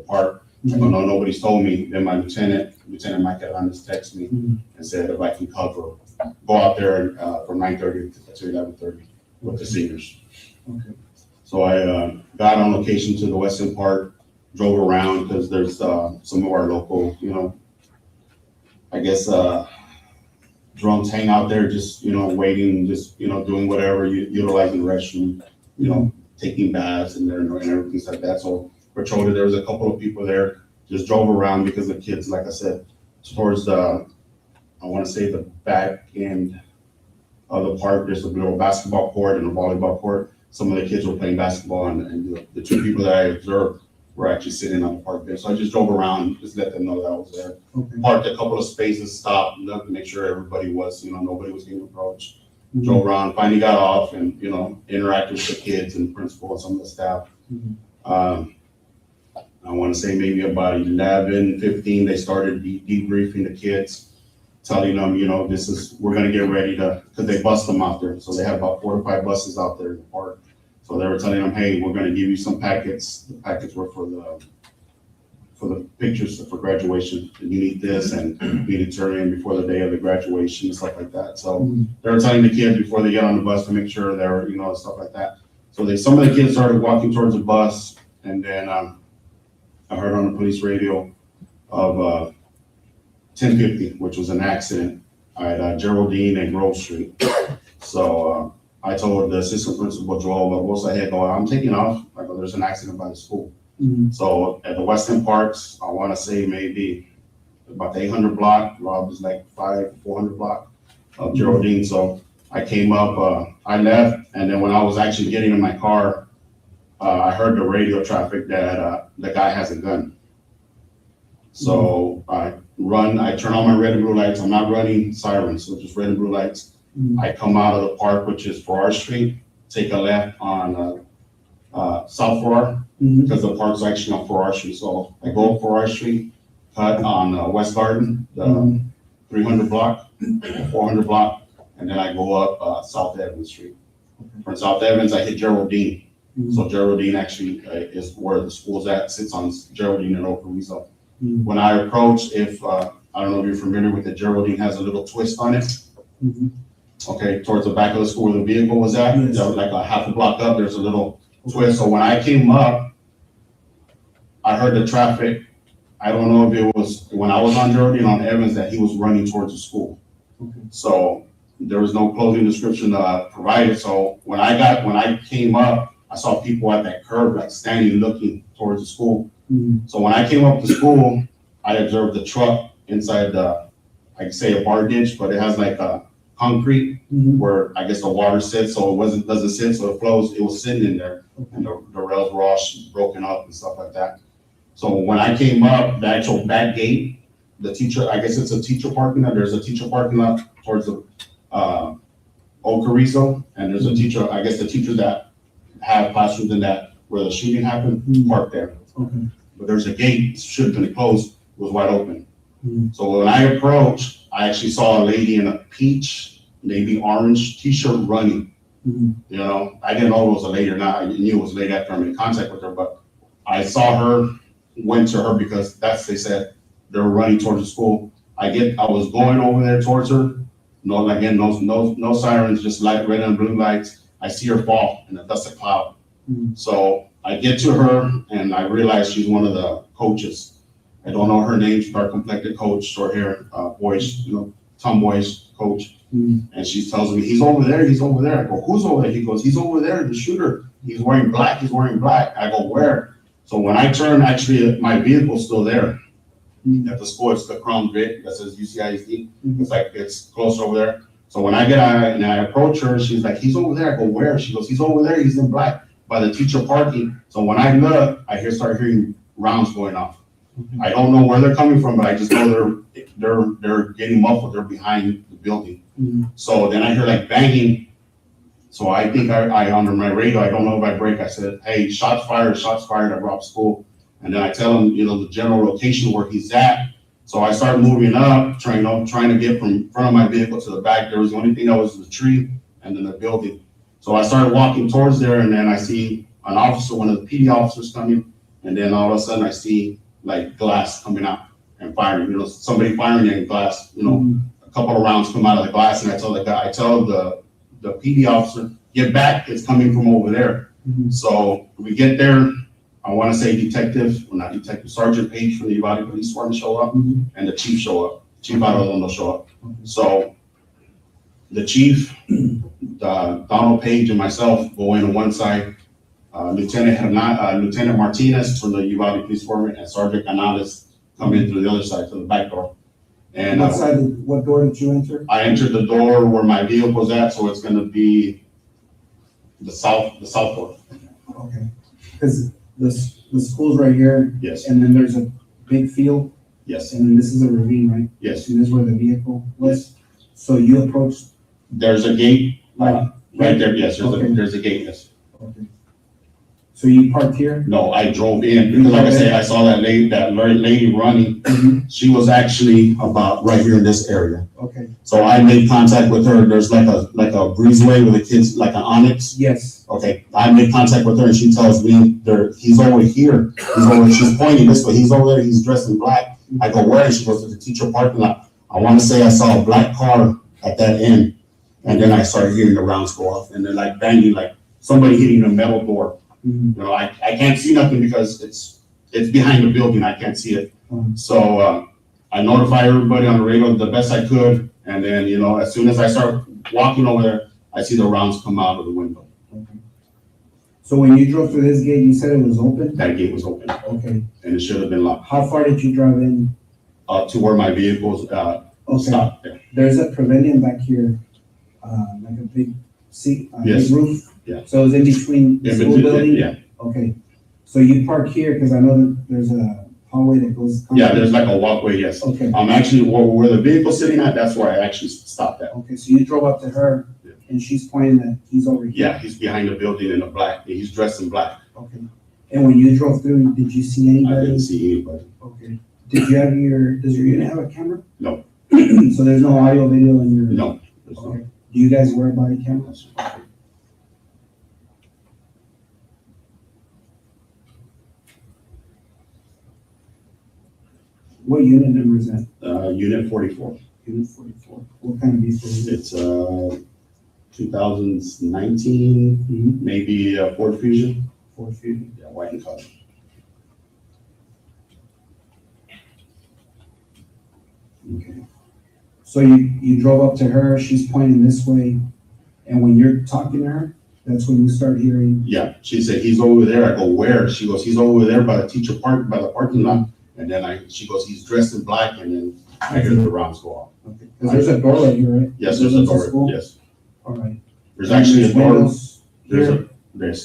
park?" I go, "No, nobody's told me." Then my Lieutenant Mike Hernandez texted me and said if I can go out there from 9:30 to 11:30 with the seniors. Okay. So I got on location to the Western Park, drove around because there's some of our local, you know, I guess drunks hang out there just, you know, waiting, just, you know, doing whatever, utilizing the restroom, you know, taking baths and everything like that. So patrolled it. There was a couple of people there, just drove around because the kids, like I said, towards I want to say the back end of the park, there's a little basketball court and a volleyball court. Some of the kids were playing basketball and the two people that I observed were actually sitting on the park bench. So I just drove around, just let them know that I was there. Okay. Parked a couple of spaces, stopped, looked to make sure everybody was, you know, nobody was getting approached. Drove around, finally got off and, you know, interacted with the kids and the principal and some of the staff. I want to say maybe about 11:15, they started debriefing the kids, telling them, you know, we're going to get ready because they bus them out there. So they have about 4 to 5 buses out there in the park. So they were telling them, hey, we're going to give you some packets. The packets were for the pictures for graduation. And you need this and you need to turn in before the day of the graduation and stuff like that. So they were telling the kids before they get on the bus to make sure they're, you know, stuff like that. So some of the kids started walking towards the bus, and then I heard on the police radio of 1050, which was an accident at Geraldine and Grove Street. So I told the assistant principal, Joel, what's ahead? I'm taking off. I go, there's an accident by the school. So at the Western Parks, I want to say maybe about the 800 block. Robb is like 400 block of Geraldine. So I came up, I left, and then when I was actually getting in my car, I heard the radio traffic that the guy has a gun. So I turn on my red and blue lights. I'm not running sirens, so just red and blue lights. I come out of the park, which is Farrar Street, take a left on South Farrar, because the park's actually on Farrar Street. So I go up Farrar Street, cut on West Garden, the 300 block, 400 block, and then I go up South Evans Street. From South Evans, I hit Geraldine. So Geraldine actually is where the school's at, sits on Geraldine and Oak Carrizo. When I approach, if I don't know if you're familiar with it, Geraldine has a little twist on it. Okay, towards the back of the school where the vehicle was at, like a half a block up, there's a little twist. So when I came up, I heard the traffic. I don't know if it was when I was on Geraldine on Evans that he was running towards the school. So there was no closing description provided. So when I came up, I saw people at that curb, like standing, looking towards the school. So when I came up to school, I observed the truck inside the, I could say a bar ditch, but it has like a concrete where I guess the water sits, so it doesn't sit, so it flows. It was sitting in there, and the rails were all broken up and stuff like that. So when I came up, the actual back gate, the teacher, I guess it's a teacher parking lot. There's a teacher parking lot towards the Old Carrizo, and there's a teacher, I guess the teachers that have classrooms in that where the shooting happened, parked there. But there's a gate, should have been closed, was wide open. So when I approached, I actually saw a lady in a peach, maybe orange t-shirt running. You know, I didn't know it was a lady or not. I knew it was a lady after I made contact with her, but I saw her, went to her because they said they were running towards the school. I was going over there towards her. No sirens, just light, red and blue lights. I see her fall in a dust of cloud. So I get to her and I realize she's one of the coaches. I don't know her name, she's dark complected coach, short hair, boyish, tomboyish coach. And she tells me, he's over there. I go, who's over there? He goes, he's over there, the shooter. He's wearing black. I go, where? So when I turn, actually, my vehicle's still there. At the school, it's the Crown Vic that says UCISD. It's close over there. So when I get out and I approach her, she's like, he's over there. I go, where? She goes, he's over there. He's in black by the teacher parking. So when I look, I start hearing rounds going off. I don't know where they're coming from, but I just know they're getting muffled. They're behind the building. So then I hear like banging. So I think I under my radio, I don't know if I break. I said, hey, shots fired at Robb School. And then I tell him, the general location where he's at. So I start moving up, trying to get from front of my vehicle to the back. There was the only thing that was the tree and then the building. So I started walking towards there, and then I see an officer, one of the PD officers coming, and then all of a sudden I see like glass coming out and firing. Somebody firing in glass. A couple of rounds come out of the glass, and I tell the PD officer, get back. It's coming from over there. So we get there. I want to say Sergeant Page from the Uvalde Police Department show up, and the chief show up. Chief Arnulfo show up. So the chief, Donald Page, and myself go in on one side. Lieutenant Martinez from the Uvalde Police Department and Sergeant Gonzales come in through the other side, to the back door. And what door did you enter? I entered the door where my vehicle's at, so it's going to be the south door. Okay, because the school's right here. Yes. And then there's a big field. Yes. And then this is a ravine, right? Yes. And this is where the vehicle was. So you approached. There's a gate right there. Yes, there's a gate. Yes. Okay. So you parked here? No, I drove in because, like I say, I saw that lady running. She was actually about right here in this area. Okay. So I made contact with her. There's like a breezeway with the kids, like an Onyx. Yes. Okay. I made contact with her, and she tells me he's over here. She's pointing this way. He's over there. He's dressed in black. I go, where? And she goes to the teacher parking lot. I want to say I saw a black car at that end, and then I started hearing the rounds go off, and then like banging, like somebody hitting a metal door. I can't see nothing because it's behind the building. I can't see it. So I notify everybody on the radio the best I could. And then, as soon as I start walking over there, I see the rounds come out of the window. Okay. So when you drove through this gate, you said it was open? That gate was open. Okay. And it should have been locked. How far did you drive in? To where my vehicles stopped there. There's a pavilion back here, like a big seat, Yes. big roof. Yeah. So it's in between the school building? Yeah. Okay. So you park here because I know that there's a hallway that goes. Yeah, there's like a walkway, yes. Okay. I'm actually, where the vehicle's sitting at, that's where I actually stopped at. Okay, so you drove up to her and she's pointing that he's over here? Yeah, he's behind the building in the black. He's dressed in black. Okay. And when you drove through, did you see anybody? I didn't see anybody. Okay. Does your unit have a camera? No. So there's no audio, video in your? No. Okay. Do you guys wear body cameras? What unit number is that? Unit 44. Unit 44. What kind of vehicle is it? It's 2019, maybe Ford Fusion. Ford Fusion. Yeah, white and color. Okay. So you drove up to her, she's pointing this way, and when you're talking to her, that's when you start hearing? Yeah, she said, he's over there. I go, where? She goes, he's over there by the by the parking lot. And then she goes, he's dressed in black, and then I hear the rounds go off. Okay, because there's a door right here, right? Yes, there's a door, yes. All right. There's actually a door. Here?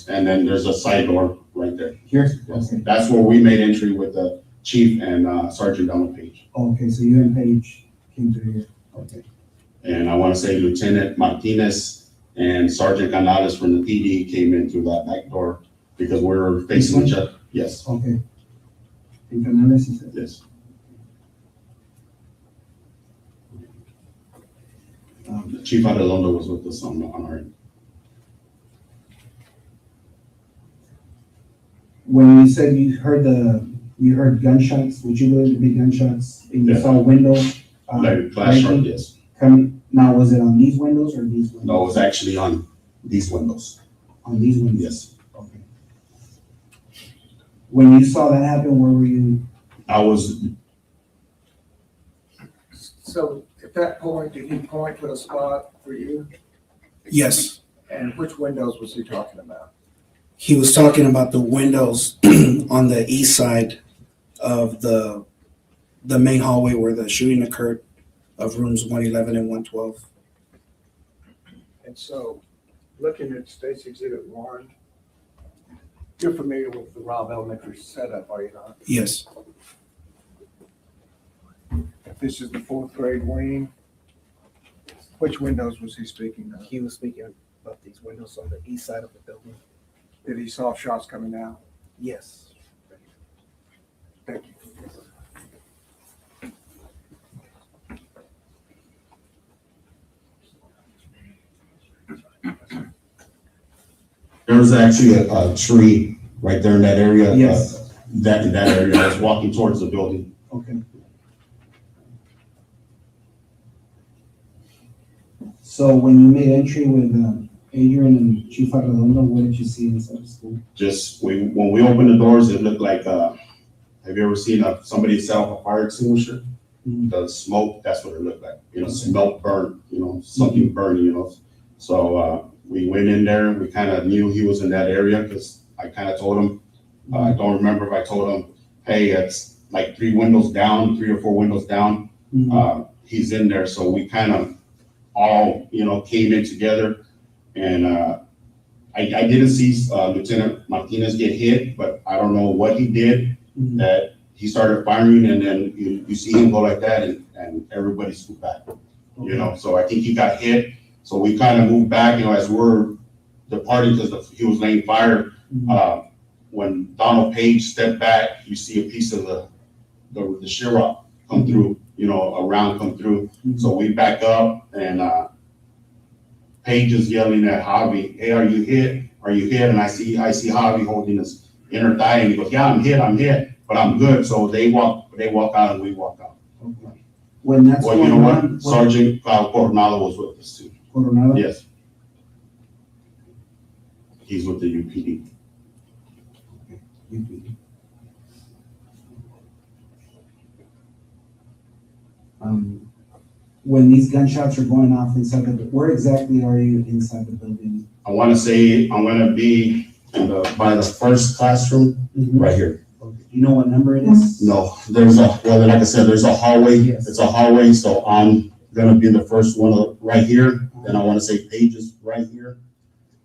And then there's a side door right there. Here? Yes. Okay. That's where we made entry with the chief and Sergeant Donald Page. Okay, so you and Paige came through here. Okay. And I want to say Lieutenant Martinez and Sergeant Gonzales from the PD came in through that back door because we were facing each other. Yes. Okay. And Canales, you said? Yes. Chief Arredondo was with us on our end. When you said you heard gunshots, would you believe to be gunshots, and you Yeah. saw a window? Like glass shot, yes. Now, was it on these windows or these windows? No, it was actually on these windows. On these windows? Yes. Okay. When you saw that happen, where were you? I was, So at that point, did he point to a spot for you? Yes. And which windows was he talking about? He was talking about the windows on the east side of the main hallway where the shooting occurred, of rooms 111 and 112. And so, looking at State's Exhibit 1, you're familiar with the Robb Elementary setup, are you not? Yes. This is the fourth grade wing. Which windows was he speaking of? He was speaking about these windows on the east side of the building. Did he saw shots coming out? Yes. Thank you. there was actually a tree right there in that area. Yes. In that area, I was walking towards the building. Okay. So when you made entry with Adrian and Chief Arredondo, what did you see inside the school? Just when we opened the doors, it looked like, have you ever seen somebody set off a fire extinguisher? Mm-hmm. The smoke, that's what it looked like. Smoke burn, something burning, So we went in there, we kind of knew he was in that area because I kind of told him, I don't remember if I told him, hey, it's like 3 or 4 windows down. Mm-hmm. He's in there. So we kind of all, came in together. And I didn't see Lieutenant Martinez get hit, but I don't know what he did. Mm-hmm. That he started firing, and then you see him go like that, and everybody scooped back. Okay. So I think he got hit. So we kind of moved back, as we're departing because he was laying fire. Mm-hmm. When Donald Page stepped back, you see a piece of the sheetrock come through, a round come through. Mm-hmm. So we back up, and Page is yelling at Javi, hey, are you hit? Are you hit? And I see Javi holding his inner thigh, and he goes, yeah, I'm hit, but I'm good. So they walk out, and we walk out. Okay. When that's Well, you know what? Sergeant Coronado was with us too. Coronado? Yes. He's with the UPD. UPD. When these gunshots are going off inside where exactly are you inside the building? I want to say I'm going to be by the first classroom right here. Okay. Do you know what number it is? No, like I said, there's a hallway. Yes. It's a hallway, so I'm going to be the first one right here. Then I want to say Pages right here.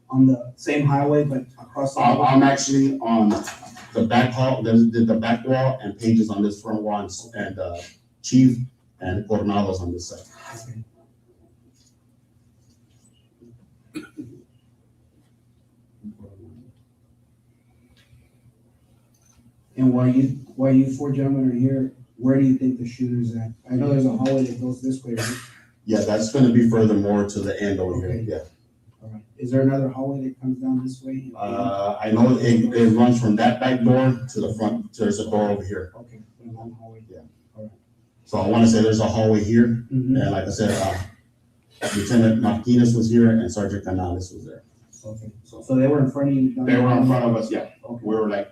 On the same highway, but across the hallway? I'm actually on the back hall, the back wall, and Pages on this front wall, and Chief and Coronado's on this side. Okay. And while you 4 gentlemen are here, Where do you think the shooter's at? I know there's a hallway that goes this way, right? Yeah, that's gonna be furthermore to the end over here, yeah. All right. Is there another hallway that comes down this way? I know it runs from that back door to the front. There's a door over here. Okay, a long hallway. Yeah. All right. So I want to say there's a hallway here, and like I said, Lieutenant Martinez was here and Sergeant Canales was there. Okay. So they were in front of you? They were in front of us, yeah. Okay. We were like,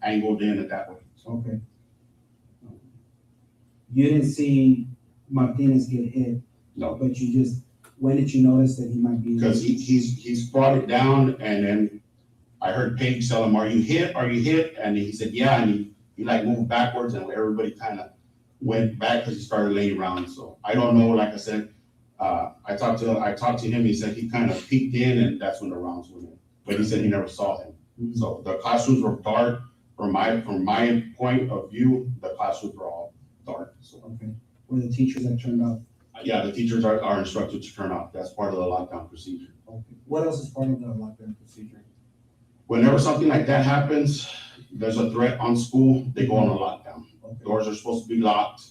angled in it that way. Okay. You didn't see Martinez get hit? No. But when did you notice that he might be? Because he's brought it down, and then I heard Paige tell him, "Are you hit? Are you hit?" And he said, "Yeah," and he like moved backwards, and everybody kind of went back because he started laying around. So I don't know. Like I said, I talked to him. He said he kind of peeked in, and that's when the rounds went in. But he said he never saw him. So the classrooms were dark. From my point of view, the classrooms were all dark. So okay. Were the teachers that turned off? Yeah, the teachers are instructed to turn off. That's part of the lockdown procedure. Okay. What else is part of the lockdown procedure? Whenever something like that happens, there's a threat on school, they go on a lockdown. Okay. Doors are supposed to be locked,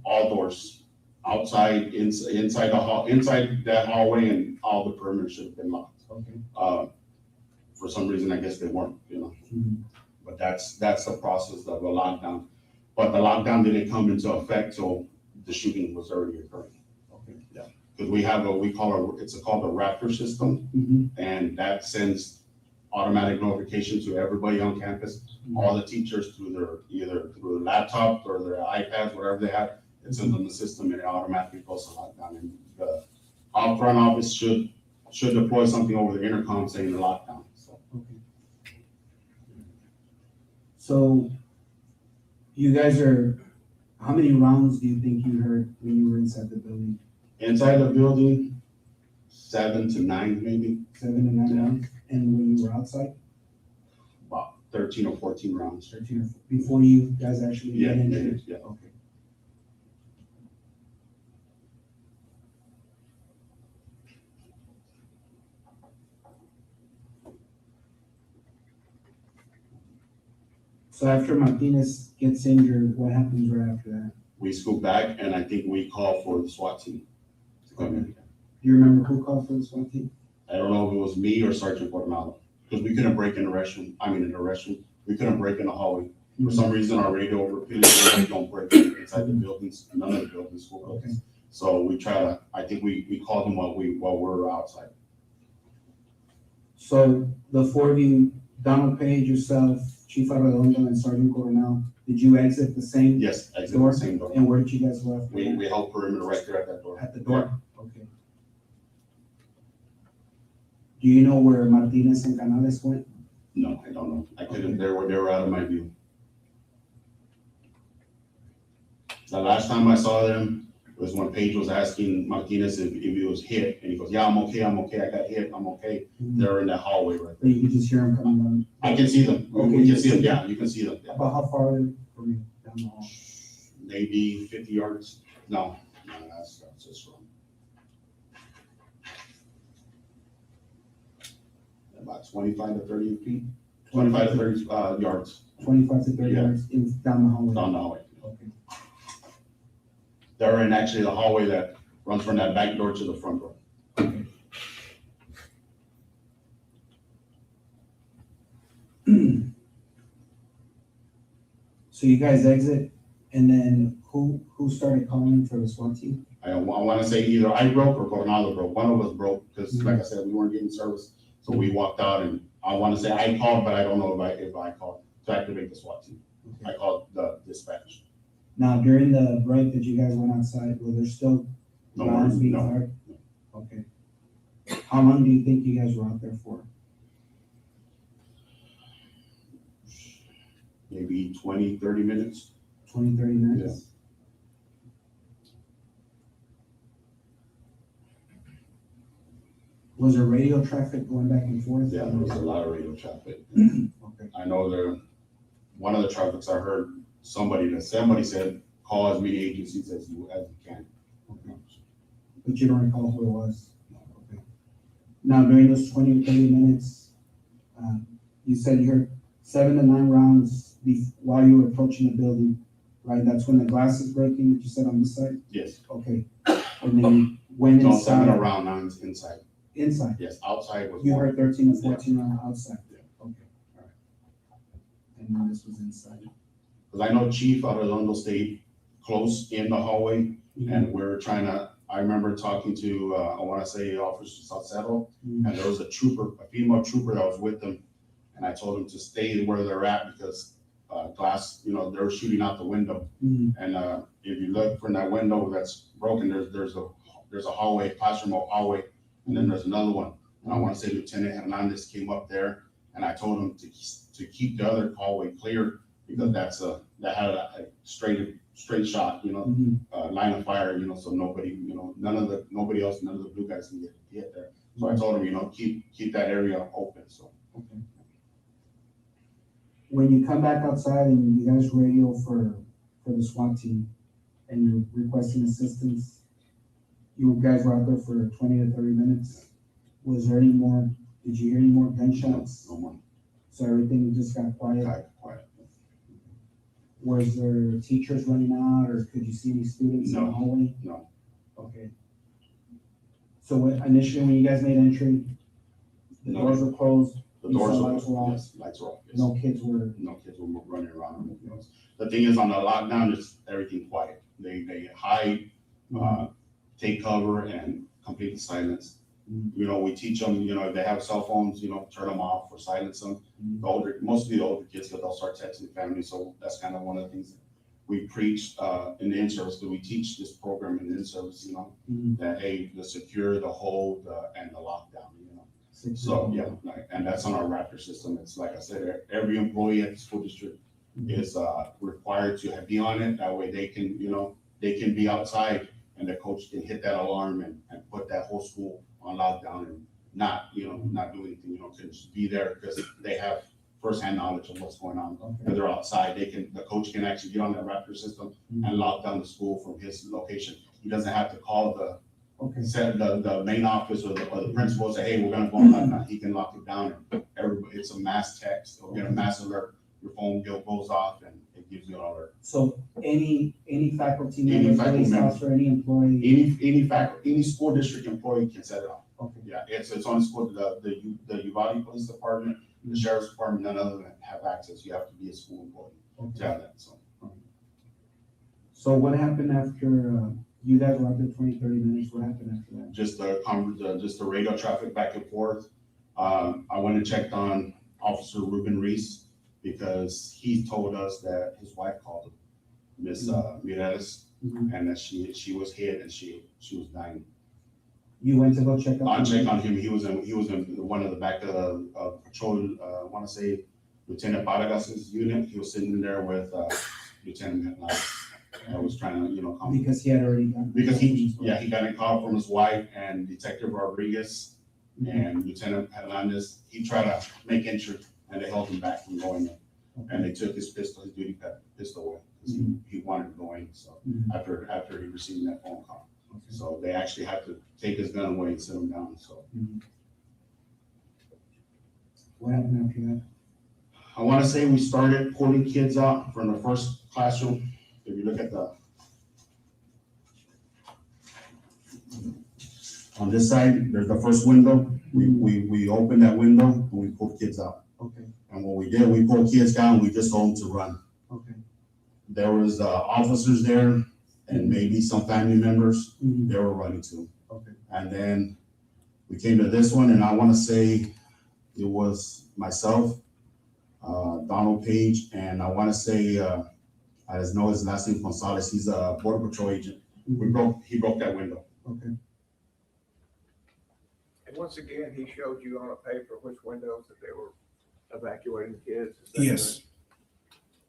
all doors, outside, inside the hall, inside that hallway, and all the perimeter should have been locked. Okay. For some reason, I guess they weren't, But that's the process of the lockdown. But the lockdown didn't come into effect till the shooting was already occurring. Okay. Yeah. Because we have it's called the Raptor system, and that sends automatic notification to everybody on campus, all the teachers either through their laptop or their iPads, whatever they have. It's in the system, and it automatically goes to lockdown. And the front office should deploy something over the intercom saying the lockdown. So. Okay. So you guys how many rounds do you think you heard when you were inside the building? Inside the building, 7 to 9 maybe. 7 to 9 rounds? And when you were outside? About 13 or 14 rounds. 13 or 14, before you guys actually got injured? Yeah. Okay. So after Martinez gets injured, what happens right after that? We scoot back, and I think we call for the SWAT team to come in. Do you remember who called for the SWAT team? I don't know if it was me or Sergeant Coronado, because we couldn't break in the restroom. We couldn't break in the hallway. For some reason, our radio repeatedly don't break inside the buildings, none of the buildings, school buildings. Okay. So I think we called them while we were outside. So the four of you, Donald Page, yourself, Chief Arredondo, and Sergeant Coronel, did you exit the same door? Yes, exit the same door. And where did you guys go? We held perimeter right there at that door. At the door? Yeah. Okay. Do you know where Martinez and Canales went? No, I don't know. I couldn't. They were out of my view. The last time I saw them was when Paige was asking Martinez if he was hit, and he goes, "Yeah, I'm okay. I got hit. I'm okay." They're in that hallway right there. You can just hear them coming down. I can see them. Okay, We can see them. Yeah, you can see them. Yeah. About how far are they from you down the hall? Maybe 50 yards. No, that's just wrong. About 25 to 30 feet. 25 to 30 yards. 25 to 30 yards down the hallway. Down the hallway. Okay. They're in actually the hallway that runs from that back door to the front door. Okay. So you guys exit, and then who started calling for the SWAT team? I want to say either I broke or Coronado broke. One of us broke because, like I said, we weren't getting service. So we walked out, and I want to say I called, but I don't know if I called to activate the SWAT team. Okay. I called the dispatch. Now, during the break that you guys went outside, were there still rounds being fired? Okay. How long do you think you guys were out there for? Maybe 20, 30 minutes. 20, 30 minutes? Yeah. Was there radio traffic going back and forth? Yeah, there was a lot of radio traffic. Okay. I know one of the traffics I heard somebody said, call as many agencies as you can. Okay. But you don't recall who it was? Okay. Now, during those 20 or 30 minutes, you said you heard 7 to 9 rounds while you were approaching the building. right? That's when the glass is breaking, you said on this side? Yes. Okay. And then you went No, inside? 7 around, 9 inside. Inside? Yes, outside was. You more. heard 13 and 14 around outside? Yeah. Okay, all right. And then this was inside? Because I know Chief Arredondo stayed close in the hallway, and we're trying to, I remember talking to, I want to say Officer Salcedo, and there was a female trooper that was with them, and I told them to stay where they're at because glass, they were shooting out the window. And if you look from that window that's broken, there's a hallway, classroom hallway, and then there's another one. And I want to say Lieutenant Hernandez came up there, and I told him to keep the other hallway clear because that had a straight shot, line of fire, so nobody, nobody else, none of the blue guys can get there. So I told him, keep that area open. So. Okay. When you come back outside and you guys radio for the SWAT team and you're requesting assistance, you guys were out there for 20 to 30 minutes. Was there any more, did you hear any more gunshots? No more. So everything just got quiet? Quiet. Was there teachers running out or could you see any students in the hallway? No. Okay. So initially when you guys made entry, the doors were closed? The doors were lights were off? Yes, lights were off. Yes. No kids were running around. The thing is, on the lockdown, it's everything quiet. They hide, take cover, and complete silence. We teach them, if they have cell phones, turn them off or silence them. Mostly the older kids, they'll start texting family. So that's kind of one of the things that we preach in the in-service, because we teach this program in the in-service, that, hey, the secure, the hold, and the lockdown, So, yeah, and that's on our Raptor system. It's like I said, every employee at the school district is required to be on it. That way they can, they can be outside and the coach can hit that alarm and put that whole school on lockdown and not do anything, can just be there because they have firsthand knowledge of what's going on. Because they're outside, the coach can actually get on that Raptor system and lock down the school from his location. He doesn't have to call the main office or the principal and say, hey, we're gonna go on lockdown. He can lock it down. It's a mass text. It'll get a mass alert. Your phone bill goes off and it gives you an alert. So any faculty member, any employee, any school district employee can set it up. Okay. Yeah, it's on the school. The Uvalde Police Department, the Sheriff's Department, none of them have access. You have to be a school employee to have that. So what happened after you guys were out there 20, 30 minutes? What happened after that? Just the radio traffic back and forth. I went and checked on Officer Ruben Reese because he told us that his wife called him, Miss Mireles, and that she was hit and she was dying. You went to go check up? I checked on him. He was in one of the back of patrol. I want to say Lieutenant Vargas's unit. He was sitting there with Lieutenant I was trying to, because he had already done. Because he got a call from his wife and Detective Rodriguez and Lieutenant Hernandez. He tried to make entry and they held him back from going in. And they took his duty pistol away because he wanted to go in. So after he received that phone call, so they actually had to take his gun away and sit him down. So what happened after that? I want to say we started pulling kids out from the first classroom. If you look at on this side, there's the first window. We opened that window and we pulled kids out. Okay. And what we did, we pulled kids down. We just told them to run. Okay. There was officers there and maybe some family members. They were running too. Okay. And then we came to this one, and I want to say it was myself, Donald Page, and I want to say I just know his last name Gonzales. He's a border patrol agent. He broke that window. Okay. And once again, he showed you on a paper which windows that they were evacuating the kids. Is that Yes.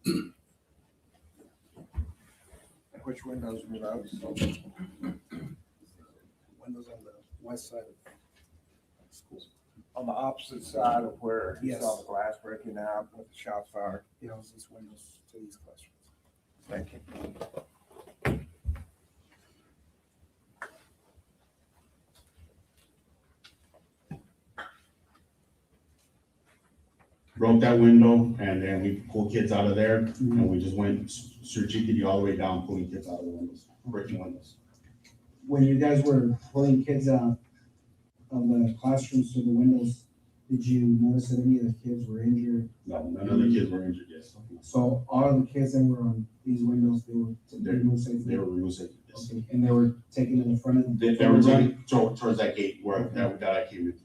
correct? And which windows were those? Windows on the west side of school. On the opposite side of where he Yes. saw the glass breaking out with the shots fired. Yeah, it was this windows to these classrooms. Thank you. broke that window, and then we pulled kids out of there, and we just went strategically all the way down, pulling kids out of the windows, breaking windows. When you guys were pulling kids out of the classrooms through the windows, did you notice that any of the kids were injured? No, none of the kids were injured, yes. So all of the kids that were on these windows, they were removed safely? They were removed safely, yes. Okay, and they were taken to the front of the? They were taken towards that gate where that I came into.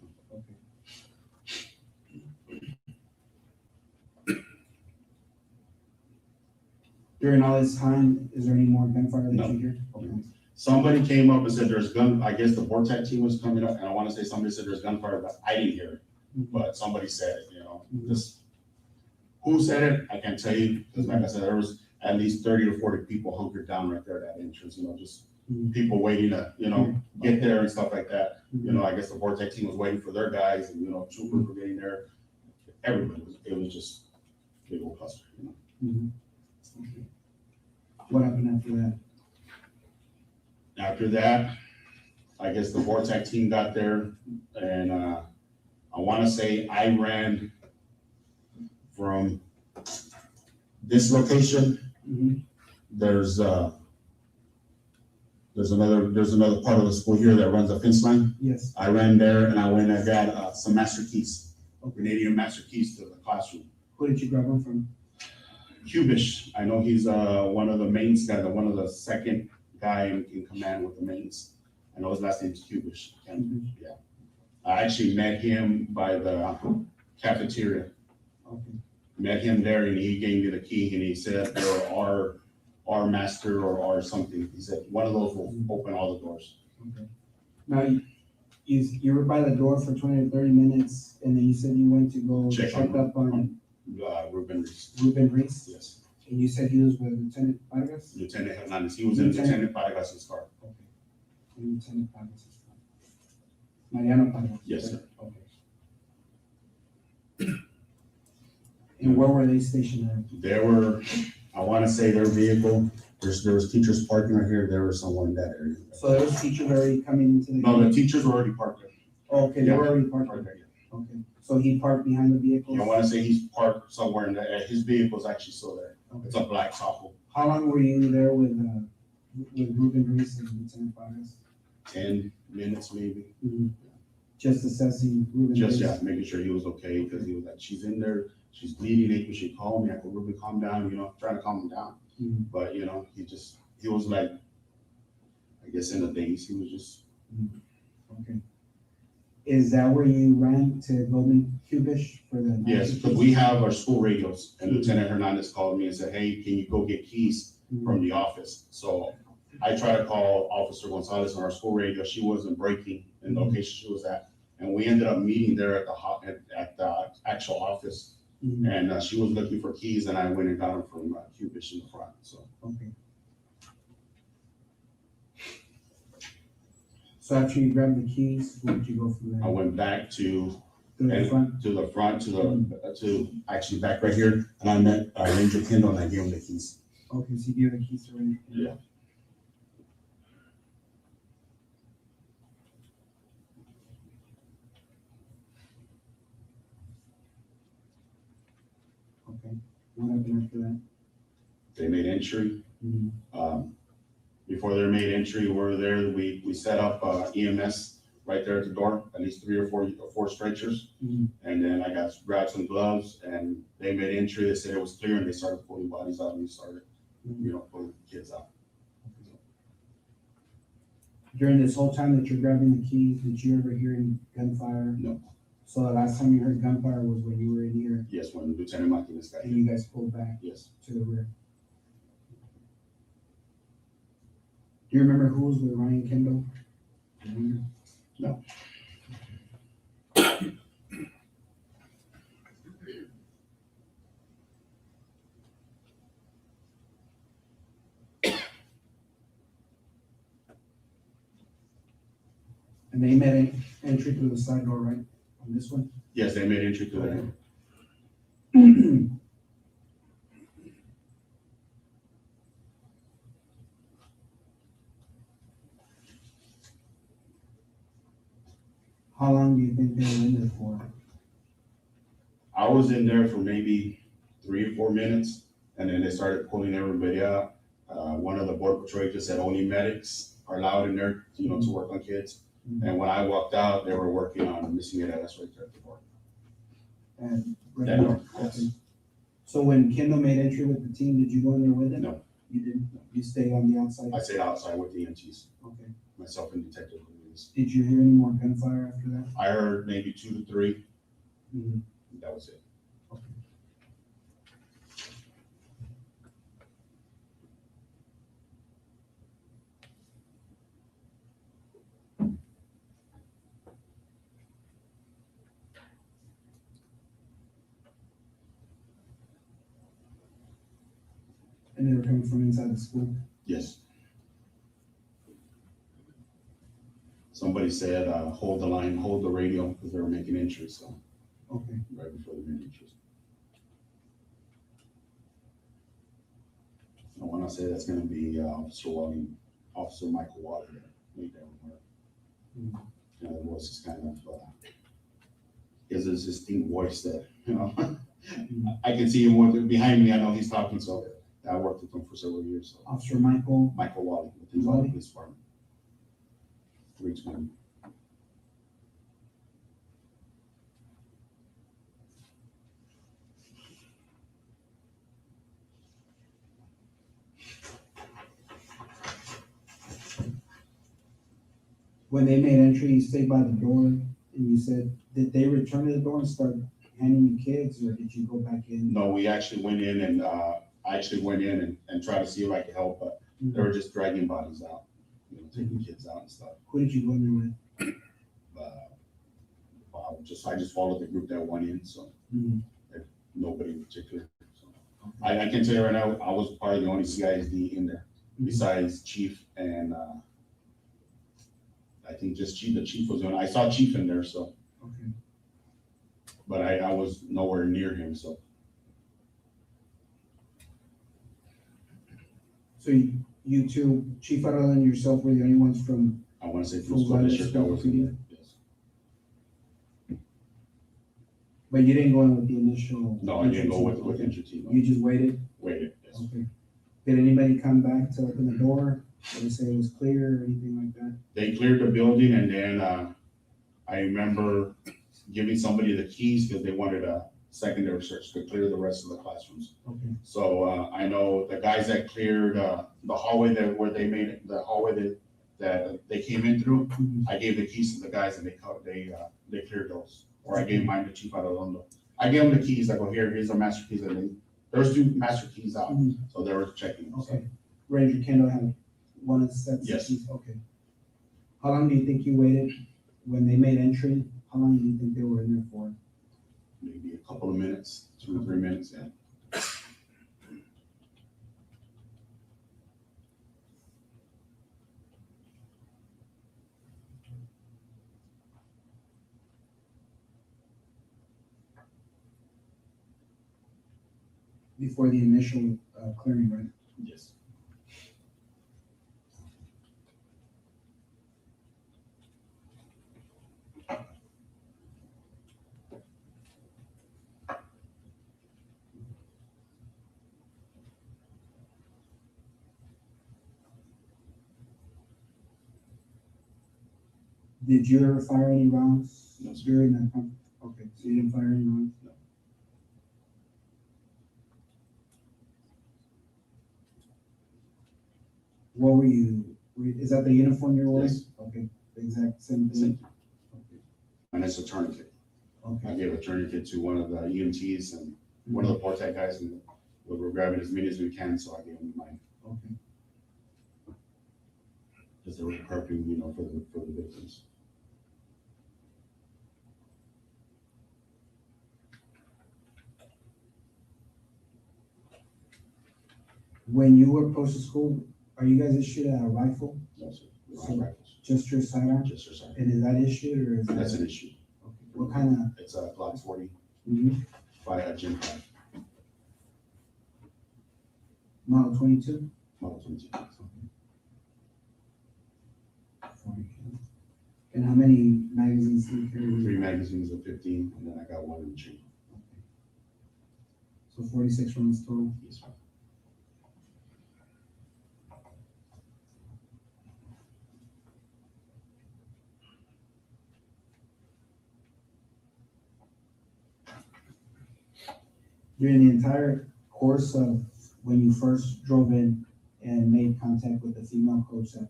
During all this time, is there any more gunfire that No. you hear? Okay. Somebody came up and said there's gun, I guess the Vortex team was coming up, and I wanna say somebody said there's gunfire, but I didn't hear it. But somebody said it, just, who said it, I can't tell you, because like I said, there was at least 30 to 40 people hunkered down right there at that entrance, just people waiting to, get there and stuff like that. I guess the Vortex team was waiting for their guys, and, troopers were getting there. Everybody, it was just a big old cluster, Okay. What happened after that? After that, I guess the Vortex team got there, and I want to say I ran from this location. There's another part of the school here that runs a fence line. Yes. I ran there, and I went and got some master keys, Canadian master keys to the classroom. Who did you grab them from? Cubish, I know he's one of the mains guys, one of the second guy in command with the mains. I know his last name's Cubish. And yeah, I actually met him by the cafeteria. Okay. Met him there, and he gave me the key, and he said, "There our master or our something." He said one of those will open all the doors. Okay. Now you were by the door for 20 to 30 minutes, and then you said you went to go check up on Ruben Reese. Ruben Reese? Yes. And you said he was with Lieutenant Vargas? Lieutenant Hernandez. He was in Lieutenant Vargas' car. Okay. Lieutenant Vargas' car. Mariano Vargas? Yes, sir. Okay. And where were they stationed at? There were, I want to say their vehicle, there was teachers parking right here. There was someone in that area. So there was teachers already coming into the? No, the teachers were already parked there. Oh, okay, they were already parked there. Okay, so he parked behind the vehicle? I want to say he's parked somewhere in there. His vehicle's actually still there. Okay. It's a black Tahoe. How long were you there with Ruben Reese and Lieutenant Vargas? 10 minutes maybe. Just assessing Ruben Just, Reese? yeah, making sure he was okay, because he was like, she's in there, she's bleeding, April, she called me, I go, Ruben, calm down, trying to calm him down. But, he was like, I guess in a daze, he was just. Okay. Is that where you ran to go meet Cubish for the? Yes, because we have our school radios, and Lieutenant Hernandez called me and said, hey, can you go get keys from the office? So I tried to call Officer Gonzales on our school radio. She wasn't breaking in the location she was at. And we ended up meeting there at the actual office. And she was looking for keys, and I went and got them from Cubish in the front, so. Okay. So after you grabbed the keys, where did you go from there? I went back to the front, to actually back right here, and I met Ranger Kendall, and I gave him the keys. Okay, so you gave the keys to Ranger Kendall? Yeah. Okay, what happened after that? They made entry. Before they made entry, we set up EMS right there at the door, at least 3 or 4 stretchers. And then I grabbed some gloves, and they made entry. They said it was clear, and they started pulling bodies out, and we started, pulling kids out. During this whole time that you're grabbing the keys, did you ever hear any gunfire? No. So the last time you heard gunfire was when you were in here? Yes, when Lieutenant Martinez got and you guys pulled back? Yes. To the rear? Do you remember who was with Ryan Kendall? No. And they made entry through the side door, right? On this one? Yes, they made entry to that. How long do you think they were in there for? I was in there for maybe 3 or 4 minutes, and then they started pulling everybody out. One of the border patrol agents said only medics are allowed in there, to work on kids. And when I walked out, they were working on missing it. That's right there at the border. And That door, yes. so when Kendall made entry with the team, did you go in there with him? No. You didn't? You stayed on the outside? I stayed outside with the EMTs. Okay. Myself and Detective Reyes. Did you hear any more gunfire after that? I heard maybe 2 to 3. Mhm. That was it. And they were coming from inside the school? Yes. Somebody said, hold the line, hold the radio, because they were making entries, so. Okay. Right before the main entries. I want to say that's going to be Officer Michael Water that made that remark. The voice is kind of, he has this distinct voice that, I can see him behind me. I know he's talking, so I worked with him for several years. So. Officer Michael Wally with the Uvalde Police Department. 320. When they made entry, you stayed by the door, and you said, did they return to the door and start handing you kids, or did you go back in? No, we actually went in and I actually went in and tried to see if I could help, but they were just dragging bodies out, taking kids out and stuff. Who did you go in there with? I just followed the group that went in, so nobody in particular. So. I can tell you right now, I was probably the only CISD in there, besides Chief and I think just Chief. The Chief was the only. I saw Chief in there, so. Okay. But I was nowhere near him, so. So you two, Chief Arada and yourself, were the only ones from? I want to say from school district that was in there. Yes. But you didn't go in with the initial? No, I didn't go with entry team. You just waited? Waited, yes. Okay. Did anybody come back to open the door? Did they say it was clear or anything like that? They cleared the building, and then I remember giving somebody the keys because they wanted a secondary search to clear the rest of the classrooms. Okay. So I know the guys that cleared the hallway where they made it, the hallway that they came in through. I gave the keys to the guys, and they cleared those. Or I gave mine to Chief Arredondo. I gave them the keys. I go, here's the master keys, and there's 2 master keys out, so they were checking. Okay. Ranger Kendall had one of the sets? Yes. Okay. How long do you think you waited when they made entry? How long do you think they were in there for? Maybe a couple of minutes, 2 or 3 minutes, yeah. Before the initial clearing, right? Yes. Did you ever fire any rounds during that time? Okay, so you didn't fire any rounds? No. What were you, is that the uniform you're wearing? Yes. Okay, the exact same thing? And it's a tourniquet. Okay. I gave a tourniquet to one of the EMTs and one of the Portec guys, and we were grabbing as many as we can, so I gave them mine. Okay. Because they were prepping, for the victims. When you were posted school, are you guys issued a rifle? No, sir. So Rifles. just your sidearm? Just your sidearm. And is that issued or is that? That's an issue. Okay. What kind of? It's a Glock 40. Mhm. Gen 5. Model 22? Model 22. And how many magazines do you carry? 3 magazines of 15, and then I got 1 in the chamber. So 46 rounds total? Yes, sir. During the entire course of when you first drove in and made contact with the female coach that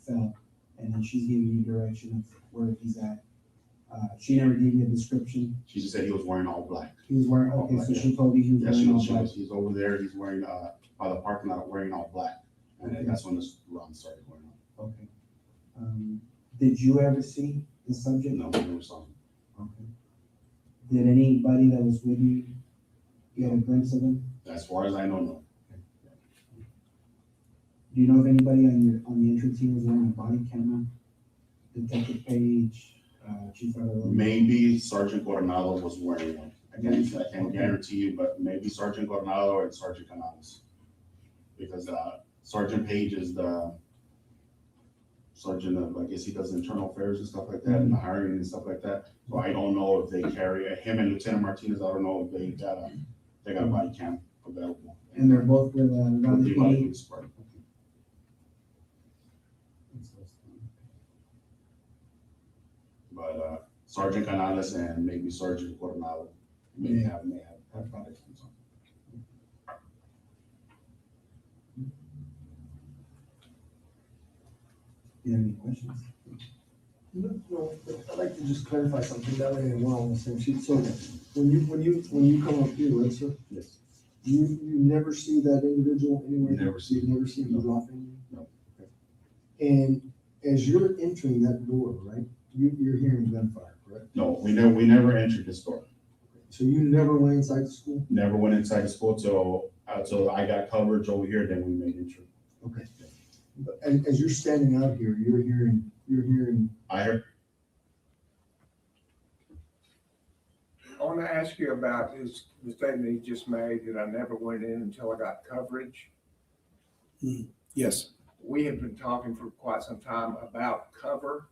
fell, and then she's giving you direction of where he's at, she never gave you a description? She just said he was wearing all black. He was wearing, okay, so she told you he was Yeah, wearing all black? he's over there, he's wearing, by the parking lot, wearing all black. And then that's when this round started going on. Okay. Did you ever see the subject? No, we never saw him. Okay. Did anybody that was with you get a glimpse of him? As far as I know, no. Do you know if anybody on the entry team was wearing a body camera? Detective Page, Chief Avila? Maybe Sergeant Coronado was wearing one. I can't guarantee you, but maybe Sergeant Coronado or Sergeant Canales. Because Sergeant Page is the sergeant of, I guess he does internal affairs and stuff like that, and the hiring and stuff like that. So I don't know if they carry him and Lieutenant Martinez. I don't know if they got a body cam available. And they're both with Uvalde the PD? Police Department. But Sergeant Canales and maybe Sergeant Coronado may have body cams on. Do you have any questions? No, I'd like to just clarify something that way we're on the same sheet. So when you come up here, right, sir? Yes. You never see that individual anywhere? Never see You never see him drop in? No. Okay. And as you're entering that door, right, you're hearing gunfire, correct? No, we never entered the store. So you never went inside the school? Never went inside the school till I got coverage over here, then we made entry. Okay. And as you're standing out here, you're hearing. I heard. I want to ask you about the statement he just made that I never went in until I got coverage. Yes. We have been talking for quite some time about cover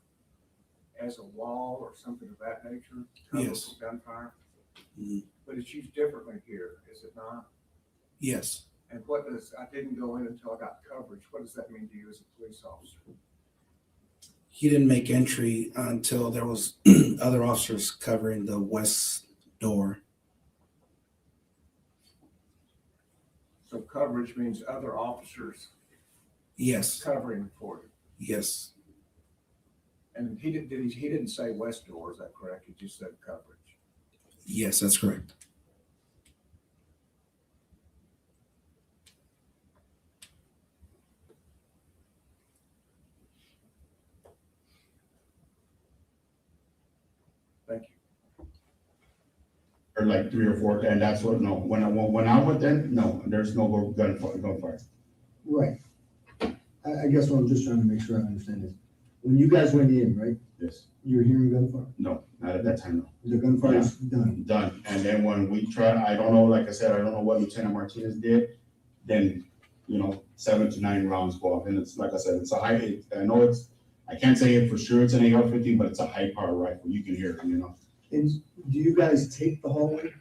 as a wall or something of that nature. Cover Yes. from gunfire. Mhm. But it's used differently here, is it not? Yes. And what does, I didn't go in until I got coverage. What does that mean to you as a police officer? He didn't make entry until there was other officers covering the west door. So coverage means other officers Yes. covering for you. Yes. And he didn't say west door, is that correct? He just said coverage. Yes, that's correct. Thank you. Or like 3 or 4, and that's what, no, when I went in, no, there's no gunfire. Right. I guess what I'm just trying to make sure I understand is, when you guys went in, right? Yes. You're hearing gunfire? No, not at that time, no. The gunfire is done? Done, and then when we tried, I don't know, like I said, I don't know what Lieutenant Martinez did, then, 7 to 9 rounds go off, and it's, like I said, it's a high, I can't say it for sure it's an AR-15, but it's a high power rifle, you can hear it, And do you guys take the hallway?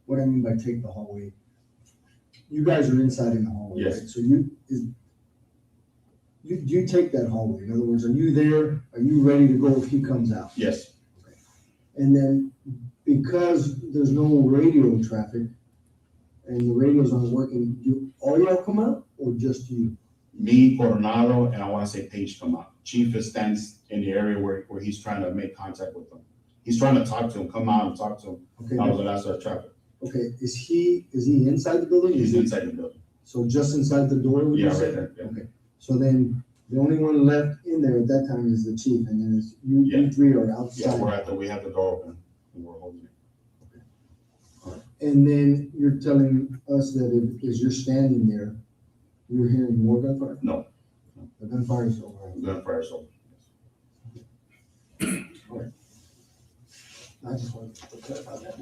What I mean by take the hallway, you guys are inside in the hallway, Yes. right? So do you take that hallway? In other words, are you there? Are you ready to go if he comes out? Yes. And then because there's no radio traffic and the radios aren't working, do all y'all come out or just you? Me, Coronado, and I want to say Page come out. Chief stands in the area where he's trying to make contact with them. He's trying to talk to him, come out and talk to him. Okay. That was the last of traffic. Okay, is he inside the building? He's inside the building. So just inside the door? would you Yeah, say? right there. Yeah. Okay, so then the only one left in there at that time is the chief, and then it's you three are outside. Yeah, we have the door open and we're holding it. And then you're telling us that as you're standing there, you're hearing more gunfire? No. The gunfire is over. Gunfire is over. All right. I just wanted to clarify that.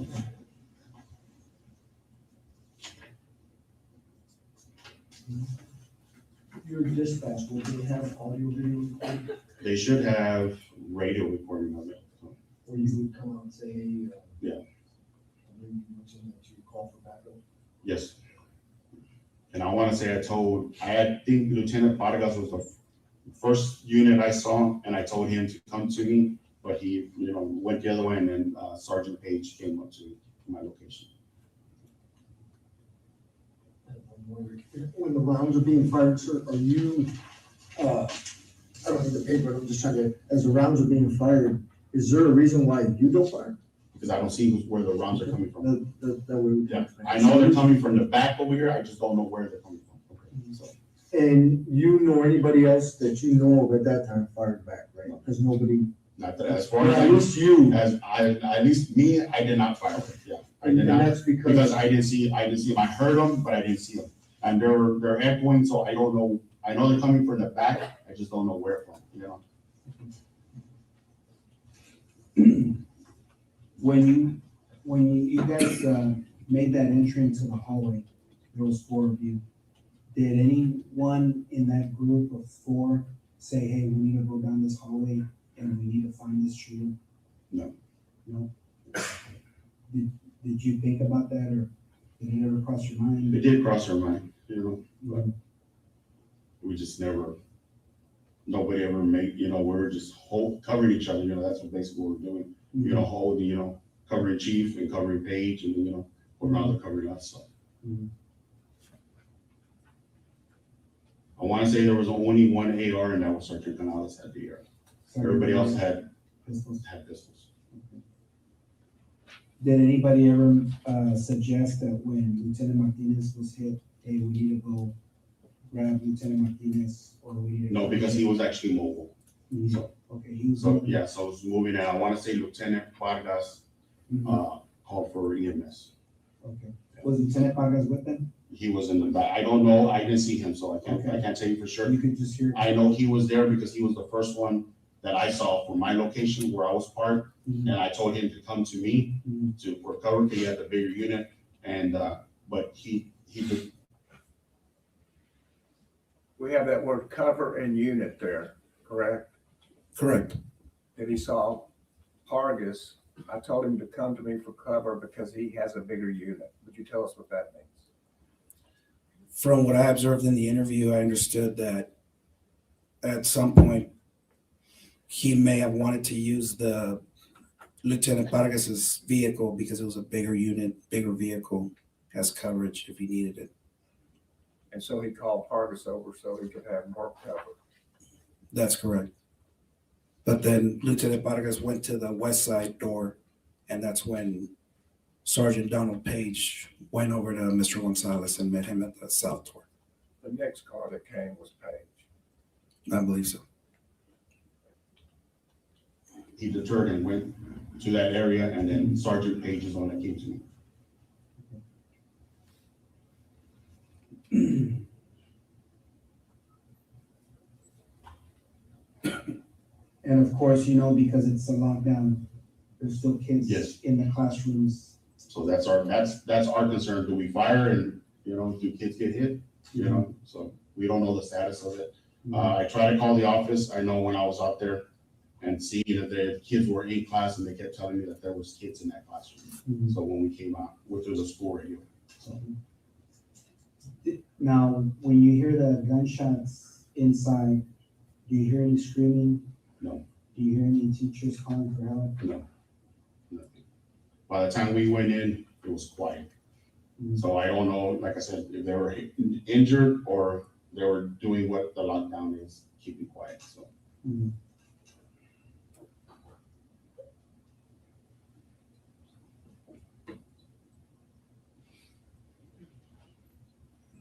Your dispatch, will they have audio video recording? They should have radio recording of it. Or you would come out and say, hey, Yeah. you mentioned that you call for backup? Yes. And I want to say I think Lieutenant Vargas was the first unit I saw, and I told him to come to me, but he, went the other way, and then Sergeant Page came up to my location. When the rounds are being fired, sir, are you, I don't need the paper, I'm just trying to, as the rounds are being fired, is there a reason why you don't fire? Because I don't see where the rounds are coming from. Yeah, I know they're coming from the back over here, I just don't know where they're coming from. Okay, so. And you know anybody else that you know of at that time fired back, right? Because nobody. Not that, as far as at least you. At least me, I did not fire. Yeah, I did And not. that's because I didn't see them. I heard them, but I didn't see them. And they're echoing, so I don't know. I know they're coming from the back. I just don't know where from. When you guys made that entry into the hallway, there was 4 of you. Did anyone in that group of 4 say, "Hey, we need to go down this hallway and we need to find this shooter"? No. No. Did you think about that, or did it ever cross your mind? It did cross our mind, but we just never. Nobody ever made. We're just covering each other. That's what basically what we're doing. Holding, covering Chief and covering Page, and or now they're covering us. So. I want to say there was only 1 AR, and that was Sergeant Gonzales had the AR. Everybody else had pistols. Did anybody ever suggest that when Lieutenant Martinez was hit, hey, we need to go grab Lieutenant Martinez, or we need to? No, because he was actually mobile. So, okay, he was. So it was moving, and I want to say Lieutenant Vargas called for EMS. Okay. Was Lieutenant Vargas with them? He was in the back. I don't know. I didn't see him, so I can't tell you for sure. You could just hear. I know he was there because he was the first one that I saw from my location where I was parked, and I told him to come to me for cover. He had the bigger unit, and but he did. We have that word cover and unit there, correct? Correct. That he saw Vargas. I told him to come to me for cover because he has a bigger unit. Would you tell us what that means? From what I observed in the interview, I understood that at some point he may have wanted to use the Lieutenant Vargas's vehicle because it was a bigger unit, bigger vehicle, has coverage if he needed it. And so he called Vargas over so he could have more cover. That's correct. But then Lieutenant Vargas went to the west side door, and that's when Sergeant Donald Page went over to Mr. Gonzales and met him at the south door. The next car that came was Page. I believe so. He deterred and went to that area, and then Sergeant Page is on that came to me. And of course, because it's a lockdown, there's still kids in the classrooms. So that's our concern. Do we fire and do kids get hit? So we don't know the status of it. I tried to call the office. I know when I was out there and seeing that the kids were in class, and they kept telling me that there was kids in that classroom. So when we came out, which was a school radio. So. Now, when you hear the gunshots inside, do you hear any screaming? No. Do you hear any teachers calling for help? No. Nothing. By the time we went in, it was quiet. So I don't know, like I said, if they were injured or they were doing what the lockdown is, keeping quiet. So.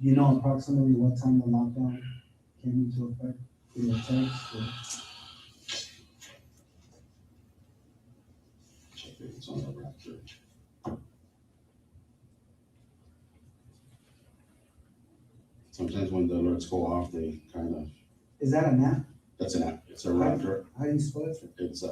You know approximately what time the lockdown came into effect? Through a text or? Check if it's on the Raptor. Sometimes when the alerts go off, they kind of. Is that an app? That's an app. It's a Raptor. How do you spell it? It's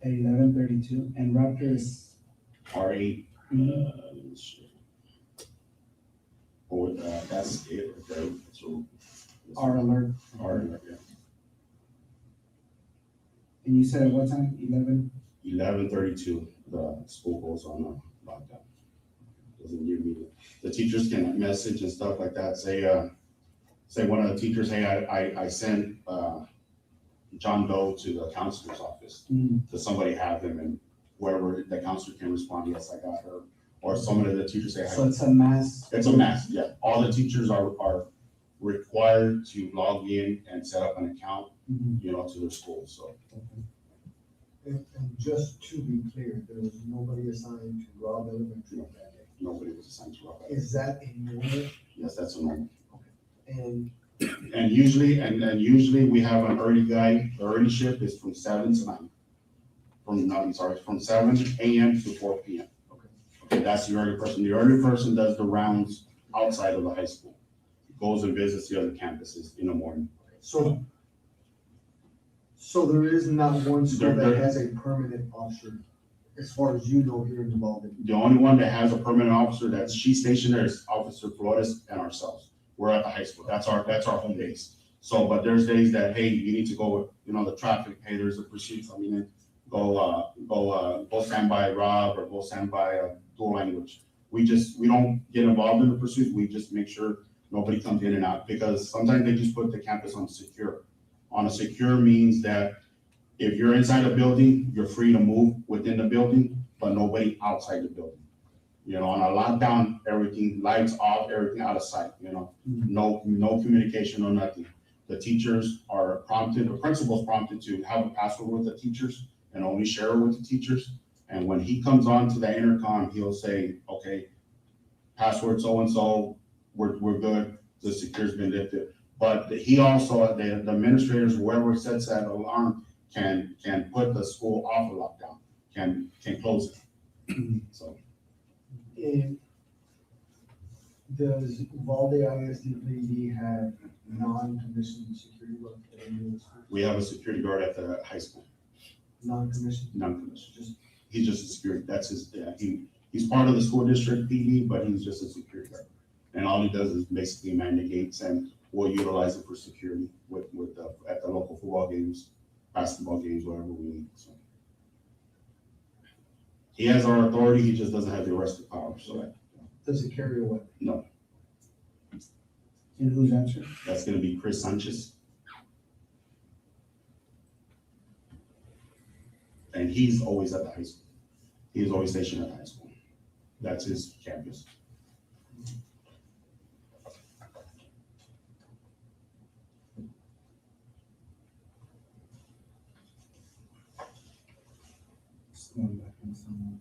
At 11:32, and Raptor is R8. that's it right there. So, R alert. R alert, yeah. And you said at what time? 11:32, the school goes on lockdown. Doesn't give me, the teachers can message and stuff like that, say one of the teachers, hey, I sent, John Doe to the counselor's office. Does somebody have them? And whoever the counselor can respond, yes, I got her. Or some of the teachers say, So it's a mass? It's a mass, yeah. All the teachers are required to log in and set up an account, to their school, so. And just to be clear, there was nobody assigned to Robb Elementary on that day? Nobody was assigned to Robb. Is that a normal? Yes, that's a normal. And usually we have an early guy. The early shift is from 7 to 9. From 7 a.m. to 4 p.m. Okay, that's the early person. The early person does the rounds outside of the high school. Goes and visits the other campuses in the morning. So there is not one school that has a permanent officer, as far as you know, here in Uvalde? The only one that has a permanent officer she's stationed there is Officer Flores and ourselves. We're at the high school. That's our home base. So, but there's days that, hey, you need to go, the traffic, hey, there's a pursuit coming in. Go stand by Robb or go stand by dual language. We don't get involved in the pursuit. We just make sure nobody comes in and out, because sometimes they just put the campus on secure. On a secure means that if you're inside a building, you're free to move within the building, but nobody outside the building. On a lockdown, everything, lights off, everything out of sight, no communication, no nothing. The teachers are prompted, the principal's prompted to have a password with the teachers and only share it with the teachers. And when he comes on to the intercom, he'll say, okay, password so-and-so, we're good, the secure's been lifted. But he also, the administrators, whoever sets that alarm, can put the school off of lockdown, can close it. So. And does Uvalde ISD have non-commissioned security guard at any of the schools? We have a security guard at the high school. Non-commissioned? Non-commissioned. He's just a security. That's his. He's part of the school district PD, but he's just a security guard. And all he does is basically man the gates, and we'll utilize it for security at the local football games, basketball games, whatever we need. So. He has our authority. He just doesn't have the arresting power. So. Does it carry a weapon? No. And who's answering? That's going to be Chris Sanchez. And he's always at the high school. He's always stationed at the high school. That's his campus. Going back on someone's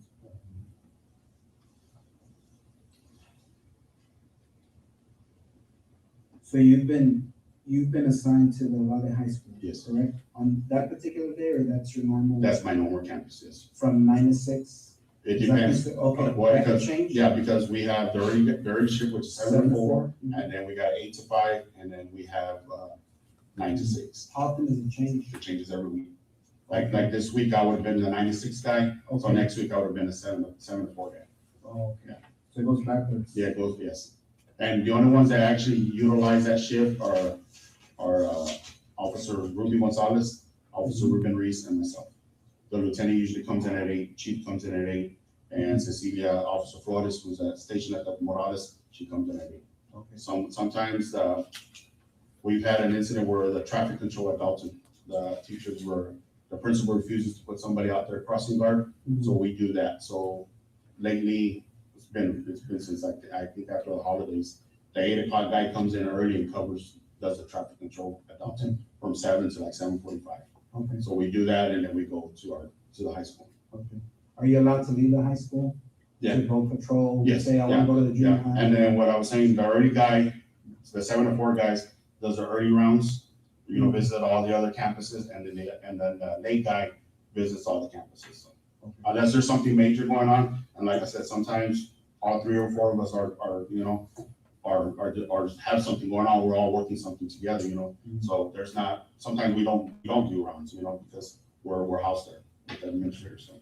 So you've been assigned to the Uvalde High School, yes, correct? On that particular day, or that's your normal? That's my normal campus, yes. From 9 to 6? It depends. Okay, Well, that could because, change? yeah, because we have the early shift, which is 7 to 4, and then we got 8 to 5, and then we have 9 to 6. How often does it change? It changes every week. Like this week, I would have been the 96 guy. Okay. So next week, I would have been the 7 to 4 guy. Oh, okay. Yeah. So it goes backwards. Yeah, it goes, yes. And the only ones that actually utilize that shift are Officer Ruby Gonzales, Officer Ruben Reyes, and myself. The lieutenant usually comes in at 8, chief comes in at 8, and Cecilia, Officer Flores, who's stationed at the Morales, she comes in at 8. Okay. Sometimes we've had an incident where the traffic control at Dalton, the principal refuses to put somebody out there crossing guard, so we do that. So lately, it's been since I think after the holidays, the 8 o'clock guy comes in early and does the traffic control at Dalton from 7 to like 7:45. Okay. So we do that, and then we go to the high school. Okay. Are you allowed to leave the high school? Yeah. To go patrol? Yes. Say I want to go to the junior high? And then what I was saying, the early guy, the 7 to 4 guys, does the early rounds. Visit all the other campuses, and then the late guy visits all the campuses. So, unless there's something major going on, and like I said, sometimes all 3 or 4 of us are have something going on. We're all working something together, So there's not. Sometimes we don't do rounds, because we're housed there with the administrators. So.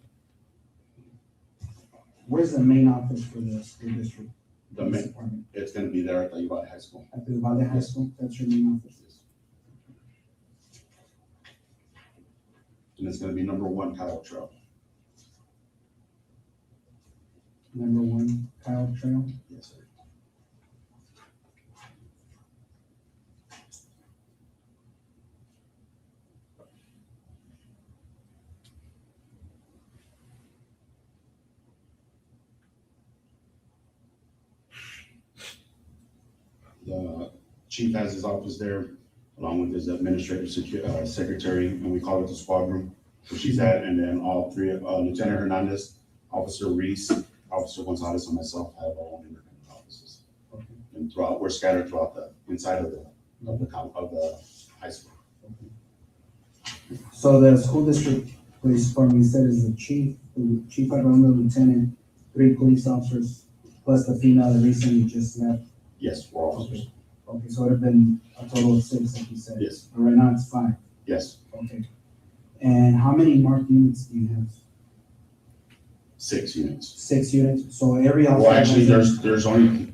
Where's the main office for the school district? police department? It's gonna be there at the Uvalde High School. At the Uvalde High School, that's your main office? And it's gonna be number 1 Kyle Trail. Number 1 Kyle Trail? Yes, sir. The chief has his office there, along with his administrative secretary, and we call it the squad room, where she's at, and then all three of Lieutenant Hernandez, Officer Reyes, Officer Gonzales, and myself have our own independent offices. Okay. And we're scattered throughout the inside of the high school. So the school district police department, you said, is the chief Arnulfo, lieutenant, 3 police officers, plus the female that recently just left. Yes, 4 officers. Okay, so it would have been a total of 6, like you said. Yes. But right now it's 5. Yes. Okay. And how many marked units do you have? 6 units. 6 units. So every officer. Well, actually, there's only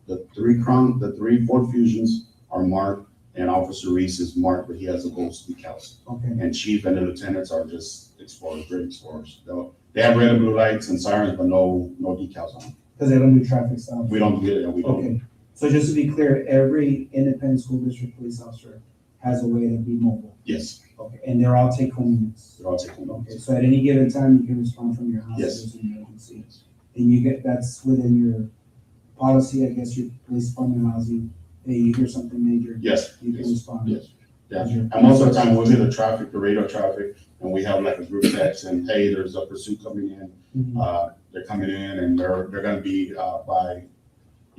the 3 Ford Fusions are marked, and Officer Reyes is marked, but he has a ghost decals. Okay. And chief and the lieutenants are just explorers, great explorers. They have red and blue lights and sirens, but no decals on them. Because they don't do traffic stops. We don't get it. We don't. Okay. So just to be clear, every independent school district police officer has a way to be mobile. Yes. Okay. And they're all take-home units. They're all take-home units. Okay. So at any given time, you can respond from your house. Yes. If there's an emergency. And you get, that's within your policy, I guess your police department allows you, hey, you hear something major. Yes. You can respond. Yes. Yeah. And most of the time, we'll get the traffic, the radar traffic, and we have like a group text, and hey, there's a pursuit coming in. Mhm. They're coming in, and they're gonna be by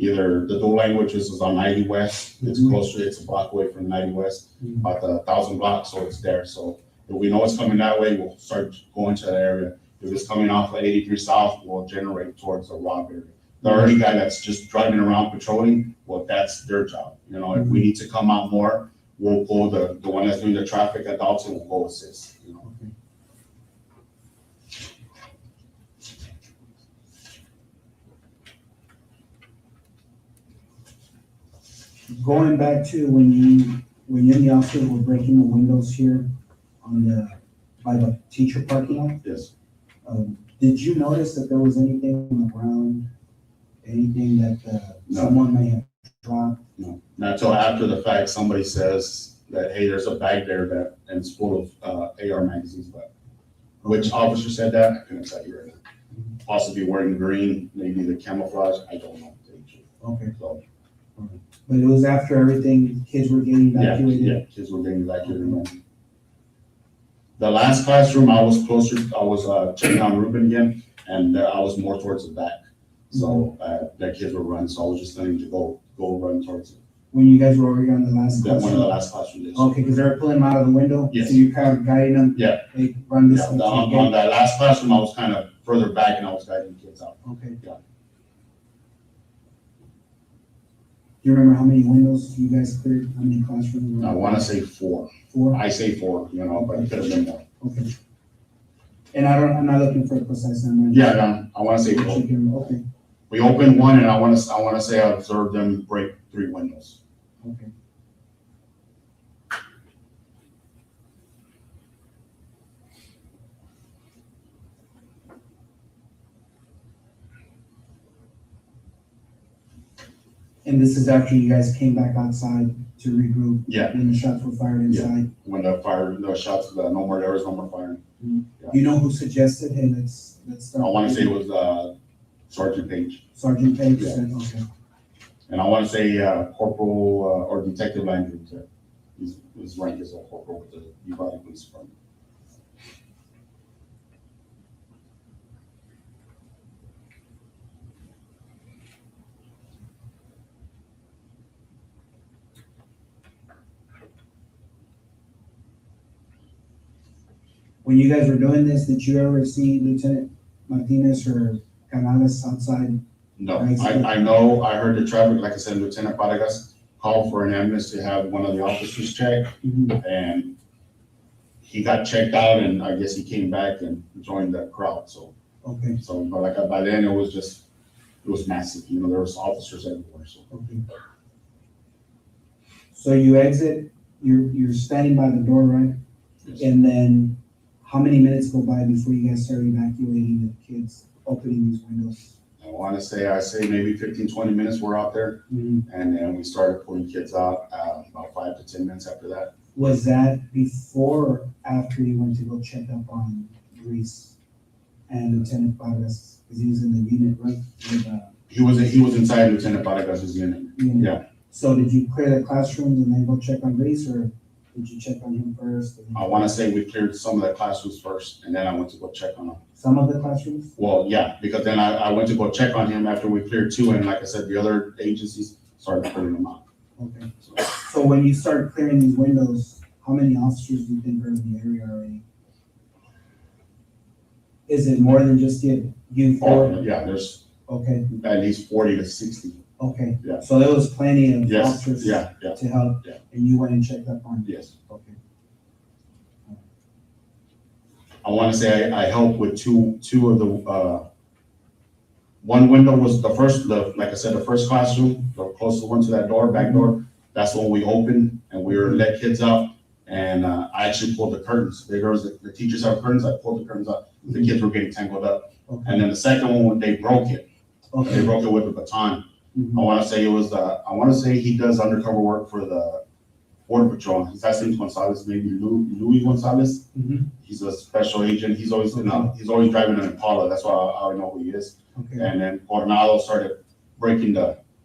either the dual lane, which is on 90 West. It's closer. It's a block away from 90 West, about 1,000 blocks, so it's there. So if we know it's coming that way, we'll start going to that area. If it's coming off of 83 South, we'll generate towards the Robb area. The early guy that's just driving around patrolling, well, that's their job. You know, if we need to come out more, we'll pull the one that's doing the traffic at Dalton, will go assist. You know. Going back to when you and the officer were breaking the windows here by the teacher parking lot. Yes. Did you notice that there was anything on the ground, anything that No. someone may have dropped? No, not until after the fact, somebody says that, hey, there's a bag there and it's full of AR magazines, but which officer said that? I couldn't tell you right now. Possibly wearing green, maybe the camouflage, I don't know. Okay. So, But it was after everything, kids were getting evacuated? yeah, kids were getting evacuated. The last classroom, I was closer, I was checking on Ruben again, and I was more towards the back. So the kids were running, so I was just letting them to go run towards it. When you guys were already on the last That classroom? one of the last classrooms. Okay, because they were pulling them out of the window? Yes. So you kind of guiding them? Yeah. They run this Yeah, way. on that last classroom, I was kind of further back and I was guiding the kids out. Okay. Yeah. Do you remember how many windows you guys cleared? How many classrooms? I want to say 4. 4? I say 4, you know, but it could have been more. Okay. And I'm not looking for a precise number. Yeah, no, I want to say 4. Okay, We opened one, and I want to say I observed them break 3 windows. okay. And this is after you guys came back outside to regroup? Yeah. When the shots were fired inside? When the shots, there was no more firing. Yeah. Do you know who suggested, hey, let's start? I want to say it was Sergeant Page. Sergeant Page Yeah. said, okay. And I want to say Corporal or Detective Landry. His rank is a corporal with the Uvalde Police Department. When you guys were doing this, did you ever see Lieutenant Martinez or Canales outside? No, I know, I heard the traffic, like I said, Lieutenant Paragas called for an ambulance to have one of the officers check, and he got checked out, and I guess he came back and joined the crowd, so. Okay. So, but like, by then, it was it was massive, you know, there was officers everywhere, so. Okay. So you exit, you're standing by the door, right? Yes. And then how many minutes go by before you guys start evacuating the kids, opening these windows? I say maybe 15, 20 minutes we're out there, and then we started pulling kids out about 5 to 10 minutes after that. Was that before or after you went to go check up on Reyes and Lieutenant Vargas? Because he was in the unit, right? He was inside Lieutenant Vargas' unit. Yeah. So did you clear the classrooms and then go check on Reyes, or did you check on him first? I want to say we cleared some of the classrooms first, and then I went to go check on him. Some of the classrooms? Well, yeah, because then I went to go check on him after we cleared 2, and like I said, the other agencies started clearing them out. Okay. So when you started clearing these windows, how many officers do you think are in the area already? Is it more than just you four? Oh, yeah, there's Okay. at least 40 to 60. Okay. Yeah. So there was plenty of Yes. officers Yeah. to help, and you went and checked up on. Yes. Okay. I want to say I helped with two of the, one window was like I said, the first classroom, the closest one to that door, back door. That's when we opened and we were let kids out, and I actually pulled the curtains. There was the teachers have curtains, I pulled the curtains up. The kids were getting tangled up. Okay. And then the second one, they broke it. Okay. They broke it with a baton. I want to say it was I want to say he does undercover work for the Border Patrol. His last name's Gonzales, maybe Louis Gonzales. He's a special agent. He's always he's always driving an Impala. That's why I know who he is. Okay. And then Coronado started breaking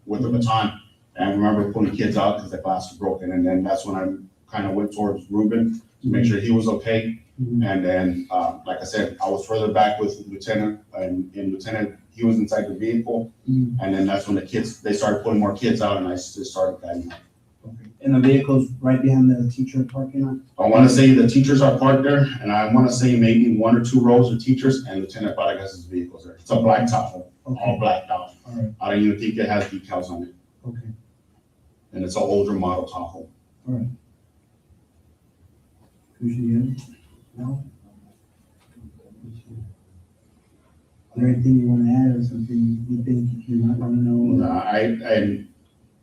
with the baton. And I remember pulling kids out because the glass was broken. And then that's when I kind of went towards Ruben to make sure he was okay. And then, like I said, I was further back with Lieutenant, and Lieutenant, he was inside the vehicle. And then that's when they started pulling more kids out, and I just started guiding them. Okay. And the vehicle's right behind the teacher parking lot? I want to say the teachers are parked there, and I want to say maybe 1 or 2 rows of teachers, and Lieutenant Vargas' vehicle's there. It's a black Tahoe, all blacked out. All right. I don't even think it has decals on it. Okay. And it's an older model Tahoe. All right. Commissioner, no? Is there anything you want to add or something you think you might want to know? I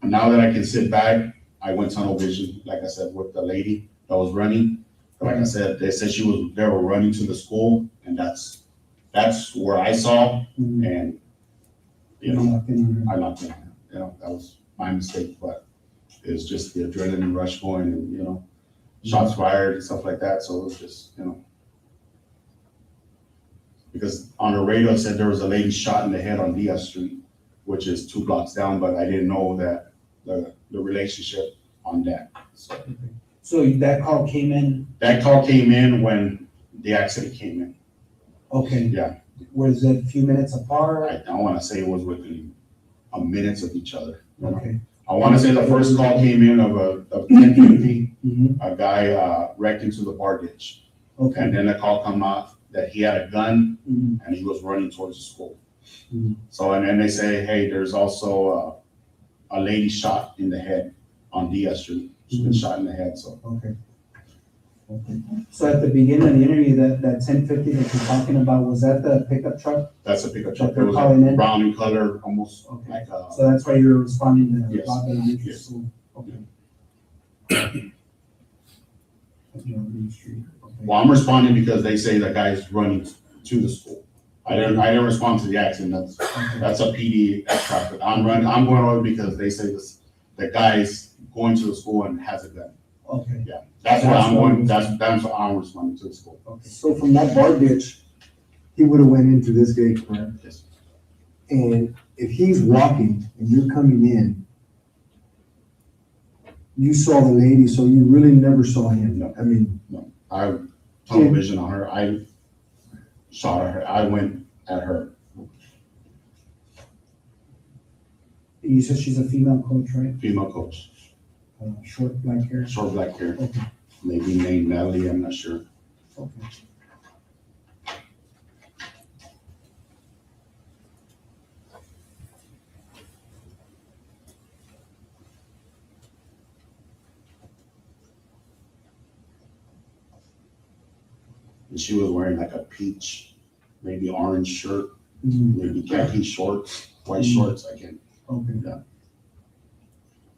now that I can sit back, I went tunnel vision, like I said, with the lady that was running. Like I said, they said they were running to the school, and that's where I saw, and you know, I knocked in on her. You know, that was my mistake, but it was just the adrenaline rush going, and you know, shots fired and stuff like that. So it was just, you know, because on the radio it said there was a lady shot in the head on Diaz Street, which is 2 blocks down, but I didn't know that the relationship on that. So that call came in? That call came in when the accident came in. Okay. Yeah. Was it a few minutes apart? I want to say it was within a minutes of each other. You know? Okay. I want to say the first call came in of 1050. A guy wrecked into the bar ditch. Okay. And then the call come out that he had a gun and he was running towards the school. So, and then they say, hey, there's also a lady shot in the head on Diaz Street. She's been shot in the head, so. Okay. Okay. So at the beginning of the interview, that 1050 that you're talking about, was that the pickup truck? That's a pickup truck. That It was they're calling in? brown in color, almost like So that's why you're responding to Yes. Robb Elementary Yes. School? Okay. Well, I'm responding because they say the guy's running to the school. I didn't respond to the accident. That's a PD traffic. I'm going over because they say the guy's going to the school and has a gun. Okay. Yeah, that's what I'm going. That's what I'm responding to the school. Okay. So from that bar ditch, he would have went into this gate, correct? Yes. And if he's walking and you're coming in, you saw the lady, so you really never saw him. No. I mean, No, I tunnel vision on her. I shot at her. I went at her. You said she's a female coach, right? Female coach. Short black hair? Short black hair. Okay. Maybe named Natalie, I'm not sure. Okay. And she was wearing like a peach, maybe orange shirt, maybe khaki shorts. white shorts, I can. Okay. Yeah.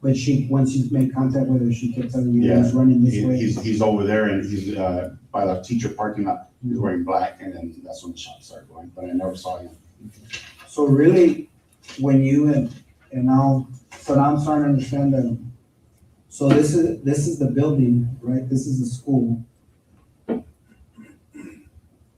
But once you made contact with her, she kept telling you Yeah. he's running this way. He's over there and he's by the teacher parking lot. He's wearing black, and then that's when the shots started going. But I never saw him. So really, when you and now, so now I'm starting to understand that. So this is the building, right? This is the school,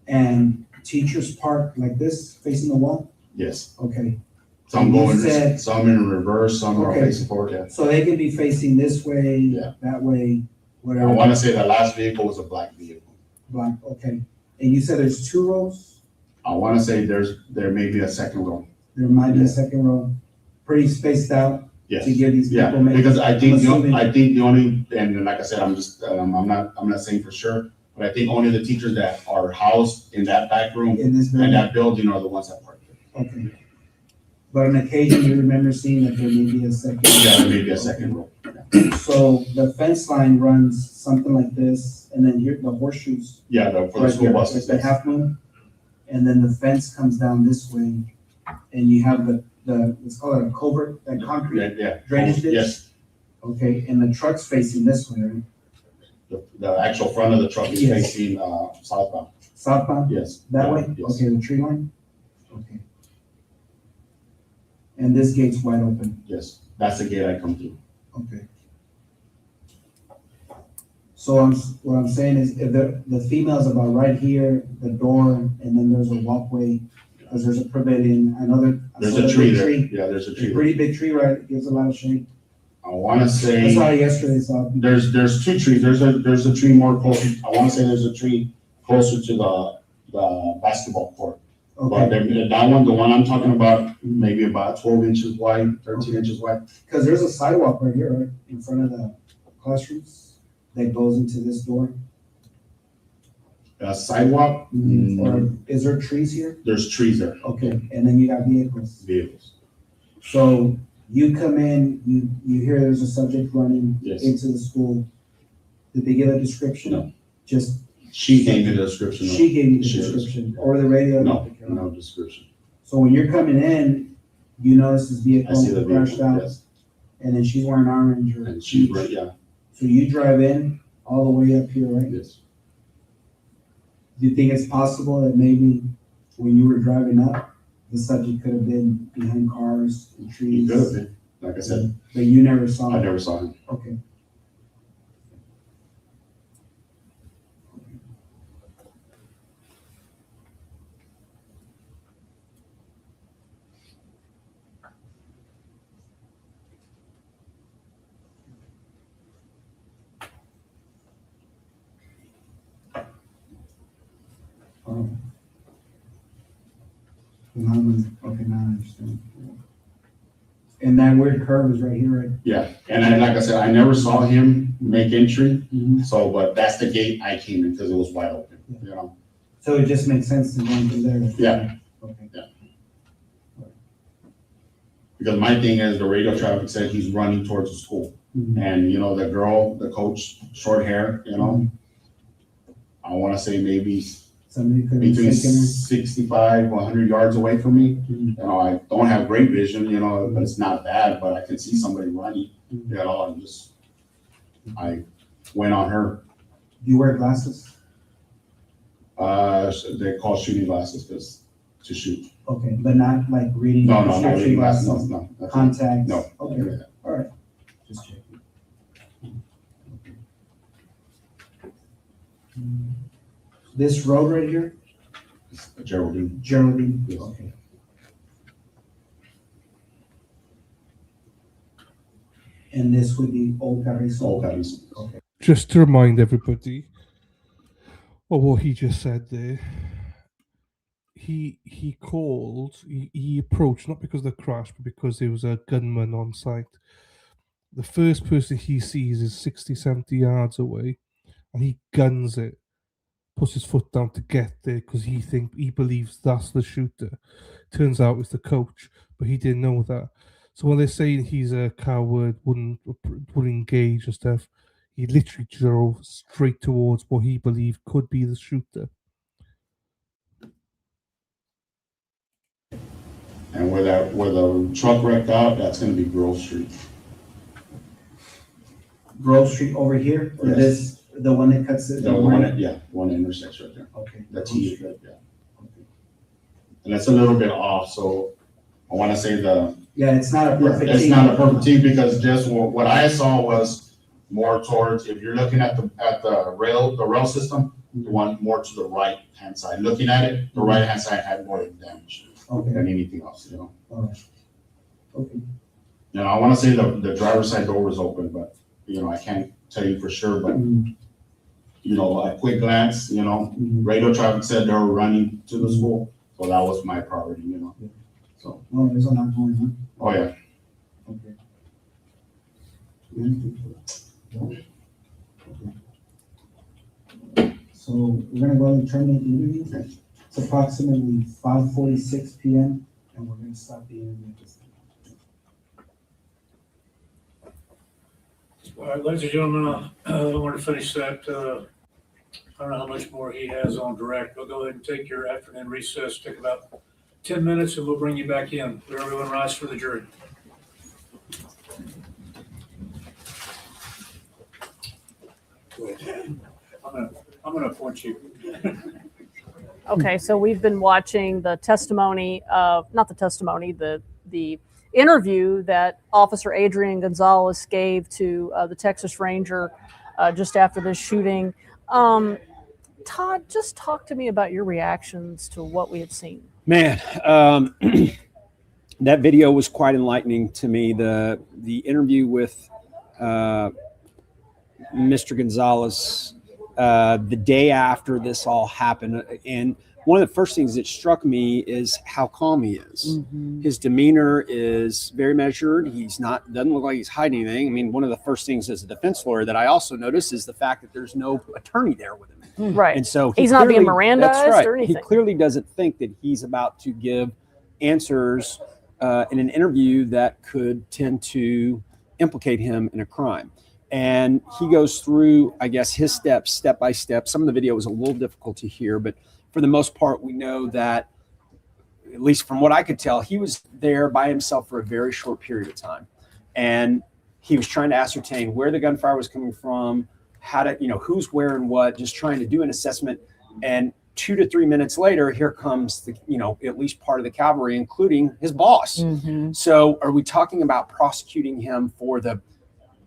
and teachers park like this, facing the wall. Yes. Okay. Some going, some in reverse, some are facing forward. Yeah. So they can be facing this way, that way, whatever. I want to say the last vehicle was a black vehicle. Black, okay. And you said there's 2 rows? I want to say there may be a second row. There might be a second row, pretty spaced out. Yes. To give these people. Because I think the only, and like I said, I'm just I'm not saying for sure, but I think only the teachers that are housed in that back room in this building, and that building are the ones that park there. Okay. But on occasion, you remember seeing that there may be a second. Yeah, there may be a second row. So the fence line runs something like this, and then here the horseshoes. Yeah, for the school buses. Like the half moon, and then the fence comes down this way, and you have the let's call it a culvert, that concrete drainage ditch. Yes. Okay, and the truck's facing this way, right? The actual front of the truck is facing southbound. Southbound. Yes. That way. Yes. Okay, the tree line. Okay. And this gate's wide open. Yes, that's the gate I come through. Okay. So what I'm saying is, if the female's about right here, the door, and then there's a walkway, because there's a pavilion. I know there's a tree there. Yeah, there's a tree. Pretty big tree, right? It gives a lot of shade. I want to say. I saw it yesterday. So there's 2 trees. There's a tree more closer. I want to say there's a tree closer to the basketball court. Okay. But that one, the one I'm talking about, maybe about 12 inches wide, 13 inches wide. Because there's a sidewalk right here, right, in front of the classrooms that goes into this door. A sidewalk? Or is there trees here? There's trees there. Okay, and then you got vehicles. Vehicles. So you come in, you hear there's a subject running into the school. Did they give a description? No. Just. She gave me the description. She gave you the description, or the radio? No description. So when you're coming in, you notice this vehicle crashed out, and then she's wearing orange. And she's right, yeah. So you drive in all the way up here, right? Yes. Do you think it's possible that maybe when you were driving up, the subject could have been behind cars and trees? He could have been, like I said. But you never saw him? I never saw him. Okay. Oh. Okay, now I understand. And that weird curve is right here, right? Yeah, and like I said, I never saw him make entry. So, but that's the gate I came in because it was wide open. You know. So it just makes sense to go into there. Yeah. Okay. Yeah. Because my thing is the radio traffic said he's running towards the school, and you know the girl, the coach, short hair. You know, I want to say maybe. Between 65, 100 yards away from me. You know, I don't have great vision, you know, but it's not bad, but I can see somebody running, you know, and I went on her. Do you wear glasses? They're called shooting glasses to shoot. Okay, but not like reading? No, not reading glasses, no. Contacts? No. Okay, all right. Just checking. This road right here? Geraldine. Geraldine, yes. Okay. And this would be Old Carrizo? Old Carrizo. Okay. Just to remind everybody of what he just said there, he approached not because of the crash, but because there was a gunman on site. The first person he sees is 60, 70 yards away, and he guns it. Puts his foot down to get there because he believes that's the shooter. Turns out it's the coach, but he didn't know that. So when they're saying he's a coward, wouldn't engage and stuff, he literally drove straight towards what he believed could be the shooter. And where the truck wrecked out, that's gonna be Grove Street. Grove Street over here, or Yes. this, the one that cuts it? The one that, yeah, one intersection right there. Okay. The T, yeah. And it's a little bit off, so I wanna say Yeah, it's not a perfect. it's T. not a perfect T, because just what I saw was more towards, if you're looking at the rail system, the one more to the right hand side. Looking at it, the right hand side had more damage than anything else, you know. All right. Okay. You know, I wanna say the driver's side door was open, but, you know, I can't tell you for sure, but, you know, a quick glance, you know, radio traffic said they were running to the school, so that was my priority, you know, so. Oh, there's a lot going on. Oh, yeah. Okay. So we're gonna go ahead and terminate the interview. It's approximately 5:46 p.m. and we're gonna stop the interview at this time. All right, ladies and gentlemen, I want to finish that. I don't know how much more he has on direct. We'll go ahead and take your afternoon recess, take about 10 minutes, and we'll bring you back in. Will everyone rise for the jury? I'm gonna appoint you. Okay, so we've been watching the testimony of, not the testimony, the interview that Officer Adrian Gonzales gave to the Texas Ranger just after this shooting. Todd, just talk to me about your reactions to what we had seen. Man, that video was quite enlightening to me. The interview with Mr. Gonzales the day after this all happened, and one of the first things that struck me is how calm he is. His demeanor is very measured. Doesn't look like he's hiding anything. I mean, one of the first things as a defense lawyer that I also noticed is the fact that there's no attorney there with him. Right. And so he's not being Mirandized or anything. He clearly doesn't think that he's about to give answers in an interview that could tend to implicate him in a crime. And he goes through, I guess, his steps, step by step. Some of the video was a little difficult to hear, but for the most part, we know that, at least from what I could tell, he was there by himself for a very short period of time. And he was trying to ascertain where the gunfire was coming from, how to, who's wearing what, just trying to do an assessment. And 2 to 3 minutes later, here comes the, at least part of the cavalry, including his boss. So are we talking about prosecuting him for the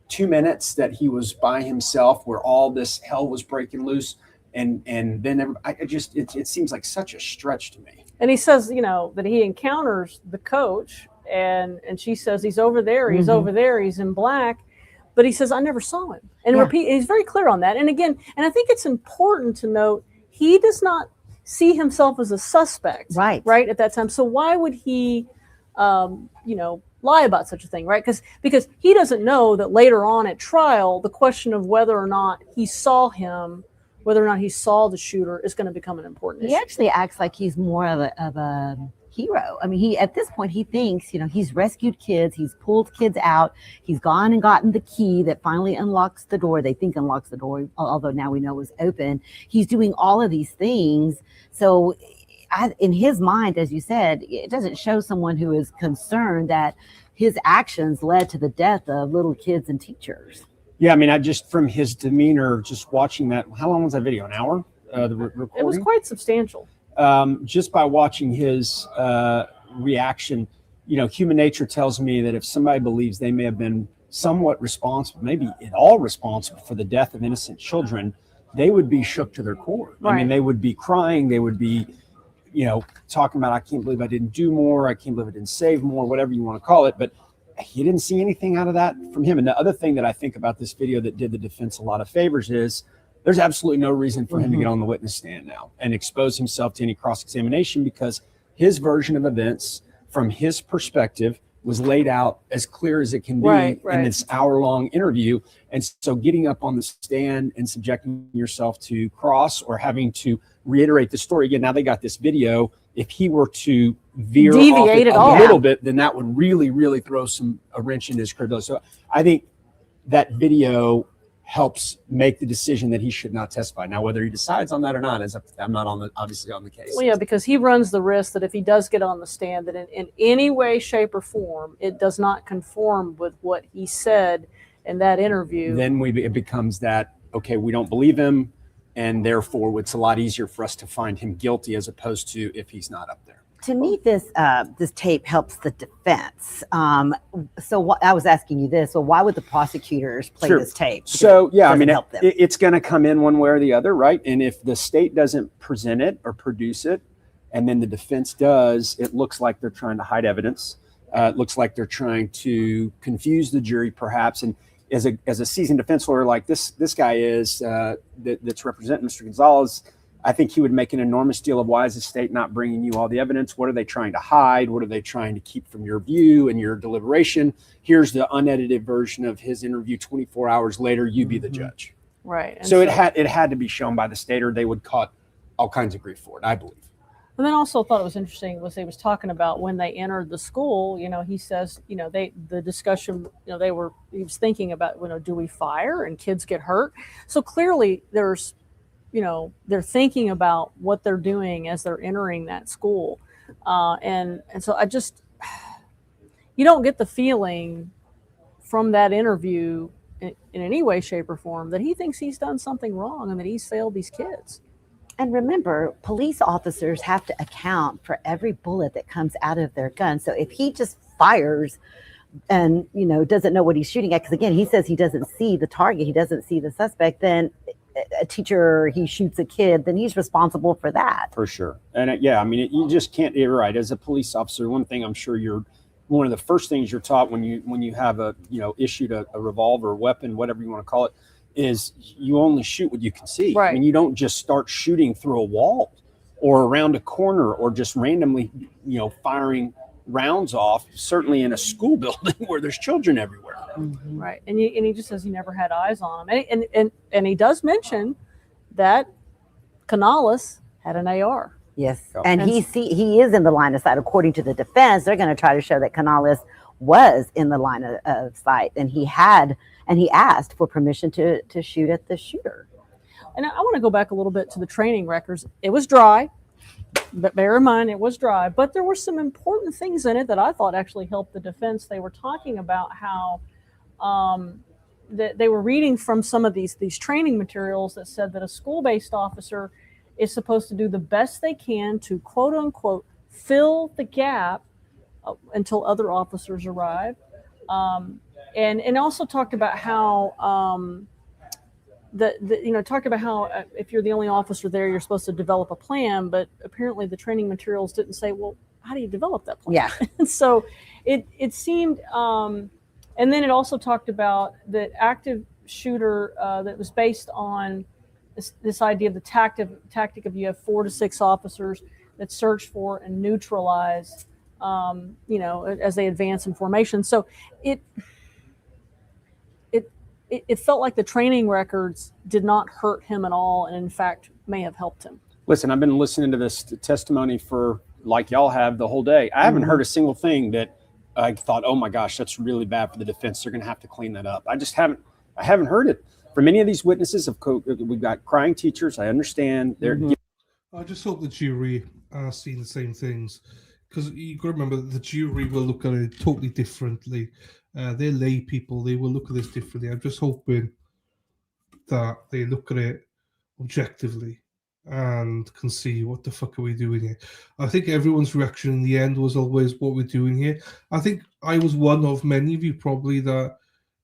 2 minutes that he was by himself where all this hell was breaking loose? And then it seems like such a stretch to me. And he says, that he encounters the coach and she says, he's over there, he's over there, he's in black. But he says, I never saw him. And he's very clear on that. And again, and I think it's important to note, he does not see himself as a suspect, right at that time. So why would he, lie about such a thing, right? Because he doesn't know that later on at trial, the question of whether or not he saw him, whether or not he saw the shooter, is going to become an important issue. He actually acts like he's more of a hero. I mean, at this point, he thinks, he's rescued kids, he's pulled kids out, he's gone and gotten the key that finally unlocks the door. They think unlocks the door, although now we know it was open. He's doing all of these things. So in his mind, as you said, it doesn't show someone who is concerned that his actions led to the death of little kids and teachers. Yeah, I mean, I just, from his demeanor, just watching that, how long was that video? An hour? The recording? It was quite substantial. Just by watching his reaction, human nature tells me that if somebody believes they may have been somewhat responsible, maybe at all responsible for the death of innocent children, they would be shook to their core. Right. I mean, they would be crying. They would be, talking about, I can't believe I didn't do more. I can't believe I didn't save more, whatever you want to call it. But you didn't see anything out of that from him. And the other thing that I think about this video that did the defense a lot of favors is there's absolutely no reason for him to get on the witness stand now and expose himself to any cross-examination, because his version of events from his perspective was laid out as clear as it can be in this hour-long interview. And so getting up on the stand and subjecting yourself to cross or having to reiterate the story again, now they got this video. If he were to deviate off it a little bit, then that would really, really throw a wrench into his credibility. So I think that video helps make the decision that he should not testify. Now, whether he decides on that or not, I'm not obviously on the case. Well, yeah, because he runs the risk that if he does get on the stand, that in any way, shape, or form, it does not conform with what he said in that interview. Then it becomes that, okay, we don't believe him, and therefore it's a lot easier for us to find him guilty as opposed to if he's not up there. To me, this tape helps the defense. So I was asking you this. So why would the prosecutors play this tape? So yeah, I mean, help them. It's going to come in one way or the other, right? And if the state doesn't present it or produce it, and then the defense does, it looks like they're trying to hide evidence. It looks like they're trying to confuse the jury, perhaps. And as a seasoned defense lawyer like this guy is, that's representing Mr. Gonzales, I think he would make an enormous deal of why is the state not bringing you all the evidence? What are they trying to hide? What are they trying to keep from your view and your deliberation? Here's the unedited version of his interview 24 hours later. You be the judge. Right. And so it had to be shown by the state, or they would caught all kinds of grief for it, I believe. And then also thought it was interesting was they was talking about when they entered the school, he says, the discussion, he was thinking about, do we fire and kids get hurt? So clearly there's, they're thinking about what they're doing as they're entering that school. And so you don't get the feeling from that interview in any way, shape, or form that he thinks he's done something wrong and that he's failed these kids. And remember, police officers have to account for every bullet that comes out of their gun. So if he just fires and, doesn't know what he's shooting at, because again, he says he doesn't see the target, he doesn't see the suspect, then a teacher, he shoots a kid, then he's responsible for that. For sure. And you just can't, you're right. As a police officer, one thing I'm sure one of the first things you're taught when you have issued a revolver, weapon, whatever you want to call it, is you only shoot what you can see. Right. I mean, you don't just start shooting through a wall or around a corner or just randomly, firing rounds off, certainly in a school building where there's children everywhere. Mm-hmm. Right. And he just says he never had eyes on him. And he does mention that Canales had an AR. Yes. And he is in the line of sight. According to the defense, they're going to try to show that Canales was in the line of sight, and he asked for permission to shoot at the shooter. And I want to go back a little bit to the training records. It was dry, but bear in mind it was dry, but there were some important things in it that I thought actually helped the defense. They were talking about how that they were reading from some of these training materials that said that a school-based officer is supposed to do the best they can to quote unquote fill the gap until other officers arrive, and also talked about how talked about how if you're the only officer there, you're supposed to develop a plan, but apparently the training materials didn't say, well, how do you develop that plan? Yeah. And so it seemed, and then it also talked about the active shooter that was based on this idea of the tactic of you have 4 to 6 officers that search for and neutralize as they advance in formation. So it felt like the training records did not hurt him at all, and in fact may have helped him. Listen, I've been listening to this testimony for, like y'all have, the whole day. I haven't heard a single thing that I thought, oh my gosh, that's really bad for the defense. They're going to have to clean that up. I haven't heard it. For many of these witnesses, we've got crying teachers. I understand. I just hope the jury are seeing the same things, because you got to remember the jury will look at it totally differently. They're lay people. They will look at this differently. I'm just hoping that they look at it objectively and can see what the fuck are we doing here. I think everyone's reaction in the end was always what we're doing here. I think I was one of many of you probably that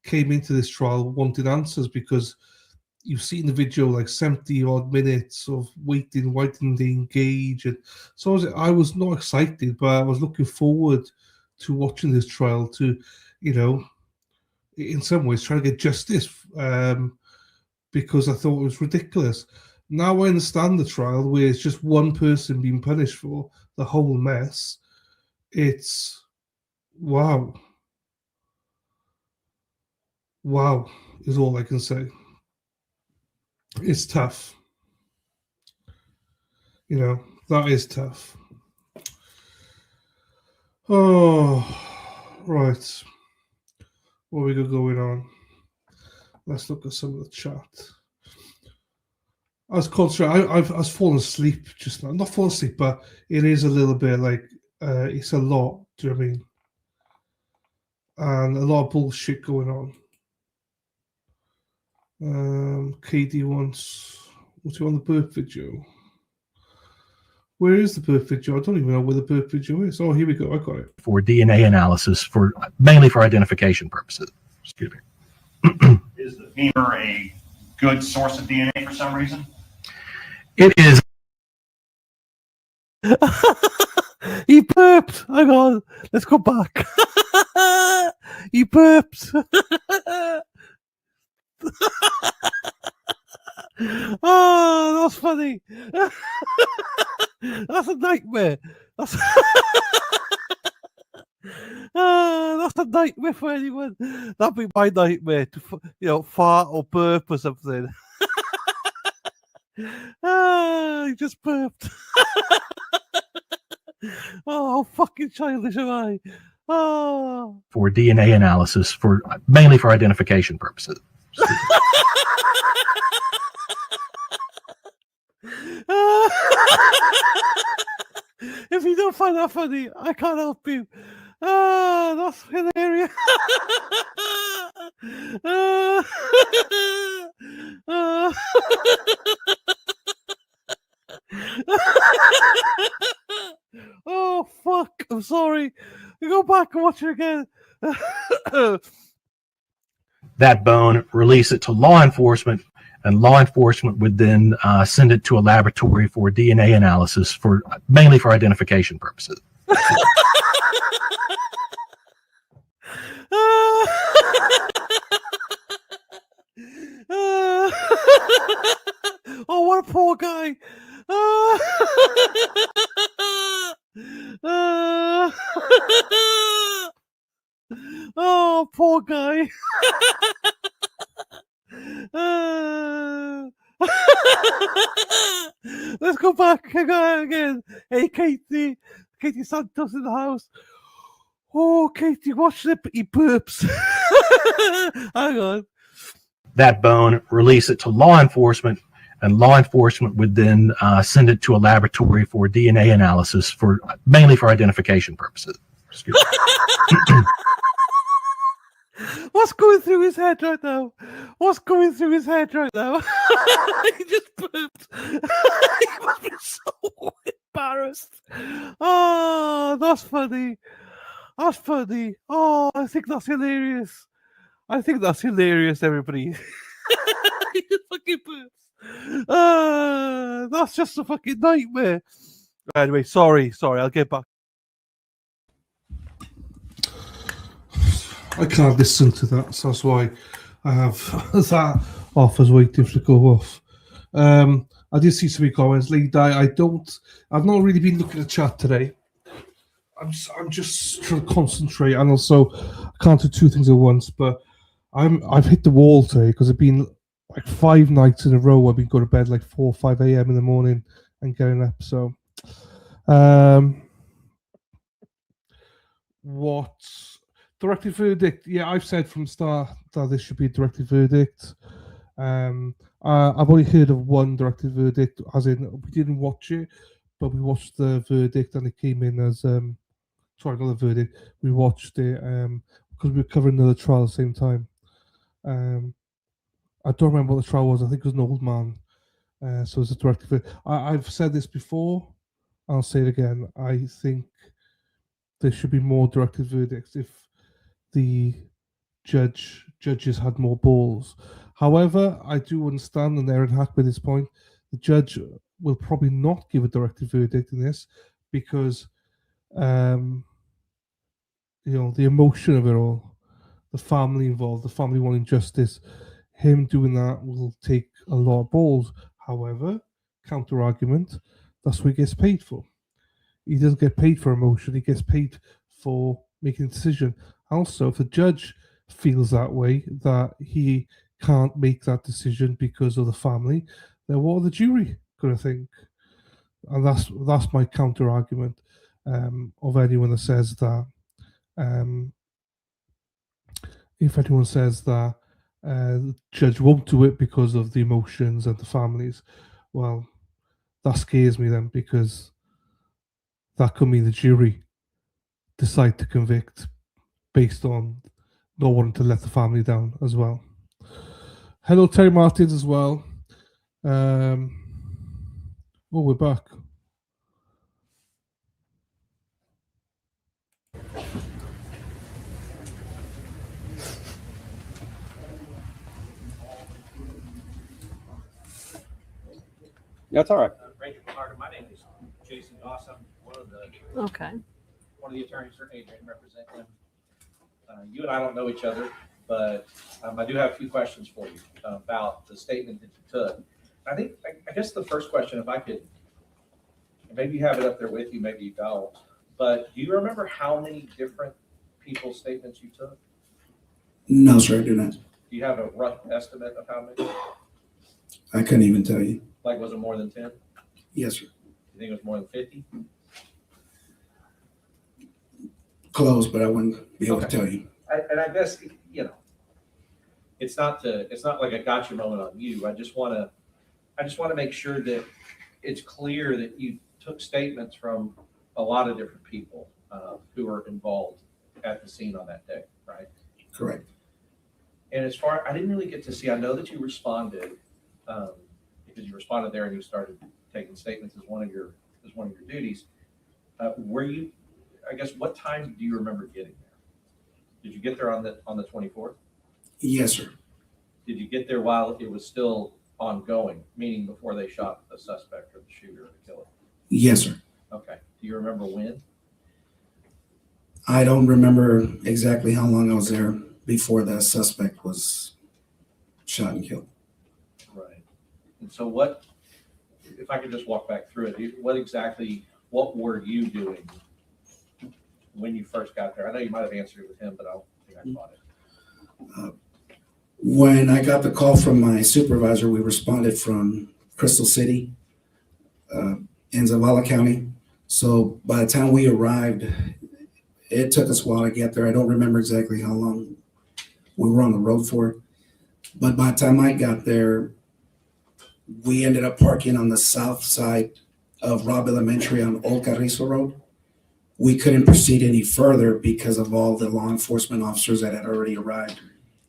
came into this trial wanted answers, because you've seen the video like 70 odd minutes of waiting to engage, and so I was not excited, but I was looking forward to watching this trial to, in some ways try to get justice, because I thought it was ridiculous. Now I understand the trial where it's just one person being punished for the whole mess. It's wow is all I can say. It's tough. That is tough. Oh, right. What we got going on? Let's look at some of the chat. I was concentrating. I was falling asleep just now. Not falling asleep, but it is a little bit like it's a lot. Do you know what I mean? And a lot of bullshit going on. KD wants. What's he on the birth video? Where is the birth video? I don't even know where the birth video is. Oh, here we go. I got it. For DNA analysis, mainly for identification purposes. Excuse me. Is the femur a good source of DNA for some reason? It is. He burped. Hang on. Let's go back. He burped. Oh, that's funny. That's a nightmare. That's a nightmare for anyone. That'd be my nightmare to, fart or burp or something. He just burped. Oh, how fucking childish am I? Oh. For DNA analysis, mainly for identification purposes. If you don't find that funny, I can't help you. That's hilarious. Oh, fuck. I'm sorry. Go back and watch it again. That bone, release it to law enforcement, and law enforcement would then send it to a laboratory for DNA analysis, mainly for identification purposes. Oh, what a poor guy. Oh, poor guy. Let's go back again. Hey, Katie Santos in the house. Oh, Katie, watch it. He burps. Hang on. That bone, release it to law enforcement, and law enforcement would then send it to a laboratory for DNA analysis, mainly for identification purposes. Excuse me. What's going through his head right now? What's going through his head right now? He just burped. He must be so embarrassed. Oh, that's funny. That's funny. Oh, I think that's hilarious. I think that's hilarious, everybody. He just fucking burps. That's just a fucking nightmare. Anyway, sorry. I'll get back. I can't listen to that, so that's why I have that off as waiting for it to go off. I did see some comments. I've not really been looking at chat today. I'm just trying to concentrate, and also I can't do two things at once. But I've hit the wall today because it's been like 5 nights in a row. I've been going to bed like 4 or 5 a.m. in the morning and getting up. So, what? Directed verdict. Yeah, I've said from the start that this should be a directed verdict. I've only heard of one directed verdict, as in we didn't watch it, but we watched the verdict and it came in as sorry, not the verdict. We watched it because we were covering another trial at the same time. I don't remember what the trial was. I think it was an old man. So it's a directed verdict. I've said this before. I'll say it again. I think there should be more directed verdicts if the judges had more balls. However, I do understand, and Erin hacked at this point, the judge will probably not give a directed verdict in this because, the emotion of it all, the family involved, the family wanting justice, him doing that will take a lot of balls. However, counter argument, that's what he gets paid for. He doesn't get paid for emotion, he gets paid for making a decision. Also, if the judge feels that way, that he can't make that decision because of the family, then what are the jury going to think? And that's my counter argument of anyone that says that. If anyone says that The judge won't do it because of the emotions and the families. Well, that scares me then, because that could mean the jury decide to convict based on not wanting to let the family down as well. Hello, Terry Martins as well. Oh, we're back. Yeah, it's all right. Ranger Ricardo, my name is Jason Goss. I'm one of the attorneys for Adrian, represent him. You and I don't know each other, but I do have a few questions for you about the statement that you took. I guess the first question, if I could, maybe you have it up there with you, maybe you don't, but do you remember how many different people's statements you took? No, sir, I do not. Do you have a rough estimate of how many? I couldn't even tell you. Like, was it more than 10? Yes, sir. You think it was more than 50? Close, but I wouldn't be able to tell you. And I guess, it's not like a gotcha moment on you. I just want to make sure that it's clear that you took statements from a lot of different people who were involved at the scene on that day, right? Correct. And I didn't really get to see, I know that you responded, because you responded there and you started taking statements as one of your duties. I guess, what time do you remember getting there? Did you get there on the 24th? Yes, sir. Did you get there while it was still ongoing, meaning before they shot the suspect or the shooter or the killer? Yes, sir. Okay. Do you remember when? I don't remember exactly how long I was there before the suspect was shot and killed. Right. And so if I could just walk back through it, what were you doing when you first got there? I know you might have answered it with him, but I don't think I caught it. When I got the call from my supervisor, we responded from Crystal City in Zavala County. So by the time we arrived, it took us a while to get there. I don't remember exactly how long we were on the road for. But by the time I got there, we ended up parking on the south side of Robb Elementary on Old Carrizo Road. We couldn't proceed any further because of all the law enforcement officers that had already arrived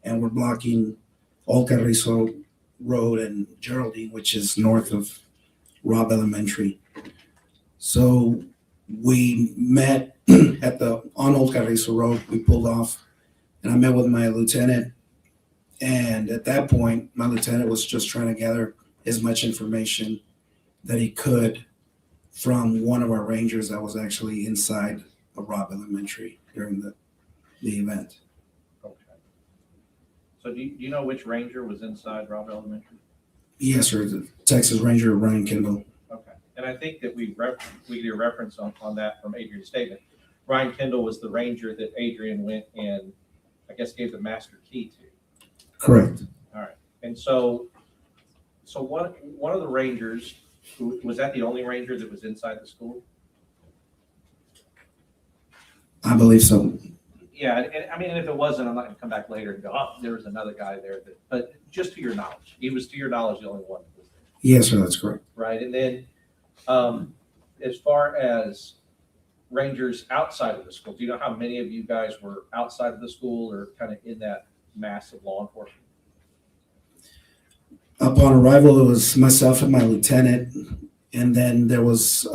and were blocking Old Carrizo Road and Geraldine, which is north of Robb Elementary. So we met on Old Carrizo Road. We pulled off and I met with my lieutenant. And at that point, my lieutenant was just trying to gather as much information that he could from one of our rangers that was actually inside of Robb Elementary during the event. Okay. So do you know which ranger was inside Robb Elementary? Yes, sir. The Texas Ranger Ryan Kendall. Okay. And I think that we get a reference on that from Adrian's statement. Ryan Kendall was the ranger that Adrian went and I guess gave the master key to. Correct. All right. And so one of the rangers, was that the only ranger that was inside the school? I believe so. Yeah, and I mean, if it wasn't, I'm not going to come back later and go, oh, there was another guy there. But just to your knowledge, he was, to your knowledge, the only one that was there. Yes, sir, that's correct. Right, and then as far as rangers outside of the school, do you know how many of you guys were outside of the school or kind of in that mass of law enforcement? Upon arrival, it was myself and my lieutenant, and then there was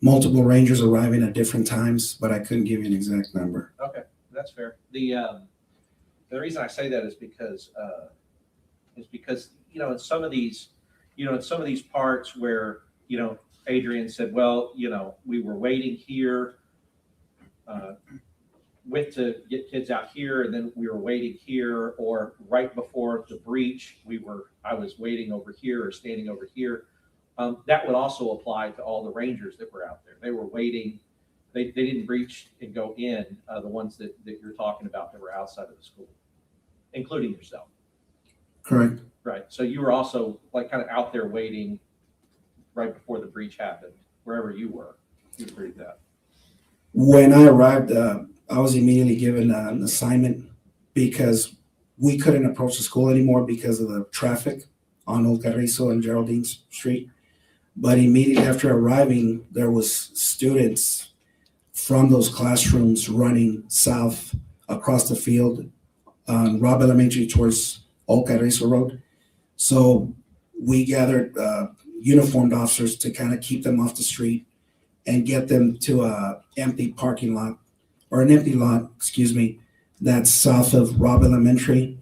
multiple rangers arriving at different times, but I couldn't give you an exact number. Okay, that's fair. The reason I say that is because in some of these parts where Adrian said, well, we were waiting here, went to get kids out here, and then we were waiting here, or right before the breach, I was waiting over here or standing over here. That would also apply to all the rangers that were out there. They were waiting. They didn't breach and go in, the ones that you're talking about that were outside of the school, including yourself. Correct. Right. So you were also like kind of out there waiting right before the breach happened, wherever you were. You agree with that? When I arrived, I was immediately given an assignment because we couldn't approach the school anymore because of the traffic on Old Carrizo and Geraldine Street. But immediately after arriving, there was students from those classrooms running south across the field on Robb Elementary towards Old Carrizo Road. So we gathered uniformed officers to kind of keep them off the street and get them to a empty parking lot, or an empty lot, excuse me, that's south of Robb Elementary.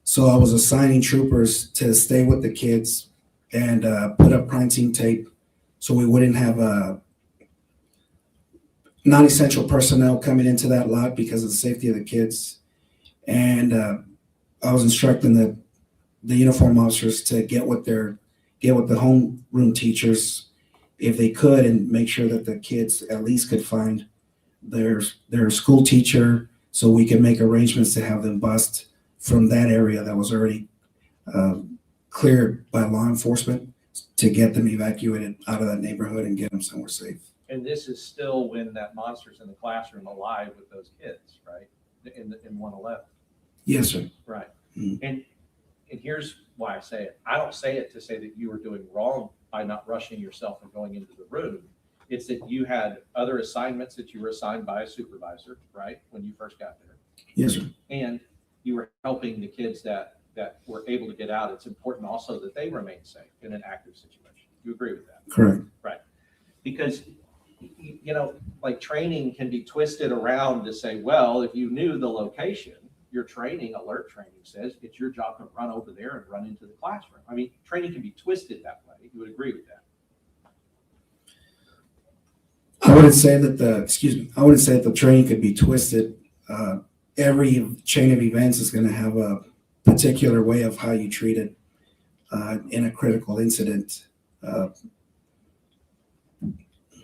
So I was assigning troopers to stay with the kids and put up crime scene tape so we wouldn't have non-essential personnel coming into that lot because of the safety of the kids. And I was instructing the uniform officers to get with the homeroom teachers if they could, and make sure that the kids at least could find their school teacher, so we could make arrangements to have them bused from that area that was already cleared by law enforcement to get them evacuated out of that neighborhood and get them somewhere safe. And this is still when that monster's in the classroom alive with those kids, right? In 111. Yes, sir. Right. Mhm. And here's why I say it. I don't say it to say that you were doing wrong by not rushing yourself and going into the room. It's that you had other assignments that you were assigned by a supervisor, right, when you first got there. Yes, sir. And you were helping the kids that were able to get out. It's important also that they remain safe in an active situation. You agree with that? Correct. Right. Because, you know, like training can be twisted around to say, well, if you knew the location, your training, alert training says it's your job to run over there and run into the classroom. I mean, training can be twisted that way. You would agree with that? I wouldn't say that the training could be twisted. Every chain of events is going to have a particular way of how you treat it in a critical incident.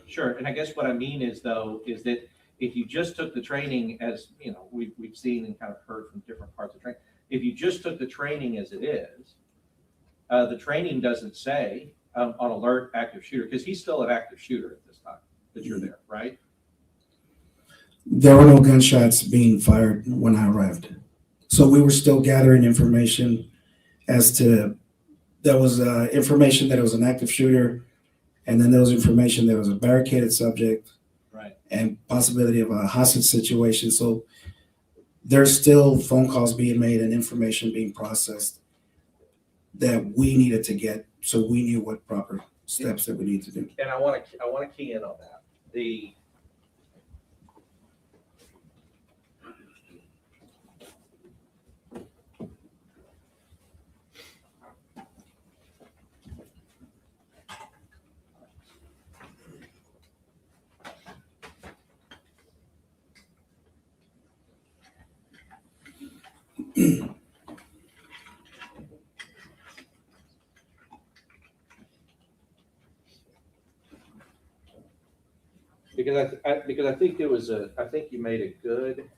Sure. And I guess what I mean is, though, is that if you just took the training as, you know, we've seen and kind of heard from different parts of training, if you just took the training as it is, the training doesn't say on alert active shooter, because he's still an active shooter at this time that you're there, right? There were no gunshots being fired when I arrived. So we were still gathering information as to, there was information that it was an active shooter, and then there was information that it was a barricaded subject, right, and possibility of a hostage situation. So there's still phone calls being made and information being processed that we needed to get, so we knew what proper steps that we need to do. And I want to key in on that. Because I think I think you made a good.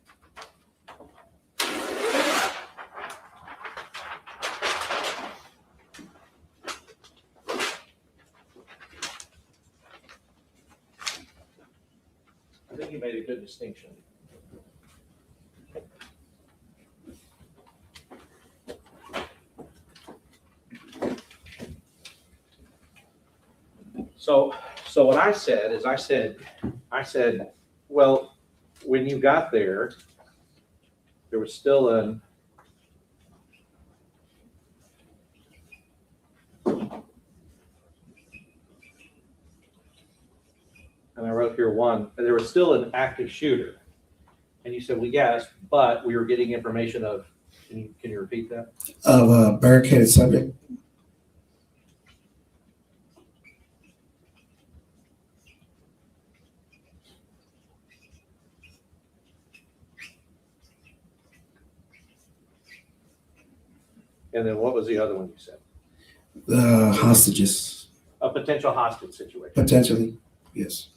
I think you made a good distinction. So what I said is, I said, well, when you got there, there was still and I wrote here there was still an active shooter. And you said, well, yes, but we were getting information of, can you repeat that? Of a barricaded subject. And then what was the other one you said? The hostages. A potential hostage situation. Potentially, yes.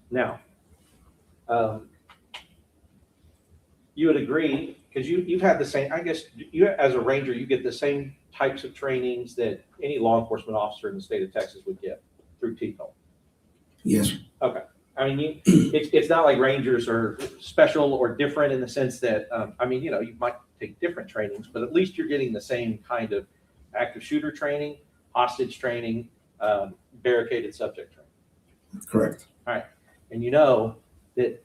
Now, you would agree because you've had the same, I guess, you as a ranger, you get the same types of trainings that any law enforcement officer in the state of Texas would get through TCO. Yes. Okay. I mean, it's not like rangers are special or different in the sense that, I mean, you know, you might take different trainings, but at least you're getting the same kind of active shooter training, hostage training, barricaded subject training. Correct. All right. And you know that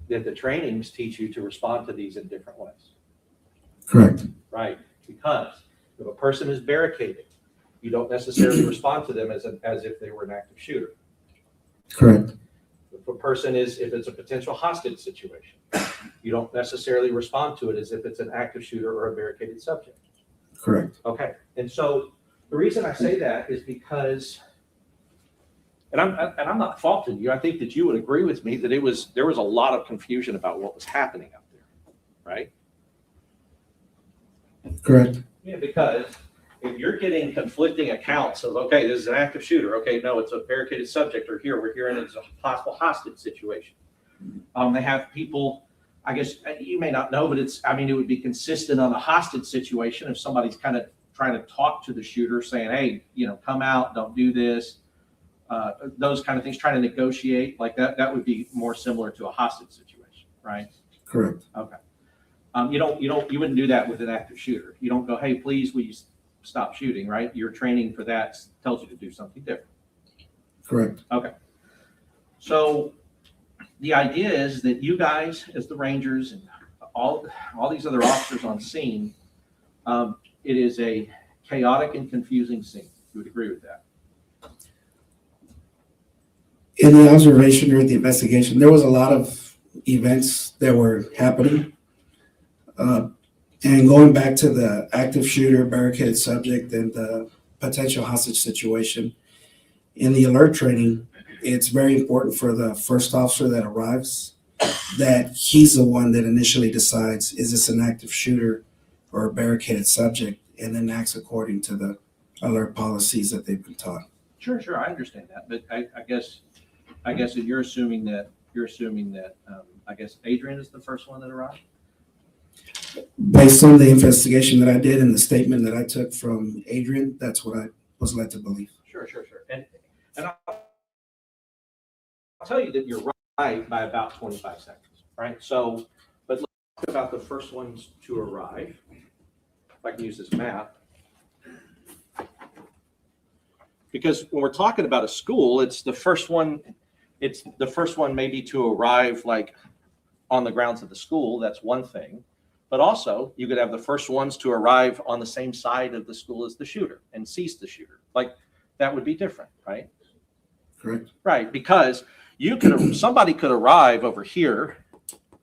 the trainings teach you to respond to these in different ways. Correct. Right. Because if a person is barricaded, you don't necessarily respond to them as if they were an active shooter. Correct. If a person is, if it's a potential hostage situation, you don't necessarily respond to it as if it's an active shooter or a barricaded subject. Correct. Okay. And so the reason I say that is because, and I'm not faulting you. I think that you would agree with me that there was a lot of confusion about what was happening out there, right? Correct. Yeah, because if you're getting conflicting accounts of, okay, this is an active shooter. Okay, no, it's a barricaded subject, or here we're hearing it's a possible hostage situation. They have people, I guess you may not know, but it would be consistent on a hostage situation if somebody's kind of trying to talk to the shooter saying, hey, you know, come out, don't do this. Those kind of things, trying to negotiate like that, that would be more similar to a hostage situation, right? Correct. Okay. You wouldn't do that with an active shooter. You don't go, hey, please, will you stop shooting, right? Your training for that tells you to do something different. Correct. Okay. So the idea is that you guys, as the Rangers and all these other officers on scene, it is a chaotic and confusing scene. You would agree with that? In the observation during the investigation, there was a lot of events that were happening. And going back to the active shooter, barricaded subject, and the potential hostage situation, in the alert training, it's very important for the first officer that arrives that he's the one that initially decides, is this an active shooter or a barricaded subject, and then acts according to the alert policies that they've been taught. Sure, I understand that, but I guess that you're assuming that I guess Adrian is the first one that arrived. Based on the investigation that I did and the statement that I took from Adrian, that's what I was led to believe. Sure. And I'll tell you that you're right by about 25 seconds, right? So, but let's talk about the first ones to arrive. If I can use this map. Because when we're talking about a school, it's the first one maybe to arrive like on the grounds of the school. That's one thing. But also, you could have the first ones to arrive on the same side of the school as the shooter and seize the shooter. Like that would be different, right? Correct. Right, because somebody could arrive over here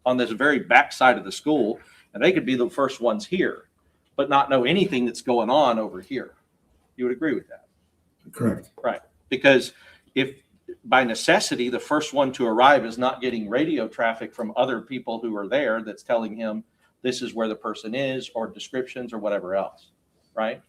on this very back side of the school, and they could be the first ones here, but not know anything that's going on over here. You would agree with that? Correct. Right, because if by necessity the first one to arrive is not getting radio traffic from other people who are there that's telling him this is where the person is, or descriptions or whatever else, right?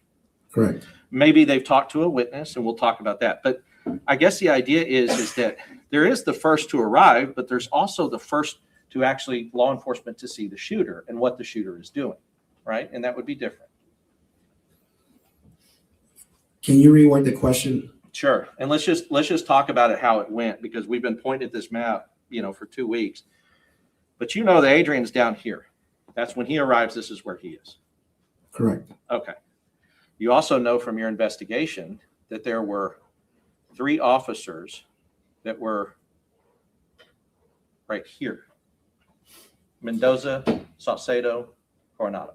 Correct. Maybe they've talked to a witness, and we'll talk about that. But I guess the idea is that there is the first to arrive, but there's also the first to actually law enforcement to see the shooter and what the shooter is doing, right? And that would be different. Can you reword the question? Sure. And let's just talk about it, how it went, because we've been pointing at this map, for 2 weeks. But that Adrian's down here. That's when he arrives. This is where he is. Correct. Okay. You also know from your investigation that there were 3 officers that were right here: Mendoza, Saucedo, Coronado.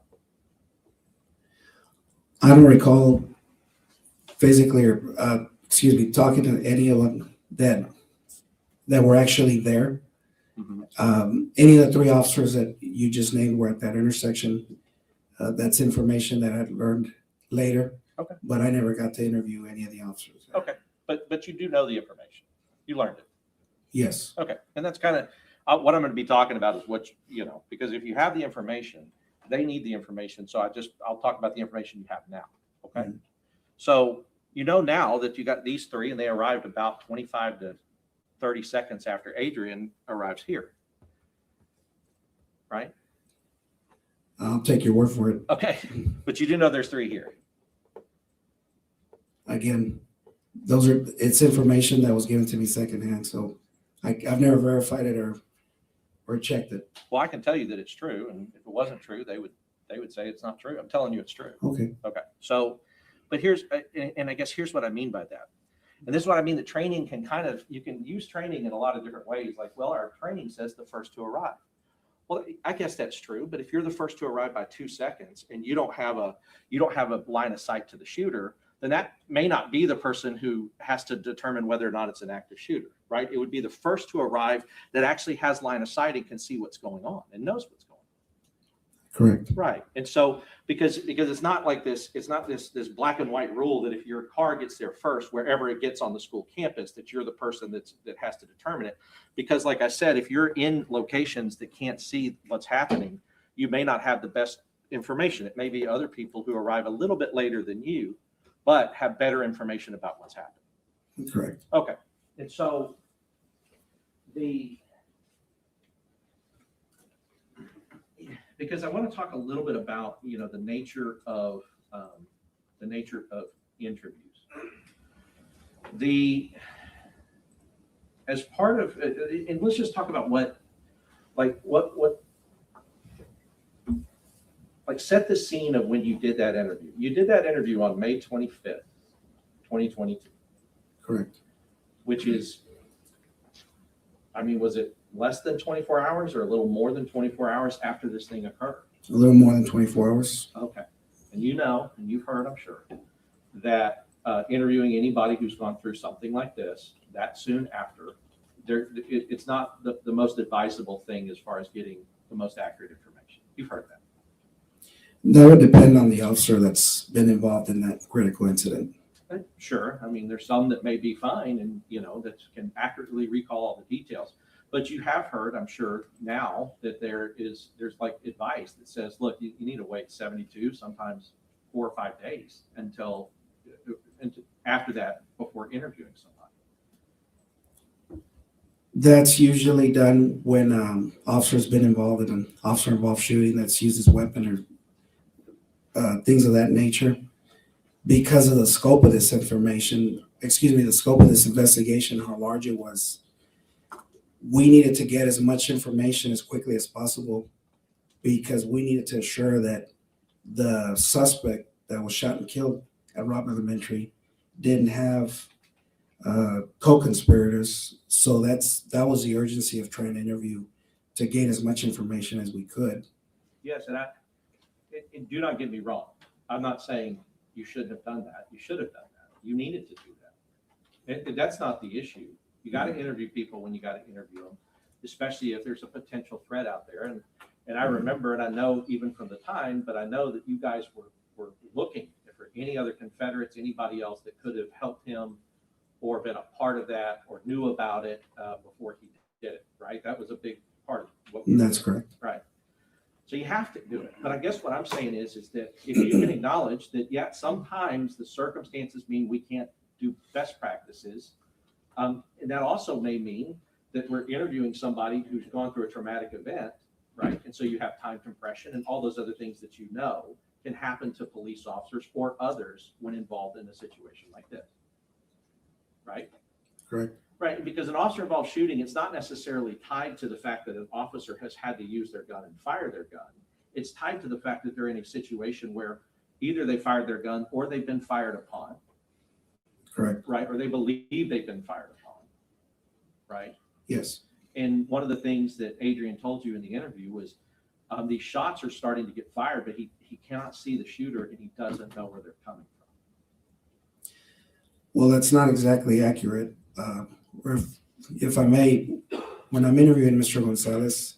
I don't recall physically talking to any of them that were actually there. Mm-hmm. Any of the 3 officers that you just named were at that intersection. That's information that I learned later. Okay. But I never got to interview any of the officers. Okay. But you do know the information. You learned it. Yes. Okay. And that's kind of what I'm going to be talking about is what, because if you have the information, they need the information. So I'll talk about the information you have now. Okay. Mm-hmm. So, now that you got these 3 and they arrived about 25 to 30 seconds after Adrian arrives here. Right? I'll take your word for it. Okay, but you do know there's 3 here. Again, it's information that was given to me secondhand, so I've never verified it or checked it. Well, I can tell you that it's true, and if it wasn't true, they would say it's not true. I'm telling you it's true. Okay. Okay. So, but and I guess here's what I mean by that. And this is what I mean, that training can you can use training in a lot of different ways. Like, well, our training says the first to arrive. Well, I guess that's true, but if you're the first to arrive by 2 seconds and you don't have a line of sight to the shooter, then that may not be the person who has to determine whether or not it's an active shooter, right? It would be the first to arrive that actually has line of sight and can see what's going on and knows what's going on. Correct. Right. And so because it's not like this, it's not this black and white rule that if your car gets there first, wherever it gets on the school campus, that you're the person that has to determine it. Because like I said, if you're in locations that can't see what's happening, you may not have the best information. It may be other people who arrive a little bit later than you, but have better information about what's happening. Correct. Okay. And so because I want to talk a little bit about, the nature of interviews. As part of, and let's just talk about set the scene of when you did that interview. You did that interview on May 25th, 2022. Correct. Which is, was it less than 24 hours or a little more than 24 hours after this thing occurred? A little more than 24 hours. Okay. And and you've heard, I'm sure, that interviewing anybody who's gone through something like this, that soon after, it's not the most advisable thing as far as getting the most accurate information. You've heard that. That would depend on the officer that's been involved in that critical incident. Sure. There's some that may be fine and, that can accurately recall all the details. But you have heard, I'm sure now, that there's like advice that says, look, you need to wait 72, sometimes 4 or 5 days until after that before interviewing somebody. That's usually done when officer's been involved in an officer-involved shooting that's used his weapon or things of that nature. Because of the scope of this the scope of this investigation, how large it was, we needed to get as much information as quickly as possible because we needed to assure that the suspect that was shot and killed at Robb Elementary didn't have co-conspirators. So that was the urgency of trying to interview to gain as much information as we could. Yes, and do not get me wrong. I'm not saying you shouldn't have done that. You should have done that. You needed to do that. That's not the issue. You got to interview people when you got to interview them, especially if there's a potential threat out there. And I remember, and I know even from the time, but I know that you guys were looking for any other Confederates, anybody else that could have helped him or been a part of that or knew about it before he did it, right? That was a big part of what we That's did. correct. Right. So you have to do it. But I guess what I'm saying is that if you can acknowledge that, yeah, sometimes the circumstances mean we can't do best practices. And that also may mean that we're interviewing somebody who's gone through a traumatic event, right? And so you have time compression and all those other things that can happen to police officers or others when involved in a situation like this, right? Correct. Right, because an officer-involved shooting, it's not necessarily tied to the fact that an officer has had to use their gun and fire their gun. It's tied to the fact that they're in a situation where either they fired their gun or they've been fired upon. Correct. Right, or they believe they've been fired upon. Right? Yes. And one of the things that Adrian told you in the interview was these shots are starting to get fired, but he cannot see the shooter and he doesn't know where they're coming from. Well, that's not exactly accurate. If I may, when I'm interviewing Mr. Gonzales,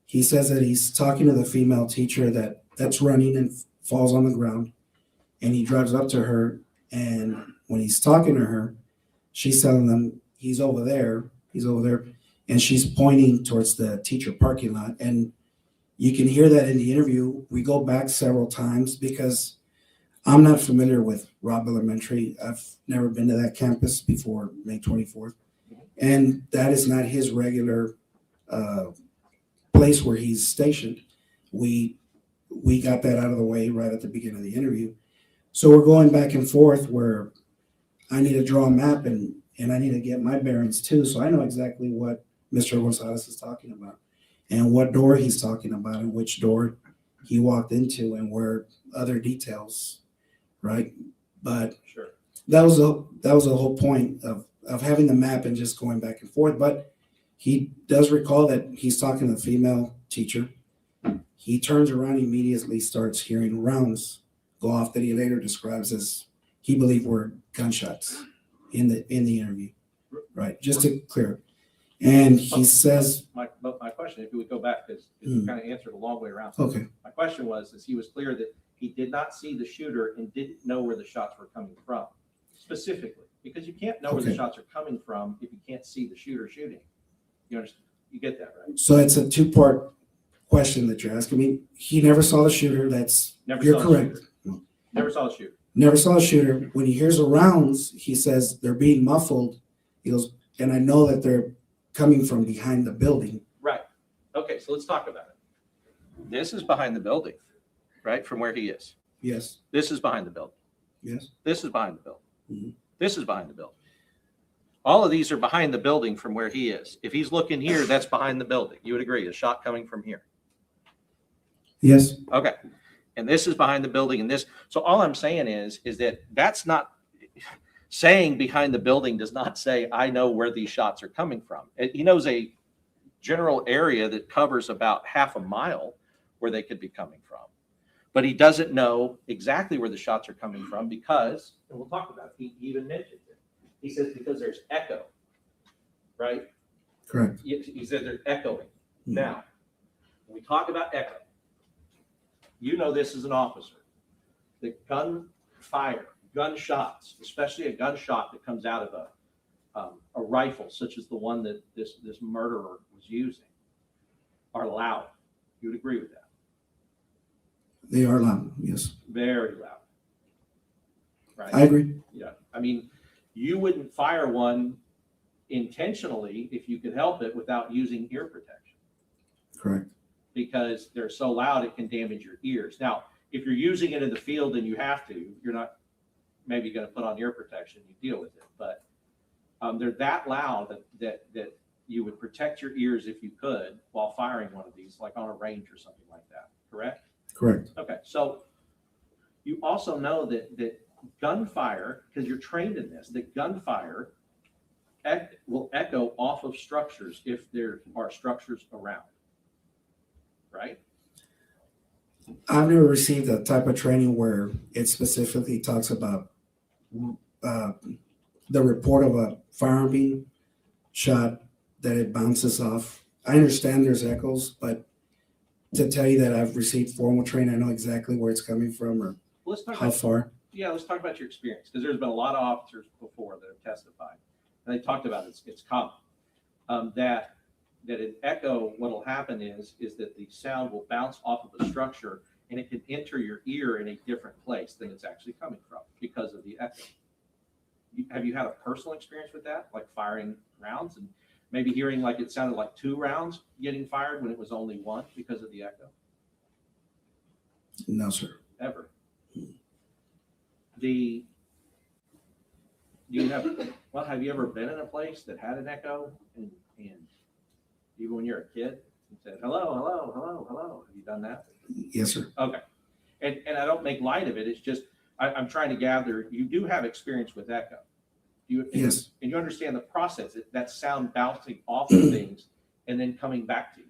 he says that he's talking to the female teacher that's running and falls on the ground, and he drives up to her, and when he's talking to her, she's telling them he's over there, and she's pointing towards the teacher parking lot. And you can hear that in the interview. We go back several times because I'm not familiar with Robb Elementary. I've never been to that campus before May 24th. And that is not his regular place where he's stationed. We we got that out of the way right at the beginning of the interview. So we're going back and forth where I need to draw a map and I need to get my bearings too. So I know exactly what Mr. Gonzales is talking about and what door he's talking about and which door he walked into and where other details, right? But Sure. that was the whole point of having the map and just going back and forth. But he does recall that he's talking to the female teacher. He turns around and immediately starts hearing rounds go off that he later describes as he believed were gunshots in the interview, right? Just to clear it. And he says, my question, if we would go back, because you kind of answered a long way around. Okay. My question was, he was clear that he did not see the shooter and didn't know where the shots were coming from, specifically, because you can't know where the shots are coming from if you can't see the shooter shooting. You understand? You get that, right? so it's a two-part question that you're asking me. He never saw the shooter. You're correct. Never saw the shooter. Never saw a shooter. When he hears the rounds, he says they're being muffled. He goes, and I know that they're coming from behind the building. Right. Okay, so let's talk about it. This is behind the building, right, from where he is. Yes. This is behind the building. Yes. This is behind the building. Mhm. This is behind the building. All of these are behind the building from where he is. If he's looking here, that's behind the building. You would agree, a shot coming from here. Yes. Okay. And this is behind the building and this. So all I'm saying is that that's not saying behind the building does not say, I know where these shots are coming from. He knows a general area that covers about half a mile where they could be coming from. But he doesn't know exactly where the shots are coming from because, and we'll talk about it, he even mentioned it. He says because there's echo, right? Correct. He said they're echoing. Now, when we talk about echo, you know this as an officer. The gunfire, gunshots, especially a gunshot that comes out of a rifle, such as the one that this murderer was using, are loud. You would agree with that? They are loud. Yes. Very loud. Right? I agree. Yeah. I mean, you wouldn't fire one intentionally if you could help it without using ear protection. Correct. Because they're so loud it can damage your ears. Now, if you're using it in the field and you have to, you're not maybe going to put on ear protection. You deal with it, but they're that loud that you would protect your ears if you could while firing one of these, like on a range or something like that. Correct? Correct. Okay. So you also know that gunfire, because you're trained in this, that gunfire will echo off of structures if there are structures around. Right? I've never received a type of training where it specifically talks about the report of a firearm being shot, that it bounces off. I understand there's echoes, but to tell you that I've received formal training, I know exactly where it's coming from or how far. Yeah, let's talk about your experience, because there's been a lot of officers before that have testified, and they talked about it's common that an echo, what will happen is that the sound will bounce off of a structure and it can enter your ear in a different place than it's actually coming from because of the echo. Have you had a personal experience with that, like firing rounds and maybe hearing like it sounded like 2 rounds getting fired when it was only 1 because of the echo? No, sir. Ever. Have you ever been in a place that had an echo and even when you're a kid, you said, hello, hello, hello, hello. Have you done that? Yes, sir. Okay. And I don't make light of it. It's just, I'm trying to gather, you do have experience with echo. Yes. And you understand the process, that sound bouncing off of things and then coming back to you.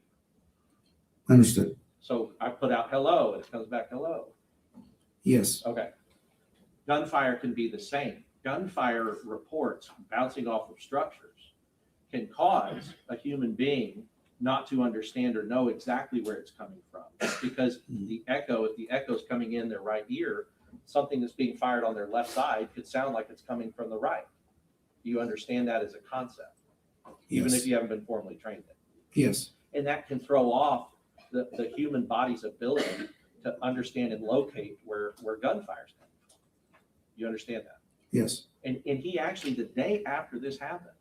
Understood. So I put out hello and it comes back hello. Yes. Okay. Gunfire can be the same. Gunfire reports bouncing off of structures can cause a human being not to understand or know exactly where it's coming from, because the echo, if the echo is coming in their right ear, something that's being fired on their left side could sound like it's coming from the right. Do you understand that as a concept, even if you haven't been formally trained in it? Yes. And that can throw off the human body's ability to understand and locate where gunfire is coming from. You understand that? Yes. And he actually, the day after this happened,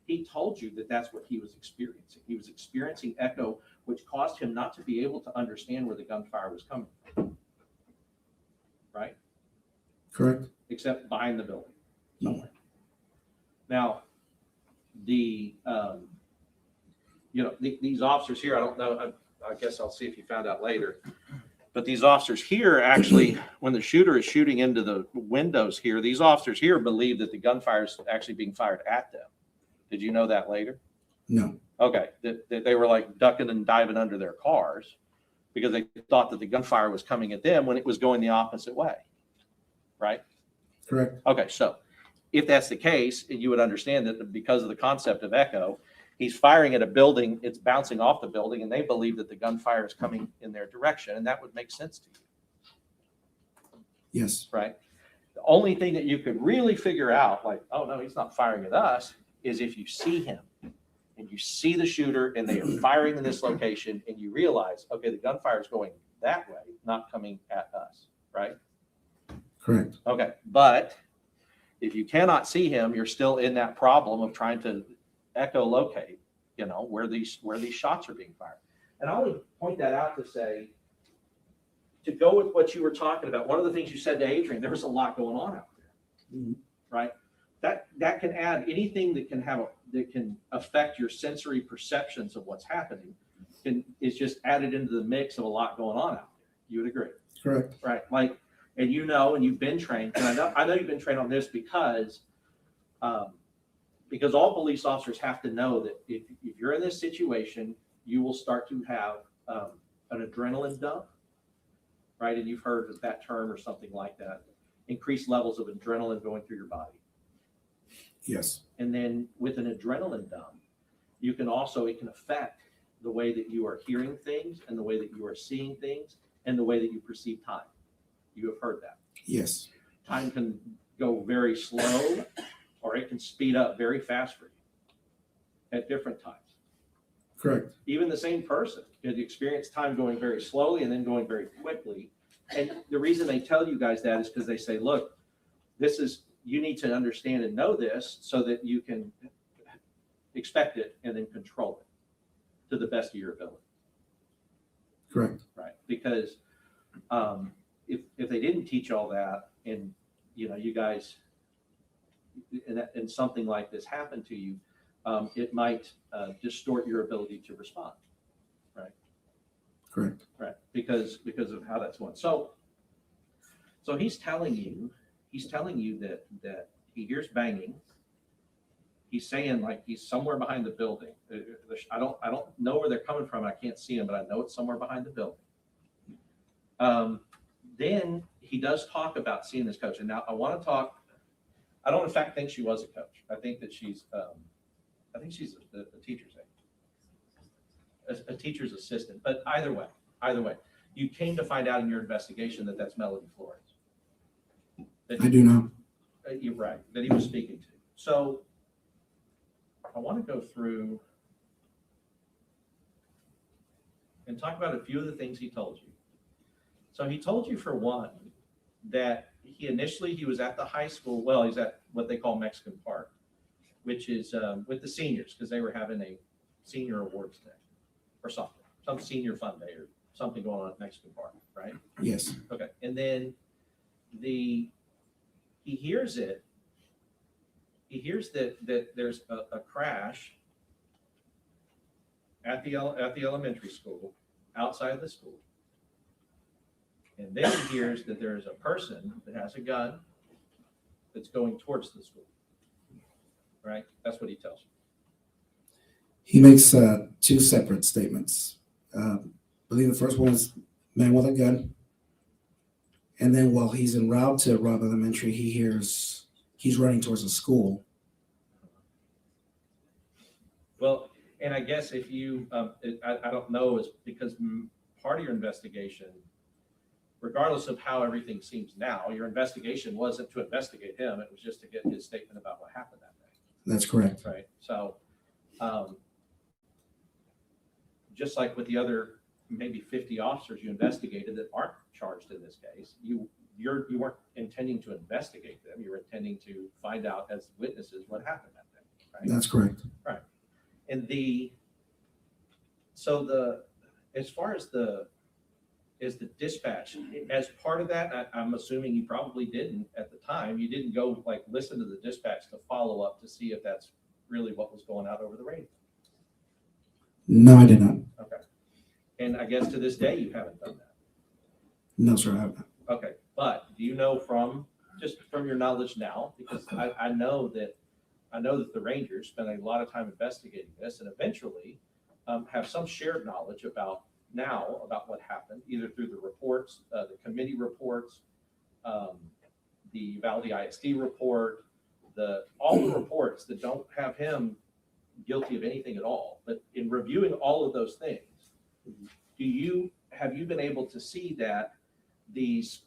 he told you that that's what he was experiencing. He was experiencing echo which caused him not to be able to understand where the gunfire was coming from. Right? Correct. Except behind the building somewhere. Now, these officers here, I don't know, I guess I'll see if you found out later, but these officers here actually, when the shooter is shooting into the windows here, these officers here believe that the gunfire is actually being fired at them. Did you know that later? No. Okay, that they were like ducking and diving under their cars because they thought that the gunfire was coming at them when it was going the opposite way, right? Correct. Okay, so if that's the case, you would understand that because of the concept of echo, he's firing at a building, it's bouncing off the building, and they believe that the gunfire is coming in their direction, and that would make sense to you. Yes. Right? The only thing that you could really figure out, like, oh no, he's not firing at us, is if you see him and you see the shooter and they are firing in this location and you realize, okay, the gunfire is going that way, not coming at us, right? Correct. Okay, but if you cannot see him, you're still in that problem of trying to echolocate, where these shots are being fired. And I would point that out to say, to go with what you were talking about, one of the things you said to Adrian, there was a lot going on out there, right? That can add anything that can affect your sensory perceptions of what's happening is just added into the mix of a lot going on out there. You would agree? Correct. Right. Like, and and you've been trained, and I know you've been trained on this because all police officers have to know that if you're in this situation, you will start to have an adrenaline dump, right? And you've heard of that term or something like that. Increased levels of adrenaline going through your body. Yes. And then with an adrenaline dump, it can affect the way that you are hearing things and the way that you are seeing things and the way that you perceive time. You have heard that. Yes. Time can go very slow or it can speed up very fast for you at different times. Correct. Even the same person can experience time going very slowly and then going very quickly. And the reason they tell you guys that is because they say, look, you need to understand and know this so that you can expect it and then control it to the best of your ability. Correct. Right. Because if they didn't teach all that and, you guys, and something like this happened to you, it might distort your ability to respond. Right. Correct. Right. Because of how that's going. So he's telling you that he hears banging. He's saying like he's somewhere behind the building. I don't know where they're coming from. I can't see him, but I know it's somewhere behind the building. Then he does talk about seeing this coach. And now I want to talk. I don't in fact think she was a coach. I think that she's a teacher's aide, a teacher's assistant. But either way, you came to find out in your investigation that that's Melody Flores. I do know. You're right, that he was speaking to. So I want to go through and talk about a few of the things he told you. So he told you, for one, that he was at the high school. Well, he's at what they call Mexican Park, which is with the seniors because they were having a senior awards day or something, some senior fun day or something going on at Mexican Park, right? Yes. Okay, and then he hears it. He hears that there's a crash at the elementary school, outside of the school. And then he hears that there's a person that has a gun that's going towards the school. Right? That's what he tells you. He makes two separate statements. I believe the first one is man with a gun. And then while he's en route to Robb Elementary, he hears he's running towards a school. Well, and I guess if you, I don't know, is because part of your investigation, regardless of how everything seems now, your investigation wasn't to investigate him. It was just to get his statement about what happened that day. That's correct. Right. So just like with the other maybe 50 officers you investigated that aren't charged in this case, you weren't intending to investigate them. You were intending to find out as witnesses what happened that day. Right? That's correct. Right. And As far as the dispatch, as part of that, I'm assuming you probably didn't at the time. You didn't go like listen to the dispatch to follow up to see if that's really what was going out over the radio. No, I did not. Okay. And I guess to this day you haven't done that. No, sir, I have not. Okay. But do you know from your knowledge now, because I know that the Rangers spend a lot of time investigating this and eventually have some shared knowledge about what happened, either through the reports, the committee reports, the Uvalde ISD report, all the reports that don't have him guilty of anything at all. But in reviewing all of those things, have you been able to see that this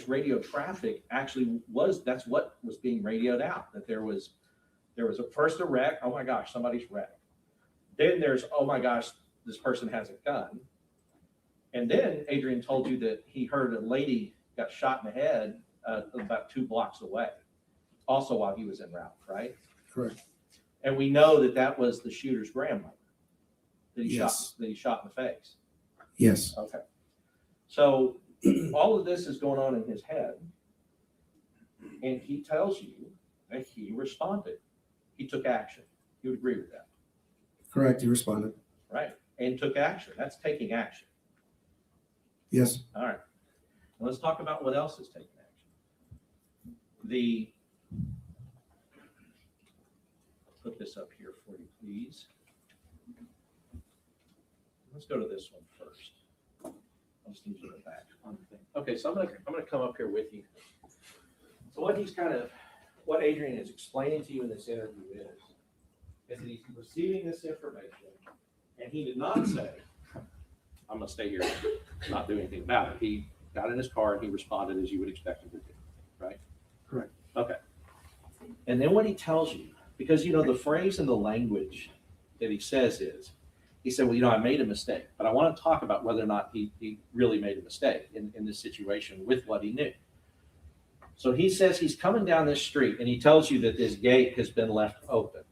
radio traffic actually that's what was being radioed out, that there was first a wreck, oh my gosh, somebody's wrecked. Then there's, oh my gosh, this person has a gun. And then Adrian told you that he heard a lady got shot in the head about 2 blocks away, also while he was en route, right? Correct. And we know that was the shooter's grandmother that he Yes. shot in the face. Yes. Okay. So all of this is going on in his head, and he tells you that he responded. He took action. You would agree with that? Correct. He responded. Right. And took action. That's taking action. Yes. All right. Well, let's talk about what else is taking action. Put this up here for you, please. Let's go to this one first. I'll just need you to go back on the thing. Okay, so I'm gonna come up here with you. So what Adrian is explaining to you in this interview is that he's receiving this information, and he did not say, I'm gonna stay here, not do anything about it. He got in his car and he responded as you would expect him to do, right? Correct. Okay. And then what he tells you, because the phrase and the language that he says is, he said, well, I made a mistake, but I want to talk about whether or not he really made a mistake in this situation with what he knew. So he says he's coming down this street and he tells you that this gate has been left open,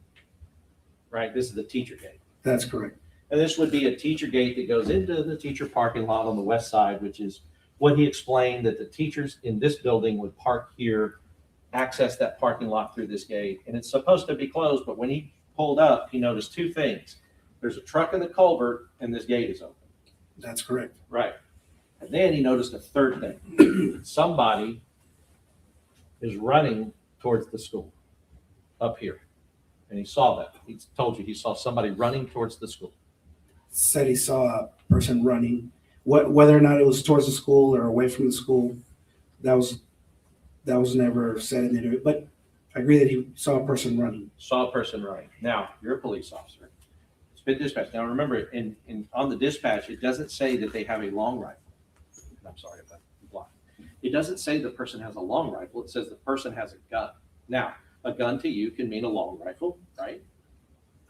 right? This is the teacher gate. That's correct. And this would be a teacher gate that goes into the teacher parking lot on the west side, which is what he explained, that the teachers in this building would park here, access that parking lot through this gate. And it's supposed to be closed, but when he pulled up, he noticed 2 things. There's a truck in the culvert and this gate is open. That's correct. Right. And then he noticed a third thing. Somebody is running towards the school up here. And he saw that. He told you he saw somebody running towards the school. Said he saw a person running. Whether or not it was towards the school or away from the school, that was never said in the interview. But I agree that he saw a person running. Saw a person running. Now, you're a police officer. It's been dispatched. Now, remember, on the dispatch, it doesn't say that they have a long rifle. I'm sorry about the block. It doesn't say the person has a long rifle. It says the person has a gun. Now, a gun to you can mean a long rifle, right?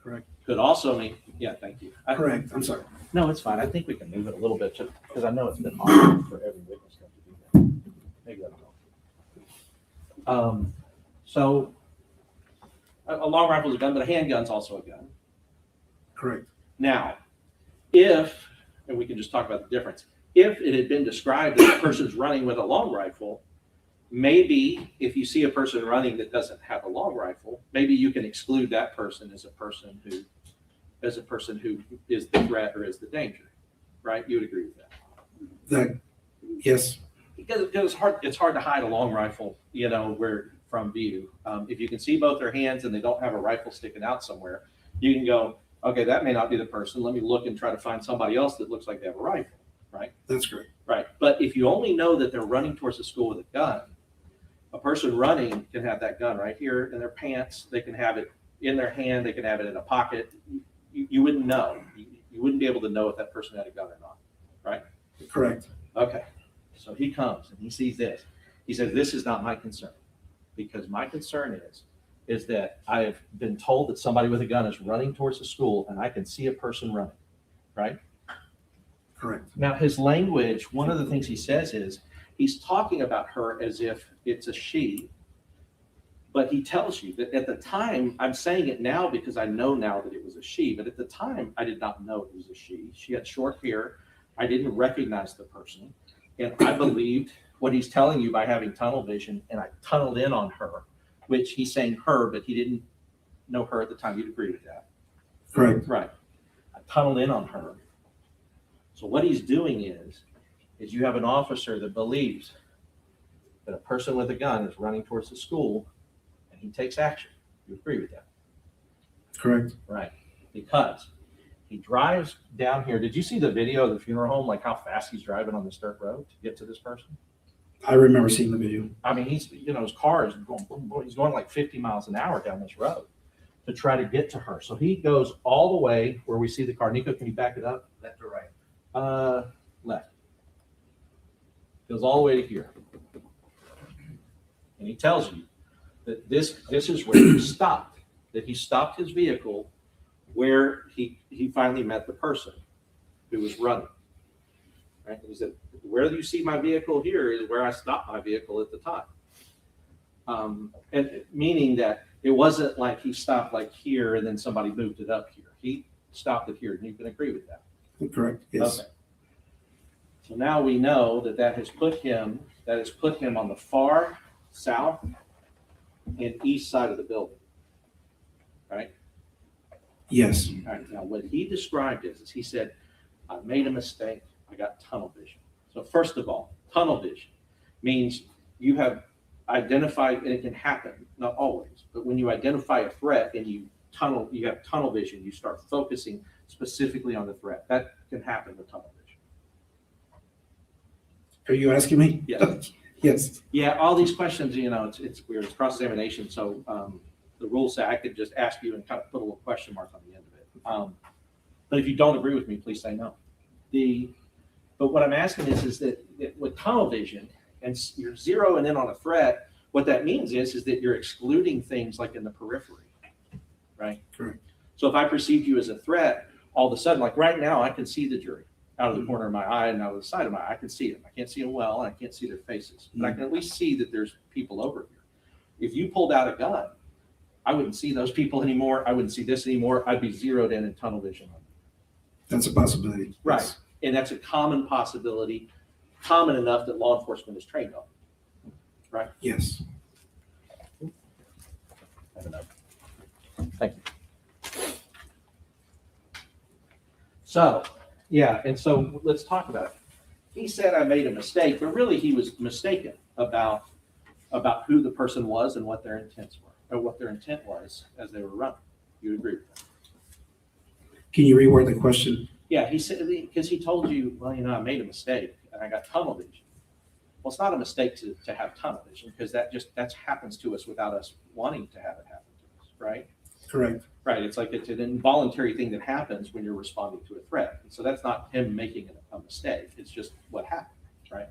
Correct. Could also mean, yeah, thank you. Correct. I'm sorry. No, it's fine. I think we can move it a little bit because I know it's been hard for every witness to do that. Maybe that'll help. So a long rifle is a gun, but a handgun's also a gun. Correct. Now, and we can just talk about the difference, if it had been described that the person's running with a long rifle, maybe if you see a person running that doesn't have a long rifle, maybe you can exclude that person as a person who is the threat or is the danger, right? You would agree with that? Yes. Because it's hard to hide a long rifle, where from view. If you can see both their hands and they don't have a rifle sticking out somewhere, you can go, okay, that may not be the person. Let me look and try to find somebody else that looks like they have a rifle, right? That's correct. Right. But if you only know that they're running towards the school with a gun, a person running can have that gun right here in their pants. They can have it in their hand. They can have it in a pocket. You wouldn't know. You wouldn't be able to know if that person had a gun or not, right? Correct. Okay. So he comes and he sees this. He says, this is not my concern, because my concern is that I have been told that somebody with a gun is running towards the school and I can see a person running, right? Correct. Now, his language, one of the things he says is he's talking about her as if it's a she, But he tells you that at the time, I'm saying it now because I know now that it was a she, but at the time I did not know it was a she. She had short hair. I didn't recognize the person. And I believed what he's telling you by having tunnel vision, and I tunneled in on her, which he's saying her, but he didn't know her at the time. You'd agree with that? Correct. Right. I tunneled in on her. So what he's doing is you have an officer that believes that a person with a gun is running towards the school, and he takes action. You agree with that? Correct. Right. Because he drives down here. Did you see the video of the funeral home, like how fast he's driving on this dirt road to get to this person? I remember seeing the video. I mean, he's, his car is going, boom, boom. He's going like 50 miles an hour down this road to try to get to her. So he goes all the way where we see the car. Nico, can you back it up? Left or right? Left. Goes all the way to here. And he tells you that this is where he stopped, that he stopped his vehicle where he finally met the person who was running. Right? He said, where you see my vehicle here is where I stopped my vehicle at the time. And meaning that it wasn't like he stopped like here and then somebody moved it up here. He stopped it here, and you can agree with that. Correct. Yes. Okay. So now we know that has put him on the far south and east side of the building. Right? Yes. All right. Now what he described is he said, I made a mistake. I got tunnel vision. So first of all, tunnel vision means you have identified, and it can happen, not always, but when you identify a threat and you have tunnel vision, you start focusing specifically on the threat. That can happen with tunnel vision. Are you asking me? Yes. Yes. Yeah, all these questions, it's weird. It's cross-examination. So the rules say I could just ask you and kind of put a little question mark on the end of it. But if you don't agree with me, please say no. But what I'm asking is that with tunnel vision, and you're zeroing in on a threat, what that means is that you're excluding things like in the periphery, right? Correct. So if I perceive you as a threat, all of a sudden, like right now, I can see the jury out of the corner of my eye and out of the side of my eye. I can see them. I can't see them well, and I can't see their faces, but I can at least see that there's people over here. If you pulled out a gun, I wouldn't see those people anymore. I wouldn't see this anymore. I'd be zeroed in tunnel vision on them. That's a possibility. Right. Yes. And that's a common possibility, common enough that law enforcement is trained on. Right? Yes. Thank you. So, yeah, and so let's talk about it. He said I made a mistake, but really he was mistaken about who the person was and what their intents were, or what their intent was as they were running. You agree with that? Can you reword the question? Yeah, he said, because he told you, well, I made a mistake and I got tunnel vision. Well, it's not a mistake to have tunnel vision, because that happens to us without us wanting to have it happen to us, right? Correct. Right. It's like it's an involuntary thing that happens when you're responding to a threat. And so that's not him making a mistake. It's just what happened, right?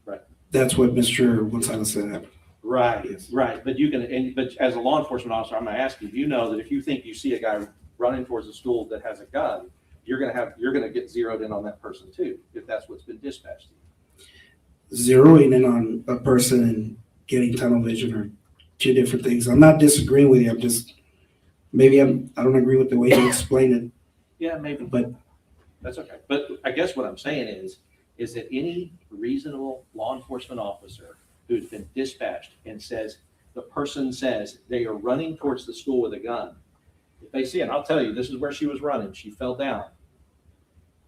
Right. That's what Mr. Gonzales said happened. Right. Yes. Right. But but as a law enforcement officer, I'm going to ask you, you know that if you think you see a guy running towards a school that has a gun, you're going to get zeroed in on that person too, if that's what's been dispatched to you. Zeroing in on a person and getting tunnel vision are two different things. I'm not disagreeing with you. I'm just, I don't agree with the way you explain it. Yeah, maybe. But that's okay. But I guess what I'm saying is that any reasonable law enforcement officer who's been dispatched and the person says they are running towards the school with a gun, if they see it, I'll tell you, this is where she was running. She fell down.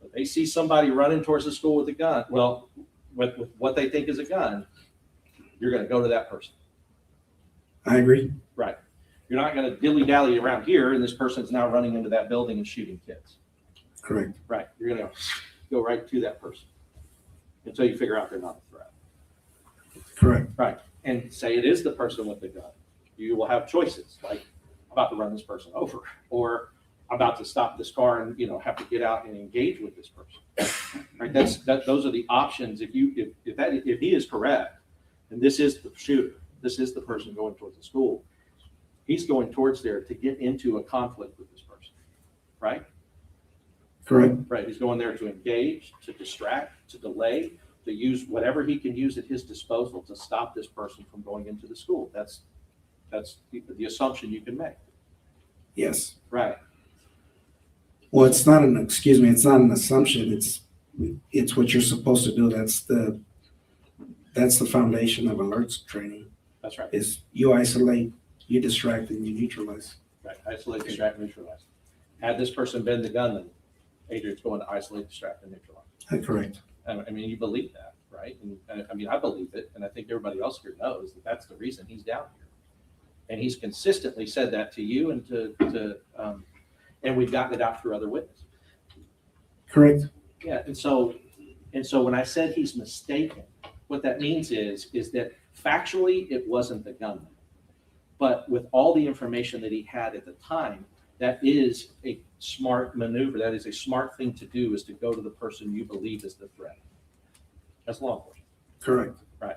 But they see somebody running towards the school with a gun, well, with what they think is a gun, you're going to go to that person. I agree. Right. You're not going to dilly-dally around here and this person's now running into that building and shooting kids. Correct. Right. You're going to go right to that person until you figure out they're not a threat. Correct. Right. And say it is the person with the gun. You will have choices like, I'm about to run this person over, or I'm about to stop this car and have to get out and engage with this person. Right. Those are the options. If he is correct, and this is the shooter, this is the person going towards the school, he's going towards there to get into a conflict with this person. Right? Correct. Right. He's going there to engage, to distract, to delay, to use whatever he can use at his disposal to stop this person from going into the school. That's the assumption you can make. Yes. Right. Well, it's not an, excuse me, it's not an assumption. It's what you're supposed to do. That's the foundation of alerts training. That's right. Is you isolate, you distract, and you neutralize. Right. Isolate, distract, neutralize. Had this person been the gunman, Adrian's going to isolate, distract, and neutralize. Correct. I mean, you believe that, right? And I mean, I believe it, and I think everybody else here knows that that's the reason he's down here. And he's consistently said that to you and and we've gotten it out through other witnesses. Correct. Yeah, and so when I said he's mistaken, what that means is that factually it wasn't the gunman, but with all the information that he had at the time, that is a smart maneuver. That is a smart thing to do, is to go to the person you believe is the threat. That's law enforcement. Correct. Right.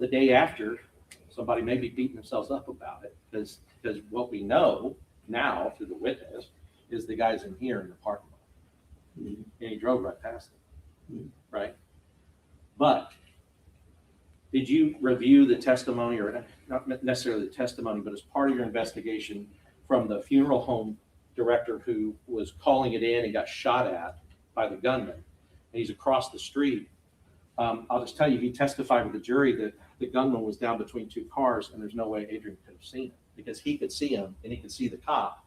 The day after, somebody may be beating themselves up about it because what we know now through the witness is the guy's in here in the parking lot. Mm-hmm. And he drove right past it. Mm-hmm. Right. But did you review the testimony, or not necessarily the testimony, but as part of your investigation from the funeral home director who was calling it in and got shot at by the gunman, and he's across the street? I'll just tell you, he testified with the jury that the gunman was down between two cars, and there's no way Adrian could have seen him, because he could see him and he could see the cop,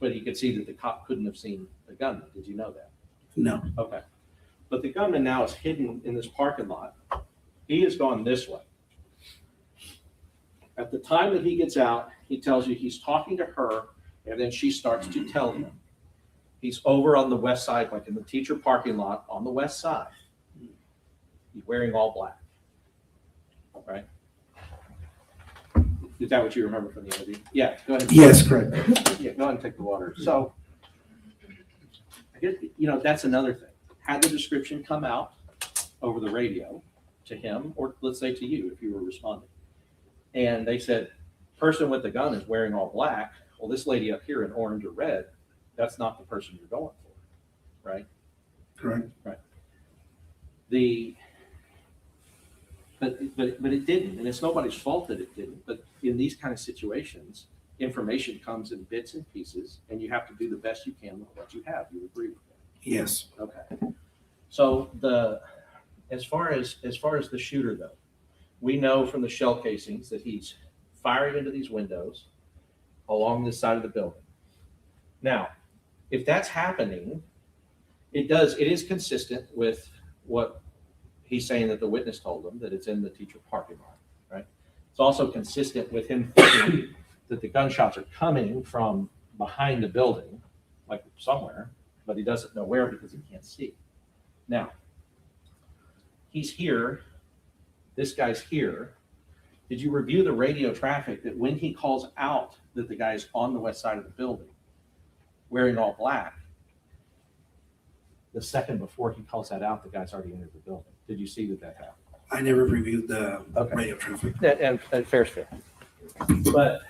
but he could see that the cop couldn't have seen the gunman. Did you know that? No. Okay. But the gunman now is hidden in this parking lot. He has gone this way. At the time that he gets out, he tells you he's talking to her, and then she starts to tell him he's over on the west side, like in the teacher parking lot on the west side. He's wearing all black. Right? Is that what you remember from the interview? Yeah, go ahead. Yes, correct. Yeah, go ahead and take the water. So, I guess, that's another thing. Had the description come out over the radio to him, or let's say to you if you were responding, and they said, person with the gun is wearing all black, well, this lady up here in orange or red, that's not the person you're going for, right? Correct. Right. But it didn't, and it's nobody's fault that it didn't. But in these kind of situations, information comes in bits and pieces, and you have to do the best you can with what you have. You agree with that? Yes. Okay. So as far as the shooter though, we know from the shell casings that he's firing into these windows along this side of the building. Now, if that's happening, it is consistent with what he's saying that the witness told him, that it's in the teacher parking lot, right? It's also consistent with him thinking that the gunshots are coming from behind the building, like somewhere, but he doesn't know where because he can't see. Now, he's here, this guy's here. Did you review the radio traffic that when he calls out that the guy's on the west side of the building wearing all black, the second before he calls that out, the guy's already entered the building? Did you see that happened? I never reviewed the radio traffic. And fair's fair. But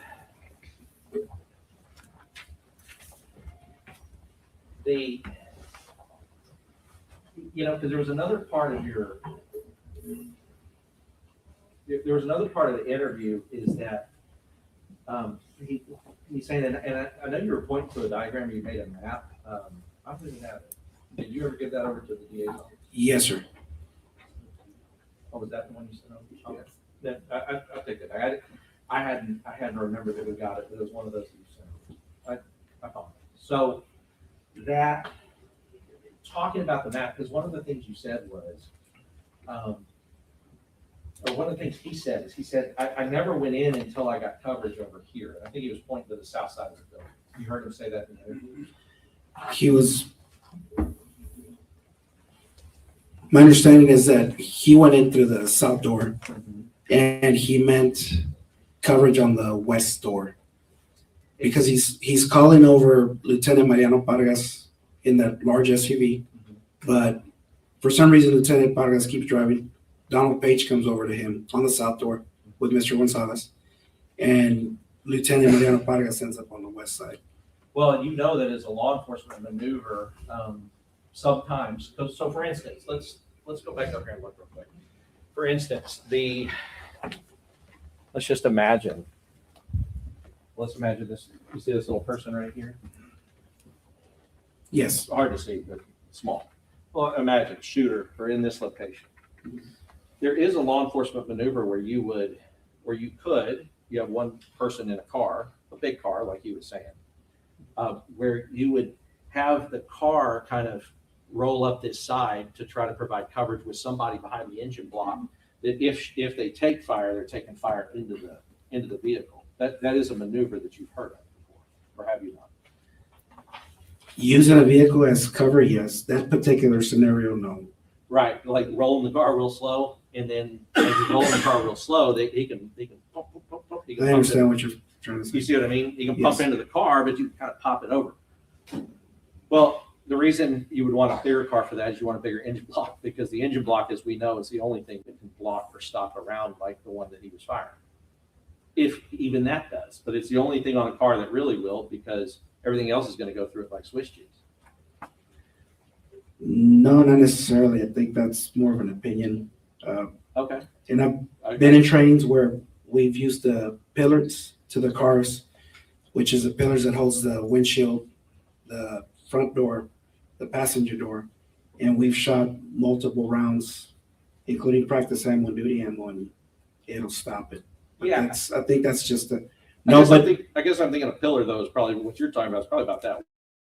because there was another part of the interview is that he's saying, and I know you were pointing to a diagram, you made a map. I didn't have it. Did you ever give that over to the DA's office? Yes, sir. Oh, was that the one you sent over? Yes. Then I'll take it back. I hadn't remembered that we got it, but it was one of those that you sent. I apologize. So that, talking about the map, because one of the things you said was, or one of the things he said is, I never went in until I got coverage over here. And I think he was pointing to the south side of the building. You heard him say that in the interview? My understanding is that he went in through the south door, and he meant coverage on the west door, because he's calling over Lieutenant Mariano Vargas in that large SUV, but for some reason Lieutenant Vargas keeps driving. Donald Page comes over to him on the south door with Mr. Gonzales, and Lieutenant Mariano Vargas ends up on the west side. Well, you know that as a law enforcement maneuver, sometimes, so for instance, let's go back up here and look real quick. For instance, let's just imagine, let's imagine this, you see this little person right here? Yes. Hard to see, but small. Well, imagine shooter or in this location. There is a law enforcement maneuver where you have one person in a car, a big car, like you were saying, where you would have the car kind of roll up this side to try to provide coverage with somebody behind the engine block. That if they take fire, they're taking fire into the vehicle. That is a maneuver that you've heard of before, or have you not? Using a vehicle as cover, yes. That particular scenario, no. Right, like rolling the car real slow, and then as you're rolling the car real slow, he can pump, pump, pump, he can I pump understand it. what you're trying to say. You see what I mean? You can pump Yes. into the car, but you kind of pop it over. Well, the reason you would want a bigger car for that is you want a bigger engine block, because the engine block, as we know, is the only thing that can block or stop a round like the one that he was firing. If even that does, but it's the only thing on a car that really will, because everything else is going to go through it like Swiss cheese. No, not necessarily. I think that's more of an opinion. Okay. And I've been in trains where we've used the pillars to the cars, which is the pillars that holds the windshield, the front door, the passenger door, and we've shot multiple rounds, including practice ammo, duty ammo, and it'll stop it. But Yeah. I think that's just a I guess I'm thinking a pillar though is probably what you're talking about. It's probably about that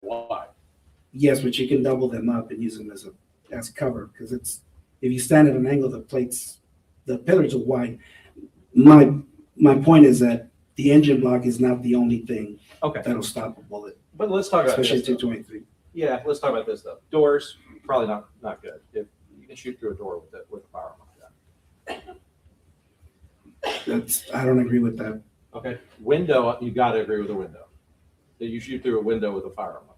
wide. Yes, but you can double them up and use them as cover, because it's, if you stand at an angle, the pillars are wide. My point is that the engine block is not the only thing that'll stop a bullet. But let's talk about especially this, though. 223. Yeah, let's talk about this though. Doors probably not good. If you can shoot through a door with a firearm like that. I don't agree with that. Okay, window, you got to agree with a window. That you shoot through a window with a firearm like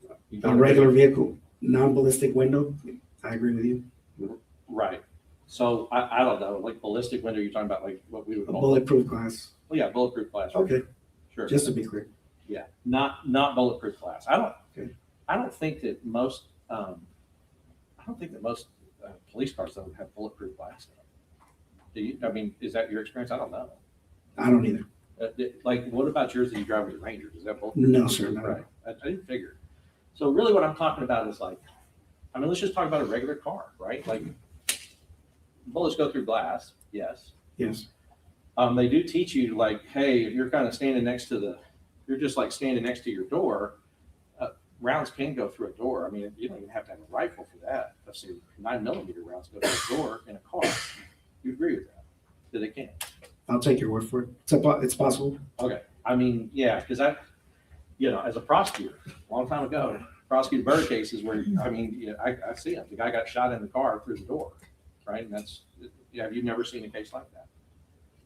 that. You A don't regular agree? vehicle, non-ballistic window, I agree with you. Right. So I don't know, like ballistic window. You're talking about like what we would A call bulletproof glass. Well, yeah, bulletproof glass. Okay. Sure. Just to be clear. Yeah, not bulletproof glass. I don't think that most police cars don't have bulletproof glass in them. Do you? I mean, is that your experience? I don't know. I don't either. Like, what about yours that you drive with your Rangers? Is that bulletproof? No, sir, no. Right. I didn't figure. So really, what I'm talking about is like, I mean, let's just talk about a regular car, right? Like, bullets go through glass. Yes. Yes. They do teach you like, hey, if you're kind of standing next to you're just like standing next to your door, rounds can go through a door. I mean, you don't even have to have a rifle for that. I've seen 9mm rounds go through a door in a car. You agree with that? That it can? I'll take your word for it. It's possible. Okay. I mean, yeah, because as a prosecutor, a long time ago, prosecuted murder cases where, I mean, I see them. The guy got shot in the car through the door, right? And have you never seen a case like that?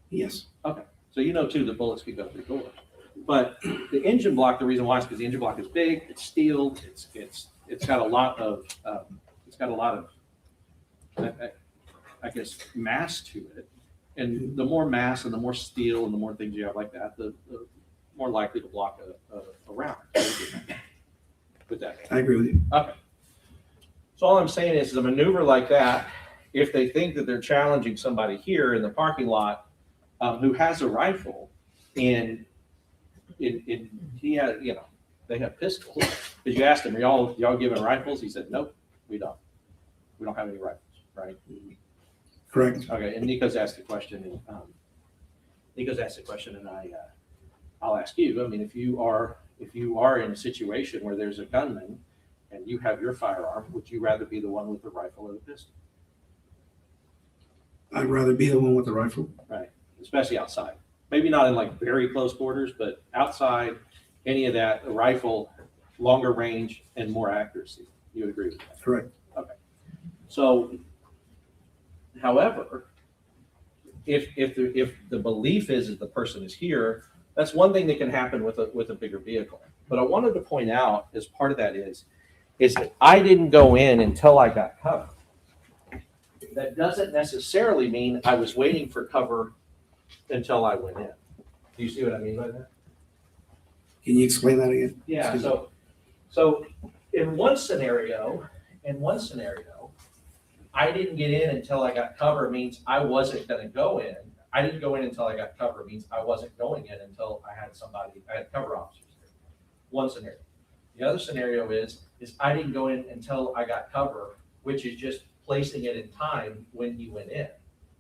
Yes. Okay. So too, the bullets can go through doors. But the engine block, the reason why is because the engine block is big, it's steel, it's got a lot of I guess mass to it. And the more mass and the more steel and the more things you have like that, the more likely to block a round. With that. I agree with you. Okay. So all I'm saying is a maneuver like that, if they think that they're challenging somebody here in the parking lot who has a rifle, and he had, they have pistols. Because you asked him, y'all giving rifles? He said, nope, we don't. We don't have any rifles, right? Correct. Okay, and Nico's asked the question, and I'll ask you. I mean, if you are in a situation where there's a gunman and you have your firearm, would you rather be the one with the rifle or the pistol? I'd rather be the one with the rifle. Right, especially outside. Maybe not in like very close quarters, but outside, any of that, a rifle, longer range and more accuracy. You would agree with that? Correct. Okay. So, however, if the belief is that the person is here, that's one thing that can happen with a bigger vehicle. But I wanted to point out, as part of that is that I didn't go in until I got cover. That doesn't necessarily mean I was waiting for cover until I went in. Do you see what I mean by that? Can you explain that again? Yeah. Excuse me. So in one scenario, I didn't get in until I got cover means I wasn't going to go in. I didn't go in until I got cover means I wasn't going in until I had cover officers there. One scenario. The other scenario is I didn't go in until I got cover, which is just placing it in time when he went in.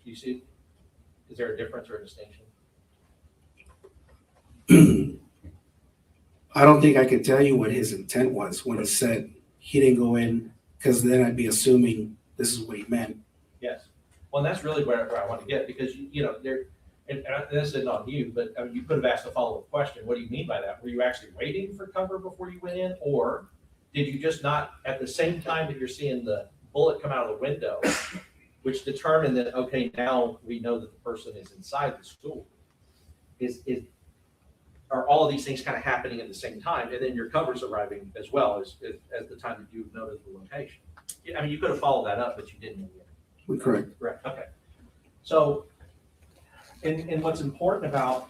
Do you see? Is there a difference or a distinction? I don't think I can tell you what his intent was when he said he didn't go in, because then I'd be assuming this is what he meant. Yes. Well, and that's really where I want to get, because and this isn't on you, but I mean, you could have asked a follow-up question. What do you mean by that? Were you actually waiting for cover before you went in, or did you just not, at the same time that you're seeing the bullet come out of the window, which determined that, okay, now we know that the person is inside the school? Are all of these things kind of happening at the same time, and then your cover's arriving as well as the time that you noted the location? I mean, you could have followed that up, but you didn't. Correct. Right. Okay. So, and what's important about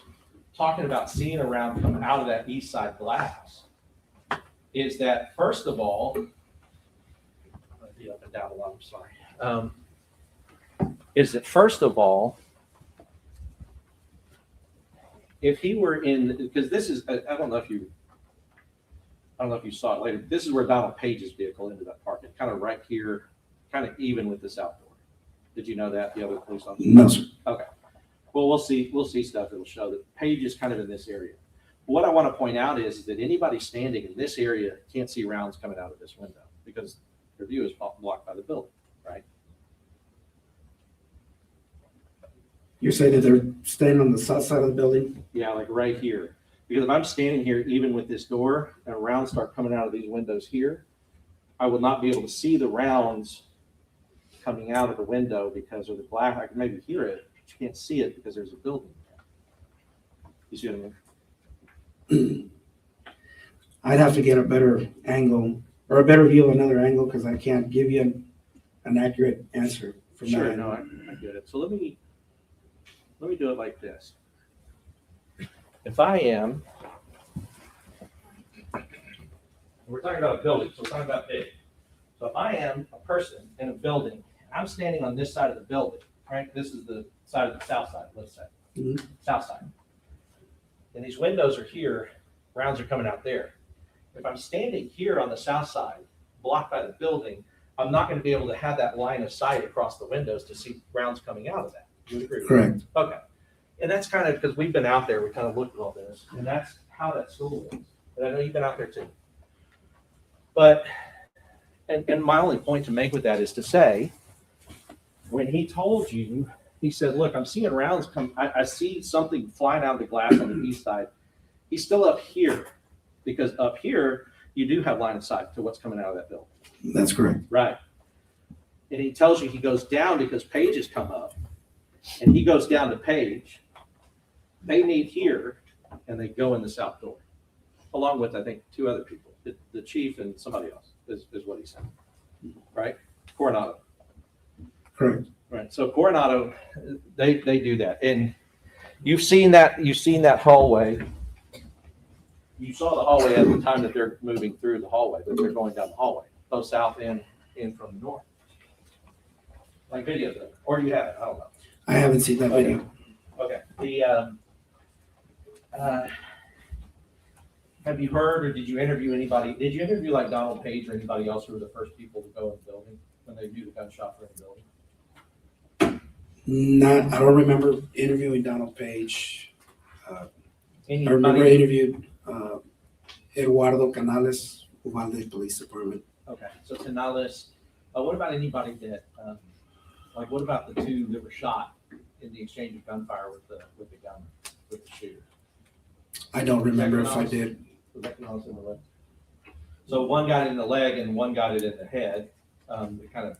talking about seeing a round come out of that east side glass is that, first of all, I'm going to be up and down a lot, I'm sorry. Is that, first of all, if he were in, because this is, I don't know if you saw it later. This is where Donald Page's vehicle ended up parking, kind of right here, kind of even with this outdoor. Did you know that, the other police officer? No, sir. Okay. Well, we'll see stuff that'll show that Page is kind of in this area. What I want to point out is that anybody standing in this area can't see rounds coming out of this window because their view is blocked by the building, right? You're saying that they're standing on the south side of the building? Yeah, like right here. Because if I'm standing here, even with this door, and rounds start coming out of these windows here, I will not be able to see the rounds coming out of the window because of the glass. I can maybe hear it, but you can't see it because there's a building there. You see what I mean? I'd have to get a better angle or a better view of another angle because I can't give you an accurate answer from that. Sure, no, I get it. So let me do it like this. If I am, we're talking about a building, so we're talking about big. So if I am a person in a building, I'm standing on this side of the building, right? This is the side of the south side, let's say. Mm-hmm. South side. And these windows are here, rounds are coming out there. If I'm standing here on the south side, blocked by the building, I'm not going to be able to have that line of sight across the windows to see rounds coming out of that. You would agree with Correct. that? Okay. And that's kind of because we've been out there, we kind of looked at all this, and that's how that school is. And I know you've been out there too. But, and my only point to make with that is to say, when he told you, he said, look, I'm seeing rounds come, I see something flying out of the glass on the east side. He's still up here, because up here, you do have line of sight to what's coming out of that building. That's correct. Right. And he tells you he goes down because Page has come up, and he goes down to Page. They meet here, and they go in the south door, along with, I think, two other people, the chief and somebody else, is what he said. Right? Coronado. Correct. Right. So Coronado, they do that. And you've seen that hallway. You saw the hallway at the time that they're moving through the hallway, that they're going down the hallway, both south and in from the north. Like videos of it. Or you have it, I don't know. I haven't seen that video. Okay. Have you heard or did you interview anybody? Did you interview like Donald Page or anybody else who were the first people to go in the building when they knew the gunshots were in the building? I don't remember interviewing Donald Page. I Anybody? remember I interviewed Eduardo Canales, Uvalde Police Department. Okay, so Canales. What about anybody that, what about the two that were shot in the exchange of gunfire with the gun, with the shooter? I don't remember if I did. Was that Canales in the leg? So one got it in the leg and one got it in the head. It kind of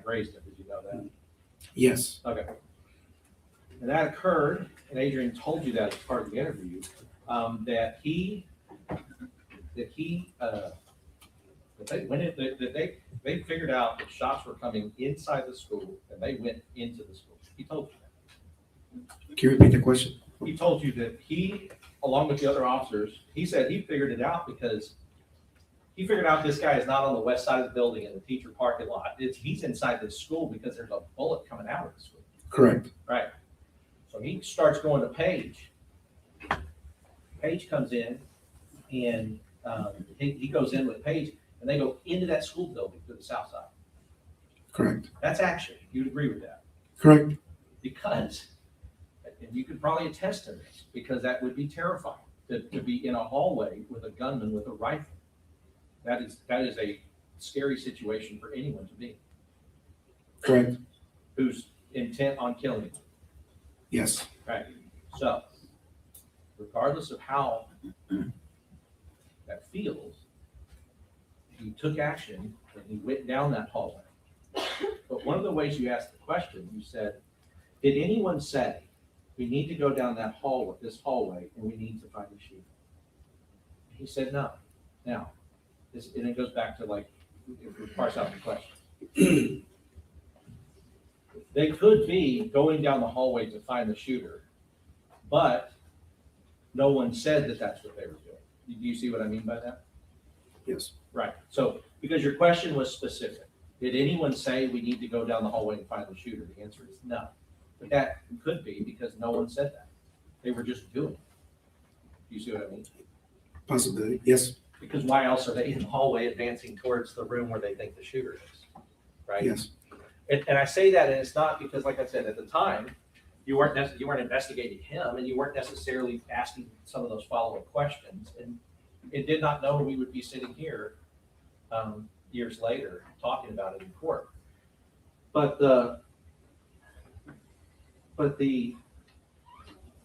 grazed it. Did you know that? Yes. Okay. And that occurred, and Adrian told you that as part of the interview, that they figured out that shots were coming inside the school, and they went into the school. He told you that. Can you repeat the question? He told you that he, along with the other officers, he said he figured it out because he figured out this guy is not on the west side of the building in the teacher parking lot. He's inside this school because there's a bullet coming out of the school. Correct. Right. So he starts going to Paige. Paige comes in, and he goes in with Paige, and they go into that school building to the south side. Correct. That's action. You'd agree with that? Correct. Because, and you could probably attest to this, because that would be terrifying to be in a hallway with a gunman with a rifle. That is a scary situation for anyone to be. Correct. Who's intent on killing you. Yes. Right. So, regardless of how that feels, he took action and he went down that hallway. But one of the ways you asked the question, you said, did anyone say we need to go down that hallway, this hallway, and we need to find the shooter? He said no. Now, and it goes back to like, if we parse out the question. They could be going down the hallway to find the shooter, but no one said that that's what they were doing. Do you see what I mean by that? Yes. Right. So, because your question was specific, did anyone say we need to go down the hallway and find the shooter? The answer is no. But that could be because no one said that. They were just doing it. Do you see what I mean? Possibility. Yes. Because why else are they in the hallway advancing towards the room where they think the shooter is? Right? Yes. And I say that, and it's not because, like I said, at the time, you weren't investigating him, and you weren't necessarily asking some of those follow-up questions, and it did not know we would be sitting here years later talking about it in court. But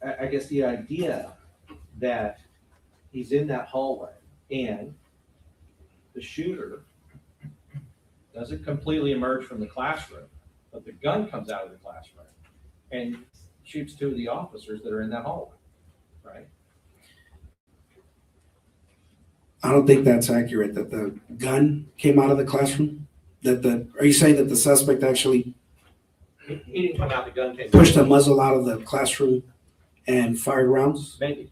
I guess the idea that he's in that hallway and the shooter doesn't completely emerge from the classroom, but the gun comes out of the classroom and shoots two of the officers that are in that hallway, right? I don't think that's accurate, that the gun came out of the classroom? Are you saying that the suspect actually He didn't come out, the gun came pushed the muzzle out of the classroom and fired rounds? Maybe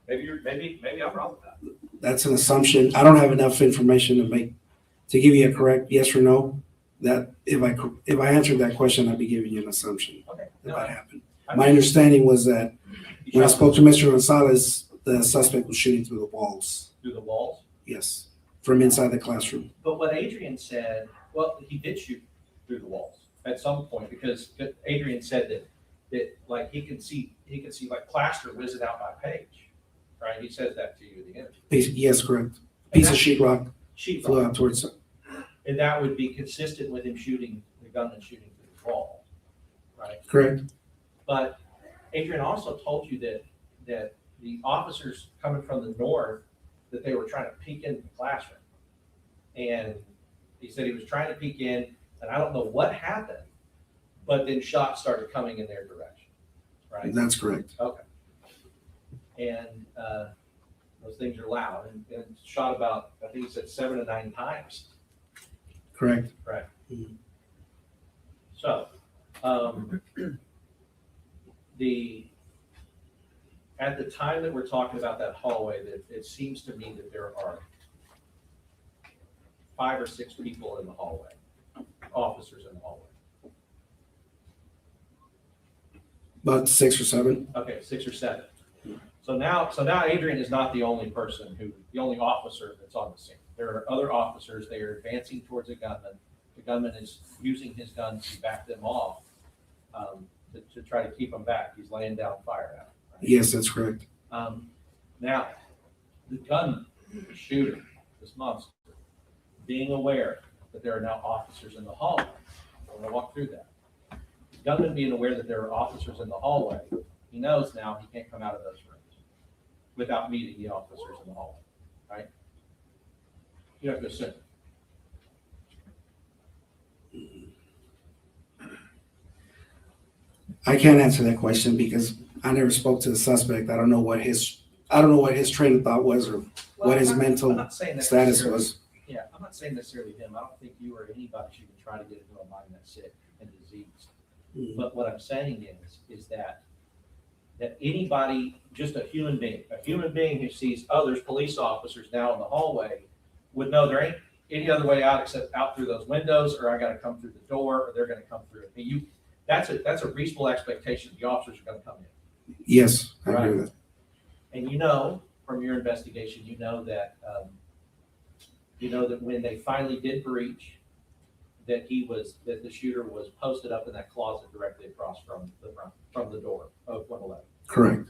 I'm wrong with that. That's an assumption. I don't have enough information to give you a correct yes or no. That if I answered that question, I'd be giving you an assumption that happened. My understanding was that when I spoke to Mr. Gonzales, the suspect was shooting through the walls. Through the walls? Yes, from inside the classroom. But what Adrian said, well, he did shoot through the walls at some point, because Adrian said that like he could see like plaster whizzing out by Paige, right? He says that to you in the interview. Yes, correct. Piece of sheetrock flew out towards it. And that would be consistent with him shooting, the gunman shooting through the wall, right? Correct. But Adrian also told you that the officers coming from the north, that they were trying to peek into the classroom. And he said he was trying to peek in, and I don't know what happened, but then shots started coming in their direction, right? That's correct. Okay. And those things are loud, and shot about, I think he said 7 to 9 times. Correct. Right. Mm-hmm. So, at the time that we're talking about that hallway, that it seems to me that there are 5 or 6 people in the hallway, officers in the hallway. About 6 or 7. Okay, 6 or 7. So now Adrian is not the only officer that's on the scene. There are other officers. They are advancing towards a gunman. The gunman is using his gun to back them off, to try to keep them back. He's laying down fire now. Right? Yes, that's correct. Now, the gunman, the shooter, this monster, being aware that there are now officers in the hallway. I'm going to walk through that. The gunman being aware that there are officers in the hallway, he knows now he can't come out of those rooms without meeting the officers in the hallway, right? You have to assume. I can't answer that question because I never spoke to the suspect. I don't know what his train of thought was or what his mental status was. Yeah, I'm not saying necessarily him. I don't think you or anybody should even try to get into a mind that's sick and diseased. Mm-hmm. But what I'm saying is that anybody, just a human being who sees others, police officers now in the hallway, would know there ain't any other way out except out through those windows, or I got to come through the door, or they're going to come through it. That's a reasonable expectation. The officers are going to come in. Yes, I agree with that. And you know from your investigation, you know that when they finally did breach, that the shooter was posted up in that closet directly across from the door of 111. Correct.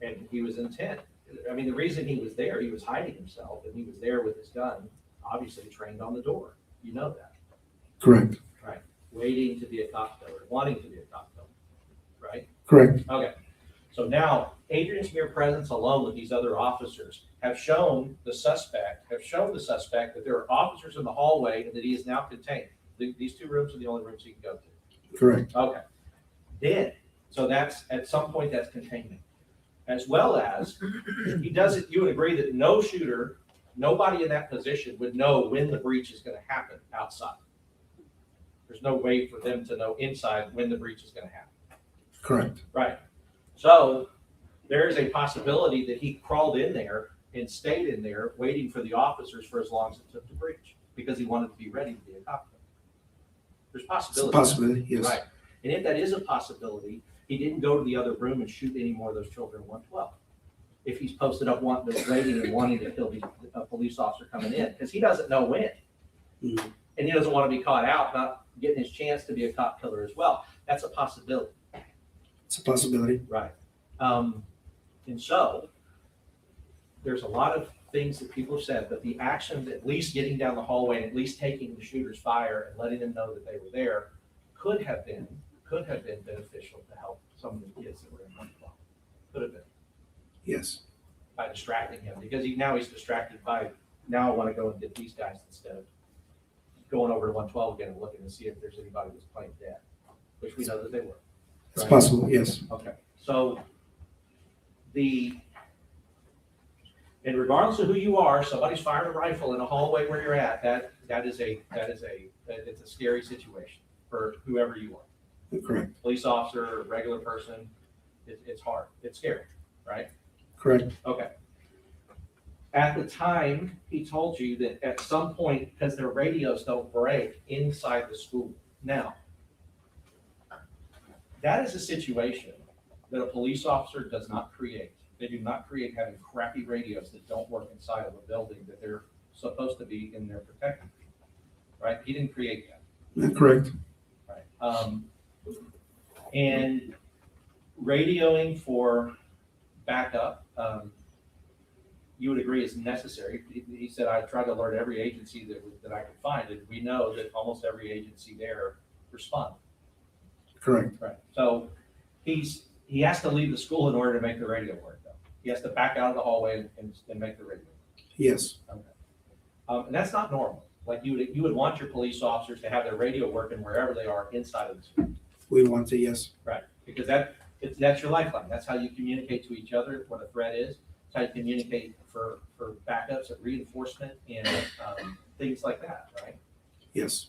And he was intent. I mean, the reason he was there, he was hiding himself, and he was there with his gun, obviously trained on the door. You know that. Correct. Right. Waiting to be a cop killer, wanting to be a cop killer. Right? Correct. Okay. So now, Adrian's mere presence alone with these other officers have shown the suspect that there are officers in the hallway and that he is now contained. These two rooms are the only rooms he can go to. Correct. Okay. Then, so that's, at some point, that's containment. As well as, you would agree that no shooter, nobody in that position would know when the breach is going to happen outside. There's no way for them to know inside when the breach is going to happen. Correct. Right. So there is a possibility that he crawled in there and stayed in there waiting for the officers for as long as it took to breach because he wanted to be ready to be a cop. There's possibility. It's a possibility, yes. Right. And if that is a possibility, he didn't go to the other room and shoot any more of those children in 112. If he's posted up waiting and wanting to kill a police officer coming in, because he doesn't know when. Mm-hmm. And he doesn't want to be caught out, not getting his chance to be a cop killer as well. That's a possibility. It's a possibility. Right. And so there's a lot of things that people have said, but the action, at least getting down the hallway and at least taking the shooter's fire and letting them know that they were there could have been beneficial to help some of the kids that were in 112. Could have been. Yes. By distracting him, because now he's distracted by, now I want to go and get these guys instead of going over to 112 again and looking to see if there's anybody that's playing dead, which we know that they were. It's possible, yes. Okay. So and regardless of who you are, somebody's firing a rifle in a hallway where you're at. It's a scary situation for whoever you are. Correct. Police officer, regular person. It's hard. It's scary, right? Correct. Okay. At the time, he told you that at some point, because their radios don't break inside the school. Now, that is a situation that a police officer does not create. They do not create having crappy radios that don't work inside of a building that they're supposed to be in there protecting. Right? He didn't create that. Correct. Right. And radioing for backup, you would agree is necessary. He said, I tried to alert every agency that I could find, and we know that almost every agency there responded. Correct. Right. So he has to leave the school in order to make the radio work, though. He has to back out of the hallway and make the radio work. Yes. Okay. And that's not normal. Like you would want your police officers to have their radio working wherever they are inside of the school. We want to, yes. Right. Because that's your lifeline. That's how you communicate to each other what a threat is. It's how you communicate for backups and reinforcement and things like that, right? Yes.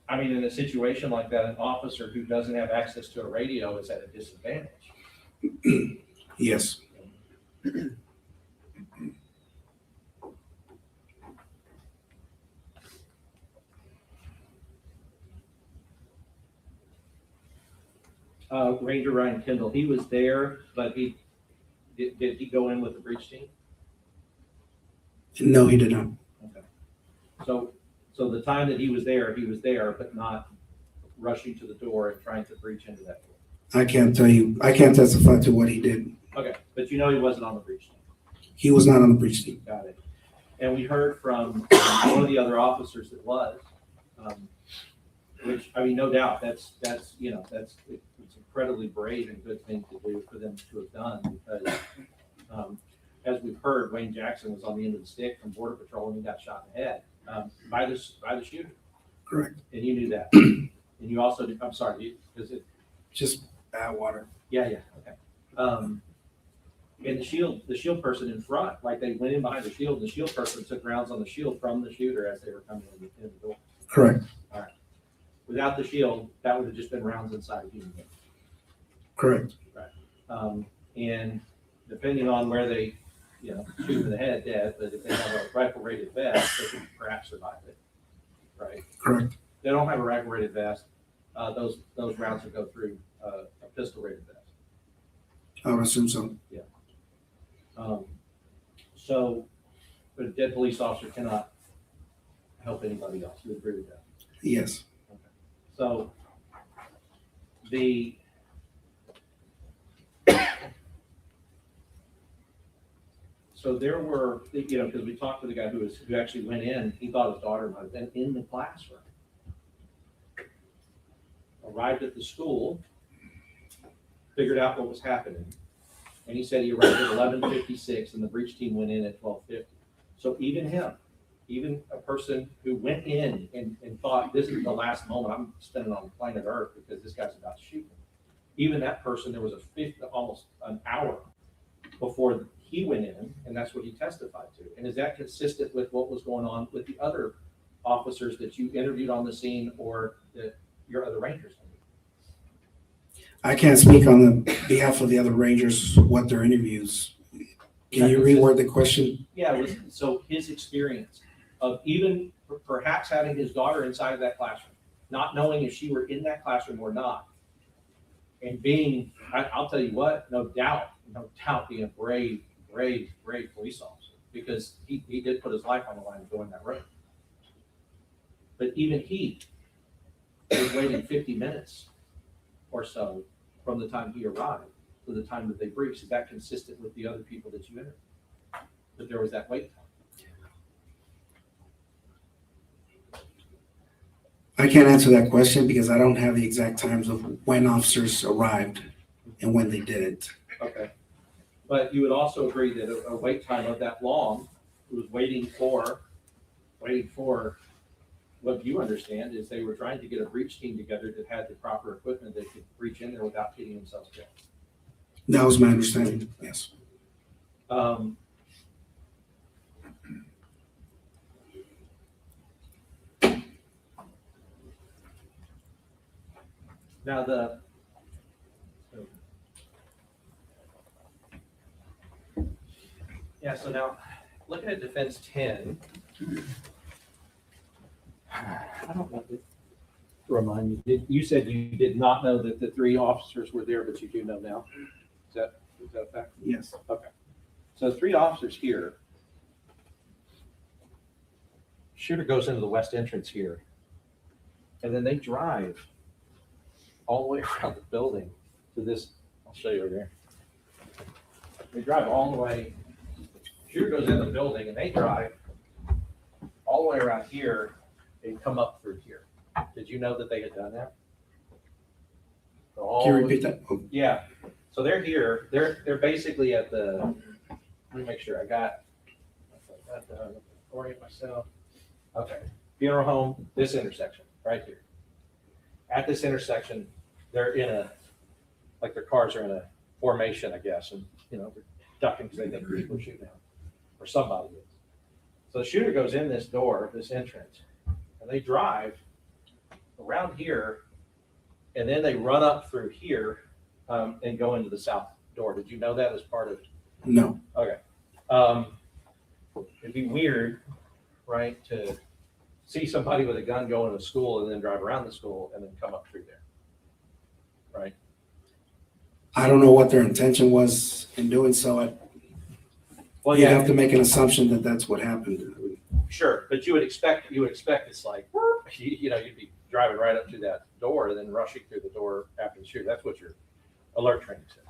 I mean, in a situation like that, an officer who doesn't have access to a radio is at a disadvantage. Yes. Ranger Ryan Kendall, he was there, but did he go in with the breach team? No, he did not. Okay. So the time that he was there, but not rushing to the door and trying to breach into that door. I can't testify to what he did. Okay, but you know he wasn't on the breach team. He was not on the breach team. Got it. And we heard from one of the other officers that was, which I mean, no doubt it's incredibly brave and good thing to do for them to have done because, as we've heard, Wayne Jackson was on the end of the stick from Border Patrol and he got shot in the head by the shooter. Correct. And you knew that. And you also did, I'm sorry, because it just bad water. Yeah, okay. And the shield person in front, like they went in behind the shield, and the shield person took rounds on the shield from the shooter as they were coming in the door. Correct. All right. Without the shield, that would have just been rounds inside a human being. Correct. Right. And depending on where they, shoot in the head, dead, but if they have a rifle-rated vest, they can perhaps survive it, right? Correct. They don't have a rifle-rated vest, those rounds will go through a pistol-rated vest. I would assume so. Yeah. So, but a dead police officer cannot help anybody else. You agree with that? Yes. So there were, because we talked to the guy who actually went in, he thought his daughter might have been in the classroom. Arrived at the school, figured out what was happening, and he said he arrived at 11:56 and the breach team went in at 12:50. So even a person who went in and thought this is the last moment I'm spending on planet Earth because this guy's about to shoot me. Even that person, there was almost an hour before he went in, and that's what he testified to. And is that consistent with what was going on with the other officers that you interviewed on the scene or that your other Rangers? I can't speak on the behalf of the other Rangers, what their interviews. Can you reword the question? Yeah, so his experience of even perhaps having his daughter inside of that classroom, not knowing if she were in that classroom or not, and being, I'll tell you what, no doubt being a brave police officer, because he did put his life on the line going that road. But even he was waiting 50 minutes or so from the time he arrived to the time that they breached. Is that consistent with the other people that you interviewed? That there was that wait time? I can't answer that question because I don't have the exact times of when officers arrived and when they did it. Okay. But you would also agree that a wait time of that long, who was waiting for what you understand is they were trying to get a breach team together that had the proper equipment that could breach in there without getting themselves killed. That was my understanding, yes. Now so now looking at defense 10, I don't know. Remind me, you said you did not know that the 3 officers were there, but you do know now. Is that a fact? Yes. Okay. So 3 officers here. Shooter goes into the west entrance here, and then they drive all the way around the building to this. I'll show you over there. They drive all the way. Shooter goes in the building, and they drive all the way around here and come up through here. Did you know that they had done that? Can you repeat that? Oh. Yeah. So they're here. They're basically at the. Let me make sure I got that. Orient myself. Okay. Funeral home. This intersection right here. At this intersection, they're in a, like their cars are in a formation, I guess, and they're ducking because they think people are shooting out, or somebody is. So the shooter goes in this door, this entrance, and they drive around here, and then they run up through here and go into the south door. Did you know that as part of? No. Okay. It'd be weird, right, to see somebody with a gun go into a school and then drive around the school and then come up through there, right? I don't know what their intention was in doing so. Well, you yeah, have to make an assumption that that's what happened. Sure, but you would expect it's like you'd be driving right up to that door and then rushing through the door after the shooter. That's what your alert training says.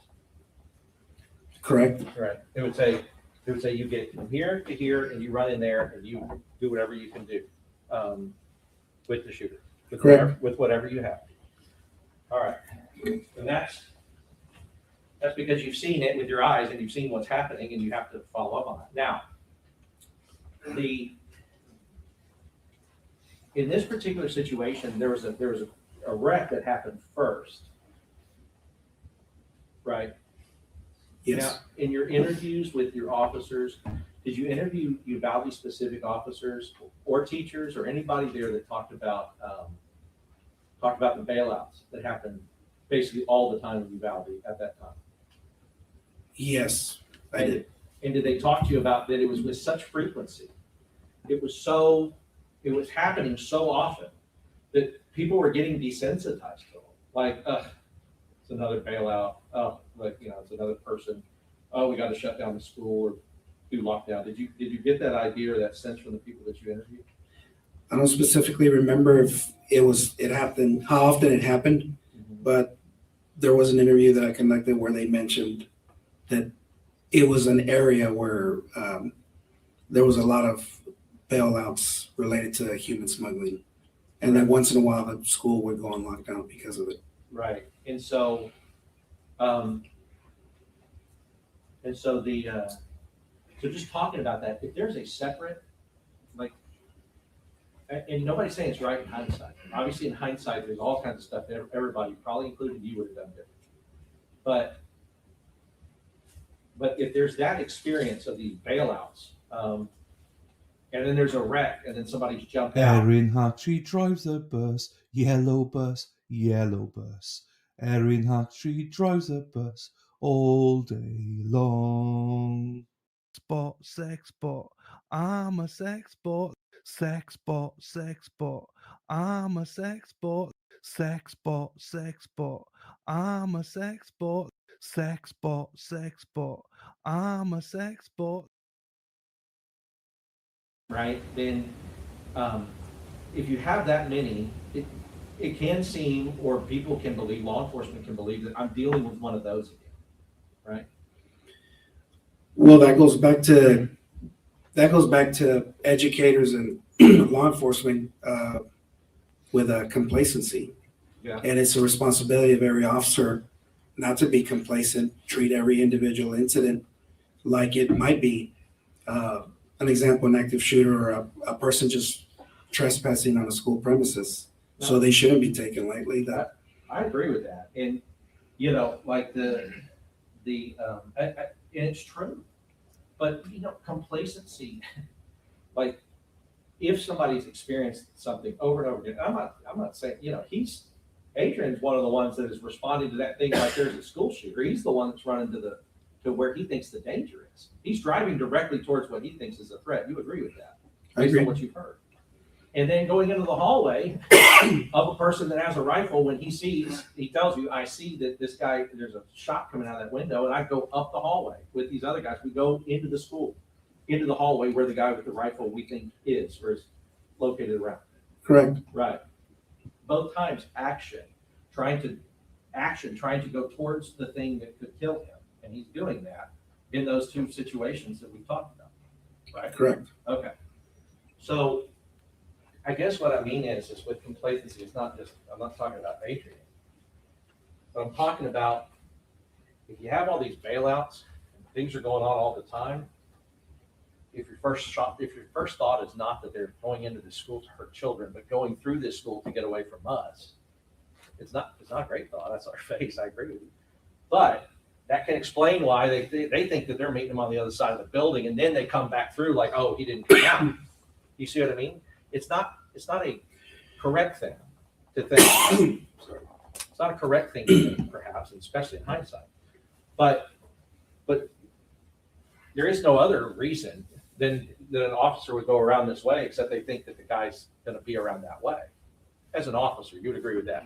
Correct. Right. It would say you get from here to here and you run in there and you do whatever you can do with the shooter, with whatever you have. All right, and that's because you've seen it with your eyes and you've seen what's happening and you have to follow up on it. Now, in this particular situation, there was a wreck that happened first, right? Yes. Now, in your interviews with your officers, did you interview Uvalde specific officers or teachers or anybody there that talked about the bailouts that happened basically all the time in Uvalde at that time? Yes. I did. And did they talk to you about that it was with such frequency? It was happening so often that people were getting desensitized to it. Like, it's another bailout. Oh, it's another person. Oh, we got to shut down the school or do lockdown. Did you get that idea or that sense from the people that you interviewed? I don't specifically remember if it happened, how often it happened, but there was an interview that I conducted where they mentioned that it was an area where there was a lot of bailouts related to human smuggling. And then once in a while, the school would go on lockdown because of it. Right. And so, so just talking about that, if there's a separate, like, and nobody's saying it's right in hindsight. Obviously, in hindsight, there's all kinds of stuff that everybody, probably including you, would have done different. But if there's that experience of these bailouts, and then there's a wreck, and then somebody's jumped out. Erin Hatchie drives a bus, yellow bus, yellow bus. Erin Hatchie drives a bus all day long. Spot, sex bot, I'm a sex bot. Sex bot, sex bot, I'm a sex bot. Sex bot, sex bot, I'm a sex bot. Sex bot, I'm a sex bot. Right, then if you have that many, it can seem, or people can believe, law enforcement can believe that I'm dealing with one of those again, right? Well, that goes back to educators and law enforcement with complacency. Yeah. And it's a responsibility of every officer not to be complacent, treat every individual incident like it might be an example, an active shooter or a person just trespassing on a school premises. No. So they shouldn't be taken lightly. I agree with that. And, like and it's true, but, complacency, like if somebody's experienced something over and over again, I'm not saying, Adrian's one of the ones that is responding to that thing like there's a school shooter. He's the one that's running to where he thinks the danger is. He's driving directly towards what he thinks is a threat. You agree with that? Based on what you've heard. And then going into the hallway of a person that has a rifle, when he tells you, I see that this guy, there's a shot coming out of that window, and I go up the hallway with these other guys. We go into the school, into the hallway where the guy with the rifle we think is located around. Correct. Right. Both times trying to go towards the thing that could kill him. And he's doing that in those two situations that we talked about, right? Correct. Okay. So I guess what I mean is with complacency, I'm not talking about Adrian, but I'm talking about if you have all these bailouts and things are going on all the time, if your first thought is not that they're going into the school to hurt children, but going through this school to get away from us, it's not a great thought. That's our face. I agree with you. But that can explain why they think that they're meeting him on the other side of the building, and then they come back through like, oh, he didn't come out. You see what I mean? It's not a correct thing to think. It's not a correct thing to think, perhaps, especially in hindsight. But there is no other reason than that an officer would go around this way, except they think that the guy's going to be around that way. As an officer, you would agree with that?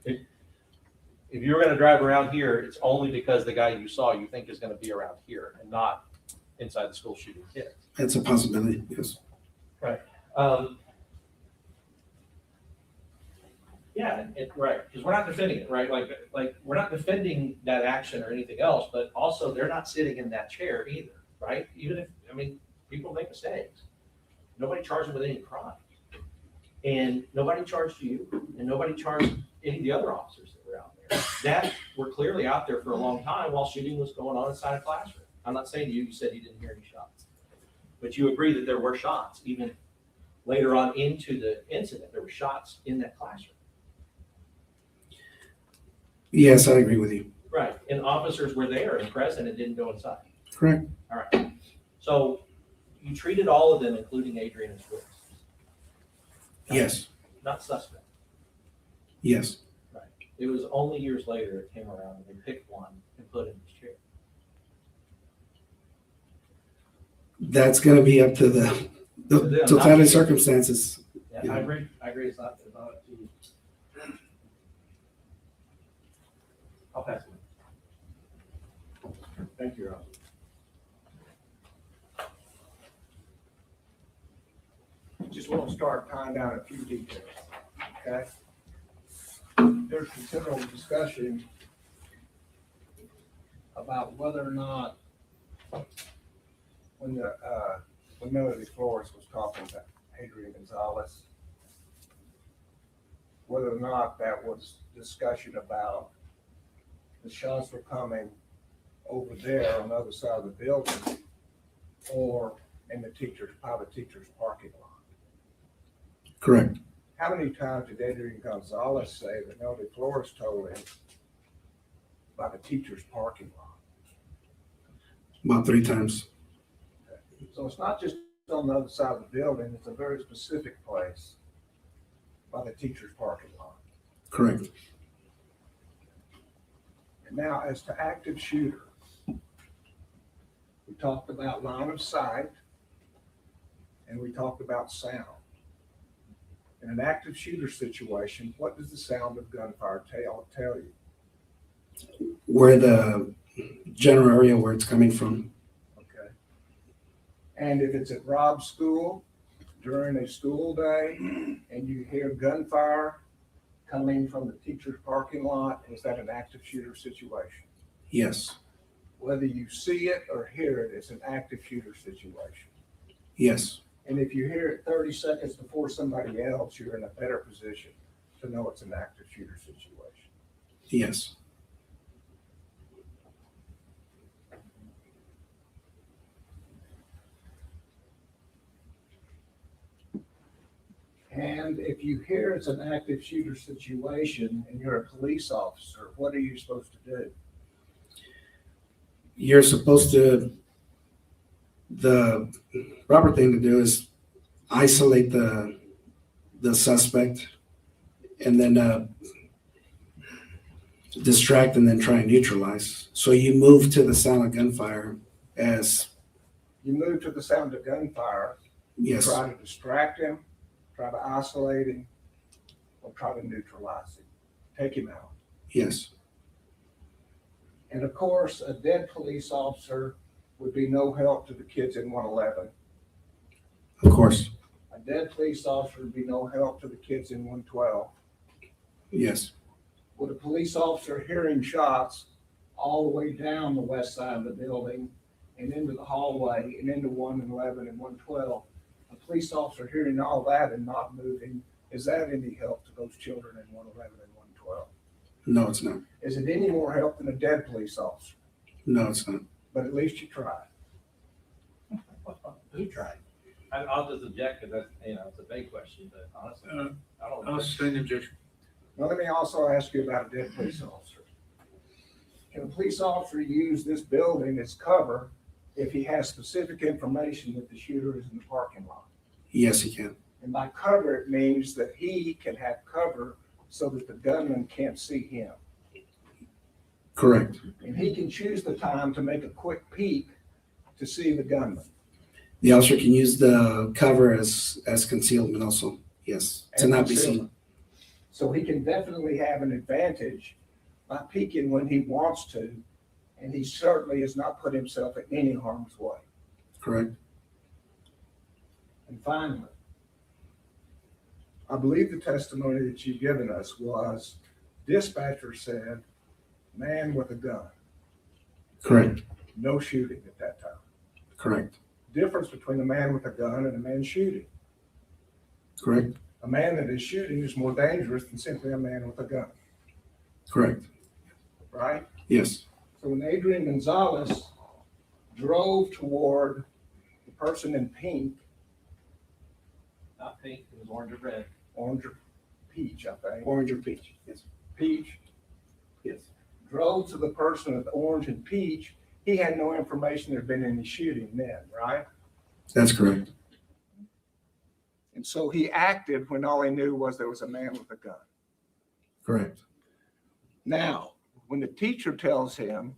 If you were going to drive around here, it's only because the guy you saw you think is going to be around here and not inside the school shooting kids. It's a possibility, yes. Right. Yeah, right. Because we're not defending it, right? Like we're not defending that action or anything else, but also they're not sitting in that chair either, right? Even if, people make mistakes. Nobody charged them with any crime. And nobody charged you, and nobody charged any of the other officers that were out there. That were clearly out there for a long time while shooting was going on inside a classroom. I'm not saying to you said you didn't hear any shots. But you agree that there were shots. Even later on into the incident, there were shots in that classroom. Yes, I agree with you. Right. And officers were there and present and didn't go inside. Correct. All right. So you treated all of them, including Adrian, as witnesses. Yes. Not suspect. Yes. Right. It was only years later it came around and they picked one and put in his chair. That's going to be up to the totality of circumstances. Yeah, I agree. It's not up to you. I'll pass it. Thank you, Rob. Just want to start tying down a few details, okay? There's considerable discussion about whether or not when Melody Flores was talking to Adrian Gonzales, whether or not that was discussion about the shots were coming over there on the other side of the building or in the private teacher's parking lot. Correct. How many times did Adrian Gonzales say that Melody Flores told him about the teacher's parking lot? About 3 times. So it's not just on the other side of the building, it's a very specific place by the teacher's parking lot. Correct. And now as to active shooter, we talked about line of sight and we talked about sound. In an active shooter situation, what does the sound of gunfire tell you? Where the general area where it's coming from. Okay. And if it's at Robb's school during a school day and you hear gunfire coming from the teacher's parking lot, is that an active shooter situation? Yes. Whether you see it or hear it, it's an active shooter situation. Yes. And if you hear it 30 seconds before somebody else, you're in a better position to know it's an active shooter situation. Yes. And if you hear it's an active shooter situation and you're a police officer, what are you supposed to do? You're supposed to, the proper thing to do is isolate the suspect and then distract and then try and neutralize. So you move to the sound of gunfire as... You move to the sound of gunfire, Yes. Try to distract him, try to isolate him, or try to neutralize him, take him out. Yes. And of course, a dead police officer would be no help to the kids in 111. Of course. A dead police officer would be no help to the kids in 112. Yes. With a police officer hearing shots all the way down the west side of the building and into the hallway and into 111 and 112, a police officer hearing all that and not moving, is that any help to those children in 111 and 112? No, it's not. Is it any more help than a dead police officer? No, it's not. But at least you tried. Who tried? I'll just object because that's, it's a vague question, but honestly, I don't know. I'll sustain the objection. Now, let me also ask you about a dead police officer. Can a police officer use this building as cover if he has specific information that the shooter is in the parking lot? Yes, he can. And by cover, it means that he can have cover so that the gunman can't see him. Correct. And he can choose the time to make a quick peek to see the gunman. The officer can use the cover as concealment also. Yes, to not be seen. So he can definitely have an advantage by peeking when he wants to, and he certainly has not put himself in any harm's way. Correct. And finally, I believe the testimony that you've given us was dispatcher said, man with a gun. Correct. No shooting at that time. Correct. Difference between a man with a gun and a man shooting. Correct. A man that is shooting is more dangerous than simply a man with a gun. Correct. Right? Yes. So when Adrian Gonzales drove toward the person in pink, Not pink, it was orange or red. orange or peach, I think. Orange or peach. Yes. Peach. Yes. Drove to the person with orange and peach. He had no information there'd been any shooting then, right? That's correct. And so he acted when all he knew was there was a man with a gun. Correct. Now, when the teacher tells him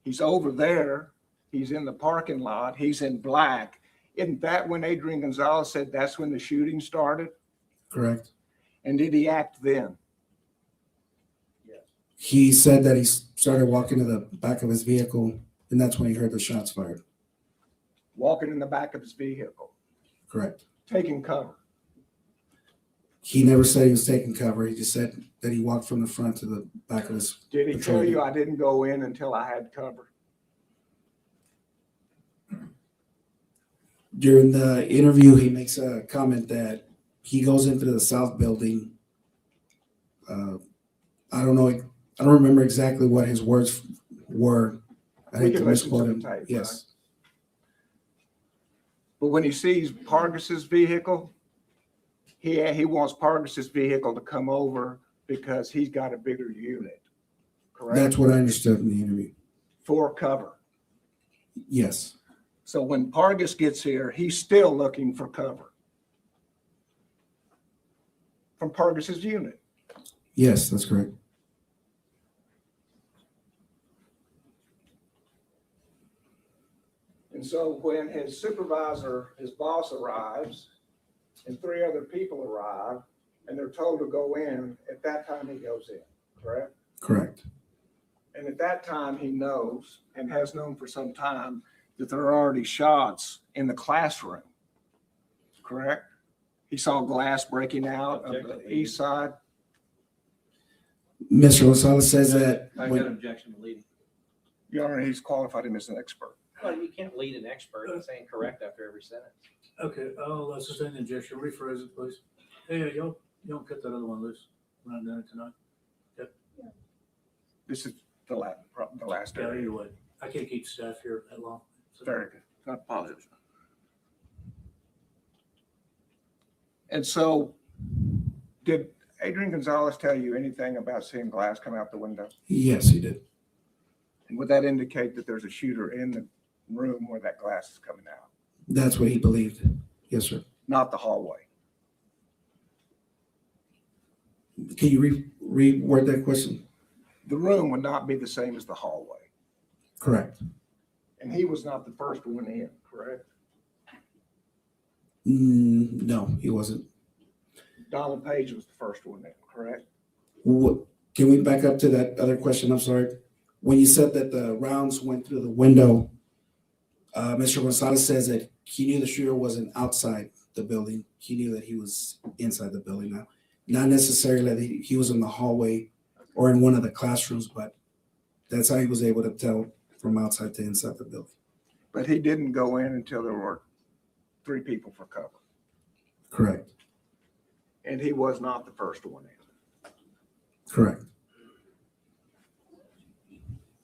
he's over there He's in the parking lot. He's in black. Isn't that when Adrian Gonzales said that's when the shooting started? Correct. And did he act then? He said that he started walking to the back of his vehicle, and that's when he heard the shots fired. Walking in the back of his vehicle, Correct. taking cover. He never said he was taking cover. He just said that he walked from the front to the back of his. Did he patrol tell you vehicle. I didn't go in until I had cover? During the interview, he makes a comment that he goes into the south building. I don't know. I don't remember exactly what his words were. I We hate can to listen to misquote the him. tape, Yes. But when he sees Pargas's vehicle, he wants Pargas's vehicle to come over because he's got a bigger unit. Correct? That's what I understood in the interview. For cover. Yes. So when Pargas gets here, he's still looking for cover from Pargas's unit. Yes, that's correct. And so when his supervisor, his boss arrives, and 3 other people arrive, and they're told to go in, at that time he goes in, correct? Correct. And at that time he knows, and has known for some time, that there are already shots in the classroom, correct? He saw glass breaking out of the east side. Mr. Gonzalez says that I got an objection to leading. Your Honor, he's qualified him as an expert. Well, you can't lead an expert in saying correct after every sentence. Okay, let's sustain the objection. Rephrase it, please. Hey, y'all don't cut that other one loose. We're not doing it tonight. Okay. This is the last Yeah, area. either way. I can't keep staff here that long. So- Very good. I apologize. And so, did Adrian Gonzales tell you anything about seeing glass come out the window? Yes, he did. And would that indicate that there's a shooter in the room where that glass is coming out, That's what he believed. Yes, sir. not the hallway? Can you reword that question? The room would not be the same as the hallway. Correct. And he was not the first one in, correct? No, he wasn't. Donald Page was the first one in, correct? Can we back up to that other question? I'm sorry. When you said that the rounds went through the window, Mr. Gonzalez says that he knew the shooter wasn't outside the building. He knew that he was inside the building now. Not necessarily that he was in the hallway or in one of the classrooms, but that's how he was able to tell from outside to inside the building. But he didn't go in until there were 3 people for cover. Correct. And he was not the first one in. Correct.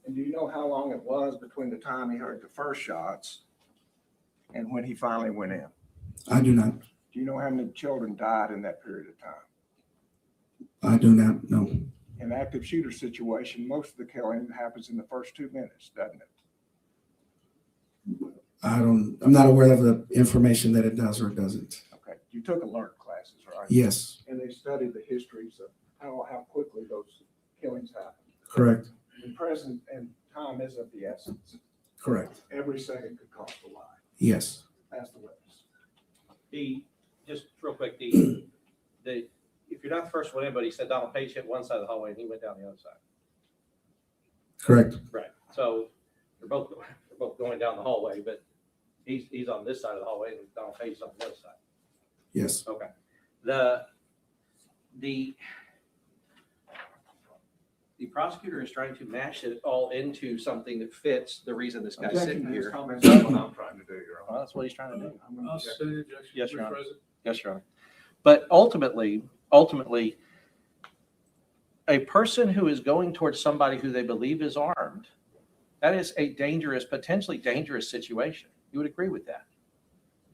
And do you know how long it was between the time he heard the first shots and when he finally went in? I do not. Do you know how many children died in that period of time? I do not know. In an active shooter situation, most of the killing happens in the first 2 minutes, doesn't it? I'm not aware of the information that it does or doesn't. Okay. You took alert classes, right? Yes. And they studied the histories of how quickly those killings happen. Correct. And present and time is of the essence. Correct. Every second could cost a life. Yes. That's the witness. Just real quick, if you're not the first one in, but he said Donald Page hit one side of the hallway and he went down the other side. Correct. Right. So they're both going down the hallway, but he's on this side of the hallway and Donald Page is on the other side. Yes. Okay. The prosecutor is trying to mash it all into something that fits the reason this guy's sitting here. That's what I'm trying to do, Your Honor. Well, that's what he's trying to do. I'll say the objection. Yes, Your Honor. Rephrase it. Yes, Your Honor. But ultimately, a person who is going towards somebody who they believe is armed, that is a dangerous, potentially dangerous situation. You would agree with that?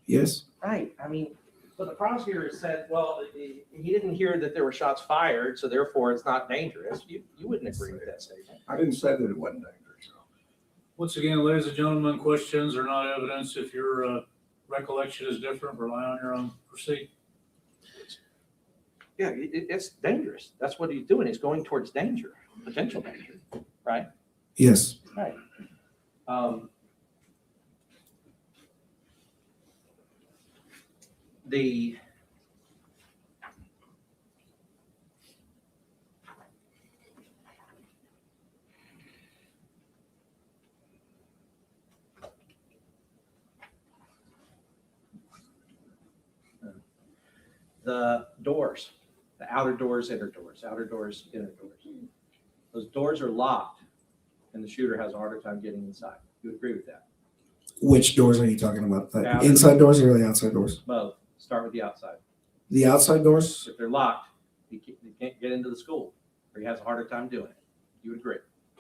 Yes. Right. I mean, but the prosecutor said, well, he didn't hear that there were shots fired, so therefore it's not dangerous. You wouldn't agree with that statement. I didn't say that it wasn't dangerous. Once again, ladies and gentlemen, questions are not evidence. If your recollection is different, rely on your own. Proceed. Yeah, it's dangerous. That's what he's doing. He's going towards danger, potential danger, right? Yes. Right. the doors, the outer doors, inner doors, outer doors, inner doors. Those doors are locked, and the shooter has a harder time getting inside. You would agree with that? Which doors are you talking about? The Outer. inside doors or the outside doors? Both. Start with the outside. The outside doors? If they're locked, he can't get into the school, or he has a harder time doing it. You would agree?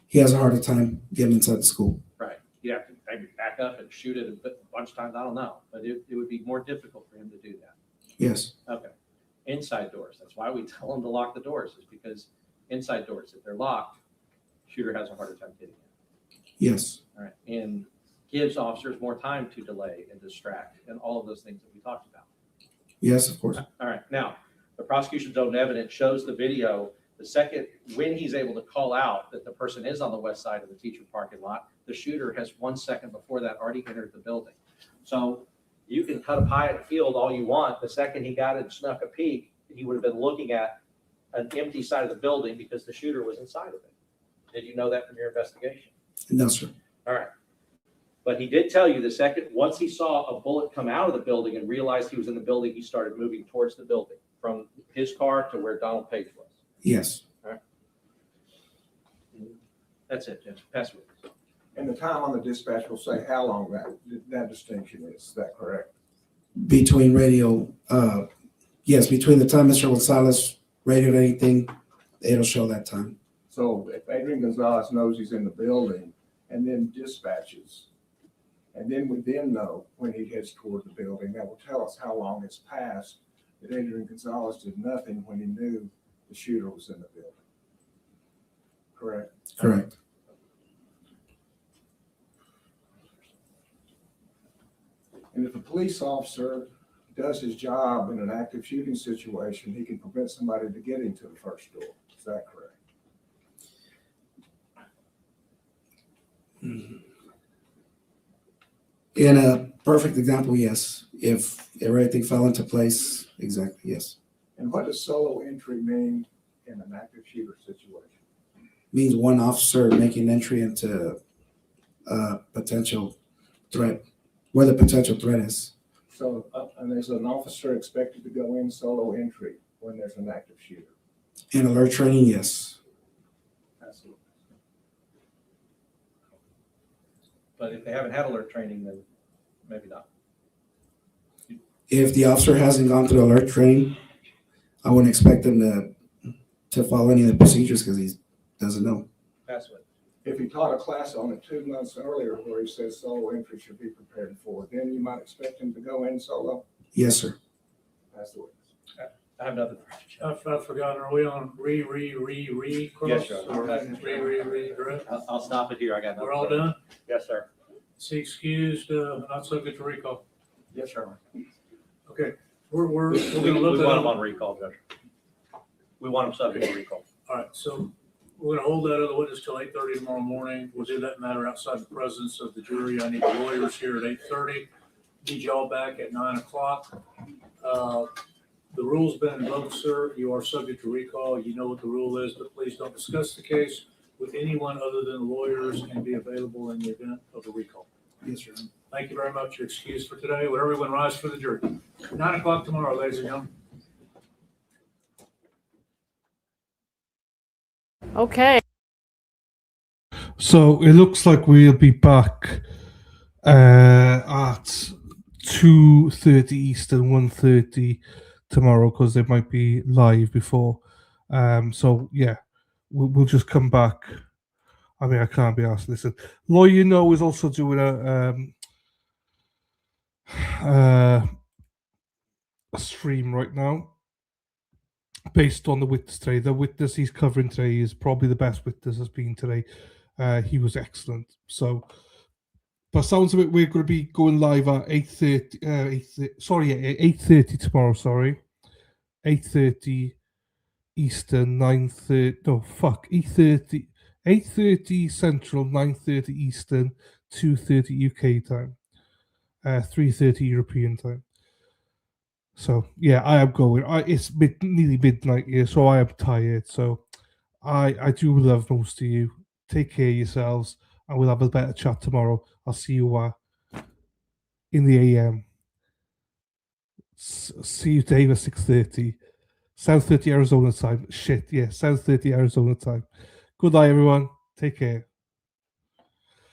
He has a harder time getting inside the school. Right. You have to maybe back up and shoot it a bunch of times. I don't know, but it would be more difficult for him to do that. Yes. Okay. Inside doors. That's why we tell him to lock the doors, is because inside doors, if they're locked, shooter has a harder time getting in. Yes. All right. And gives officers more time to delay and distract and all of those things that we talked about. Yes, of course. All right. Now, the prosecution's own evidence shows the video. The second, when he's able to call out that the person is on the west side of the teacher parking lot, the shooter has 1 second before that already entered the building. So you can cut a pie at the field all you want. The second he got it and snuck a peek, he would have been looking at an empty side of the building because the shooter was inside of it. Did you know that from your investigation? No, sir. All right. But he did tell you the second, once he saw a bullet come out of the building and realized he was in the building, he started moving towards the building from his car to where Donald Page was. Yes. All right. That's it, Jim. Pass it. And the time on the dispatch will say how long that distinction is. Is that correct? Between radio, yes, between the time Mr. Gonzales radioed anything, it'll show that time. So if Adrian Gonzales knows he's in the building and then dispatches, and then we then know when he heads toward the building, that will tell us how long it's passed that Adrian Gonzales did nothing when he knew the shooter was in the building. Correct? Correct. And if a police officer does his job in an active shooting situation, he can prevent somebody to get into the first door. Is that correct? In a perfect example, yes. If everything fell into place, exactly, yes. And what does solo entry mean in an active shooter situation? Means one officer making entry into a potential threat, where the potential threat is. So, and there's an officer expected to go in solo entry when there's an active shooter. In alert training, yes. Absolutely. But if they haven't had alert training, then maybe not. If the officer hasn't gone through alert training, I wouldn't expect him to follow any of the procedures because he doesn't know. That's what. If he taught a class on it 2 months earlier where he says solo entry should be prepared for, then you might expect him to go in solo. Yes, sir. That's the way. I have nothing. I've forgotten. Are we on re cross? Yes, sir. Or re direct? I'll stop it here. I got. We're all done? Yes, sir. Is he excused, not subject to recall? Yes, sir. Okay, we're gonna We look want at him on recall, Judge. We want him subject to recall. All right, so we're gonna hold that other witness till 8:30 tomorrow morning. We'll do that matter outside the presence of the jury. I need the lawyers here at 8:30. Need y'all back at 9 o'clock. The rule's been invoked, sir. You are subject to recall. You know what the rule is, but please don't discuss the case with anyone other than lawyers and be available in the event of a recall. Yes, sir. Thank you very much. You're excused for today. Would everyone rise for the jury? 9 o'clock tomorrow, ladies and gentlemen. Okay. So it looks like we'll be back at 2:30 Eastern, 1:30 tomorrow because they might be live before. So yeah, we'll just come back. I mean, I can't be asked. Listen, Lawyer is also doing a stream right now based on the witness today. The witness he's covering today is probably the best witness has been today. He was excellent. So, but sounds of it, we're going to be going live at 8:30 tomorrow. Sorry, 8:30 Eastern, 9:30. No, fuck, 8:30. 8:30 Central, 9:30 Eastern, 2:30 UK time, 3:30 European time. So yeah, I am going. It's nearly midnight here, so I am tired. So I do love most of you. Take care of yourselves, and we'll have a better chat tomorrow. I'll see you in the AM. See you, Dave, at 6:30. 7:30 Arizona time. Shit, yeah, 7:30 Arizona time. Good night, everyone. Take care.